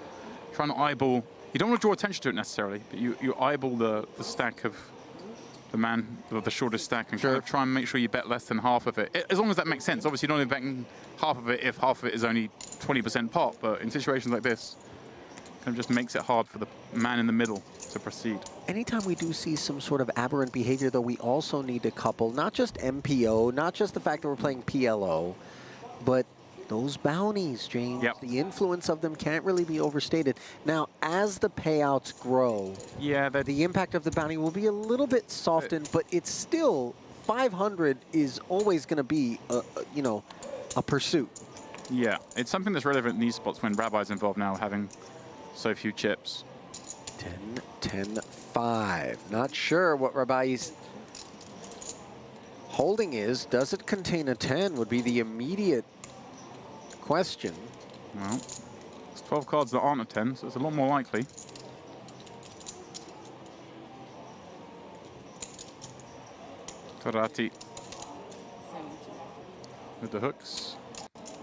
trying to eyeball. You don't want to draw attention to it necessarily, but you eyeball the stack of the man, the shortest stack, and kind of try and make sure you bet less than half of it. As long as that makes sense. Obviously, you don't want to bet half of it if half of it is only 20% pot, but in situations like this, it kind of just makes it hard for the man in the middle to proceed. Anytime we do see some sort of aberrant behavior, though, we also need to couple not just MPO, not just the fact that we're playing PLO, but those bounties, James. Yep. The influence of them can't really be overstated. Now, as the payouts grow, the impact of the bounty will be a little bit softened, but it's still 500 is always going to be, you know, a pursuit. Yeah, it's something that's relevant in these spots when Rabbi's involved now, having so few chips. 10, 10, 5. Not sure what Rabbi's holding is. Does it contain a 10 would be the immediate question. Well, it's 12 cards that aren't a 10, so it's a lot more likely. Torati with the hooks.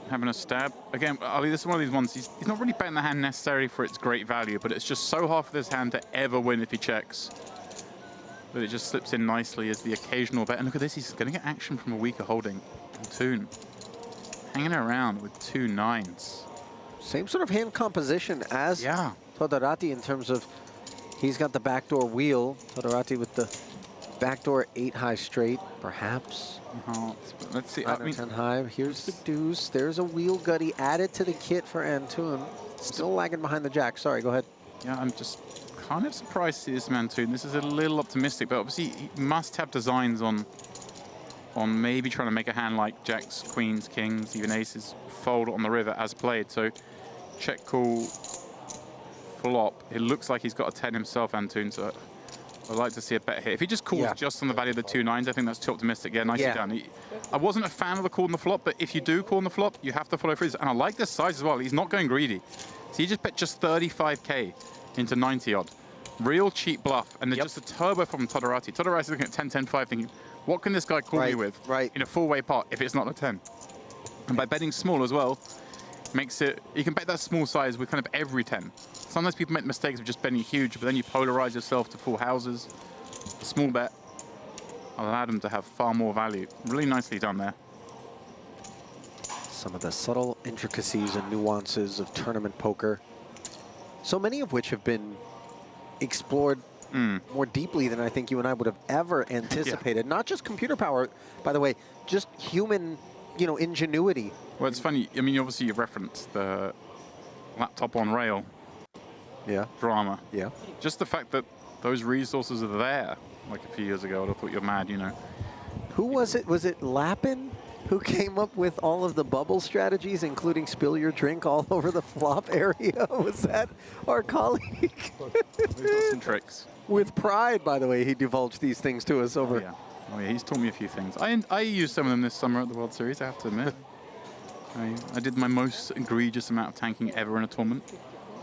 Having a stab. Again, Ali, this is one of these ones, he's not really betting the hand necessarily for its great value, but it's just so hard for this hand to ever win if he checks that it just slips in nicely as the occasional bet. And look at this, he's going to get action from a weaker holding. Toon hanging around with 2 9s. Same sort of hand composition as Todorati in terms of he's got the backdoor wheel. Todorati with the backdoor 8 high straight, perhaps. Let's see. 9 or 10 high. Here's the deuce. There's a wheel gutty added to the kit for Antoon. Still lagging behind the jack. Sorry, go ahead. Yeah, I'm just kind of surprised to see this man Toon. This is a little optimistic, but obviously he must have designs on maybe trying to make a hand like jacks, queens, kings, even aces fold on the river as played. So check call flop. It looks like he's got a 10 himself, Antoon. So I'd like to see a bet here. If he just calls just on the value of the 2 9s, I think that's too optimistic. Yeah, nicely done. I wasn't a fan of the call on the flop, but if you do call on the flop, you have to follow through. And I like this size as well. He's not going greedy. So he just bet just 35K into 90 odd. Real cheap bluff. And then just a turbo from Todorati. Todorati's looking at 10, 10, 5, thinking, what can this guy call me with in a 4-way pot if it's not a 10? And by betting small as well, makes it, you can bet that small size with kind of every 10. Sometimes people make mistakes of just betting huge, but then you polarize yourself to full houses. A small bet allowed him to have far more value. Really nicely done there. Some of the subtle intricacies and nuances of tournament poker, so many of which have been explored more deeply than I think you and I would have ever anticipated. Not just computer power, by the way, just human, you know, ingenuity. Well, it's funny. I mean, obviously you referenced the laptop on rail drama. Yeah. Just the fact that those resources are there, like a few years ago, I'd have thought you're mad, you know. Who was it? Was it Lappin who came up with all of the bubble strategies, including spill your drink all over the flop area? Was that our colleague? We've got some tricks. With pride, by the way, he divulged these things to us over. Oh yeah, he's taught me a few things. I used some of them this summer at the World Series, I have to admit. I did my most egregious amount of tanking ever in a tournament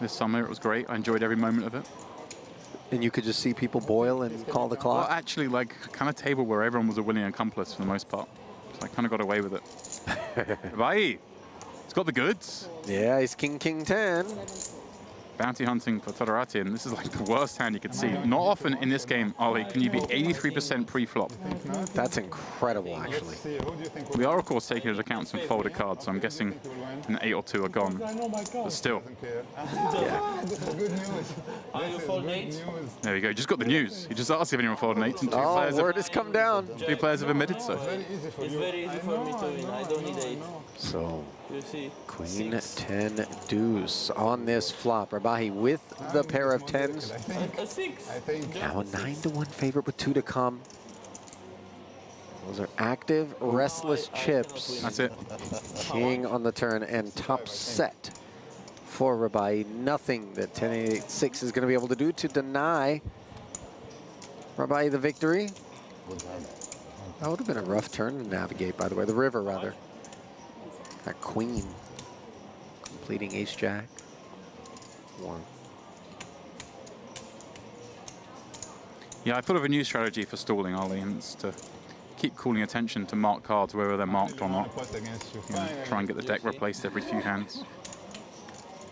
this summer. It was great. I enjoyed every moment of it. And you could just see people boil and call the clock? Well, actually, like, kind of table where everyone was a willing accomplice for the most part. So I kind of got away with it. Bye. It's got the goods. Yeah, he's king, king 10. bounty hunting for Todorati, and this is like the worst hand you could see. Not often in this game, Ollie, can you be 83% pre-flop. That's incredible, actually. We are, of course, taking into account some folded cards, so I'm guessing an 8 or 2 are gone. But still. Yeah. This is good news. Are you fold 8? There we go. Just got the news. He just asked if anyone folded 8, and word has come down. 2 players have admitted so. It's very easy for me to win. I don't need 8. So, You see, Queen 10 deuce on this flop. Rabahi with the pair of 10s. A 6. Now a 9-1 favorite with 2 to come. Those are active, restless chips. That's it. King on the turn and top set for Rabai. Nothing that 10-8-6 is going to be able to do to deny Rabai the victory. That would have been a rough turn to navigate, by the way. The river, rather. That queen completing ace-jack. 1. Yeah, I thought of a new strategy for stalling, Ollie, and it's to keep calling attention to marked cards, whether they're marked or not. You know, try and get the deck replaced every few hands.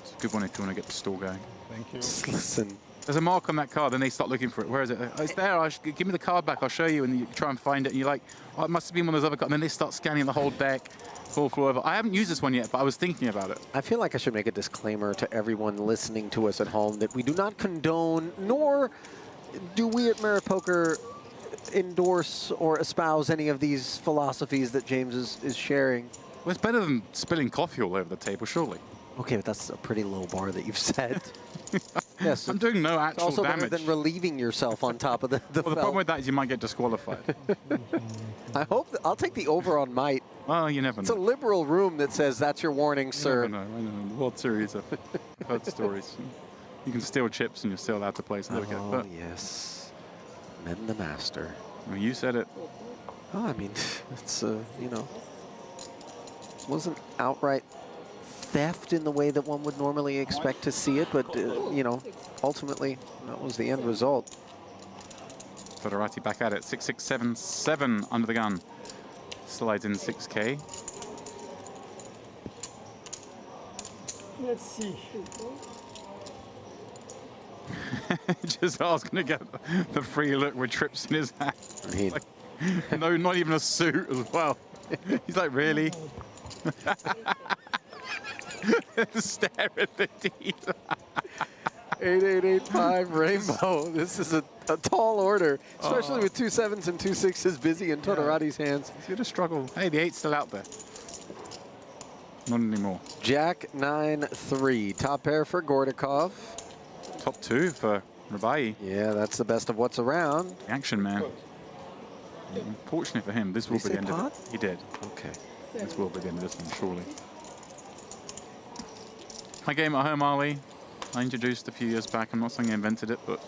It's a good one if you want to get the stall going. Thank you. Listen. There's a mark on that card, then they start looking for it. Where is it? Oh, it's there. Give me the card back. I'll show you. And you try and find it. And you're like, oh, it must have been one of those other cards. And then they start scanning the whole deck. Fall over. I haven't used this one yet, but I was thinking about it. I feel like I should make a disclaimer to everyone listening to us at home that we do not condone, nor do we at Merit Poker endorse or espouse any of these philosophies that James is sharing. Well, it's better than spilling coffee all over the table, surely. Okay, but that's a pretty low bar that you've set. Yes, I'm doing no actual also damage. better than relieving yourself on top of the well, the problem with that is you might get disqualified. I hope that I'll take the over on might. Well, you never know. It's a liberal room that says that's your warning, sir. I know. The World Series, I've heard stories. You can steal chips and you're still allowed to play. So there we go. But, yes. Men the master. Well, you said it. Oh, I mean, it's, you know, it wasn't outright theft in the way that one would normally expect to see it, but, you know, ultimately, that was the end result. Todorati back at it. 6, 6, 7, 7 under the gun. Slides in 6K. Let's see. Just I was going to get the free look with trips in his hand. Like, no, not even a suit as well. He's like, really? Stare at the teeth. 8885 Rainbow. This is a tall order, especially with 2 7s and 2 6s busy in Todorati's hands. He's going to struggle. Hey, the 8's still out there. Not anymore. Jack 9-3. Top pair for Gordakov. Top 2 for Rabai. Yeah, that's the best of what's around. Action man. Unfortunately for him, this will be the end of it. He did. Okay. This will be the end of this one, surely. My game at home, Ollie, I introduced a few years back. I'm not saying I invented it, but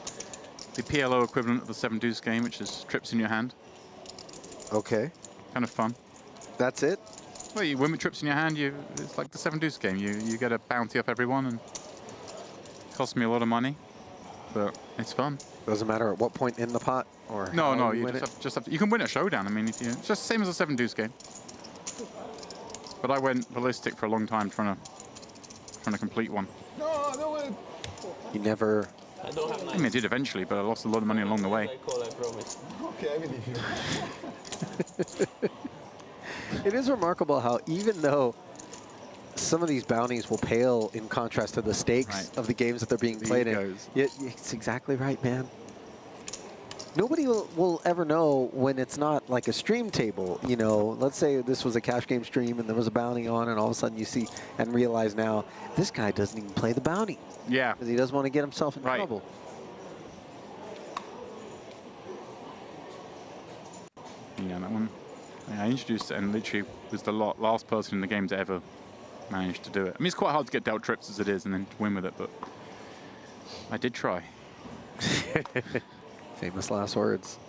the PLO equivalent of the 7-deuce game, which is trips in your hand. Okay. Kind of fun. That's it? Well, you win with trips in your hand. It's like the 7-deuce game. You get a bounty off everyone, and it costs me a lot of money, but it's fun. Doesn't matter at what point in the pot or no, you just have to. You can win a showdown. I mean, if you, it's just the same as a 7-deuce game. But I went ballistic for a long time trying to complete one. No, no way. You never. I mean, I did eventually, but I lost a lot of money along the way. I promise. Okay, I believe you. It is remarkable how even though some of these bounties will pale in contrast to the stakes of the games that they're being played in. Yeah, it's exactly right, man. Nobody will ever know when it's not like a stream table, you know. Let's say this was a cash game stream and there was a bounty on, and all of a sudden you see and realize now this guy doesn't even play the bounty. Yeah. Because he doesn't want to get himself in trouble. Yeah, that one. Yeah, I introduced it and literally was the last person in the game to ever manage to do it. I mean, it's quite hard to get dealt trips as it is and then win with it, but I did try. Famous last words.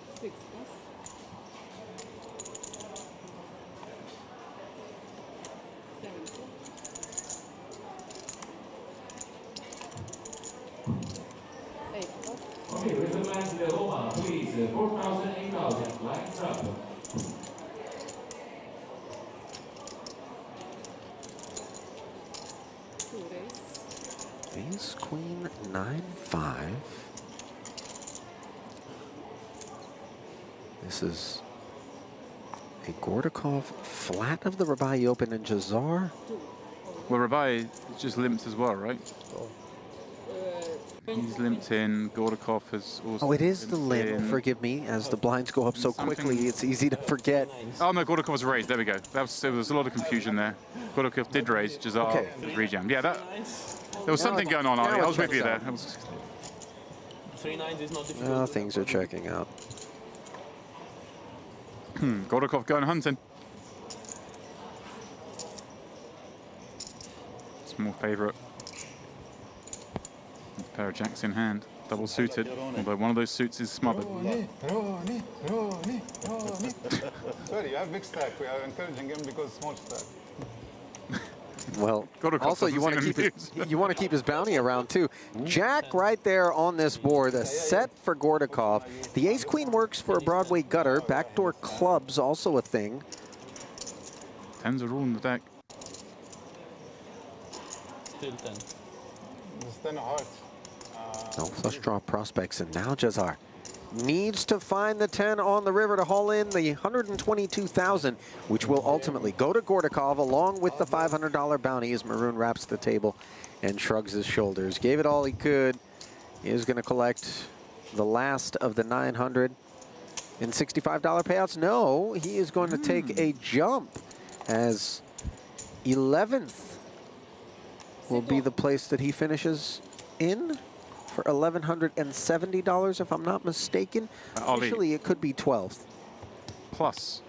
Okay, with the man to the Omaha, please, 4,000, 8,000, lines up. Ace, queen, 9-5. This is a Gordakov flat of the Rabai Open and Jazar. Well, Rabai just limps as well, right? He's limped in. Gordakov has also. Oh, it is the limp. in. Forgive me. As the blinds go up so quickly, it's easy to forget. Oh no, Gordakov was raised. There we go. There was a lot of confusion there. Gordakov did raise. Jazar was rejammed. Yeah, there was something going on. I was with you there. 3-9 is not difficult. Things are checking out. Gordakov going hunting. Small favourite. Pair of jacks in hand, double suited, although one of those suits is smothered. Sorry, you have big stack. We are encouraging him because small stack. Well, also you want to keep his bounty around too. Jack right there on this board, a set for Gordakov. The ace queen works for a Broadway gutter. Backdoor clubs also a thing. Tens are all in the deck. Still 10. It's 10 hearts. No flush draw prospects, and now Jazar needs to find the 10 on the river to haul in the $122,000, which will ultimately go to Gordakov along with the $500 bounty as Maroon wraps the table and shrugs his shoulders. Gave it all he could. He is going to collect the last of the $965 payouts. No, he is going to take a jump as 11th will be the place that he finishes in for $1,170, if I'm not mistaken. Officially, it could be 12th. Plus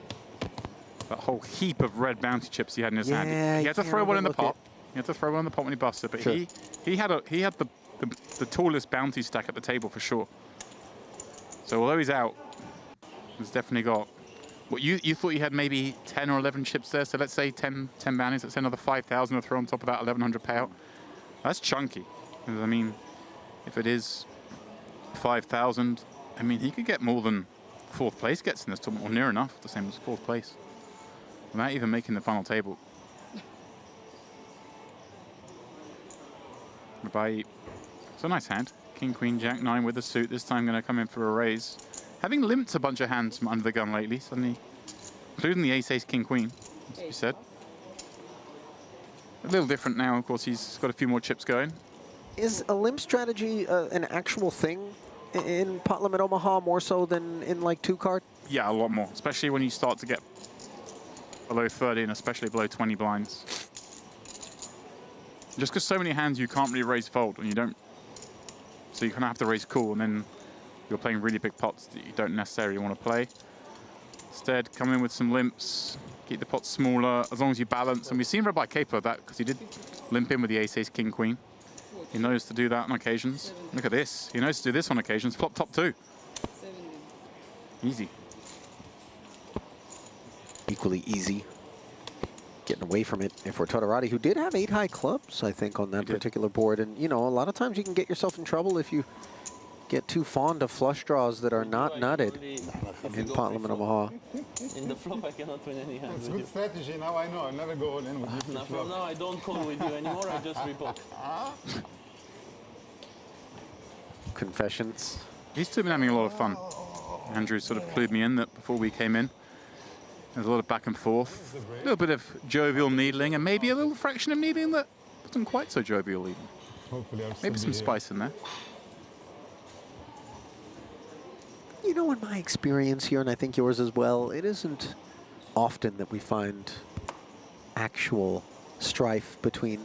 that whole heap of red bounty chips he had in his hand. He had to throw one in the pot. He had to throw one in the pot when he busted, but he had the tallest bounty stack at the table for sure. So although he's out, he's definitely got. What you thought you had maybe 10 or 11 chips there, so let's say 10 bounties. Let's say another 5,000 to throw on top of that 1,100 payout. That's chunky. I mean, if it is 5,000, I mean, he could get more than 4th place gets in this tournament, or near enough, the same as 4th place, without even making the final table. Rabai, it's a nice hand. King, Queen, Jack, 9 with the suit. This time going to come in for a raise. Having limped a bunch of hands from under the gun lately, suddenly, including the ace, King, Queen, as we said. A little different now, of course, he's got a few more chips going. Is a limp strategy an actual thing in pot limit Omaha more so than in like 2-card? Yeah, a lot more, especially when you start to get below 30 and especially below 20 blinds. Just because so many hands you can't really raise fold and you don't, so you kind of have to raise cool, and then you're playing really big pots that you don't necessarily want to play. Instead, come in with some limps, keep the pots smaller, as long as you balance. And we've seen Rabai capable of that because he did limp in with the ace, King, Queen. He knows to do that on occasions. Look at this. He knows to do this on occasions. Flop top 2. Easy. Equally easy. Getting away from it if we're Todorati, who did have 8 high clubs, I think, on that particular board. And, you know, a lot of times you can get yourself in trouble if you get too fond of flush draws that are not nutted in pot limit Omaha. In the flop, I cannot win any hands. It's good strategy. Now I know. I'll never go all in with you. Now, from now, I don't call with you anymore. I just report. Confessions. He's still been having a lot of fun. Andrew sort of clued me in that before we came in. There's a lot of back and forth, a little bit of jovial needling, and maybe a little fraction of needling that wasn't quite so jovial even. Hopefully maybe some spice in there. You know, in my experience here, and I think yours as well, it isn't often that we find actual strife between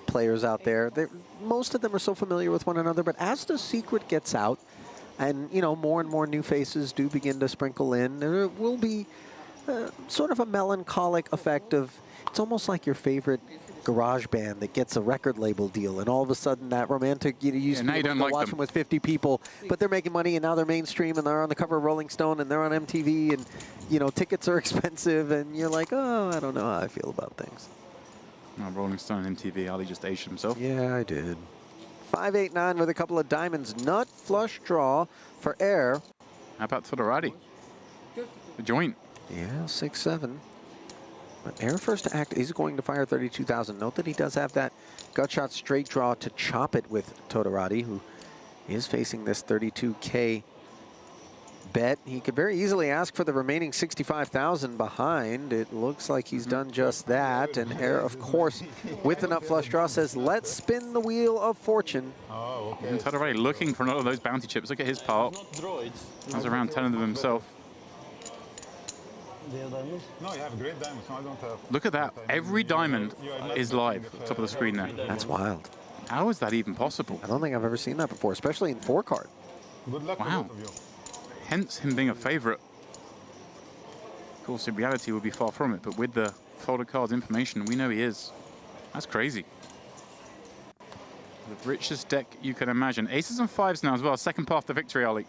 players out there. Most of them are so familiar with one another, but as the secret gets out, and, you know, more and more new faces do begin to sprinkle in, there will be sort of a melancholic effect of, it's almost like your favorite garage band that gets a record label deal, and all of a sudden that romantic, you used to be able to watch them with 50 people, but they're making money and now they're mainstream and they're on the cover of Rolling Stone and they're on MTV, and, you know, tickets are expensive, and you're like, oh, I don't know how I feel about things. Rolling Stone and MTV, Ali just aged himself. Yeah, I did. 5-8-9 with a couple of diamonds. Nut flush draw for air. How about Todorati? The joint. Yeah, 6-7. But Air first to act is going to fire 32,000. Note that he does have that gut shot straight draw to chop it with Todorati, who is facing this 32K bet. He could very easily ask for the remaining 65,000 behind. It looks like he's done just that. And Air, of course, with the nut flush draw, says, let's spin the wheel of fortune. Oh, okay. And Todorati looking for another of those bounty chips. Look at his part. Has around 10 of them himself. No, you have great diamonds. No, I don't have. Look at that. Every diamond is live at the top of the screen there. That's wild. How is that even possible? I don't think I've ever seen that before, especially in 4-card. Good luck wow. to both of you. Hence him being a favorite. Of course, in reality, we'll be far from it, but with the folded cards information, we know he is. That's crazy. The richest deck you can imagine. Aces and fives now as well. Second path to victory, Ali.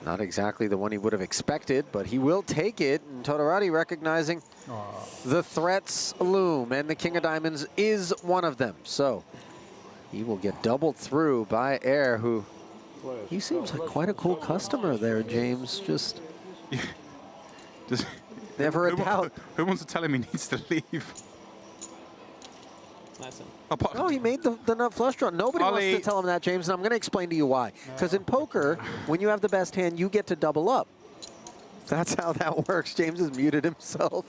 Not exactly the one he would have expected, but he will take it. And Todorati recognizing the threats loom, and the King of Diamonds is one of them. So he will get doubled through by Air, who he seems like quite a cool customer there, James. Just never a doubt. Who wants to tell him he needs to leave? No, he made the nut flush draw. Nobody wants to tell him that, James, and I'm going to explain to you why. Because in poker, when you have the best hand, you get to double up. That's how that works. James has muted himself.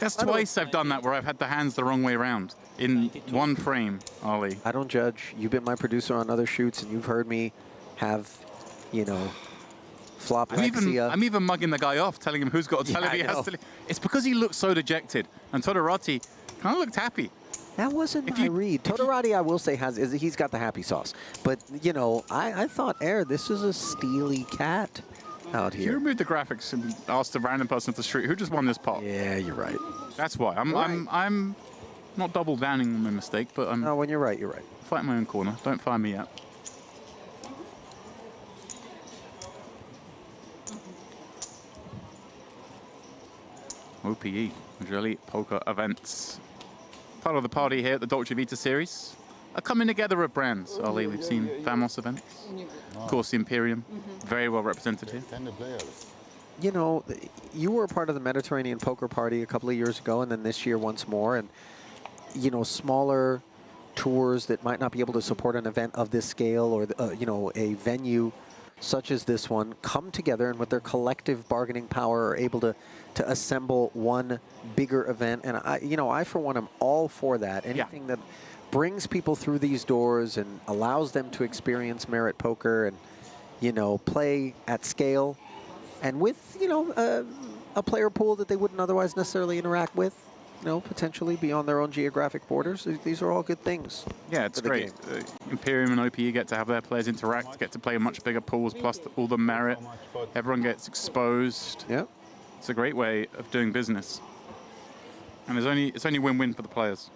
That's twice I've done that where I've had the hands the wrong way around in one frame, Ali. I don't judge. You've been my producer on other shoots, and you've heard me have, you know, flop Lexia. I'm even mugging the guy off, telling him who's got to tell him he has to leave. It's because he looks so dejected, and Todorati kind of looked happy. That wasn't my read. Todorati, I will say, he's got the happy sauce. But, you know, I thought, Air, this is a steely cat out here. You removed the graphics and asked a random person off the street, who just won this pot? Yeah, you're right. That's why. I'm not double downing on my mistake, but I'm... No, when you're right, you're right. Fighting my own corner. Don't fire me yet. OPE, Major Poker Events. Part of the party here at the Dolce Vita series. A coming together of brands, Ali. We've seen Famos events. Of course, the Imperium. Very well represented here. You know, you were a part of the Mediterranean Poker Party a couple of years ago, and then this year once more. And, you know, smaller tours that might not be able to support an event of this scale, or, you know, a venue such as this one, come together and with their collective bargaining power are able to assemble one bigger event. And I for one am all for that. Anything that brings people through these doors and allows them to experience merit poker and, you know, play at scale and with, you know, a player pool that they wouldn't otherwise necessarily interact with, you know, potentially beyond their own geographic borders. These are all good things. Yeah, it's great. Imperium and OPE get to have their players interact, get to play much bigger pools, plus all the merit. Everyone gets exposed. Yeah. It's a great way of doing business. And it's only win-win for the players.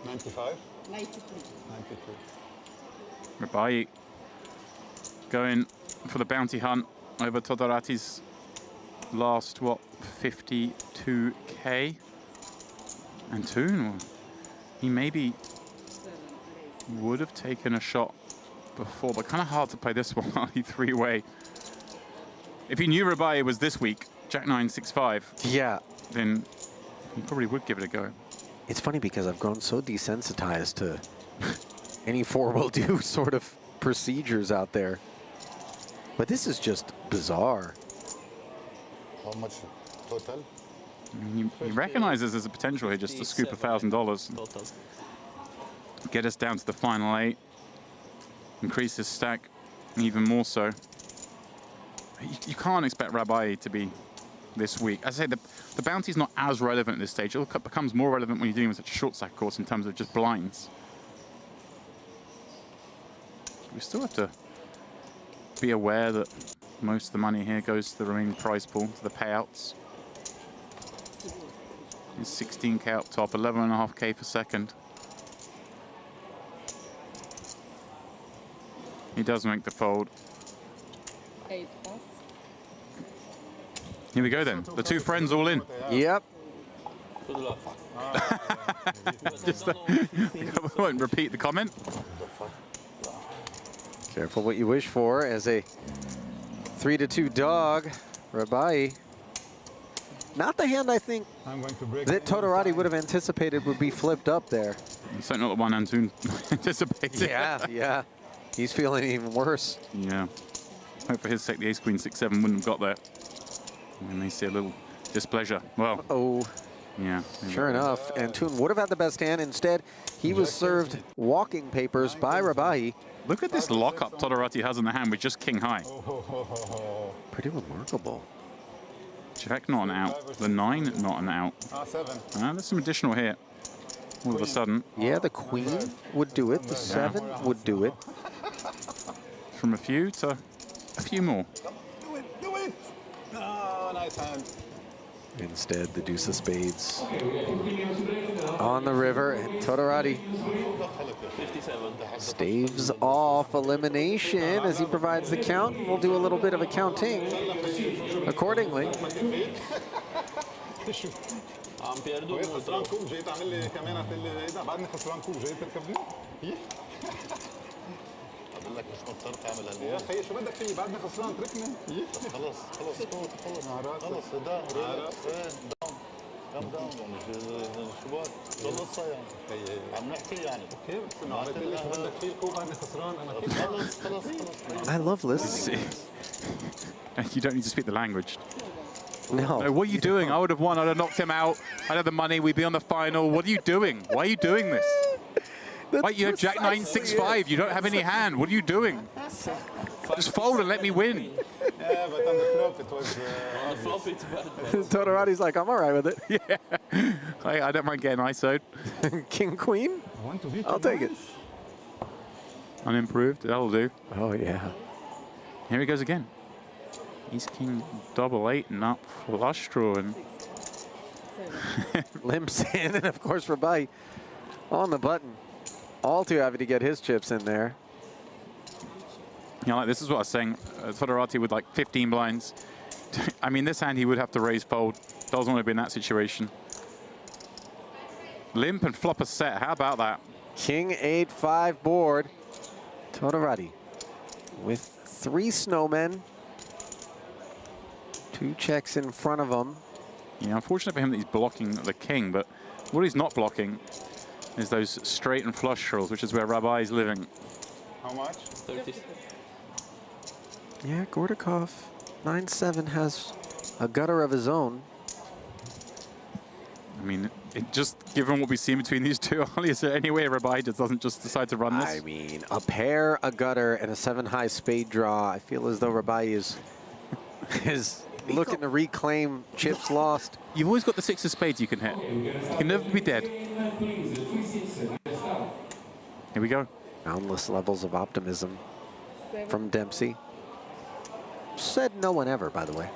95? 93. Rabai going for the bounty hunt over Todorati's last, 52K. And Toon, he maybe would have taken a shot before, but kind of hard to play this one, three-way. If he knew Rabai was this week, Jack 9, 6, 5, yeah, then he probably would give it a go. It's funny because I've grown so desensitized to any 4-will-do sort of procedures out there. But this is just bizarre. How much total? He recognizes there's a potential here just to scoop $1,000. Get us down to the final 8. Increase his stack even more so. You can't expect Rabai to be this week. As I say, the bounty's not as relevant at this stage. It becomes more relevant when you're dealing with such a short stack course in terms of just blinds. We still have to be aware that most of the money here goes to the remaining prize pool, to the payouts. It's 16K up top, 11.5K per second. He does make the fold. 8+. Here we go then. The two friends all in. Yep. Good luck. Just won't repeat the comment. Careful what you wish for as a 3-2 dog Rabai. Not the hand I think that Todorati would have anticipated would be flipped up there. Certainly not the one Antoon anticipated. Yeah. He's feeling even worse. Yeah. Hope for his sake the ace-queen 6-7 wouldn't have got there. And they see a little displeasure. Well. Oh. Yeah. Sure enough, Antoon would have had the best hand. Instead, he was served walking papers by Rabai. Look at this lockup Todorati has in the hand with just king high. Pretty remarkable. Jack not an out. The 9 not an out. There's some additional here. All of a sudden. Yeah, the queen would do it. The 7 would do it. From a few to a few more. Do it! Oh, nice hand. Instead, the deuce of spades on the river, and Todorati staves off elimination as he provides the count. We'll do a little bit of accounting accordingly. عم بيردوا خسران كوب جاي تعمل لي كمان هيدا بعدني خسران كوب جاي تركبني بقول لك مش مضطر تعمل هاللي يا اخي شو بدك فيي بعدني خسران اتركني خلص خلص ده كم داون شو بك خلص يعني عم نحكي يعني اوكي بس انه عرفت لي شو بدك فيه الكوب بعدني خسران انا خلص I love listening. You don't need to speak the language. No. What are you doing? I would have won. I'd have knocked him out. I'd have the money. We'd be on the final. What are you doing? Why are you doing this? Wait, you have Jack 9 6-5. You don't have any hand. What are you doing? Just fold and let me win. Yeah, but on the flop it was. On the flop it's bad. Todorati's like, I'm all right with it. Yeah. I don't mind getting ISO'd. King Queen? I'll take it. Unimproved. That'll do. Oh, yeah. Here he goes again. He's king double 8 and up flush drawing. Limps in, and of course Rabai on the button. All too happy to get his chips in there. Yeah, like this is what I was saying. Todorati with like 15 blinds. I mean, this hand he would have to raise fold. Doesn't want to be in that situation. Limp and flop a set. How about that? King 8-5 board. Todorati with 3 snowmen. 2 checks in front of him. Yeah, unfortunate for him that he's blocking the king, but what he's not blocking is those straight and flush draws, which is where Rabai is living. How much? 30. Yeah, Gordakov 9-7 has a gutter of his own. I mean, just given what we've seen between these two, Ollie, is there any way Rabai just doesn't just decide to run this? I mean, a pair, a gutter, and a 7-high spade draw. I feel as though Rabai is looking to reclaim chips lost. You've always got the 6 of spades you can hit. You can never be dead. Here we go. Boundless levels of optimism from Dempsey. Said no one ever, by the way.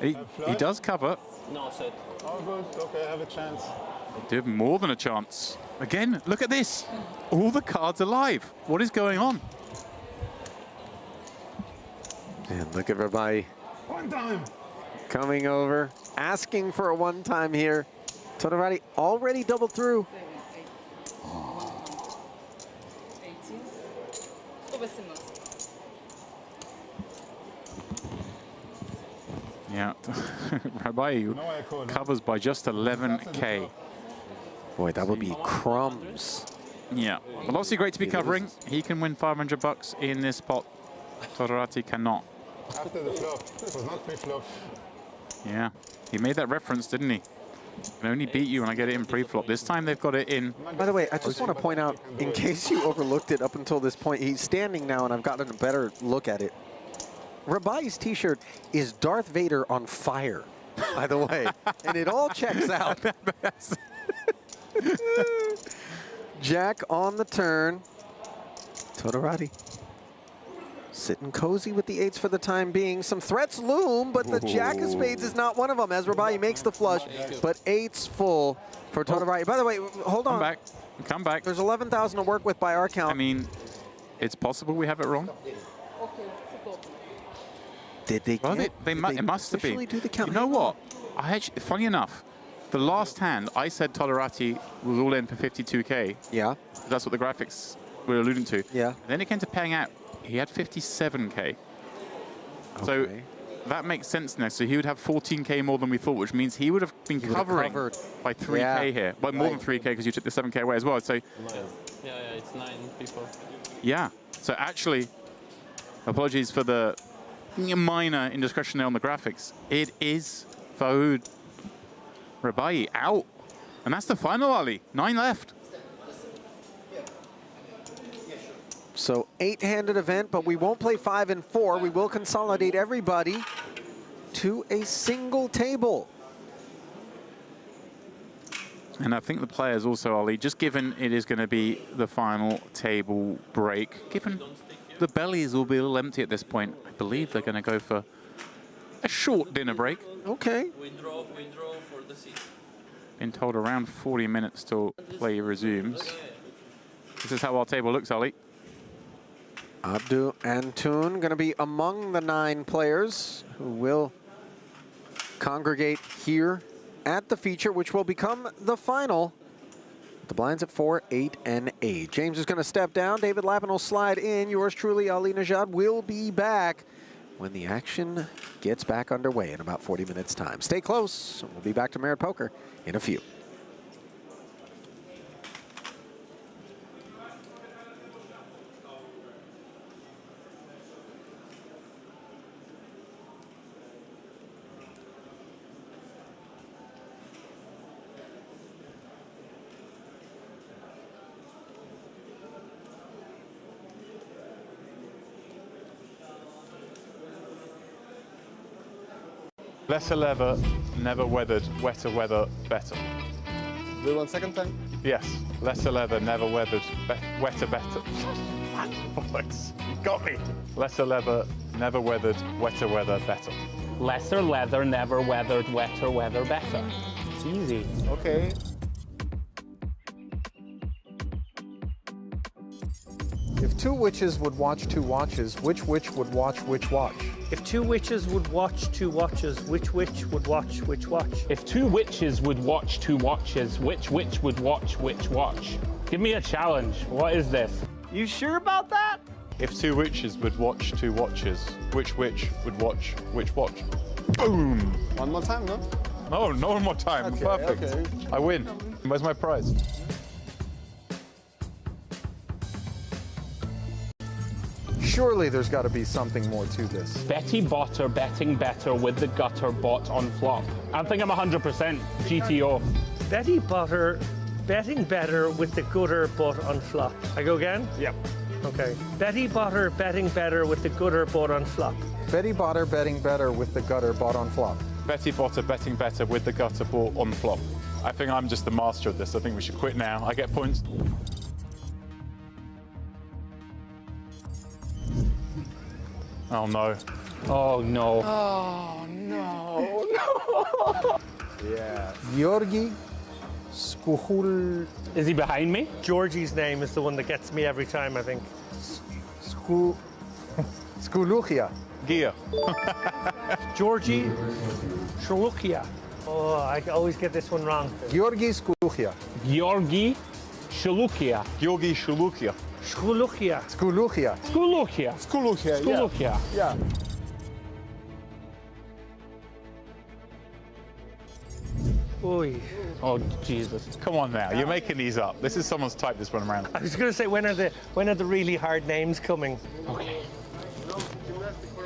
He does cover. No, set. Oh, good. Okay, I have a chance. Do have more than a chance. Again, look at this. All the cards are live. What is going on? And look at Rabai. One time. Coming over, asking for a one-time here. Todorati already doubled through. Yeah, Rabai covers by just 11K. Boy, that would be crumbs. Yeah, but obviously great to be covering. He can win 500 bucks in this pot. Todorati cannot. After the flop, it was not pre-flop. Yeah, he made that reference, didn't he? I can only beat you when I get it in pre-flop. This time they've got it in. By the way, I just want to point out, in case you overlooked it up until this point, he's standing now and I've gotten a better look at it. Rabai's t-shirt is Darth Vader on fire, by the way, and it all checks out. Jack on the turn. Todorati sitting cozy with the 8s for the time being. Some threats loom, but the Jack of spades is not one of them as Rabai makes the flush, but 8s full for Todorati. By the way, hold on. Come back. Come back. There's 11,000 to work with by our count. I mean, it's possible we have it wrong. Did they? Well, it must have been. Do the count? You know what? I actually, funny enough, the last hand I said Todorati was all in for 52K. Yeah. That's what the graphics were alluding to. Yeah. And then it came to paying out. He had 57K. Okay. So that makes sense now. So he would have 14K more than we thought, which means he would have been covering by 3K here. By more than 3K because you took the 7K away as well. So Yeah, it's 9 people. yeah. So actually, apologies for the minor indiscretion there on the graphics. It is Faoud Rabai out. And that's the final, Ali. 9 left. So 8-handed event, but we won't play 5 and 4. We will consolidate everybody to a single table. And I think the players also, Ali, just given it is going to be the final table break, given the bellies will be a little empty at this point, I believe they're going to go for a short dinner break. Okay. We draw for the seat. Been told around 40 minutes till play resumes. This is how our table looks, Ali. Abdu and Toon going to be among the 9 players who will congregate here at the feature, which will become the final. The blinds at 4, 8, and 8. James is going to step down. David Lappin will slide in. Yours truly, Ali Najad, will be back when the action gets back underway in about 40 minutes' time. Stay close. We'll be back to Merit Poker in a few. Lesser leather, never weathered, wetter weather, better. Do you want second time? Yes, lesser leather, never weathered, wetter, better. Bollocks, you got me. Lesser leather, never weathered, wetter weather, better. Lesser leather, never weathered, wetter weather, better. It's easy. Okay. If 2 witches would watch 2 watches, which witch would watch which watch? If 2 witches would watch 2 watches, which witch would watch which watch? If 2 witches would watch 2 watches, which witch would watch which watch? Give me a challenge. What is this? You sure about that? If 2 witches would watch 2 watches, which witch would watch which watch? Boom! One more time, no? No, no one more time. Okay, Perfect. okay. I win. Where's my prize? Surely there's got to be something more to this. Betty Botter betting better with the gutter bot on flop. I think I'm 100% GTO. Betty Butter betting better with the gutter butt on flop. I go again? Yep. Okay. Betty Butter betting better with the gutter butt on flop. Betty Botter betting better with the gutter bought on flop. Betty Botter betting better with the gutter ball on flop. I think I'm just the master of this. I think we should quit now. I get points. Oh no. Oh no. Oh no, no. Yeah. Georgi Skuhul. Is he behind me? Georgie's name is the one that gets me every time, I think. Skuluchia. Gia. Georgie Shulukia. Oh, I always get this one wrong. Georgi Skuluchia. Georgi Shulukia. Georgi Shulukia. Shulukia. Skuluchia. Skulukia. Skuluchia. Skulukia. Yeah. Oy. Oh Jesus. Come on now, you're making these up. This is someone's typed this one around. I was going to say, when are the really hard names coming? Okay.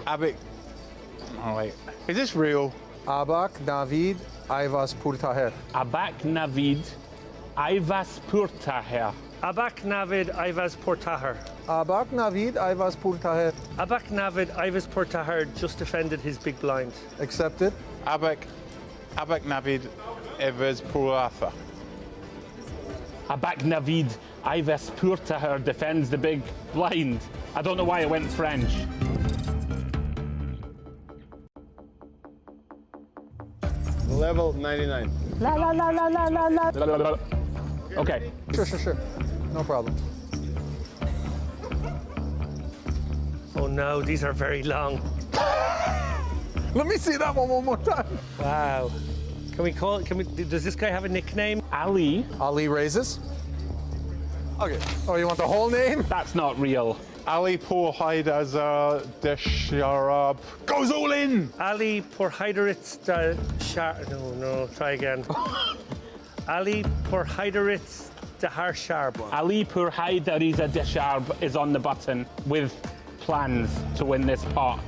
Abik. Oh wait. Is this real? Abak Navid Aivas Purtaher. Abak Navid Aivas Purtaher. Abak Navid Ivas Portaher. Abak Navid Aivas Purtaher. Abak Navid Ivas Portaher just defended his big blind. Accepted. Abak Navid Evers Purafa. Abak Navid Ivas Purtaher defends the big blind. I don't know why it went French. Level 99. La la la la la la la. La, la, la. Okay. Sure. No problem. Oh no, these are very long. Let me see that one more time. Wow. Does this guy have a nickname? Ali. Ali raises. Okay. Oh, you want the whole name? That's not real. Ali Pourhaidaza Desharab goes all in. Ali Pourhaidaritz no, try again. Ali Pourhaidaritz Deharsharb. Ali Pourhaidariza Desharb is on the button with plans to win this pot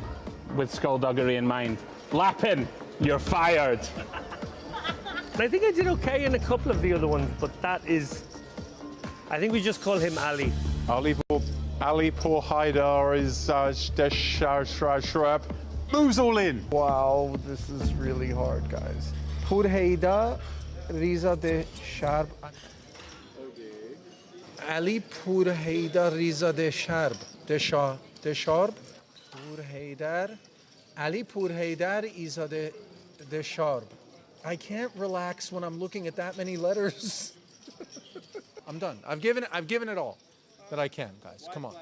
with skullduggery in mind. Lappin, you're fired. I think I did okay in a couple of the other ones, but that is... I think we just call him Ali. Ali Pourhaidar is Desharab moves all in. Wow, this is really hard, guys. Pourhaida Riza de Sharb. Ali Pourhaida Riza de Sharb. Desharb. Pourhaidar. Ali Pourhaidar Iza de Sharb. I can't relax when I'm looking at that many letters. I'm done. I've given it all that I can, guys. Come on.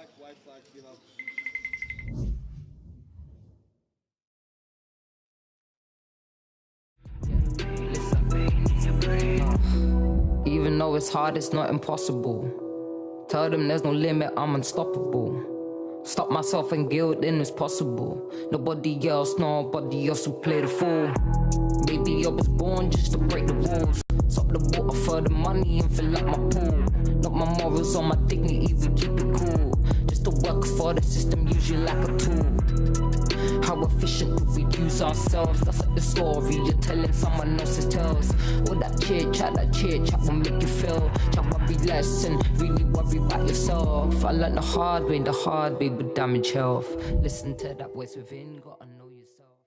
Even though it's hard, it's not impossible. Tell them there's no limit, I'm unstoppable. Stop myself and guilt, then it's possible. Nobody else will play the fool. Maybe I was born just to break the rules. Stop the water for the money and fill up my pool. Not my morals or my dignity, we keep it cool. Just to work for the system, usually like a tool. How efficient do we use ourselves? That's like the story you're telling someone else's tales. All that chit chat will make you feel. Try worry less and really worry about yourself. I learned the hard way would damage health. Listen to that voice within, gotta know yourself.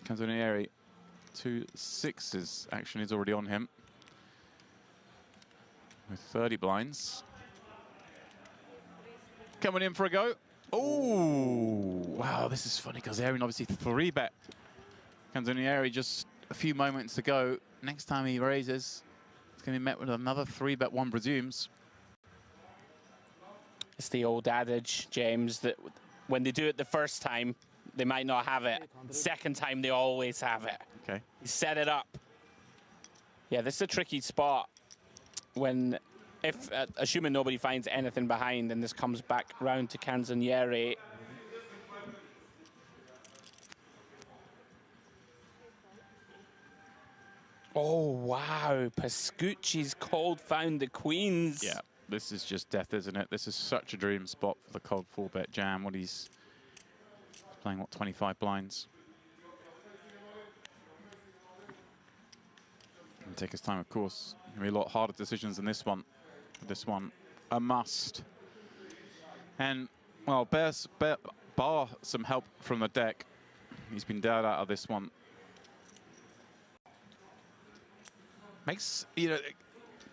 Canzonieri, 2 6s action is already on him with 30 blinds. Coming in for a go. Oh, wow, this is funny because Aaron obviously 3-bet Canzonieri just a few moments ago. Next time he raises, it's going to be met with another 3-bet, one presumes. It's the old adage, James, that when they do it the first time, they might not have it. The second time, they always have it. Okay. He set it up. Yeah, this is a tricky spot when, assuming nobody finds anything behind, and this comes back round to Canzonieri. Oh, wow. Pascucci's called found the queens. Yeah, this is just death, isn't it? This is such a dream spot for the cold 4-bet jam. What he's playing, what, 25 blinds? And take his time, of course. Gonna be a lot harder decisions than this one. This one, a must. And, well, bar some help from the deck. He's been dealt out of this one. Makes, you know,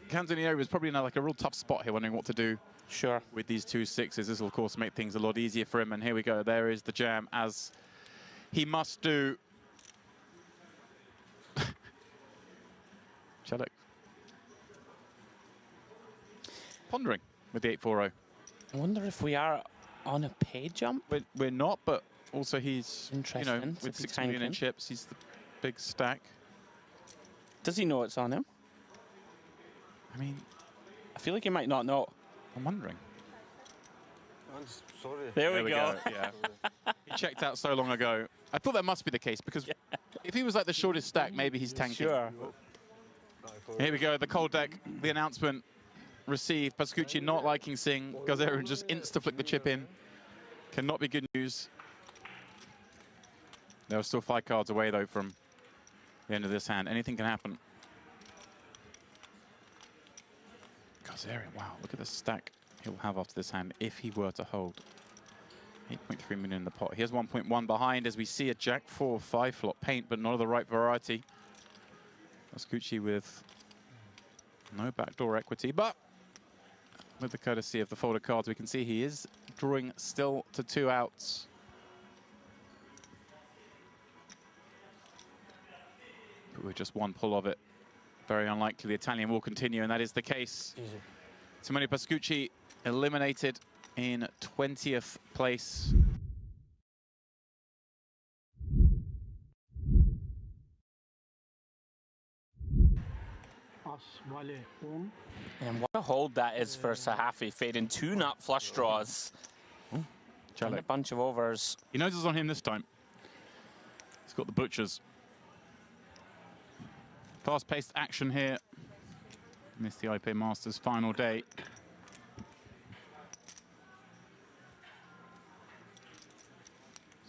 Canzonieri was probably in like a real tough spot here, wondering what to do. Sure. With these 2 6s, this will of course make things a lot easier for him. And here we go. There is the jam, as he must do. Chelik. Pondering with the 8-4-0. I wonder if we are on a pay jump. We're not, but also he's, you know, Interesting. with 6 million in chips, he's the big stack. Does he know it's on him? I mean, I feel like he might not know. I'm wondering. I'm sorry. There we go. Yeah. He checked out so long ago. I thought that must be the case, because if he was like the shortest stack, maybe he's tanking. Sure. Here we go, the cold deck, the announcement received. Pascucci not liking seeing Gazarian just insta-flick the chip in. Cannot be good news. There are still 5 cards away, though, from the end of this hand. Anything can happen. Gazarian, wow, look at the stack he'll have after this hand if he were to hold. 8.3 million in the pot. Here's 1.1 behind as we see a Jack 4 5 flop paint, but not of the right variety. Pascucci with no backdoor equity, but with the courtesy of the folded cards, we can see he is drawing still to 2 outs. But with just 1 pull of it, very unlikely the Italian will continue, and that is the case. Simone Pascucci eliminated in 20th place. And what a hold that is for Sahafi, fading 2 nut flush draws. And a bunch of overs. He knows it's on him this time. He's got the butchers. Fast-paced action here. Missed the IPA Masters final day.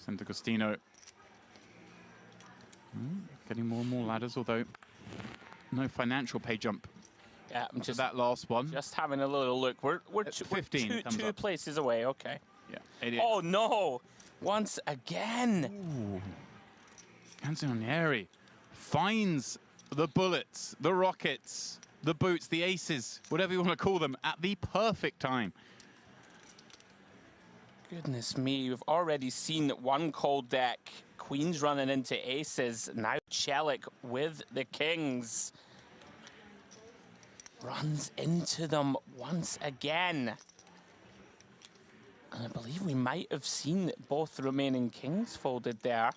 Sant'Agostino. Getting more and more ladders, although no financial pay jump. Yeah, I'm just that last one. Just having a little look. We're 15 two places away. Okay. Yeah. 88. Oh no! Once again. Canzonieri finds the bullets, the rockets, the boots, the aces, whatever you want to call them, at the perfect time. Goodness me, we've already seen one cold deck. Queens running into aces. Now Celik with the kings. Runs into them once again. And I believe we might have seen both the remaining kings folded there.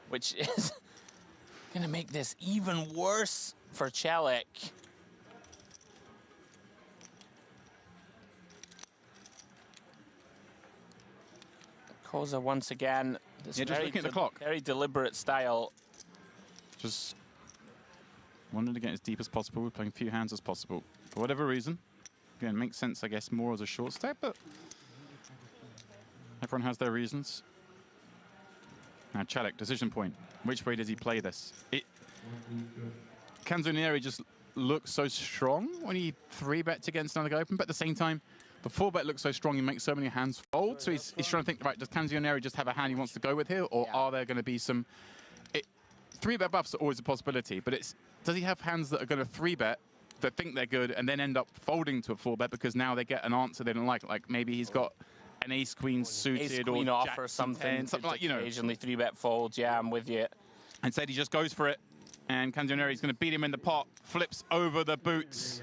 Which is going to make this even worse for Celik. Koza once again. This just looking at the clock. Very deliberate style. Just wanted to get as deep as possible. We're playing as few hands as possible. For whatever reason. Again, makes sense, I guess, more as a short stack, but everyone has their reasons. Now, Celik, decision point. Which way does he play this? Canzonieri just looks so strong when he 3-bets against another guy open, but at the same time, the 4-bet looks so strong, he makes so many hands fold. So he's trying to think, right, does Canzonieri just have a hand he wants to go with here, or are there going to be some... 3-bet buffs are always a possibility, but does he have hands that are going to 3-bet, that think they're good, and then end up folding to a 4-bet because now they get an answer they don't like? Like maybe he's got an ace-queen suited, Ace-queen or off or something like, you know. Occasionally 3-bet folds, yeah, I'm with you. Instead, he just goes for it, and Canzonieri's going to beat him in the pot, flips over the boots.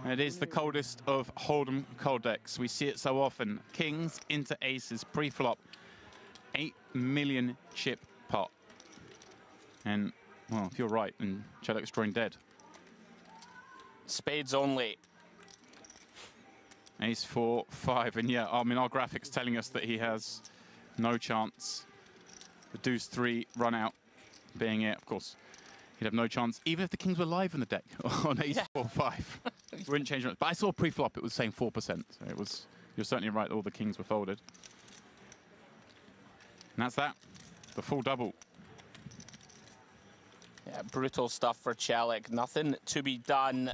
And it is the coldest of Hold'em cold decks. We see it so often. Kings into aces, pre-flop. 8 million chip pot. And, well, if you're right, then Celik's drawing dead. Spades only. Ace 4, 5, and yeah, I mean, our graphics telling us that he has no chance. The deuce 3 run out being it, of course. He'd have no chance, even if the kings were live in the deck on ace 4, 5. It wouldn't change much. But I saw pre-flop, it was saying 4%. So it was, you're certainly right, all the kings were folded. And that's that, the full double. Yeah, brutal stuff for Celik. Nothing to be done.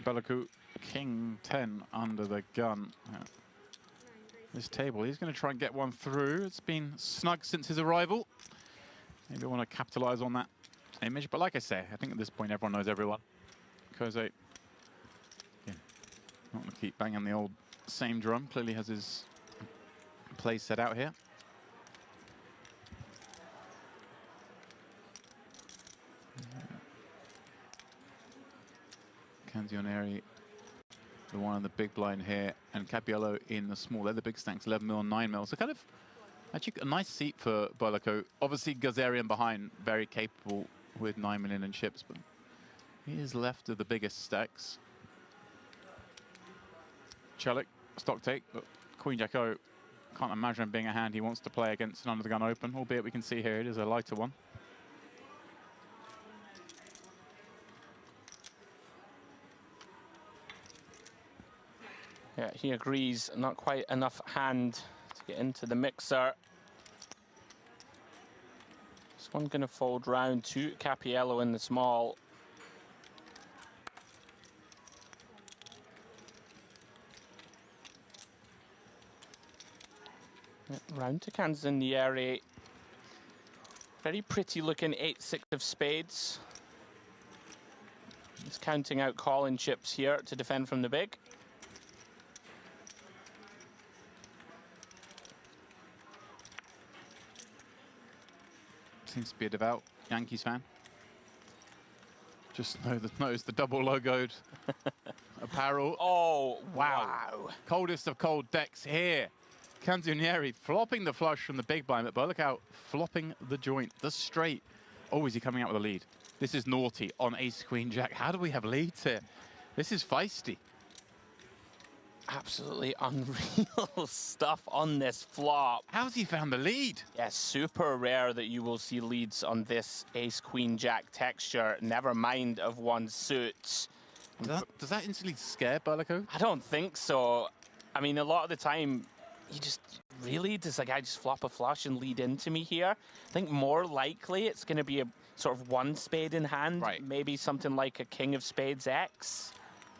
Belaku, king 10 under the gun. This table, he's going to try and get one through. It's been snug since his arrival. Maybe I want to capitalize on that image. But like I say, I think at this point everyone knows everyone. Koze, yeah, not going to keep banging the old same drum. Clearly has his play set out here. Canzonieri, the one in the big blind here, and Cappiello in the small. They're the big stacks, 11 mil, 9 mil. So kind of actually a nice seat for Belaku. Obviously Gazarian behind, very capable with 9 million in chips, but he is left of the biggest stacks. Celik, stock take, but Queen Jack O, can't imagine him being a hand he wants to play against an under the gun open, albeit we can see here it is a lighter one. Yeah, he agrees, not quite enough hand to get into the mixer. This one going to fold round to Cappiello in the small. Round to Canzonieri. Very pretty looking 8-6 of spades. He's counting out calling chips here to defend from the big. Seems to be a devout Yankees fan. Just knows the double logoed apparel. Oh, wow. Coldest of cold decks here. Canzonieri flopping the flush from the big blind, but Berlicao flopping the joint, the straight. Oh, is he coming out with a lead? This is naughty on ace, queen, jack. How do we have leads here? This is feisty. Absolutely unreal stuff on this flop. How's he found the lead? Yeah, super rare that you will see leads on this ace, queen, jack texture, never mind of one suit. Does that instantly scare Berlicao? I don't think so. I mean, a lot of the time, you just really, does the guy just flop a flush and lead into me here? I think more likely it's going to be a sort of one spade in hand, right. Maybe something like a king of spades X.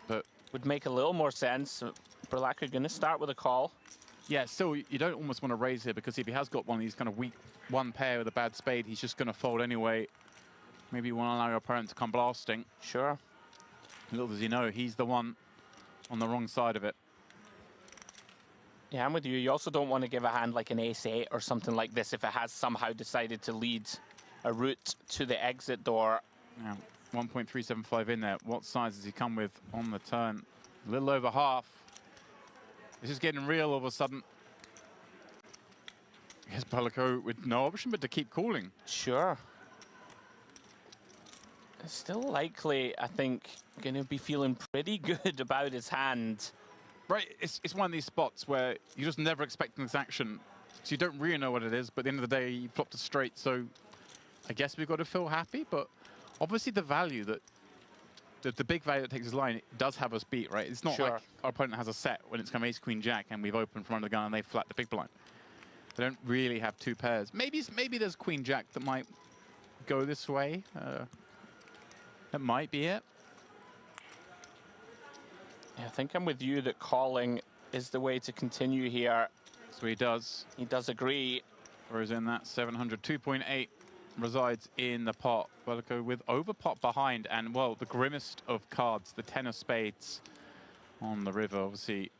But would make a little more sense. Berlicao going to start with a call. Yeah, still, you don't almost want to raise here because if he has got one of these kind of weak one pair with a bad spade, he's just going to fold anyway. Maybe you want to allow your opponent to come blasting. Sure. Little does he know, he's the one on the wrong side of it. Yeah, I'm with you. You also don't want to give a hand like an ace-8 or something like this if it has somehow decided to lead a route to the exit door. Yeah, 1.375 in there. What size does he come with on the turn? A little over half. This is getting real all of a sudden. Here's Berlicao with no option but to keep calling. Sure. It's still likely, I think, going to be feeling pretty good about his hand. Right, it's one of these spots where you just never expecting this action, so you don't really know what it is, but at the end of the day, you flopped it straight, so I guess we've got to feel happy, but obviously the value that, the big value that takes his line, it does have us beat, right? It's not like our opponent has a set when it's come ace, queen, jack, and we've opened from under the gun and they flat the big blind. They don't really have two pairs. Maybe there's queen, jack that might go this way. That might be it. Yeah, I think I'm with you that calling is the way to continue here. So he does. He does agree. Whereas in that 700, 2.8 resides in the pot. Berlicao with overpot behind and, well, the grimmest of cards, the 10 of spades on the river. Obviously,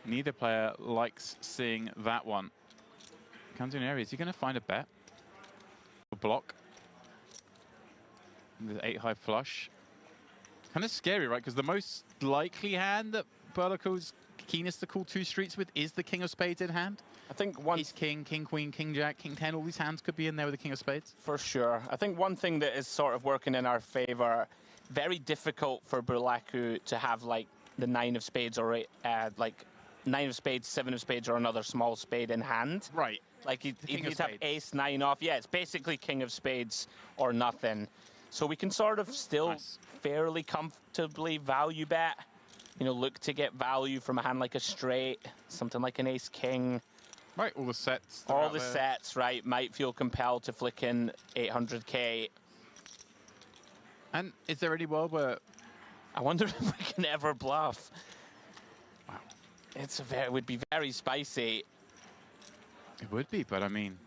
neither player likes seeing that one. Canzonieri, is he going to find a bet? A block? The 8-high flush. Kind of scary, right? Because the most likely hand that Berlicao's keenest to call two streets with is the king of spades in hand. I think one... Ace, king, king, queen, king, jack, king, 10. All these hands could be in there with the king of spades. For sure. I think one thing that is sort of working in our favor, very difficult for Berlicao to have like the 9 of spades or like 9 of spades, 7 of spades or another small spade in hand. Right. Like he'd have ace 9 off. Yeah, it's basically king of spades or nothing. So we can sort of still fairly comfortably value bet. You know, look to get value from a hand like a straight, something like an ace king. Right, all the sets. All the sets, right, might feel compelled to flick in 800k. And is there any world where... I wonder if we can ever bluff. Wow. It would be very spicy. It would be, but I mean...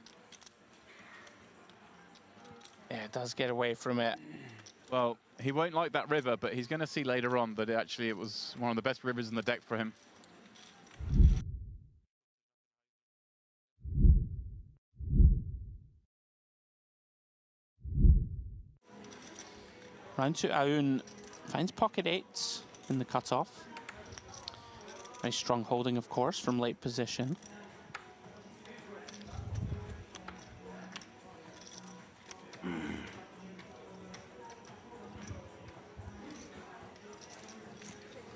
Yeah, it does get away from it. Well, he won't like that river, but he's going to see later on that it was one of the best rivers in the deck for him. Round to Aoun finds pocket 8s in the cutoff. Nice strong holding, of course, from late position.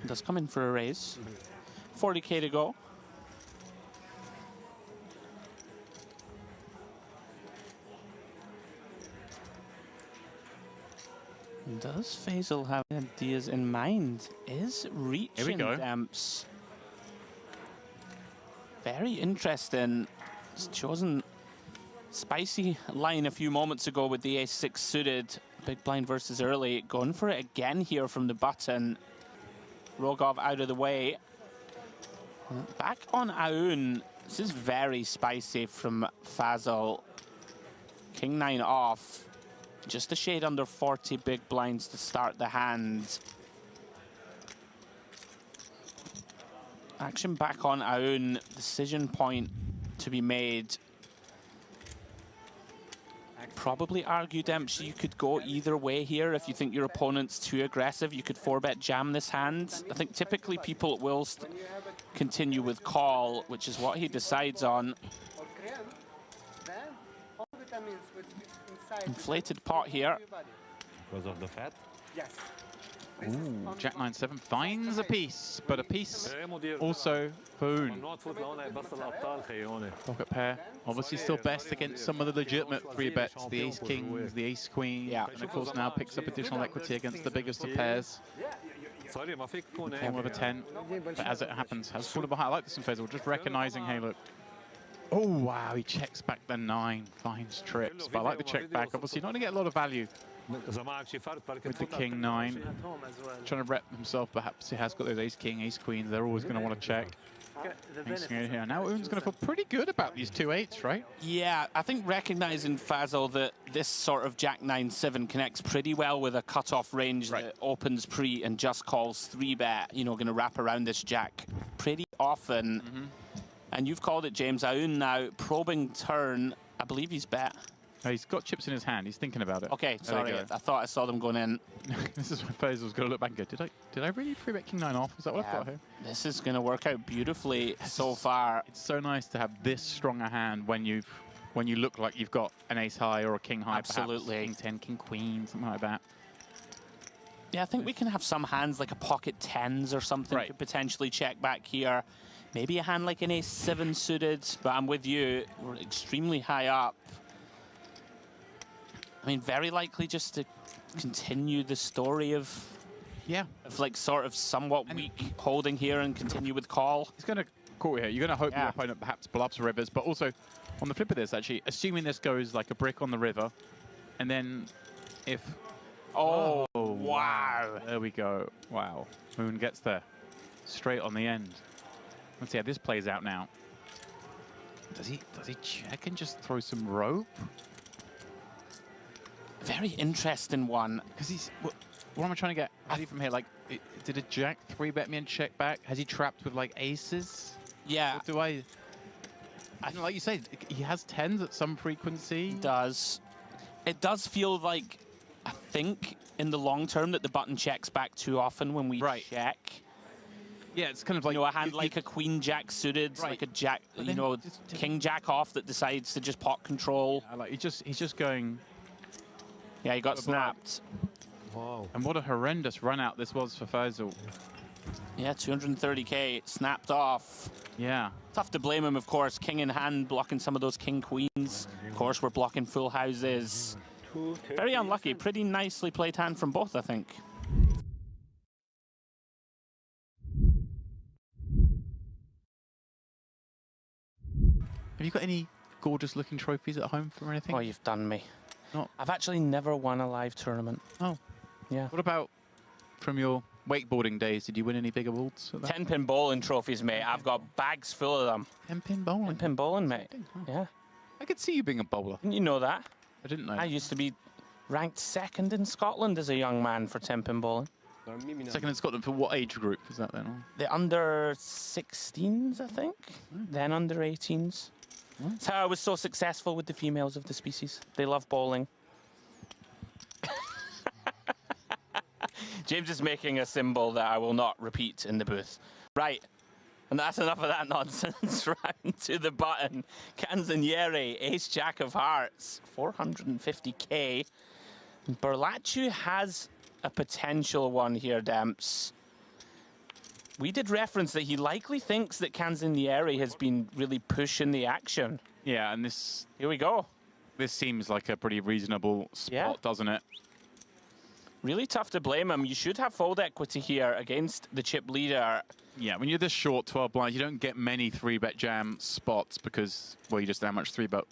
Does come in for a raise. 40k to go. Does Faisal have ideas in mind? Is reaching damps. Very interesting. He's chosen spicy line a few moments ago with the ace-6 suited. Big blind versus early. Going for it again here from the button. Rogov out of the way. Back on Aoun. This is very spicy from Faisal. King 9 off. Just a shade under 40 big blinds to start the hand. Action back on Aoun. Decision point to be made. probably argue, Dempsey, you could go either way here. If you think your opponent's too aggressive, you could 4-bet jam this hand. I think typically people will continue with call, which is what he decides on. Inflated pot here. Because of the fat? Yes. Ooh, Jack 9-7 finds a piece, but a piece also boon. Pocket pair, obviously still best against some of the legitimate 3-bets, the ace kings, the ace queen, and of course now picks up additional equity against the biggest of pairs. One with a 10, but as it happens, has fallen behind. I like this in Faisal, just recognizing, hey look. Oh wow, he checks back the 9, finds trips, but I like the check back. Obviously not going to get a lot of value with the king 9. Trying to rep himself, perhaps he has got those ace king, ace queens, they're always going to want to check. Here. Now Un's going to feel pretty good about these 2 8s, right? Yeah, I think recognizing, Fazal, that this sort of Jack 9-7 connects pretty well with a cutoff range that opens pre and just calls 3-bet, you know, going to wrap around this Jack pretty often. And you've called it, James. Aoun now probing turn. I believe he's bet. Oh, he's got chips in his hand. He's thinking about it. Okay, sorry. I thought I saw them going in. This is when Faisal's going to look back and go, did I really 3-bet king 9 off? Is that what I've got here? This is going to work out beautifully so far. It's so nice to have this strong a hand when you look like you've got an ace high or a king high. Absolutely. Perhaps. King 10, king queen, something like that. Yeah, I think we can have some hands like a pocket 10s or something could potentially check back here. Maybe a hand like an ace 7 suited, but I'm with you. We're extremely high up. I mean, very likely just to continue the story of like sort of somewhat weak holding here and continue with call. He's going to call here. You're going to hope your opponent perhaps bluffs rivers, but also on the flip of this, actually, assuming this goes like a brick on the river, and then if... Oh, wow. There we go. Wow. Moon gets there. Straight on the end. Let's see how this plays out now. Does he check and just throw some rope? Very interesting one. Because he's... What am I trying to get ready from here? Like, did a jack 3-bet me and check back? Has he trapped with, like, aces? Yeah. What do I... like you say, he has 10s at some frequency. He does. It does feel like, I think, in the long term, that the button checks back too often when we check. Yeah, it's kind of like... You know, a hand like a queen jack suited, like a jack, you know, king jack off that decides to just pot control. Yeah, like he's just going... Yeah, he got snapped. Wow. And what a horrendous run out this was for Faisal. Yeah, 230k snapped off. Yeah. Tough to blame him, of course. King in hand, blocking some of those king queens. Of course, we're blocking full houses. Very unlucky. Pretty nicely played hand from both, I think. Have you got any gorgeous looking trophies at home from anything? Oh, you've done me. Not. I've actually never won a live tournament. Oh. Yeah. What about from your wakeboarding days? Did you win any big awards? 10-pin bowling trophies, mate. I've got bags full of them. 10-pin bowling? 10-pin bowling, mate. Yeah. I could see you being a bowler. Didn't you know that? I didn't know. I used to be ranked 2nd in Scotland as a young man for 10-pin bowling. 2nd in Scotland for what age group is that then? The under 16s, I think. Then under 18s. That's how I was so successful with the females of the species. They love bowling. James is making a symbol that I will not repeat in the booth. Right. And that's enough of that nonsense. Round to the button. Canzonieri, ace-jack of hearts, 450k. Berlacci has a potential one here, Demps. We did reference that he likely thinks that Canzonieri has been really pushing the action. Yeah, and this... Here we go. This seems like a pretty reasonable spot, doesn't it? Really tough to blame him. You should have fold equity here against the chip leader. Yeah, when you're this short, 12 blinds, you don't get many 3-bet jam spots because, well, you just don't have much 3-bet.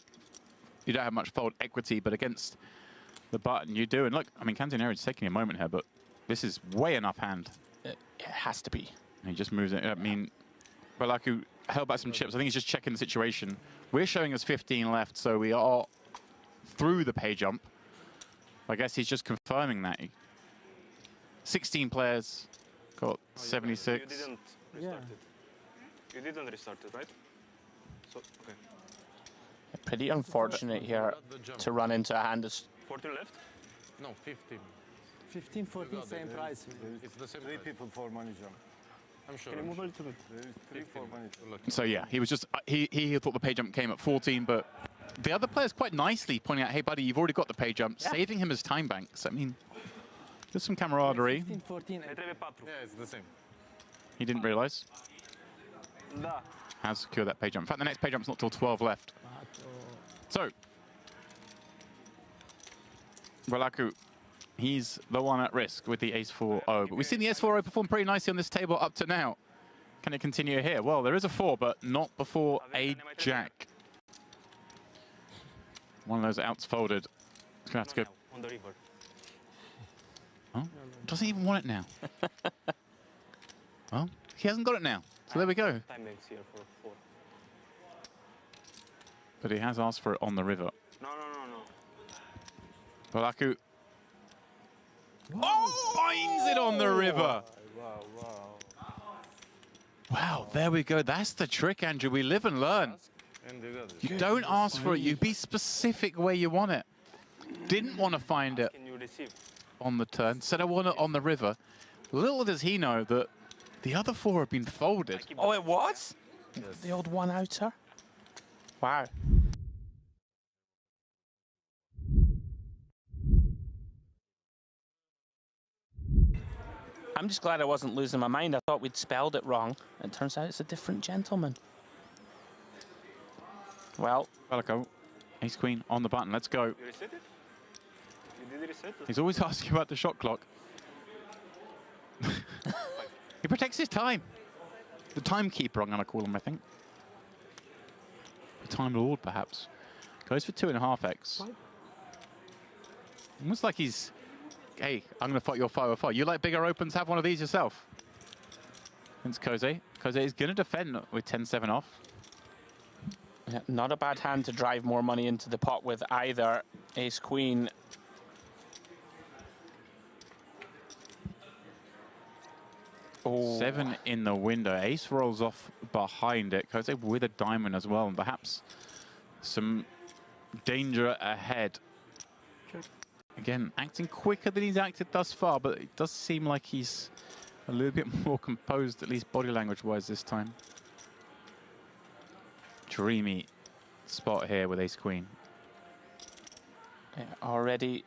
You don't have much fold equity, but against the button, you do. And look, I mean, Canzonieri is taking a moment here, but this is way enough hand. It has to be. And he just moves it. I mean, Berlacci held back some chips. I think he's just checking the situation. We're showing us 15 left, so we are through the pay jump. I guess he's just confirming that. 16 players, got 76. You didn't restart it. You didn't restart it, right? So, okay. Pretty unfortunate here to run into a hand. 14 left? No, 15. 15, 14, same price. It's the same 3 people for money jump. I'm sure. Can you move a little bit? There is 3 for money jump. So yeah, he was just, he thought the pay jump came at 14, but the other players quite nicely pointing out, hey buddy, you've already got the pay jump, saving him as time banks. I mean, there's some camaraderie. 15, 14, yeah, it's the same. He didn't realize. Has secured that pay jump. In fact, the next pay jump's not till 12 left. So, Balaku, he's the one at risk with the ace-4-0. But we've seen the ace-4-0 perform pretty nicely on this table up to now. Can it continue here? Well, there is a 4, but not before a jack. One of those outs folded. It's going to have to go. On the river. Oh, doesn't even want it now. Well, he hasn't got it now. So there we go. Time banks here for 4. But he has asked for it on the river. No. Balaku. Oh, finds it on the river. Wow, there we go. That's the trick, Andrew. We live and learn. You don't ask for it. You be specific where you want it. Didn't want to find it on the turn. Said I want it on the river. Little does he know that the other 4 have been folded. Oh, it was? Yes. The old one-outer? Wow. I'm just glad I wasn't losing my mind. I thought we'd spelled it wrong. It turns out it's a different gentleman. Well. Balaku, ace-queen on the button. Let's go. You reset it? You did reset it? He's always asking about the shot clock. He protects his time. The timekeeper, I'm going to call him, I think. The Time Lord, perhaps. Goes for 2.5x. Almost like he's, hey, I'm going to fight your 505. You like bigger opens? Have one of these yourself. It's Koze. Koze is going to defend with 10-7 off. Yeah, not a bad hand to drive more money into the pot with either. Ace-queen. Oh. 7 in the window. Ace rolls off behind it. Koze with a diamond as well, and perhaps some danger ahead. Again, acting quicker than he's acted thus far, but it does seem like he's a little bit more composed, at least body language-wise this time. Dreamy spot here with ace-queen. Yeah, already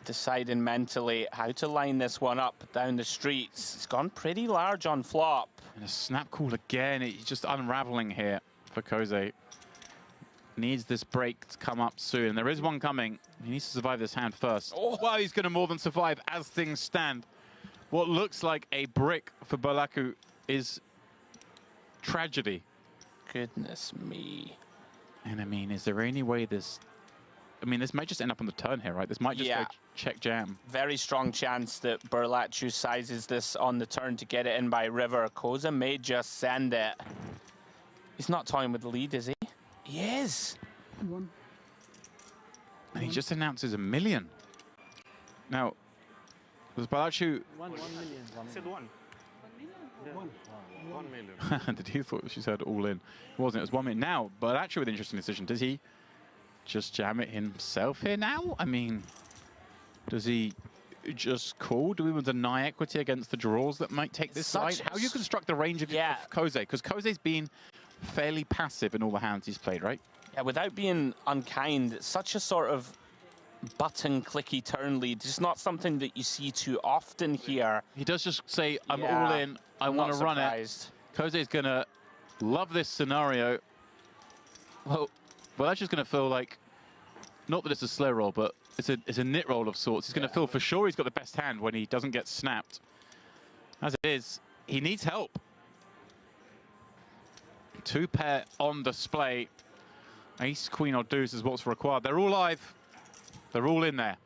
deciding mentally how to line this one up down the streets. It's gone pretty large on flop. And a snap call again. It's just unraveling here for Koze. Needs this break to come up soon. There is one coming. He needs to survive this hand first. Oh, well, he's going to more than survive as things stand. What looks like a brick for Balaku is tragedy. Goodness me. And I mean, is there any way this... I mean, this might just end up on the turn here, right? This might just go check jam. Very strong chance that Berlachu sizes this on the turn to get it in by river. Koza may just send it. He's not toying with the lead, is he? He is. And he just announces $1 million. Now, was Berlachu... 1 million. He said 1. 1 million. Did he thought she said all in? It wasn't. It was 1 million. Now, Berlachu with an interesting decision. Does he just jam it himself here now? I mean, does he just call? Do we want to deny equity against the draws that might take this side? How do you construct the range of Koze? Because Koze's been fairly passive in all the hands he's played, right? Yeah, without being unkind, it's such a sort of button clicky turn lead. It's not something that you see too often here. He does just say, I'm all in, I want to run it. Koze's going to love this scenario. Well, that's just going to feel like, not that it's a slow roll, but it's a nit roll of sorts. He's going to feel for sure he's got the best hand when he doesn't get snapped. As it is, he needs help. 2 pair on display. Ace, queen, or deuce is what's required. They're all live. They're all in there.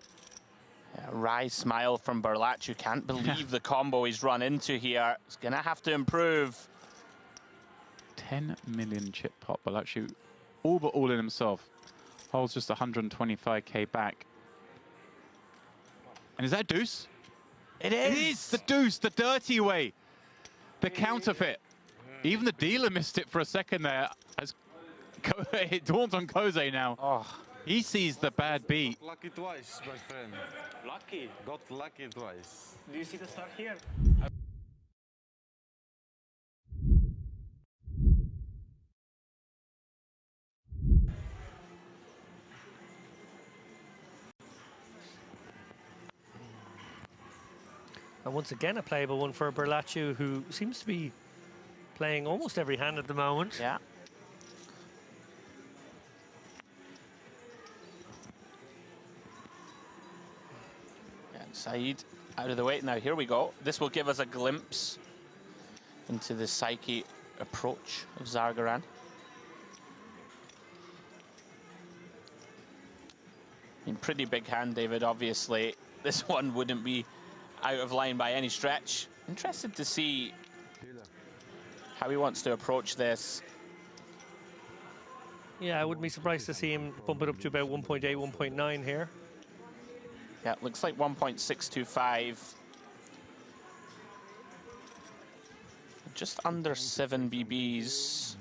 Yeah, wry smile from Berlachu. Can't believe the combo he's run into here. He's going to have to improve. 10 million chip pot. Berlachu all but all in himself. Holds just 125k back. And is that deuce? It is. It is the deuce, the dirty way. The counterfeit. Even the dealer missed it for a second there as It dawns on Koze now. Oh. He sees the bad beat. Lucky twice, my friend. Lucky. Got lucky twice. Do you see the start here? And once again, a playable one for Berlaccio, who seems to be playing almost every hand at the moment. Yeah. And Saeed out of the way. Now, here we go. This will give us a glimpse into the psyche approach of Zargaran. I mean, pretty big hand, David, obviously. This one wouldn't be out of line by any stretch. Interested to see how he wants to approach this. Yeah, I wouldn't be surprised to see him bump it up to about 1.8, 1.9 here. Yeah, looks like 1.625. Just under 7 BBs.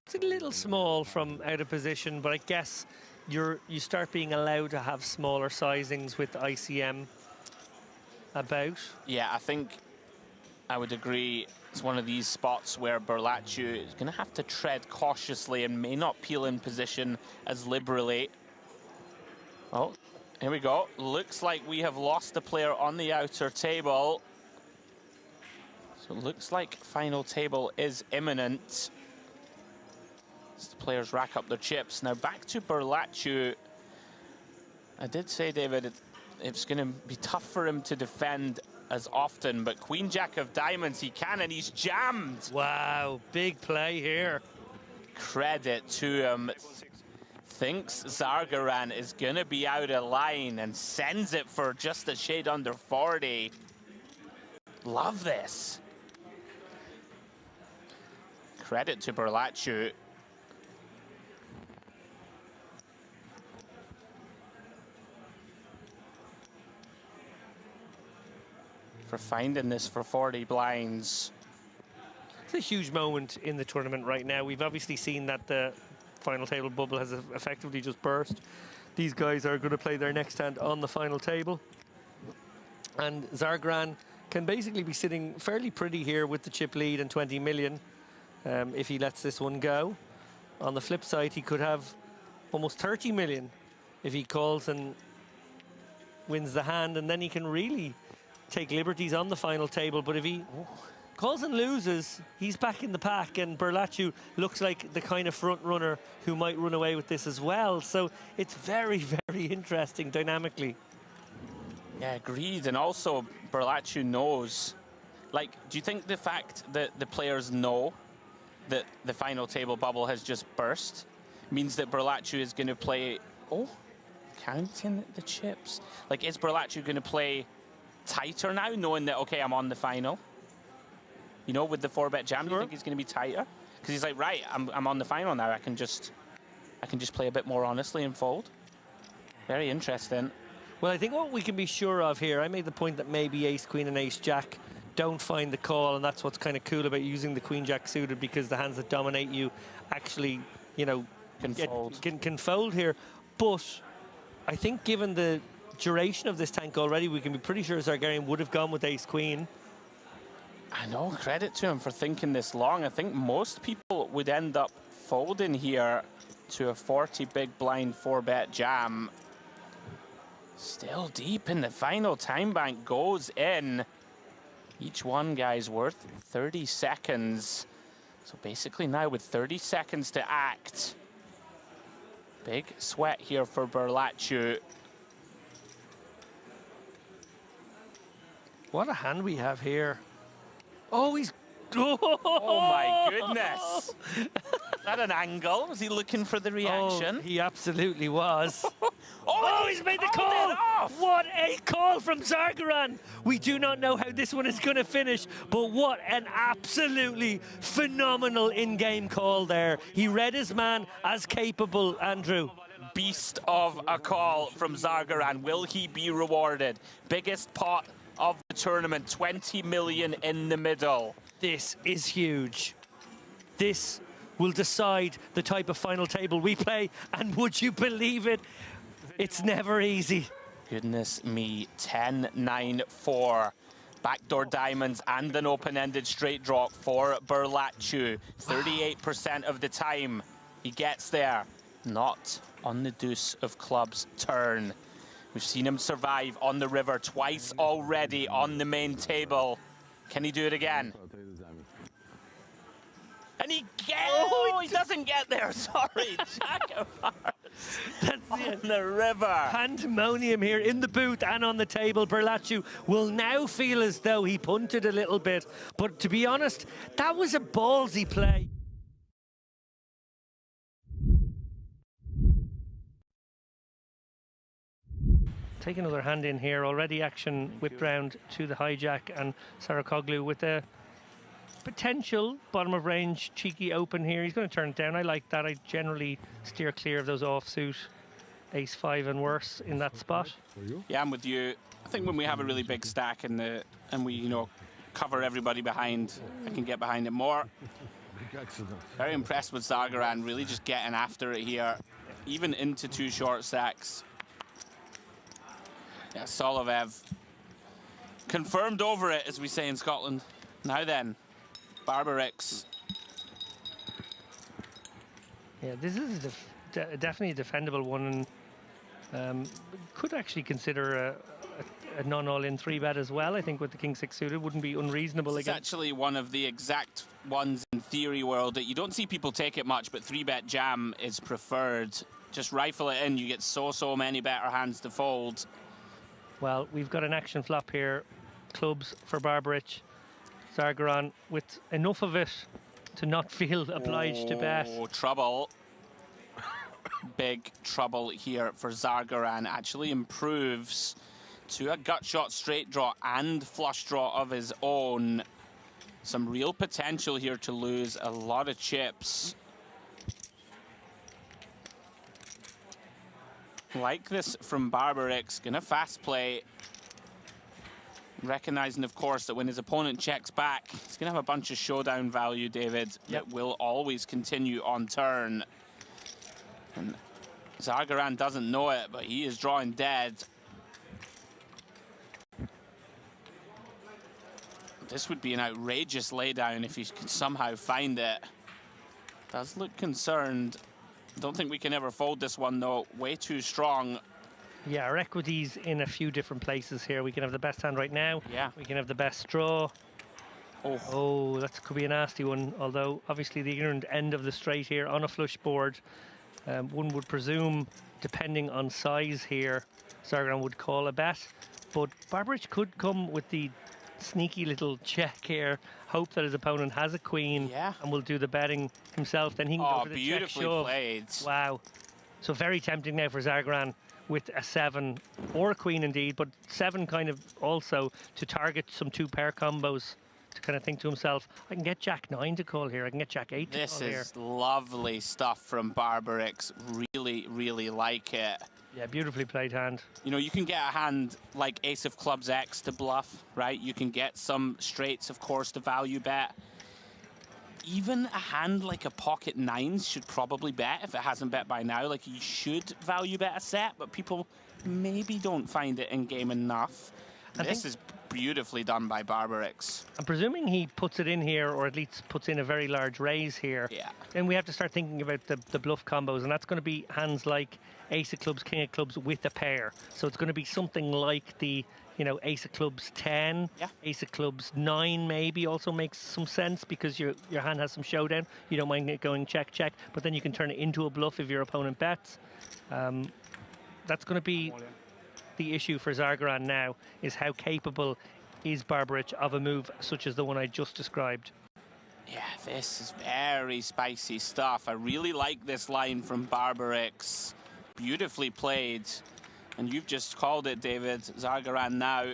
It's a little small from out of position, but I guess you start being allowed to have smaller sizings with ICM about. Yeah, I think I would agree. It's one of these spots where Berlaccio is going to have to tread cautiously and may not peel in position as liberally. Oh, here we go. Looks like we have lost the player on the outer table. So it looks like final table is imminent as the players rack up their chips. Now back to Berlaccio. I did say, David, it's going to be tough for him to defend as often, but Queen Jack of Diamonds, he can, and he's jammed. Wow, big play here. Credit to him. Thinks Zargaran is going to be out of line and sends it for just a shade under 40. Love this. Credit to Berlaccio. For finding this for 40 blinds. It's a huge moment in the tournament right now. We've obviously seen that the final table bubble has effectively just burst. These guys are going to play their next hand on the final table. And Zargaran can basically be sitting fairly pretty here with the chip lead and 20 million if he lets this one go. On the flip side, he could have almost 30 million if he calls and wins the hand, and then he can really take liberties on the final table. But if he calls and loses, he's back in the pack, and Berlaccio looks like the kind of front runner who might run away with this as well. So it's very, very interesting dynamically. Yeah, agreed. And also Berlaccio knows, like, do you think the fact that the players know that the final table bubble has just burst means that Berlaccio is going to play, counting the chips? Like, is Berlaccio going to play tighter now, knowing that, okay, I'm on the final? You know, with the 4-bet jam, do you think he's going to be tighter? Because he's like, right, I'm on the final now. I can just play a bit more honestly and fold. Very interesting. Well, I think what we can be sure of here, I made the point that maybe ace, queen, and ace, jack don't find the call, and that's what's kind of cool about using the queen, jack suited, because the hands that dominate you actually, you know, can fold here. But I think given the duration of this tank already, we can be pretty sure Zargaran would have gone with ace, queen. I know, credit to him for thinking this long. I think most people would end up folding here to a 40 big blind 4-bet jam. Still deep in the final. Time bank goes in. Each one, guys, worth 30 seconds. So basically now with 30 seconds to act. Big sweat here for Berlaccio. What a hand we have here. Oh, he's... Oh, my goodness. Is that an angle? Was he looking for the reaction? Oh, he absolutely was. Oh, he's made the call! What a call from Zargaran! We do not know how this one is going to finish, but what an absolutely phenomenal in-game call there. He read his man as capable, Andrew. Beast of a call from Zargaran. Will he be rewarded? Biggest pot of the tournament, 20 million in the middle. This is huge. This will decide the type of final table we play. And would you believe it? It's never easy. Goodness me, 10-9-4. Backdoor diamonds and an open-ended straight draw for Berlacciu. 38% of the time he gets there. Not on the deuce of clubs turn. We've seen him survive on the river twice already on the main table. Can he do it again? And he he doesn't get there, sorry. Jack of hearts. That's on the river. Pandemonium here in the booth and on the table. Berlacciu will now feel as though he punted a little bit. But to be honest, that was a ballsy play. Take another hand in here. Already action whipped round to the hijack, and Sarakoglu with a potential bottom of range cheeky open here. He's going to turn it down. I like that. I generally steer clear of those offsuit ace-5 and worse in that spot. Yeah, I'm with you. I think when we have a really big stack and we cover everybody behind, I can get behind it more. Very impressed with Zagaran, really just getting after it here, even into 2 short stacks. Yeah, Solovev confirmed over it, as we say in Scotland. Now then, Barbarix. Yeah, this is definitely a defendable one, and could actually consider a non-all-in 3-bet as well. I think with the king-6 suited wouldn't be unreasonable. It's actually one of the exact ones in theory world that you don't see people take it much, but 3-bet jam is preferred. Just rifle it in, you get so many better hands to fold. Well, we've got an action flop here. Clubs for Barbarich. Zargaran with enough of it to not feel obliged to bet. Oh, trouble. Big trouble here for Zargaran. Actually improves to a gut shot straight draw and flush draw of his own. Some real potential here to lose a lot of chips. Like this from Barbarix, gonna fast play. Recognizing, of course, that when his opponent checks back, he's gonna have a bunch of showdown value, David, that will always continue on turn. And Zargaran doesn't know it, but he is drawing dead. This would be an outrageous laydown if he could somehow find it. Does look concerned. Don't think we can ever fold this one, though. Way too strong. Yeah, our equity's in a few different places here. We can have the best hand right now. Yeah. We can have the best draw. Oh, that could be a nasty one. Although, obviously, the ignorant end of the straight here on a flush board. One would presume, depending on size here, Zargaran would call a bet. But Barbarich could come with the sneaky little check here, hope that his opponent has a queen, and will do the betting himself. Then he can go for the beautifully check shove. Played. Wow. So very tempting now for Zargaran with a 7 or a queen indeed, but 7 kind of also to target some 2-pair combos, to kind of think to himself, I can get Jack 9 to call here, I can get Jack 8 to call here. This is lovely stuff from Barbarix. Really like it. Yeah, beautifully played hand. You know, you can get a hand like Ace of Clubs X to bluff, right? You can get some straights, of course, to value bet. Even a hand like a pocket 9s should probably bet if it hasn't bet by now. Like, you should value bet a set, but people maybe don't find it in game enough. This is beautifully done by Barbarix. I'm presuming he puts it in here, or at least puts in a very large raise here. Yeah. Then we have to start thinking about the bluff combos, and that's going to be hands like Ace of Clubs, King of Clubs with a pair. So it's going to be something like the, you know, Ace of Clubs 10, Ace of Clubs 9 maybe also makes some sense because your hand has some showdown. You don't mind it going check, check, but then you can turn it into a bluff if your opponent bets. That's going to be the issue for Zargaran now, is how capable is Barbarich of a move such as the one I just described. Yeah, this is very spicy stuff. I really like this line from Barbarix. Beautifully played. And you've just called it, David. Zargaran now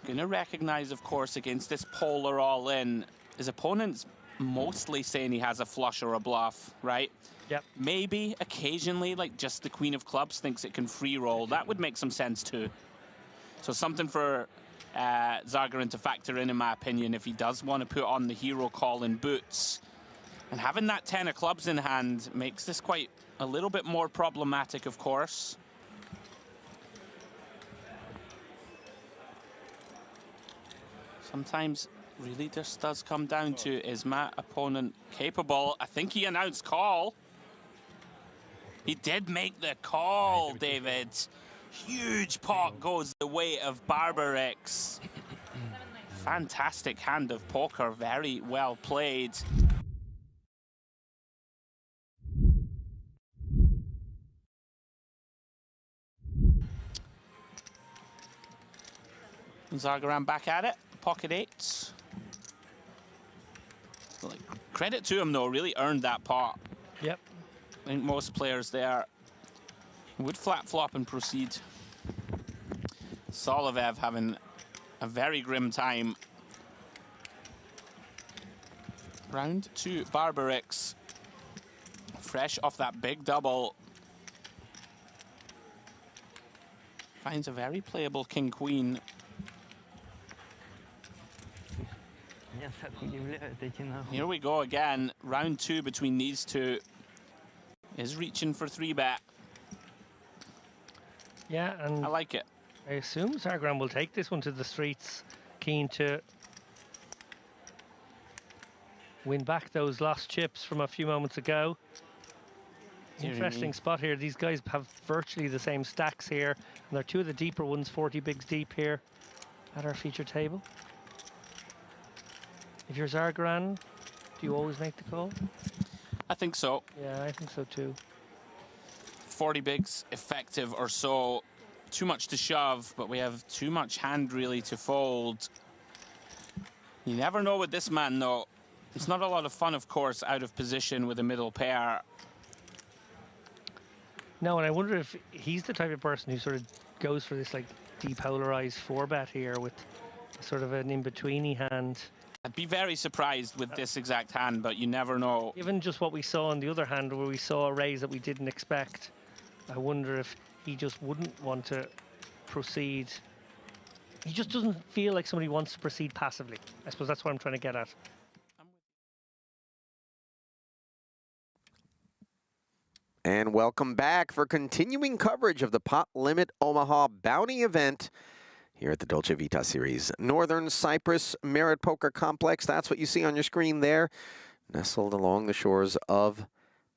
going to recognize, of course, against this polar all-in. His opponent's mostly saying he has a flush or a bluff, right? Yep. Maybe occasionally, like just the Queen of Clubs thinks it can free roll. That would make some sense too. So something for Zargaran to factor in my opinion, if he does want to put on the hero call in boots. And having that 10 of clubs in hand makes this quite a little bit more problematic, of course. Sometimes really just does come down to, is my opponent capable? I think he announced call. He did make the call, David. Huge pot goes the way of Barbarix. Fantastic hand of poker, very well played. Zargaran back at it, pocket eights. Like, credit to him though, really earned that pot. Yep. I think most players there would flat flop and proceed. Solovev having a very grim time. Round 2, Barbarix. Fresh off that big double. Finds a very playable king-queen. Here we go again. Round 2 between these two. Is reaching for 3-bet. Yeah, and I like it. I assume Zargaran will take this one to the streets, keen to win back those lost chips from a few moments ago. Interesting spot here. These guys have virtually the same stacks here, and they're two of the deeper ones, 40 bigs deep here at our feature table. If you're Zargaran, do you always make the call? I think so. Yeah, I think so too. 40 bigs effective or so. Too much to shove, but we have too much hand really to fold. You never know with this man though. It's not a lot of fun, of course, out of position with a middle pair. No, and I wonder if he's the type of person who sort of goes for this like depolarized 4-bet here with sort of an in-betweeny hand. I'd be very surprised with this exact hand, but you never know. Given just what we saw on the other hand, where we saw a raise that we didn't expect, I wonder if he just wouldn't want to proceed. He just doesn't feel like somebody wants to proceed passively. I suppose that's what I'm trying to get at. And welcome back for continuing coverage of the Pot Limit Omaha Bounty event here at the Dolce Vita Series. Northern Cyprus Merit Poker Complex, that's what you see on your screen there, nestled along the shores of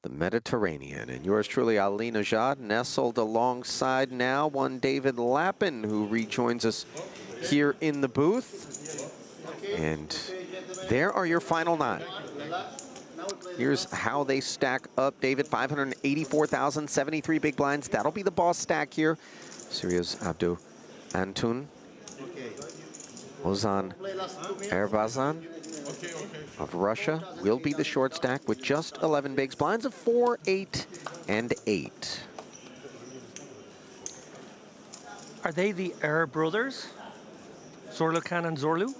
the Mediterranean. And yours truly, Ali Najad, nestled alongside now one David Lappin, who rejoins us here in the booth. And there are your final 9. Here's how they stack up, David. 584,073 big blinds. That'll be the boss stack here. Syria's Abdu Antun. Ozan Erbazan of Russia will be the short stack with just 11 bigs. Blinds of 4, 8, and 8. Are they the brothers? Zorlukan and Zorlu?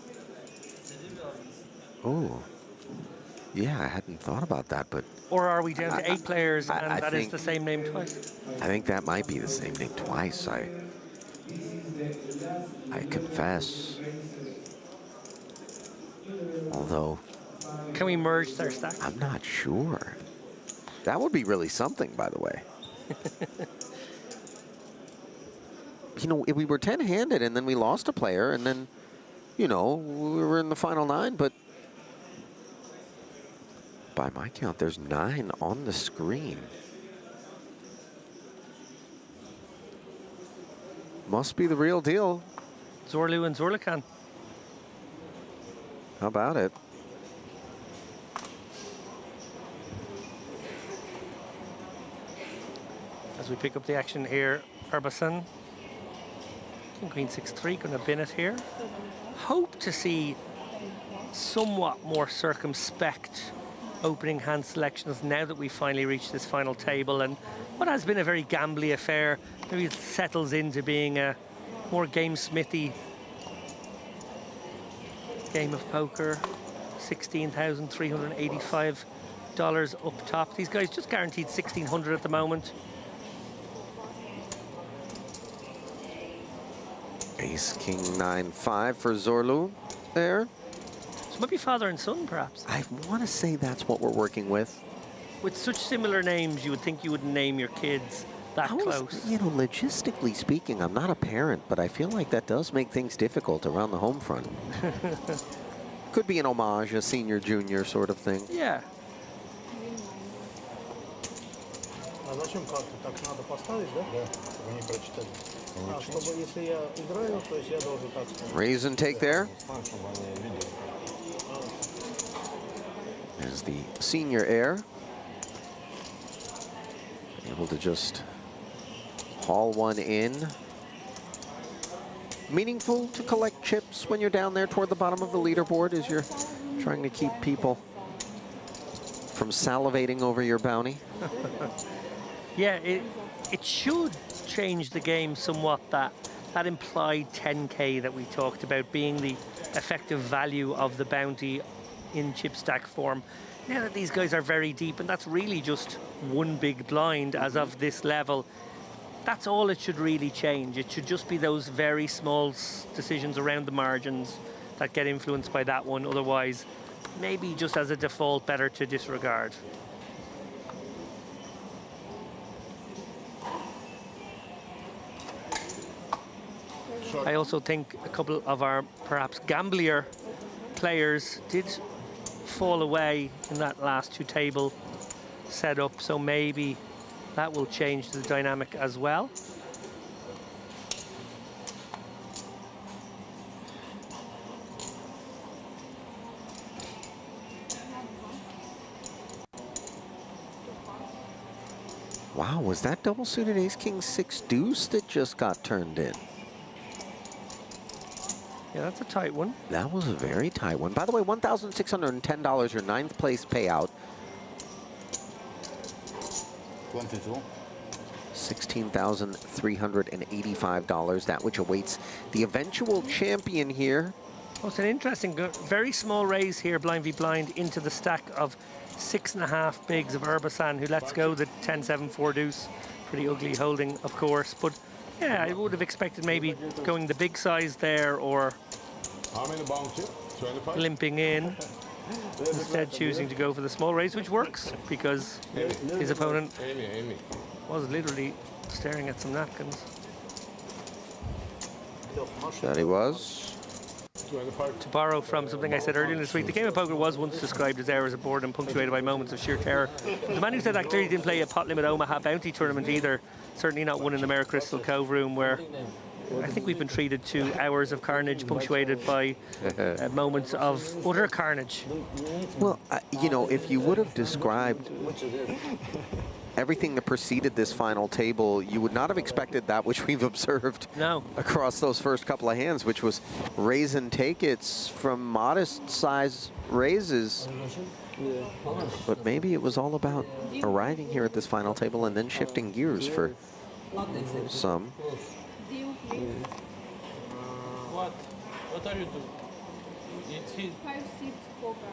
Oh. Yeah, I hadn't thought about that, but... Or are we down to 8 players and that is the same name twice? I think that might be the same name twice. I confess. Although... Can we merge their stacks? I'm not sure. That would be really something, by the way. You know, if we were 10-handed and then we lost a player and then, you know, we were in the final 9, but by my count, there's 9 on the screen. Must be the real deal. Zorlu and Zorlukan. How about it? As we pick up the action here, Erbasan. King Queen 6-3, going to bin it here. Hope to see somewhat more circumspect opening hand selections now that we finally reached this final table, and what has been a very gambly affair maybe it settles into being a more game-smithy game of poker. $16,385 up top. These guys just guaranteed $1,600 at the moment. Ace, King, 9-5 for Zorlu there. So it might be father and son, perhaps. I want to say that's what we're working with. With such similar names, you would think you wouldn't name your kids that close. You know, logistically speaking, I'm not a parent, but I feel like that does make things difficult around the home front. Could be an homage, a senior, junior sort of thing. Yeah. А зачем карты? Так надо поставить, да? Да, вы не прочитали. А, чтобы если я играю, то есть я должен так ставить. Raise and take there. There's the senior heir. Able to just haul one in. Meaningful to collect chips when you're down there toward the bottom of the leaderboard as you're trying to keep people from salivating over your bounty. Yeah, it should change the game somewhat, that implied 10K that we talked about being the effective value of the bounty in chip stack form. Now that these guys are very deep, and that's really just one big blind as of this level, that's all it should really change. It should just be those very small decisions around the margins that get influenced by that one. Otherwise, maybe just as a default, better to disregard. I also think a couple of our perhaps gamblier players did fall away in that last two table setup, so maybe that will change the dynamic as well. Wow, was that double suited ace king six deuce that just got turned in? Yeah, that's a tight one. That was a very tight one. By the way, $1,610, your ninth place payout. 22. $16,385, that which awaits the eventual champion here. Oh, it's an interesting, very small raise here, blind v blind, into the stack of 6.5 bigs of Urbasan, who lets go the 10-7 4 deuce. Pretty ugly holding, of course, but yeah, I would have expected maybe going the big size there, or How many bounty? 25? limping in. Instead choosing to go for the small raise, which works because his opponent was literally staring at some napkins. That he was. To borrow from something I said earlier this week, the game of poker was once described as hours of boredom punctuated by moments of sheer terror. The man who said that clearly didn't play a pot limit Omaha bounty tournament either. Certainly not one in the Mare Crystal Cove room, where I think we've been treated to hours of carnage punctuated by moments of utter carnage. Well, you know, if you would have described everything that preceded this final table, you would not have expected that which we've observed across those first couple of hands, which was raise and take it's from modest size raises. But maybe it was all about arriving here at this final table and then shifting gears for some. What are you doing? It's his. 5-6 poker.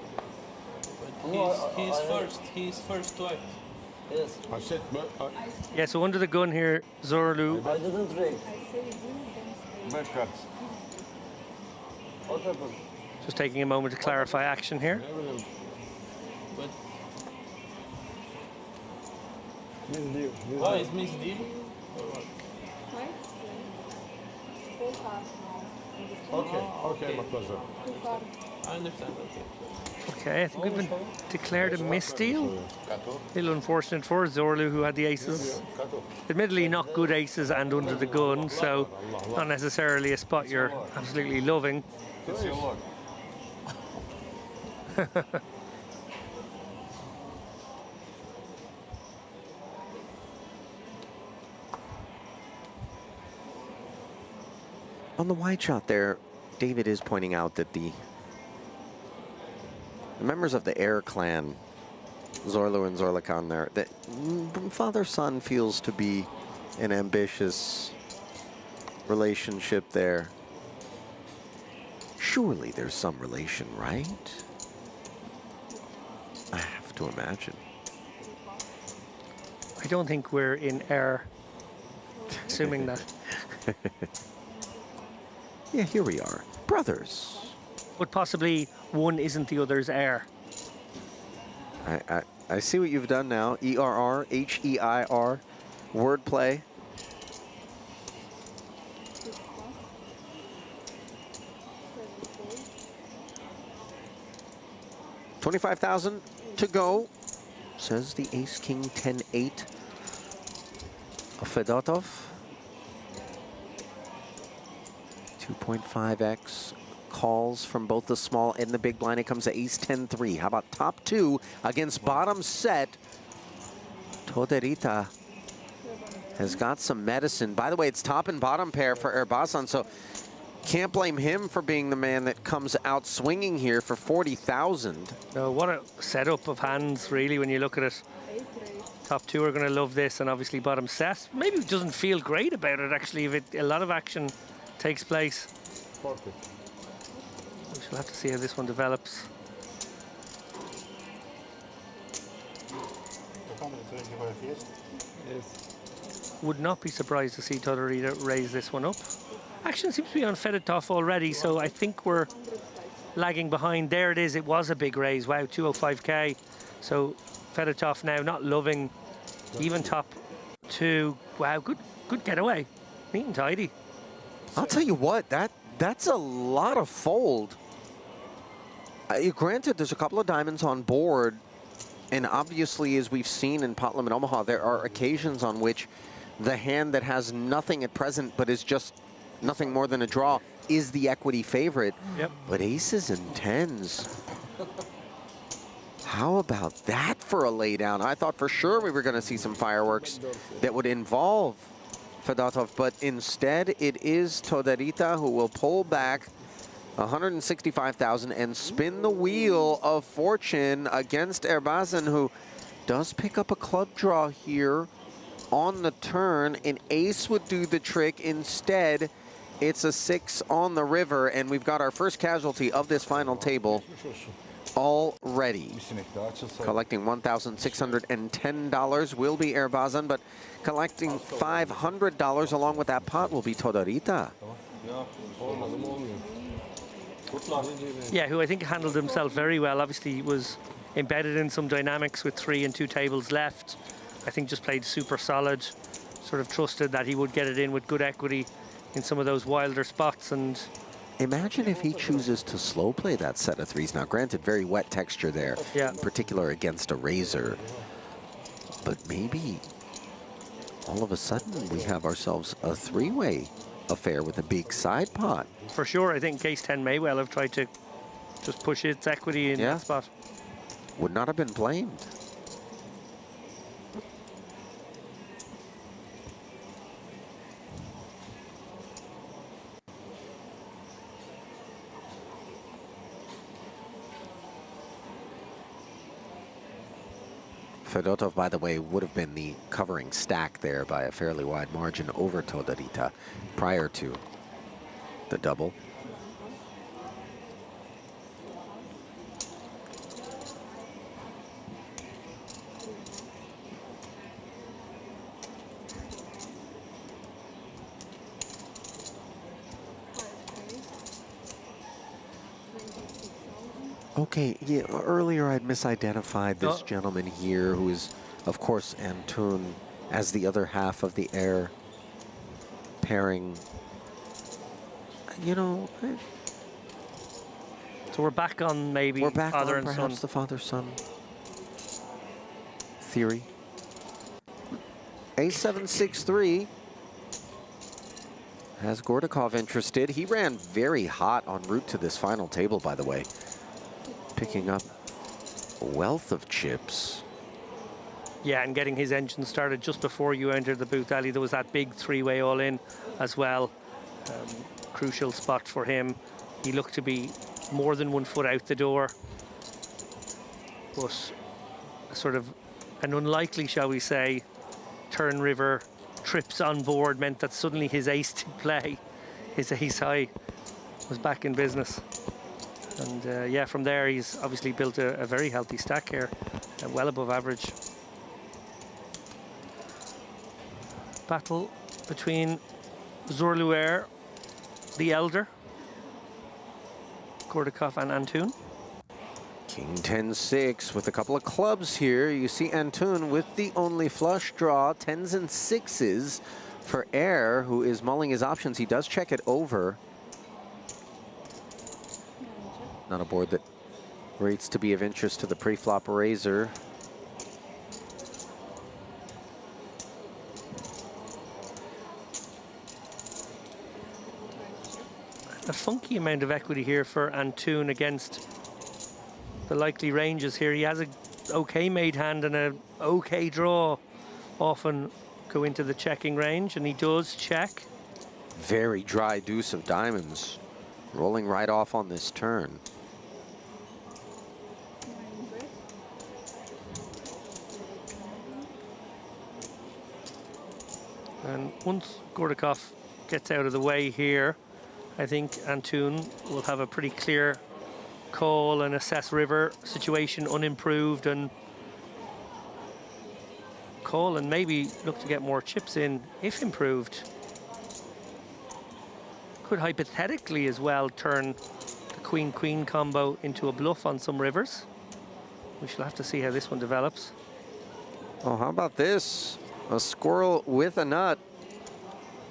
But he's first to act. Yes. I said, Yeah, so under the gun here, Zorlu. I didn't drink. Bad cards. What happened? Just taking a moment to clarify action here. But Misdeal. why is misdeal? Okay, my pleasure. I understand. Okay. Okay, I think we've been declared a misdeal. A little unfortunate for Zorlu, who had the aces. Admittedly, not good aces and under the gun, so not necessarily a spot you're absolutely loving. It's your luck. On the wide shot there, David is pointing out that the members of the Air clan, Zorlu and Zorlakan there, that father-son feels to be an ambitious relationship there. Surely there's some relation, right? I have to imagine. I don't think we're in error, assuming that. Yeah, here we are. Brothers. but possibly one isn't the other's heir. I see what you've done now. ERR, HEIR, wordplay. $25,000 to go, says the Ace King 10-8 of Fedotov. 2.5x calls from both the small and the big blind. It comes to Ace 10-3. How about top two against bottom set? Toderita has got some medicine. By the way, it's top and bottom pair for Erbazan, so can't blame him for being the man that comes out swinging here for 40,000. No, what a setup of hands, really, when you look at it. Top two are going to love this, and obviously bottom set. Maybe it doesn't feel great about it, actually, if a lot of action takes place. Perfect. We shall have to see how this one develops. Yes. Would not be surprised to see Todorita raise this one up. Action seems to be on Fedotov already, so I think we're lagging behind. There it is, it was a big raise. Wow, 205k. So Fedotov now not loving even top two. Wow, good getaway. Neat and tidy. I'll tell you what, that's a lot of fold. Granted, there's a couple of diamonds on board, and obviously, as we've seen in Pot Limit Omaha, there are occasions on which the hand that has nothing at present but is just nothing more than a draw is the equity favorite. Yep. But aces and tens. How about that for a laydown? I thought for sure we were going to see some fireworks that would involve Fedotov, but instead it is Toderita who will pull back 165,000 and spin the wheel of fortune against Erbazan, who does pick up a club draw here on the turn. An ace would do the trick. Instead, it's a 6 on the river, and we've got our first casualty of this final table already. Collecting $1,610 will be Erbazan, but collecting $500 along with that pot will be Toderita. Yeah, who I think handled himself very well. Obviously, he was embedded in some dynamics with 3 and 2 tables left. I think just played super solid, sort of trusted that he would get it in with good equity in some of those wilder spots. And imagine if he chooses to slow play that set of threes. Now, granted, very wet texture there, in particular against a razor. But maybe all of a sudden we have ourselves a three-way affair with a big side pot. For sure, I think Ace 10 may well have tried to just push its equity in that spot. Would not have been blamed. Fedotov, by the way, would have been the covering stack there by a fairly wide margin over Toderita prior to the double. Okay, yeah, earlier I'd misidentified this gentleman here, who is, of course, Antun, as the other half of the heir pairing. You know, so we're back on maybe father and son. The father-son theory. A763 has Gordakov interested. He ran very hot en route to this final table, by the way, picking up a wealth of chips. Yeah, and getting his engine started just before you entered the booth, Ali. There was that big three-way all-in as well. Crucial spot for him. He looked to be more than 1 foot out the door, but sort of an unlikely, shall we say, turn river trips on board meant that suddenly his ace to play, his ace high, was back in business. And yeah, from there he's obviously built a very healthy stack here, well above average. Battle between Zorluer, the elder, Gordakov and Antun. King 10-6 with a couple of clubs here. You see Antun with the only flush draw, 10s and 6s for Air, who is mulling his options. He does check it over. Not a board that rates to be of interest to the pre-flop raiser. A funky amount of equity here for Antun against the likely ranges here. He has a okay made hand and a okay draw. Often go into the checking range, and he does check. Very dry deuce of diamonds, rolling right off on this turn. And once Gordakov gets out of the way here, I think Antun will have a pretty clear call and assess river situation unimproved and call and maybe look to get more chips in if improved. Could hypothetically as well turn the queen-queen combo into a bluff on some rivers. We shall have to see how this one develops. Oh, how about this? A squirrel with a nut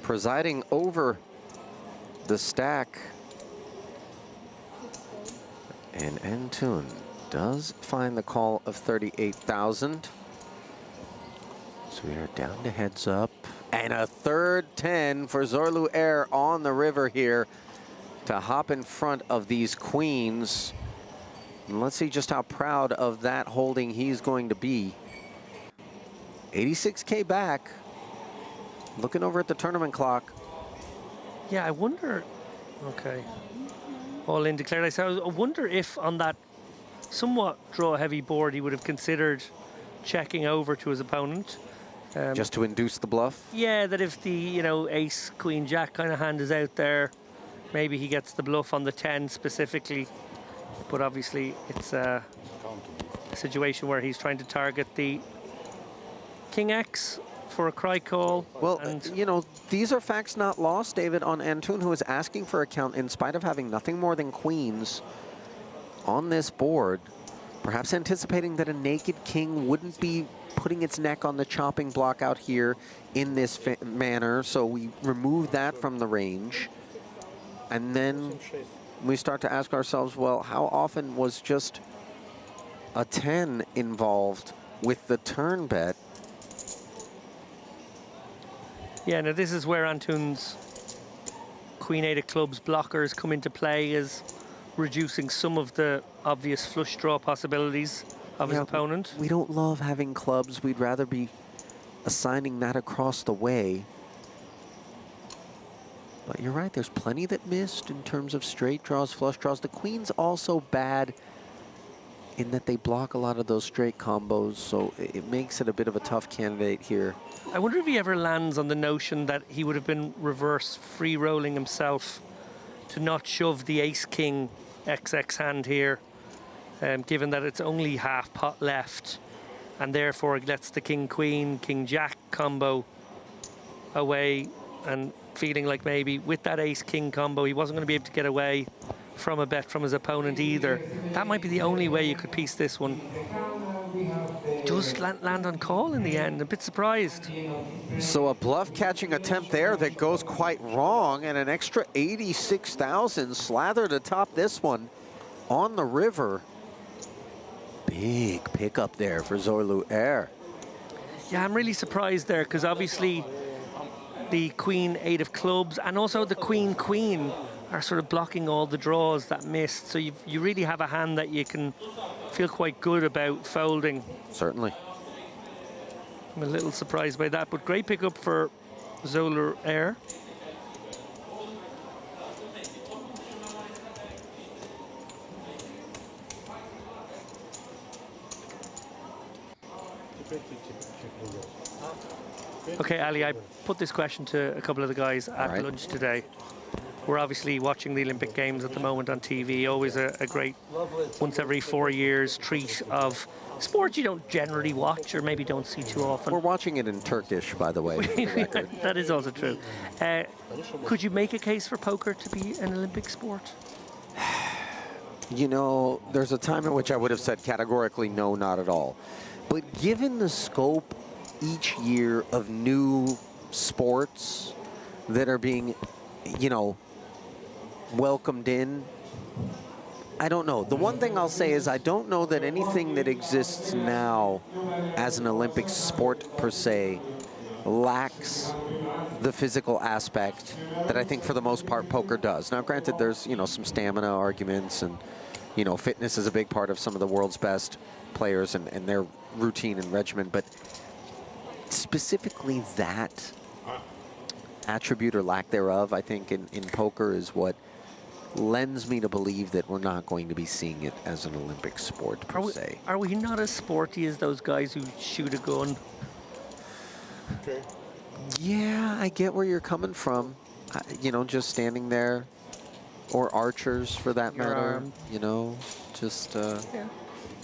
presiding over the stack. And Antun does find the call of 38,000. So we are down to heads up. And a third 10 for Zorlu Air on the river here to hop in front of these queens. And let's see just how proud of that holding he's going to be. 86K back. Looking over at the tournament clock. Yeah, I wonder, okay. All in declared. I wonder if on that somewhat draw-heavy board he would have considered checking over to his opponent. Just to induce the bluff? Yeah, that if the, you know, ace, queen, jack kind of hand is out there, maybe he gets the bluff on the 10 specifically. But obviously it's a situation where he's trying to target the King X for a cry call. Well, you know, these are facts not lost, David, on Antun, who is asking for a count in spite of having nothing more than queens on this board, perhaps anticipating that a naked king wouldn't be putting its neck on the chopping block out here in this manner, so we remove that from the range. And then we start to ask ourselves, well, how often was just a 10 involved with the turn bet? Yeah, now this is where Antun's Queen 8 of clubs blockers come into play, as reducing some of the obvious flush draw possibilities of his opponent. We don't love having clubs. We'd rather be assigning that across the way. But you're right, there's plenty that missed in terms of straight draws, flush draws. The queen's also bad in that they block a lot of those straight combos, so it makes it a bit of a tough candidate here. I wonder if he ever lands on the notion that he would have been reverse free rolling himself to not shove the ace-king XX hand here, given that it's only half pot left, and therefore it lets the king-queen, king-jack combo away, and feeling like maybe with that ace-king combo he wasn't going to be able to get away from a bet from his opponent either. That might be the only way you could piece this one. Just land on call in the end, a bit surprised. So a bluff catching attempt there that goes quite wrong, and an extra 86,000 slathered atop this one on the river. Big pickup there for Zorlu Air. Yeah, I'm really surprised there, because obviously the Queen 8 of clubs and also the Queen-Queen are sort of blocking all the draws that missed. So you really have a hand that you can feel quite good about folding. Certainly. I'm a little surprised by that, but great pickup for Zorlu Air. Okay, Ali, I put this question to a couple of the guys at lunch today. We're obviously watching the Olympic Games at the moment on TV, always a great once every 4 years treat of sport you don't generally watch or maybe don't see too often. We're watching it in Turkish, by the way. That is also true. Could you make a case for poker to be an Olympic sport? You know, there's a time in which I would have said categorically no, not at all. But given the scope each year of new sports that are being, you know, welcomed in, I don't know. The one thing I'll say is I don't know that anything that exists now as an Olympic sport per se lacks the physical aspect that I think for the most part poker does. Now, granted, there's, you know, some stamina arguments and, you know, fitness is a big part of some of the world's best players and their routine and regimen, but specifically that attribute or lack thereof, I think in poker is what lends me to believe that we're not going to be seeing it as an Olympic sport per se. Are we not as sporty as those guys who shoot a gun? Okay. Yeah, I get where you're coming from. You know, just standing there, or archers for that matter. You know, just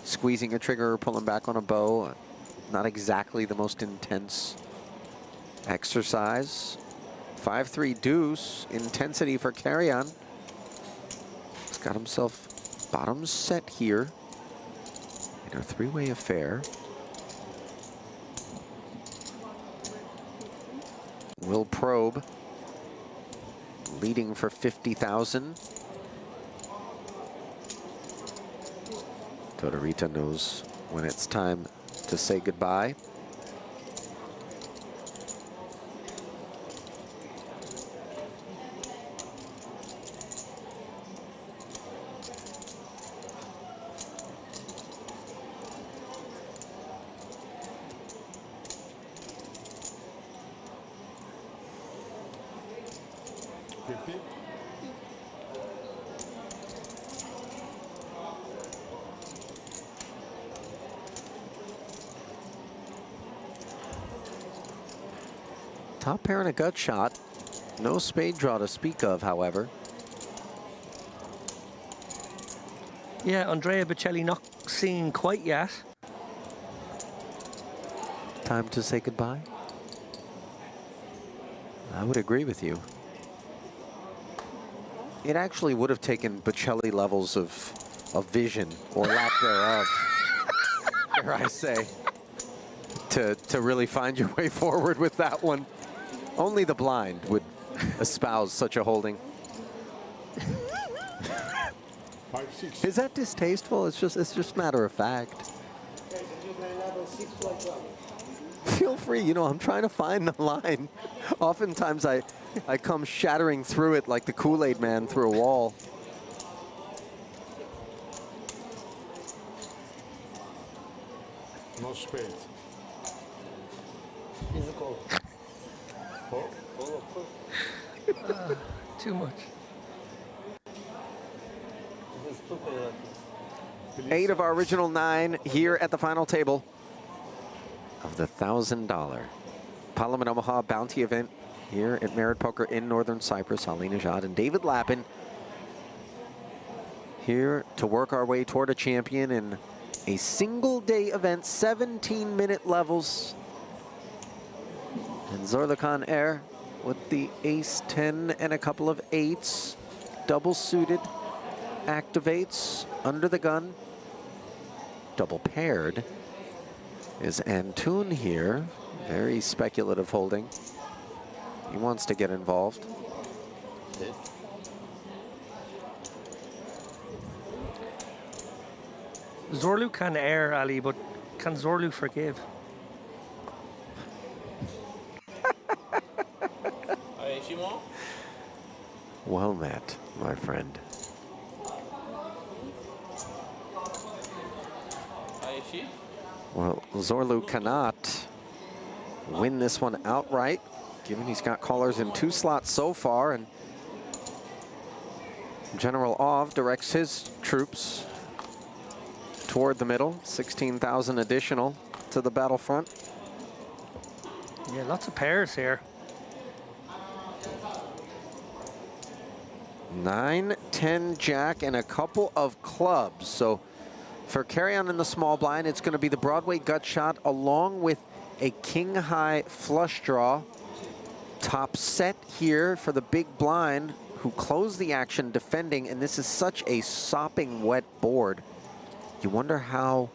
squeezing a trigger or pulling back on a bow. Not exactly the most intense exercise. 5-3 deuce, intensity for Carrion. He's got himself bottom set here in a three-way affair. Will probe, leading for 50,000. Tortorita knows when it's time to say goodbye. Top pair and a gut shot. No spade draw to speak of, however. Yeah, Andrea Bocelli not seen quite yet. Time to say goodbye? I would agree with you. It actually would have taken Bocelli levels of vision, or lack thereof, dare I say, to really find your way forward with that one. Only the blind would espouse such a holding. 5-6. Is that distasteful? It's just matter of fact. Feel free, you know, I'm trying to find the line. Oftentimes I come shattering through it like the Kool-Aid man through a wall. No spades. Physical. Too much. 8 of our original 9 here at the final table of the $1,000 Parliament Omaha bounty event here at Merit Poker in Northern Cyprus. Ali Najad and David Lappin here to work our way toward a champion in a single day event, 17-minute levels. And Zorlukan Air with the ace-10 and a couple of 8s, double suited, activates under the gun. Double paired is Antoon here. Very speculative holding. He wants to get involved. Zorlu can err, Ali, but can Zorlu forgive? Well met, my friend. Well, Zorlu cannot win this one outright, given he's got callers in 2 slots so far, and General Ov directs his troops toward the middle, 16,000 additional to the battlefront. Yeah, lots of pairs here. 9, 10, jack, and a couple of clubs. So for carry-on in the small blind, it's going to be the Broadway gut shot along with a king-high flush draw. Top set here for the big blind who closed the action defending, and this is such a sopping wet board. You wonder how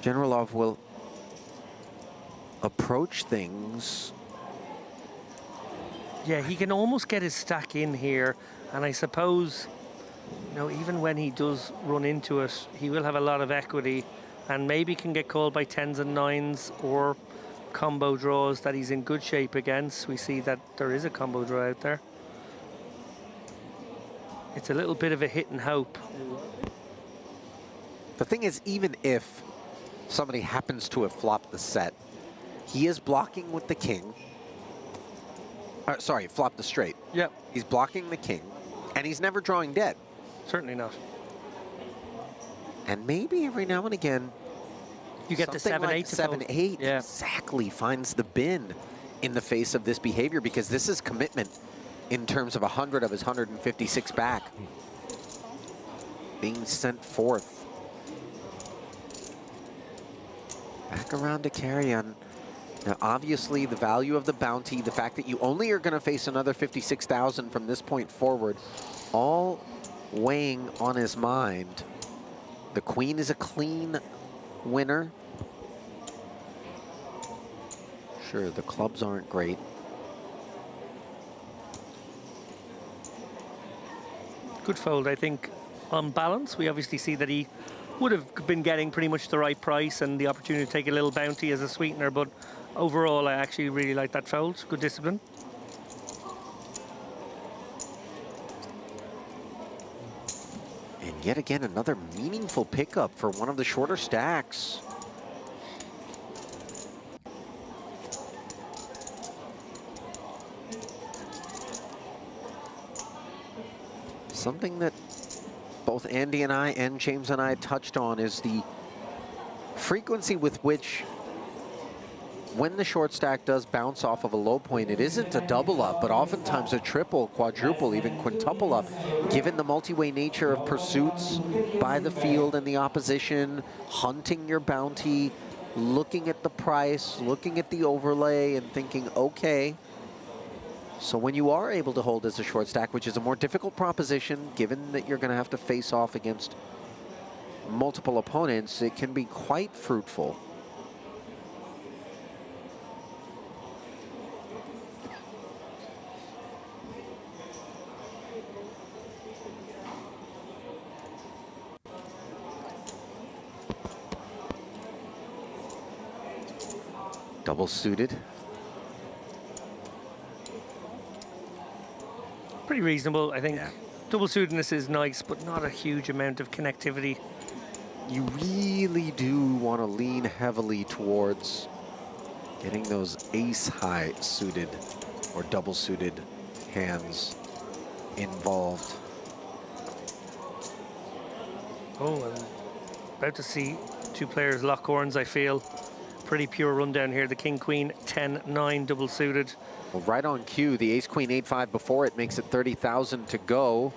Generalov will approach things. Yeah, he can almost get his stack in here, and I suppose, you know, even when he does run into it, he will have a lot of equity and maybe can get called by 10s and 9s or combo draws that he's in good shape against. We see that there is a combo draw out there. It's a little bit of a hit and hope. The thing is, even if somebody happens to have flopped the set, he is blocking with the king. Sorry, flopped the straight. Yep. He's blocking the king, and he's never drawing dead. Certainly not. And maybe every now and again, you get the 7-8 like to 7-8 yeah. exactly finds the bin in the face of this behavior, because this is commitment in terms of 100 of his 156 back being sent forth. Back around to Carrion. Now, obviously, the value of the bounty, the fact that you only are going to face another 56,000 from this point forward, all weighing on his mind. The queen is a clean winner. Sure, the clubs aren't great. Good fold, I think. On balance, we obviously see that he would have been getting pretty much the right price and the opportunity to take a little bounty as a sweetener, but overall, I actually really like that fold. Good discipline. And yet again, another meaningful pickup for one of the shorter stacks. Something that both Andy and I and James and I touched on is the frequency with which, when the short stack does bounce off of a low point, it isn't a double up, but oftentimes a triple, quadruple, even quintuple up, given the multi-way nature of pursuits by the field and the opposition, hunting your bounty, looking at the price, looking at the overlay, and thinking, okay. So when you are able to hold as a short stack, which is a more difficult proposition, given that you're going to have to face off against multiple opponents, it can be quite fruitful. Double suited. Pretty reasonable, I think. Yeah. Double suitedness is nice, but not a huge amount of connectivity. You really do want to lean heavily towards getting those ace-high suited or double suited hands involved. Oh, I'm about to see two players lock horns, I feel. Pretty pure rundown here. The king-queen, 10-9 double suited. Well, right on cue, the ace-queen 8-5 before it makes it 30,000 to go.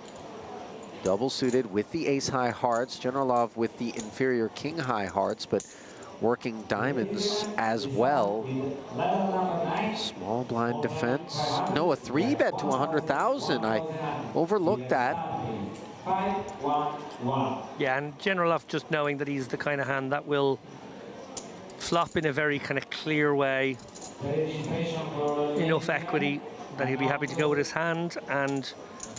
Double suited with the ace-high hearts. Generalov with the inferior king-high hearts, but working diamonds as well. Small blind defense. No, a 3-bet to 100,000. I overlooked that. Yeah, and Generalov just knowing that he's the kind of hand that will flop in a very kind of clear way. Enough equity that he'll be happy to go with his hand, and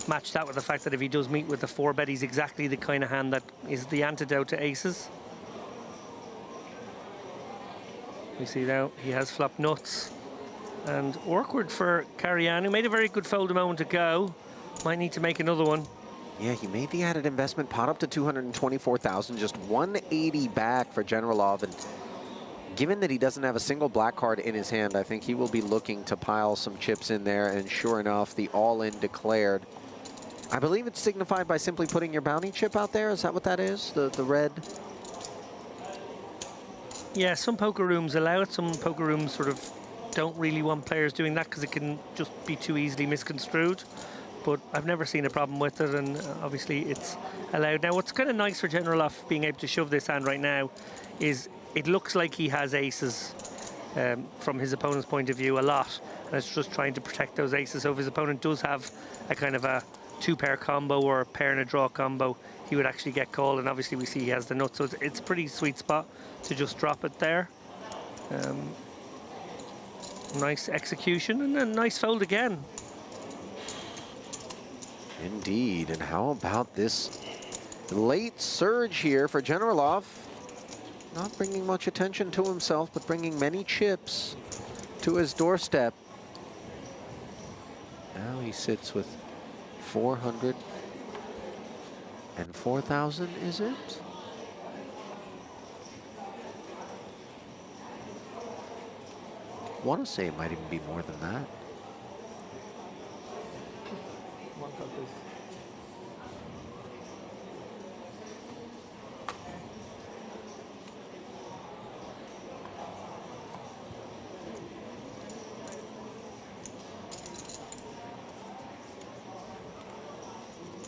match that with the fact that if he does meet with the 4-bet, he's exactly the kind of hand that is the antidote to aces. We see now he has flopped nuts. And awkward for Carrion, who made a very good fold a moment ago. Might need to make another one. Yeah, he made the added investment pot up to 224,000, just 180 back for Generalov. And given that he doesn't have a single black card in his hand, I think he will be looking to pile some chips in there. And sure enough, the all-in declared. I believe it's signified by simply putting your bounty chip out there. Is that what that is? The red? Yeah, some poker rooms allow it. Some poker rooms sort of don't really want players doing that because it can just be too easily misconstrued. But I've never seen a problem with it, and obviously it's allowed. Now, what's kind of nice for Generalov being able to shove this hand right now is it looks like he has aces from his opponent's point of view a lot. and it's just trying to protect those aces. So if his opponent does have a kind of a two-pair combo or a pair and a draw combo, he would actually get called, and obviously we see he has the nuts, so it's a pretty sweet spot to just drop it there. Nice execution, and then nice fold again. Indeed, and how about this late surge here for Generalov? Not bringing much attention to himself, but bringing many chips to his doorstep. Now he sits with 400 and 4,000, is it? I want to say it might even be more than that.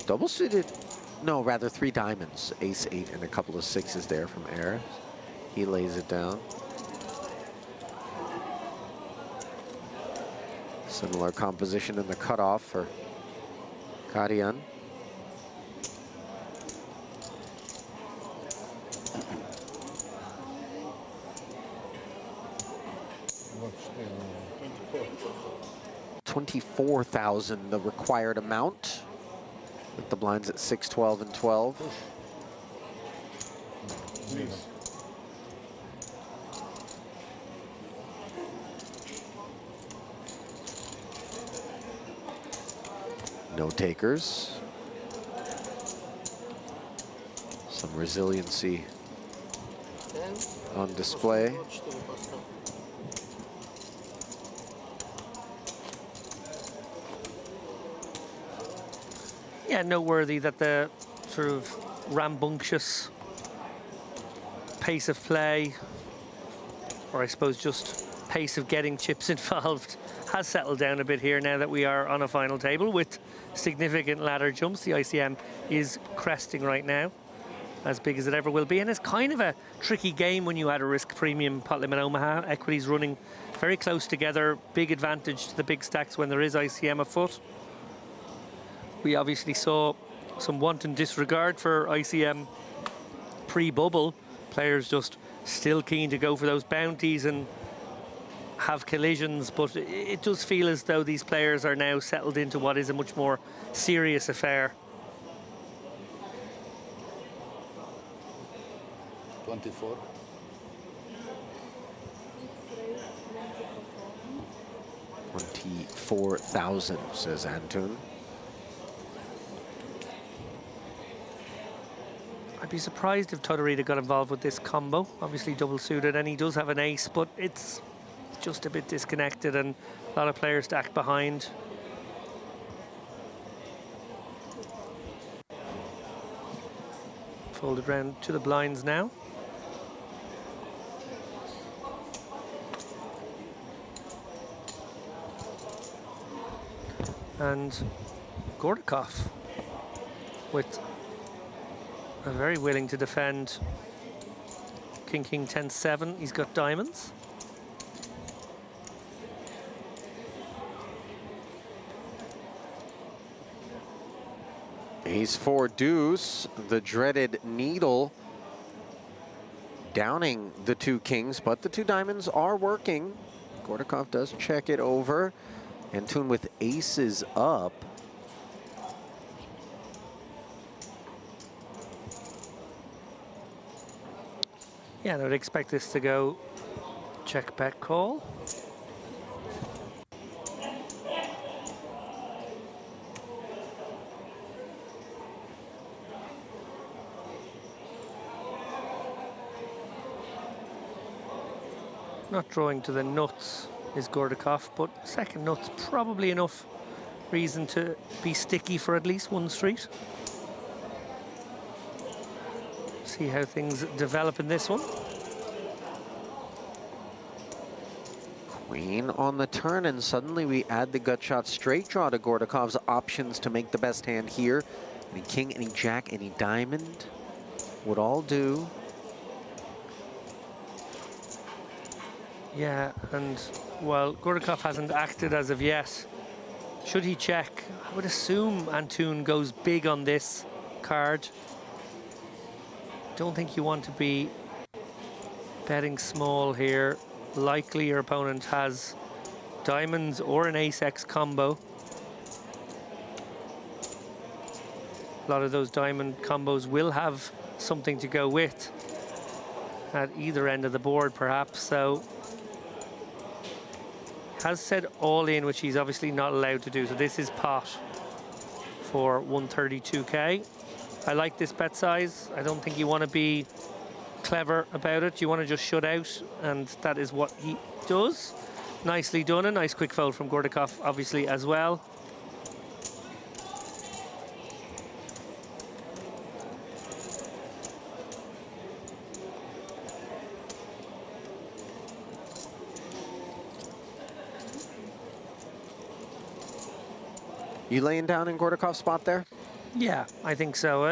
Double suited, no, rather 3 diamonds, ace 8 and a couple of 6s there from Air. He lays it down. Similar composition in the cutoff for Karian. $24,000, the required amount, with the blinds at 6, 12, and 12. No takers. Some resiliency on display. Yeah, noteworthy that the sort of rambunctious pace of play, or I suppose just pace of getting chips involved, has settled down a bit here now that we are on a final table with significant ladder jumps. The ICM is cresting right now, as big as it ever will be, and it's kind of a tricky game when you add a risk premium pot limit Omaha. Equities running very close together, big advantage to the big stacks when there is ICM afoot. We obviously saw some wanton disregard for ICM pre-bubble. Players just still keen to go for those bounties and have collisions, but it does feel as though these players are now settled into what is a much more serious affair. 24. $24,000, says Antun. I'd be surprised if Todorita got involved with this combo. Obviously double suited, and he does have an ace, but it's just a bit disconnected and a lot of players stacked behind. Folded round to the blinds now. And Gordakov with very willing to defend King, King, 10, 7. He's got diamonds. Ace 4 deuce, the dreaded needle, downing the 2 kings, but the 2 diamonds are working. Gordakov does check it over. Antun with aces up. Yeah, I would expect this to go check back call. Not drawing to the nuts is Gordakov, but second nut's probably enough reason to be sticky for at least one street. See how things develop in this one. Queen on the turn, and suddenly we add the gut shot straight draw to Gordakov's options to make the best hand here. Any king, any jack, any diamond would all do. Yeah, and Well, Gordakov hasn't acted as of yet. Should he check? I would assume Antun goes big on this card. Don't think you want to be betting small here. Likely your opponent has diamonds or an ace-x combo. A lot of those diamond combos will have something to go with at either end of the board, perhaps. So has said all in, which he's obviously not allowed to do. So this is pot for 132k. I like this bet size. I don't think you want to be clever about it. You want to just shut out, and that is what he does. Nicely done. A nice quick fold from Gordakov, obviously, as well. You laying down in Gordakov's spot there? Yeah, I think so.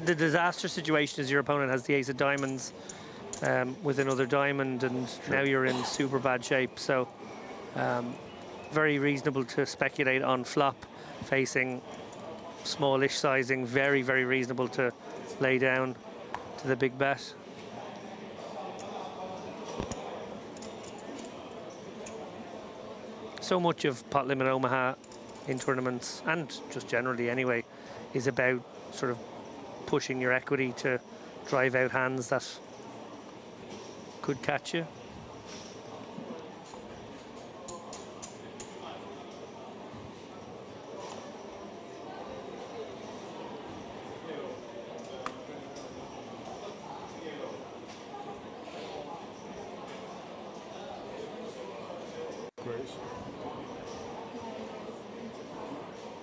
The disaster situation is your opponent has the ace of diamonds with another diamond, and now you're in super bad shape. So very reasonable to speculate on flop facing smallish sizing. Very, very reasonable to lay down to the big bet. So much of Pot Limit Omaha in tournaments, and just generally anyway, is about sort of pushing your equity to drive out hands that could catch you.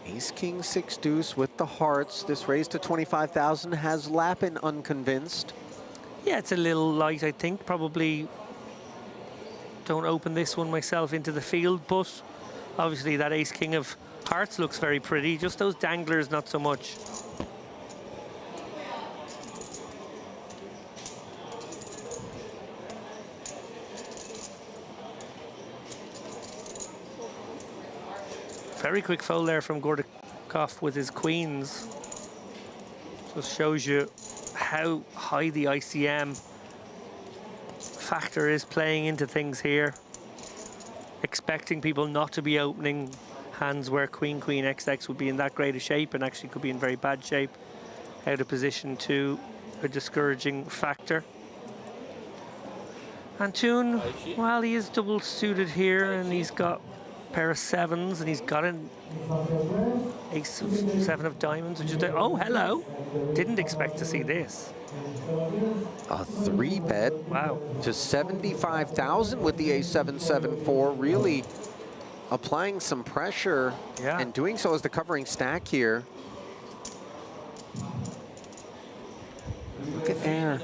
Ace, king, six, deuce with the hearts. This raise to 25,000 has Lappin unconvinced. Yeah, it's a little light, I think. Probably don't open this one myself into the field, but obviously that ace, king of hearts looks very pretty. Just those danglers, not so much. Very quick fold there from Gordakov with his queens. Just shows you how high the ICM factor is playing into things here. Expecting people not to be opening hands where queen, queen, XX would be in that great a shape, and actually could be in very bad shape. Out of position to a discouraging factor. Antun, well, he is double suited here, and he's got pair of sevens, and he's got an ace of seven of diamonds, which is oh, hello, didn't expect to see this. A 3-bet, wow, to 75,000 with the A774, really applying some pressure, and doing so as the covering stack here. Look at Air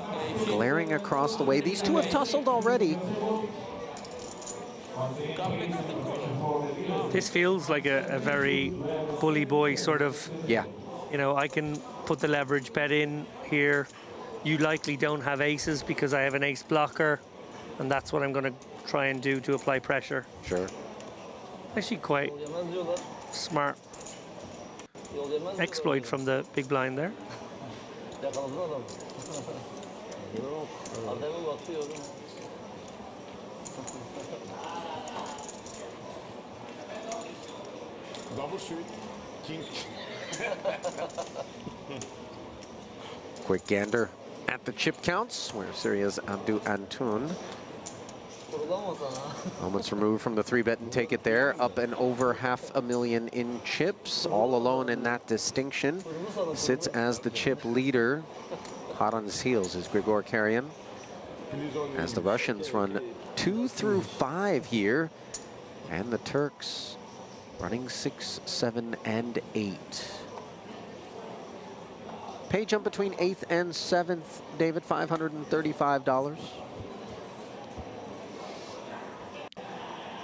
glaring across the way. These two have tussled already. This feels like a very bully boy sort of, you know, I can put the leverage bet in here. You likely don't have aces because I have an ace blocker, and that's what I'm going to try and do to apply pressure. Sure. Actually quite smart exploit from the big blind there. Double shoot, king. Quick gander at the chip counts, where Syria's Abdu Antun. Moments removed from the 3-bet and take it there. Up and over $500,000 in chips. All alone in that distinction. Sits as the chip leader. Hot on his heels is Grigor Karyan. As the Russians run 2 through 5 here. And the Turks running 6, 7, and 8. Pay jump between 8th and 7th, David, $535.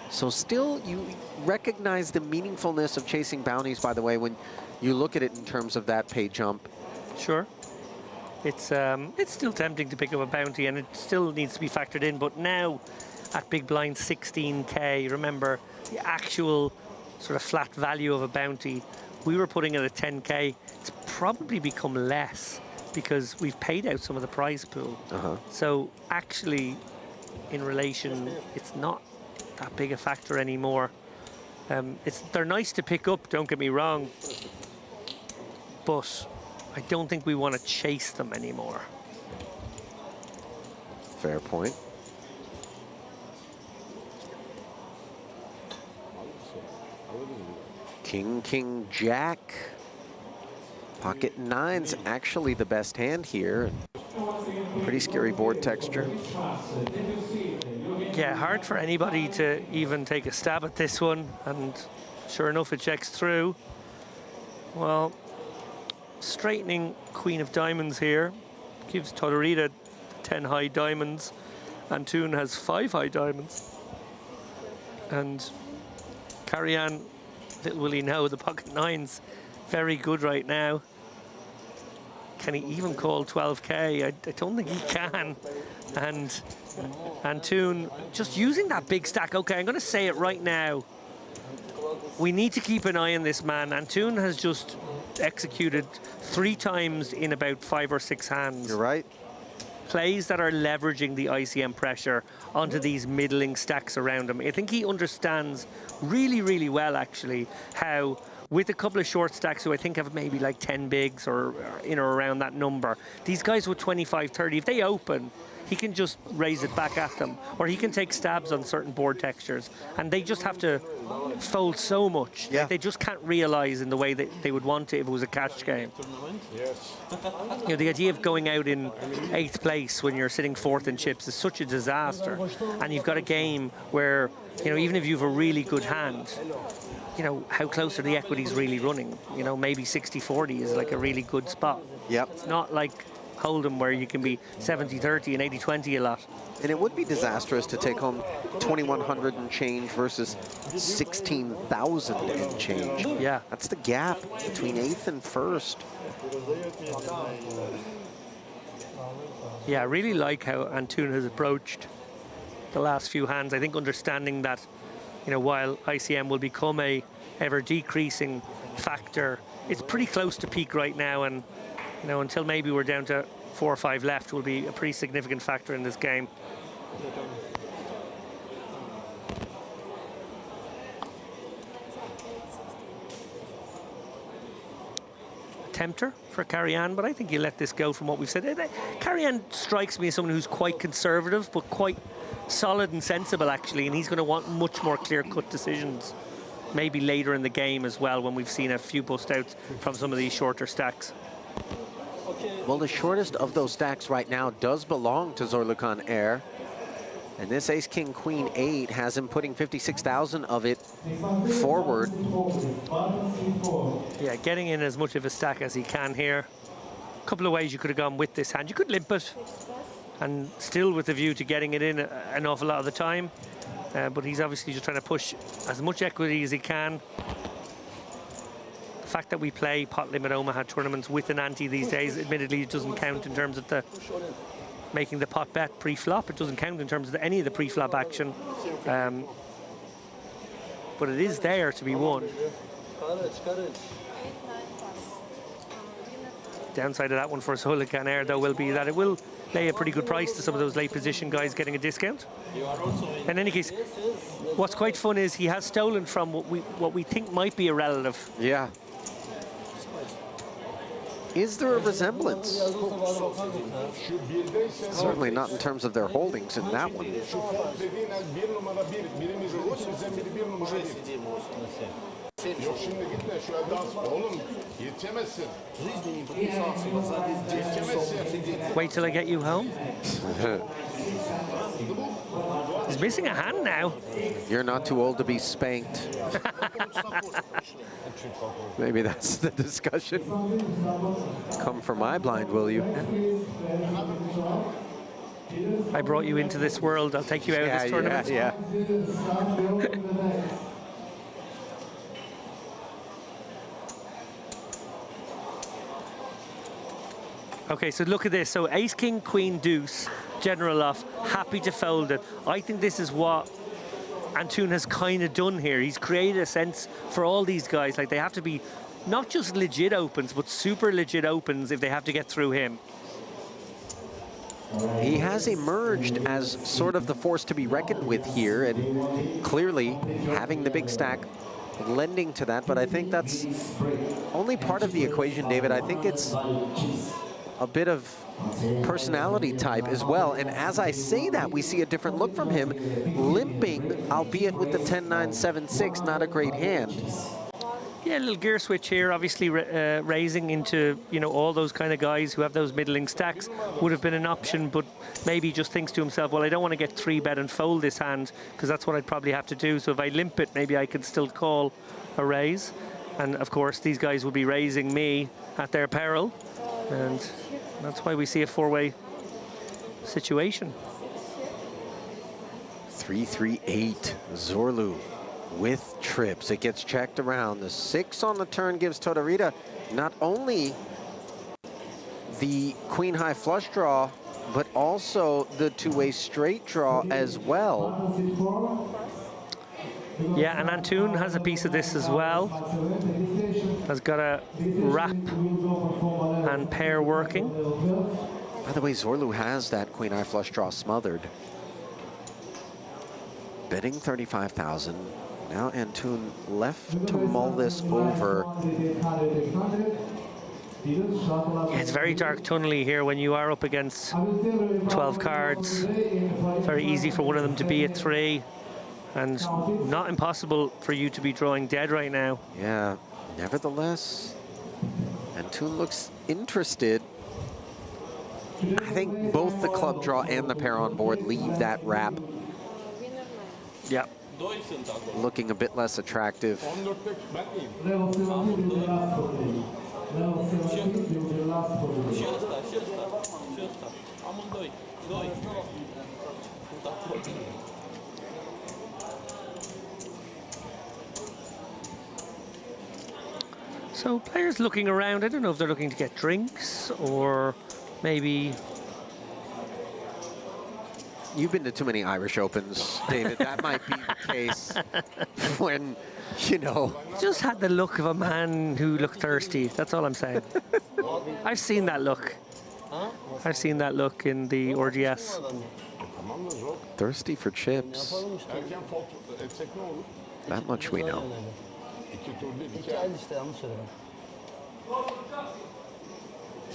So still, you recognize the meaningfulness of chasing bounties, by the way, when you look at it in terms of that pay jump. Sure. It's still tempting to pick up a bounty, and it still needs to be factored in, but now at big blind 16k. Remember, the actual sort of flat value of a bounty, we were putting it at 10k. It's probably become less because we've paid out some of the prize pool. So actually, in relation, it's not that big a factor anymore. They're nice to pick up, don't get me wrong, but I don't think we want to chase them anymore. Fair point. King, king, jack. Pocket nine's actually the best hand here. Pretty scary board texture. Yeah, hard for anybody to even take a stab at this one, and sure enough, it checks through. Well, straightening Queen of Diamonds here gives Todorita 10 high diamonds. Antoon has 5 high diamonds. And Karajan, little will he know, the pocket nine's very good right now. Can he even call 12k? I don't think he can. And Antoon just using that big stack. Okay, I'm going to say it right now. We need to keep an eye on this man. Antoon has just executed 3 times in about 5 or 6 hands. You're right. Plays that are leveraging the ICM pressure onto these middling stacks around him. I think he understands really, really well, actually, how with a couple of short stacks who I think have maybe like 10 bigs or in or around that number, these guys with 25, 30, if they open, he can just raise it back at them, or he can take stabs on certain board textures, and they just have to fold so much. Yeah. They just can't realize in the way that they would want to if it was a catch game. Yes. You know, the idea of going out in 8th place when you're sitting 4th in chips is such a disaster, and you've got a game where, you know, even if you have a really good hand, you know, how close are the equities really running? You know, maybe 60-40 is like a really good spot. Yep. It's not like Hold'em where you can be 70-30 and 80-20 a lot. And it would be disastrous to take home 2,100 and change versus 16,000 and change. Yeah. That's the gap between 8th and 1st. Yeah, I really like how Antoon has approached the last few hands. I think understanding that, you know, while ICM will become a ever decreasing factor, it's pretty close to peak right now, and you know, until maybe we're down to 4 or 5 left, will be a pretty significant factor in this game. Tempter for Karajan, but I think you let this go from what we've said. Karajan strikes me as someone who's quite conservative, but quite solid and sensible, actually, and he's going to want much more clear-cut decisions, maybe later in the game as well, when we've seen a few bust-outs from some of these shorter stacks. Well, the shortest of those stacks right now does belong to Zorlukan Air. And this Ace, King, Queen, 8 has him putting 56,000 of it forward. Yeah, getting in as much of a stack as he can here. A couple of ways you could have gone with this hand. You could limp it, and still with the view to getting it in an awful lot of the time. But he's obviously just trying to push as much equity as he can. The fact that we play pot limit Omaha tournaments with an ante these days, admittedly, it doesn't count in terms of the making the pot bet pre-flop. It doesn't count in terms of any of the pre-flop action. But it is there to be won. Downside of that one for Zorlukan Air, though, will be that it will lay a pretty good price to some of those late position guys getting a discount. In any case, what's quite fun is he has stolen from what we think might be a relative. Yeah. Is there a resemblance? Certainly not in terms of their holdings in that one. Wait till I get you home. He's missing a hand now. You're not too old to be spanked. Maybe that's the discussion. Come for my blind, will you? I brought you into this world. I'll take you out of this tournament. Yeah. Okay, so look at this. So ace, king, queen, deuce. Generalov happy to fold it. I think this is what Antoon has kind of done here. He's created a sense for all these guys, like they have to be not just legit opens, but super legit opens if they have to get through him. He has emerged as sort of the force to be reckoned with here, and clearly having the big stack lending to that, but I think that's only part of the equation, David. I think it's a bit of personality type as well, and as I say that, we see a different look from him, limping, albeit with the 10-9-7-6, not a great hand. Yeah, a little gear switch here, obviously raising into, you know, all those kind of guys who have those middling stacks would have been an option, but maybe he just thinks to himself, well, I don't want to get 3-bet and fold this hand, because that's what I'd probably have to do. So if I limp it, maybe I could still call a raise. And of course, these guys will be raising me at their peril. And that's why we see a four-way situation. 3-3-8, Zorlu with trips. It gets checked around. The 6 on the turn gives Todorita not only the queen high flush draw, but also the two-way straight draw as well. Yeah, and Antoon has a piece of this as well. Has got a wrap and pair working. By the way, Zorlu has that queen high flush draw smothered. Betting 35,000. Now Antoon left to mull this over. Yeah, it's very dark tunnely here when you are up against 12 cards. Very easy for one of them to be at 3. And not impossible for you to be drawing dead right now. Yeah, nevertheless, Antoon looks interested. I think both the club draw and the pair on board leave that wrap. Yeah. Looking a bit less attractive. So players looking around, I don't know if they're looking to get drinks or maybe... You've been to too many Irish Opens, David. That might be the case when, you know... Just had the look of a man who looked thirsty. That's all I'm saying. I've seen that look. I've seen that look in the RGS. Thirsty for chips. That much we know.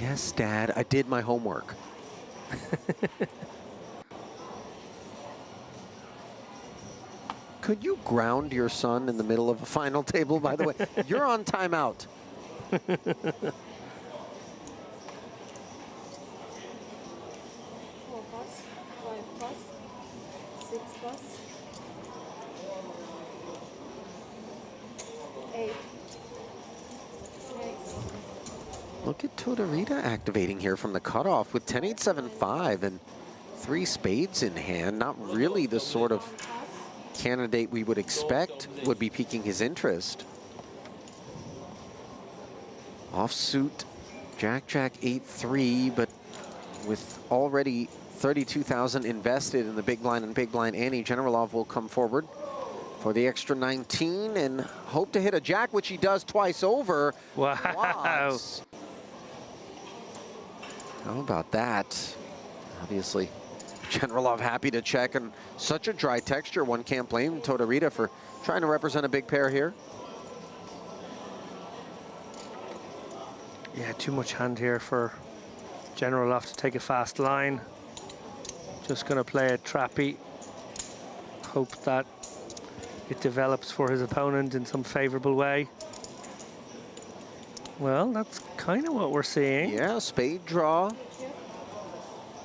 Yes, Dad, I did my homework. Could you ground your son in the middle of a final table, by the way? You're on timeout. 4 pass, 5 pass, 6 pass, 8. Look at Todorita activating here from the cutoff with 10-8-7-5 and 3 spades in hand. Not really the sort of candidate we would expect would be piquing his interest. Offsuit, Jack-Jack 8-3, but with already 32,000 invested in the big blind and big blind ante, Generalov will come forward for the extra 19 and hope to hit a jack, which he does twice over. Wow. What? How about that? Obviously, Generalov happy to check, and such a dry texture, one can't blame Todorita for trying to represent a big pair here. Yeah, too much hand here for Generalov to take a fast line. Just going to play a trappy. Hope that it develops for his opponent in some favorable way. Well, that's kind of what we're seeing. Yeah, spade draw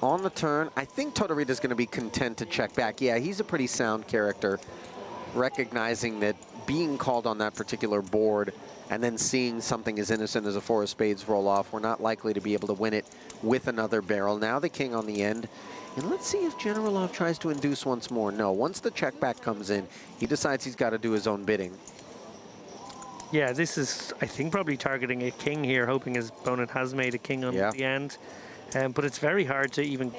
on the turn. I think Todorita's going to be content to check back. Yeah, he's a pretty sound character, recognizing that being called on that particular board and then seeing something as innocent as a 4 of spades roll off, we're not likely to be able to win it with another barrel. Now the king on the end. And let's see if Generalov tries to induce once more. No, once the check back comes in, he decides he's got to do his own bidding. Yeah, this is, I think, probably targeting a king here, hoping his opponent has made a king on the end. But it's very hard to even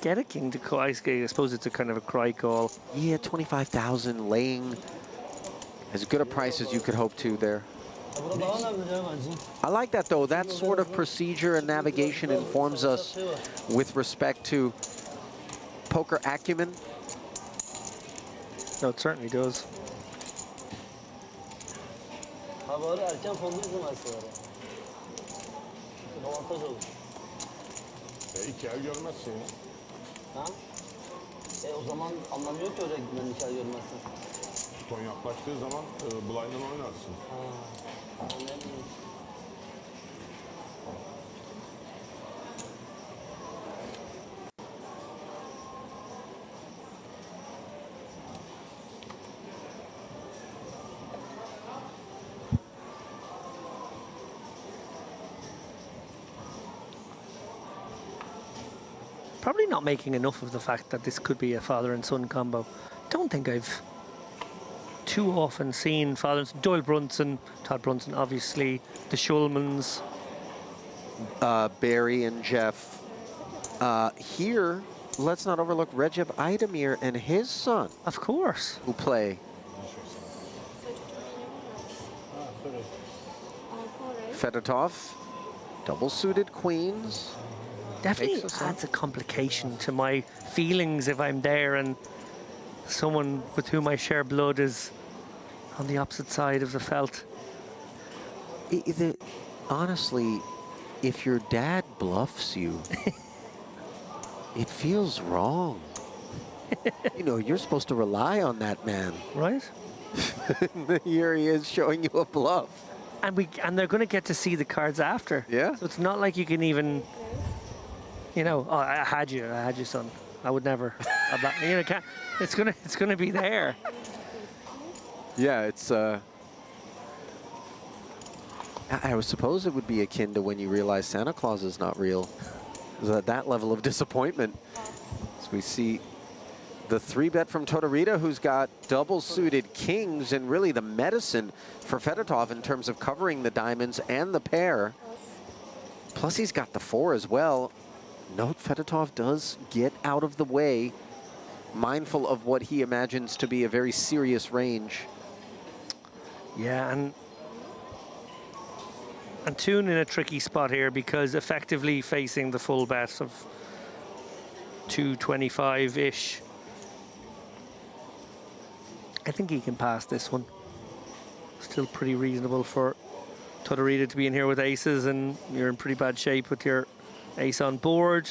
get a king to call. I suppose it's a kind of a cry call. Yeah, 25,000 laying as good a price as you could hope to there. I like that though. That sort of procedure and navigation informs us with respect to poker acumen. No, it certainly does. İki ay görmezsin ya. Ha? O zaman anlamıyor ki öyle gitmenin 2 ay görmezsin. Ton yaklaştığı zaman blind'dan oynarsın. Probably not making enough of the fact that this could be a father and son combo. Don't think I've too often seen father and son. Doyle Brunson, Todd Brunson, obviously, the Schulmans. Barry and Jeff. Here, let's not overlook Recep Aydemir and his son. Of course. Who play. Fedotov, double-suited queens. Definitely adds a complication to my feelings if I'm there and someone with whom I share blood is on the opposite side of the felt. Honestly, if your dad bluffs you, it feels wrong. You know, you're supposed to rely on that man. Right? Here he is showing you a bluff. And they're going to get to see the cards after. Yeah. So it's not like you can even, you know, oh, I had you, son. I would never. You know, it's gonna be there. Yeah, it's. I suppose it would be akin to when you realize Santa Claus is not real. That level of disappointment. As we see the 3-bet from Totorita, who's got double-suited kings, and really the medicine for Fedotov in terms of covering the diamonds and the pair. Plus he's got the 4 as well. Note Fedotov does get out of the way, mindful of what he imagines to be a very serious range. Yeah, and Toon in a tricky spot here because effectively facing the full bet of 225-ish. I think he can pass this one. Still pretty reasonable for Totorita to be in here with aces, and you're in pretty bad shape with your ace on board.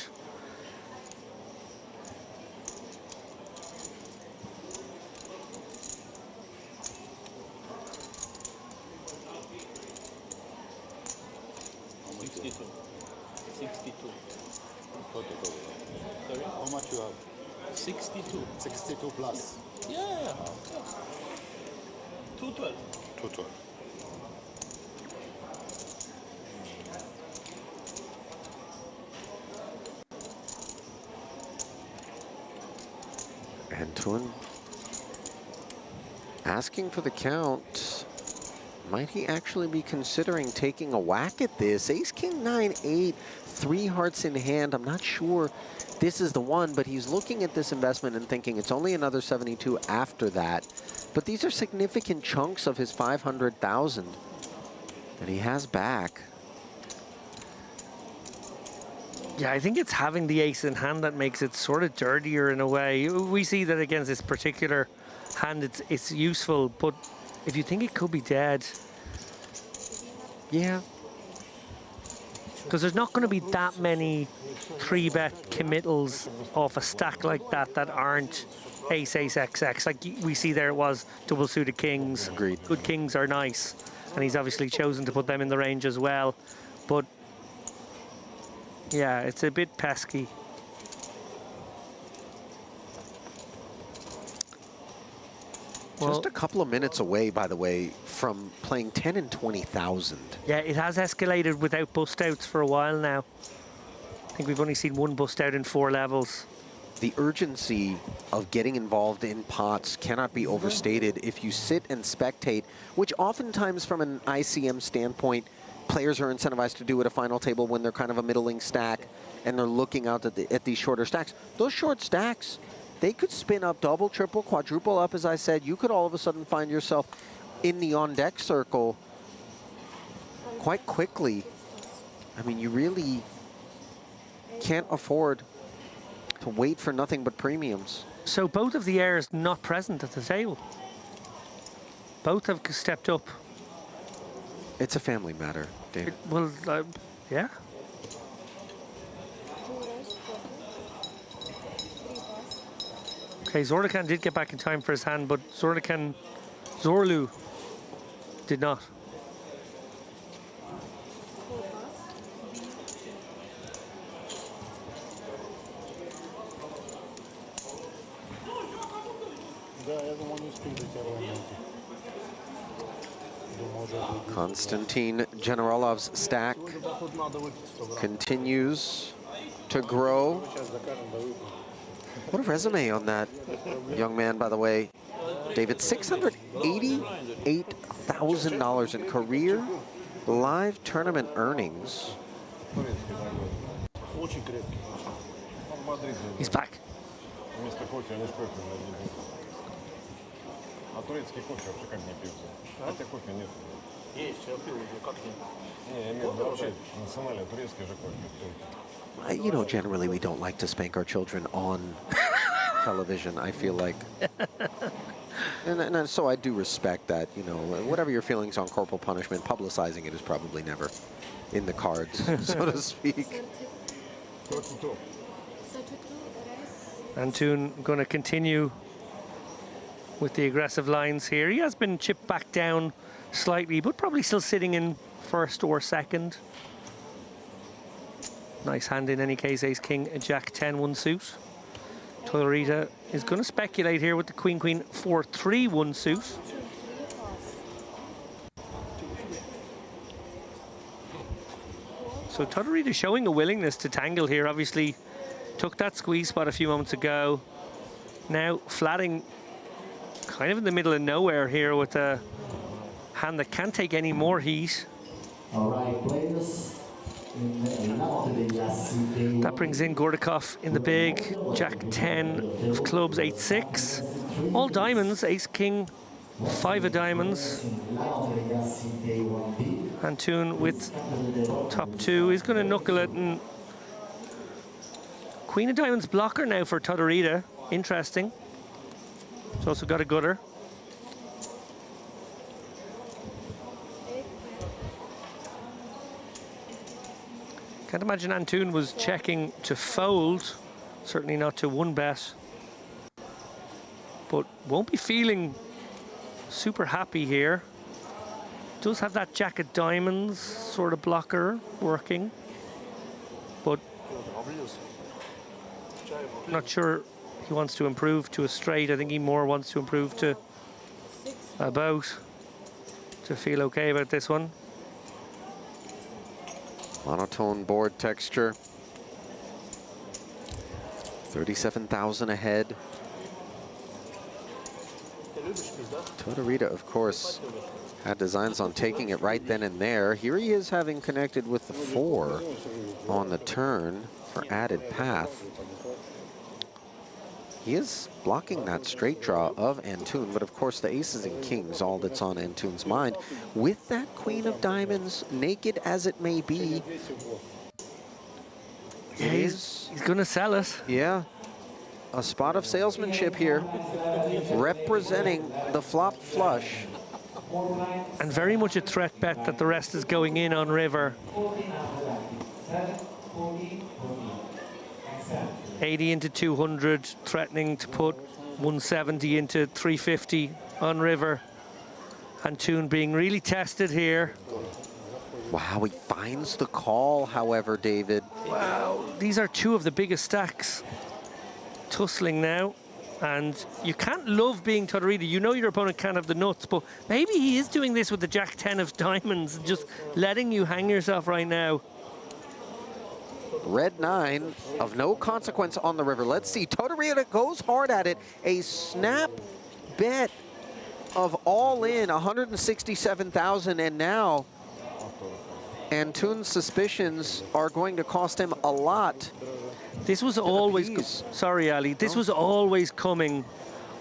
Sorry? How much you have? 62. 62 plus. Yeah. 212. 212. Antoine asking for the count. Might he actually be considering taking a whack at this? Ace, King, 9, 8, 3 hearts in hand. I'm not sure this is the one, but he's looking at this investment and thinking it's only another 72 after that. But these are significant chunks of his 500,000 that he has back. Yeah, I think it's having the ace in hand that makes it sort of dirtier in a way. We see that against this particular hand, it's useful, but if you think it could be dead. Yeah. Because there's not going to be that many 3-bet committals off a stack like that that aren't ace, ace, XX. Like we see there, it was double-suited kings. Agreed. Good kings are nice. And he's obviously chosen to put them in the range as well. But yeah, it's a bit pesky. Just a couple of minutes away, by the way, from playing 10 and 20,000. Yeah, it has escalated without bust-outs for a while now. I think we've only seen one bust-out in 4 levels. The urgency of getting involved in pots cannot be overstated if you sit and spectate, which oftentimes from an ICM standpoint, players are incentivized to do at a final table when they're kind of a middling stack. and they're looking out at these shorter stacks. Those short stacks, they could spin up double, triple, quadruple up, as I said. You could all of a sudden find yourself in the on-deck circle quite quickly. I mean, you really can't afford to wait for nothing but premiums. So both of the heirs not present at the table. Both have stepped up. It's a family matter, David. Well, yeah. Okay, Zordakan did get back in time for his hand, but Zorlu did not. Konstantin Generalov's stack continues to grow. What a resume on that young man, by the way. David, $688,000 in career live tournament earnings. He's back. А турецкий кофе вообще как не пьется? Хотя кофе нет. Есть, я пил уже, как нет? Не, я имею в виду вообще национальный турецкий же кофе. You know, generally we don't like to spank our children on television, I feel like. And so I do respect that, you know, whatever your feelings on corporal punishment, publicizing it is probably never in the cards, so to speak. Antun going to continue with the aggressive lines here. He has been chipped back down slightly, but probably still sitting in first or second. Nice hand in any case, ace, king, jack, 10, 1 suit. Todorita is going to speculate here with the queen, queen, 4, 3, 1 suit. So Todorita showing a willingness to tangle here. Obviously took that squeeze spot a few moments ago. Now flatting kind of in the middle of nowhere here with a hand that can't take any more heat. All right, players. That brings in Gordakov in the big, jack 10 of clubs, 8-6. All diamonds, ace, king, 5 of diamonds. Antun with top 2. He's going to knuckle it, and queen of diamonds blocker now for Todorita. Interesting. He's also got a gutter. Can't imagine Antun was checking to fold, certainly not to 1-bet. But won't be feeling super happy here. Does have that jack of diamonds sort of blocker working, but not sure he wants to improve to a straight. I think he more wants to improve to about to feel okay about this one. Monotone board texture. 37,000 ahead. Todorita, of course, had designs on taking it right then and there. Here he is, having connected with the 4 on the turn for added path. He is blocking that straight draw of Antun, but of course the aces and kings, all that's on Antun's mind. With that queen of diamonds, naked as it may be, yeah, he's going to sell it. Yeah, a spot of salesmanship here, representing the flop flush. And very much a threat bet that the rest is going in on river. 80 into 200, threatening to put 170 into 350 on river. Antun being really tested here. Wow, he finds the call, however, David. Wow, these are 2 of the biggest stacks. Tussling now. And you can't love being Todorita. You know your opponent can't have the nuts, but maybe he is doing this with the jack 10 of diamonds, just letting you hang yourself right now. Red 9 of no consequence on the river. Let's see, Todorita goes hard at it. A snap bet of all in, 167,000, and now Antun's suspicions are going to cost him a lot. This was always, sorry Ali, this was always coming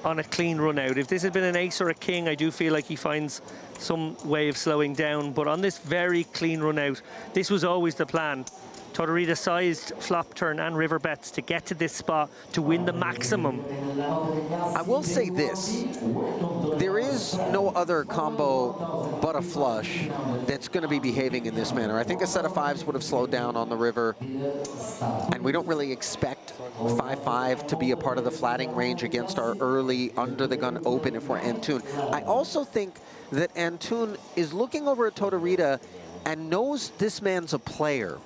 on a clean run out. If this had been an ace or a king, I do feel like he finds some way of slowing down, but on this very clean run out, this was always the plan. Tortorita sized flop, turn and river bets to get to this spot to win the maximum. I will say this, there is no other combo but a flush that's going to be behaving in this manner. I think a set of fives would have slowed down on the river, and we don't really expect 5-5 to be a part of the flatting range against our early under-the-gun open if we're Antun. I also think that Antun is looking over at Tortorita and knows this man's a player.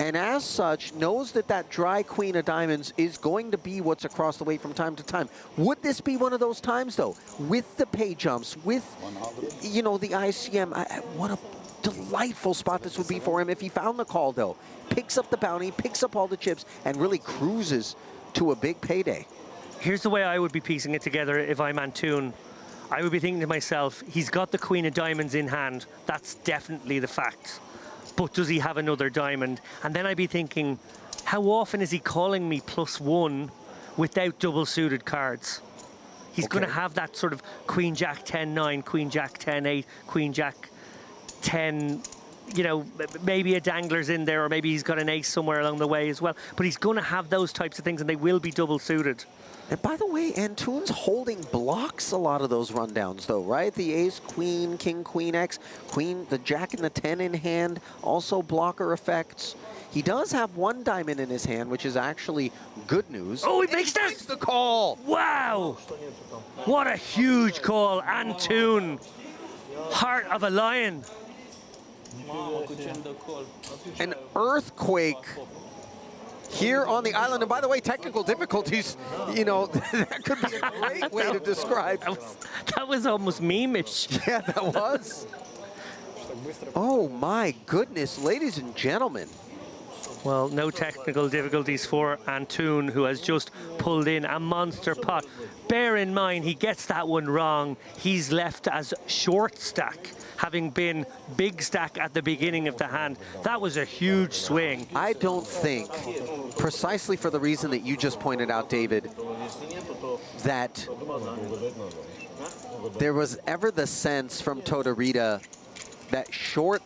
And as such, knows that that dry queen of diamonds is going to be what's across the way from time to time. Would this be one of those times, though? With the pay jumps, with, you know, the ICM, what a delightful spot this would be for him if he found the call, though. Picks up the bounty, picks up all the chips, and really cruises to a big payday. Here's the way I would be piecing it together if I'm Antun. I would be thinking to myself, he's got the queen of diamonds in hand. That's definitely the fact. But does he have another diamond? And then I'd be thinking, how often is he calling me +1 without double suited cards? He's going to have that sort of Queen Jack 10-9, Queen Jack 10-8, Queen Jack 10, you know, maybe a dangler's in there, or maybe he's got an ace somewhere along the way as well. But he's going to have those types of things, and they will be double suited. And by the way, Antun's holding blocks a lot of those rundowns, though, right? The ace, queen, king, queen X, queen, the jack and the 10 in hand, also blocker effects. He does have one diamond in his hand, which is actually good news. Oh, he makes this! The call! Wow! What a huge call, Antun. Heart of a lion. An earthquake here on the island. And by the way, technical difficulties, you know, that could be a great way to describe. That was almost meme-ish. Yeah, that was. Oh my goodness, ladies and gentlemen. Well, no technical difficulties for Antun, who has just pulled in a monster pot. Bear in mind, he gets that one wrong. He's left as short stack, having been big stack at the beginning of the hand. That was a huge swing. I don't think, precisely for the reason that you just pointed out, David, that there was ever the sense from Tortorita that short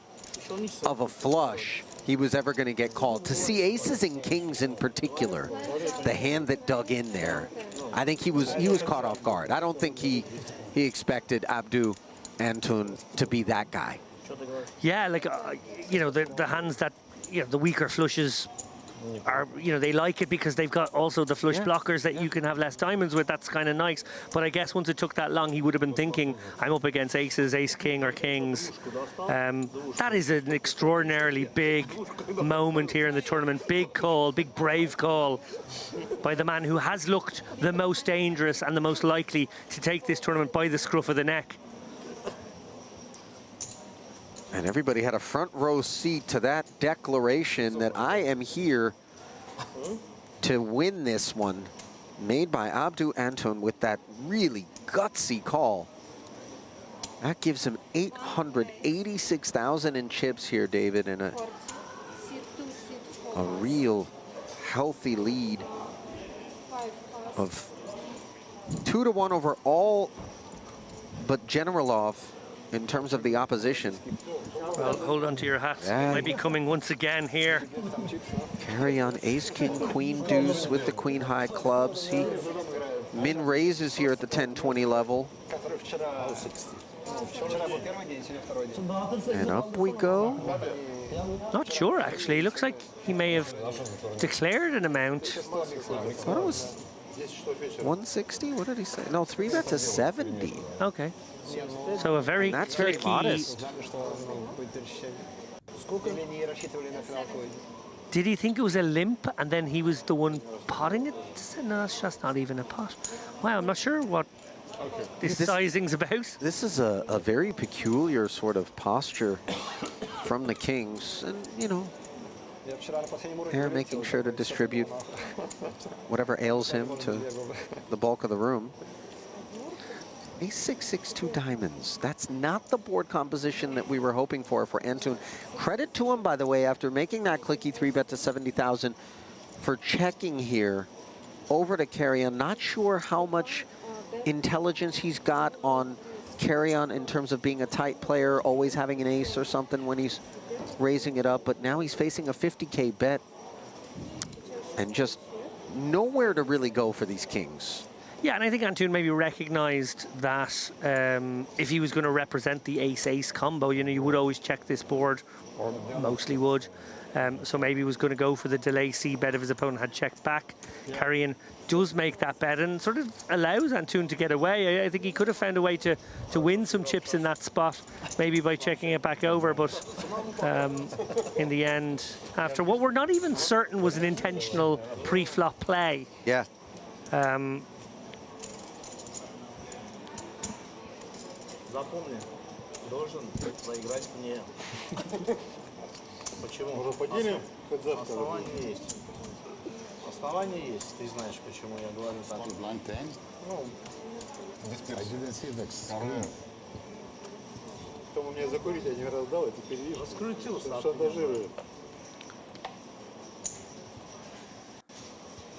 of a flush, he was ever going to get called. To see aces and kings in particular, the hand that dug in there, I think he was caught off guard. I don't think he expected Abdu Antun to be that guy. Yeah, like, you know, the hands that, you know, the weaker flushes are, you know, they like it because they've got also the flush blockers that you can have less diamonds with. That's kind of nice. But I guess once it took that long, he would have been thinking, I'm up against aces, ace king or kings. That is an extraordinarily big moment here in the tournament. Big call, big brave call by the man who has looked the most dangerous and the most likely to take this tournament by the scruff of the neck. And everybody had a front row seat to that declaration that I am here to win this one, made by Abdu Antun with that really gutsy call. That gives him 886,000 in chips here, David, and a real healthy lead of 2-1 over all but Generalov in terms of the opposition. Well, hold on to your hats. Yeah. It might be coming once again here. Carry on ace, king, queen, deuce with the queen high clubs. He min raises here at the 10-20 level. And up we go. Not sure, actually. Looks like he may have declared an amount. I thought it was 160. What did he say? No, 3-bet to 70. Okay. So a very That's very clicky. modest. Did he think it was a limp and then he was the one potting it? No, that's just not even a pot. Wow, I'm not sure what this sizing's about. This is a very peculiar sort of posture from the kings. And, you know, they're making sure to distribute whatever ails him to the bulk of the room. Ace-6, 6-2 diamonds. That's not the board composition that we were hoping for Antun. Credit to him, by the way, after making that clicky 3-bet to 70,000 for checking here over to Carry-On. Not sure how much intelligence he's got on Carry-On in terms of being a tight player, always having an ace or something when he's raising it up, but now he's facing a 50K bet and just nowhere to really go for these kings. Yeah, and I think Antun maybe recognized that if he was going to represent the ace-ace combo, you know, you would always check this board, or mostly would. So maybe he was going to go for the delay C bet if his opponent had checked back. Yeah. Carry-On does make that bet and sort of allows Antun to get away. I think he could have found a way to win some chips in that spot, maybe by checking it back over, but in the end, after what we're not even certain was an intentional pre-flop play. Yeah. Запомни, должен проиграть мне. Почему? Уже поделим? Основание есть. Основание есть. Ты знаешь, почему я говорю так. Ну, кто мне закурить, я не раздал, и теперь видишь. Раскрутился. Шантажирую.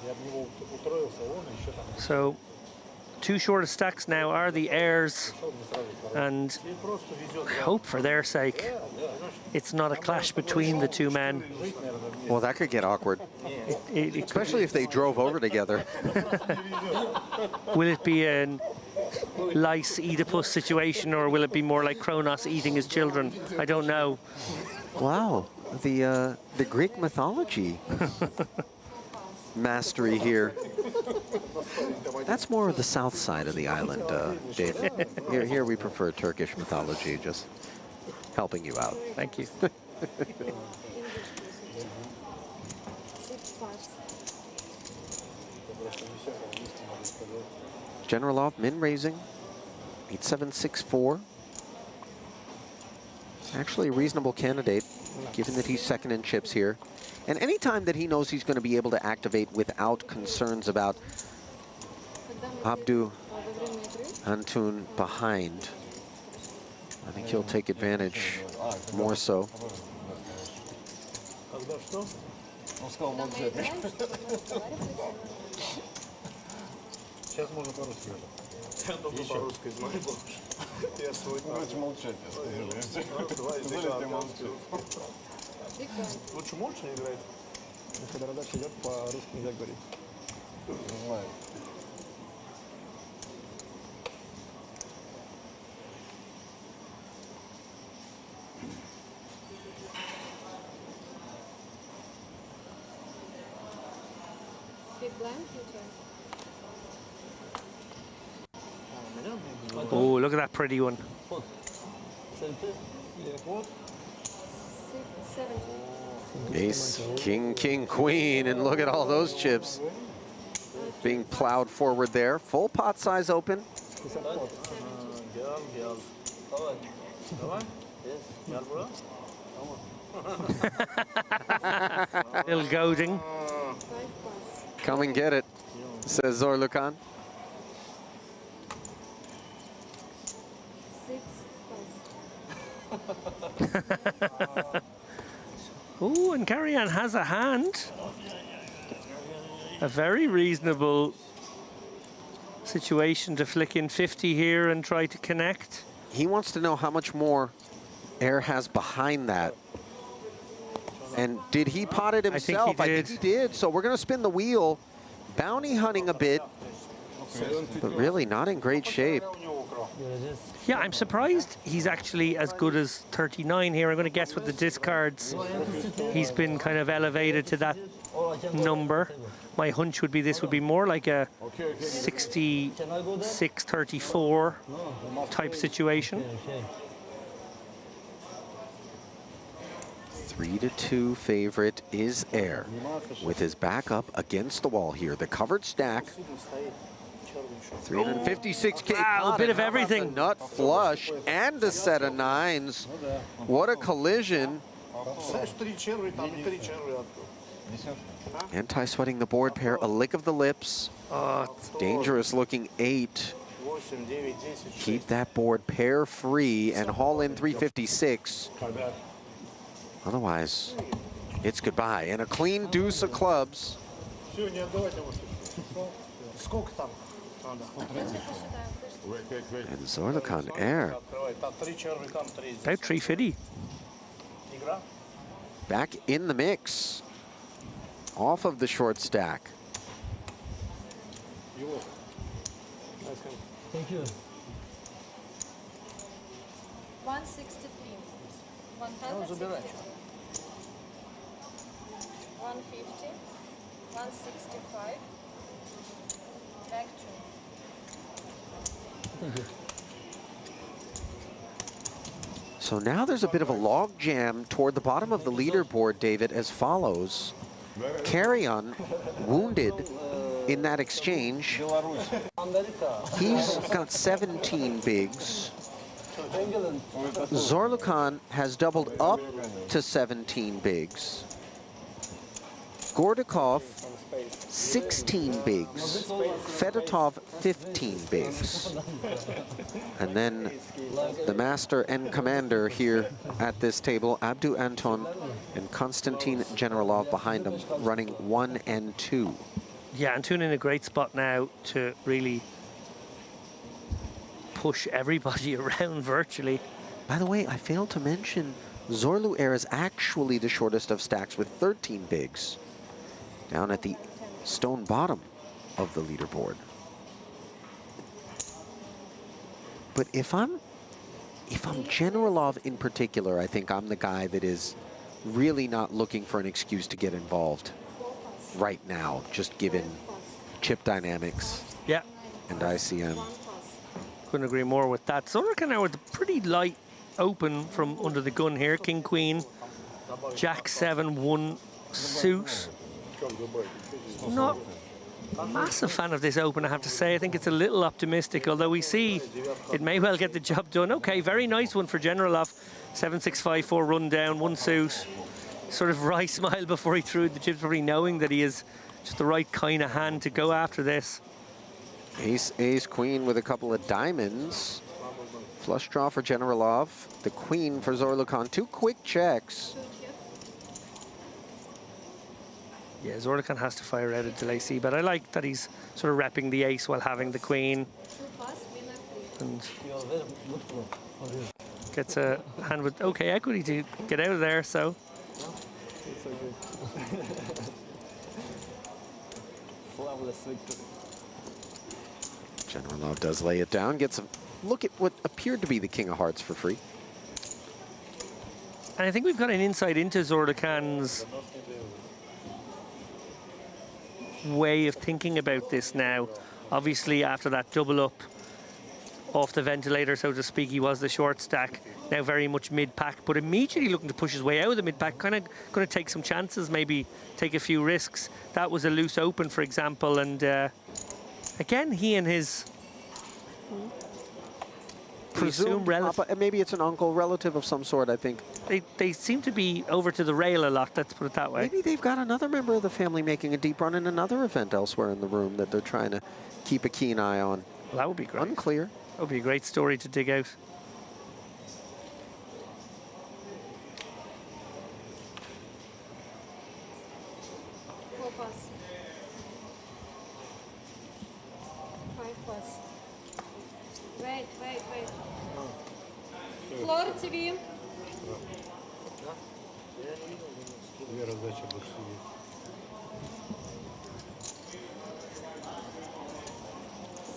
Я в него устроился, он еще там. So, two shortest stacks now are the heirs, and I hope for their sake it's not a clash between the two men. Well, that could get awkward, especially if they drove over together. Will it be a lice Oedipus situation, or will it be more like Kronos eating his children? I don't know. Wow, the Greek mythology mastery here. That's more of the south side of the island, Dave. Here we prefer Turkish mythology, just helping you out. Thank you. Generalov min raising, 8764. Actually a reasonable candidate, given that he's second in chips here. And anytime that he knows he's going to be able to activate without concerns about Abdu Antun behind, I think he'll take advantage more so. Сейчас можно по-русски уже. Я только по-русски знаю больше. Я свой... Лучше молчать, я скажу. Лучше молча играть. Когда радач идет, по-русски нельзя говорить. Знаю. Oh, look at that pretty one. Ace, king, king, queen, and look at all those chips being plowed forward there. Full pot size open. Little goading. Come and get it, says Zorlukan. Oh, and Carry-On has a hand. A very reasonable situation to flick in 50 here and try to connect. He wants to know how much more Air has behind that. And did he pot it himself? I think he did. So we're going to spin the wheel. Bounty hunting a bit, but really not in great shape. Yeah, I'm surprised he's actually as good as 39 here. I'm going to guess with the discards, he's been kind of elevated to that number. My hunch would be this would be more like a 66-34 type situation. 3-2 favorite is Air, with his back up against the wall here. The covered stack. 356K. Wow, a bit of everything. Nut flush and a set of nines. What a collision. Anti-sweating the board pair, a lick of the lips. Dangerous looking 8. keep that board pair free and haul in 356. Otherwise, it's goodbye. And a clean deuce of clubs. And Zorlukan air. About 350. Back in the mix. Off of the short stack. Thank you. 163. 160. 150. 165. Back to. Thank you. So now there's a bit of a log jam toward the bottom of the leaderboard, David, as follows. Carrion wounded in that exchange. He's got 17 bigs. Zorlukan has doubled up to 17 bigs. Gordakov, 16 bigs. Fedotov, 15 bigs. And then the master and commander here at this table, Abdu Anton and Konstantin Generalov behind him, running 1 and 2. Yeah, Anton in a great spot now to really push everybody around virtually. By the way, I failed to mention Zorlu Air is actually the shortest of stacks with 13 bigs, down at the stone bottom of the leaderboard. But if I'm Generalov in particular, I think I'm the guy that is really not looking for an excuse to get involved right now, just given chip dynamics. Yeah. And ICM. Couldn't agree more with that. Zorlukan now with a pretty light open from under the gun here. King, Queen, Jack 7, 1 suit. Not a massive fan of this open, I have to say. I think it's a little optimistic, although we see it may well get the job done. Okay, very nice one for Generalov. 7-6-5, 4 run down, 1 suit. Sort of wry smile before he threw the chips, probably knowing that he is just the right kind of hand to go after this. Ace, ace, queen with a couple of diamonds. Flush draw for Generalov. The queen for Zorlukan. 2 quick checks. Yeah, Zorlukan has to fire out a delay C, but I like that he's sort of repping the ace while having the queen. And gets a hand with okay equity to get out of there, so. Generalov does lay it down, gets a look at what appeared to be the king of hearts for free. And I think we've got an insight into Zorlukan's way of thinking about this now. Obviously, after that double up off the ventilator, so to speak, he was the short stack. Now very much mid-pack, but immediately looking to push his way out of the mid-pack, kind of going to take some chances, maybe take a few risks. That was a loose open, for example, and again, he and his presumed relative, maybe it's an uncle, relative of some sort, I think. They seem to be over to the rail a lot, let's put it that way. Maybe they've got another member of the family making a deep run in another event elsewhere in the room that they're trying to keep a keen eye on. Well, that would be great. Unclear. That would be a great story to dig out. Wait. Floor TV.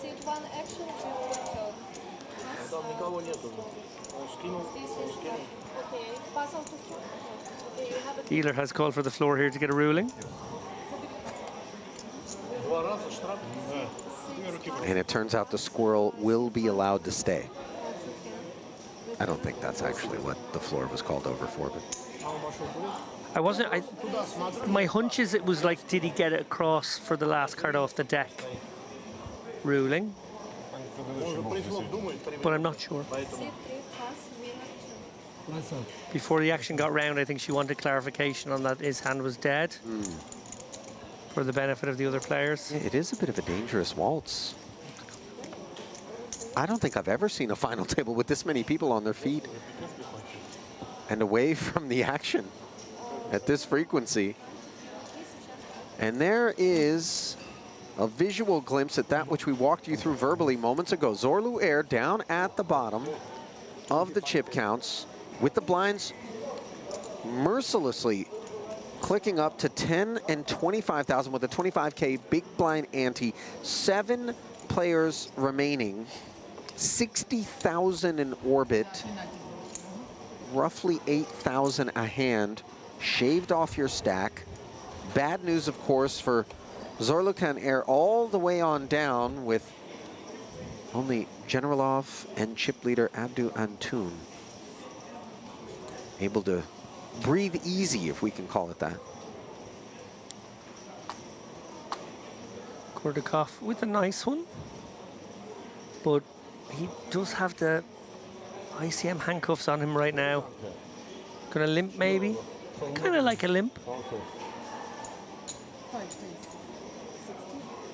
Sit one action to your Там никого нету. Он скинул. Okay, pass on to floor. Okay, you have a Dealer has called for the floor here to get a ruling. And it turns out the squirrel will be allowed to stay. I don't think that's actually what the floor was called over for, but my hunch is it was like, did he get it across for the last card off the deck ruling? But I'm not sure. Before the action got round, I think she wanted clarification on that his hand was dead for the benefit of the other players. Yeah, it is a bit of a dangerous waltz. I don't think I've ever seen a final table with this many people on their feet and away from the action at this frequency. And there is a visual glimpse at that which we walked you through verbally moments ago. Zorlu Air down at the bottom of the chip counts with the blinds mercilessly clicking up to 10 and 25,000 with a 25K big blind ante. 7 players remaining, 60,000 in orbit, roughly 8,000 a hand, shaved off your stack. Bad news, of course, for Zorlukan Air all the way on down with only Generalov and chip leader Abdu Antun able to breathe easy, if we can call it that. Gordakov with a nice one, but he does have the ICM handcuffs on him right now. Gonna limp maybe? Kind of like a limp.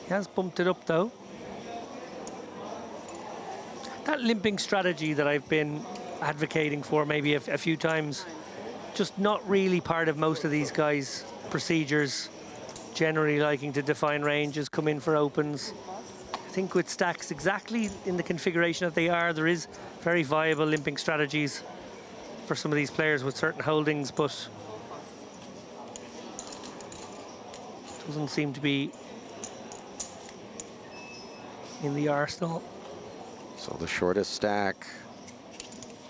He has bumped it up though. That limping strategy that I've been advocating for maybe a few times, just not really part of most of these guys' procedures, generally liking to define ranges, come in for opens. I think with stacks exactly in the configuration that they are, there is very viable limping strategies for some of these players with certain holdings, but doesn't seem to be in the arsenal. So the shortest stack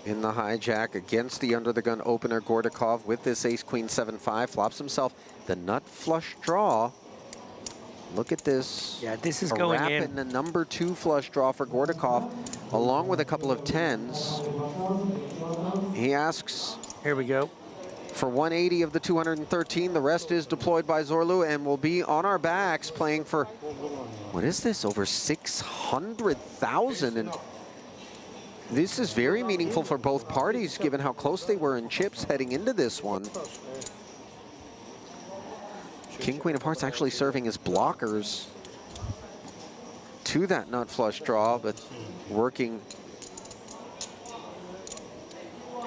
in the hijack against the under the gun opener. Gordakov with this ace queen 7-5 flops himself the nut flush draw. Look at this. Yeah, this is going in. In the number 2 flush draw for Gordakov, along with a couple of 10s. He asks. Here we go. For 180 of the 213, the rest is deployed by Zorlu and will be on our backs playing for, what is this, over 600,000. And this is very meaningful for both parties, given how close they were in chips heading into this one. King, Queen of Hearts actually serving as blockers to that nut flush draw, but working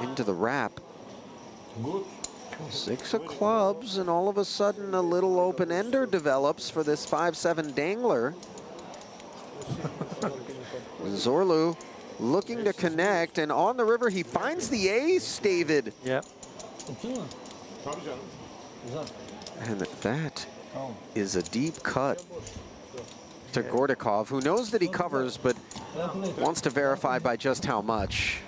into the wrap. 6 of clubs, and all of a sudden a little open-ender develops for this 5-7 dangler. Zorlu looking to connect, and on the river he finds the ace, David. Yep. And that is a deep cut to Gordakov, who knows that he covers, but wants to verify by just how much.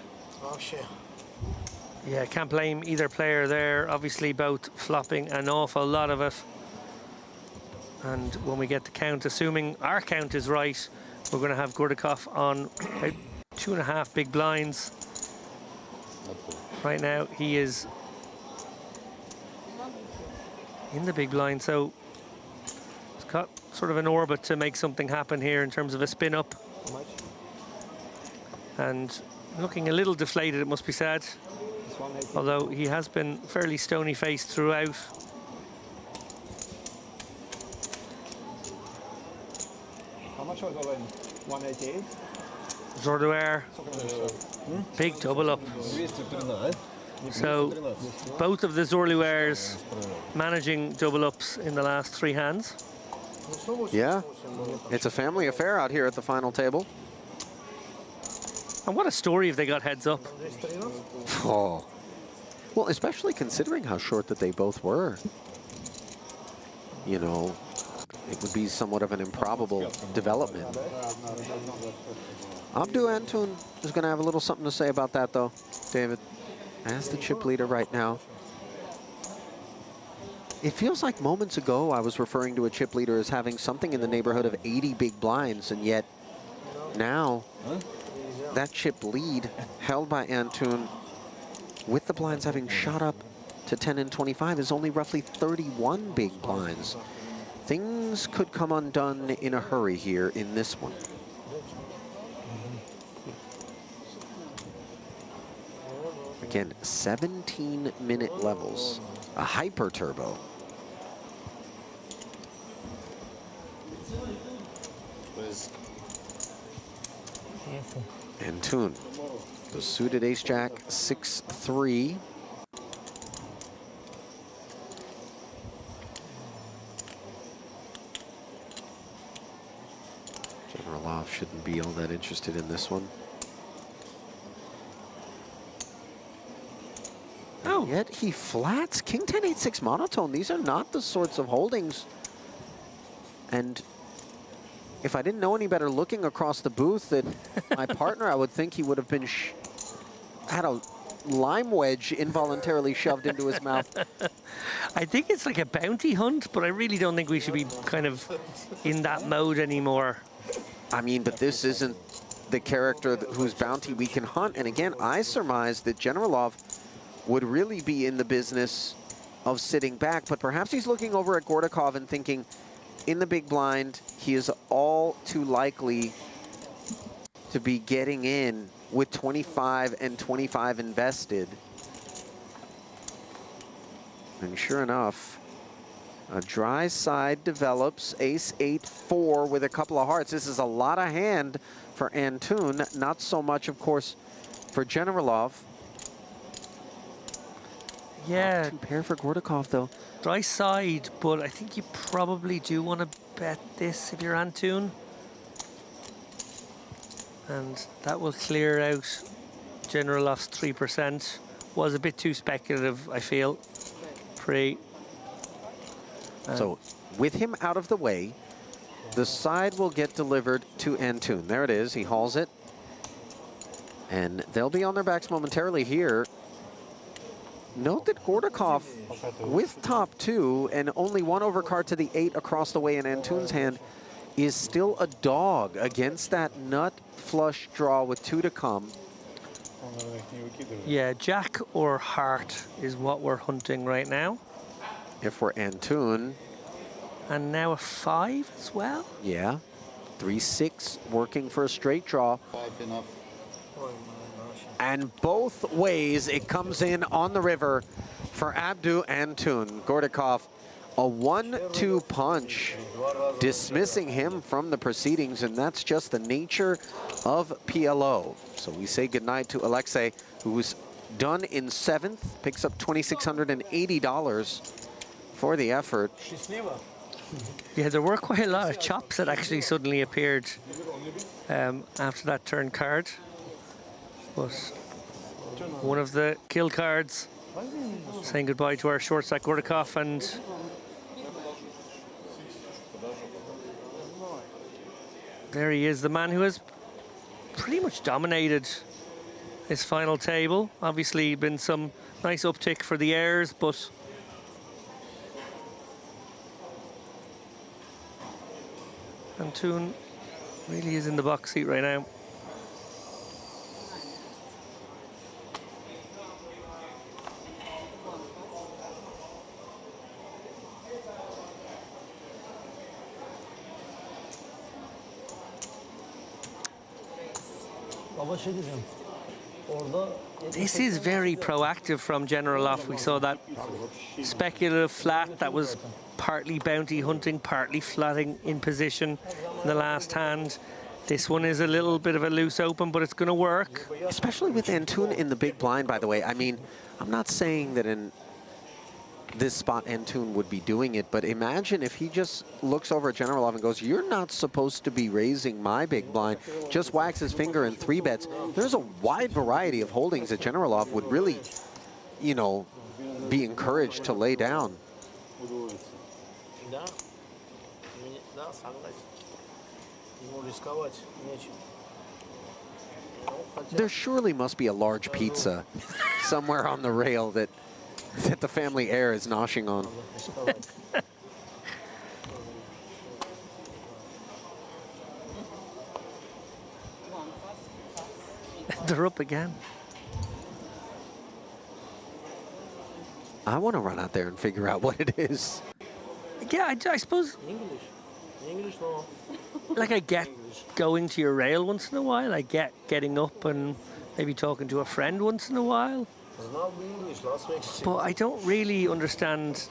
Yeah, can't blame either player there. Obviously both flopping an awful lot of it. And when we get the count, assuming our count is right, we're going to have Gordakov on 2.5 big blinds. Right now he is in the big blind, so it's got sort of an orbit to make something happen here in terms of a spin up. And looking a little deflated, it must be said, although he has been fairly stony faced throughout. How much was the line? 188? Zorlu Air, big double up. So both of the Zorlu Airs managing double ups in the last 3 hands. Yeah, it's a family affair out here at the final table. And what a story if they got heads up. Oh, well, especially considering how short that they both were. You know, it would be somewhat of an improbable development. Abdu Antun is going to have a little something to say about that, though, David, as the chip leader right now. It feels like moments ago I was referring to a chip leader as having something in the neighborhood of 80 big blinds, and yet now that chip lead held by Antun, with the blinds having shot up to 10 and 25, is only roughly 31 big blinds. Things could come undone in a hurry here in this one. Again, 17-minute levels, a hyper turbo. And Toon, the suited ace-jack, 6-3. Generalov shouldn't be all that interested in this one. Oh. And yet he flats. King 10, 8-6 monotone. These are not the sorts of holdings. And if I didn't know any better looking across the booth that my partner, I would think he would have been had a lime wedge involuntarily shoved into his mouth. I think it's like a bounty hunt, but I really don't think we should be kind of in that mode anymore. I mean, but this isn't the character whose bounty we can hunt. And again, I surmise that Generalov would really be in the business of sitting back, but perhaps he's looking over at Gordakov and thinking, in the big blind, he is all too likely to be getting in with 25 and 25 invested. And sure enough, a dry side develops, ace 8-4 with a couple of hearts. This is a lot of hand for Antoon, not so much, of course, for Generalov. Yeah. Two pair for Gordakov, though. Dry side, but I think you probably do want to bet this if you're Antoon. And that will clear out Generalov's 3%. Was a bit too speculative, I feel. So with him out of the way, the side will get delivered to Antoon. There it is, he hauls it. And they'll be on their backs momentarily here. Note that Gordakov, with top 2 and only one overcard to the 8 across the way in Antoon's hand, is still a dog against that nut flush draw with 2 to come. Yeah, jack or heart is what we're hunting right now. If we're Antoon. And now a 5 as well? Yeah, 3-6 working for a straight draw. 5 enough. And both ways it comes in on the river for Abdu Antoon. Gordakov, a 1-2 punch, dismissing him from the proceedings, and that's just the nature of PLO. So we say goodnight to Alexei, who's done in 7th, picks up $2,680 for the effort. Yeah, there were quite a lot of chops that actually suddenly appeared after that turn card. But one of the kill cards saying goodbye to our short stack Gordakov, and there he is, the man who has pretty much dominated his final table. Obviously been some nice uptick for the heirs, but Antoon really is in the box seat right now. This is very proactive from Generalov. We saw that speculative flat that was partly bounty hunting, partly flatting in position in the last hand. This one is a little bit of a loose open, but it's going to work. Especially with Antoon in the big blind, by the way. I mean, I'm not saying that in this spot Antoon would be doing it, but imagine if he just looks over at Generalov and goes, you're not supposed to be raising my big blind, just whacks his finger and 3 bets. There's a wide variety of holdings that Generalov would really, you know, be encouraged to lay down. There surely must be a large pizza somewhere on the rail that the family heir is noshing on. They're up again. I want to run out there and figure out what it is. Yeah, I suppose. Like, I get going to your rail once in a while. I get getting up and maybe talking to a friend once in a while. But I don't really understand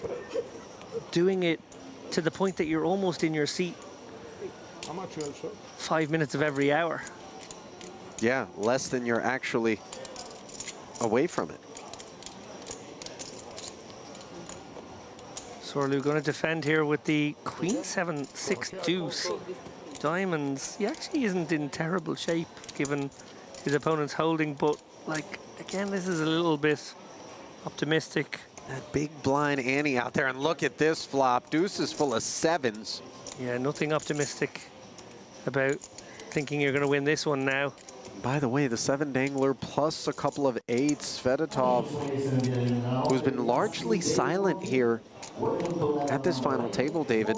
doing it to the point that you're almost in your seat 5 minutes of every hour. Yeah, less than you're actually away from it. Zorlu going to defend here with the Queen 7-6 deuce. Diamonds, he actually isn't in terrible shape given his opponent's holding, but like, again, this is a little bit optimistic. That big blind Annie out there, and look at this flop. Deuce is full of 7s. Yeah, nothing optimistic about thinking you're going to win this one now. By the way, the 7 dangler plus a couple of 8s. Fedotov, who's been largely silent here at this final table, David,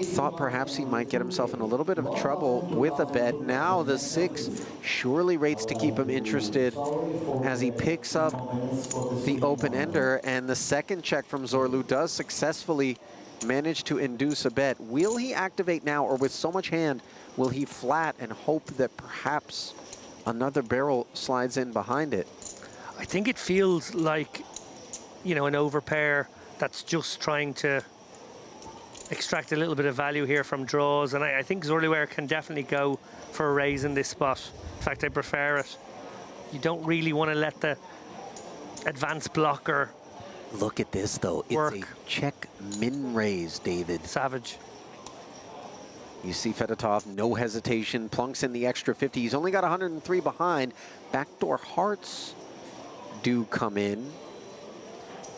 thought perhaps he might get himself in a little bit of trouble with a bet. Now the 6 surely rates to keep him interested as he picks up the open-ender, and the second check from Zorlu does successfully manage to induce a bet. Will he activate now, or with so much hand, will he flat and hope that perhaps another barrel slides in behind it? I think it feels like, you know, an overpair that's just trying to extract a little bit of value here from draws, and I think Zorlu can definitely go for a raise in this spot. In fact, I prefer it. You don't really want to let the advanced blocker Look at this, though. work. It's a check min raise, David. Savage. You see Fedotov, no hesitation, plunks in the extra 50. He's only got 103 behind. Backdoor hearts do come in.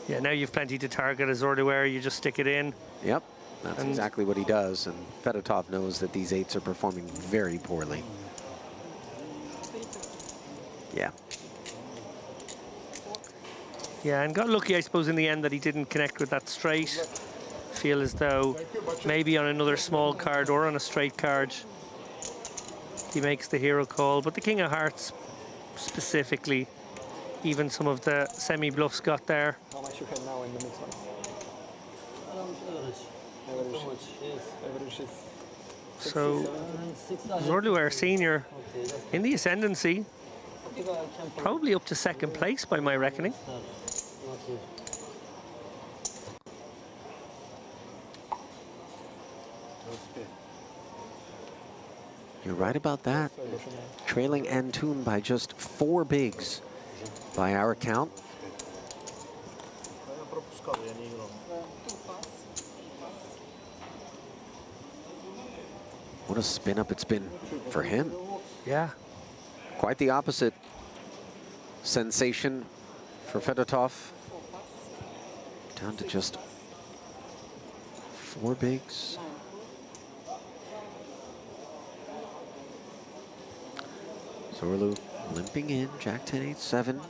Yeah, now you've plenty to target as Zorlu, you just stick it in. Yep, that's exactly what he does. And Fedotov knows that these 8s are performing very poorly. Yeah. Yeah, and got lucky, I suppose, in the end that he didn't connect with that straight. Feel as though maybe on another small card or on a straight card he makes the hero call. But the King of Hearts specifically, even some of the semi-bluffs got there. How much you have now in the mix one? Average is So Zorlu Senior in the ascendancy, probably up to second place by my reckoning. You're right about that. Trailing Antoon by just 4 bigs by our count. What a spin up it's been for him. Yeah. Quite the opposite sensation for Fedotov. Down to just 4 bigs. Zorlu limping in, Jack 10, 8, 7.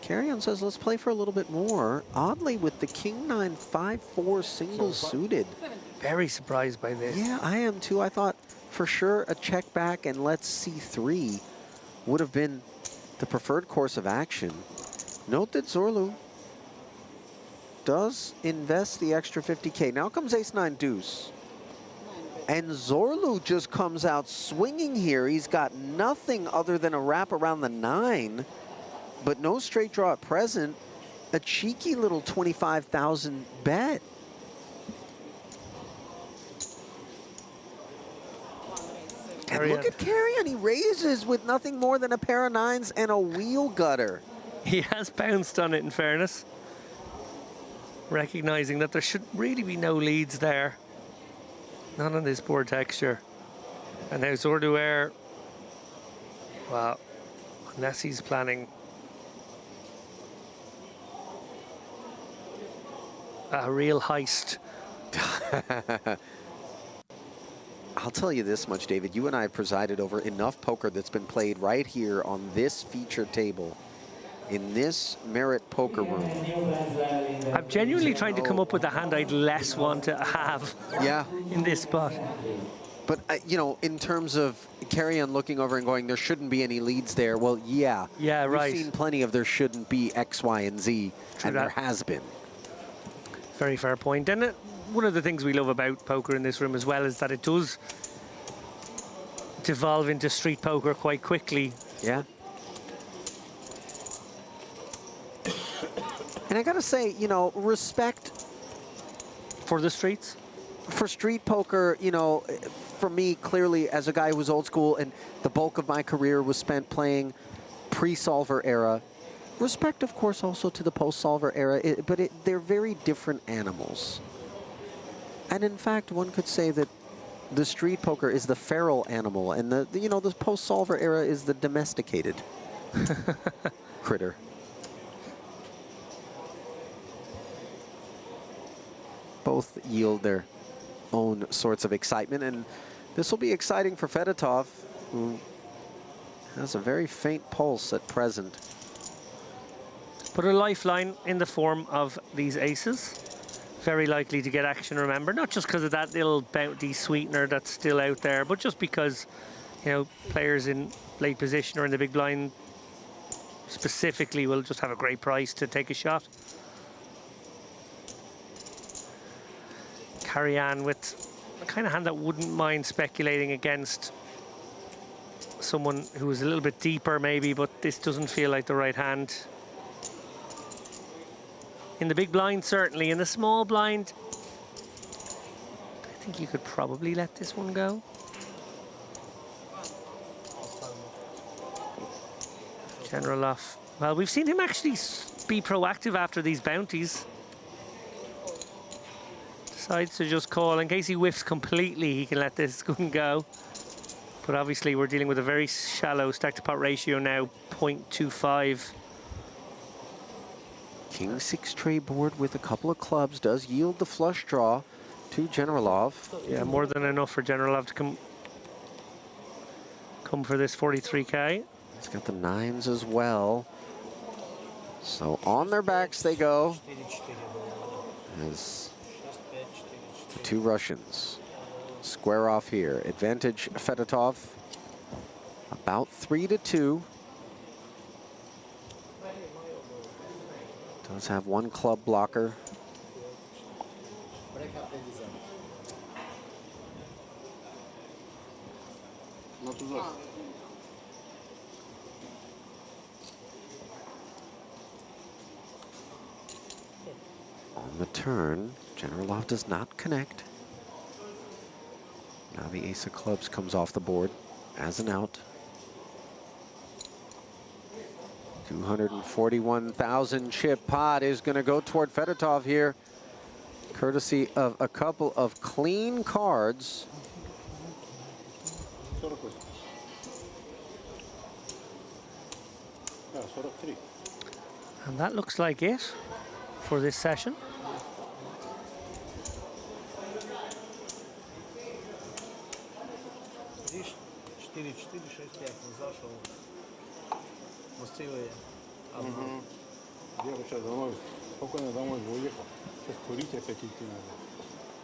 Carry-on says, let's play for a little bit more. Oddly, with the King 9, 5, 4 singles suited. Very surprised by this. Yeah, I am too. I thought for sure a check back and let's C3 would have been the preferred course of action. Note that Zorlu does invest the extra 50K. Now comes Ace-9 deuce. And Zorlu just comes out swinging here. He's got nothing other than a wrap around the 9, but no straight draw at present. A cheeky little 25,000 bet. And look at Carrion. He raises with nothing more than a pair of 9s and a wheel gutter. He has bounced on it, in fairness, recognizing that there should really be no leads there. Not on this board texture. And now Zorlu, well, unless he's planning a real heist. I'll tell you this much, David. You and I have presided over enough poker that's been played right here on this feature table in this Merit poker room. I'm genuinely trying to come up with a hand I'd less want to have in this spot. But, you know, in terms of Carrion looking over and going, there shouldn't be any leads there. Well, yeah. Yeah, right. We've seen plenty of there shouldn't be X, Y, and Z, and there has been. Very fair point. And one of the things we love about poker in this room as well is that it does devolve into street poker quite quickly. Yeah. And I gotta say, you know, respect for the streets. for street poker, you know, for me, clearly, as a guy who was old school and the bulk of my career was spent playing pre-solver era, respect, of course, also to the post-solver era, but they're very different animals. And in fact, one could say that the street poker is the feral animal, and the post-solver era is the domesticated critter. Both yield their own sorts of excitement, and this will be exciting for Fedotov, who has a very faint pulse at present. But a lifeline in the form of these aces. Very likely to get action, remember, not just because of that little bounty sweetener that's still out there, but just because, you know, players in late position or in the big blind specifically will just have a great price to take a shot. Carry on with a kind of hand that wouldn't mind speculating against someone who is a little bit deeper maybe, but this doesn't feel like the right hand. In the big blind, certainly. In the small blind, I think you could probably let this one go. Generalov. Well, we've seen him actually be proactive after these bounties. Decides to just call. In case he whiffs completely, he can let this one go. But obviously, we're dealing with a very shallow stack-to-pot ratio now, 0.25. King 6 tray board with a couple of clubs does yield the flush draw to Generalov. Yeah, more than enough for Generalov to come for this 43K. He's got the nines as well. So on their backs they go. As the two Russians square off here. Advantage Fedotov, about 3-2. Does have one club blocker. On the turn, Generalov does not connect. Now the ace of clubs comes off the board as an out. 241,000 chip pot is going to go toward Fedotov here, courtesy of a couple of clean cards. And that looks like it for this session.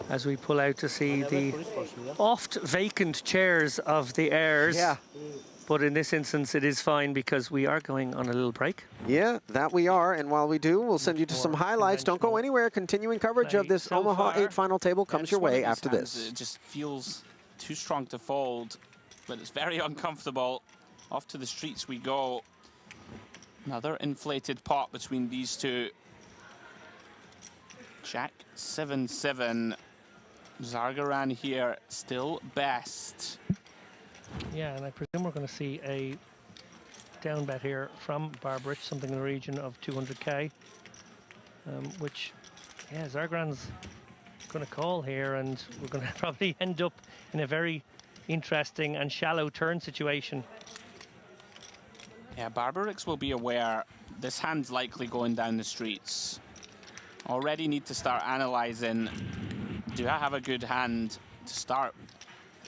As we pull out to see the oft vacant chairs of the heirs. Yeah. But in this instance, it is fine because we are going on a little break. Yeah, that we are. And while we do, we'll send you to some highlights. Don't go anywhere. Continuing coverage of this Omaha 8 final table comes your way after this. It just feels too strong to fold, but it's very uncomfortable. Off to the streets we go. Another inflated pot between these two. Jack 7-7. Zargaran here still best. Yeah, and I presume we're going to see a down bet here from Barbarich, something in the region of 200K, which, yeah, Zargaran's going to call here, and we're going to probably end up in a very interesting and shallow turn situation. Yeah, Barbarix will be aware this hand's likely going down the streets. Already need to start analyzing, do I have a good hand to start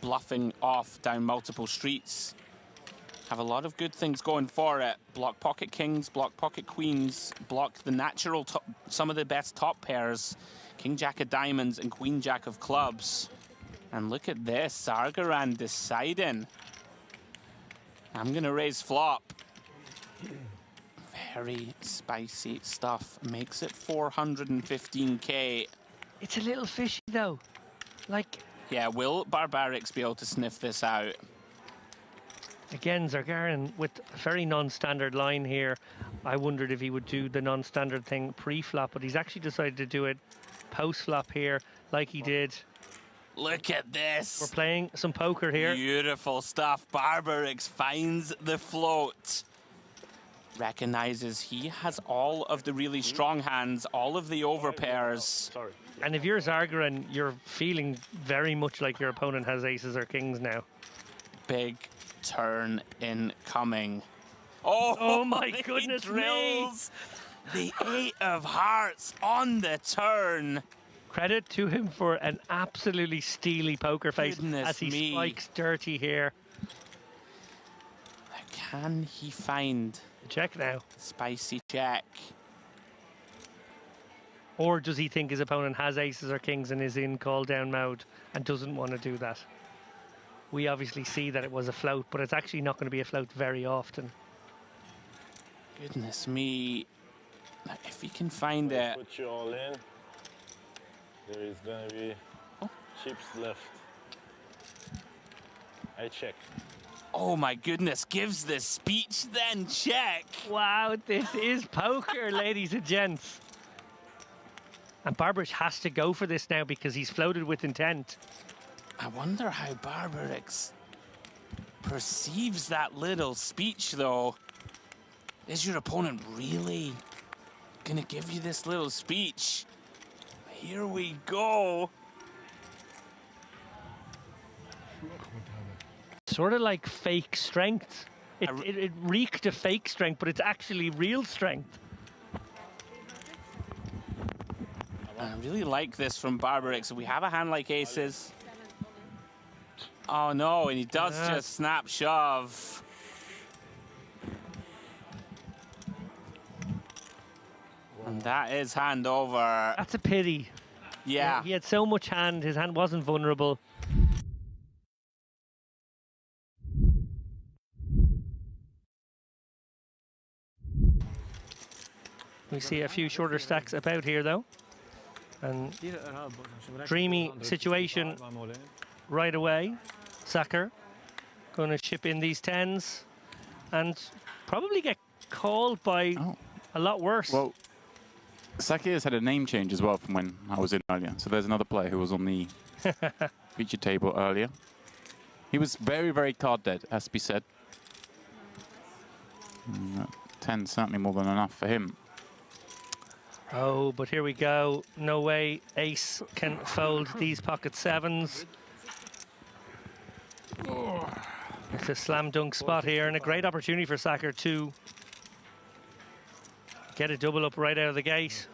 bluffing off down multiple streets? Have a lot of good things going for it. Block pocket kings, block pocket queens, block the natural top, some of the best top pairs, king jack of diamonds and queen jack of clubs. And look at this, Zargaran deciding, I'm gonna raise flop. Very spicy stuff. Makes it 415K. It's a little fishy though. Like, yeah, will Barbarix be able to sniff this out? again, Zargaran with a very non-standard line here. I wondered if he would do the non-standard thing pre-flop, but he's actually decided to do it post-flop here, like he did Look at this. We're playing some poker here. Beautiful stuff. Barbarix finds the float. Recognizes he has all of the really strong hands, all of the overpairs. And if you're Zargaran, you're feeling very much like your opponent has aces or kings now. Big turn incoming. Oh my goodness drills the 8 of hearts on the turn. Credit to him for an absolutely steely poker face as he spikes dirty here. Can he find check now? Spicy check. Or does he think his opponent has aces or kings and is in call down mode and doesn't want to do that? We obviously see that it was a float, but it's actually not going to be a float very often. Goodness me. If he can find it. Put you all in. There is going to be chips left. I check. Oh my goodness, gives the speech then check. Wow, this is poker, ladies and gents. And Barbarix has to go for this now because he's floated with intent. I wonder how Barbarix perceives that little speech though. Is your opponent really gonna give you this little speech? Here we go. Sort of like fake strength. It reeked of fake strength, but it's actually real strength. I really like this from Barbarix. We have a hand like aces. Oh no, and he does just snap shove. And that is hand over. That's a pity. Yeah. He had so much hand, his hand wasn't vulnerable. We see a few shorter stacks about here though. And dreamy situation right away. Sacker going to chip in these 10s and probably get called by a lot worse. Well, Saki has had a name change as well from when I was in earlier. So there's another player who was on the feature table earlier. He was very, very card dead, has to be said. 10 certainly more than enough for him. Oh, but here we go. No way ace can fold these pocket 7s. It's a slam dunk spot here and a great opportunity for Sacker to get a double up right out of the gate.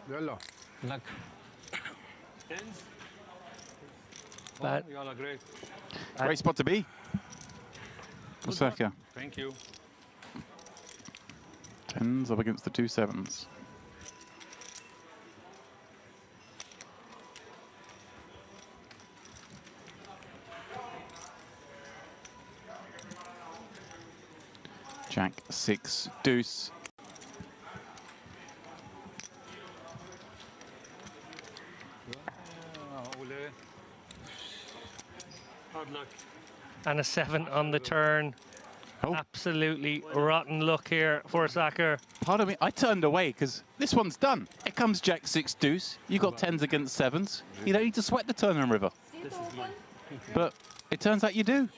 But great spot to be. Sacker. Thank you. 10s up against the 2 7s. Jack 6 deuce. Hard luck. And a 7 on the turn. Absolutely rotten luck here for Sacker. Pardon me, I turned away because this one's done. It comes Jack 6 deuce. You got 10s against 7s. You don't need to sweat the turn and river. This is mine. But it turns out you do.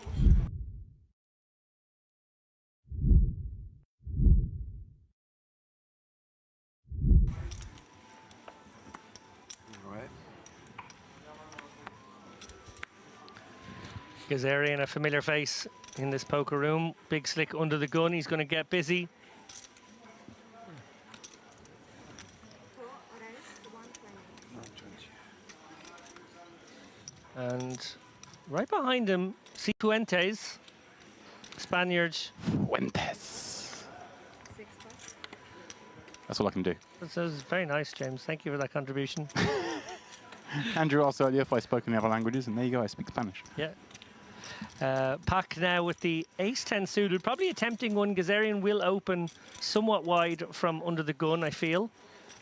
Gazarian, a familiar face in this poker room. Big slick under the gun. He's going to get busy. And right behind him, Cifuentes, Spaniard. Fuentes. That's all I can do. That was very nice, James. Thank you for that contribution. Andrew asked earlier if I spoke any other languages, and there you go, I speak Spanish. Yeah. Pack now with the ace-10 suited, probably attempting one. Gazarian will open somewhat wide from under the gun, I feel.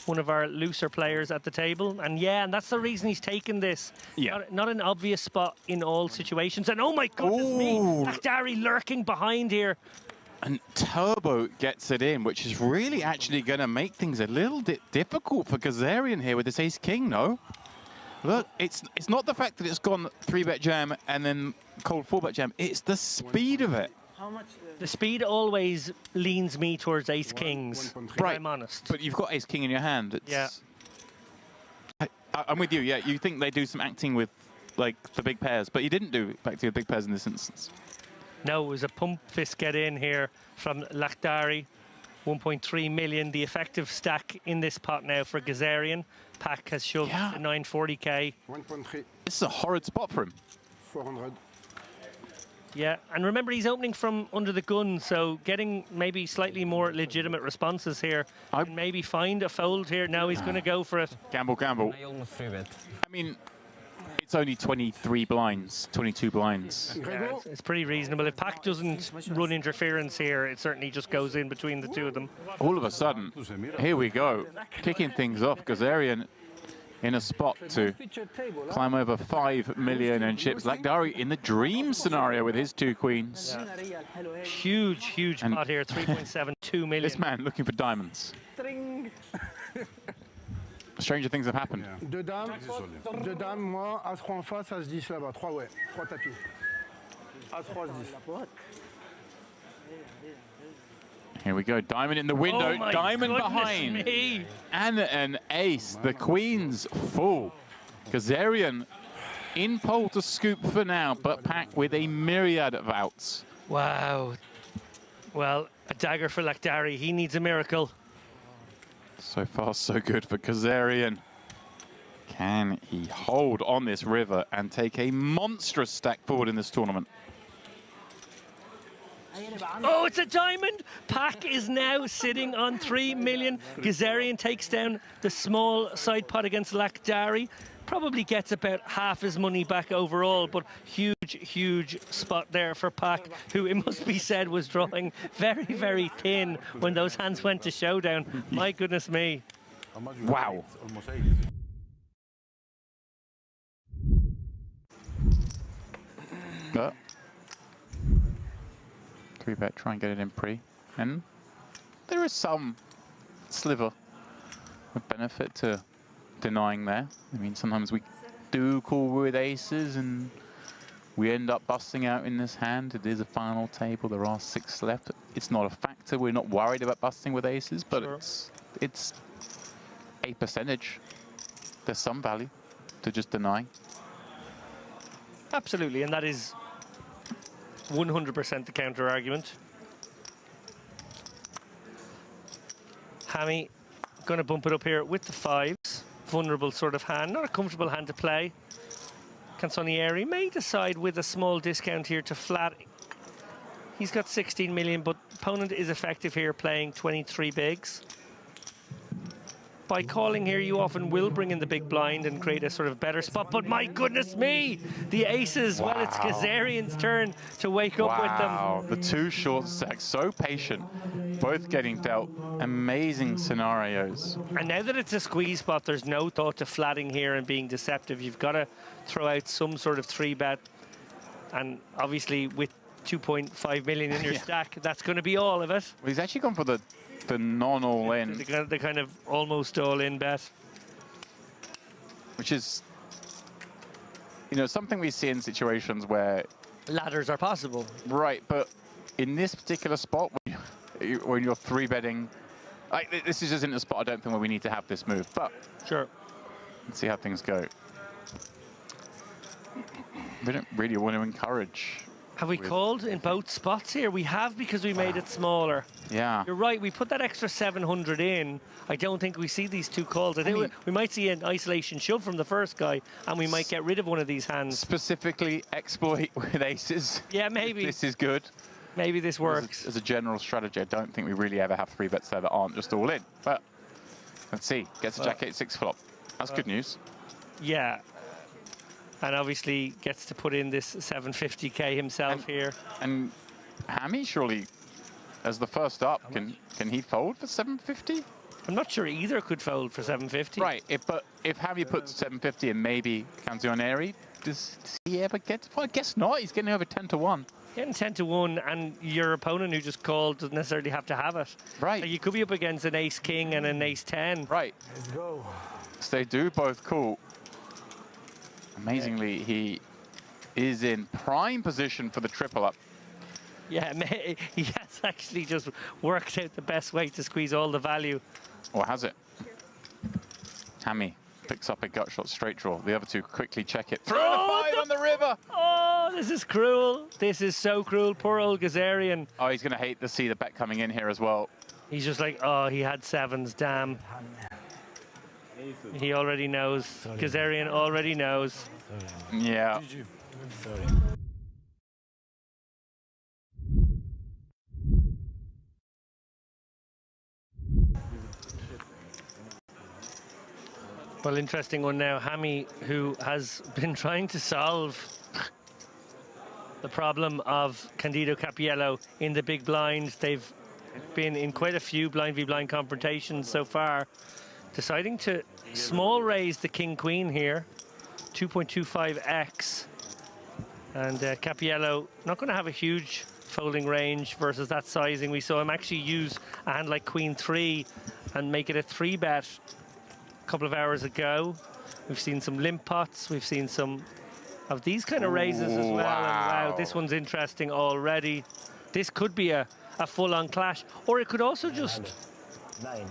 One of our looser players at the table. And yeah, and that's the reason he's taken this. Yeah. Not an obvious spot in all situations. And oh my goodness me, Akhdari lurking behind here. And Turbo gets it in, which is really actually going to make things a little bit difficult for Gazarian here with this ace-king, no? Look, it's not the fact that it's gone 3-bet jam and then cold 4-bet jam. It's the speed of it. The speed always leans me towards ace kings, if I'm honest. But you've got ace king in your hand. It's, yeah. I'm with you. Yeah, you think they do some acting with like the big pairs, but you didn't do acting with big pairs in this instance. No, it was a pump fist get in here from Lakhdari. 1.3 million, the effective stack in this pot now for Gazarian. Pack has shoved 940k. 1.3. This is a horrid spot for him. 400. Yeah, and remember he's opening from under the gun, so getting maybe slightly more legitimate responses here. And maybe find a fold here. Now he's going to go for it. Gamble, gamble. I mean, it's only 23 blinds, 22 blinds. Yeah, it's pretty reasonable. If Pack doesn't run interference here, it certainly just goes in between the two of them. All of a sudden, here we go. Kicking things off, Gazarian in a spot to climb over 5 million in chips. Lakhdari in the dream scenario with his 2 queens. Yeah. Huge pot here, 3.72 million. This man looking for diamonds. Stranger things have happened. Deux dames, moi, As-3 en face, As-10 là-bas. 3, ouais. 3 tapis. As-3, As-10. Here we go, diamond in the window, oh diamond behind. Me. And an ace, the queen's full. Gazarian in pole to scoop for now, but Pack with a myriad of outs. Wow. Well, a dagger for Lakhdari, he needs a miracle. So far, so good for Gazarian. Can he hold on this river and take a monstrous stack forward in this tournament? Oh, it's a diamond! Pack is now sitting on 3 million. Gazarian takes down the small side pot against Lakhdari. Probably gets about half his money back overall, but huge spot there for Pack, who it must be said was drawing very thin when those hands went to showdown. My goodness me. Wow. But 3-bet, try and get it in pre. And there is some sliver of benefit to denying there. I mean, sometimes we do call with aces and we end up busting out in this hand. It is a final table. There are 6 left. It's not a factor. We're not worried about busting with aces, but it's a percentage. There's some value to just denying. Absolutely, and that is 100% the counter argument. Hammy going to bump it up here with the 5s. Vulnerable sort of hand, not a comfortable hand to play. Canzonieri may decide with a small discount here to flat. He's got 16 million, but opponent is effective here playing 23 bigs. By calling here, you often will bring in the big blind and create a sort of better spot, but my goodness me, the aces, well, it's Gazarian's turn to wake up with them. Wow, the 2 short stacks, so patient, both getting dealt amazing scenarios. And now that it's a squeeze spot, there's no thought to flatting here and being deceptive. You've got to throw out some sort of 3-bet, and obviously with 2.5 million in your stack, that's going to be all of it. Well, he's actually gone for the non-all-in. The kind of almost all-in bet. Which is, you know, something we see in situations where... ladders are possible. Right, but in this particular spot, when you're 3-betting... Like, this is just in a spot I don't think where we need to have this move, but... Sure. Let's see how things go. We don't really want to encourage... Have we called in both spots here? We have, because we made it smaller. Yeah. You're right, we put that extra 700 in. I don't think we see these 2 calls. I think we might see an isolation shove from the first guy, and we might get rid of one of these hands. Specifically exploit with aces. Yeah, maybe. This is good. Maybe this works. As a general strategy, I don't think we really ever have 3-bets there that aren't just all in. But let's see. Gets a jack 8-6 flop. That's good news. Yeah. And obviously gets to put in this 750k himself here. And Hammy, surely, as the first up, can he fold for 750? I'm not sure either could fold for 750. Right, but if Hammy puts 750 and maybe Canzonieri, does he ever get to fold? I guess not. He's getting over 10 to 1. Getting 10 to 1, and your opponent who just called doesn't necessarily have to have it. Right. You could be up against an ace-king and an ace-10. Right. Let's go. So they do both call. Amazingly, he is in prime position for the triple up. Yeah, he has actually just worked out the best way to squeeze all the value. Or has it? Hammy picks up a gut shot straight draw. The other two quickly check it. Through the 5 on the river! Oh, this is cruel. This is so cruel. Poor old Gazarian. Oh, he's going to hate to see the bet coming in here as well. He's just like, oh, he had 7s, damn. He already knows. Gazarian already knows. Yeah. Sorry. Well, interesting one now. Hammy, who has been trying to solve the problem of Candido Cappiello in the big blind. They've been in quite a few blind v blind confrontations so far. Deciding to small raise the king-queen here. 2.25x. And Cappiello not going to have a huge folding range versus that sizing. We saw him actually use a hand like queen 3 and make it a 3-bet a couple of hours ago. We've seen some limp pots. We've seen some of these kind of raises as well. Wow. And wow, this one's interesting already. This could be a full-on clash, or it could also just... 9.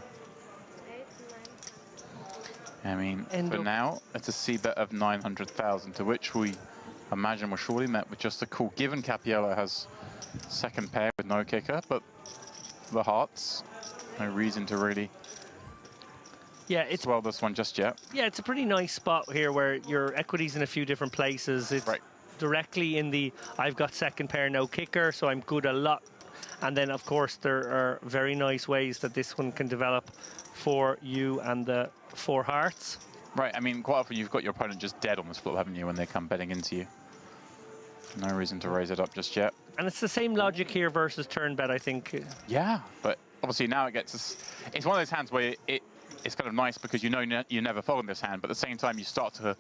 I mean, for now, it's a c-bet of 900,000, to which we imagine we're surely met with just a call, given Cappiello has second pair with no kicker, but the hearts, no reason to really swell this one just yet. Yeah, it's a pretty nice spot here where your equity's in a few different places. It's directly in the, I've got second pair, no kicker, so I'm good a lot. And then, of course, there are very nice ways that this one can develop for you and the 4 hearts. Right, I mean, quite often you've got your opponent just dead on this flop, haven't you, when they come betting into you. No reason to raise it up just yet. And it's the same logic here versus turn bet, I think. Yeah, but obviously now it gets us... It's one of those hands where it's kind of nice because you know you never fold in this hand, but at the same time you start to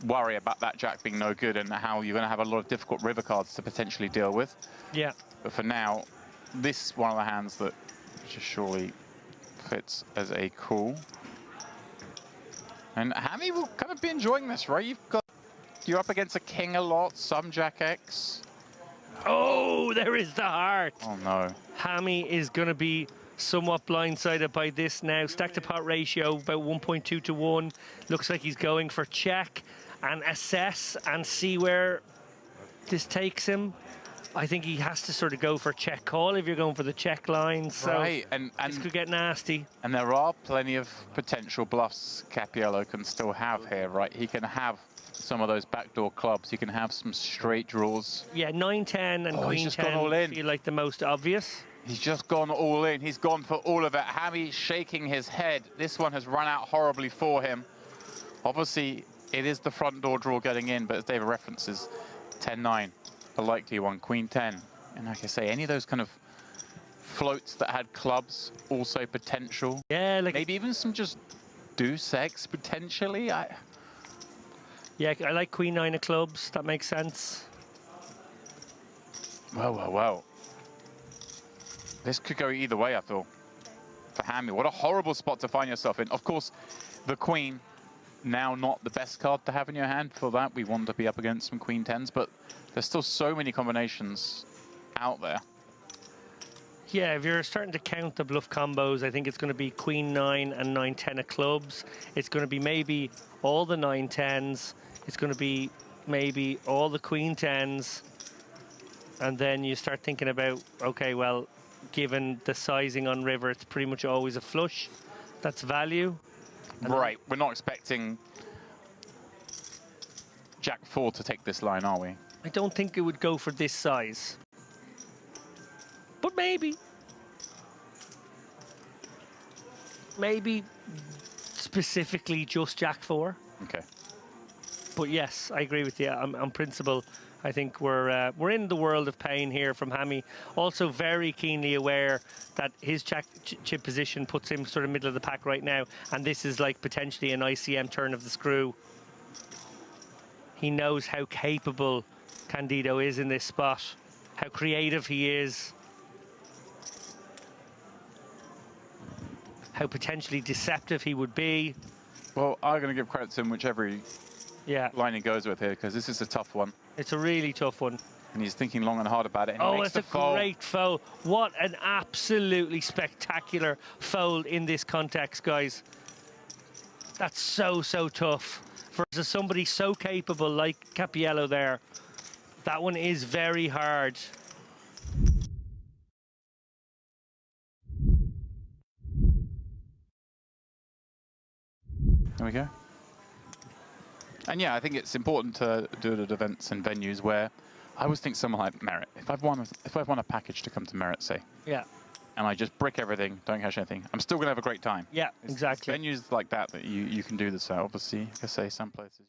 worry about that jack being no good and how you're going to have a lot of difficult river cards to potentially deal with. Yeah. But for now, this is one of the hands that just surely fits as a call. And Hammy will kind of be enjoying this, right? You're up against a king a lot, some jack X. Oh, there is the heart. Oh no. Hammy is going to be somewhat blindsided by this now. Stack to pot ratio about 1.2 to 1. Looks like he's going for check and assess and see where this takes him. I think he has to sort of go for check call if you're going for the check line. So right, and this could get nasty. And there are plenty of potential bluffs Cappiello can still have here, right? He can have some of those backdoor clubs. He can have some straight draws. Yeah, 9-10 and Queen 10 all in. feel like the most obvious. He's just gone all in. He's gone for all of it. Hammy shaking his head. This one has run out horribly for him. Obviously, it is the front door draw getting in, but as David references, 10-9, a likely one, Queen 10. And like I say, any of those kind of floats that had clubs, also potential. Yeah, like maybe even some just deuce X potentially. Yeah, I like Queen 9 of clubs. That makes sense. Well. This could go either way, I feel, for Hammy. What a horrible spot to find yourself in. Of course, the Queen, now not the best card to have in your hand. For that, we want to be up against some Queen 10s, but there's still so many combinations out there. Yeah, if you're starting to count the bluff combos, I think it's going to be Queen 9 and 9-10 of clubs. It's going to be maybe all the 9-10s. It's going to be maybe all the Queen 10s. And then you start thinking about, okay, well, given the sizing on river, it's pretty much always a flush. That's value. And right, we're not expecting Jack 4 to take this line, are we? I don't think it would go for this size. But maybe. Maybe specifically just Jack 4. Okay. But yes, I agree with you. On principle, I think we're in the world of pain here from Hammy. Also very keenly aware that his chip position puts him sort of middle of the pack right now. And this is like potentially an ICM turn of the screw. He knows how capable Candido is in this spot, how creative he is, how potentially deceptive he would be. Well, I'm going to give credit to him whichever line he goes with here, because this is a tough one. It's a really tough one. And he's thinking long and hard about it. And Oh, it's a great foul. What an absolutely spectacular foul in this context, guys. That's so, so tough. For somebody so capable like Cappiello there, that one is very hard. There we go. And yeah, I think it's important to do it at events and venues where I always think someone like Merit. If I've won a package to come to Merit, say, and I just brick everything, don't cash anything, I'm still gonna have a great time. Yeah, exactly. It's venues like that you can do this. So obviously, like I say, some places.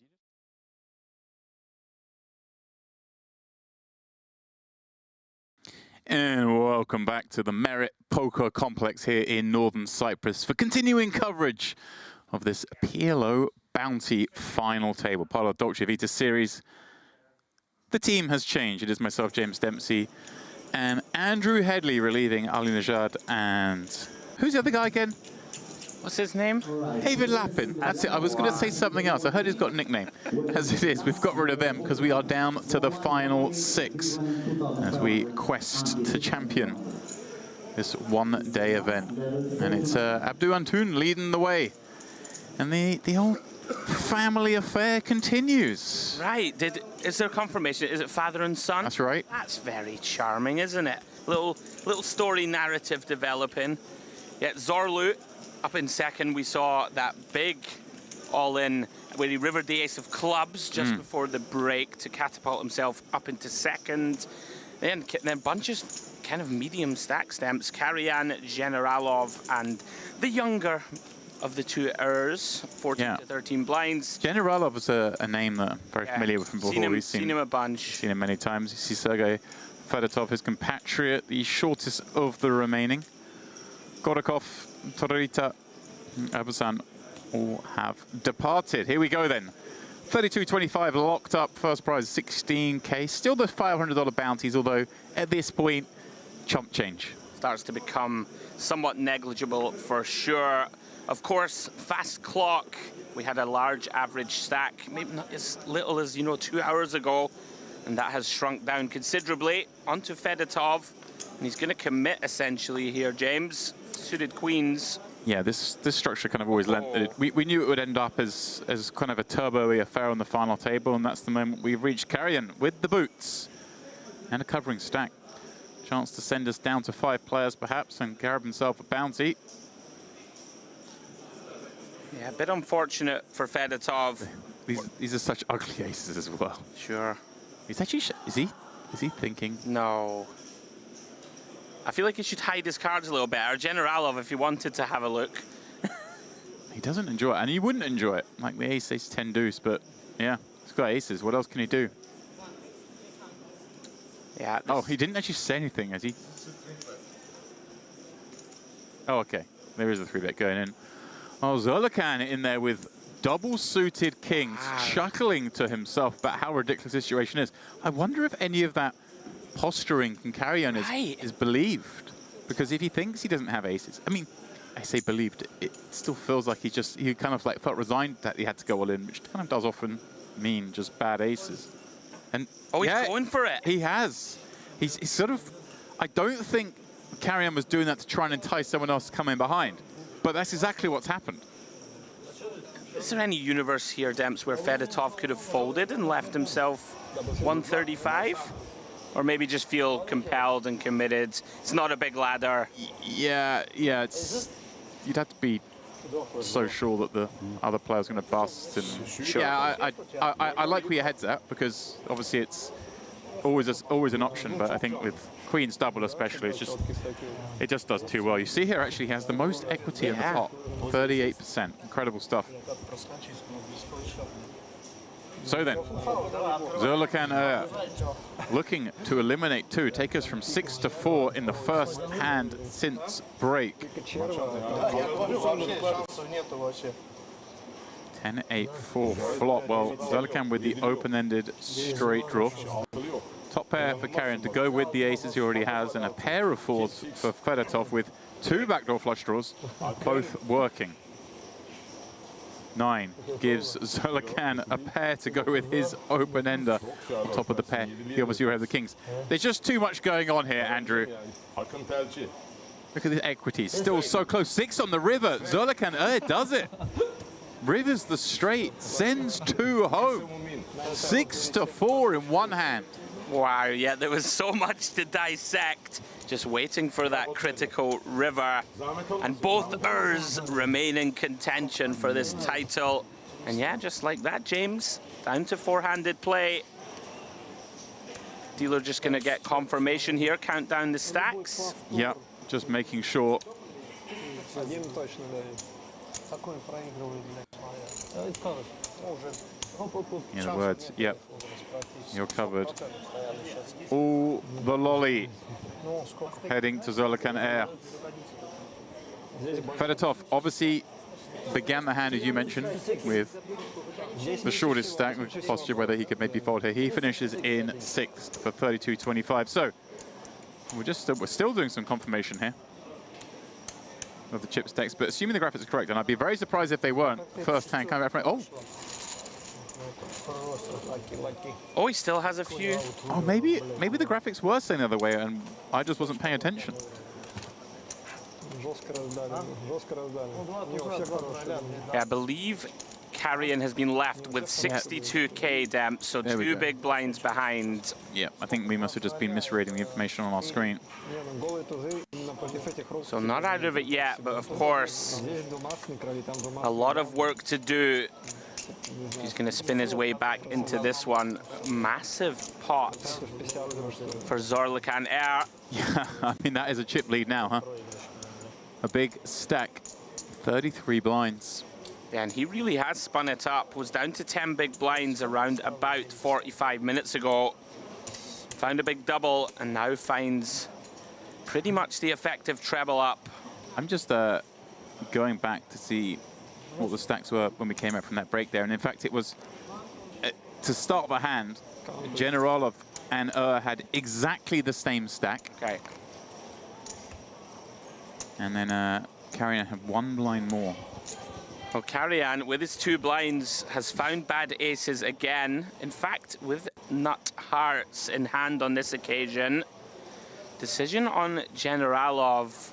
And welcome back to the Merit Poker Complex here in Northern Cyprus for continuing coverage of this PLO Bounty final table, part of the Dolce Vita series. The team has changed. It is myself, James Dempsey, and Andrew Headley relieving Ali Najad. And who's the other guy again? What's his name? David Lappin. That's it. I was going to say something else. I heard he's got a nickname. As it is, we've got rid of them because we are down to the final 6 as we quest to champion this one-day event. And it's Abdou Antoun leading the way. And the old family affair continues. Right. Is there confirmation? Is it father and son? That's right. That's very charming, isn't it? Little story narrative developing. Yeah, Zorlu up in second. We saw that big all-in where he rivered the ace of clubs just before the break to catapult himself up into second. Then bunches kind of medium stack stamps. Karajan, Generalov, and the younger of the two Ers, 14 to 13 blinds. Generalov is a name that I'm very familiar with from before. We've seen him a bunch. Seen him many times. You see Sergei Fedotov, his compatriot, the shortest of the remaining. Gorakov, Torita, Abusan all have departed. Here we go then. 32.25 locked up. First prize 16K. Still the $500 bounties, although at this point, chump change. Starts to become somewhat negligible for sure. Of course, fast clock. We had a large average stack, maybe not as little as, 2 hours ago. And that has shrunk down considerably. Onto Fedotov. And he's going to commit essentially here, James. Suited queens. Yeah, this structure kind of always lent that we knew it would end up as kind of a turbo-y affair on the final table, and that's the moment we've reached. Karajan with the boots and a covering stack. Chance to send us down to 5 players perhaps and grab himself a bounty. Yeah, a bit unfortunate for Fedotov. These are such ugly aces as well. Sure. He's actually, is he thinking? No. I feel like he should hide his cards a little better. Generalov, if he wanted to have a look. He doesn't enjoy it, and he wouldn't enjoy it. Like the ace 10 deuce, but yeah, he's got aces. What else can he do? Yeah. Oh, he didn't actually say anything, has he? Oh, okay. There is a 3-bet going in. Oh, Zerlikan in there with double-suited kings, chuckling to himself about how ridiculous the situation is. I wonder if any of that posturing from Karajan is believed. Because if he thinks he doesn't have aces, I mean, I say believed, it still feels like he kind of like felt resigned that he had to go all in, which kind of does often mean just bad aces. And he's going for it. He has. He's sort of, I don't think Karajan was doing that to try and entice someone else to come in behind. But that's exactly what's happened. Is there any universe here, Demps, where Fedotov could have folded and left himself 135? Or maybe just feel compelled and committed? It's not a big ladder. Yeah, it's... You'd have to be so sure that the other player's going to bust. And Sure. Yeah, I like where your head's at, because obviously it's always an option, but I think with Queen's double especially, it just does too well. You see here actually he has the most equity in the pot, 38%. Incredible stuff. So then, Zerlikan looking to eliminate 2, take us from 6 to 4 in the first hand since break. 10-8-4 flop. Well, Zerlikan with the open-ended straight draw. Top pair for Karajan to go with the aces he already has, and a pair of 4s for Fedotov with 2 backdoor flush draws, both working. 9 gives Zolakhan a pair to go with his open-ender on top of the pair. He obviously will have the kings. There's just too much going on here, Andrew. Look at the equity, still so close. 6 on the river. Zolakhan does it. Rivers the straight, sends 2 home. 6-4 in one hand. Wow, yeah, there was so much to dissect. Just waiting for that critical river. And both Urs remain in contention for this title. And yeah, just like that, James, down to 4-handed play. Dealer just going to get confirmation here, count down the stacks. Yeah, just making sure. In other words, yep, you're covered. Ooh, the lolly heading to Zolakhan Air. Fedotov obviously began the hand, as you mentioned, with the shortest stack, which posture whether he could maybe fold here. He finishes in 6th for 32.25. So we're still doing some confirmation here of the chip stacks, but assuming the graphics are correct, and I'd be very surprised if they weren't. First hand coming back from Oh, he still has a few. Oh, maybe the graphics were saying the other way, and I just wasn't paying attention. Yeah, I believe Carrion has been left with 62k damp, so 2 big blinds behind. Yeah, I think we must have just been misreading the information on our screen. So not out of it yet, but of course, a lot of work to do. He's going to spin his way back into this one. Massive pot for Zolakhan Air. Yeah, I mean, that is a chip lead now, huh? A big stack, 33 blinds. Yeah, and he really has spun it up. Was down to 10 big blinds around about 45 minutes ago. Found a big double and now finds pretty much the effective treble up. I'm just going back to see what the stacks were when we came out from that break there. And in fact, it was, to start the hand, Generalov and had exactly the same stack. Okay. And then Carrion had 1 blind more. Well, Carrion, with his 2 blinds, has found bad aces again. In fact, with nut hearts in hand on this occasion. Decision on Generalov.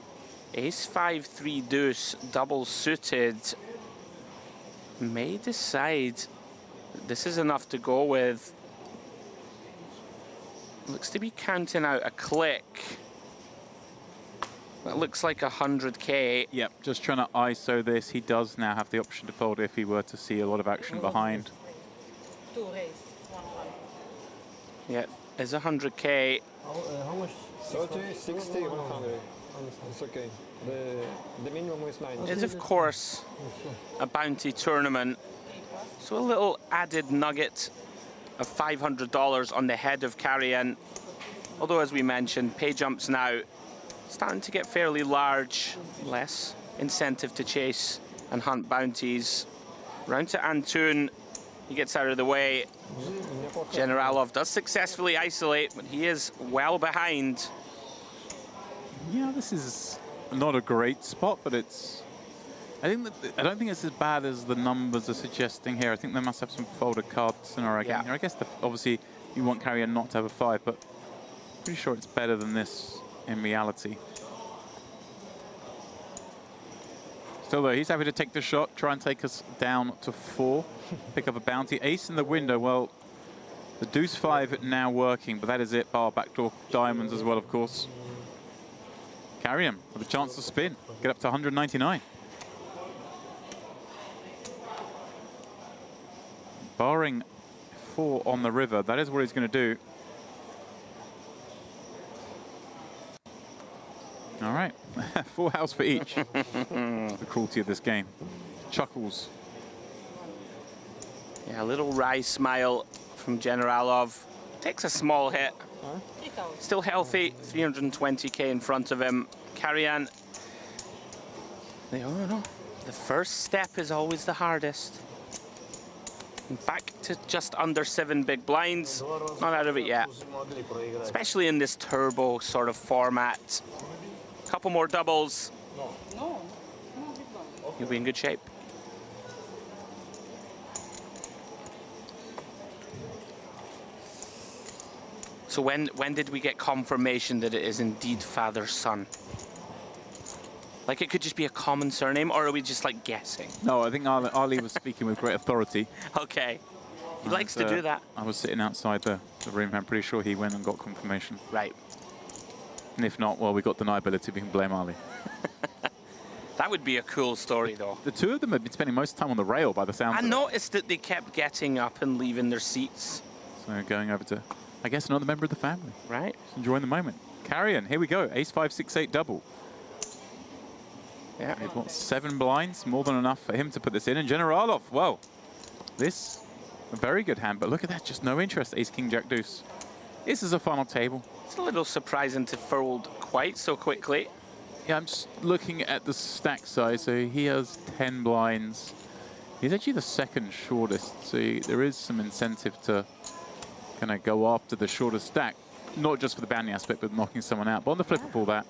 Ace 5-3 deuce, double suited. May decide this is enough to go with. Looks to be counting out a click. That looks like 100k. Yep, just trying to ISO this. He does now have the option to fold if he were to see a lot of action behind. 2 raise, 1-1. Yeah, there's 100k. How much? 30, 60, 100. It's okay. The minimum is 90. It's of course a bounty tournament. So a little added nugget of $500 on the head of Carrion. Although, as we mentioned, pay jumps now starting to get fairly large, less incentive to chase and hunt bounties. Round to Antun, he gets out of the way. Generalov does successfully isolate, but he is well behind. Yeah, this is not a great spot, but it's... I don't think it's as bad as the numbers are suggesting here. I think they must have some folded cards scenario again here. I guess obviously you want Carrion not to have a 5, but pretty sure it's better than this in reality. Still though, he's happy to take the shot, try and take us down to 4, pick up a bounty. Ace in the window, well, the deuce 5 now working, but that is it, bar backdoor diamonds as well, of course. Carrion with a chance to spin, get up to 199. Barring 4 on the river, that is what he's going to do. All right, 4 house for each. The cruelty of this game. Chuckles. Yeah, a little wry smile from Generalov. Takes a small hit. Still healthy, 320k in front of him. Carrion. The first step is always the hardest. Back to just under 7 big blinds. Not out of it yet. Especially in this turbo sort of format. Couple more doubles. You'll be in good shape. So when did we get confirmation that it is indeed father-son? Like it could just be a common surname, or are we just like guessing? No, I think Ali was speaking with great authority. Okay. He likes to do that. I was sitting outside the room. I'm pretty sure he went and got confirmation. Right. And if not, well, we got deniability. We can blame Ali. That would be a cool story, though. The two of them have been spending most time on the rail by the sound I of it. noticed that they kept getting up and leaving their seats. So going over to, I guess, another member of the family. Right. Just enjoying the moment. Carrion, here we go. Ace 5, 6, 8 double. Yeah. With what, 7 blinds? More than enough for him to put this in. And Generalov, well, this, a very good hand. But look at that, just no interest. Ace, King, Jack, Deuce. This is a final table. It's a little surprising to fold quite so quickly. Yeah, I'm just looking at the stack size. So he has 10 blinds. He's actually the second shortest. So there is some incentive to kind of go after the shortest stack. Not just for the bounty aspect, but knocking someone out. But on the flip of all that,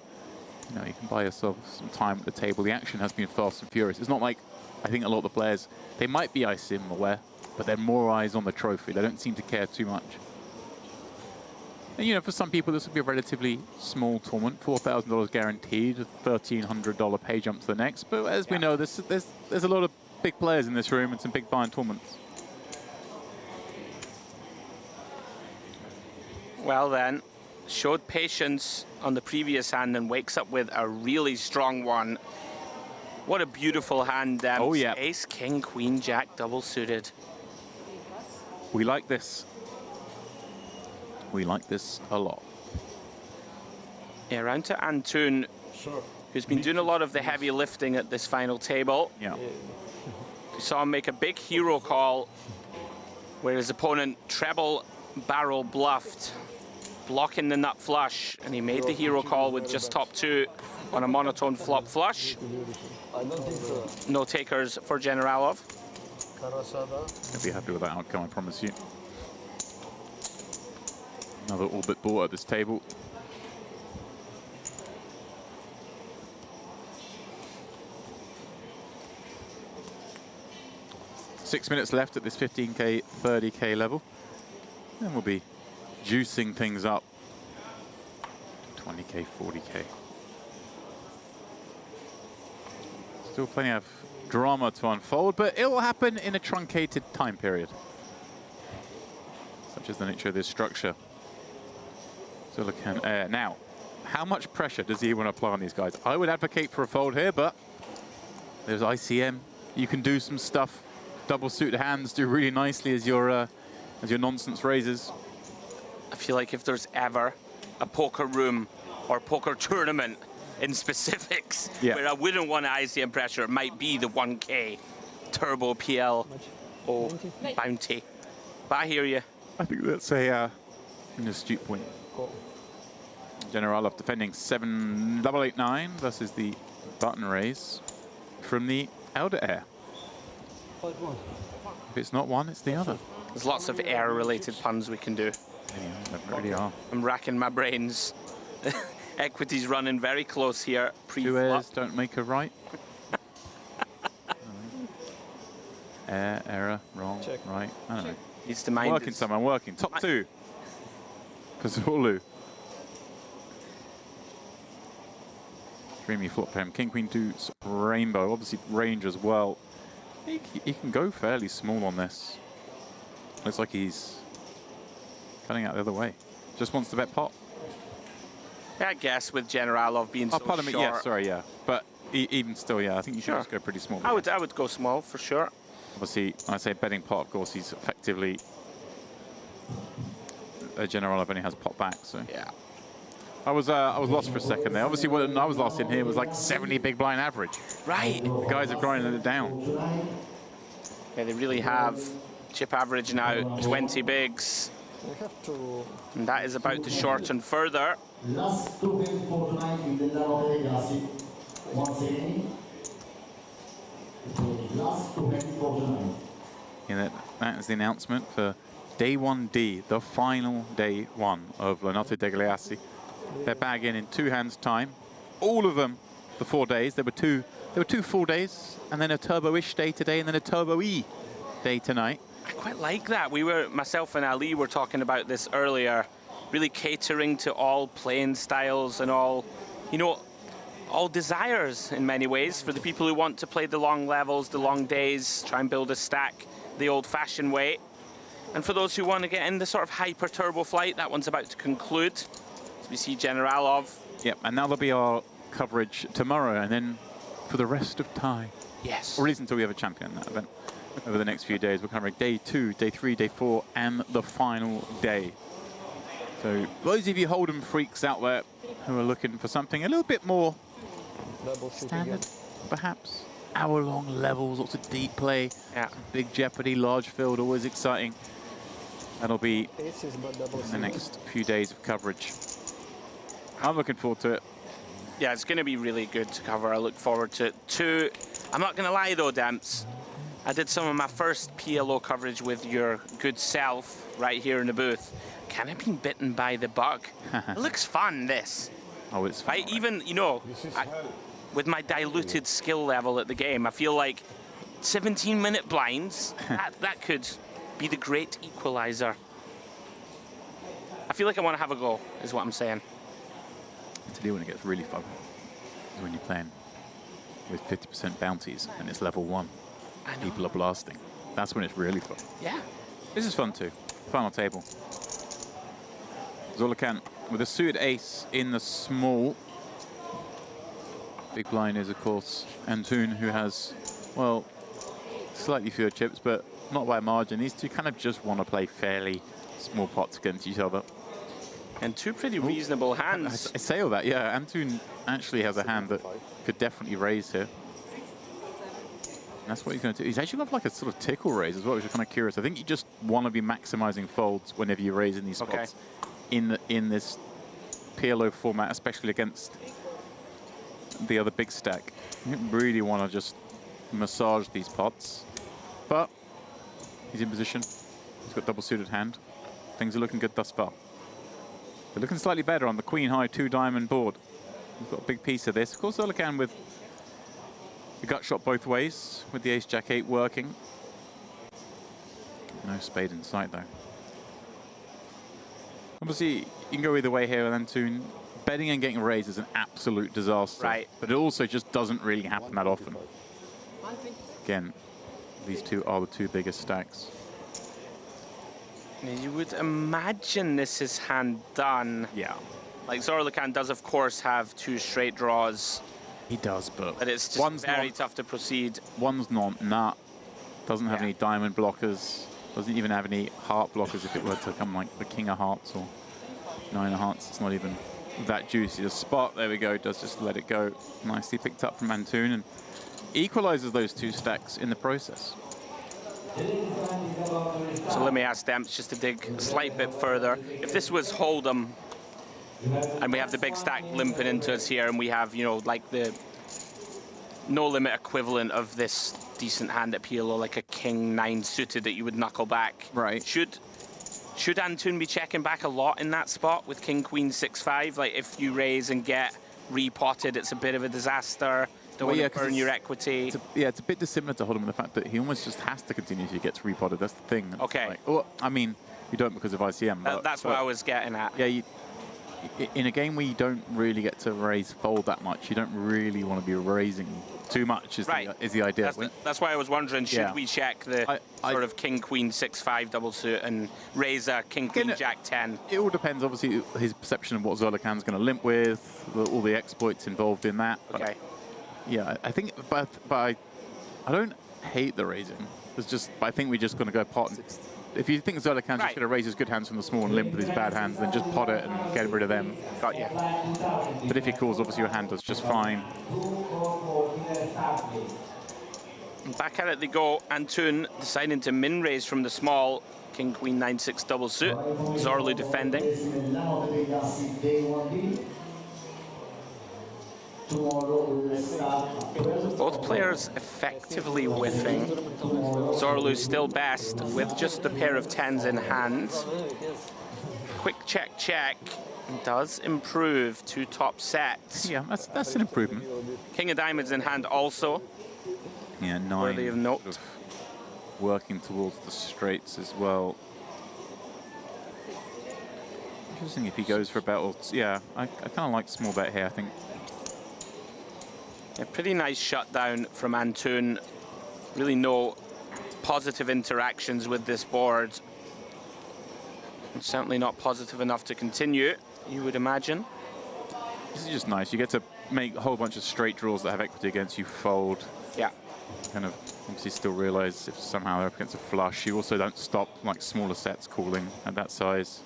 you know, you can buy yourself some time at the table. The action has been fast and furious. It's not like, I think a lot of the players, they might be ISIM aware, but they're more eyes on the trophy. They don't seem to care too much. And, you know, for some people, this will be a relatively small tournament, $4,000 guaranteed, a $1,300 pay jump to the next. But as we know, there's a lot of big players in this room and some big buy-in tournaments. Well then, showed patience on the previous hand and wakes up with a really strong one. What a beautiful hand, Dems. Oh, yeah. Ace, King, Queen, Jack, double suited. We like this. We like this a lot. Yeah, round to Antoon, who's been doing a lot of the heavy lifting at this final table. Yeah. We saw him make a big hero call where his opponent treble barrel bluffed, blocking the nut flush, and he made the hero call with just top 2 on a monotone flop flush. No takers for Generalov. I'll be happy with that outcome, I promise you. Another orbit ball at this table. Six minutes left at this 15K, 30K level. And we'll be juicing things up. 20K, 40K. Still plenty of drama to unfold, but it will happen in a truncated time period. Such is the nature of this structure. So look at now, how much pressure does he want to apply on these guys? I would advocate for a fold here, but there's ICM. You can do some stuff. Double suited hands do really nicely as your nonsense raises. I feel like if there's ever a poker room or poker tournament in specifics where I wouldn't want ICM pressure, it might be the 1K Turbo PL or Bounty. But I hear you. I think that's an astute point. Generalov defending 7-8-8-9 versus the button raise from the Elder Air. If it's not one, it's the other. There's lots of air-related puns we can do. Yeah, there really are. I'm racking my brains. Equity's running very close here. Two airs don't make a right. Air, error, wrong, right. I don't know. Needs to mind working someone, working. Top 2. For Zulu. Dreamy flop him. King, Queen, Deuce, Rainbow. Obviously range as well. He can go fairly small on this. Looks like he's cutting out the other way. Just wants to bet pot. Yeah, I guess with Generalov being so pardon me. short. Yeah, sorry, yeah. But even still, yeah, I think you should just go pretty small. I would go small for sure. Obviously, when I say betting pot, of course, he's effectively a Generalov only has pot back. So yeah. I was lost for a second there. Obviously, when I was last in here, it was like 70 big blind average. Right. The guys have grinded it down. Yeah, they really have. Chip average now, 20 bigs. And that is about to shorten further. Last two games for tonight in the Lavote Grassi. Once again, last two games for tonight. Yeah, that is the announcement for Day 1D, the final Day 1 of Lanotte dei Galeassi. They're bagging in 2 hands' time. All of them the 4 days. There were two full days, and then a turbo-ish day today, and then a turbo-y day tonight. I quite like that. Myself and Ali were talking about this earlier. really catering to all playing styles and all, you know, all desires in many ways for the people who want to play the long levels, the long days, try and build a stack the old-fashioned way. And for those who want to get in the sort of hyper turbo flight, that one's about to conclude. As we see Generalov. Yep, and that'll be our coverage tomorrow, and then for the rest of time. Yes. Or at least until we have a champion in that event. Over the next few days, we're covering day 2, day 3, day 4, and the final day. So those of you Hold'em freaks out there who are looking for something a little bit more standard, perhaps. Hour-long levels, lots of deep play, big Jeopardy, large field, always exciting. That'll be in the next few days of coverage. I'm looking forward to it. Yeah, it's going to be really good to cover. I look forward to it. I'm not going to lie though, Demps. I did some of my first PLO coverage with your good self right here in the booth. Kind of been bitten by the bug. It looks fun, this. Oh, it's fun. Even, you know, with my diluted skill level at the game, I feel like 17-minute blinds, that could be the great equalizer. I feel like I want to have a go, is what I'm saying. I tell you when it gets really fun is when you're playing with 50% bounties and it's level 1. People are blasting. That's when it's really fun. Yeah. This is fun too. Final table. Zolakant with a suited ace in the small. Big blind is, of course, Antoon, who has, well, slightly fewer chips, but not by a margin. These two kind of just want to play fairly small pots against each other. And two pretty reasonable hands. I say all that, yeah. Antoon actually has a hand that could definitely raise here. And that's what he's going to do. He's actually got like a sort of tickle raise as well, which is kind of curious. I think you just want to be maximizing folds whenever you raise in these spots in this PLO format, especially against the other big stack. You really want to just massage these pots. But he's in position. He's got double suited hand. Things are looking good thus far. They're looking slightly better on the queen high 2-diamond board. We've got a big piece of this. Of course, Zolakant with the gut shot both ways, with the ace jack 8 working. No spade in sight though. Obviously, you can go either way here with Antoon. Betting and getting raised is an absolute disaster. Right. But it also just doesn't really happen that often. Again, these two are the two biggest stacks. You would imagine this is hand done. Yeah. Like Zolakant does, of course, have 2 straight draws. He does, but it's just very tough to proceed. One's not. Doesn't have any diamond blockers. Doesn't even have any heart blockers if it were to come like the king of hearts or 9 of hearts. It's not even that juicy. The spot, there we go, does just let it go. Nicely picked up from Antoon and equalizes those 2 stacks in the process. So let me ask Demps just to dig a slight bit further. If this was Hold'em, and we have the big stack limping into us here, and we have, you know, like the no limit equivalent of this decent hand at PLO, like a king 9 suited that you would knuckle back. Right. Should Antoon be checking back a lot in that spot with king queen 6-5? Like if you raise and get repotted, it's a bit of a disaster. Don't want to burn your equity. It's a bit dissimilar to Hold'em in the fact that he almost just has to continue if he gets repotted. That's the thing. Okay. Like, well, I mean, you don't because of ICM. That's what I was getting at. Yeah, in a game where you don't really get to raise fold that much, you don't really want to be raising too much is the idea. That's why I was wondering, should we check the sort of king queen 6-5 double suit and raise a king queen jack 10? It all depends, obviously, his perception of what Zolakant's going to limp with, all the exploits involved in that. Okay. Yeah, I think, but I don't hate the raising. It's just, I think we're just going to go pot. If you think Zolakant's just going to raise his good hands from the small and limp with his bad hands, then just pot it and get rid of them. Got you. But if he calls, obviously your hand does just fine. Back at it they go. Antoon deciding to min raise from the small. King queen 9-6 double suit. Zorlu defending. Both players effectively whiffing. Zorlu still best with just a pair of 10s in hand. Quick check, check. Does improve 2 top sets. Yeah, that's an improvement. King of diamonds in hand also. Yeah, 9. Worthy of note. Sort of working towards the straights as well. Interesting if he goes for a bet. Or, yeah, I kind of like small bet here, I think. A pretty nice shutdown from Antoon. Really no positive interactions with this board. It's certainly not positive enough to continue, you would imagine. This is just nice. You get to make a whole bunch of straight draws that have equity against you fold. Yeah. Kind of obviously still realize if somehow they're up against a flush, you also don't stop like smaller sets calling at that size.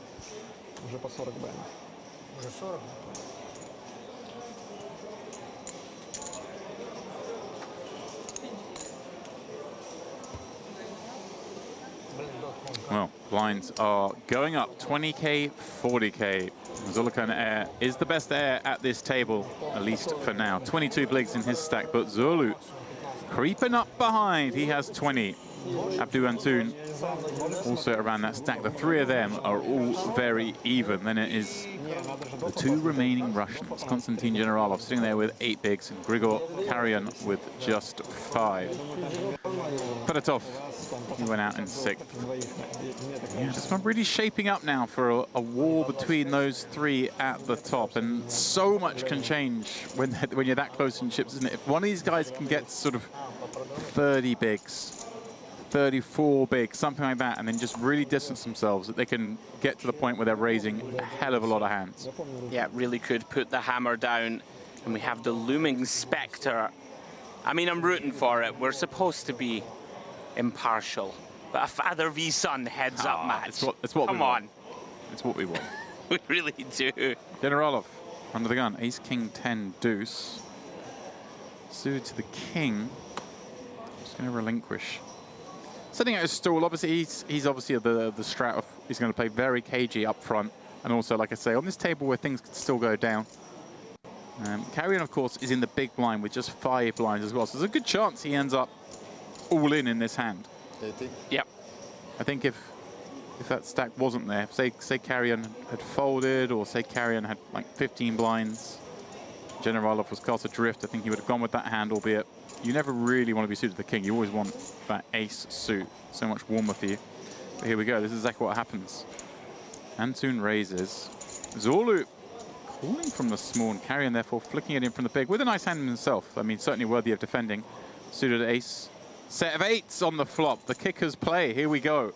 Well, blinds are going up 20k, 40k. Zolukhan Air is the best air at this table, at least for now. 22 bligs in his stack, but Zolu creeping up behind. He has 20. Abdu Antoon also around that stack. The three of them are all very even. Then it is the two remaining Russians. Konstantin Generalov sitting there with 8 bigs, and Grigor Karyan with just 5. Fedotov, he went out in 6th. Yeah, this one really shaping up now for a war between those three at the top, and so much can change when you're that close in chips, isn't it? If one of these guys can get sort of 30 bigs, 34 big, something like that, and then just really distance themselves, that they can get to the point where they're raising a hell of a lot of hands. Yeah, really could put the hammer down, and we have the looming spectre. I mean, I'm rooting for it. We're supposed to be impartial, but a father v son heads up match. It's what Come we want. on. It's what we want. We really do. Generalov under the gun. Ace, king, 10, deuce. Suited to the king. Just going to relinquish. Setting out his stall, obviously he's obviously the strat of he's going to play very cagey up front, and also, like I say, on this table where things could still go down. Karyan, of course, is in the big blind with just 5 blinds as well, so there's a good chance he ends up all in this hand. Yep. I think if that stack wasn't there, say Karyan had folded, or say Karyan had like 15 blinds, Generalov was cast adrift, I think he would have gone with that hand, albeit you never really want to be suited to the king. You always want that ace suit. So much warmer for you. But here we go. This is exactly what happens. Antoon raises. Zolu calling from the small, and Karyan therefore flicking it in from the big with a nice hand himself. I mean, certainly worthy of defending. Suited ace. Set of 8s on the flop. The kickers play. Here we go.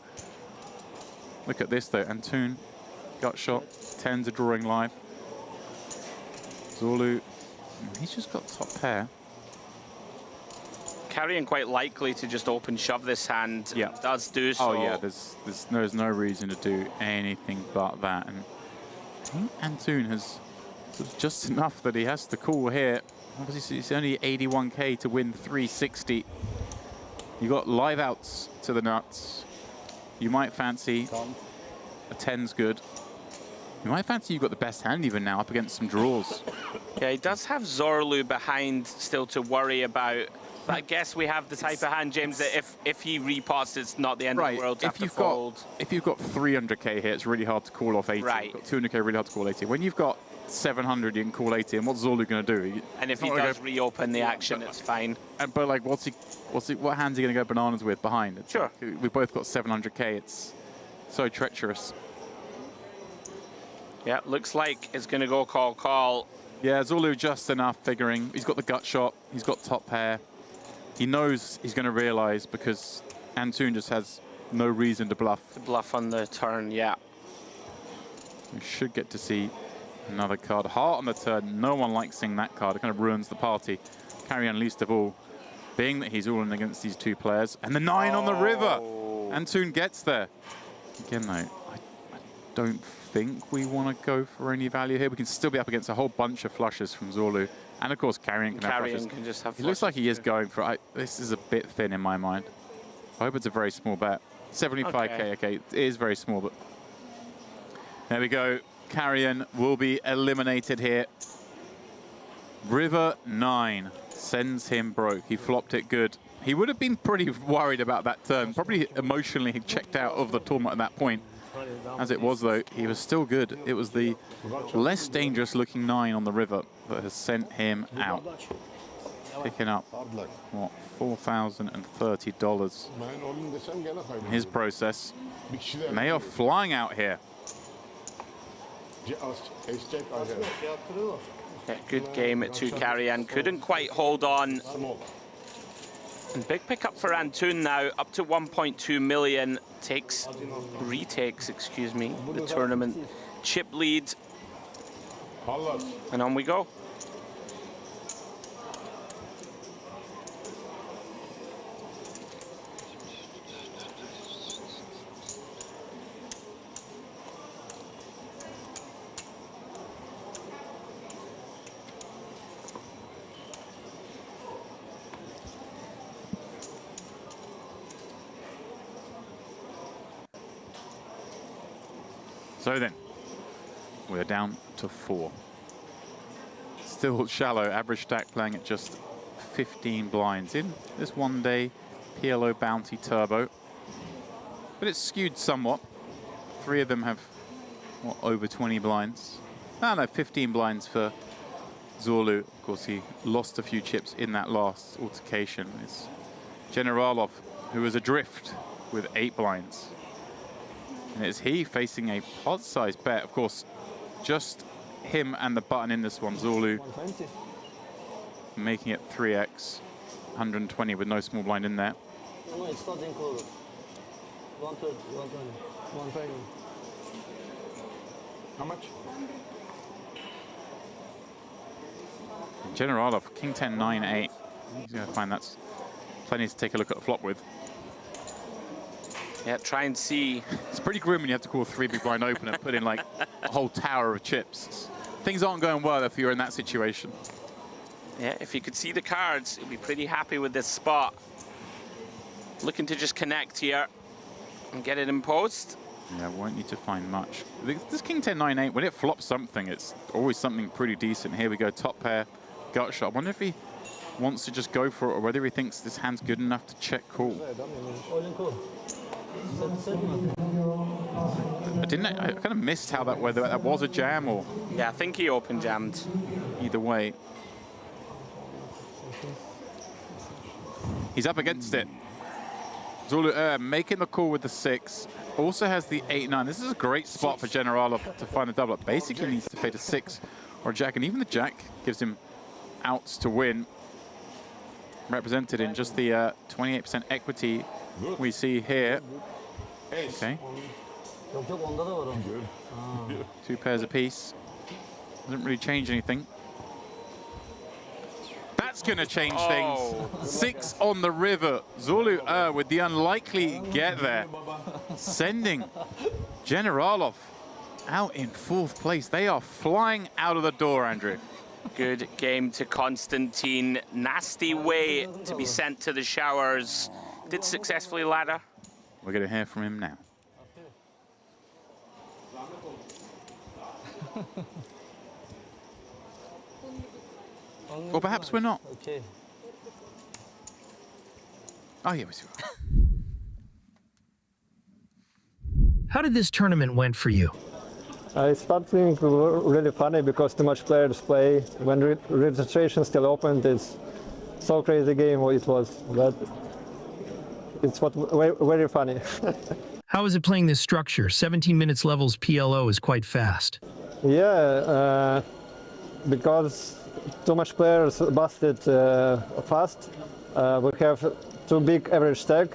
Look at this though. Antoon, gut shot. 10s are drawing live. Zolu, he's just got top pair. Karyan quite likely to just open shove this hand. Yeah. Does do so. Oh yeah, there's no reason to do anything but that. And I think Antoon has just enough that he has to call here. Obviously, it's only 81k to win 360. You got live outs to the nuts. You might fancy a 10's good. You might fancy you've got the best hand even now up against some draws. Yeah, he does have Zorlu behind still to worry about. But I guess we have the type of hand, James, that if he repots, it's not the end of the world to have to fold. If you've got 300k here, it's really hard to call off 80. Right. You've got 200k, really hard to call 80. When you've got 700, you can call 80. And what's Zolu going to do? And if he does reopen the action, it's fine. But like, what hand's he going to go bananas with behind? It's sure. Like, we've both got 700k. It's so treacherous. Yeah, looks like it's going to go call. Yeah, Zolu just enough figuring. He's got the gut shot. He's got top pair. He knows he's going to realize because Antoon just has no reason to bluff. To bluff on the turn, yeah. We should get to see another card. Heart on the turn. No one likes seeing that card. It kind of ruins the party. Karyan least of all, being that he's all in against these two players. And the 9 on the river. Antoon gets there. Again, though, I don't think we want to go for any value here. We can still be up against a whole bunch of flushes from Zolu. And of course, Karyan can have flushes. Can just have it looks like he is going for it. This is a bit thin in my mind. I hope it's a very small bet. 75k, okay, it is very small, but there we go. Karyan will be eliminated here. River 9 sends him broke. He flopped it good. He would have been pretty worried about that turn. Probably emotionally checked out of the tournament at that point. As it was, though, he was still good. It was the less dangerous looking 9 on the river that has sent him out. Picking up, what, $4,030 in his process. And they are flying out here. Yeah, good game to carry and couldn't quite hold on. And big pickup for Antun now, up to 1.2 million. Retakes, excuse me, the tournament chip lead. And on we go. So then, we're down to 4. Still shallow, average stack playing at just 15 blinds in this one-day PLO Bounty Turbo. But it's skewed somewhat. 3 of them have, what, over 20 blinds. No, 15 blinds for Zorlu. Of course, he lost a few chips in that last altercation. It's Generalov, who was adrift with 8 blinds. And it's he facing a pot-sized bet. Of course, just him and the button in this one. Zorlu making it 3x, 120 with no small blind in there. No, it's not included. 120, 120. How much? Generalov, King 10, 9, 8. He's going to find that's plenty to take a look at the flop with. Yeah, try and see. It's pretty grim when you have to call 3 big blind open and put in like a whole tower of chips. Things aren't going well if you're in that situation. Yeah, if you could see the cards, you'd be pretty happy with this spot. Looking to just connect here and get it in post. Yeah, won't need to find much. This King 10, 9, 8, when it flops something, it's always something pretty decent. Here we go, top pair, gut shot. I wonder if he wants to just go for it or whether he thinks this hand's good enough to check call. I kind of missed how whether that was a jam or... Yeah, I think he open jammed. Either way. He's up against it. Zorlu making the call with the 6. Also has the 8-9. This is a great spot for Generalov to find a double up. Basically needs to fade a 6 or a jack, and even the jack gives him outs to win. Represented in just the 28% equity we see here. Okay. 2 pairs apiece. Doesn't really change anything. That's going to change things. 6 on the river. Zorlu with the unlikely get there. Sending Generalov out in 4th place. They are flying out of the door, Andrew. Good game to Konstantin. Nasty way to be sent to the showers. Did successfully ladder. We're going to hear from him now. Or perhaps we're not. Okay. Oh, yeah, we see. How did this tournament went for you? I started feeling really funny because too much players play. When registration still opened, it's so crazy game it was. But it's very funny. How is it playing this structure? 17 minutes levels PLO is quite fast. Yeah, because too much players busted fast. We have too big average stack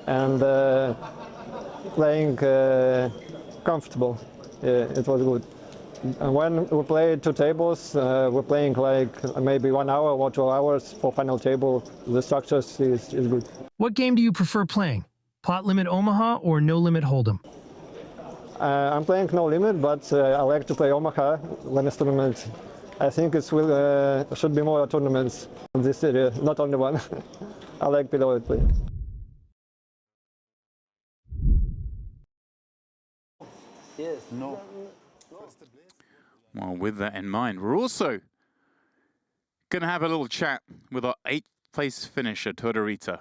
and playing comfortable. It was good. And when we play 2 tables, we're playing like maybe 1 hour or 2 hours for final table. The structures is good. What game do you prefer playing? Pot Limit Omaha or No Limit Hold'em? I'm playing No Limit, but I like to play Omaha when it's tournament. I think it should be more tournaments in this area, not only one. I like below it play. Yes. No. Well, with that in mind, we're also going to have a little chat with our 8th place finisher, Tortorita.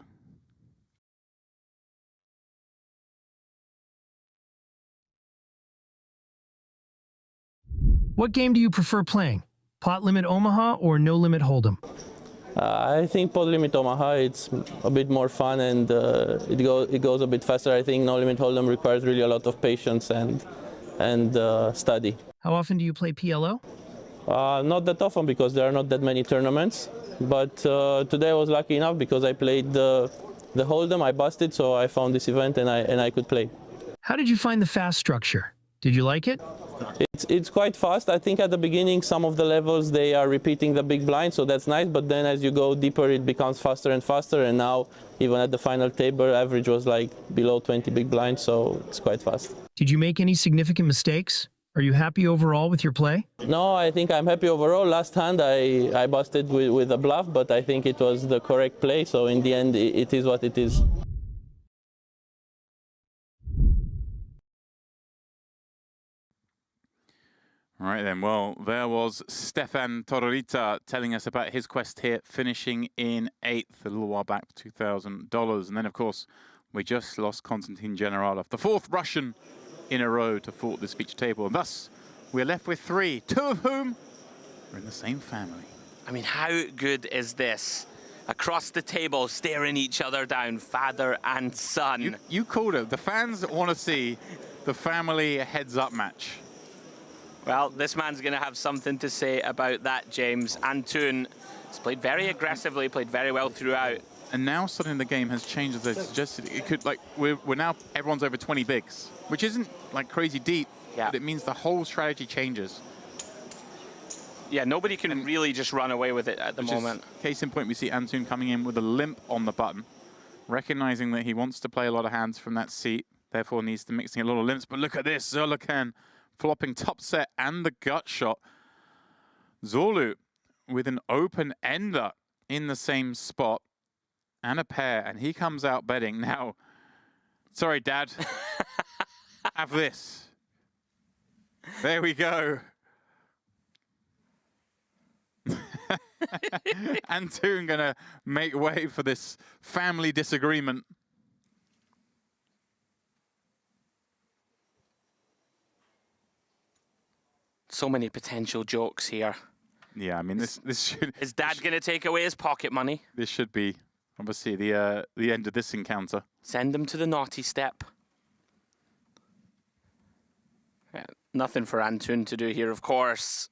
What game do you prefer playing? Pot Limit Omaha or No Limit Hold'em? I think Pot Limit Omaha, it's a bit more fun and it goes a bit faster. I think No Limit Hold'em requires really a lot of patience and study. How often do you play PLO? Not that often because there are not that many tournaments. But today I was lucky enough because I played the Hold'em. I busted, so I found this event and I could play. How did you find the fast structure? Did you like it? It's quite fast. I think at the beginning some of the levels they are repeating the big blind, so that's nice. But then as you go deeper, it becomes faster and faster. And now even at the final table, average was like below 20 big blinds, so it's quite fast. Did you make any significant mistakes? Are you happy overall with your play? No, I think I'm happy overall. Last hand I busted with a bluff, but I think it was the correct play. So in the end, it is what it is. All right then, well, there was Stefan Tororita telling us about his quest here, finishing in 8th a little while back, $2,000. And then, of course, we just lost Konstantin Generalov, the 4th Russian in a row to fall at this feature table. And thus, we're left with 3, 2 of whom are in the same family. I mean, how good is this? Across the table, staring each other down, father and son. You called it. The fans want to see the family heads-up match. Well, this man's going to have something to say about that, James. Antun has played very aggressively, played very well throughout. And now suddenly the game has changed, as I suggested. It could, like, we're now, everyone's over 20 bigs, which isn't, like, crazy deep, but it means the whole strategy changes. Yeah, nobody can really just run away with it at the moment. Case in point, we see Antun coming in with a limp on the button, recognizing that he wants to play a lot of hands from that seat, therefore needs to mixing a lot of limps. But look at this, Zurlucan flopping top set and the gut shot. Zorlu with an open ender in the same spot and a pair, and he comes out betting. Now, sorry, Dad, have this. There we go. Antun gonna make way for this family disagreement. So many potential jokes here. Yeah, I mean, this should... Is Dad going to take away his pocket money? This should be, obviously, the end of this encounter. Send him to the naughty step. Yeah, nothing for Antun to do here, of course.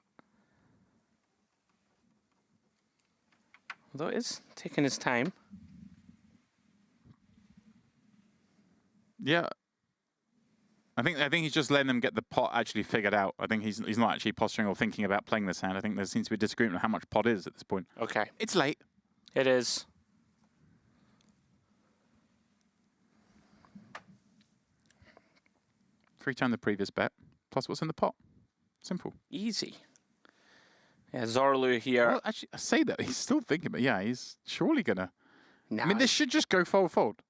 Although it is taking his time. Yeah. I think he's just letting them get the pot actually figured out. I think he's not actually posturing or thinking about playing this hand. I think there seems to be a disagreement on how much pot is at this point. Okay. It's late. It is. Three times the previous bet, plus what's in the pot. Simple. Easy. Yeah, Zorlu here. Well, actually, I say that. He's still thinking, but yeah, he's surely going to... I mean, this should just go fold.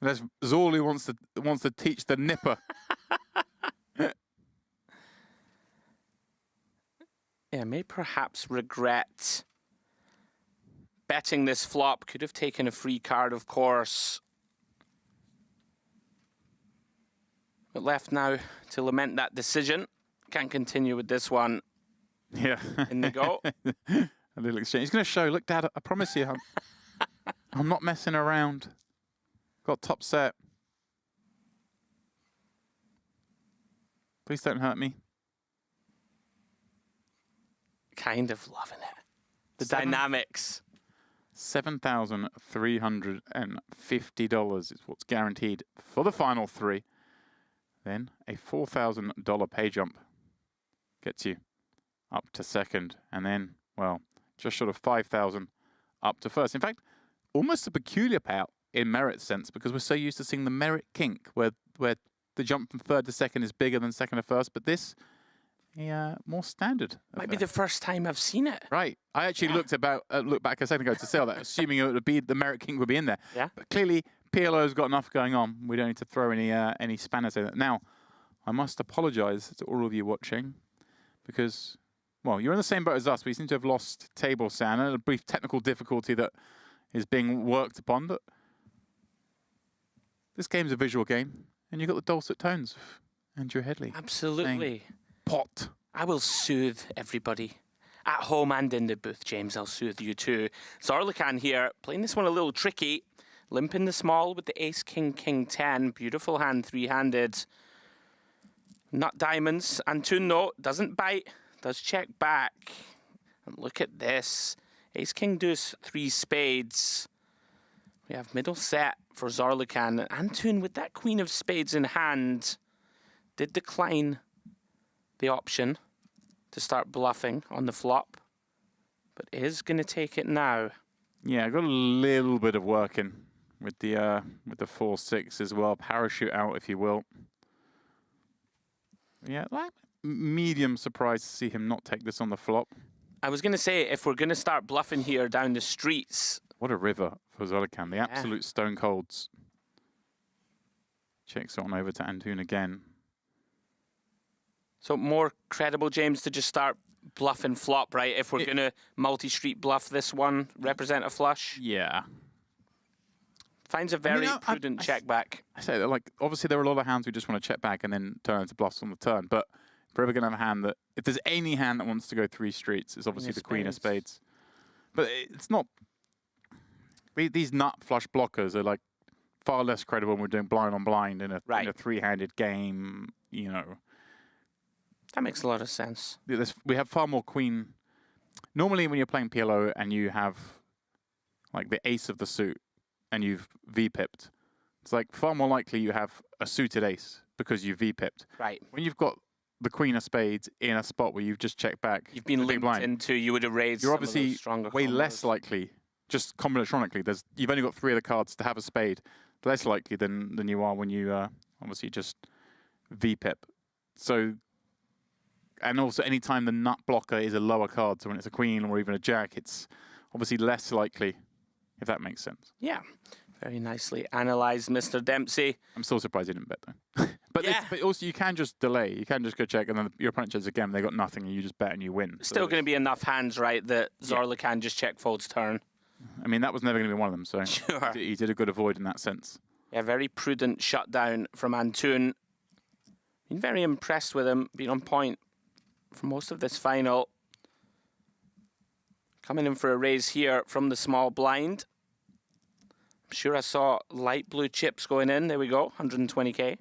Unless Zorlu wants to teach the nipper. Yeah, may perhaps regret betting this flop. Could have taken a free card, of course. But left now to lament that decision. Can't continue with this one. Yeah. In the go. A little exchange. He's going to show, look, Dad, I promise you, I'm not messing around. Got top set. Please don't hurt me. Kind of loving it. The dynamics. $7,350 is what's guaranteed for the final three. Then a $4,000 pay jump gets you up to second. And then, well, just short of $5,000 up to first. In fact, almost a peculiar payout in merit sense, because we're so used to seeing the merit kink where the jump from third to second is bigger than second to first, but this more standard. Might be the first time I've seen it. Right. I actually looked back a second ago to say all that, assuming it would be the merit kink would be in there. Yeah. But clearly PLO's got enough going on. We don't need to throw any spanners in it. Now, I must apologise to all of you watching, because, well, you're in the same boat as us. We seem to have lost table sand and a brief technical difficulty that is being worked upon, but this game's a visual game, and you've got the dulcet tones of Andrew Headley. Absolutely. Pot. I will soothe everybody. At home and in the booth, James, I'll soothe you too. Zorlucan here, playing this one a little tricky. Limping the small with the ace, king, king, 10. Beautiful hand, three-handed. Nut diamonds. Antun, though, doesn't bite, does check back. And look at this. Ace, king, deuce, 3 spades. We have middle set for Zorlukan. Antun, with that queen of spades in hand, did decline the option to start bluffing on the flop, but is going to take it now. Yeah, I got a little bit of work in with the 4-6 as well. Parachute out, if you will. Yeah, like medium surprised to see him not take this on the flop. I was going to say, if we're going to start bluffing here down the streets. What a river for Zorlukan. The absolute stone colds. Checks on over to Antun again. So more credible, James, to just start bluffing flop, right? If we're going to multi-street bluff this one, represent a flush. Yeah. Finds a very prudent check back. I say that, like, obviously there are a lot of hands who just want to check back and then turn into bluffs on the turn, but if we're ever going to have a hand that, if there's any hand that wants to go 3 streets, it's obviously the queen of spades. But it's not, these nut flush blockers are like far less credible when we're doing blind on blind in a 3-handed game, you know. That makes a lot of sense. We have far more queen. Normally when you're playing PLO and you have like the ace of the suit and you've V-pipped, it's like far more likely you have a suited ace because you've V-pipped. Right. When you've got the queen of spades in a spot where you've just checked back, you've been linked into, you would have raised. You're obviously way less likely, just combinatorically. You've only got 3 of the cards to have a spade, less likely than you are when you obviously just V-pip. So, and also anytime the nut blocker is a lower card, so when it's a queen or even a jack, it's obviously less likely, if that makes sense. Yeah, very nicely analysed, Mr. Dempsey. I'm still surprised he didn't bet though. But also you can just delay. You can just go check, and then your opponent checks again. They got nothing, and you just bet and you win. Still going to be enough hands, right, that Zorlukan just check folds turn. I mean, that was never going to be one of them. So sure. He did a good avoid in that sense. Yeah, very prudent shutdown from Antun. Been very impressed with him. Been on point for most of this final. Coming in for a raise here from the small blind. I'm sure I saw light blue chips going in. There we go, 120k.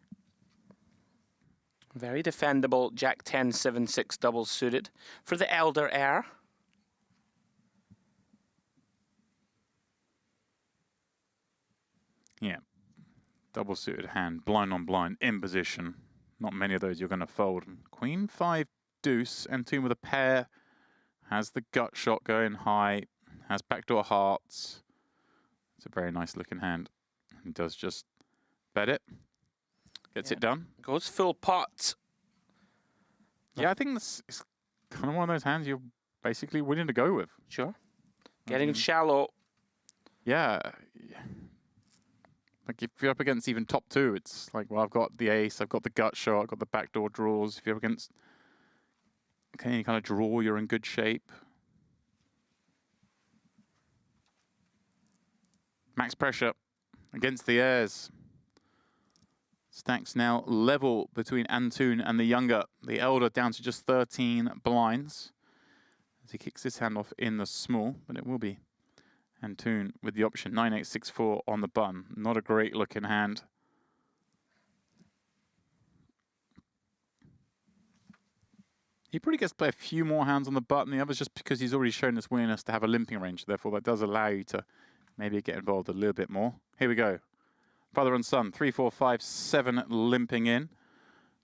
Very defendable Jack 10, 7, 6 double suited for the elder heir. Yeah, double suited hand, blind on blind, in position. Not many of those you're going to fold. Queen 5 deuce, Antun with a pair. Has the gut shot going high. Has backdoor hearts. It's a very nice looking hand. He does just bet it. Gets it done. Goes full pot. Yeah, I think this is kind of one of those hands you're basically willing to go with. Sure. Getting shallow. Yeah. Like if you're up against even top 2, it's like, well, I've got the ace, I've got the gut shot, I've got the backdoor draws. If you're up against any kind of draw, you're in good shape. Max pressure against the heirs. Stacks now level between Antun and the younger. The elder down to just 13 blinds. As he kicks this hand off in the small, but it will be Antun with the option. 9-8-6-4 on the button. Not a great looking hand. He probably gets to play a few more hands on the button. The others just because he's already shown this willingness to have a limping range. Therefore, that does allow you to maybe get involved a little bit more. Here we go. Father and son, 3, 4, 5, 7 limping in.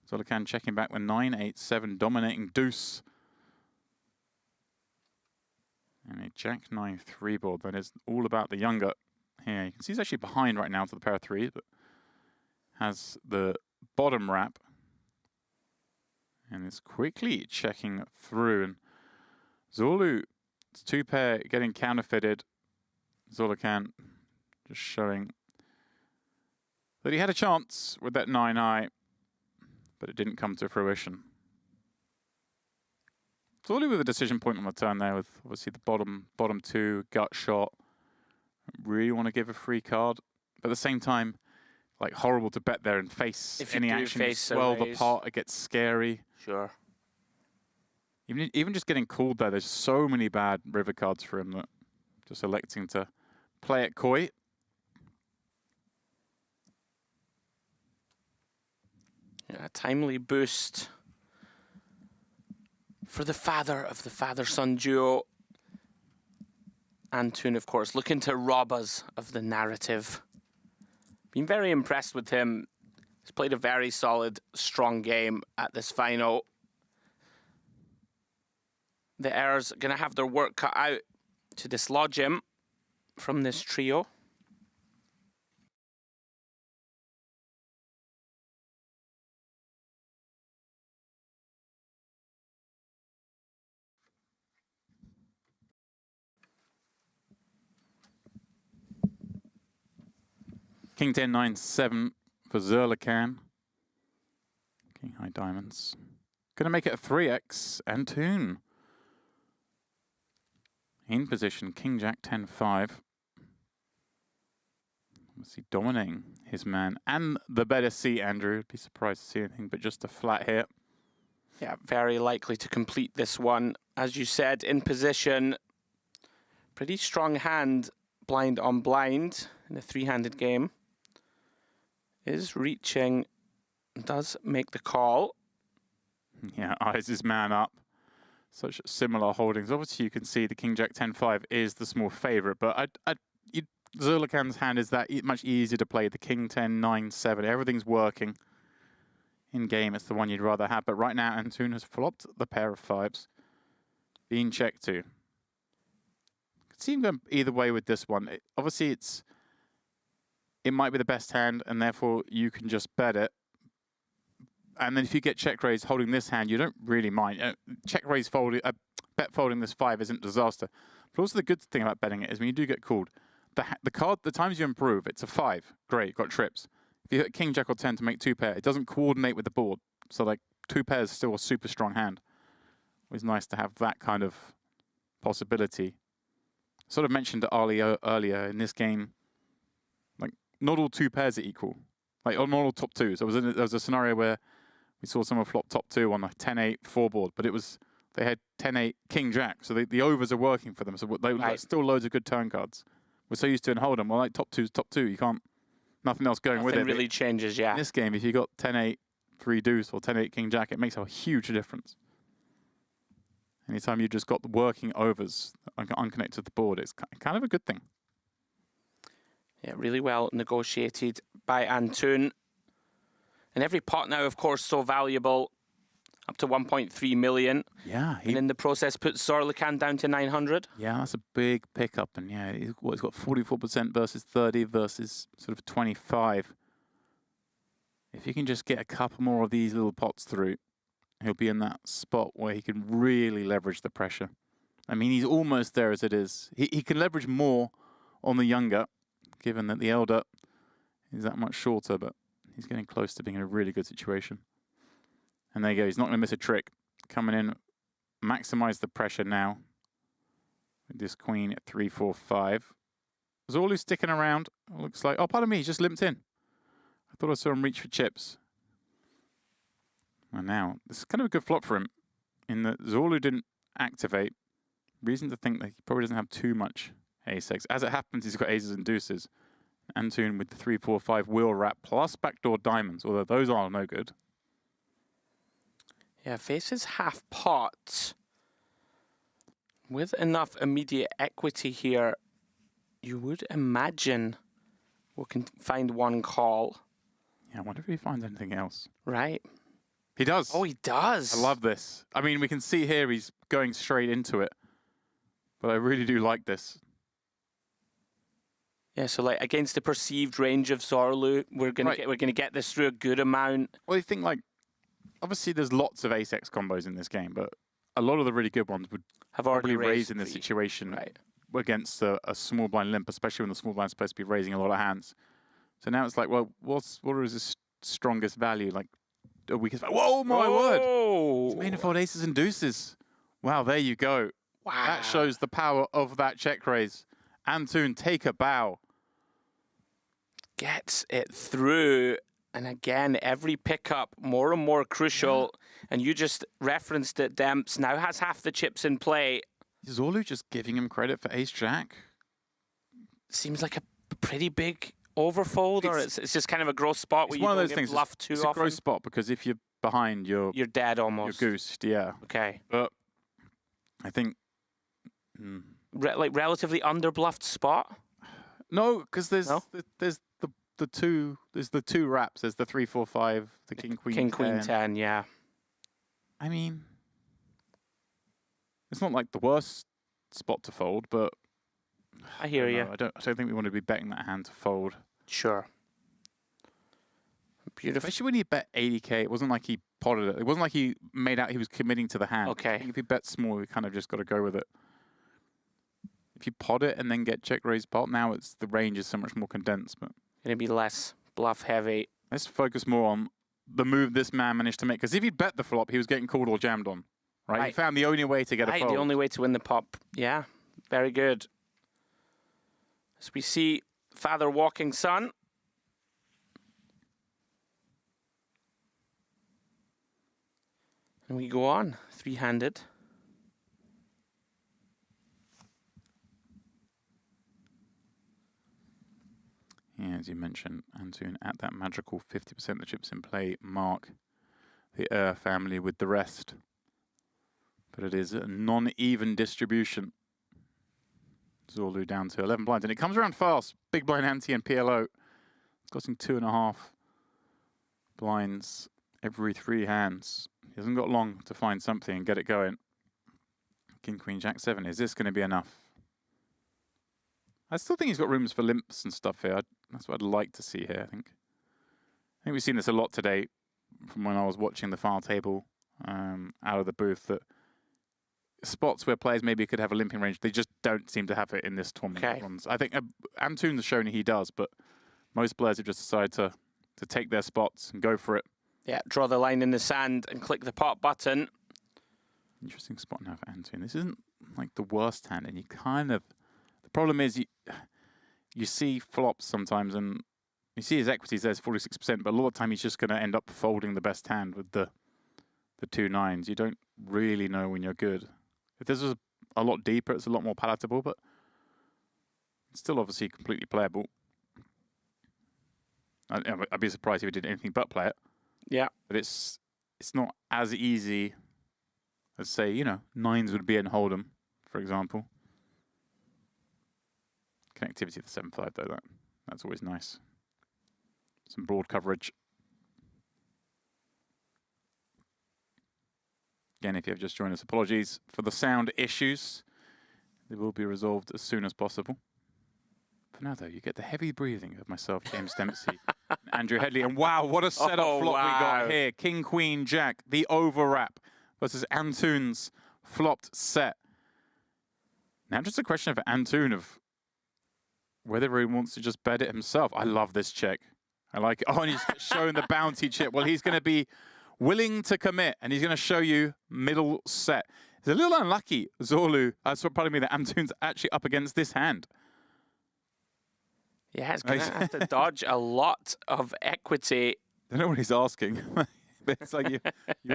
Zorlukan checking back with 9, 8, 7 dominating deuce. And a Jack 9 3 board that is all about the younger here. You can see he's actually behind right now to the pair of 3s, but has the bottom wrap. And it's quickly checking through. And Zolu, it's 2 pair getting counterfeited. Zorlukan just showing that he had a chance with that 9-eye, but it didn't come to fruition. Zolu with a decision point on the turn there with obviously the bottom 2, gut shot. Really want to give a free card, but at the same time, like horrible to bet there and face any action. You swell the pot, it gets scary. Sure. Even just getting called there, there's so many bad river cards for him that just electing to play it coy. Yeah, a timely boost for the father of the father-son duo. Antoon, of course, looking to rob us of the narrative. Been very impressed with him. He's played a very solid, strong game at this final. The heirs are going to have their work cut out to dislodge him from this trio. King 10, 9, 7 for Zerlikan. King high diamonds. Gonna make it a 3x. Antoon. In position, King Jack 10, 5. Obviously dominating his man. And the better seat, Andrew. Be surprised to see anything but just a flat hit. Yeah, very likely to complete this one. As you said, in position. Pretty strong hand, blind on blind in a three-handed game. Is reaching, does make the call. Yeah, eyes his man up. Such similar holdings. Obviously, you can see the King Jack 10-5 is the small favourite, but Zerlikan's hand is that much easier to play. The King 10, 9, 7, everything's working. In game, it's the one you'd rather have. But right now, Antoon has flopped the pair of 5s. Being checked to. Could see him going either way with this one. Obviously, it might be the best hand, and therefore you can just bet it. And then if you get check raised holding this hand, you don't really mind. Check raise folding, bet folding this 5 isn't a disaster. But also the good thing about betting it is when you do get called, the card, the times you improve, it's a 5. Great, you've got trips. If you hit King Jack or 10 to make 2 pair, it doesn't coordinate with the board. So like 2 pairs is still a super strong hand. It's nice to have that kind of possibility. Sort of mentioned to Ali earlier in this game, like not all 2 pairs are equal. Like not all top 2s. There was a scenario where we saw someone flop top 2 on a 10-8 4 board, but they had 10-8 King Jack, so the overs are working for them. So they still loads of good turn cards. We're so used to in Hold'em, well, like top 2's top 2. You can't, nothing else going with it. Nothing really changes, yeah. In this game, if you got 10-8 3 deuce or 10-8 King Jack, it makes a huge difference. Anytime you just got the working overs unconnected to the board, it's kind of a good thing. Yeah, really well negotiated by Antoon. And every pot now, of course, so valuable, up to 1.3 million. Yeah. And in the process, puts Zerlikan down to 900. Yeah, that's a big pickup. And yeah, he's got 44% versus 30 versus sort of 25. If you can just get a couple more of these little pots through, he'll be in that spot where he can really leverage the pressure. I mean, he's almost there as it is. He can leverage more on the younger, given that the elder is that much shorter, but he's getting close to being in a really good situation. And there you go. He's not going to miss a trick. Coming in, maximize the pressure now. With this queen at 3, 4, 5. Zorlu's sticking around. Looks like, oh, pardon me, he's just limped in. I thought I saw him reach for chips. And now, this is kind of a good flop for him, in that Zorlu didn't activate. Reason to think that he probably doesn't have too much ace-X. As it happens, he's got aces and deuces. Antoon with the 3, 4, 5 wheel wrap plus backdoor diamonds, although those are no good. Yeah, faces half pot. With enough immediate equity here, you would imagine we can find one call. Yeah, I wonder if he finds anything else. Right. He does. Oh, he does. I love this. I mean, we can see here he's going straight into it. But I really do like this. Yeah, so like against the perceived range of Zorlu, we're gonna get this through a good amount. Well, you think like, obviously there's lots of ace-X combos in this game, but a lot of the really good ones would have already probably raise in this situation against a small blind limp, especially when the small blind's supposed to be raising a lot of hands. So now it's like, well, what is his strongest value? Like a weakest value? Whoa, my word! It's manifold aces and deuces. Wow, there you go. Wow. That shows the power of that check raise. Antoon, take a bow. Gets it through. And again, every pickup more and more crucial. Yeah. And you just referenced it, Demps. Now has half the chips in play. Is Zorlu just giving him credit for ace-jack? Seems like a pretty big overfold, or it's just kind of a gross spot where It's you one of don't those get things. bluffed too It's a often? gross spot because if you're behind, you're dead almost. You're goosed, yeah. Okay. But I think like relatively under-bluffed spot? no, because there's the two wraps. There's the 3-4-5, the king queen King 10. queen 10, yeah. I mean, it's not like the worst spot to fold, but I hear you. I don't think we want to be betting that hand to fold. Sure. Beautiful. Especially when he bet 80k. It wasn't like he potted it. It wasn't like he made out he was committing to the hand. Okay. I think if he bets small, we kind of just got to go with it. If you pot it and then get check raise pot, now the range is so much more condensed. But it'd be less bluff heavy. Let's focus more on the move this man managed to make. Because if he'd bet the flop, he was getting called or jammed on. Right? He found the only way to get a fold. The only way to win the pop. Yeah. Very good. As we see father walking son. And we go on, three-handed. Yeah, as you mentioned, Antoon at that magical 50% of the chips in play mark. The family with the rest. But it is a non-even distribution. Zulu down to 11 blinds. And it comes around fast. Big blind ante and PLO. It's costing 2.5 blinds every 3 hands. He hasn't got long to find something and get it going. King, Queen, Jack 7. Is this going to be enough? I still think he's got rooms for limps and stuff here. That's what I'd like to see here, I think. I think we've seen this a lot today from when I was watching the file table out of the booth, that spots where players maybe could have a limping range, they just don't seem to have it in this tournament. Okay. I think Antoon's shown he does, but most players have just decided to take their spots and go for it. Yeah, draw the line in the sand and click the pot button. Interesting spot now for Antoon. This isn't like the worst hand, and you kind of... The problem is you see flops sometimes, and you see his equities there's 46%, but a lot of the time he's just going to end up folding the best hand with the 2 9s. You don't really know when you're good. If this was a lot deeper, it's a lot more palatable, but it's still obviously completely playable. I'd be surprised if he did anything but play it. Yeah. But it's not as easy as, say, 9s would be in Hold'em, for example. Connectivity to 7-5 though, that's always nice. Some broad coverage. Again, if you have just joined us, apologies for the sound issues. They will be resolved as soon as possible. For now, though, you get the heavy breathing of myself, James Dempsey, and Andrew Headley. And wow, what a setup flop we got here. King, Queen, Jack, the overwrap versus Antoon's flopped set. Now, just a question for Antoon of whether he wants to just bet it himself. I love this check. I like it. Oh, and he's showing the bounty chip. Well, he's going to be willing to commit, and he's going to show you middle set. It's a little unlucky, Zolu. Pardon me, that Antoon's actually up against this hand. Yeah, it's going to have to dodge a lot of equity. I don't know what he's asking. It's like you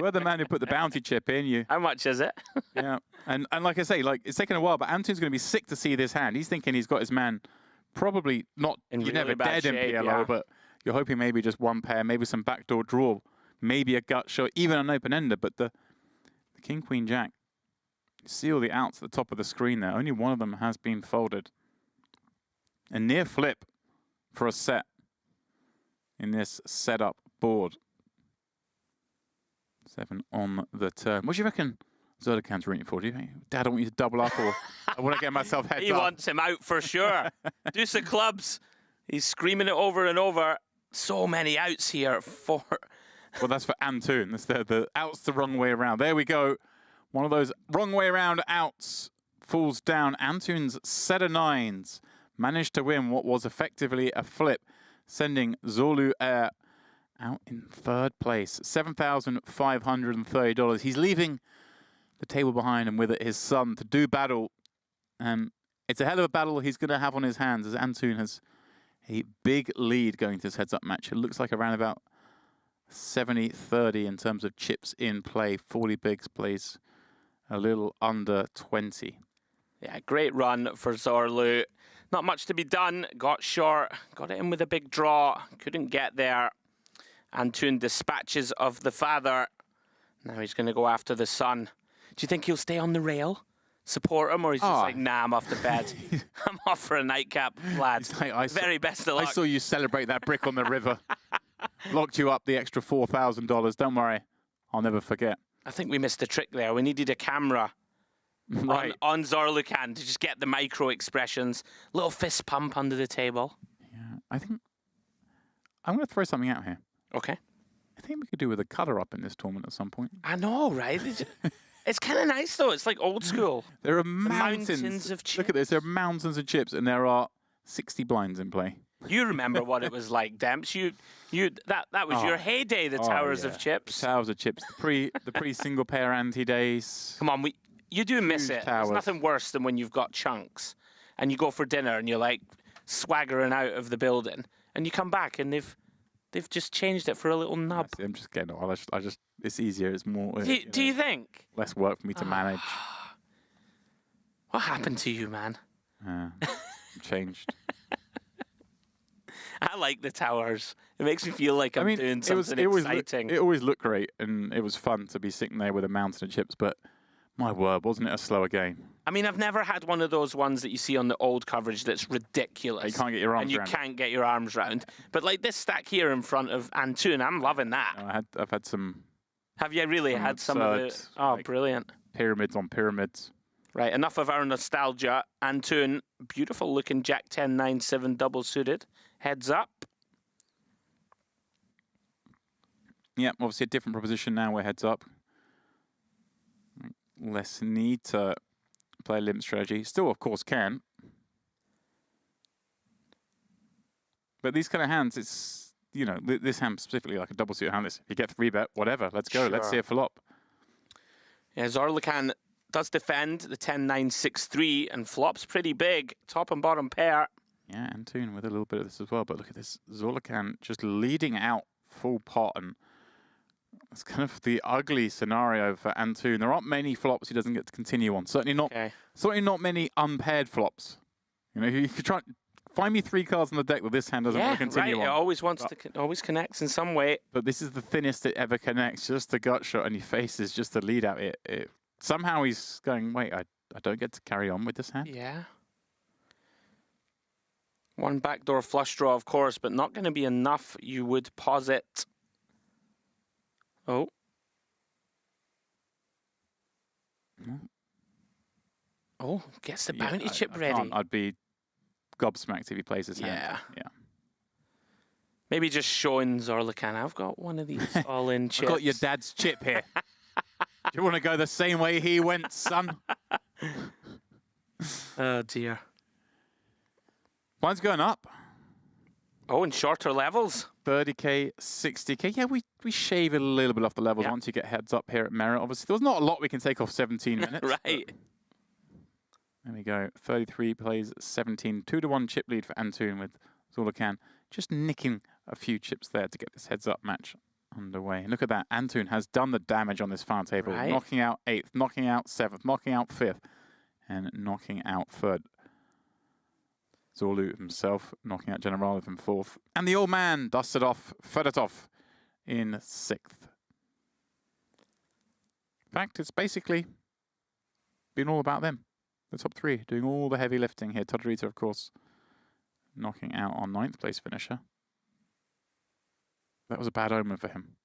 are the man who put the bounty chip in. How much is it? Yeah, and like I say, it's taken a while, but Antoon's going to be sick to see this hand. He's thinking he's got his man probably not. You're really never dead in PLO, but you're hoping maybe just one pair, maybe some backdoor draw, maybe a gut shot, even an open ender. But the King, Queen, Jack. You see all the outs at the top of the screen there. Only one of them has been folded. A near flip for a set in this setup board. 7 on the turn. What do you reckon Zerdekan's rooting for? Do you think, Dad, I want you to double up, or I want to get myself heads up? He wants him out for sure. Deuce of clubs. He's screaming it over and over. So many outs here for... Well, that's for Antoon. That's the outs the wrong way around. There we go. One of those wrong way around outs falls down. Antoon's set of 9s managed to win what was effectively a flip, sending Zolu Air out in 3rd place. $7,530. He's leaving the table behind, and with it his son, to do battle. It's a hell of a battle he's going to have on his hands, as Antoon has a big lead going to this heads-up match. It looks like around about 70-30 in terms of chips in play. 40 bigs plays a little under 20. Yeah, great run for Zorlu. Not much to be done. Got short. Got it in with a big draw. Couldn't get there. Antoon dispatches of the father. Now he's going to go after the son. Do you think he'll stay on the rail? Support him? Or he's just like, nah, I'm off to bed. I'm off for a nightcap, lad. Like, Very best of luck. I saw you celebrate that brick on the river. Locked you up the extra $4,000. Don't worry. I'll never forget. I think we missed a trick there. We needed a camera on Zorlukan to just get the micro expressions. Little fist pump under the table. Yeah, I think I'm going to throw something out here. Okay. I think we could do with a cutter up in this tournament at some point. I know, right? It's kind of nice, though. It's like old school. There are mountains of chips. Look at this. There are mountains of chips, and there are 60 blinds in play. You remember what it was like, Demps. That was your heyday, the Towers of Chips. The Towers of Chips. The pre-single pair ante days. Come on, you do miss it. Towers. There's nothing worse than when you've got chunks and you go for dinner and you're like swaggering out of the building and you come back and they've just changed it for a little nub. I'm just getting on. It's easier. It's more. Do you think? Less work for me to manage. What happened to you, man? Changed. I like the Towers. It makes me feel like I'm doing something exciting. It always looked great, and it was fun to be sitting there with a mountain of chips, but my word, wasn't it a slower game? I mean, I've never had one of those ones that you see on the old coverage that's ridiculous. You can't get your arms and you around can't get your arms round. But like this stack here in front of Antoon, I'm loving that. I've had some... Have you really had some of the... Oh, like brilliant. Pyramids on pyramids. Right, enough of our nostalgia. Antoon, beautiful looking Jack 10, 9, 7 double suited. Heads up. Yeah, obviously a different proposition now. We're heads up. Less need to play a limp strategy. Still, of course, can. But these kind of hands, it's, you know, this hand specifically, like a double suited hand. If you get 3-bet, whatever, let's go. Sure. Let's see a flop. Yeah, Zorlukan does defend the 10, 9, 6, 3 and flops pretty big. Top and bottom pair. Yeah, Antoon with a little bit of this as well. But look at this. Zorlukan just leading out full pot. And it's kind of the ugly scenario for Antoon. There aren't many flops he doesn't get to continue on. Certainly not many unpaired flops. You know, you could try find me 3 cards on the deck that this hand doesn't want to continue on. It always wants to always connects in some way. But this is the thinnest it ever connects. Just a gut shot, and he faces just the lead out. Somehow he's going, wait, I don't get to carry on with this hand. Yeah. One backdoor flush draw, of course, but not going to be enough, you would posit. Oh. Oh, gets the bounty chip ready. I'd be gobsmacked if he plays his hand. Yeah. Maybe just showing Zorlukan, I've got one of these all-in chips. I've got your dad's chip here. Do you want to go the same way he went, son? Oh, dear. Mine's going up. Oh, in shorter levels. 30k, 60k. Yeah, we shave a little bit off the levels once you get heads up here at Merit. Obviously, there's not a lot we can take off 17 minutes. Right. There we go. 33 plays 17. 2-1 chip lead for Antoon with Zorlukan. Just nicking a few chips there to get this heads up match underway. Look at that. Antoon has done the damage on this final table. Right. Knocking out 8th, knocking out 7th, knocking out 5th, and knocking out 3rd. Zorlu himself knocking out Generalov in 4th. And the old man dusted off Fedotov in 6th. In fact, it's basically been all about them. The top 3 doing all the heavy lifting here. Todorita, of course, knocking out our 9th place finisher. That was a bad omen for him.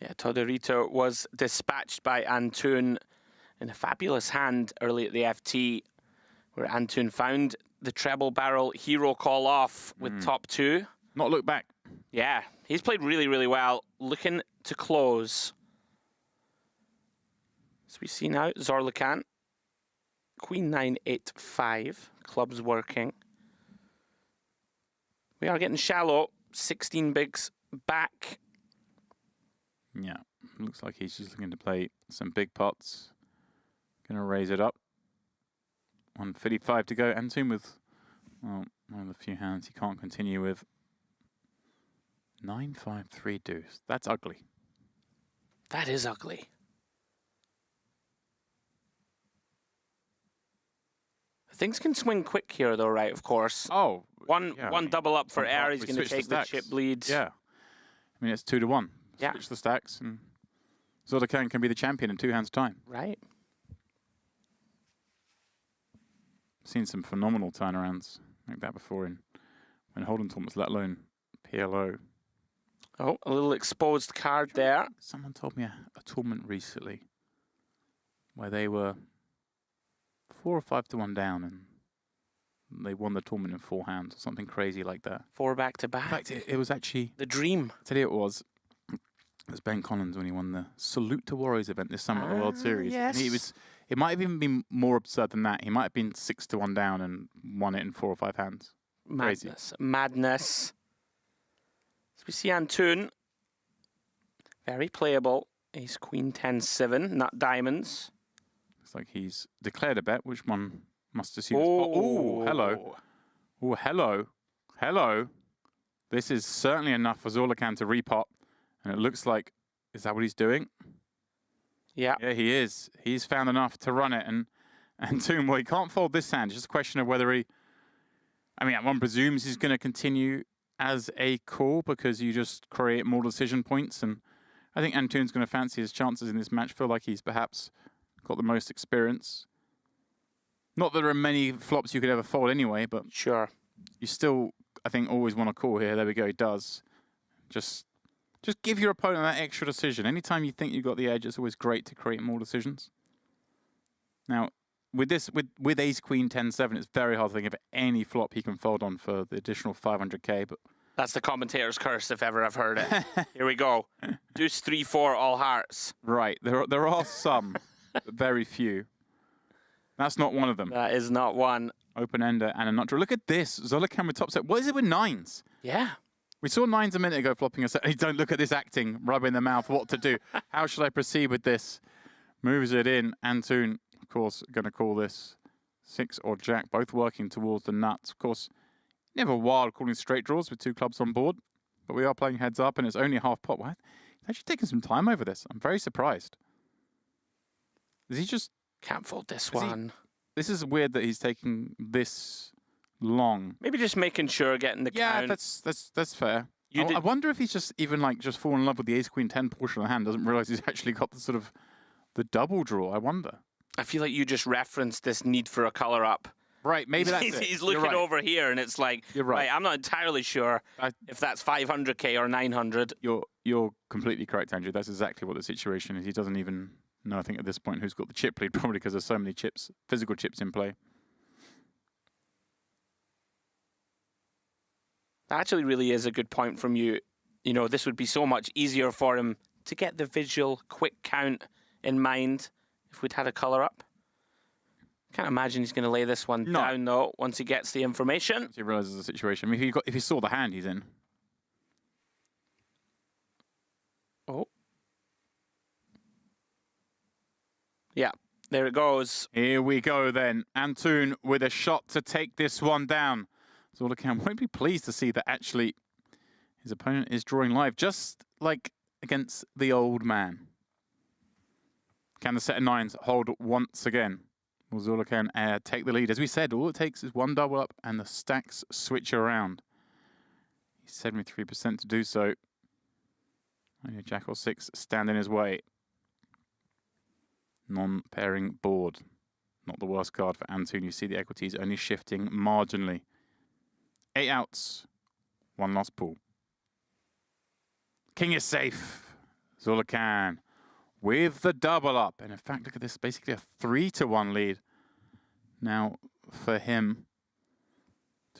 Yeah, Todorita was dispatched by Antoon in a fabulous hand early at the FT, where Antoon found the treble barrel hero call off with top 2. Not look back. Yeah, he's played really, really well. Looking to close. So we see now Zorlukan. Queen 9, 8, 5. Clubs working. We are getting shallow. 16 bigs back. Yeah, looks like he's just looking to play some big pots. Going to raise it up. 155 to go. Antoon with, well, one of the few hands he can't continue with. 9, 5, 3 deuce. That's ugly. That is ugly. Things can swing quick here, though, right? Of course. Oh, one double up for air. He's going to take the chip lead. Yeah. I mean, it's 2-1. Yeah. Switch the stacks, and Zoltan can be the champion in 2 hands' time. Right. Seen some phenomenal turnarounds like that before when Holden tournaments, let alone PLO. Oh, a little exposed card there. Someone told me a tournament recently where they were 4 or 5-1 down and they won the tournament in 4 hands or something crazy like that. 4 back-to-back. In fact, it was actually the dream. I tell you, it was Ben Collins when he won the Salute to Warriors event this summer at the World Series. Yes. And it might have even been more absurd than that. He might have been 6-1 down and won it in 4 or 5 hands. Madness. Madness. So we see Antoon. Very playable. He's Queen 10-7, not diamonds. It's like he's declared a bet, which one must assume. Oh, hello. Oh, hello. Hello. This is certainly enough for Zoltan to repot. And it looks like, is that what he's doing? Yeah. Yeah, he is. He's found enough to run it. And Toon, well, he can't fold this hand. It's just a question of whether one presumes he's going to continue as a call because you just create more decision points. And I think Antoon's going to fancy his chances in this match. Feel like he's perhaps got the most experience. Not that there are many flops you could ever fold anyway, but sure, you still, I think, always want to call here. There we go. He does. Just give your opponent that extra decision. Anytime you think you've got the edge, it's always great to create more decisions. Now, with Ace Queen 10-7, it's very hard to think of any flop he can fold on for the additional 500k. But that's the commentator's curse, if ever I've heard it. Here we go. Deuce 3-4, all hearts. Right. There are some, but very few. That's not one of them. That is not one. Open-ender and a nut draw. Look at this. Zoltan with top set. What is it with 9s? Yeah. We saw 9s a minute ago flopping a set. Hey, don't look at this acting, rubbing the mouth. What to do? How should I proceed with this? Moves it in. Antoon, of course, going to call this 6 or jack, both working towards the nuts. Of course, never wild calling straight draws with 2 clubs on board, but we are playing heads up and it's only half pot. What? He's actually taking some time over this. I'm very surprised. Is he just... Can't fold this one. This is weird that he's taking this long. Maybe just making sure, getting the count. Yeah, that's fair. I wonder if he's just just fallen in love with the Ace Queen 10 portion of the hand, doesn't realize he's actually got the sort of the double draw. I wonder. I feel like you just referenced this need for a color up. Right, maybe that's it. He's looking over here, and it's like, you're right. I'm not entirely sure if that's 500k or 900. You're completely correct, Andrew. That's exactly what the situation is. He doesn't even know, I think, at this point, who's got the chip lead, probably because there's so many chips, physical chips in play. That actually really is a good point from you. You know, this would be so much easier for him to get the visual quick count in mind if we'd had a color up. Can't imagine he's going to lay this one down, though, once he gets the information. Once he realizes the situation. I mean, if he saw the hand he's in. Oh. Yeah, there it goes. Here we go, then. Antoon with a shot to take this one down. Zoltan won't be pleased to see that actually his opponent is drawing live, just like against the old man. Can the set of 9s hold once again? Will Zoltan take the lead? As we said, all it takes is one double up and the stacks switch around. He's 73% to do so. Only a jack or 6 stand in his way. Non-pairing board. Not the worst card for Antoon. You see the equities only shifting marginally. 8 outs. 1 lost pool. King is safe. Zoltan with the double up. And in fact, look at this. Basically a 3-1 lead. Now for him.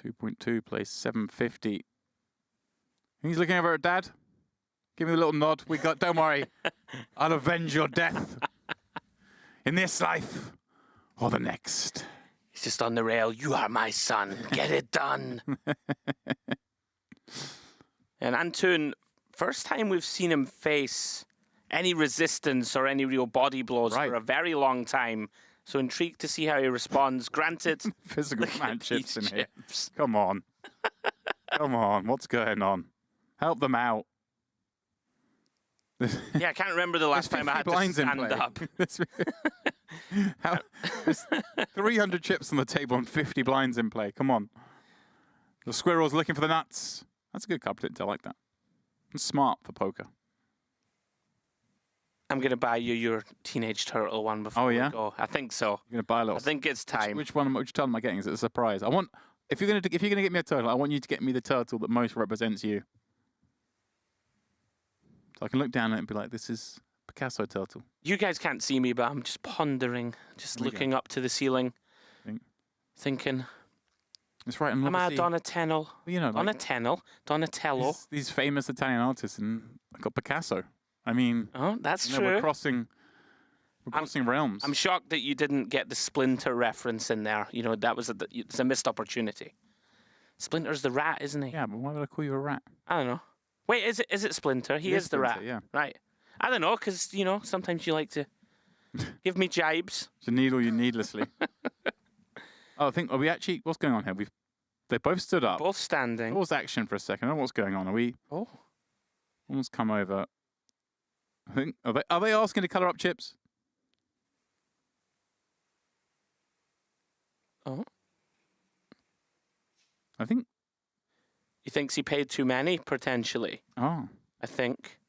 2.2 plays 750. He's looking over at Dad. Give me a little nod. We got, don't worry. I'll avenge your death. In this life or the next. He's just on the rail. You are my son. Get it done. And Antoon, first time we've seen him face any resistance or any real body blows for a very long time. So intrigued to see how he responds. Granted. Physical man chips in here. Come on. Come on. What's going on? Help them out. Yeah, I can't remember the last time I had to stand up. There's 300 chips on the table and 50 blinds in play. Come on. The squirrel's looking for the nuts. That's a good card predictor. I like that. It's smart for poker. I'm going to buy you your Teenage Turtle one before we go. I think so. You're going to buy a little. I think it's time. Which one? Which turtle am I getting? Is it a surprise? I want. If you're going to get me a turtle, I want you to get me the turtle that most represents you. So I can look down at it and be like, this is Picasso turtle. You guys can't see me, but I'm just pondering, just looking up to the ceiling, thinking. It's right. Am I Donatello? Well, you know, Donatello. These famous Italian artists, and I got Picasso. I mean, that's true. We're crossing realms. I'm shocked that you didn't get the Splinter reference in there. You know, that was it's a missed opportunity. Splinter's the rat, isn't he? Yeah, but why would I call you a rat? I don't know. Wait, is it Splinter? He is the rat. Yeah. Right. I don't know, because, you know, sometimes you like to give me jibes. To needle you needlessly. I think, are we actually, what's going on here? They both stood up. Both standing. What was action for a second? I don't know what's going on. Are we? Oh. Someone's come over. I think, are they asking to colour up chips? Oh. I think. He thinks he paid too many, potentially. Oh. I think.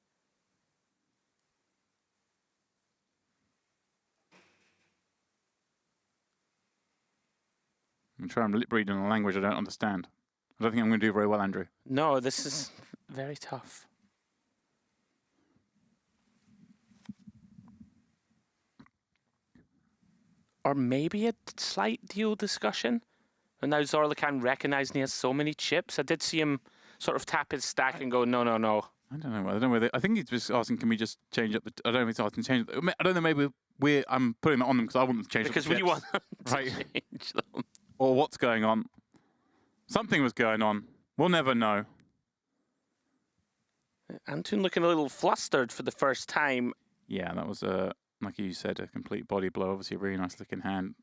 I'm trying to lip read in a language I don't understand. I don't think I'm going to do very well, Andrew. No, this is very tough. Or maybe a slight deal discussion. And now Zorlikan recognizing he has so many chips. I did see him sort of tap his stack and go, no, no, no. I don't know. I don't know whether. I think he's just asking, can we just change up the? I don't know if he's asking to change. I don't know. Maybe I'm putting that on them because I want them to change. Because up the we chips. want them to Right. change them. Or what's going on? Something was going on. We'll never know. Antoon looking a little flustered for the first time. Yeah, that was like you said, a complete body blow. Obviously, a really nice looking hand.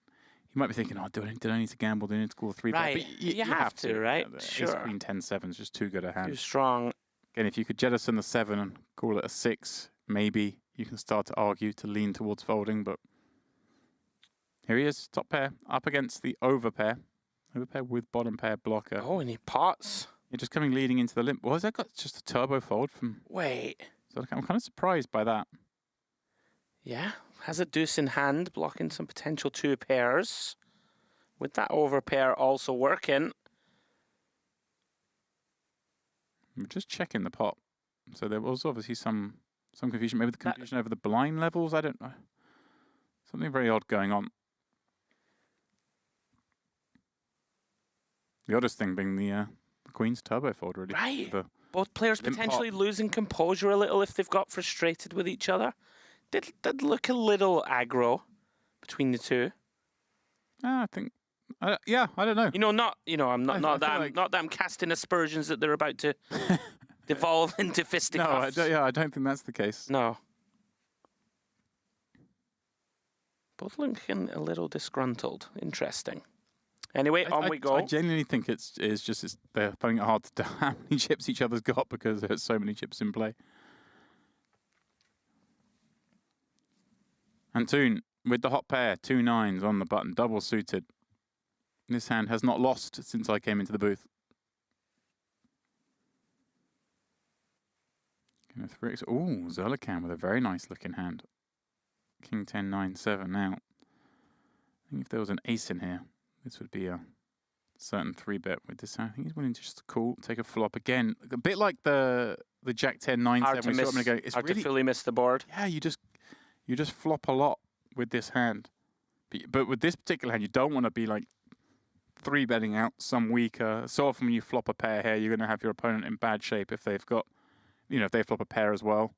You might be thinking, oh, did I need to gamble? Do I need to call 3 bet? Right. But you have to, right? Sure. Sure. Queen 10-7 is just too good a hand. Too strong. Again, if you could jettison the 7 and call it a 6, maybe you can start to argue to lean towards folding. But here he is, top pair, up against the over pair. Over pair with bottom pair blocker. Oh, and he pots. You're just coming leading into the limp. Well, has that got just a turbo fold from? Wait. So I'm kind of surprised by that. Yeah, has a deuce in hand, blocking some potential 2 pairs. With that over pair also working. I'm just checking the pot. So there was obviously some confusion. Maybe the confusion over the blind levels. I don't know. Something very odd going on. The oddest thing being the Queen's turbo fold, really. Right. Both players potentially losing composure a little if they've got frustrated with each other. Did look a little aggro between the two. I think. Yeah, I don't know. Not that I'm casting aspersions that they're about to devolve into fisticuffs. No, I don't think that's the case. No. Both looking a little disgruntled. Interesting. Anyway, on we go. I genuinely think they're finding it hard to tell how many chips each other's got because there's so many chips in play. Antoon with the hot pair, 2 9s on the button, double suited. This hand has not lost since I came into the booth. Ooh, Zorlikan with a very nice looking hand. King 10 9 7 now. I think if there was an ace in here, this would be a certain 3-bet with this hand. I think he's willing to just call, take a flop again. A bit like the Jack 10 9 hard 7. Hard to fully miss the board. Yeah, you just flop a lot with this hand. But with this particular hand, you don't want to be like 3-betting out some weaker. So often when you flop a pair here, you're going to have your opponent in bad shape if they've got, if they flop a pair as well.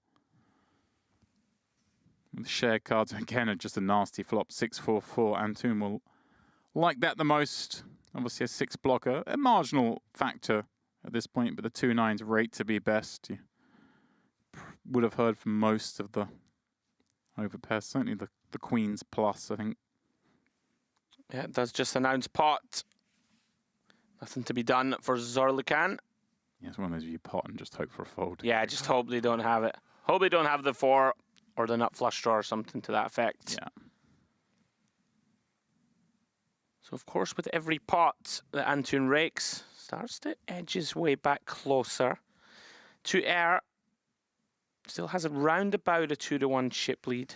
The shared cards, again, are just a nasty flop. 6-4-4. Antoon will like that the most. Obviously a 6 blocker. A marginal factor at this point, but the 2 9s rate to be best. You would have heard from most of the overpairs. Certainly the Queen's plus, I think. Yeah, it does just announce pot. Nothing to be done for Zorlikan. Yeah, it's one of those you pot and just hope for a fold. Yeah, just hope they don't have it. Hope they don't have the 4 or the nut flush draw or something to that effect. Yeah. So, of course, with every pot that Antoon rakes, starts to edge his way back closer to air. Still has around about a 2-1 chip lead.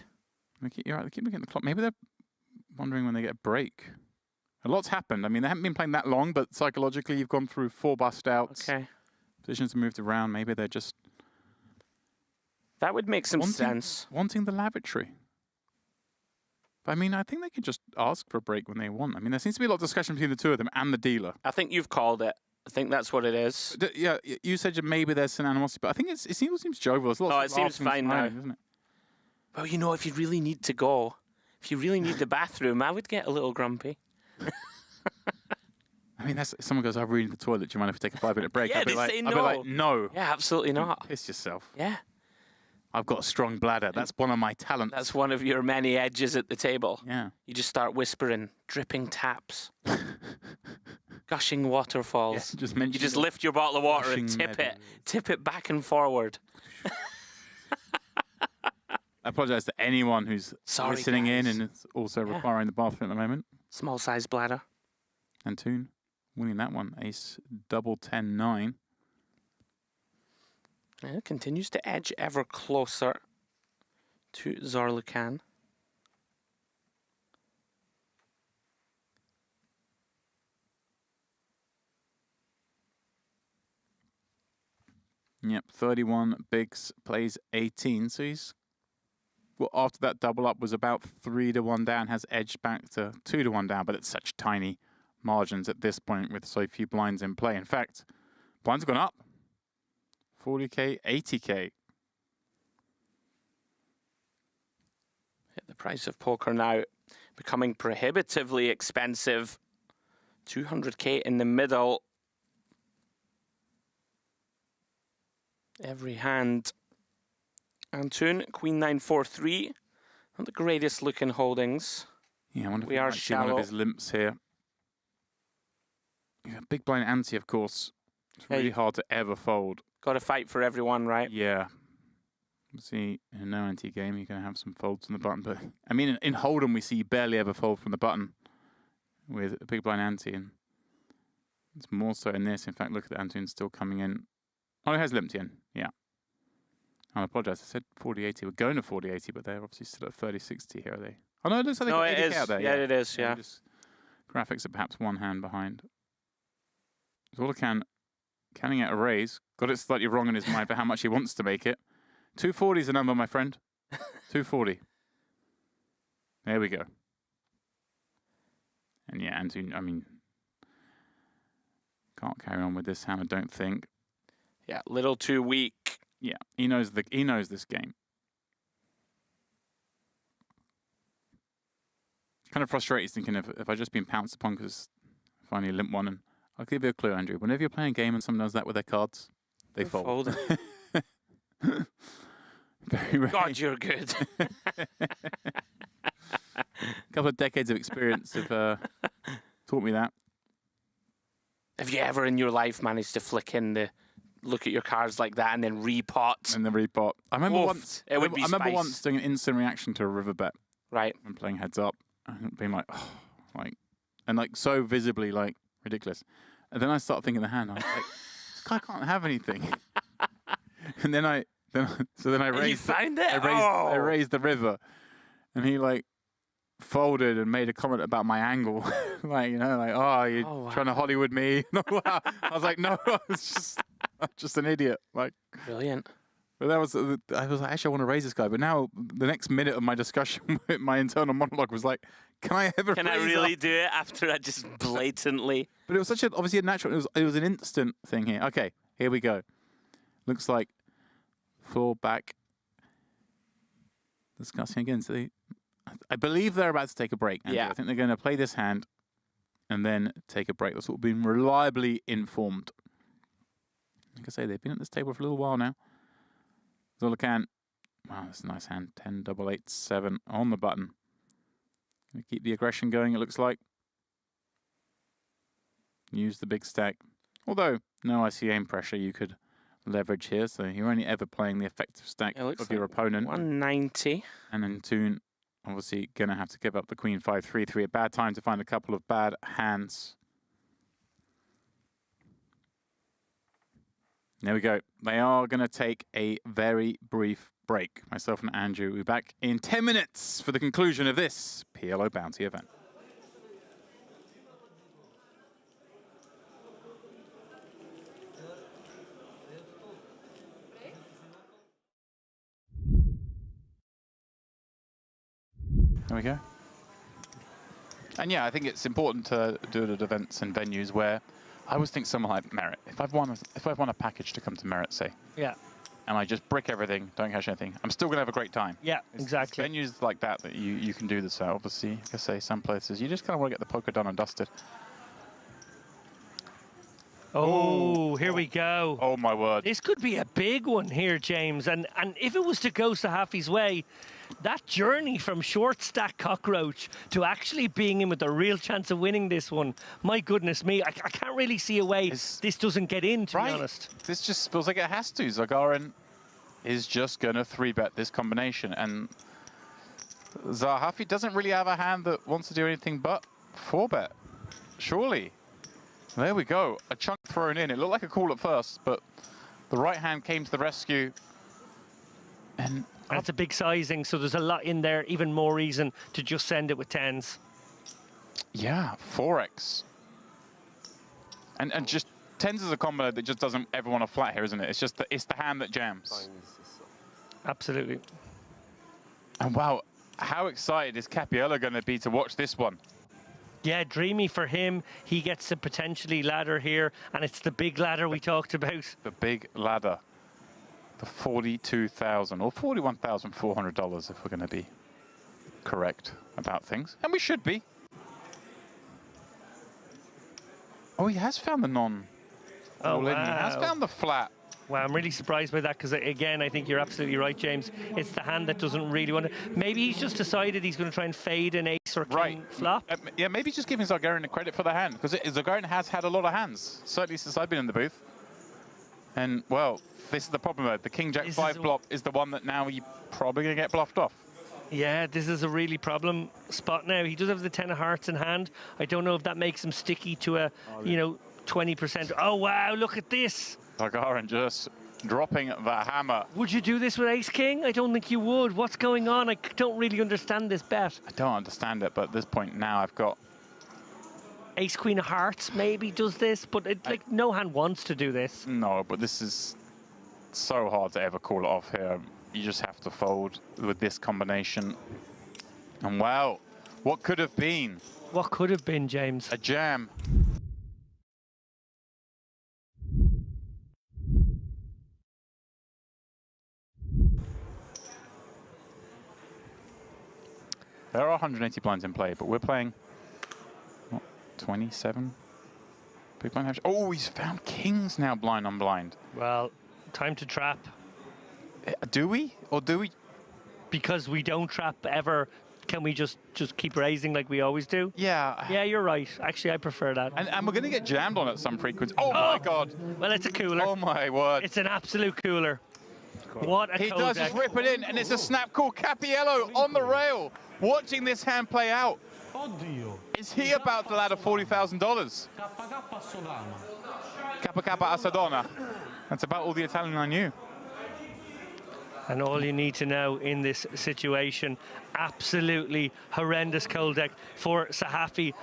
You're right, they keep looking at the clock. Maybe they're wondering when they get a break. A lot's happened. I mean, they haven't been playing that long, but psychologically, you've gone through 4 bust outs. Okay. Positions have moved around. Maybe they're just... That would make some sense. Wanting the lavatory. But I mean, I think they could just ask for a break when they want. I mean, there seems to be a lot of discussion between the two of them and the dealer. I think you've called it. I think that's what it is. Yeah, you said maybe there's some animosity, but I think it seems jovial. It seems fine now. Doesn't it? Well, you know, if you really need to go, if you really need the bathroom, I would get a little grumpy. I mean, if someone goes, I really need the toilet, do you mind if we take a 5-minute break? Yeah, I'd be they like, say I'd be like, no. Yeah, absolutely not. Piss yourself. Yeah. I've got a strong bladder. That's one of my talents. That's one of your many edges at the table. Yeah. You just start whispering, dripping taps, gushing waterfalls. Yeah, you just lift your bottle of water and tip it back and forward. I apologise to anyone who's listening in and is also requiring the bathroom at the moment. Small size bladder. Antoon winning that one. Ace double 10-9. Yeah, continues to edge ever closer to Zarlukan. Yep, 31 bigs, plays 18. So he's, well, after that double up was about 3-1 down, has edged back to 2-1 down, but it's such tiny margins at this point with so few blinds in play. In fact, blinds have gone up. 40K, 80K. The price of poker now becoming prohibitively expensive. 200K in the middle. Every hand. Antoon, Queen 9-4-3. Not the greatest looking holdings. Yeah, I wonder if we we are might see one shallow. of his limps here. Yeah, big blind ante, of course. It's really hard to ever fold. Got to fight for everyone, right? Yeah. See, in a no ante game, you're going to have some folds from the button. But I mean, in Hold'em, we see you barely ever fold from the button with a big blind ante. And it's more so in this. In fact, look at the Antoon still coming in. Oh, he has limped in. Yeah. I apologize. I said 40-80. We're going to 40-80, but they're obviously still at 30-60 here, are they? Oh, no, it looks like they got 80K out there. Yeah, it is, yeah. Just graphics are perhaps one hand behind. Zarlukan canning out a raise. Got it slightly wrong in his mind for how much he wants to make it. 240 is the number, my friend. 240. There we go. And yeah, Antoon, I mean, can't carry on with this hand, I don't think. Yeah, little too weak. Yeah, he knows this game. Kind of frustrated, thinking if I just been pounced upon because finally limp one. And I'll give you a clue, Andrew. Whenever you're playing a game and someone does that with their cards, they fold. Very rare. God, you're good. A couple of decades of experience have taught me that. Have you ever in your life managed to flick in the look at your cards like that and then repot? And then repot. I remember once. It would be I remember spice. once doing an instant reaction to a river bet. Right. And playing heads up, and being like, oh, like, and like so visibly like ridiculous. And then I start thinking the hand. I was like, this guy can't have anything. And then I raised. You found it. I raised the river, and he like folded and made a comment about my angle, like, you know, like, oh, you're trying to Hollywood me. I was like, no, I'm just an idiot. Like, brilliant. But I was like, actually, I want to raise this guy. But now, the next minute of my discussion with my internal monologue was like, can I really do it after I just blatantly? But it was obviously a natural. It was an instant thing here. Okay, here we go. Looks like full back. Discussing again. So I believe they're about to take a break. Andrew. Yeah. I think they're going to play this hand and then take a break. That's what we've been reliably informed. Like I say, they've been at this table for a little while now. Zarlukan, wow, that's a nice hand. 10-8-8-7 on the button. Going to keep the aggression going, it looks like. Use the big stack. Although, no IC aim pressure, you could leverage here, so you're only ever playing the effective stack of your opponent. 190. And then Toon, obviously, going to have to give up the queen 5-3-3. A bad time to find a couple of bad hands. There we go. They are going to take a very brief break. Myself and Andrew will be back in 10 minutes for the conclusion of this PLO Bounty event. There we go. And yeah, I think it's important to do it at events and venues where I always think someone like Merit. If I've won a package to come to Merit, say, yeah, and I just brick everything, don't cash anything, I'm still gonna have a great time. Yeah, exactly. It's venues like that you can do this at. Obviously, like I say, some places you just kind of want to get the poker done and dusted. Oh, here we go. Oh my word. This could be a big one here, James. And if it was to go Sahafi's way, that journey from short stack cockroach to actually being in with a real chance of winning this one, my goodness me, I can't really see a way this doesn't get in, to be honest. This just feels like it has to. Zagarin is just going to 3-bet this combination. And Sahafi doesn't really have a hand that wants to do anything but 4-bet. Surely. There we go. A chunk thrown in. It looked like a call at first, but the right hand came to the rescue. And that's a big sizing, so there's a lot in there. Even more reason to just send it with 10s. Yeah, 4x. And just 10s is a combo that just doesn't ever want to flat here, isn't it? It's just it's the hand that jams. Absolutely. And wow, how excited is Capiello going to be to watch this one? Yeah, dreamy for him. He gets to potentially ladder here, and it's the big ladder we talked about. The big ladder. The $42,000 or $41,400 if we're going to be correct about things. And we should be. Oh, he has found the non. Oh, wow. He has found the flat. Wow, I'm really surprised by that because, again, I think you're absolutely right, James. It's the hand that doesn't really want to... Maybe he's just decided he's going to try and fade an ace or king flop. Yeah, maybe just giving Zagarin the credit for the hand, because Zagarin has had a lot of hands, certainly since I've been in the booth. And, well, this is the problem, though. The King-Jack-5 flop is the one that now you're probably going to get bluffed off. Yeah, this is a really problem spot now. He does have the 10 of hearts in hand. I don't know if that makes him sticky to a, 20%. Oh, wow, look at this. Zagarin just dropping the hammer. Would you do this with ace-king? I don't think you would. What's going on? I don't really understand this bet. I don't understand it, but at this point now I've got... Ace-queen of hearts maybe does this, but no hand wants to do this. No, but this is so hard to ever call it off here. You just have to fold with this combination. And wow, what could have been? What could have been, James? A jam. There are 180 blinds in play, but we're playing, what, 27? Big blind. Oh, he's found kings now, blind on blind. Well, time to trap. Do we? Or do we? Because we don't trap ever, can we just keep raising like we always do? Yeah. Yeah, you're right. Actually, I prefer that. And we're going to get jammed on at some frequency. Oh, my God. Well, it's a cooler. Oh, my word. It's an absolute cooler. What a He does just rip it in, and it's a snap call. Capiello on the rail, watching this hand play out. Is he about to ladder $40,000? Kappa Kappa Asadona. That's about all the Italian I knew. And all you need to know in this situation, absolutely horrendous cold deck for Sahafi.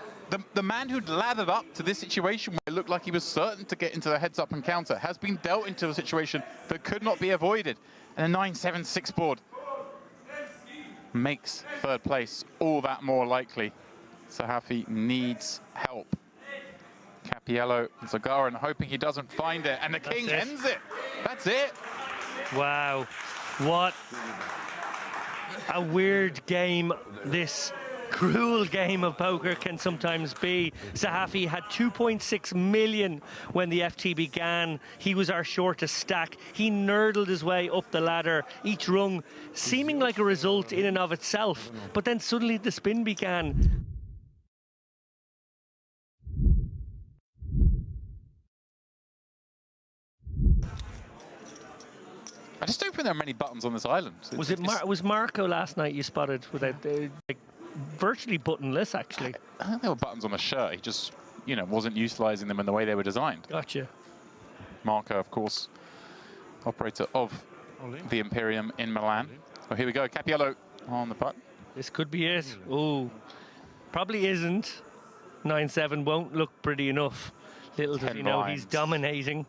The man who'd lathered up to this situation where it looked like he was certain to get into the heads-up encounter has been dealt into a situation that could not be avoided. And a 9-7-6 board makes third place all that more likely. Sahafi needs help. Capiello, Zagarin hoping he doesn't find it, and the king ends it. That's it. Wow, what a weird game this cruel game of poker can sometimes be. Sahafi had 2.6 million when the FT began. He was our shortest stack. He nerdled his way up the ladder, each rung seeming like a result in and of itself. But then suddenly the spin began. I just don't think there are many buttons on this island. Was Marco last night you spotted without like virtually buttonless actually? I think there were buttons on the shirt. He just, you know, wasn't utilizing them in the way they were designed. Gotcha. Marco, of course, operator of the Imperium in Milan. Oh, here we go. Cappiello on the putt. This could be it. Oh, probably isn't. 9-7 won't look pretty enough. Little does he know he's dominating.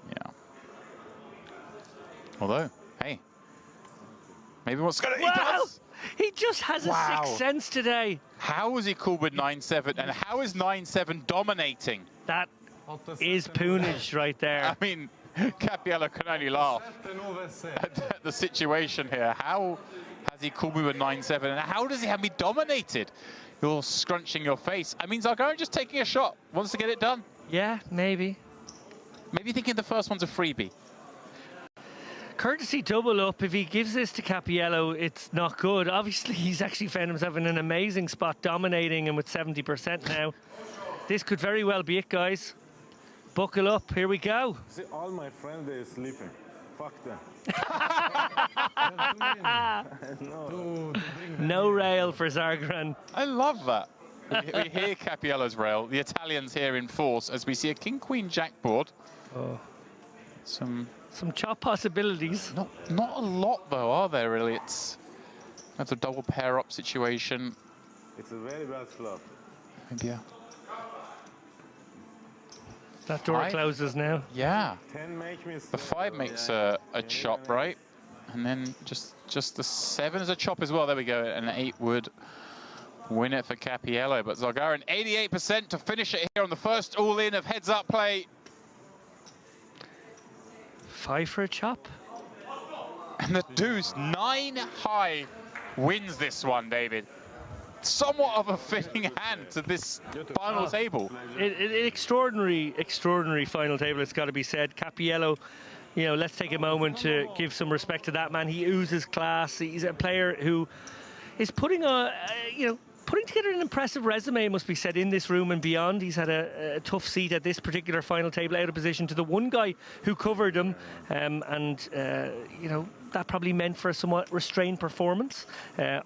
Yeah. Although, hey, maybe what's going to... Wow! He just has a sixth sense today. How was he called with 9-7, and how is 9-7 dominating? That is poonage right there. I mean, Cappiello can only laugh at the situation here. How has he called me with 9-7, and how does he have me dominated? You're scrunching your face. I mean, Zargarin just taking a shot, wants to get it done. Yeah, maybe. Maybe thinking the first one's a freebie. Courtesy double up. If he gives this to Cappiello, it's not good. Obviously, he's actually found himself in an amazing spot, dominating him with 70% now. This could very well be it, guys. Buckle up. Here we go. See, all my friends, they're sleeping. Fuck them. No rail for Zargarin. I love that. We hear Cappiello's rail. The Italians here in force as we see a king-queen jack board. Oh. Some chop possibilities. Not a lot though, are there really? That's a double pair up situation. It's a very bad flop. Maybe yeah. That door closes now. Yeah. 10 make me the 5 makes a chop, right? And then just the 7 is a chop as well. There we go. And 8 would win it for Cappiello. But Zargarin, 88% to finish it here on the first all-in of heads-up play. 5 for a chop. And the deuce, 9 high, wins this one, David. Somewhat of a fitting hand to this final table. Extraordinary final table, it's got to be said. Cappiello, you know, let's take a moment to give some respect to that man. He oozes class. He's a player who is putting together an impressive resume, must be said, in this room and beyond. He's had a tough seat at this particular final table, out of position to the one guy who covered him, you know, that probably meant for a somewhat restrained performance.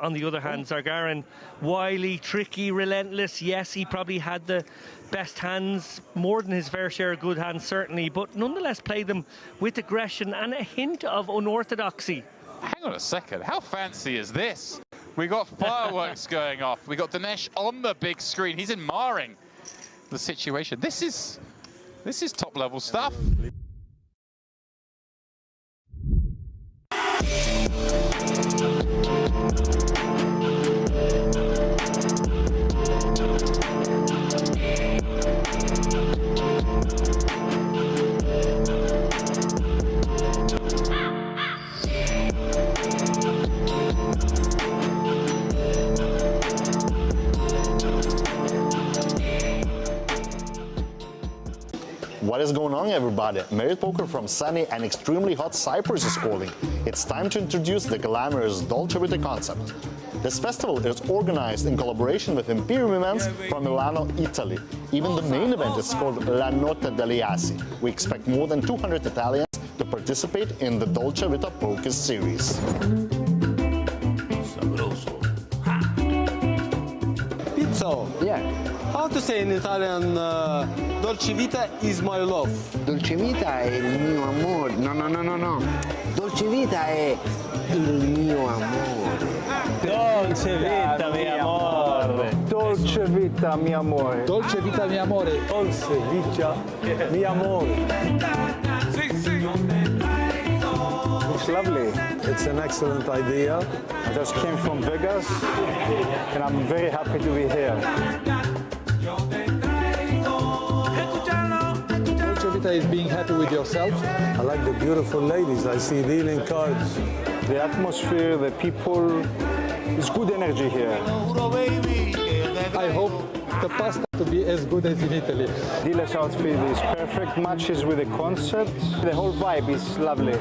On the other hand, Zargarin, wily, tricky, relentless. Yes, he probably had the best hands, more than his fair share of good hands, certainly, but nonetheless played them with aggression and a hint of unorthodoxy. Hang on a second, how fancy is this? We got fireworks going off. We got Dinesh on the big screen. He's admiring the situation. This is top level stuff. What is going on, everybody? Merit Poker from sunny and extremely hot Cyprus is calling. It's time to introduce the glamorous Dolce Vita concept. This festival is organized in collaboration with Imperium events from Milano, Italy. Even the main event is called La Notte degli Assi. We expect more than 200 Italians to participate in the Dolce Vita Poker series. Pizza. Yeah. How to say in Italian, Dolce Vita is my love. Dolce Vita è il mio amore. No. Dolce Vita è il mio amore. Dolce Vita, mi amore. Dolce Vita, mi amore. Dolce Vita, mi amore. Dolce Vita, mi amore. It's lovely. It's an excellent idea. I just came from Vegas, and I'm very happy to be here. Dolce Vita is being happy with yourself. I like the beautiful ladies. I see dealing cards. The atmosphere, the people, it's good energy here. I hope the pasta to be as good as in Italy. Dila's outfit is perfect, matches with the concept. The whole vibe is lovely.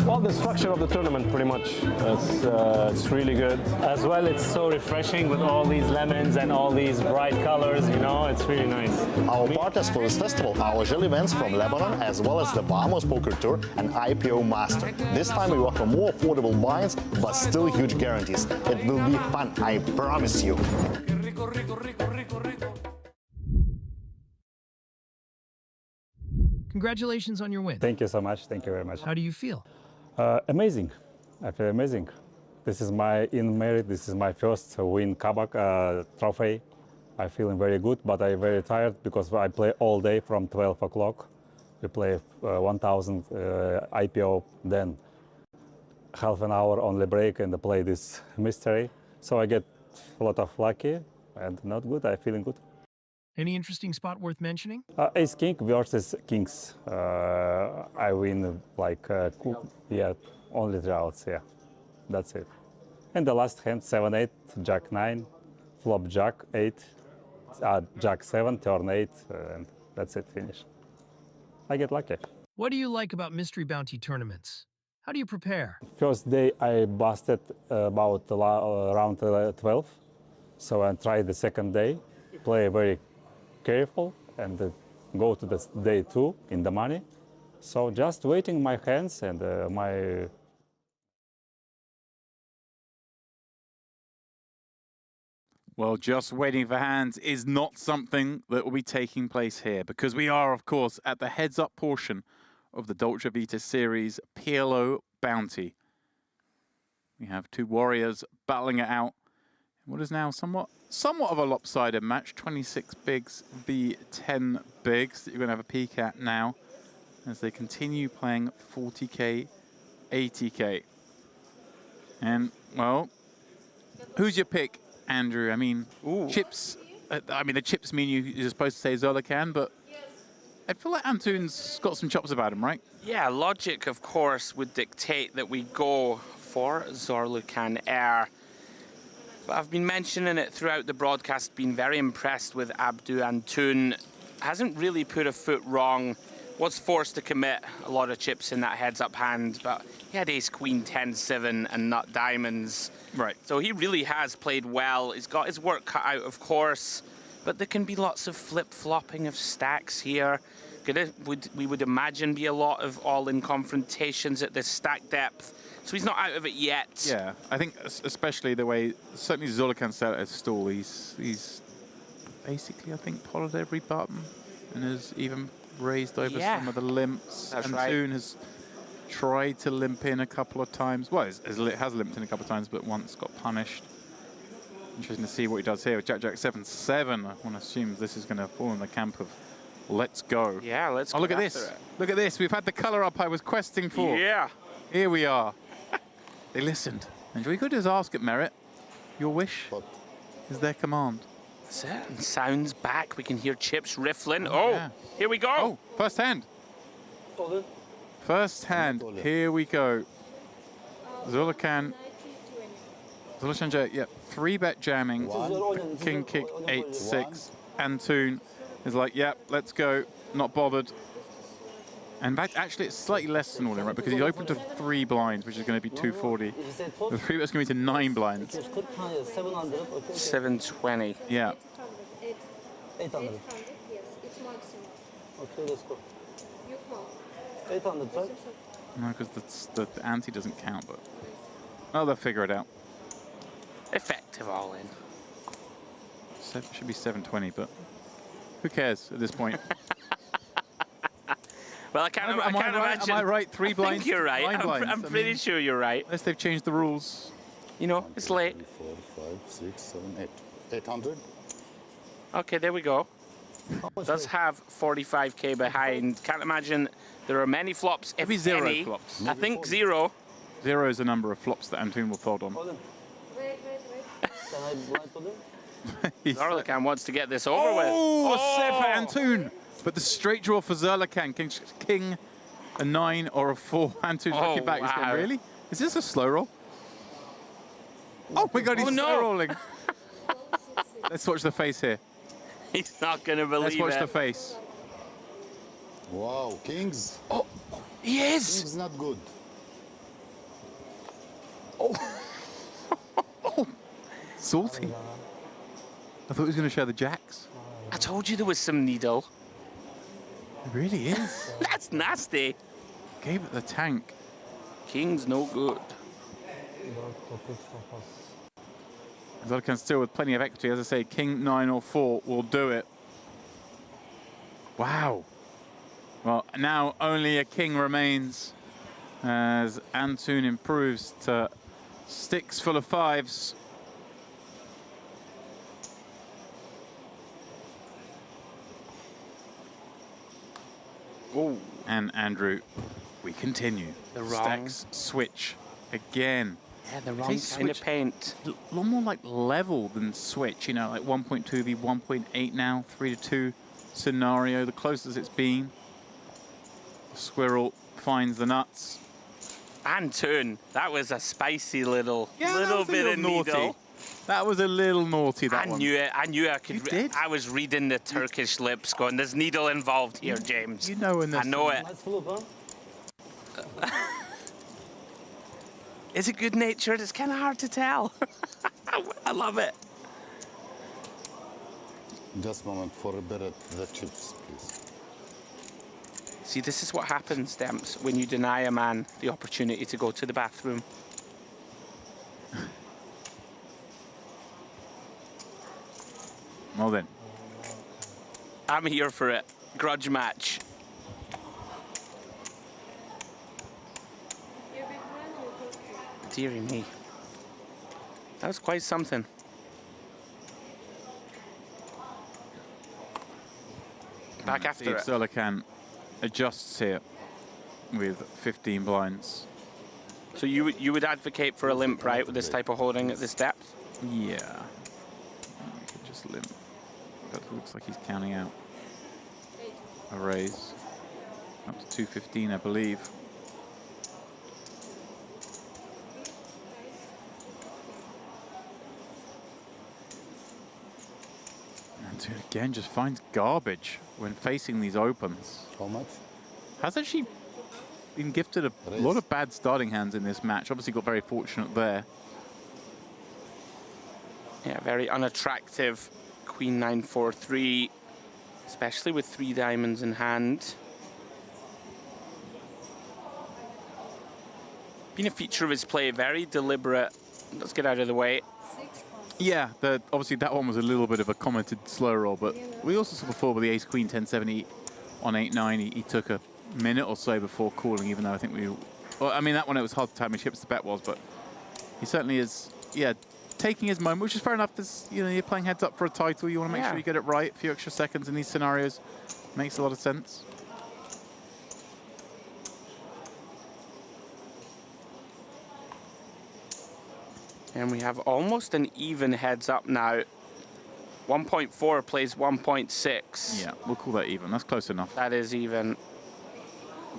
Well, the structure of the tournament, pretty much. It's really good. As well, it's so refreshing with all these lemons and all these bright colors, you know, it's really nice. Our partners for this festival are Ojel events from Lebanon, as well as the Bahamas Poker Tour and IPO Master. This time we offer more affordable buy-ins, but still huge guarantees. It will be fun, I promise you. Congratulations on your win. Thank you so much. Thank you very much. How do you feel? Amazing. I feel amazing. This is my first win Kabak trophy. I'm feeling very good, but I'm very tired because I play all day from 12 o'clock. We play 1,000 IPO, then half an hour only break and play this mystery. So I get a lot of lucky and not good. I'm feeling good. Any interesting spot worth mentioning? Ace King versus Kings. I win like, only 3 outs, yeah. That's it. And the last hand, 7-8, Jack 9, flop Jack 8, Jack 7, turn 8, and that's it, finish. I get lucky. What do you like about mystery bounty tournaments? How do you prepare? First day I busted about around 12, so I tried the second day, play very careful and go to the day 2 in the money. So just waiting my hands and my... Well, just waiting for hands is not something that will be taking place here, because we are, of course, at the heads-up portion of the Dolce Vita Series PLO Bounty. We have 2 warriors battling it out. What is now somewhat of a lopsided match, 26 bigs v 10 bigs that you're going to have a peek at now as they continue playing 40k, 80k. And, well, who's your pick, Andrew? I mean, chips, the chips mean you're supposed to say Zolakhan, but I feel like Antoon's got some chops about him, right? Yeah, logic, of course, would dictate that we go for Zorlukan Air. But I've been mentioning it throughout the broadcast, been very impressed with Abdu Antoon. Hasn't really put a foot wrong. Was forced to commit a lot of chips in that heads-up hand, but he had ace, queen, 10-7 and nut diamonds. Right. So he really has played well. He's got his work cut out, of course, but there can be lots of flip-flopping of stacks here. We would imagine be a lot of all-in confrontations at this stack depth. So he's not out of it yet. Yeah, I think especially the way, certainly Zolakhan set at stall, he's basically, I think, potted every button and has even raised over some of the limps. That's Antoon has tried to limp in a couple of times. Well, has limped in a couple of times, but once got punished. Interesting to see what he does here with Jack 7-7. I want to assume this is going to fall in the camp of let's go. Yeah, let's go. Oh, look at this. Look at this. We've had the color up I was questing for. Yeah. Here we are. They listened. And we could just ask at Merit, your wish is their command. That's it. And sounds back. We can hear chips riffling. Oh, here we go. Oh, first hand. First hand. Here we go. Zolakhan. Yeah, 3-bet jamming. King kick 8-6. Antoon is like, yep, let's go. Not bothered. And actually, it's slightly less than all in, right? Because he's open to 3 blinds, which is going to be 240. The 3-bet's going to be to 9 blinds. 720. Yeah. 800. Yes, it's maximum. Okay, let's go. You call. 800, right? No, because the ante doesn't count, but... Oh, they'll figure it out. Effective all in. Should be 720, but who cares at this point? Well, I can't imagine. Am I right? 3 blinds? I think you're right. I'm pretty sure you're right. Unless they've changed the rules. You know, it's late. 4, 5, 6, 7, 8. 800? Okay, there we go. Does have 45k behind. Can't imagine there are many flops, if Maybe 0 any. flops. I think 0. 0 is the number of flops that Antoon will fold on. Wait. Can I blind to them? Zolakhan wants to get this over with. Oh, set for Antoon. But the straight draw for Zolakhan, king, a 9 or a 4. Antoon's lucky back. He's going, really? Is this a slow roll? Oh my God, he's slow rolling. Let's watch the face here. He's not going to believe it. Let's watch the face. Wow, kings. Oh, he is. Kings not good. Oh, salty. I thought he was going to show the jacks. I told you there was some needle. It really is. That's nasty. Gave it the tank. King's no good. Zolkan still with plenty of equity. As I say, king 9 or 4 will do it. Wow. Well, now only a king remains as Antun improves to sticks full of 5s. Oh. And Andrew, we continue. The wrong. Stacks switch again. Yeah, the wrong kind of paint. A lot more like level than switch, you know, like 1.2v 1.8 now, 3-2 scenario, the closest it's been. The squirrel finds the nuts. And turn. That was a spicy little bit of naughty. needle. That was a little naughty, that one. I knew I could. I was reading the Turkish lips going, there's needle involved here, James. You know when there's... I know it. Is it good natured? It's kind of hard to tell. I love it. Just a moment for a bit of the chips, please. See, this is what happens, Stamps, when you deny a man the opportunity to go to the bathroom. Well then. I'm here for it. Grudge match. Dearie me. That was quite something. Back after it. Zolkan adjusts here with 15 blinds. So you would advocate for a limp, right, with this type of holding at this depth? Yeah. We could just limp. But it looks like he's counting out a raise. Up to 215, I believe. And again, just finds garbage when facing these opens. How much? Has actually been gifted a lot of bad starting hands in this match. Obviously got very fortunate there. Yeah, very unattractive Queen 9-4-3, especially with 3 diamonds in hand. Been a feature of his play, very deliberate. Let's get out of the way. Yeah, obviously that one was a little bit of a commented slow roll, but we also saw before with the ace-queen 10-7 on 8-9, he took a minute or so before calling, even though I think well, I mean, that one it was hard to tell how many chips the bet was, but he certainly is, yeah, taking his moment, which is fair enough. This, you know, you're playing heads up for a title, you want to make sure you get it right. A few extra seconds in these scenarios makes a lot of sense. And we have almost an even heads up now. 1.4 plays 1.6. Yeah, we'll call that even. That's close enough. That is even.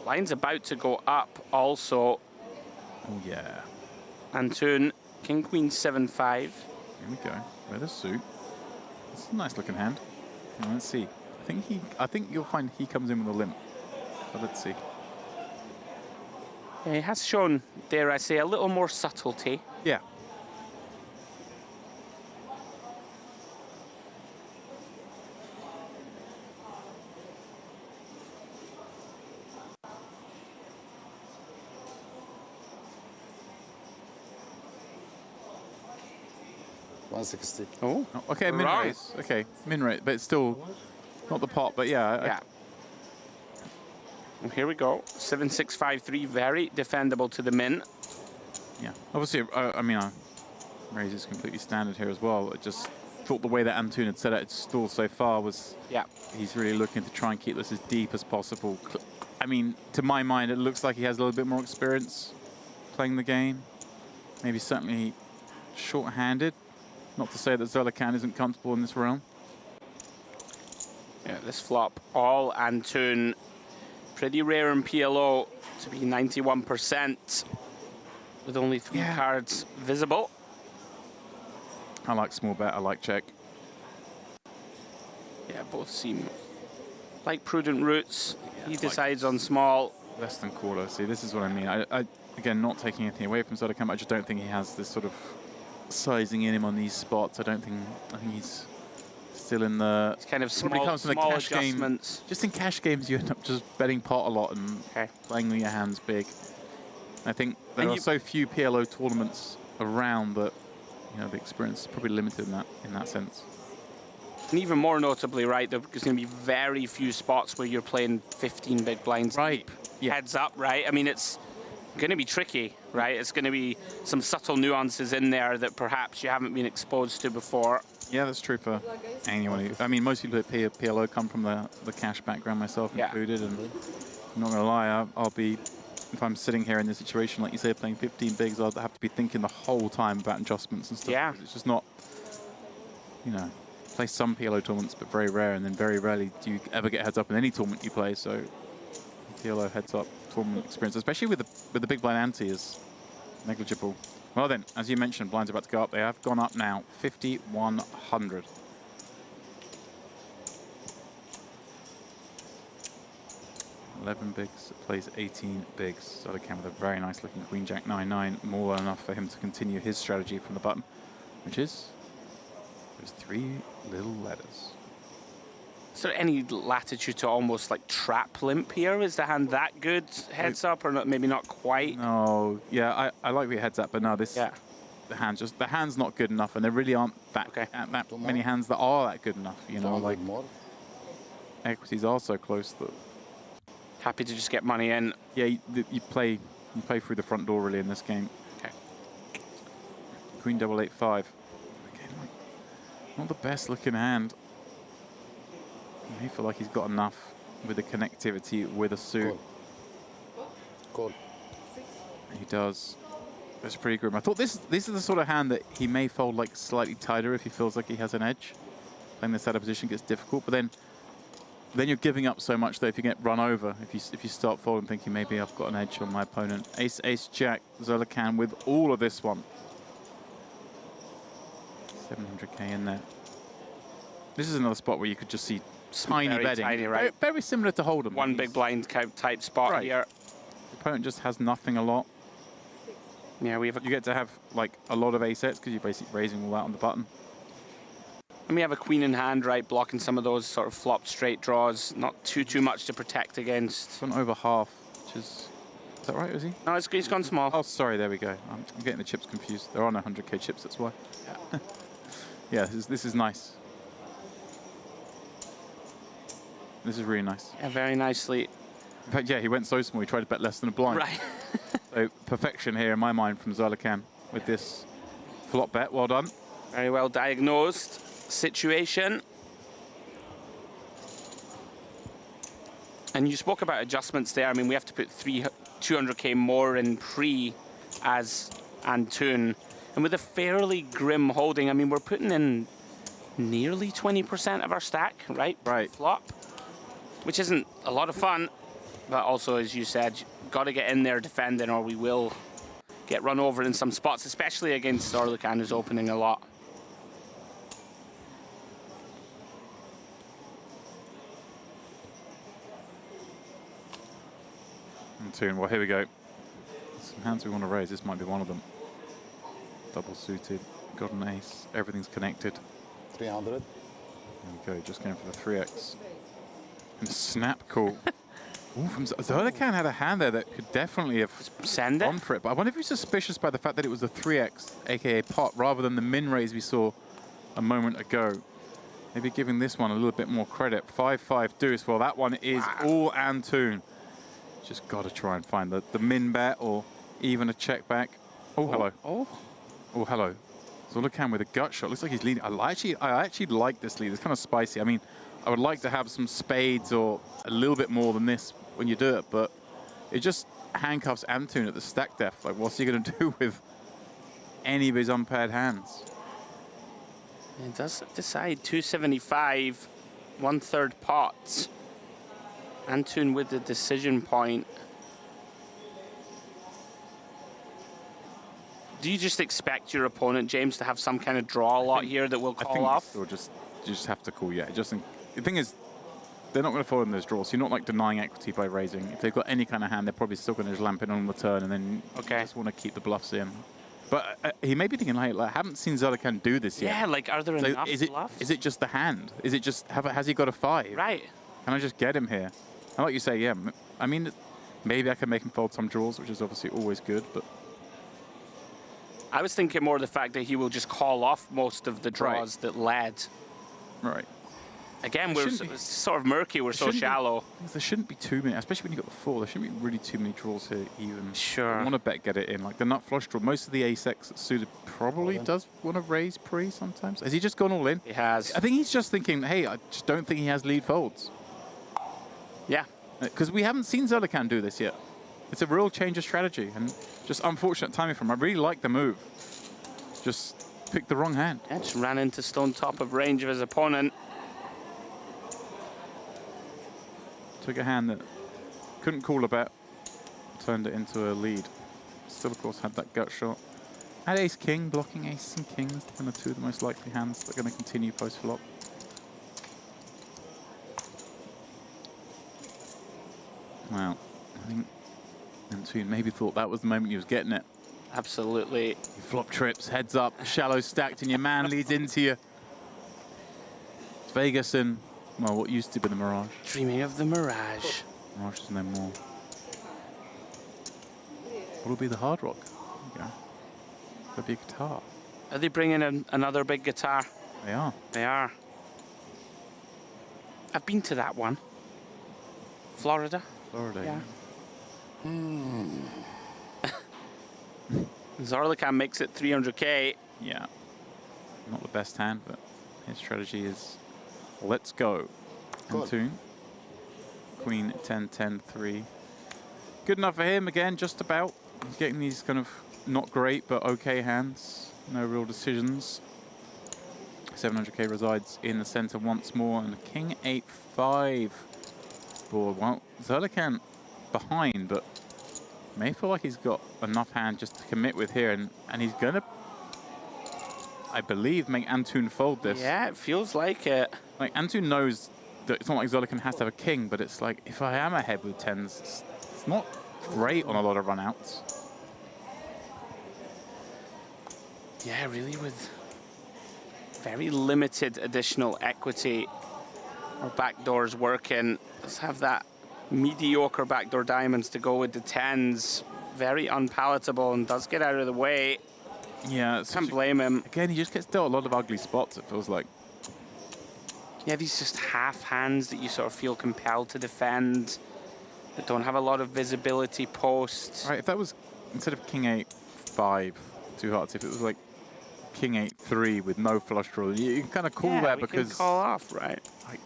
Line's about to go up also. Oh, yeah. Antun, King, Queen, 7-5. Here we go. With a suit. It's a nice looking hand. Now, let's see. I think you'll find he comes in with a limp. But let's see. Yeah, he has shown, dare I say, a little more subtlety. Yeah. Oh, okay, min raise. Okay, min raise, but it's still not the pot. But yeah. Yeah. And here we go. 7-6-5-3, very defendable to the min. Yeah. Obviously, I mean, raise is completely standard here as well. I just thought the way that Antun had set out its stall so far was, he's really looking to try and keep this as deep as possible. I mean, to my mind, it looks like he has a little bit more experience playing the game. Maybe certainly short-handed. Not to say that Zolkan isn't comfortable in this realm. Yeah, this flop, all Antun. Pretty rare in PLO to be 91% with only 3 cards visible. I like small bet, I like check. Yeah, both seem like prudent routes. He decides on small. Less than quarter. See, this is what I mean. I again, not taking anything away from Zolakam, I just don't think he has this sort of sizing in him on these spots. I think he's still in the... It's kind of small cash adjustments. Just in cash games, you end up just betting pot a lot and playing your hands big. I think there are so few PLO tournaments around that, you know, the experience is probably limited in that sense. And even more notably, right, there's going to be very few spots where you're playing 15 big blinds deep. Heads up, right? I mean, it's going to be tricky, right? It's going to be some subtle nuances in there that perhaps you haven't been exposed to before. Yeah, that's true for anyone. I mean, most people at PLO come from the cash background, myself included, and I'm not going to lie, I'll be, if I'm sitting here in this situation, like you say, playing 15 bigs, I'll have to be thinking the whole time about adjustments and stuff. Yeah. It's just not, you know, play some PLO tournaments, but very rare, and then very rarely do you ever get heads up in any tournament you play, so PLO heads up tournament experience, especially with the big blind ante, is negligible. Well then, as you mentioned, blinds are about to go up. They have gone up now, 5,100. $11 bigs, plays 18 bigs. So they came with a very nice looking Queen Jack 9-9, more than enough for him to continue his strategy from the button, which is there's 3 little letters. Is there any latitude to almost like trap limp here? Is the hand that good heads up, or not, maybe not quite? No, yeah, I like the heads up, but no, this the hand's not good enough, and there really aren't that many hands that are that good enough. You know, like equities are so close that happy to just get money in. Yeah, you play through the front door really in this game. Okay. Queen 8-8-5. Again, like, not the best looking hand. I feel like he's got enough with the connectivity with a suit. Cool. He does. That's pretty grim. I thought this is the sort of hand that he may fold like slightly tighter if he feels like he has an edge. Playing this out of position gets difficult, but then you're giving up so much that if you get run over, if you start folding thinking maybe I've got an edge on my opponent. Ace, Ace, Jack, Zolakam with all of this one. 700k in there. This is another spot where you could just see tiny betting. Tiny, right? Very similar to Hold'em. One big blind type spot here. The opponent just has nothing a lot. Yeah, you get to have like a lot of ace sets because you're basically raising all that on the button. And we have a queen in hand, right, blocking some of those sort of flop straight draws. Not too much to protect against. Gone over half, which is that right, is he? No, it's gone small. Oh, sorry, there we go. I'm getting the chips confused. There are no 100k chips, that's why. Yeah, yeah, this is nice. This is really nice. Yeah, very nicely. In fact, yeah, he went so small, he tried to bet less than a blind. Right. So perfection here in my mind from Zolakam with this flop bet. Well done. Very well diagnosed situation. And you spoke about adjustments there. I mean, we have to put 200k more in pre as Antoon. And with a fairly grim holding, I mean, we're putting in nearly 20% of our stack, right? Right. Flop, which isn't a lot of fun, but also, as you said, got to get in there defending or we will get run over in some spots, especially against Zolakam, who's opening a lot. Antoon, well, here we go. Some hands we want to raise. This might be one of them. Double suited, got an ace, everything's connected. 300. There we go, just going for the 3x. And snap call. Ooh, from Zolakam had a hand there that could definitely have gone for it, but I wonder if he's suspicious by the fact that it was a 3x, aka pot, rather than the min raise we saw a moment ago. Maybe giving this one a little bit more credit. 5-5 deuce. Well, that one is all Antoon. Just got to try and find the min bet or even a check back. Oh, hello. Oh, hello. Zolakam with a gut shot. Looks like he's leading. I actually like this lead. It's kind of spicy. I mean, I would like to have some spades or a little bit more than this when you do it, but it just handcuffs Antoon at the stack depth. Like, what's he going to do with any of his unpaired hands? It does decide 275, 1/3 pots. Antoon with the decision point. Do you just expect your opponent, James, to have some kind of draw lot here that will call off? Or you just have to call, yeah. The thing is, they're not going to fold in those draws. So you're not like denying equity by raising. If they've got any kind of hand, they're probably still going to just lamp in on the turn and then just want to keep the bluffs in. But he may be thinking, like, I haven't seen Zollican do this yet. Yeah, like, are there enough bluffs? Is it just the hand? Is it just, has he got a 5? Right. Can I just get him here? And like you say, yeah, I mean, maybe I can make him fold some draws, which is obviously always good, but... I was thinking more of the fact that he will just call off most of the draws that led. Right. Again, we're sort of murky, we're so shallow. There shouldn't be too many, especially when you've got the 4, there shouldn't be really too many draws here even. Sure. I want to bet get it in. Like the nut flush draw, most of the ace-X suited probably does want to raise pre sometimes. Has he just gone all in? He has. I think he's just thinking, hey, I just don't think he has lead folds. Yeah. Because we haven't seen Zollican do this yet. It's a real change of strategy and just unfortunate timing from him. I really like the move. Just picked the wrong hand. Yeah, just ran into stone top of range of his opponent. Took a hand that couldn't call a bet, turned it into a lead. Still, of course, had that gut shot. Had ace-king, blocking ace and kings, kind of two of the most likely hands that are going to continue post-flop. Well, I think Antoon maybe thought that was the moment he was getting it. Absolutely. You flop trips, heads up, shallow stacked, and your man leads into you. It's Vegas and, well, what used to be the Mirage. Dreaming of the Mirage. Mirage is no more. What will be the Hard Rock? There you go. There'll be a guitar. Are they bringing in another big guitar? They are. They are. I've been to that one. Florida. Florida. Yeah. Zollican makes it 300k. Yeah. Not the best hand, but his strategy is let's go. Antoon. Queen 10, 10, 3. Good enough for him again, just about. He's getting these kind of not great but okay hands. No real decisions. 700k resides in the center once more, and a king 8-5 board. Well, Zollican behind, but may feel like he's got enough hand just to commit with here, and he's gonna, I believe, make Antoon fold this. Yeah, it feels like it. Like Antoon knows that it's not like Zollican has to have a king, but it's like if I am ahead with 10s, it's not great on a lot of runouts. Yeah, really with very limited additional equity or backdoors working. Let's have that mediocre backdoor diamonds to go with the 10s. Very unpalatable and does get out of the way. Yeah, can't blame him. Again, he just gets dealt a lot of ugly spots, it feels like. Yeah, these just half hands that you sort of feel compelled to defend, that don't have a lot of visibility post. Right, if that was, instead of king 8-5, 2 hearts, if it was like king 8-3 with no flush draw, you can kind of call that because... can call off, right? Like,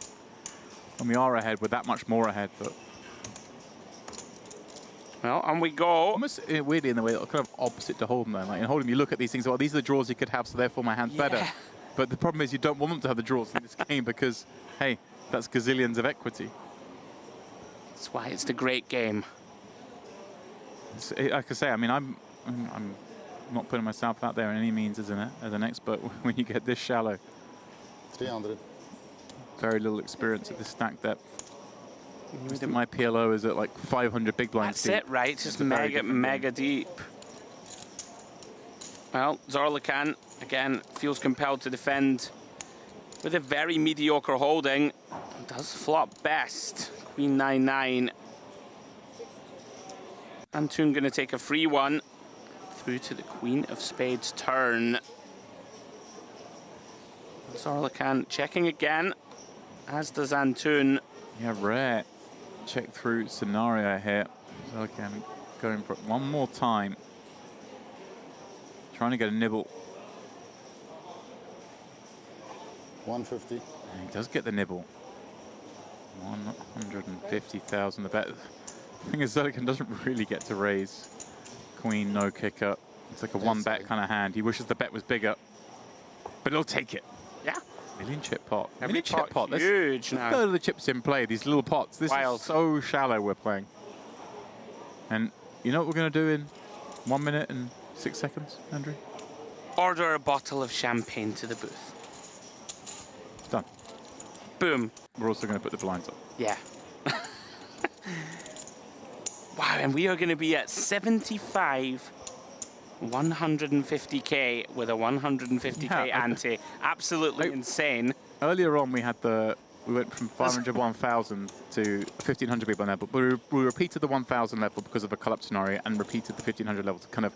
and we are ahead, we're that much more ahead, but... Well, on we go. Almost weirdly in the way, kind of opposite to Hold'em though. Like in Hold'em, you look at these things, well, these are the draws you could have, so therefore my hand's better. But the problem is you don't want them to have the draws in this game because, hey, that's gazillions of equity. That's why it's the great game. Like I say, I mean, I'm not putting myself out there in any means as an expert when you get this shallow. 300. Very little experience at this stack depth. I think my PLO is at like 500 big blinds deep. That's it, right? It's just mega deep. Well, Zollican, again, feels compelled to defend with a very mediocre holding. Does flop best. Queen 9-9. Antoon going to take a free one through to the Queen of Spades turn. Zollican checking again, as does Antoon. Yeah, rare check through scenario here. Zollican going for it one more time. Trying to get a nibble. 150. And he does get the nibble. 150,000 the bet. The thing is, Zollican doesn't really get to raise. Queen, no kicker. It's like a one bet kind of hand. He wishes the bet was bigger, but he'll take it. Yeah. Million chip pot. Every Million chip pot. Huge let's now. go to the chips in play, these little pots. This is so shallow we're playing. And you know what we're going to do in 1 minute and 6 seconds, Andrew? Order a bottle of champagne to the booth. Done. Boom. We're also going to put the blinds up. Yeah. Wow, and we are going to be at 75, 150k with a 150k ante. Absolutely insane. Earlier on, we went from 500, 1,000 to 1,500 people level, but we repeated the 1,000 level because of a club scenario and repeated the 1,500 level to kind of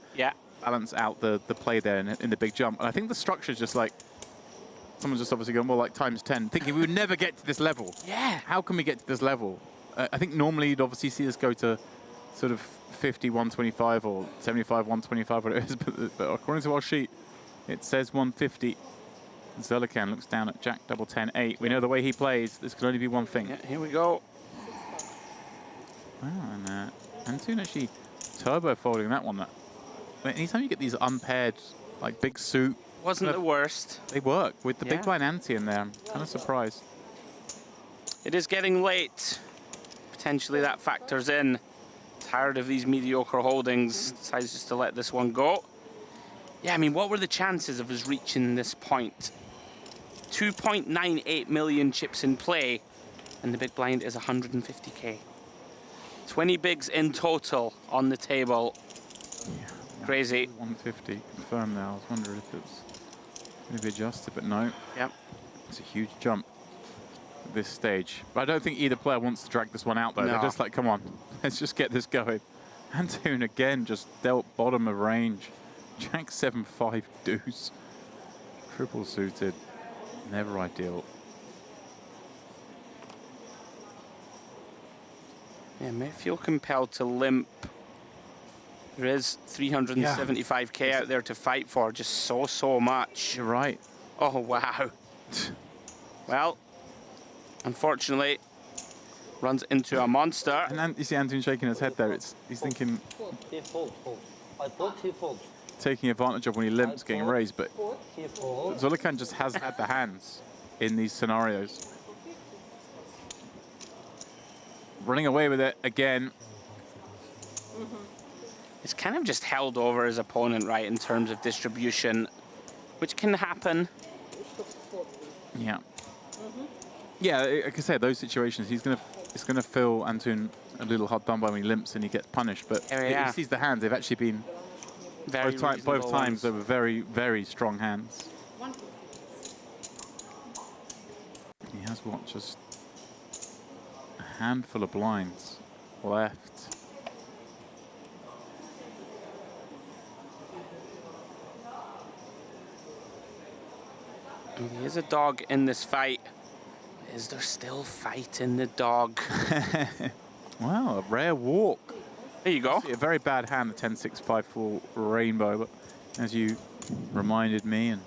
balance out the play there in the big jump. And I think the structure is just like, someone's just obviously going, well, like times 10, thinking we would never get to this level. Yeah. How can we get to this level? I think normally you'd obviously see us go to sort of 50, 125 or 75, 125, whatever it is, but according to our sheet, it says 150. Zolican looks down at Jack double 10, 8. We know the way he plays, this can only be one thing. Yeah, here we go. Wow, and Antoon actually turbo folding that one. Anytime you get these unpaired, like big suit. Wasn't the worst. They work with the big blind ante in there. I'm kind of surprised. It is getting late. Potentially that factors in. Tired of these mediocre holdings. Decides just to let this one go. Yeah, I mean, what were the chances of us reaching this point? 2.98 million chips in play, and the big blind is 150k. 20 bigs in total on the table. Yeah, crazy. 150 confirmed now. I was wondering if it was going to be adjusted, but no. Yep. It's a huge jump at this stage. But I don't think either player wants to drag this one out, though. No. They're just like, come on, let's just get this going. Antoon again just dealt bottom of range. Jack 7-5 deuce. Triple suited. Never ideal. Yeah, may feel compelled to limp. There is 375k out there to fight for, just so much. You're right. Oh, wow. Well, unfortunately, runs into a monster. And then you see Antoon shaking his head there. He's thinking, I thought he fold. taking advantage of when he limps, getting raised, but Zolican just has had the hands in these scenarios. Running away with it again. It's kind of just held over his opponent, right, in terms of distribution, which can happen. Yeah. Yeah, like I said, those situations, it's gonna feel Antoon a little hard done by when he limps and he gets punished, but he sees the hands. They've actually been both times they were very, very strong hands. He has what, just a handful of blinds left. And he is a dog in this fight. Is there still fight in the dog? Wow, a rare walk. There you go. A very bad hand, the 10-6-5-4 rainbow, but as you reminded me, and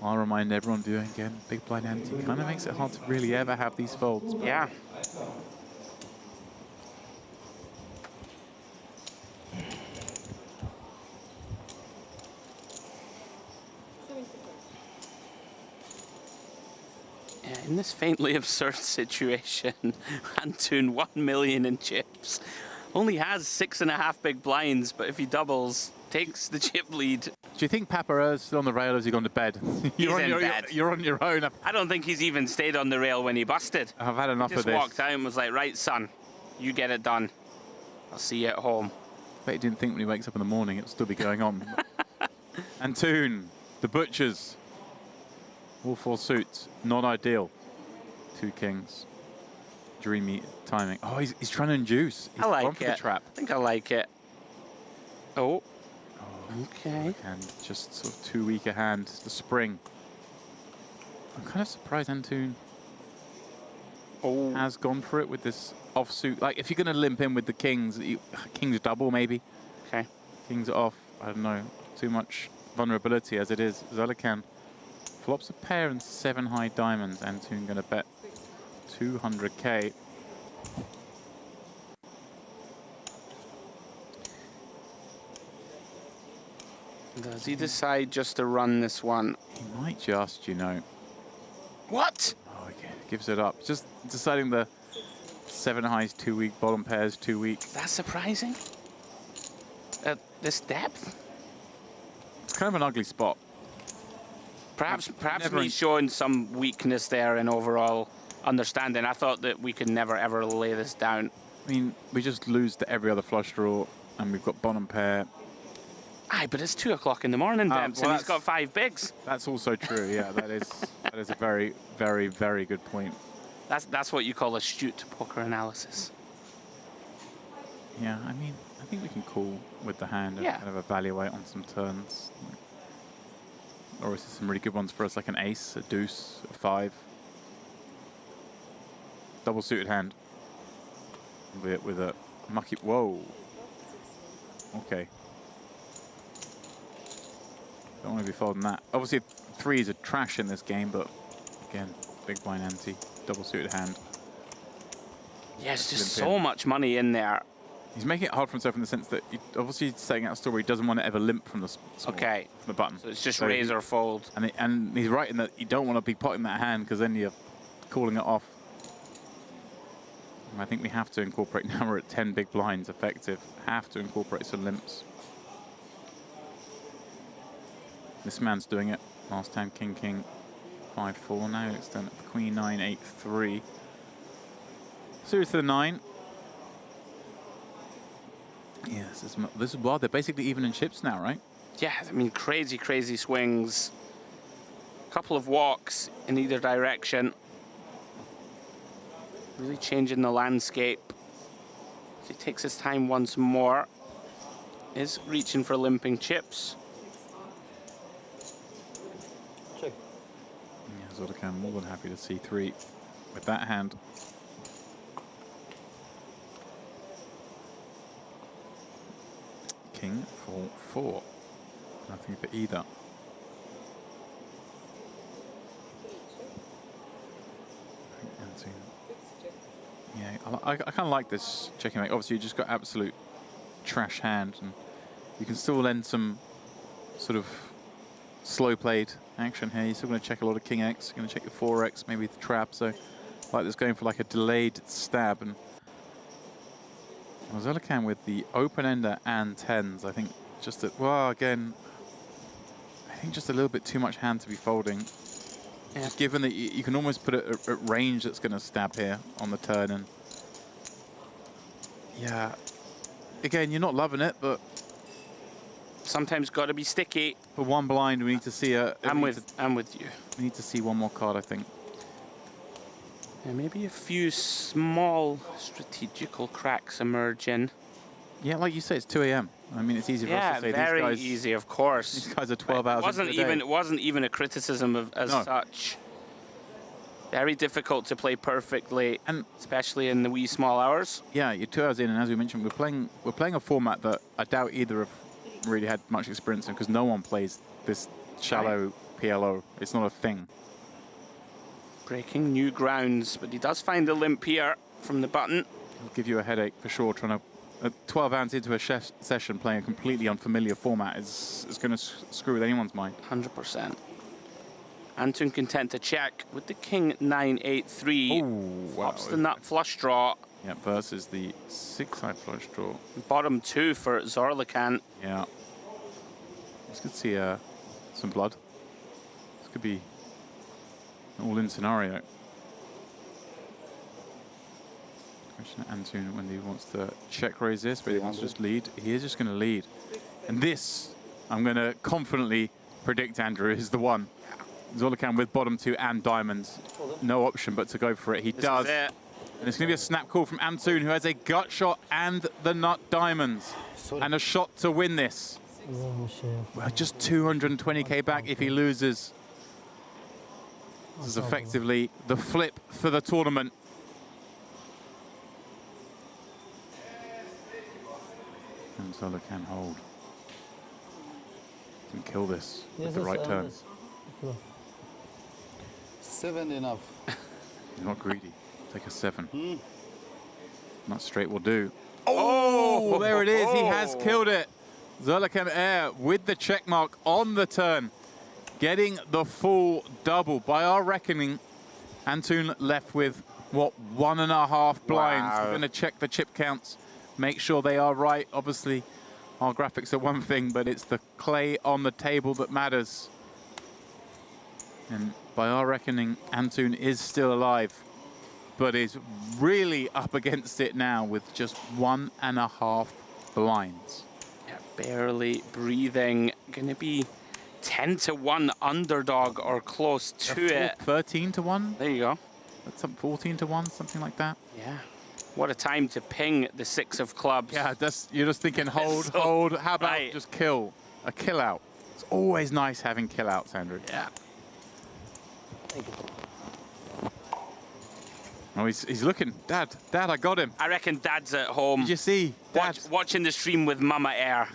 I'll remind everyone doing again, big blind ante kind of makes it hard to really ever have these folds. Yeah. In this faintly absurd situation, Antoon 1 million in chips. Only has 6.5 big blinds, but if he doubles, takes the chip lead. Do you think Papa is still on the rail or has he gone to bed? You're on your own. I don't think he's even stayed on the rail when he busted. I've had enough of this. Just walked out and was like, right, son, you get it done. I'll see you at home. I bet he didn't think when he wakes up in the morning it'll still be going on. Antoon, the butchers. All 4 suits, not ideal. 2 kings. Dreamy timing. Oh, he's trying to induce. He's I like gone for it. the trap. I think I like it. Oh. Okay. And just sort of too weak a hand. The spring. I'm kind of surprised Antoon has gone for it with this offsuit. Like, if you're going to limp in with the kings, kings double maybe. Okay. Kings off. I don't know. Too much vulnerability as it is. Zolican flops a pair and 7 high diamonds. Antoon going to bet 200k. Does he decide just to run this one? He might just, you know. What? Oh, okay. Gives it up. Just deciding the 7 highs too weak, bottom pairs too weak. That's surprising. At this depth? It's kind of an ugly spot. Perhaps he's showing some weakness there in overall understanding. I thought that we could never, ever lay this down. I mean, we just lose to every other flush draw, and we've got bottom pair. Aye, but it's 2 o'clock in the morning, Demps, well, and he's got 5 bigs. That's also true, yeah. That is a very, very, very good point. That's what you call astute poker analysis. Yeah, I mean, I think we can call with the hand and kind of evaluate on some turns. Or is there some really good ones for us, like an ace, a deuce, a 5? Double suited hand. With a mucky, whoa. Okay. Don't want to be folding that. Obviously, 3s are trash in this game, but again, big blind ante, double suited hand. Yes, just so much money in there. He's making it hard for himself in the sense that obviously he's setting out a story. He doesn't want to ever limp from the from the button. So it's just raise or fold. And he's right in that you don't want to be potting that hand because then you're calling it off. And I think we have to incorporate, now we're at 10 big blinds effective, have to incorporate some limps. This man's doing it. Last time king, king, 5-4. Now it's done queen, 9, 8, 3. Series to the 9. Yeah, this is wild. They're basically even in chips now, right? Yeah, I mean, crazy, crazy swings. A couple of walks in either direction. Really changing the landscape. He takes his time once more. Is reaching for limping chips. Check. Yeah, Zoltan more than happy to see 3 with that hand. King for 4. Nothing for either. Yeah, I kind of like this checking mate. Obviously, you just got absolute trash hand, and you can still lend some sort of slow played action here. You're still going to check a lot of king X. You're going to check your 4X, maybe the trap. So, like this, going for like a delayed stab. And Zoltan with the open ender and 10s. I think just that. Well, again, I think just a little bit too much hand to be folding. Yeah. Given that you can almost put it at range that's going to stab here on the turn, and yeah, again, you're not loving it, but sometimes got to be sticky. For one blind, we need to see a. I'm with you. We need to see one more card, I think. Yeah, maybe a few small strategical cracks emerging. Yeah, like you say, it's 2 a.m. I mean, it's easy for us to say. Yeah, very these guys, easy, of course. These guys are 12 hours into the day. It wasn't even a criticism as such. Very difficult to play perfectly, and especially in the wee small hours. Yeah, you're 2 hours in, and as we mentioned, we're playing a format that I doubt either have really had much experience in, because no one plays this shallow PLO. It's not a thing. Breaking new grounds, but he does find a limp here from the button. It'll give you a headache for sure, trying to 12 hours into a session playing a completely unfamiliar format is going to screw with anyone's mind. 100%. Antoon content to check with the king 9-8-3. Flops the nut flush draw. Yeah, versus the 6-side flush draw. Bottom 2 for Zorlikan. Yeah. This could see some blood. This could be an all-in scenario. Question Antoon when he wants to check raise this, but he wants to just lead. He is just going to lead. And this, I'm going to confidently predict, Andrew, is the one. Zorlikan with bottom 2 and diamonds. No option but to go for it. He does. And it's going to be a snap call from Antoon, who has a gut shot and the nut diamonds. And a shot to win this. Well, just 220k back if he loses. This is effectively the flip for the tournament. And Zorlikan hold. Can kill this with the right turn. 7 enough. You're not greedy. Take a 7. Not straight will do. Oh, there it is. He has killed it. Zorlikan Air with the check mark on the turn, getting the full double. By our reckoning, Antoon left with, what, 1.5 blinds. Wow. We're going to check the chip counts, make sure they are right. Obviously, our graphics are one thing, but it's the clay on the table that matters. And by our reckoning, Antoon is still alive. but is really up against it now with just 1.5 blinds. Yeah, barely breathing. Going to be 10-1 underdog or close to it. 13-1. There you go. That's some 14-1, something like that. Yeah. What a time to ping the 6 of clubs. Yeah, you're just thinking, hold, hold. How about just kill? A kill out. It's always nice having kill outs, Andrew. Yeah. Oh, he's looking. Dad, I got him. I reckon Dad's at home. Did you see? Dad. Watching the stream with Mama Air.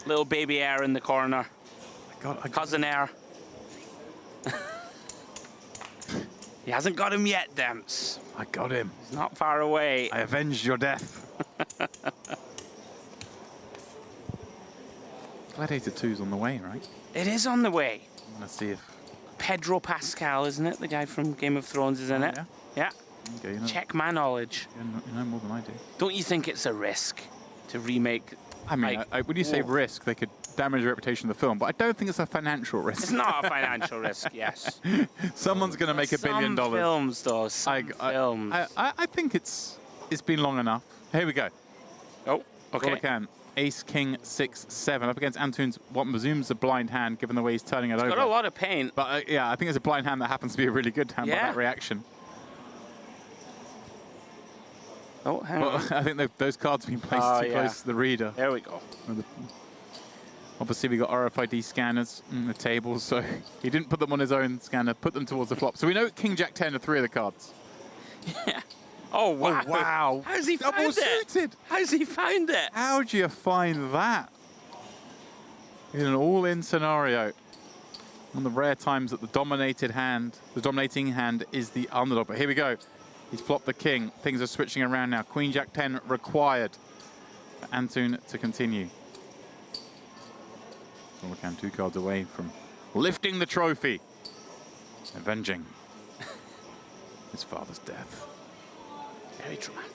Little baby Air in the corner. Cousin Air. He hasn't got him yet, Demps. I got him. He's not far away. I avenged your death. Gladiator 2's on the way, right? It is on the way. Let's see if... Pedro Pascal, isn't it? The guy from Game of Thrones is in it. Yeah. Yeah. Okay, you know, Check my knowledge. you know more than I do. Don't you think it's a risk to remake? I mean, when you say risk, they could damage the reputation of the film, but I don't think it's a financial risk. It's not a financial risk, yes. Someone's going to make $1 billion. Some films, though. Some films. I think it's been long enough. Here we go. Oh, okay. All I can. Ace, King, 6, 7 up against Antoon's what presumes a blind hand, given the way he's turning it over. Got a lot of pain. But yeah, I think it's a blind hand that happens to be a really good hand by that reaction. Oh, hang on. I think those cards have been placed too close to the reader. There we go. Obviously, we got RFID scanners on the table, so he didn't put them on his own scanner, put them towards the flop. So we know King, Jack, 10 are 3 of the cards. Yeah. Oh, wow. Oh, wow. How's he found it? How's he found it? How do you find that? In an all-in scenario. One of the rare times that the dominating hand is the underdog. But here we go. He's flopped the king. Things are switching around now. Queen, Jack, 10 required for Antoon to continue. So we can 2 cards away from lifting the trophy. Avenging his father's death. Very dramatic.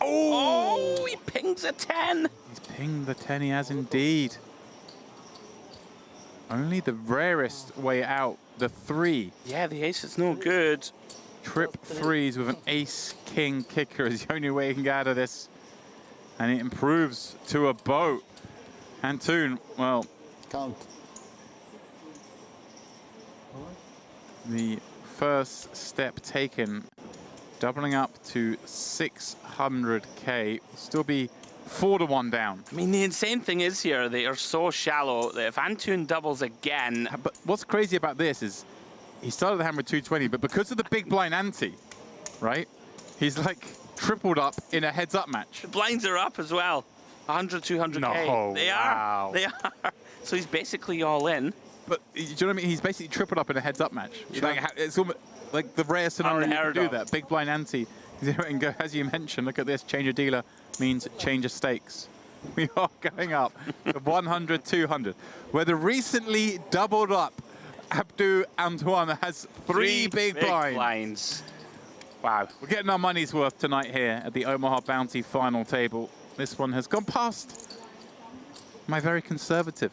Oh, he pings a 10. He's pinged the 10, he has indeed. Only the rarest way out, the 3. Yeah, the ace is no good. Trip 3s with an ace-king kicker is the only way he can get out of this. And it improves to a boat. Antoon, well... Count. The first step taken, doubling up to 600k, will still be 4-1 down. I mean, the insane thing is here, they are so shallow that if Antoon doubles again... But what's crazy about this is, he started the hand with 220, but because of the big blind ante, right, he's like tripled up in a heads-up match. The blinds are up as well. 100, 200k. No, they are. They are. So he's basically all in. But do you know what I mean? He's basically tripled up in a heads-up match. Sure. Like, it's almost like the rare scenario you can do that. Big blind ante. And go, as you mentioned, look at this. Change of dealer means change of stakes. We are going up to 100, 200. Where the recently doubled up Abdu Antoine has 3 big blinds. Wow. We're getting our money's worth tonight here at the Omaha Bounty final table. This one has gone past my very conservative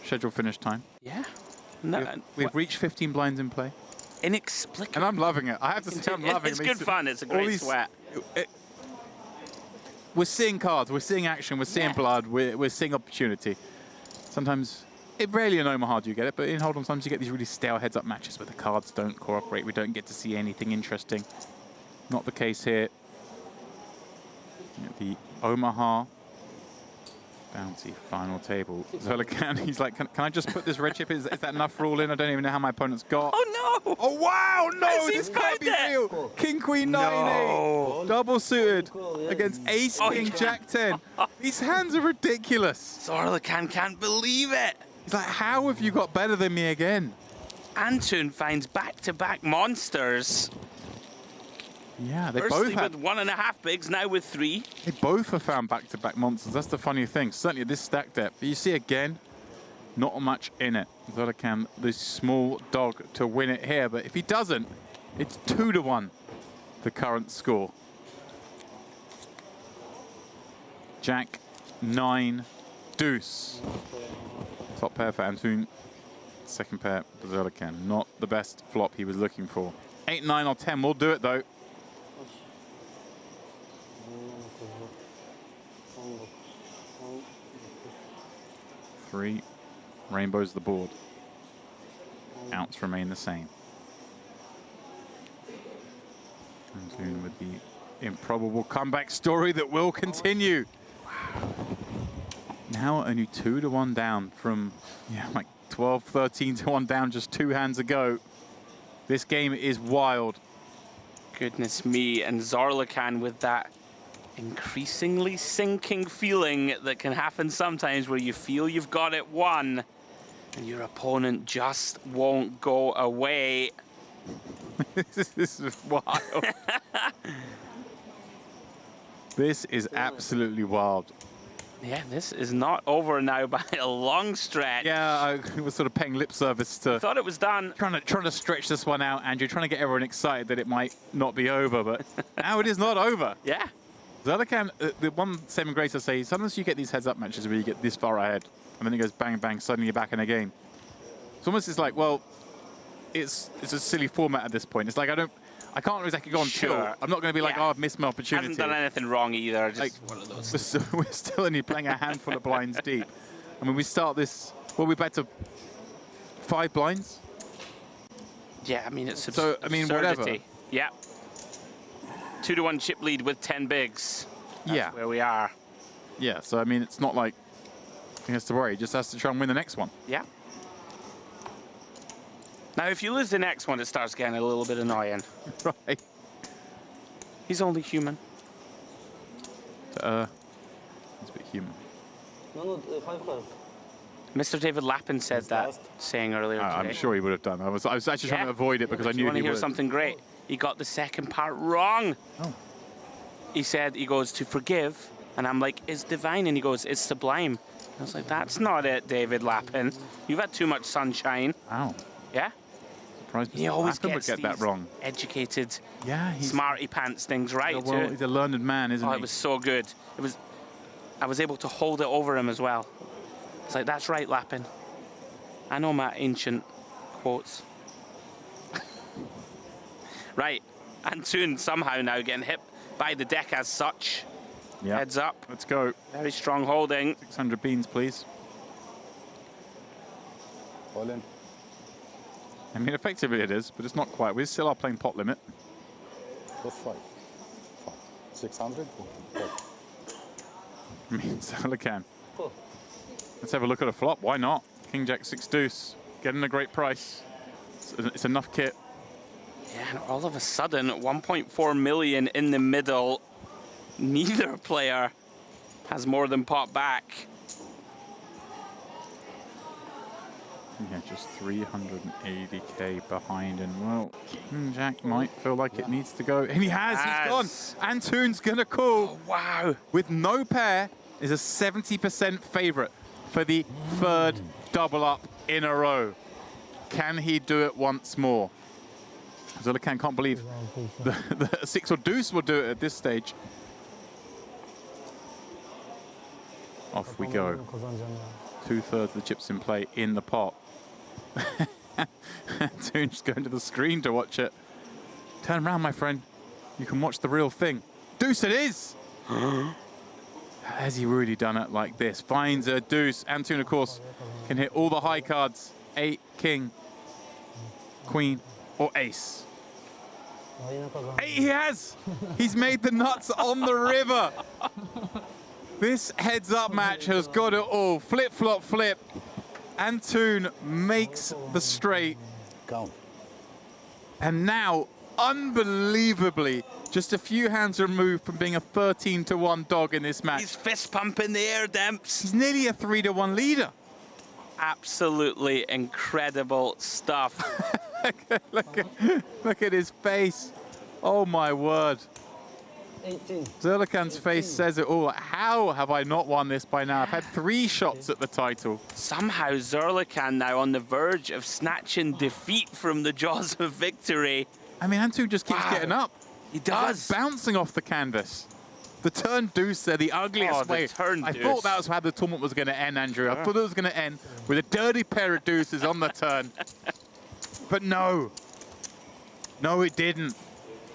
scheduled finish time. Yeah. We've reached 15 blinds in play. Inexplicable. And I'm loving it. I have to say I'm loving it. It's good fun. It's a great sweat. We're seeing cards. We're seeing action. We're seeing blood. We're seeing opportunity. Sometimes, rarely in Omaha do you get it, but in Hold'em sometimes you get these really stale heads-up matches where the cards don't cooperate. We don't get to see anything interesting. Not the case here. The Omaha Bounty final table. Zolakan, he's like, can I just put this red chip? Is that enough for all in? I don't even know how my opponent's got. Oh, no! Oh, wow! No, this can't be real! King, Queen, 9, 8. Double suited against Ace, King, Jack, 10. These hands are ridiculous. Zolakan can't believe it. He's like, how have you got better than me again? Antoon finds back-to-back monsters. Yeah, they Firstly both with 1.5 bigs, now with 3. They both have found back-to-back monsters. That's the funny thing. Certainly at this stack depth. But you see again, not much in it. Zolakan, the small dog, to win it here. But if he doesn't, it's 2-1, the current score. Jack, 9, deuce. Top pair for Antoon. Second pair for Zolakan. Not the best flop he was looking for. 8, 9, or 10 will do it though. 3. Rainbow's the board. Outs remain the same. Antoon with the improbable comeback story that will continue. Now only 2-1 down from, like 12, 13-1 down just 2 hands ago. This game is wild. Goodness me, and Zorlakan with that increasingly sinking feeling that can happen sometimes where you feel you've got it won and your opponent just won't go away. This is wild. This is absolutely wild. Yeah, this is not over now by a long stretch. Yeah, I was sort of paying lip service to... I thought it was done. Trying to stretch this one out, Andrew, trying to get everyone excited that it might not be over, but now it is not over. Yeah. Zorlakan, the one saving grace I say, sometimes you get these heads-up matches where you get this far ahead, and then it goes bang, bang, suddenly you're back in a game. It's almost like, well, it's a silly format at this point. It's like I can't exactly go on chill. I'm not going to be like, oh, I've missed my opportunity. Hasn't done anything wrong either. Just like, one of those. We're still only playing a handful of blinds deep. I mean, we start this. Well, we're back to 5 blinds. Yeah, I mean, it's so. I mean, whatever. Yeah. 2-1 chip lead with 10 bigs. That's where we are. Yeah. So I mean, it's not like he has to worry. He just has to try and win the next one. Yeah. Now, if you lose the next one, it starts getting a little bit annoying. Right. He's only human. He's a bit human. No, 5 cards. Mr. David Lappin said that, saying earlier today. I'm sure he would have done. I was actually trying to avoid it because I knew he would. You want to hear something great? He got the second part wrong. Oh. He said, he goes, to forgive. And I'm like, it's divine. And he goes, it's sublime. I was like, that's not it, David Lappin. You've had too much sunshine. Wow. Yeah? Surprised he always would get that wrong. Educated, he's smarty pants things right. Well, he's a learned man, isn't he? It was so good. I was able to hold it over him as well. It's like, that's right, Lappin. I know my ancient quotes. Right, Antoon somehow now getting hit by the deck as such. Yeah. Heads up. Let's go. Very strong holding. 600 beans, please. All in. I mean, effectively it is, but it's not quite. We still are playing pot limit. Just 5. 600? I mean, Zorlakan. Let's have a look at a flop. Why not? King Jack 6 deuce. Getting a great price. It's enough kit. Yeah, and all of a sudden, 1.4 million in the middle. Neither player has more than pot back. Yeah, just 380k behind, and well, King Jack might feel like it needs to go, and he has. He's gone. Antoon's gonna call. Oh, wow. With no pair, is a 70% favorite for the 3rd double up in a row. Can he do it once more? Zorlakan can't believe the 6 or deuce will do it at this stage. Off we go. 2/3 of the chips in play in the pot. Antoon just going to the screen to watch it. Turn around, my friend. You can watch the real thing. Deuce it is! Has he really done it like this? Finds a deuce. Antoon, of course, can hit all the high cards. 8, king, queen, or ace. 8 he has! He's made the nuts on the river. This heads-up match has got it all. Flip, flop, flip. Antoon makes the straight. Count. And now, unbelievably, just a few hands removed from being a 13-1 dog in this match. He's fist pumping the air demps. He's nearly a 3-1 leader. Absolutely incredible stuff. Look at his face. Oh my word. 18. Zorlakan's face says it all. How have I not won this by now? I've had 3 shots at the title. Somehow Zorlakan now on the verge of snatching defeat from the jaws of victory. I mean, Antoon just keeps getting up. He does. He's bouncing off the canvas. The turn deuce there, the ugliest way. I thought that was how the tournament was going to end, Andrew. I thought it was going to end with a dirty pair of deuces on the turn. But no. No, it didn't.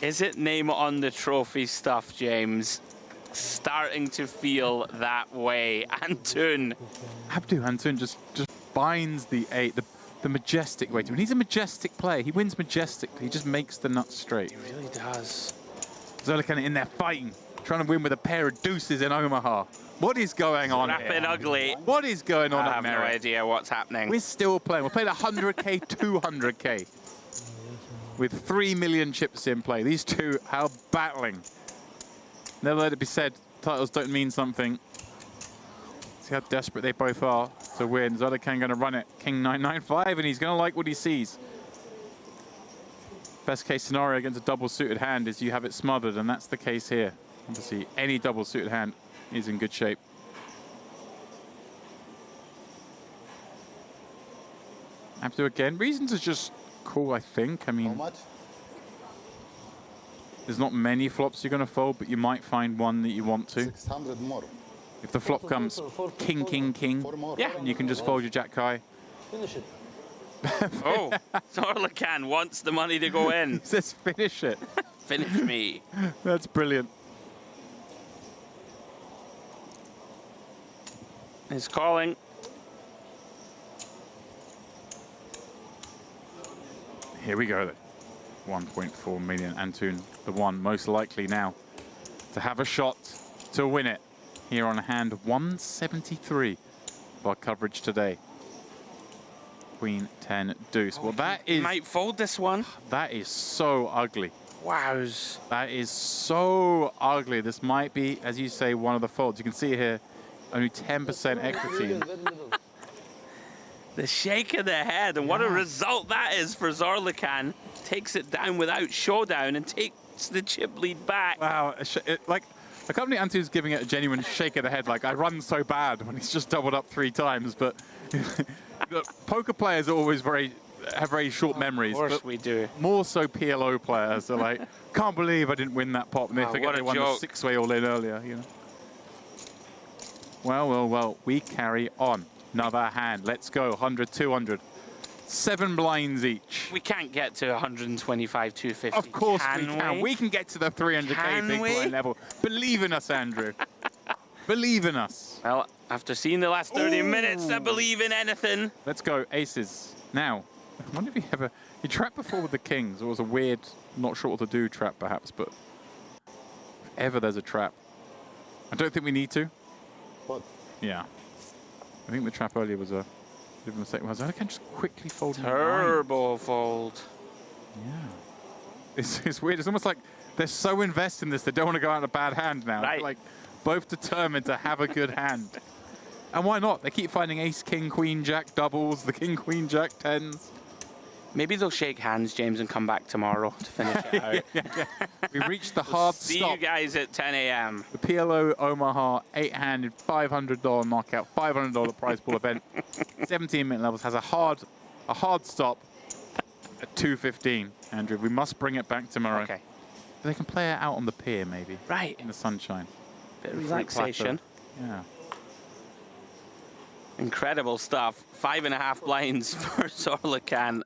Is it name on the trophy stuff, James? starting to feel that way. Antun. Antun just binds the 8, the majestic way to win. He's a majestic player. He wins majestically. He just makes the nuts straight. He really does. Zerlikan in there fighting, trying to win with a pair of deuces in Omaha. What is going on here? Rapping ugly. What is going on I at have no Merit? idea what's happening. We're still playing. We're playing 100k, 200k. With 3 million chips in play. These two are battling. Never let it be said, titles don't mean something. See how desperate they both are to win. Zerlikan going to run it. King 995, and he's going to like what he sees. Best case scenario against a double suited hand is you have it smothered, and that's the case here. Obviously, any double suited hand is in good shape. Abdu again. Reasons is just cool, I think. I mean, how much? There's not many flops you're going to fold, but you might find one that you want to. 600 more. If the flop comes king, king, king, yeah, and you can just fold your jack high. Finish it. Oh, Zerlikan wants the money to go in. He says finish it. Finish me. That's brilliant. He's calling. Here we go then. 1.4 million. Antun, the one most likely now to have a shot to win it. Here on hand 173 of our coverage today. Queen 10 deuce. Well, that is... might fold this one. That is so ugly. Wows. That is so ugly. This might be, as you say, one of the folds. You can see here, only 10% equity. The shake of the head, and what a result that is for Zerlikan. Takes it down without showdown and takes the chip lead back. Wow, like, I can't believe Antun's giving it a genuine shake of the head, like, I run so bad when he's just doubled up 3 times, but poker players are always have very short memories. Of course we do. More so PLO players are like, can't believe I didn't win that pot, and they forget they won the 6-way all-in earlier, you know. Well, well, well, we carry on. Another hand, let's go, 100, 200. 7 blinds each. We can't get to 125, 250. Of course we can. We can get to the 300k big blind level. Believe in us, Andrew. Believe in us. Well, after seeing the last 30 minutes, I believe in anything. Let's go, aces. Now, I wonder if you trapped before with the kings. It was a weird, not sure what to do trap perhaps, but if ever there's a trap. I don't think we need to. What? Yeah. I think the trap earlier was a bit of a mistake. Well, I can just quickly fold. Turbo fold. Yeah. It's weird. It's almost like they're so invested in this, they don't want to go out in a bad hand now. Right. Like, both determined to have a good hand. And why not? They keep finding ace, king, queen, jack doubles, the king, queen, jack tens. Maybe they'll shake hands, James, and come back tomorrow to finish it out. Yeah. We reached the hard See stop. you guys at 10 a.m. The PLO Omaha 8-handed $500 knockout, $500 prize pool event. 17-minute levels has a hard stop at 2:15. Andrew, we must bring it back tomorrow. Okay. They can play it out on the pier, maybe. Right. In the sunshine. Bit of relaxation. Yeah. Incredible stuff. 5.5 blinds for Zerlikan.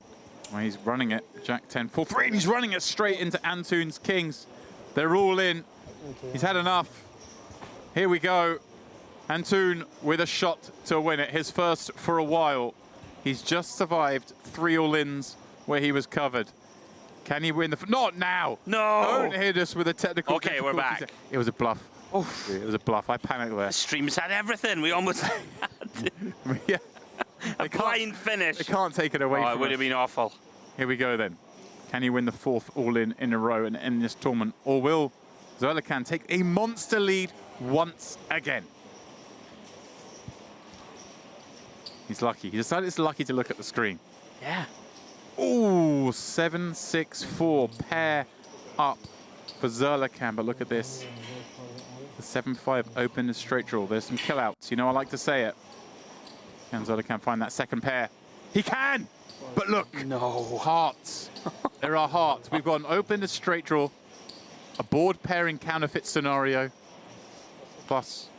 Well, he's running it. Jack 10, 4, 3, and he's running it straight into Antun's kings. They're all in. He's had enough. Here we go. Antun with a shot to win it. His first for a while. He's just survived 3 all-ins where he was covered. Can he win the... Not now! No! Don't hit us with a technical... Okay, we're back. It was a bluff. Oof. It was a bluff. I panicked there. The stream's had everything. We almost had yeah. a blind finish. They can't take it away from us. It would have been awful. Here we go then. Can he win the 4th all-in in a row and end this tournament? Or will Zerlikan take a monster lead once again? He's lucky. He decided it's lucky to look at the screen. Yeah. Ooh, 7-6-4. Pair up for Zerlikan. But look at this. The 7-5 open and straight draw. There's some kill outs. You know, I like to say it. Can Zerlikan find that second pair? He can! But look, no hearts. There are hearts. We've got an open and straight draw, a board pairing counterfeit scenario, plus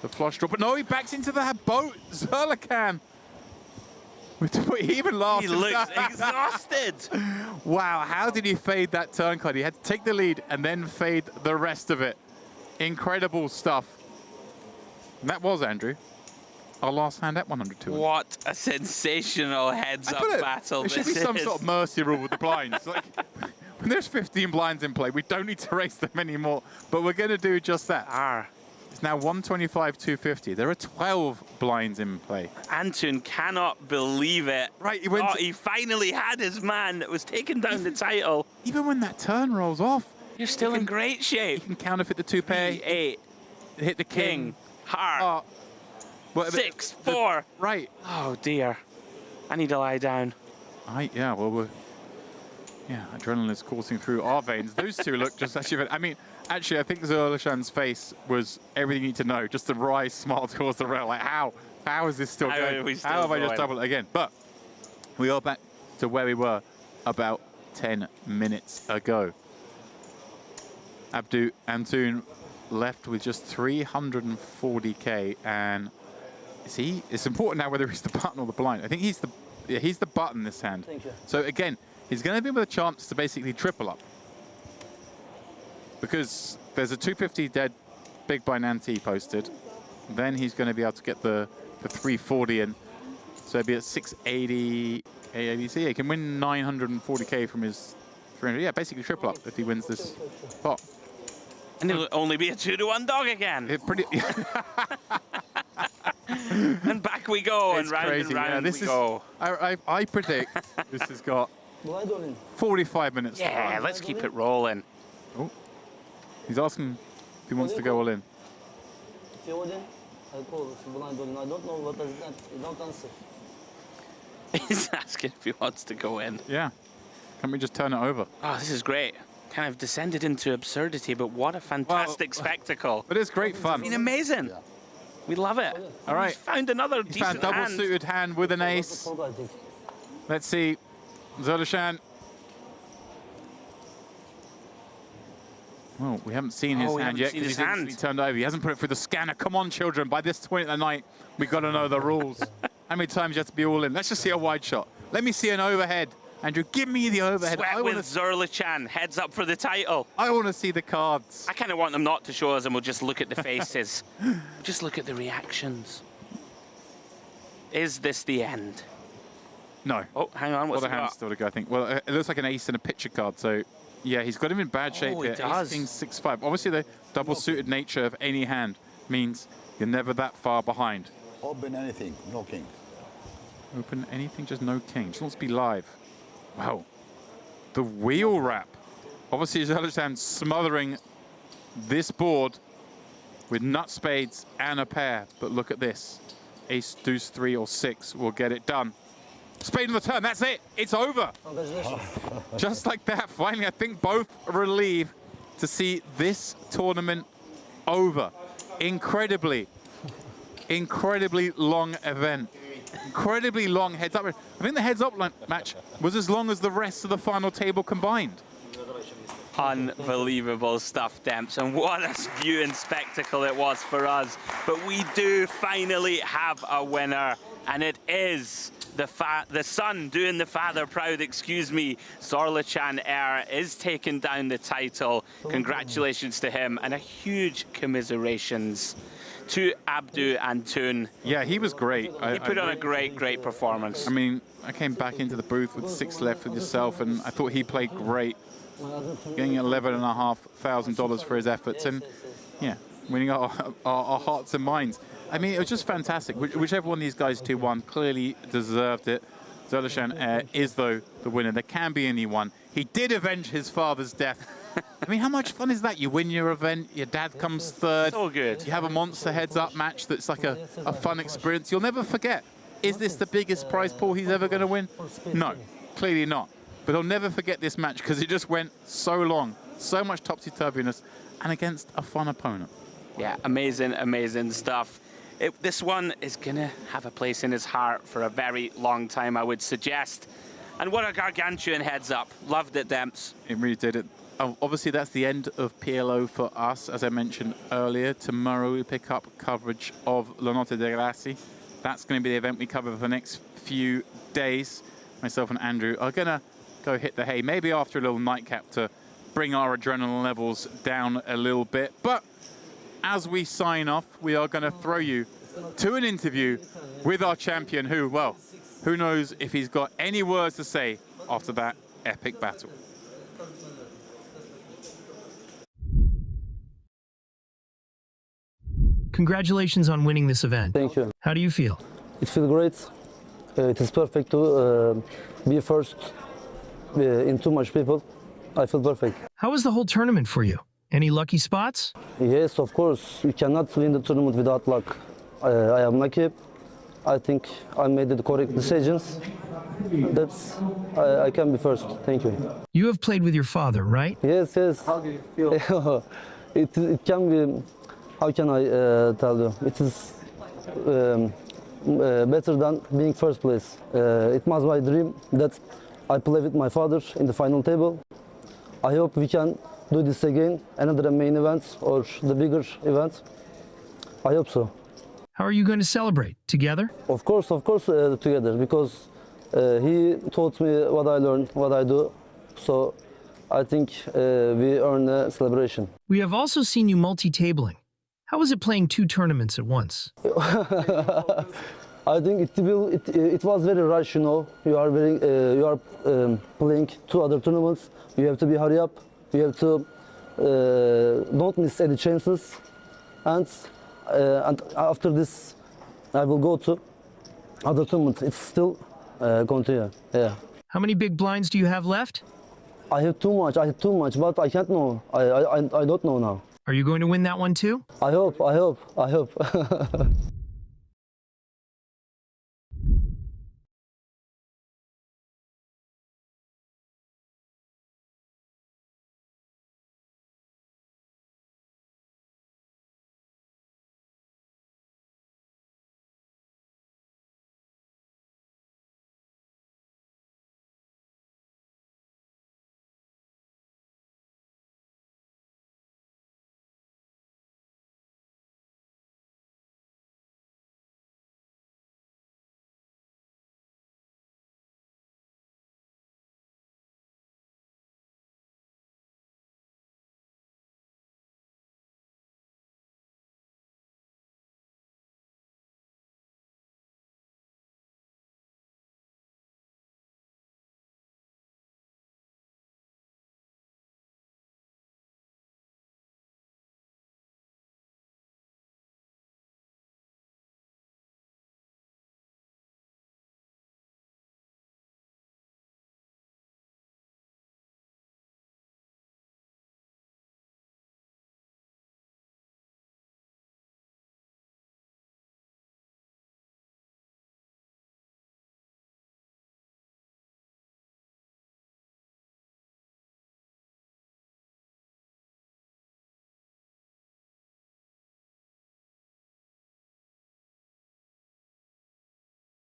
the flush draw. But no, he backs into the boat. Zerlikan. He even laughs. He looks exhausted. Wow, how did he fade that turn card? He had to take the lead and then fade the rest of it. Incredible stuff. And that was, Andrew, our last hand at 100 What a sensational heads-up battle there should be some sort of mercy rule with the blinds. Like, when there's 15 blinds in play, we don't need to raise them anymore. But we're going to do just that. It's now 125, 250. There are 12 blinds in play. Antun cannot believe it. Right, he finally had his man that was taking down the title. Even when that turn rolls off, you're still in great shape. You can counterfeit the 2-pair. 8. Hit the king. Heart. 6, 4. Right. Oh dear. I need to lie down. Yeah, well, adrenaline is coursing through our veins. Those two look just actually. I mean, actually, I think Zerlishan's face was everything you need to know. Just the wry smile towards the rail. Like, how is this still going? How have I just doubled it again? But we are back to where we were about 10 minutes ago. Abdu Antun left with just 340k, and it's important now whether he's the button or the blind. I think he's the button this hand. Thank you. So again, he's going to be with a chance to basically triple up, because there's a 250 dead big blind ante posted. Then he's going to be able to get the 340 in, so he'll be at 680 AABC. He can win 940k from his 300. Yeah, basically triple up if he wins this pot. And it'll only be a 2-to-1 dog again. And back we go, and round crazy. and round this we go. I predict this has got 45 minutes. Yeah, let's keep it rolling. Oh, he's asking if he wants to go all in. If you're in, I'll call. If you're blind, I don't know what is that. You don't answer. He's asking if he wants to go in. Yeah. Can we just turn it over? Oh, this is great. Kind of descended into absurdity, but what a fantastic spectacle. But it's great fun. I mean, amazing. Yeah. We love it. All right. He's found another decent double hand. suited hand with an ace. Let's see. Zerlishan. Well, we haven't seen his hand yet because he turned over. He hasn't put it through the scanner. Come on, children. By this point in the night, we've got to know the rules. How many times you have to be all in? Let's just see a wide shot. Let me see an overhead. Andrew, give me the overhead. Sweat with Zerlichan, heads up for the title. I want to see the cards. I kind of want them not to show us, and we'll just look at the faces. Just look at the reactions. Is this the end? No. Oh, hang on. What's the hand's still to go, I think. Well, it looks like an ace and a picture card, so yeah, he's got him in bad shape here. Does. Ace King 6-5. Obviously, the double-suited nature of any hand means you're never that far behind. Open anything, no king. Open anything, just no king. Just wants to be live. Wow. The wheel wrap. Obviously, Zerlishan smothering this board with nut spades and a pair. But look at this. Ace, deuce, 3 or 6 will get it done. Spade on the turn, that's it. It's over. Just like that. Finally, I think both relieved to see this tournament over. Incredibly long event. Incredibly long heads up. I think the heads up match was as long as the rest of the final table combined. Unbelievable stuff, Demps, and what a viewing spectacle it was for us. But we do finally have a winner, and it is the son doing the father proud, excuse me. Zerlichan is taking down the title. Congratulations to him, and a huge commiserations to Abdu Antun. Yeah, he was great. He put on a great performance. I mean, I came back into the booth with 6 left with yourself, and I thought he played great, getting $11,500 for his efforts, and yeah, winning our hearts and minds. I mean, it was just fantastic. Whichever one of these guys 2-1 clearly deserved it. Zerlishan is, though, the winner. There can be only one. He did avenge his father's death. I mean, how much fun is that? You win your event, your dad comes third. So good. You have a monster heads-up match that's like a fun experience. You'll never forget. Is this the biggest prize pool he's ever going to win? No, clearly not. But he'll never forget this match because it just went so long, so much topsy-turviness, and against a fun opponent. Yeah, amazing stuff. This one is going to have a place in his heart for a very long time, I would suggest. And what a gargantuan heads-up. Loved it, Demps. It really did. Obviously, that's the end of PLO for us. As I mentioned earlier, tomorrow we pick up coverage of La Notte dei Grassi. That's going to be the event we cover for the next few days. Myself and Andrew are going to go hit the hay, maybe after a little nightcap to bring our adrenaline levels down a little bit. But as we sign off, we are going to throw you to an interview with our champion who, well, who knows if he's got any words to say after that epic battle. Congratulations on winning this event. Thank you. How do you feel? It feels great. It is perfect to be first in too much people. I feel perfect. How was the whole tournament for you? Any lucky spots? Yes, of course. You cannot win the tournament without luck. I am lucky. I think I made the correct decisions. I can be first. Thank you. You have played with your father, right? Yes, yes. How do you feel? it can be. How can I tell you? It is better than being first place. It was my dream that I play with my father in the final table. I hope we can do this again, another main event or the bigger event. I hope so. How are you going to celebrate? Together? Of course, together, because he taught me what I learned, what I do. So I think we earn a celebration. We have also seen you multi-tabling. How is it playing 2 tournaments at once? I think it was very rush, you know. You are playing 2 other tournaments. You have to be hurry up. You have to don't miss any chances. And after this, I will go to other tournaments. It's still continue. Yeah. How many big blinds do you have left? I have too much. But I can't know. I don't know now. Are you going to win that one too? I hope.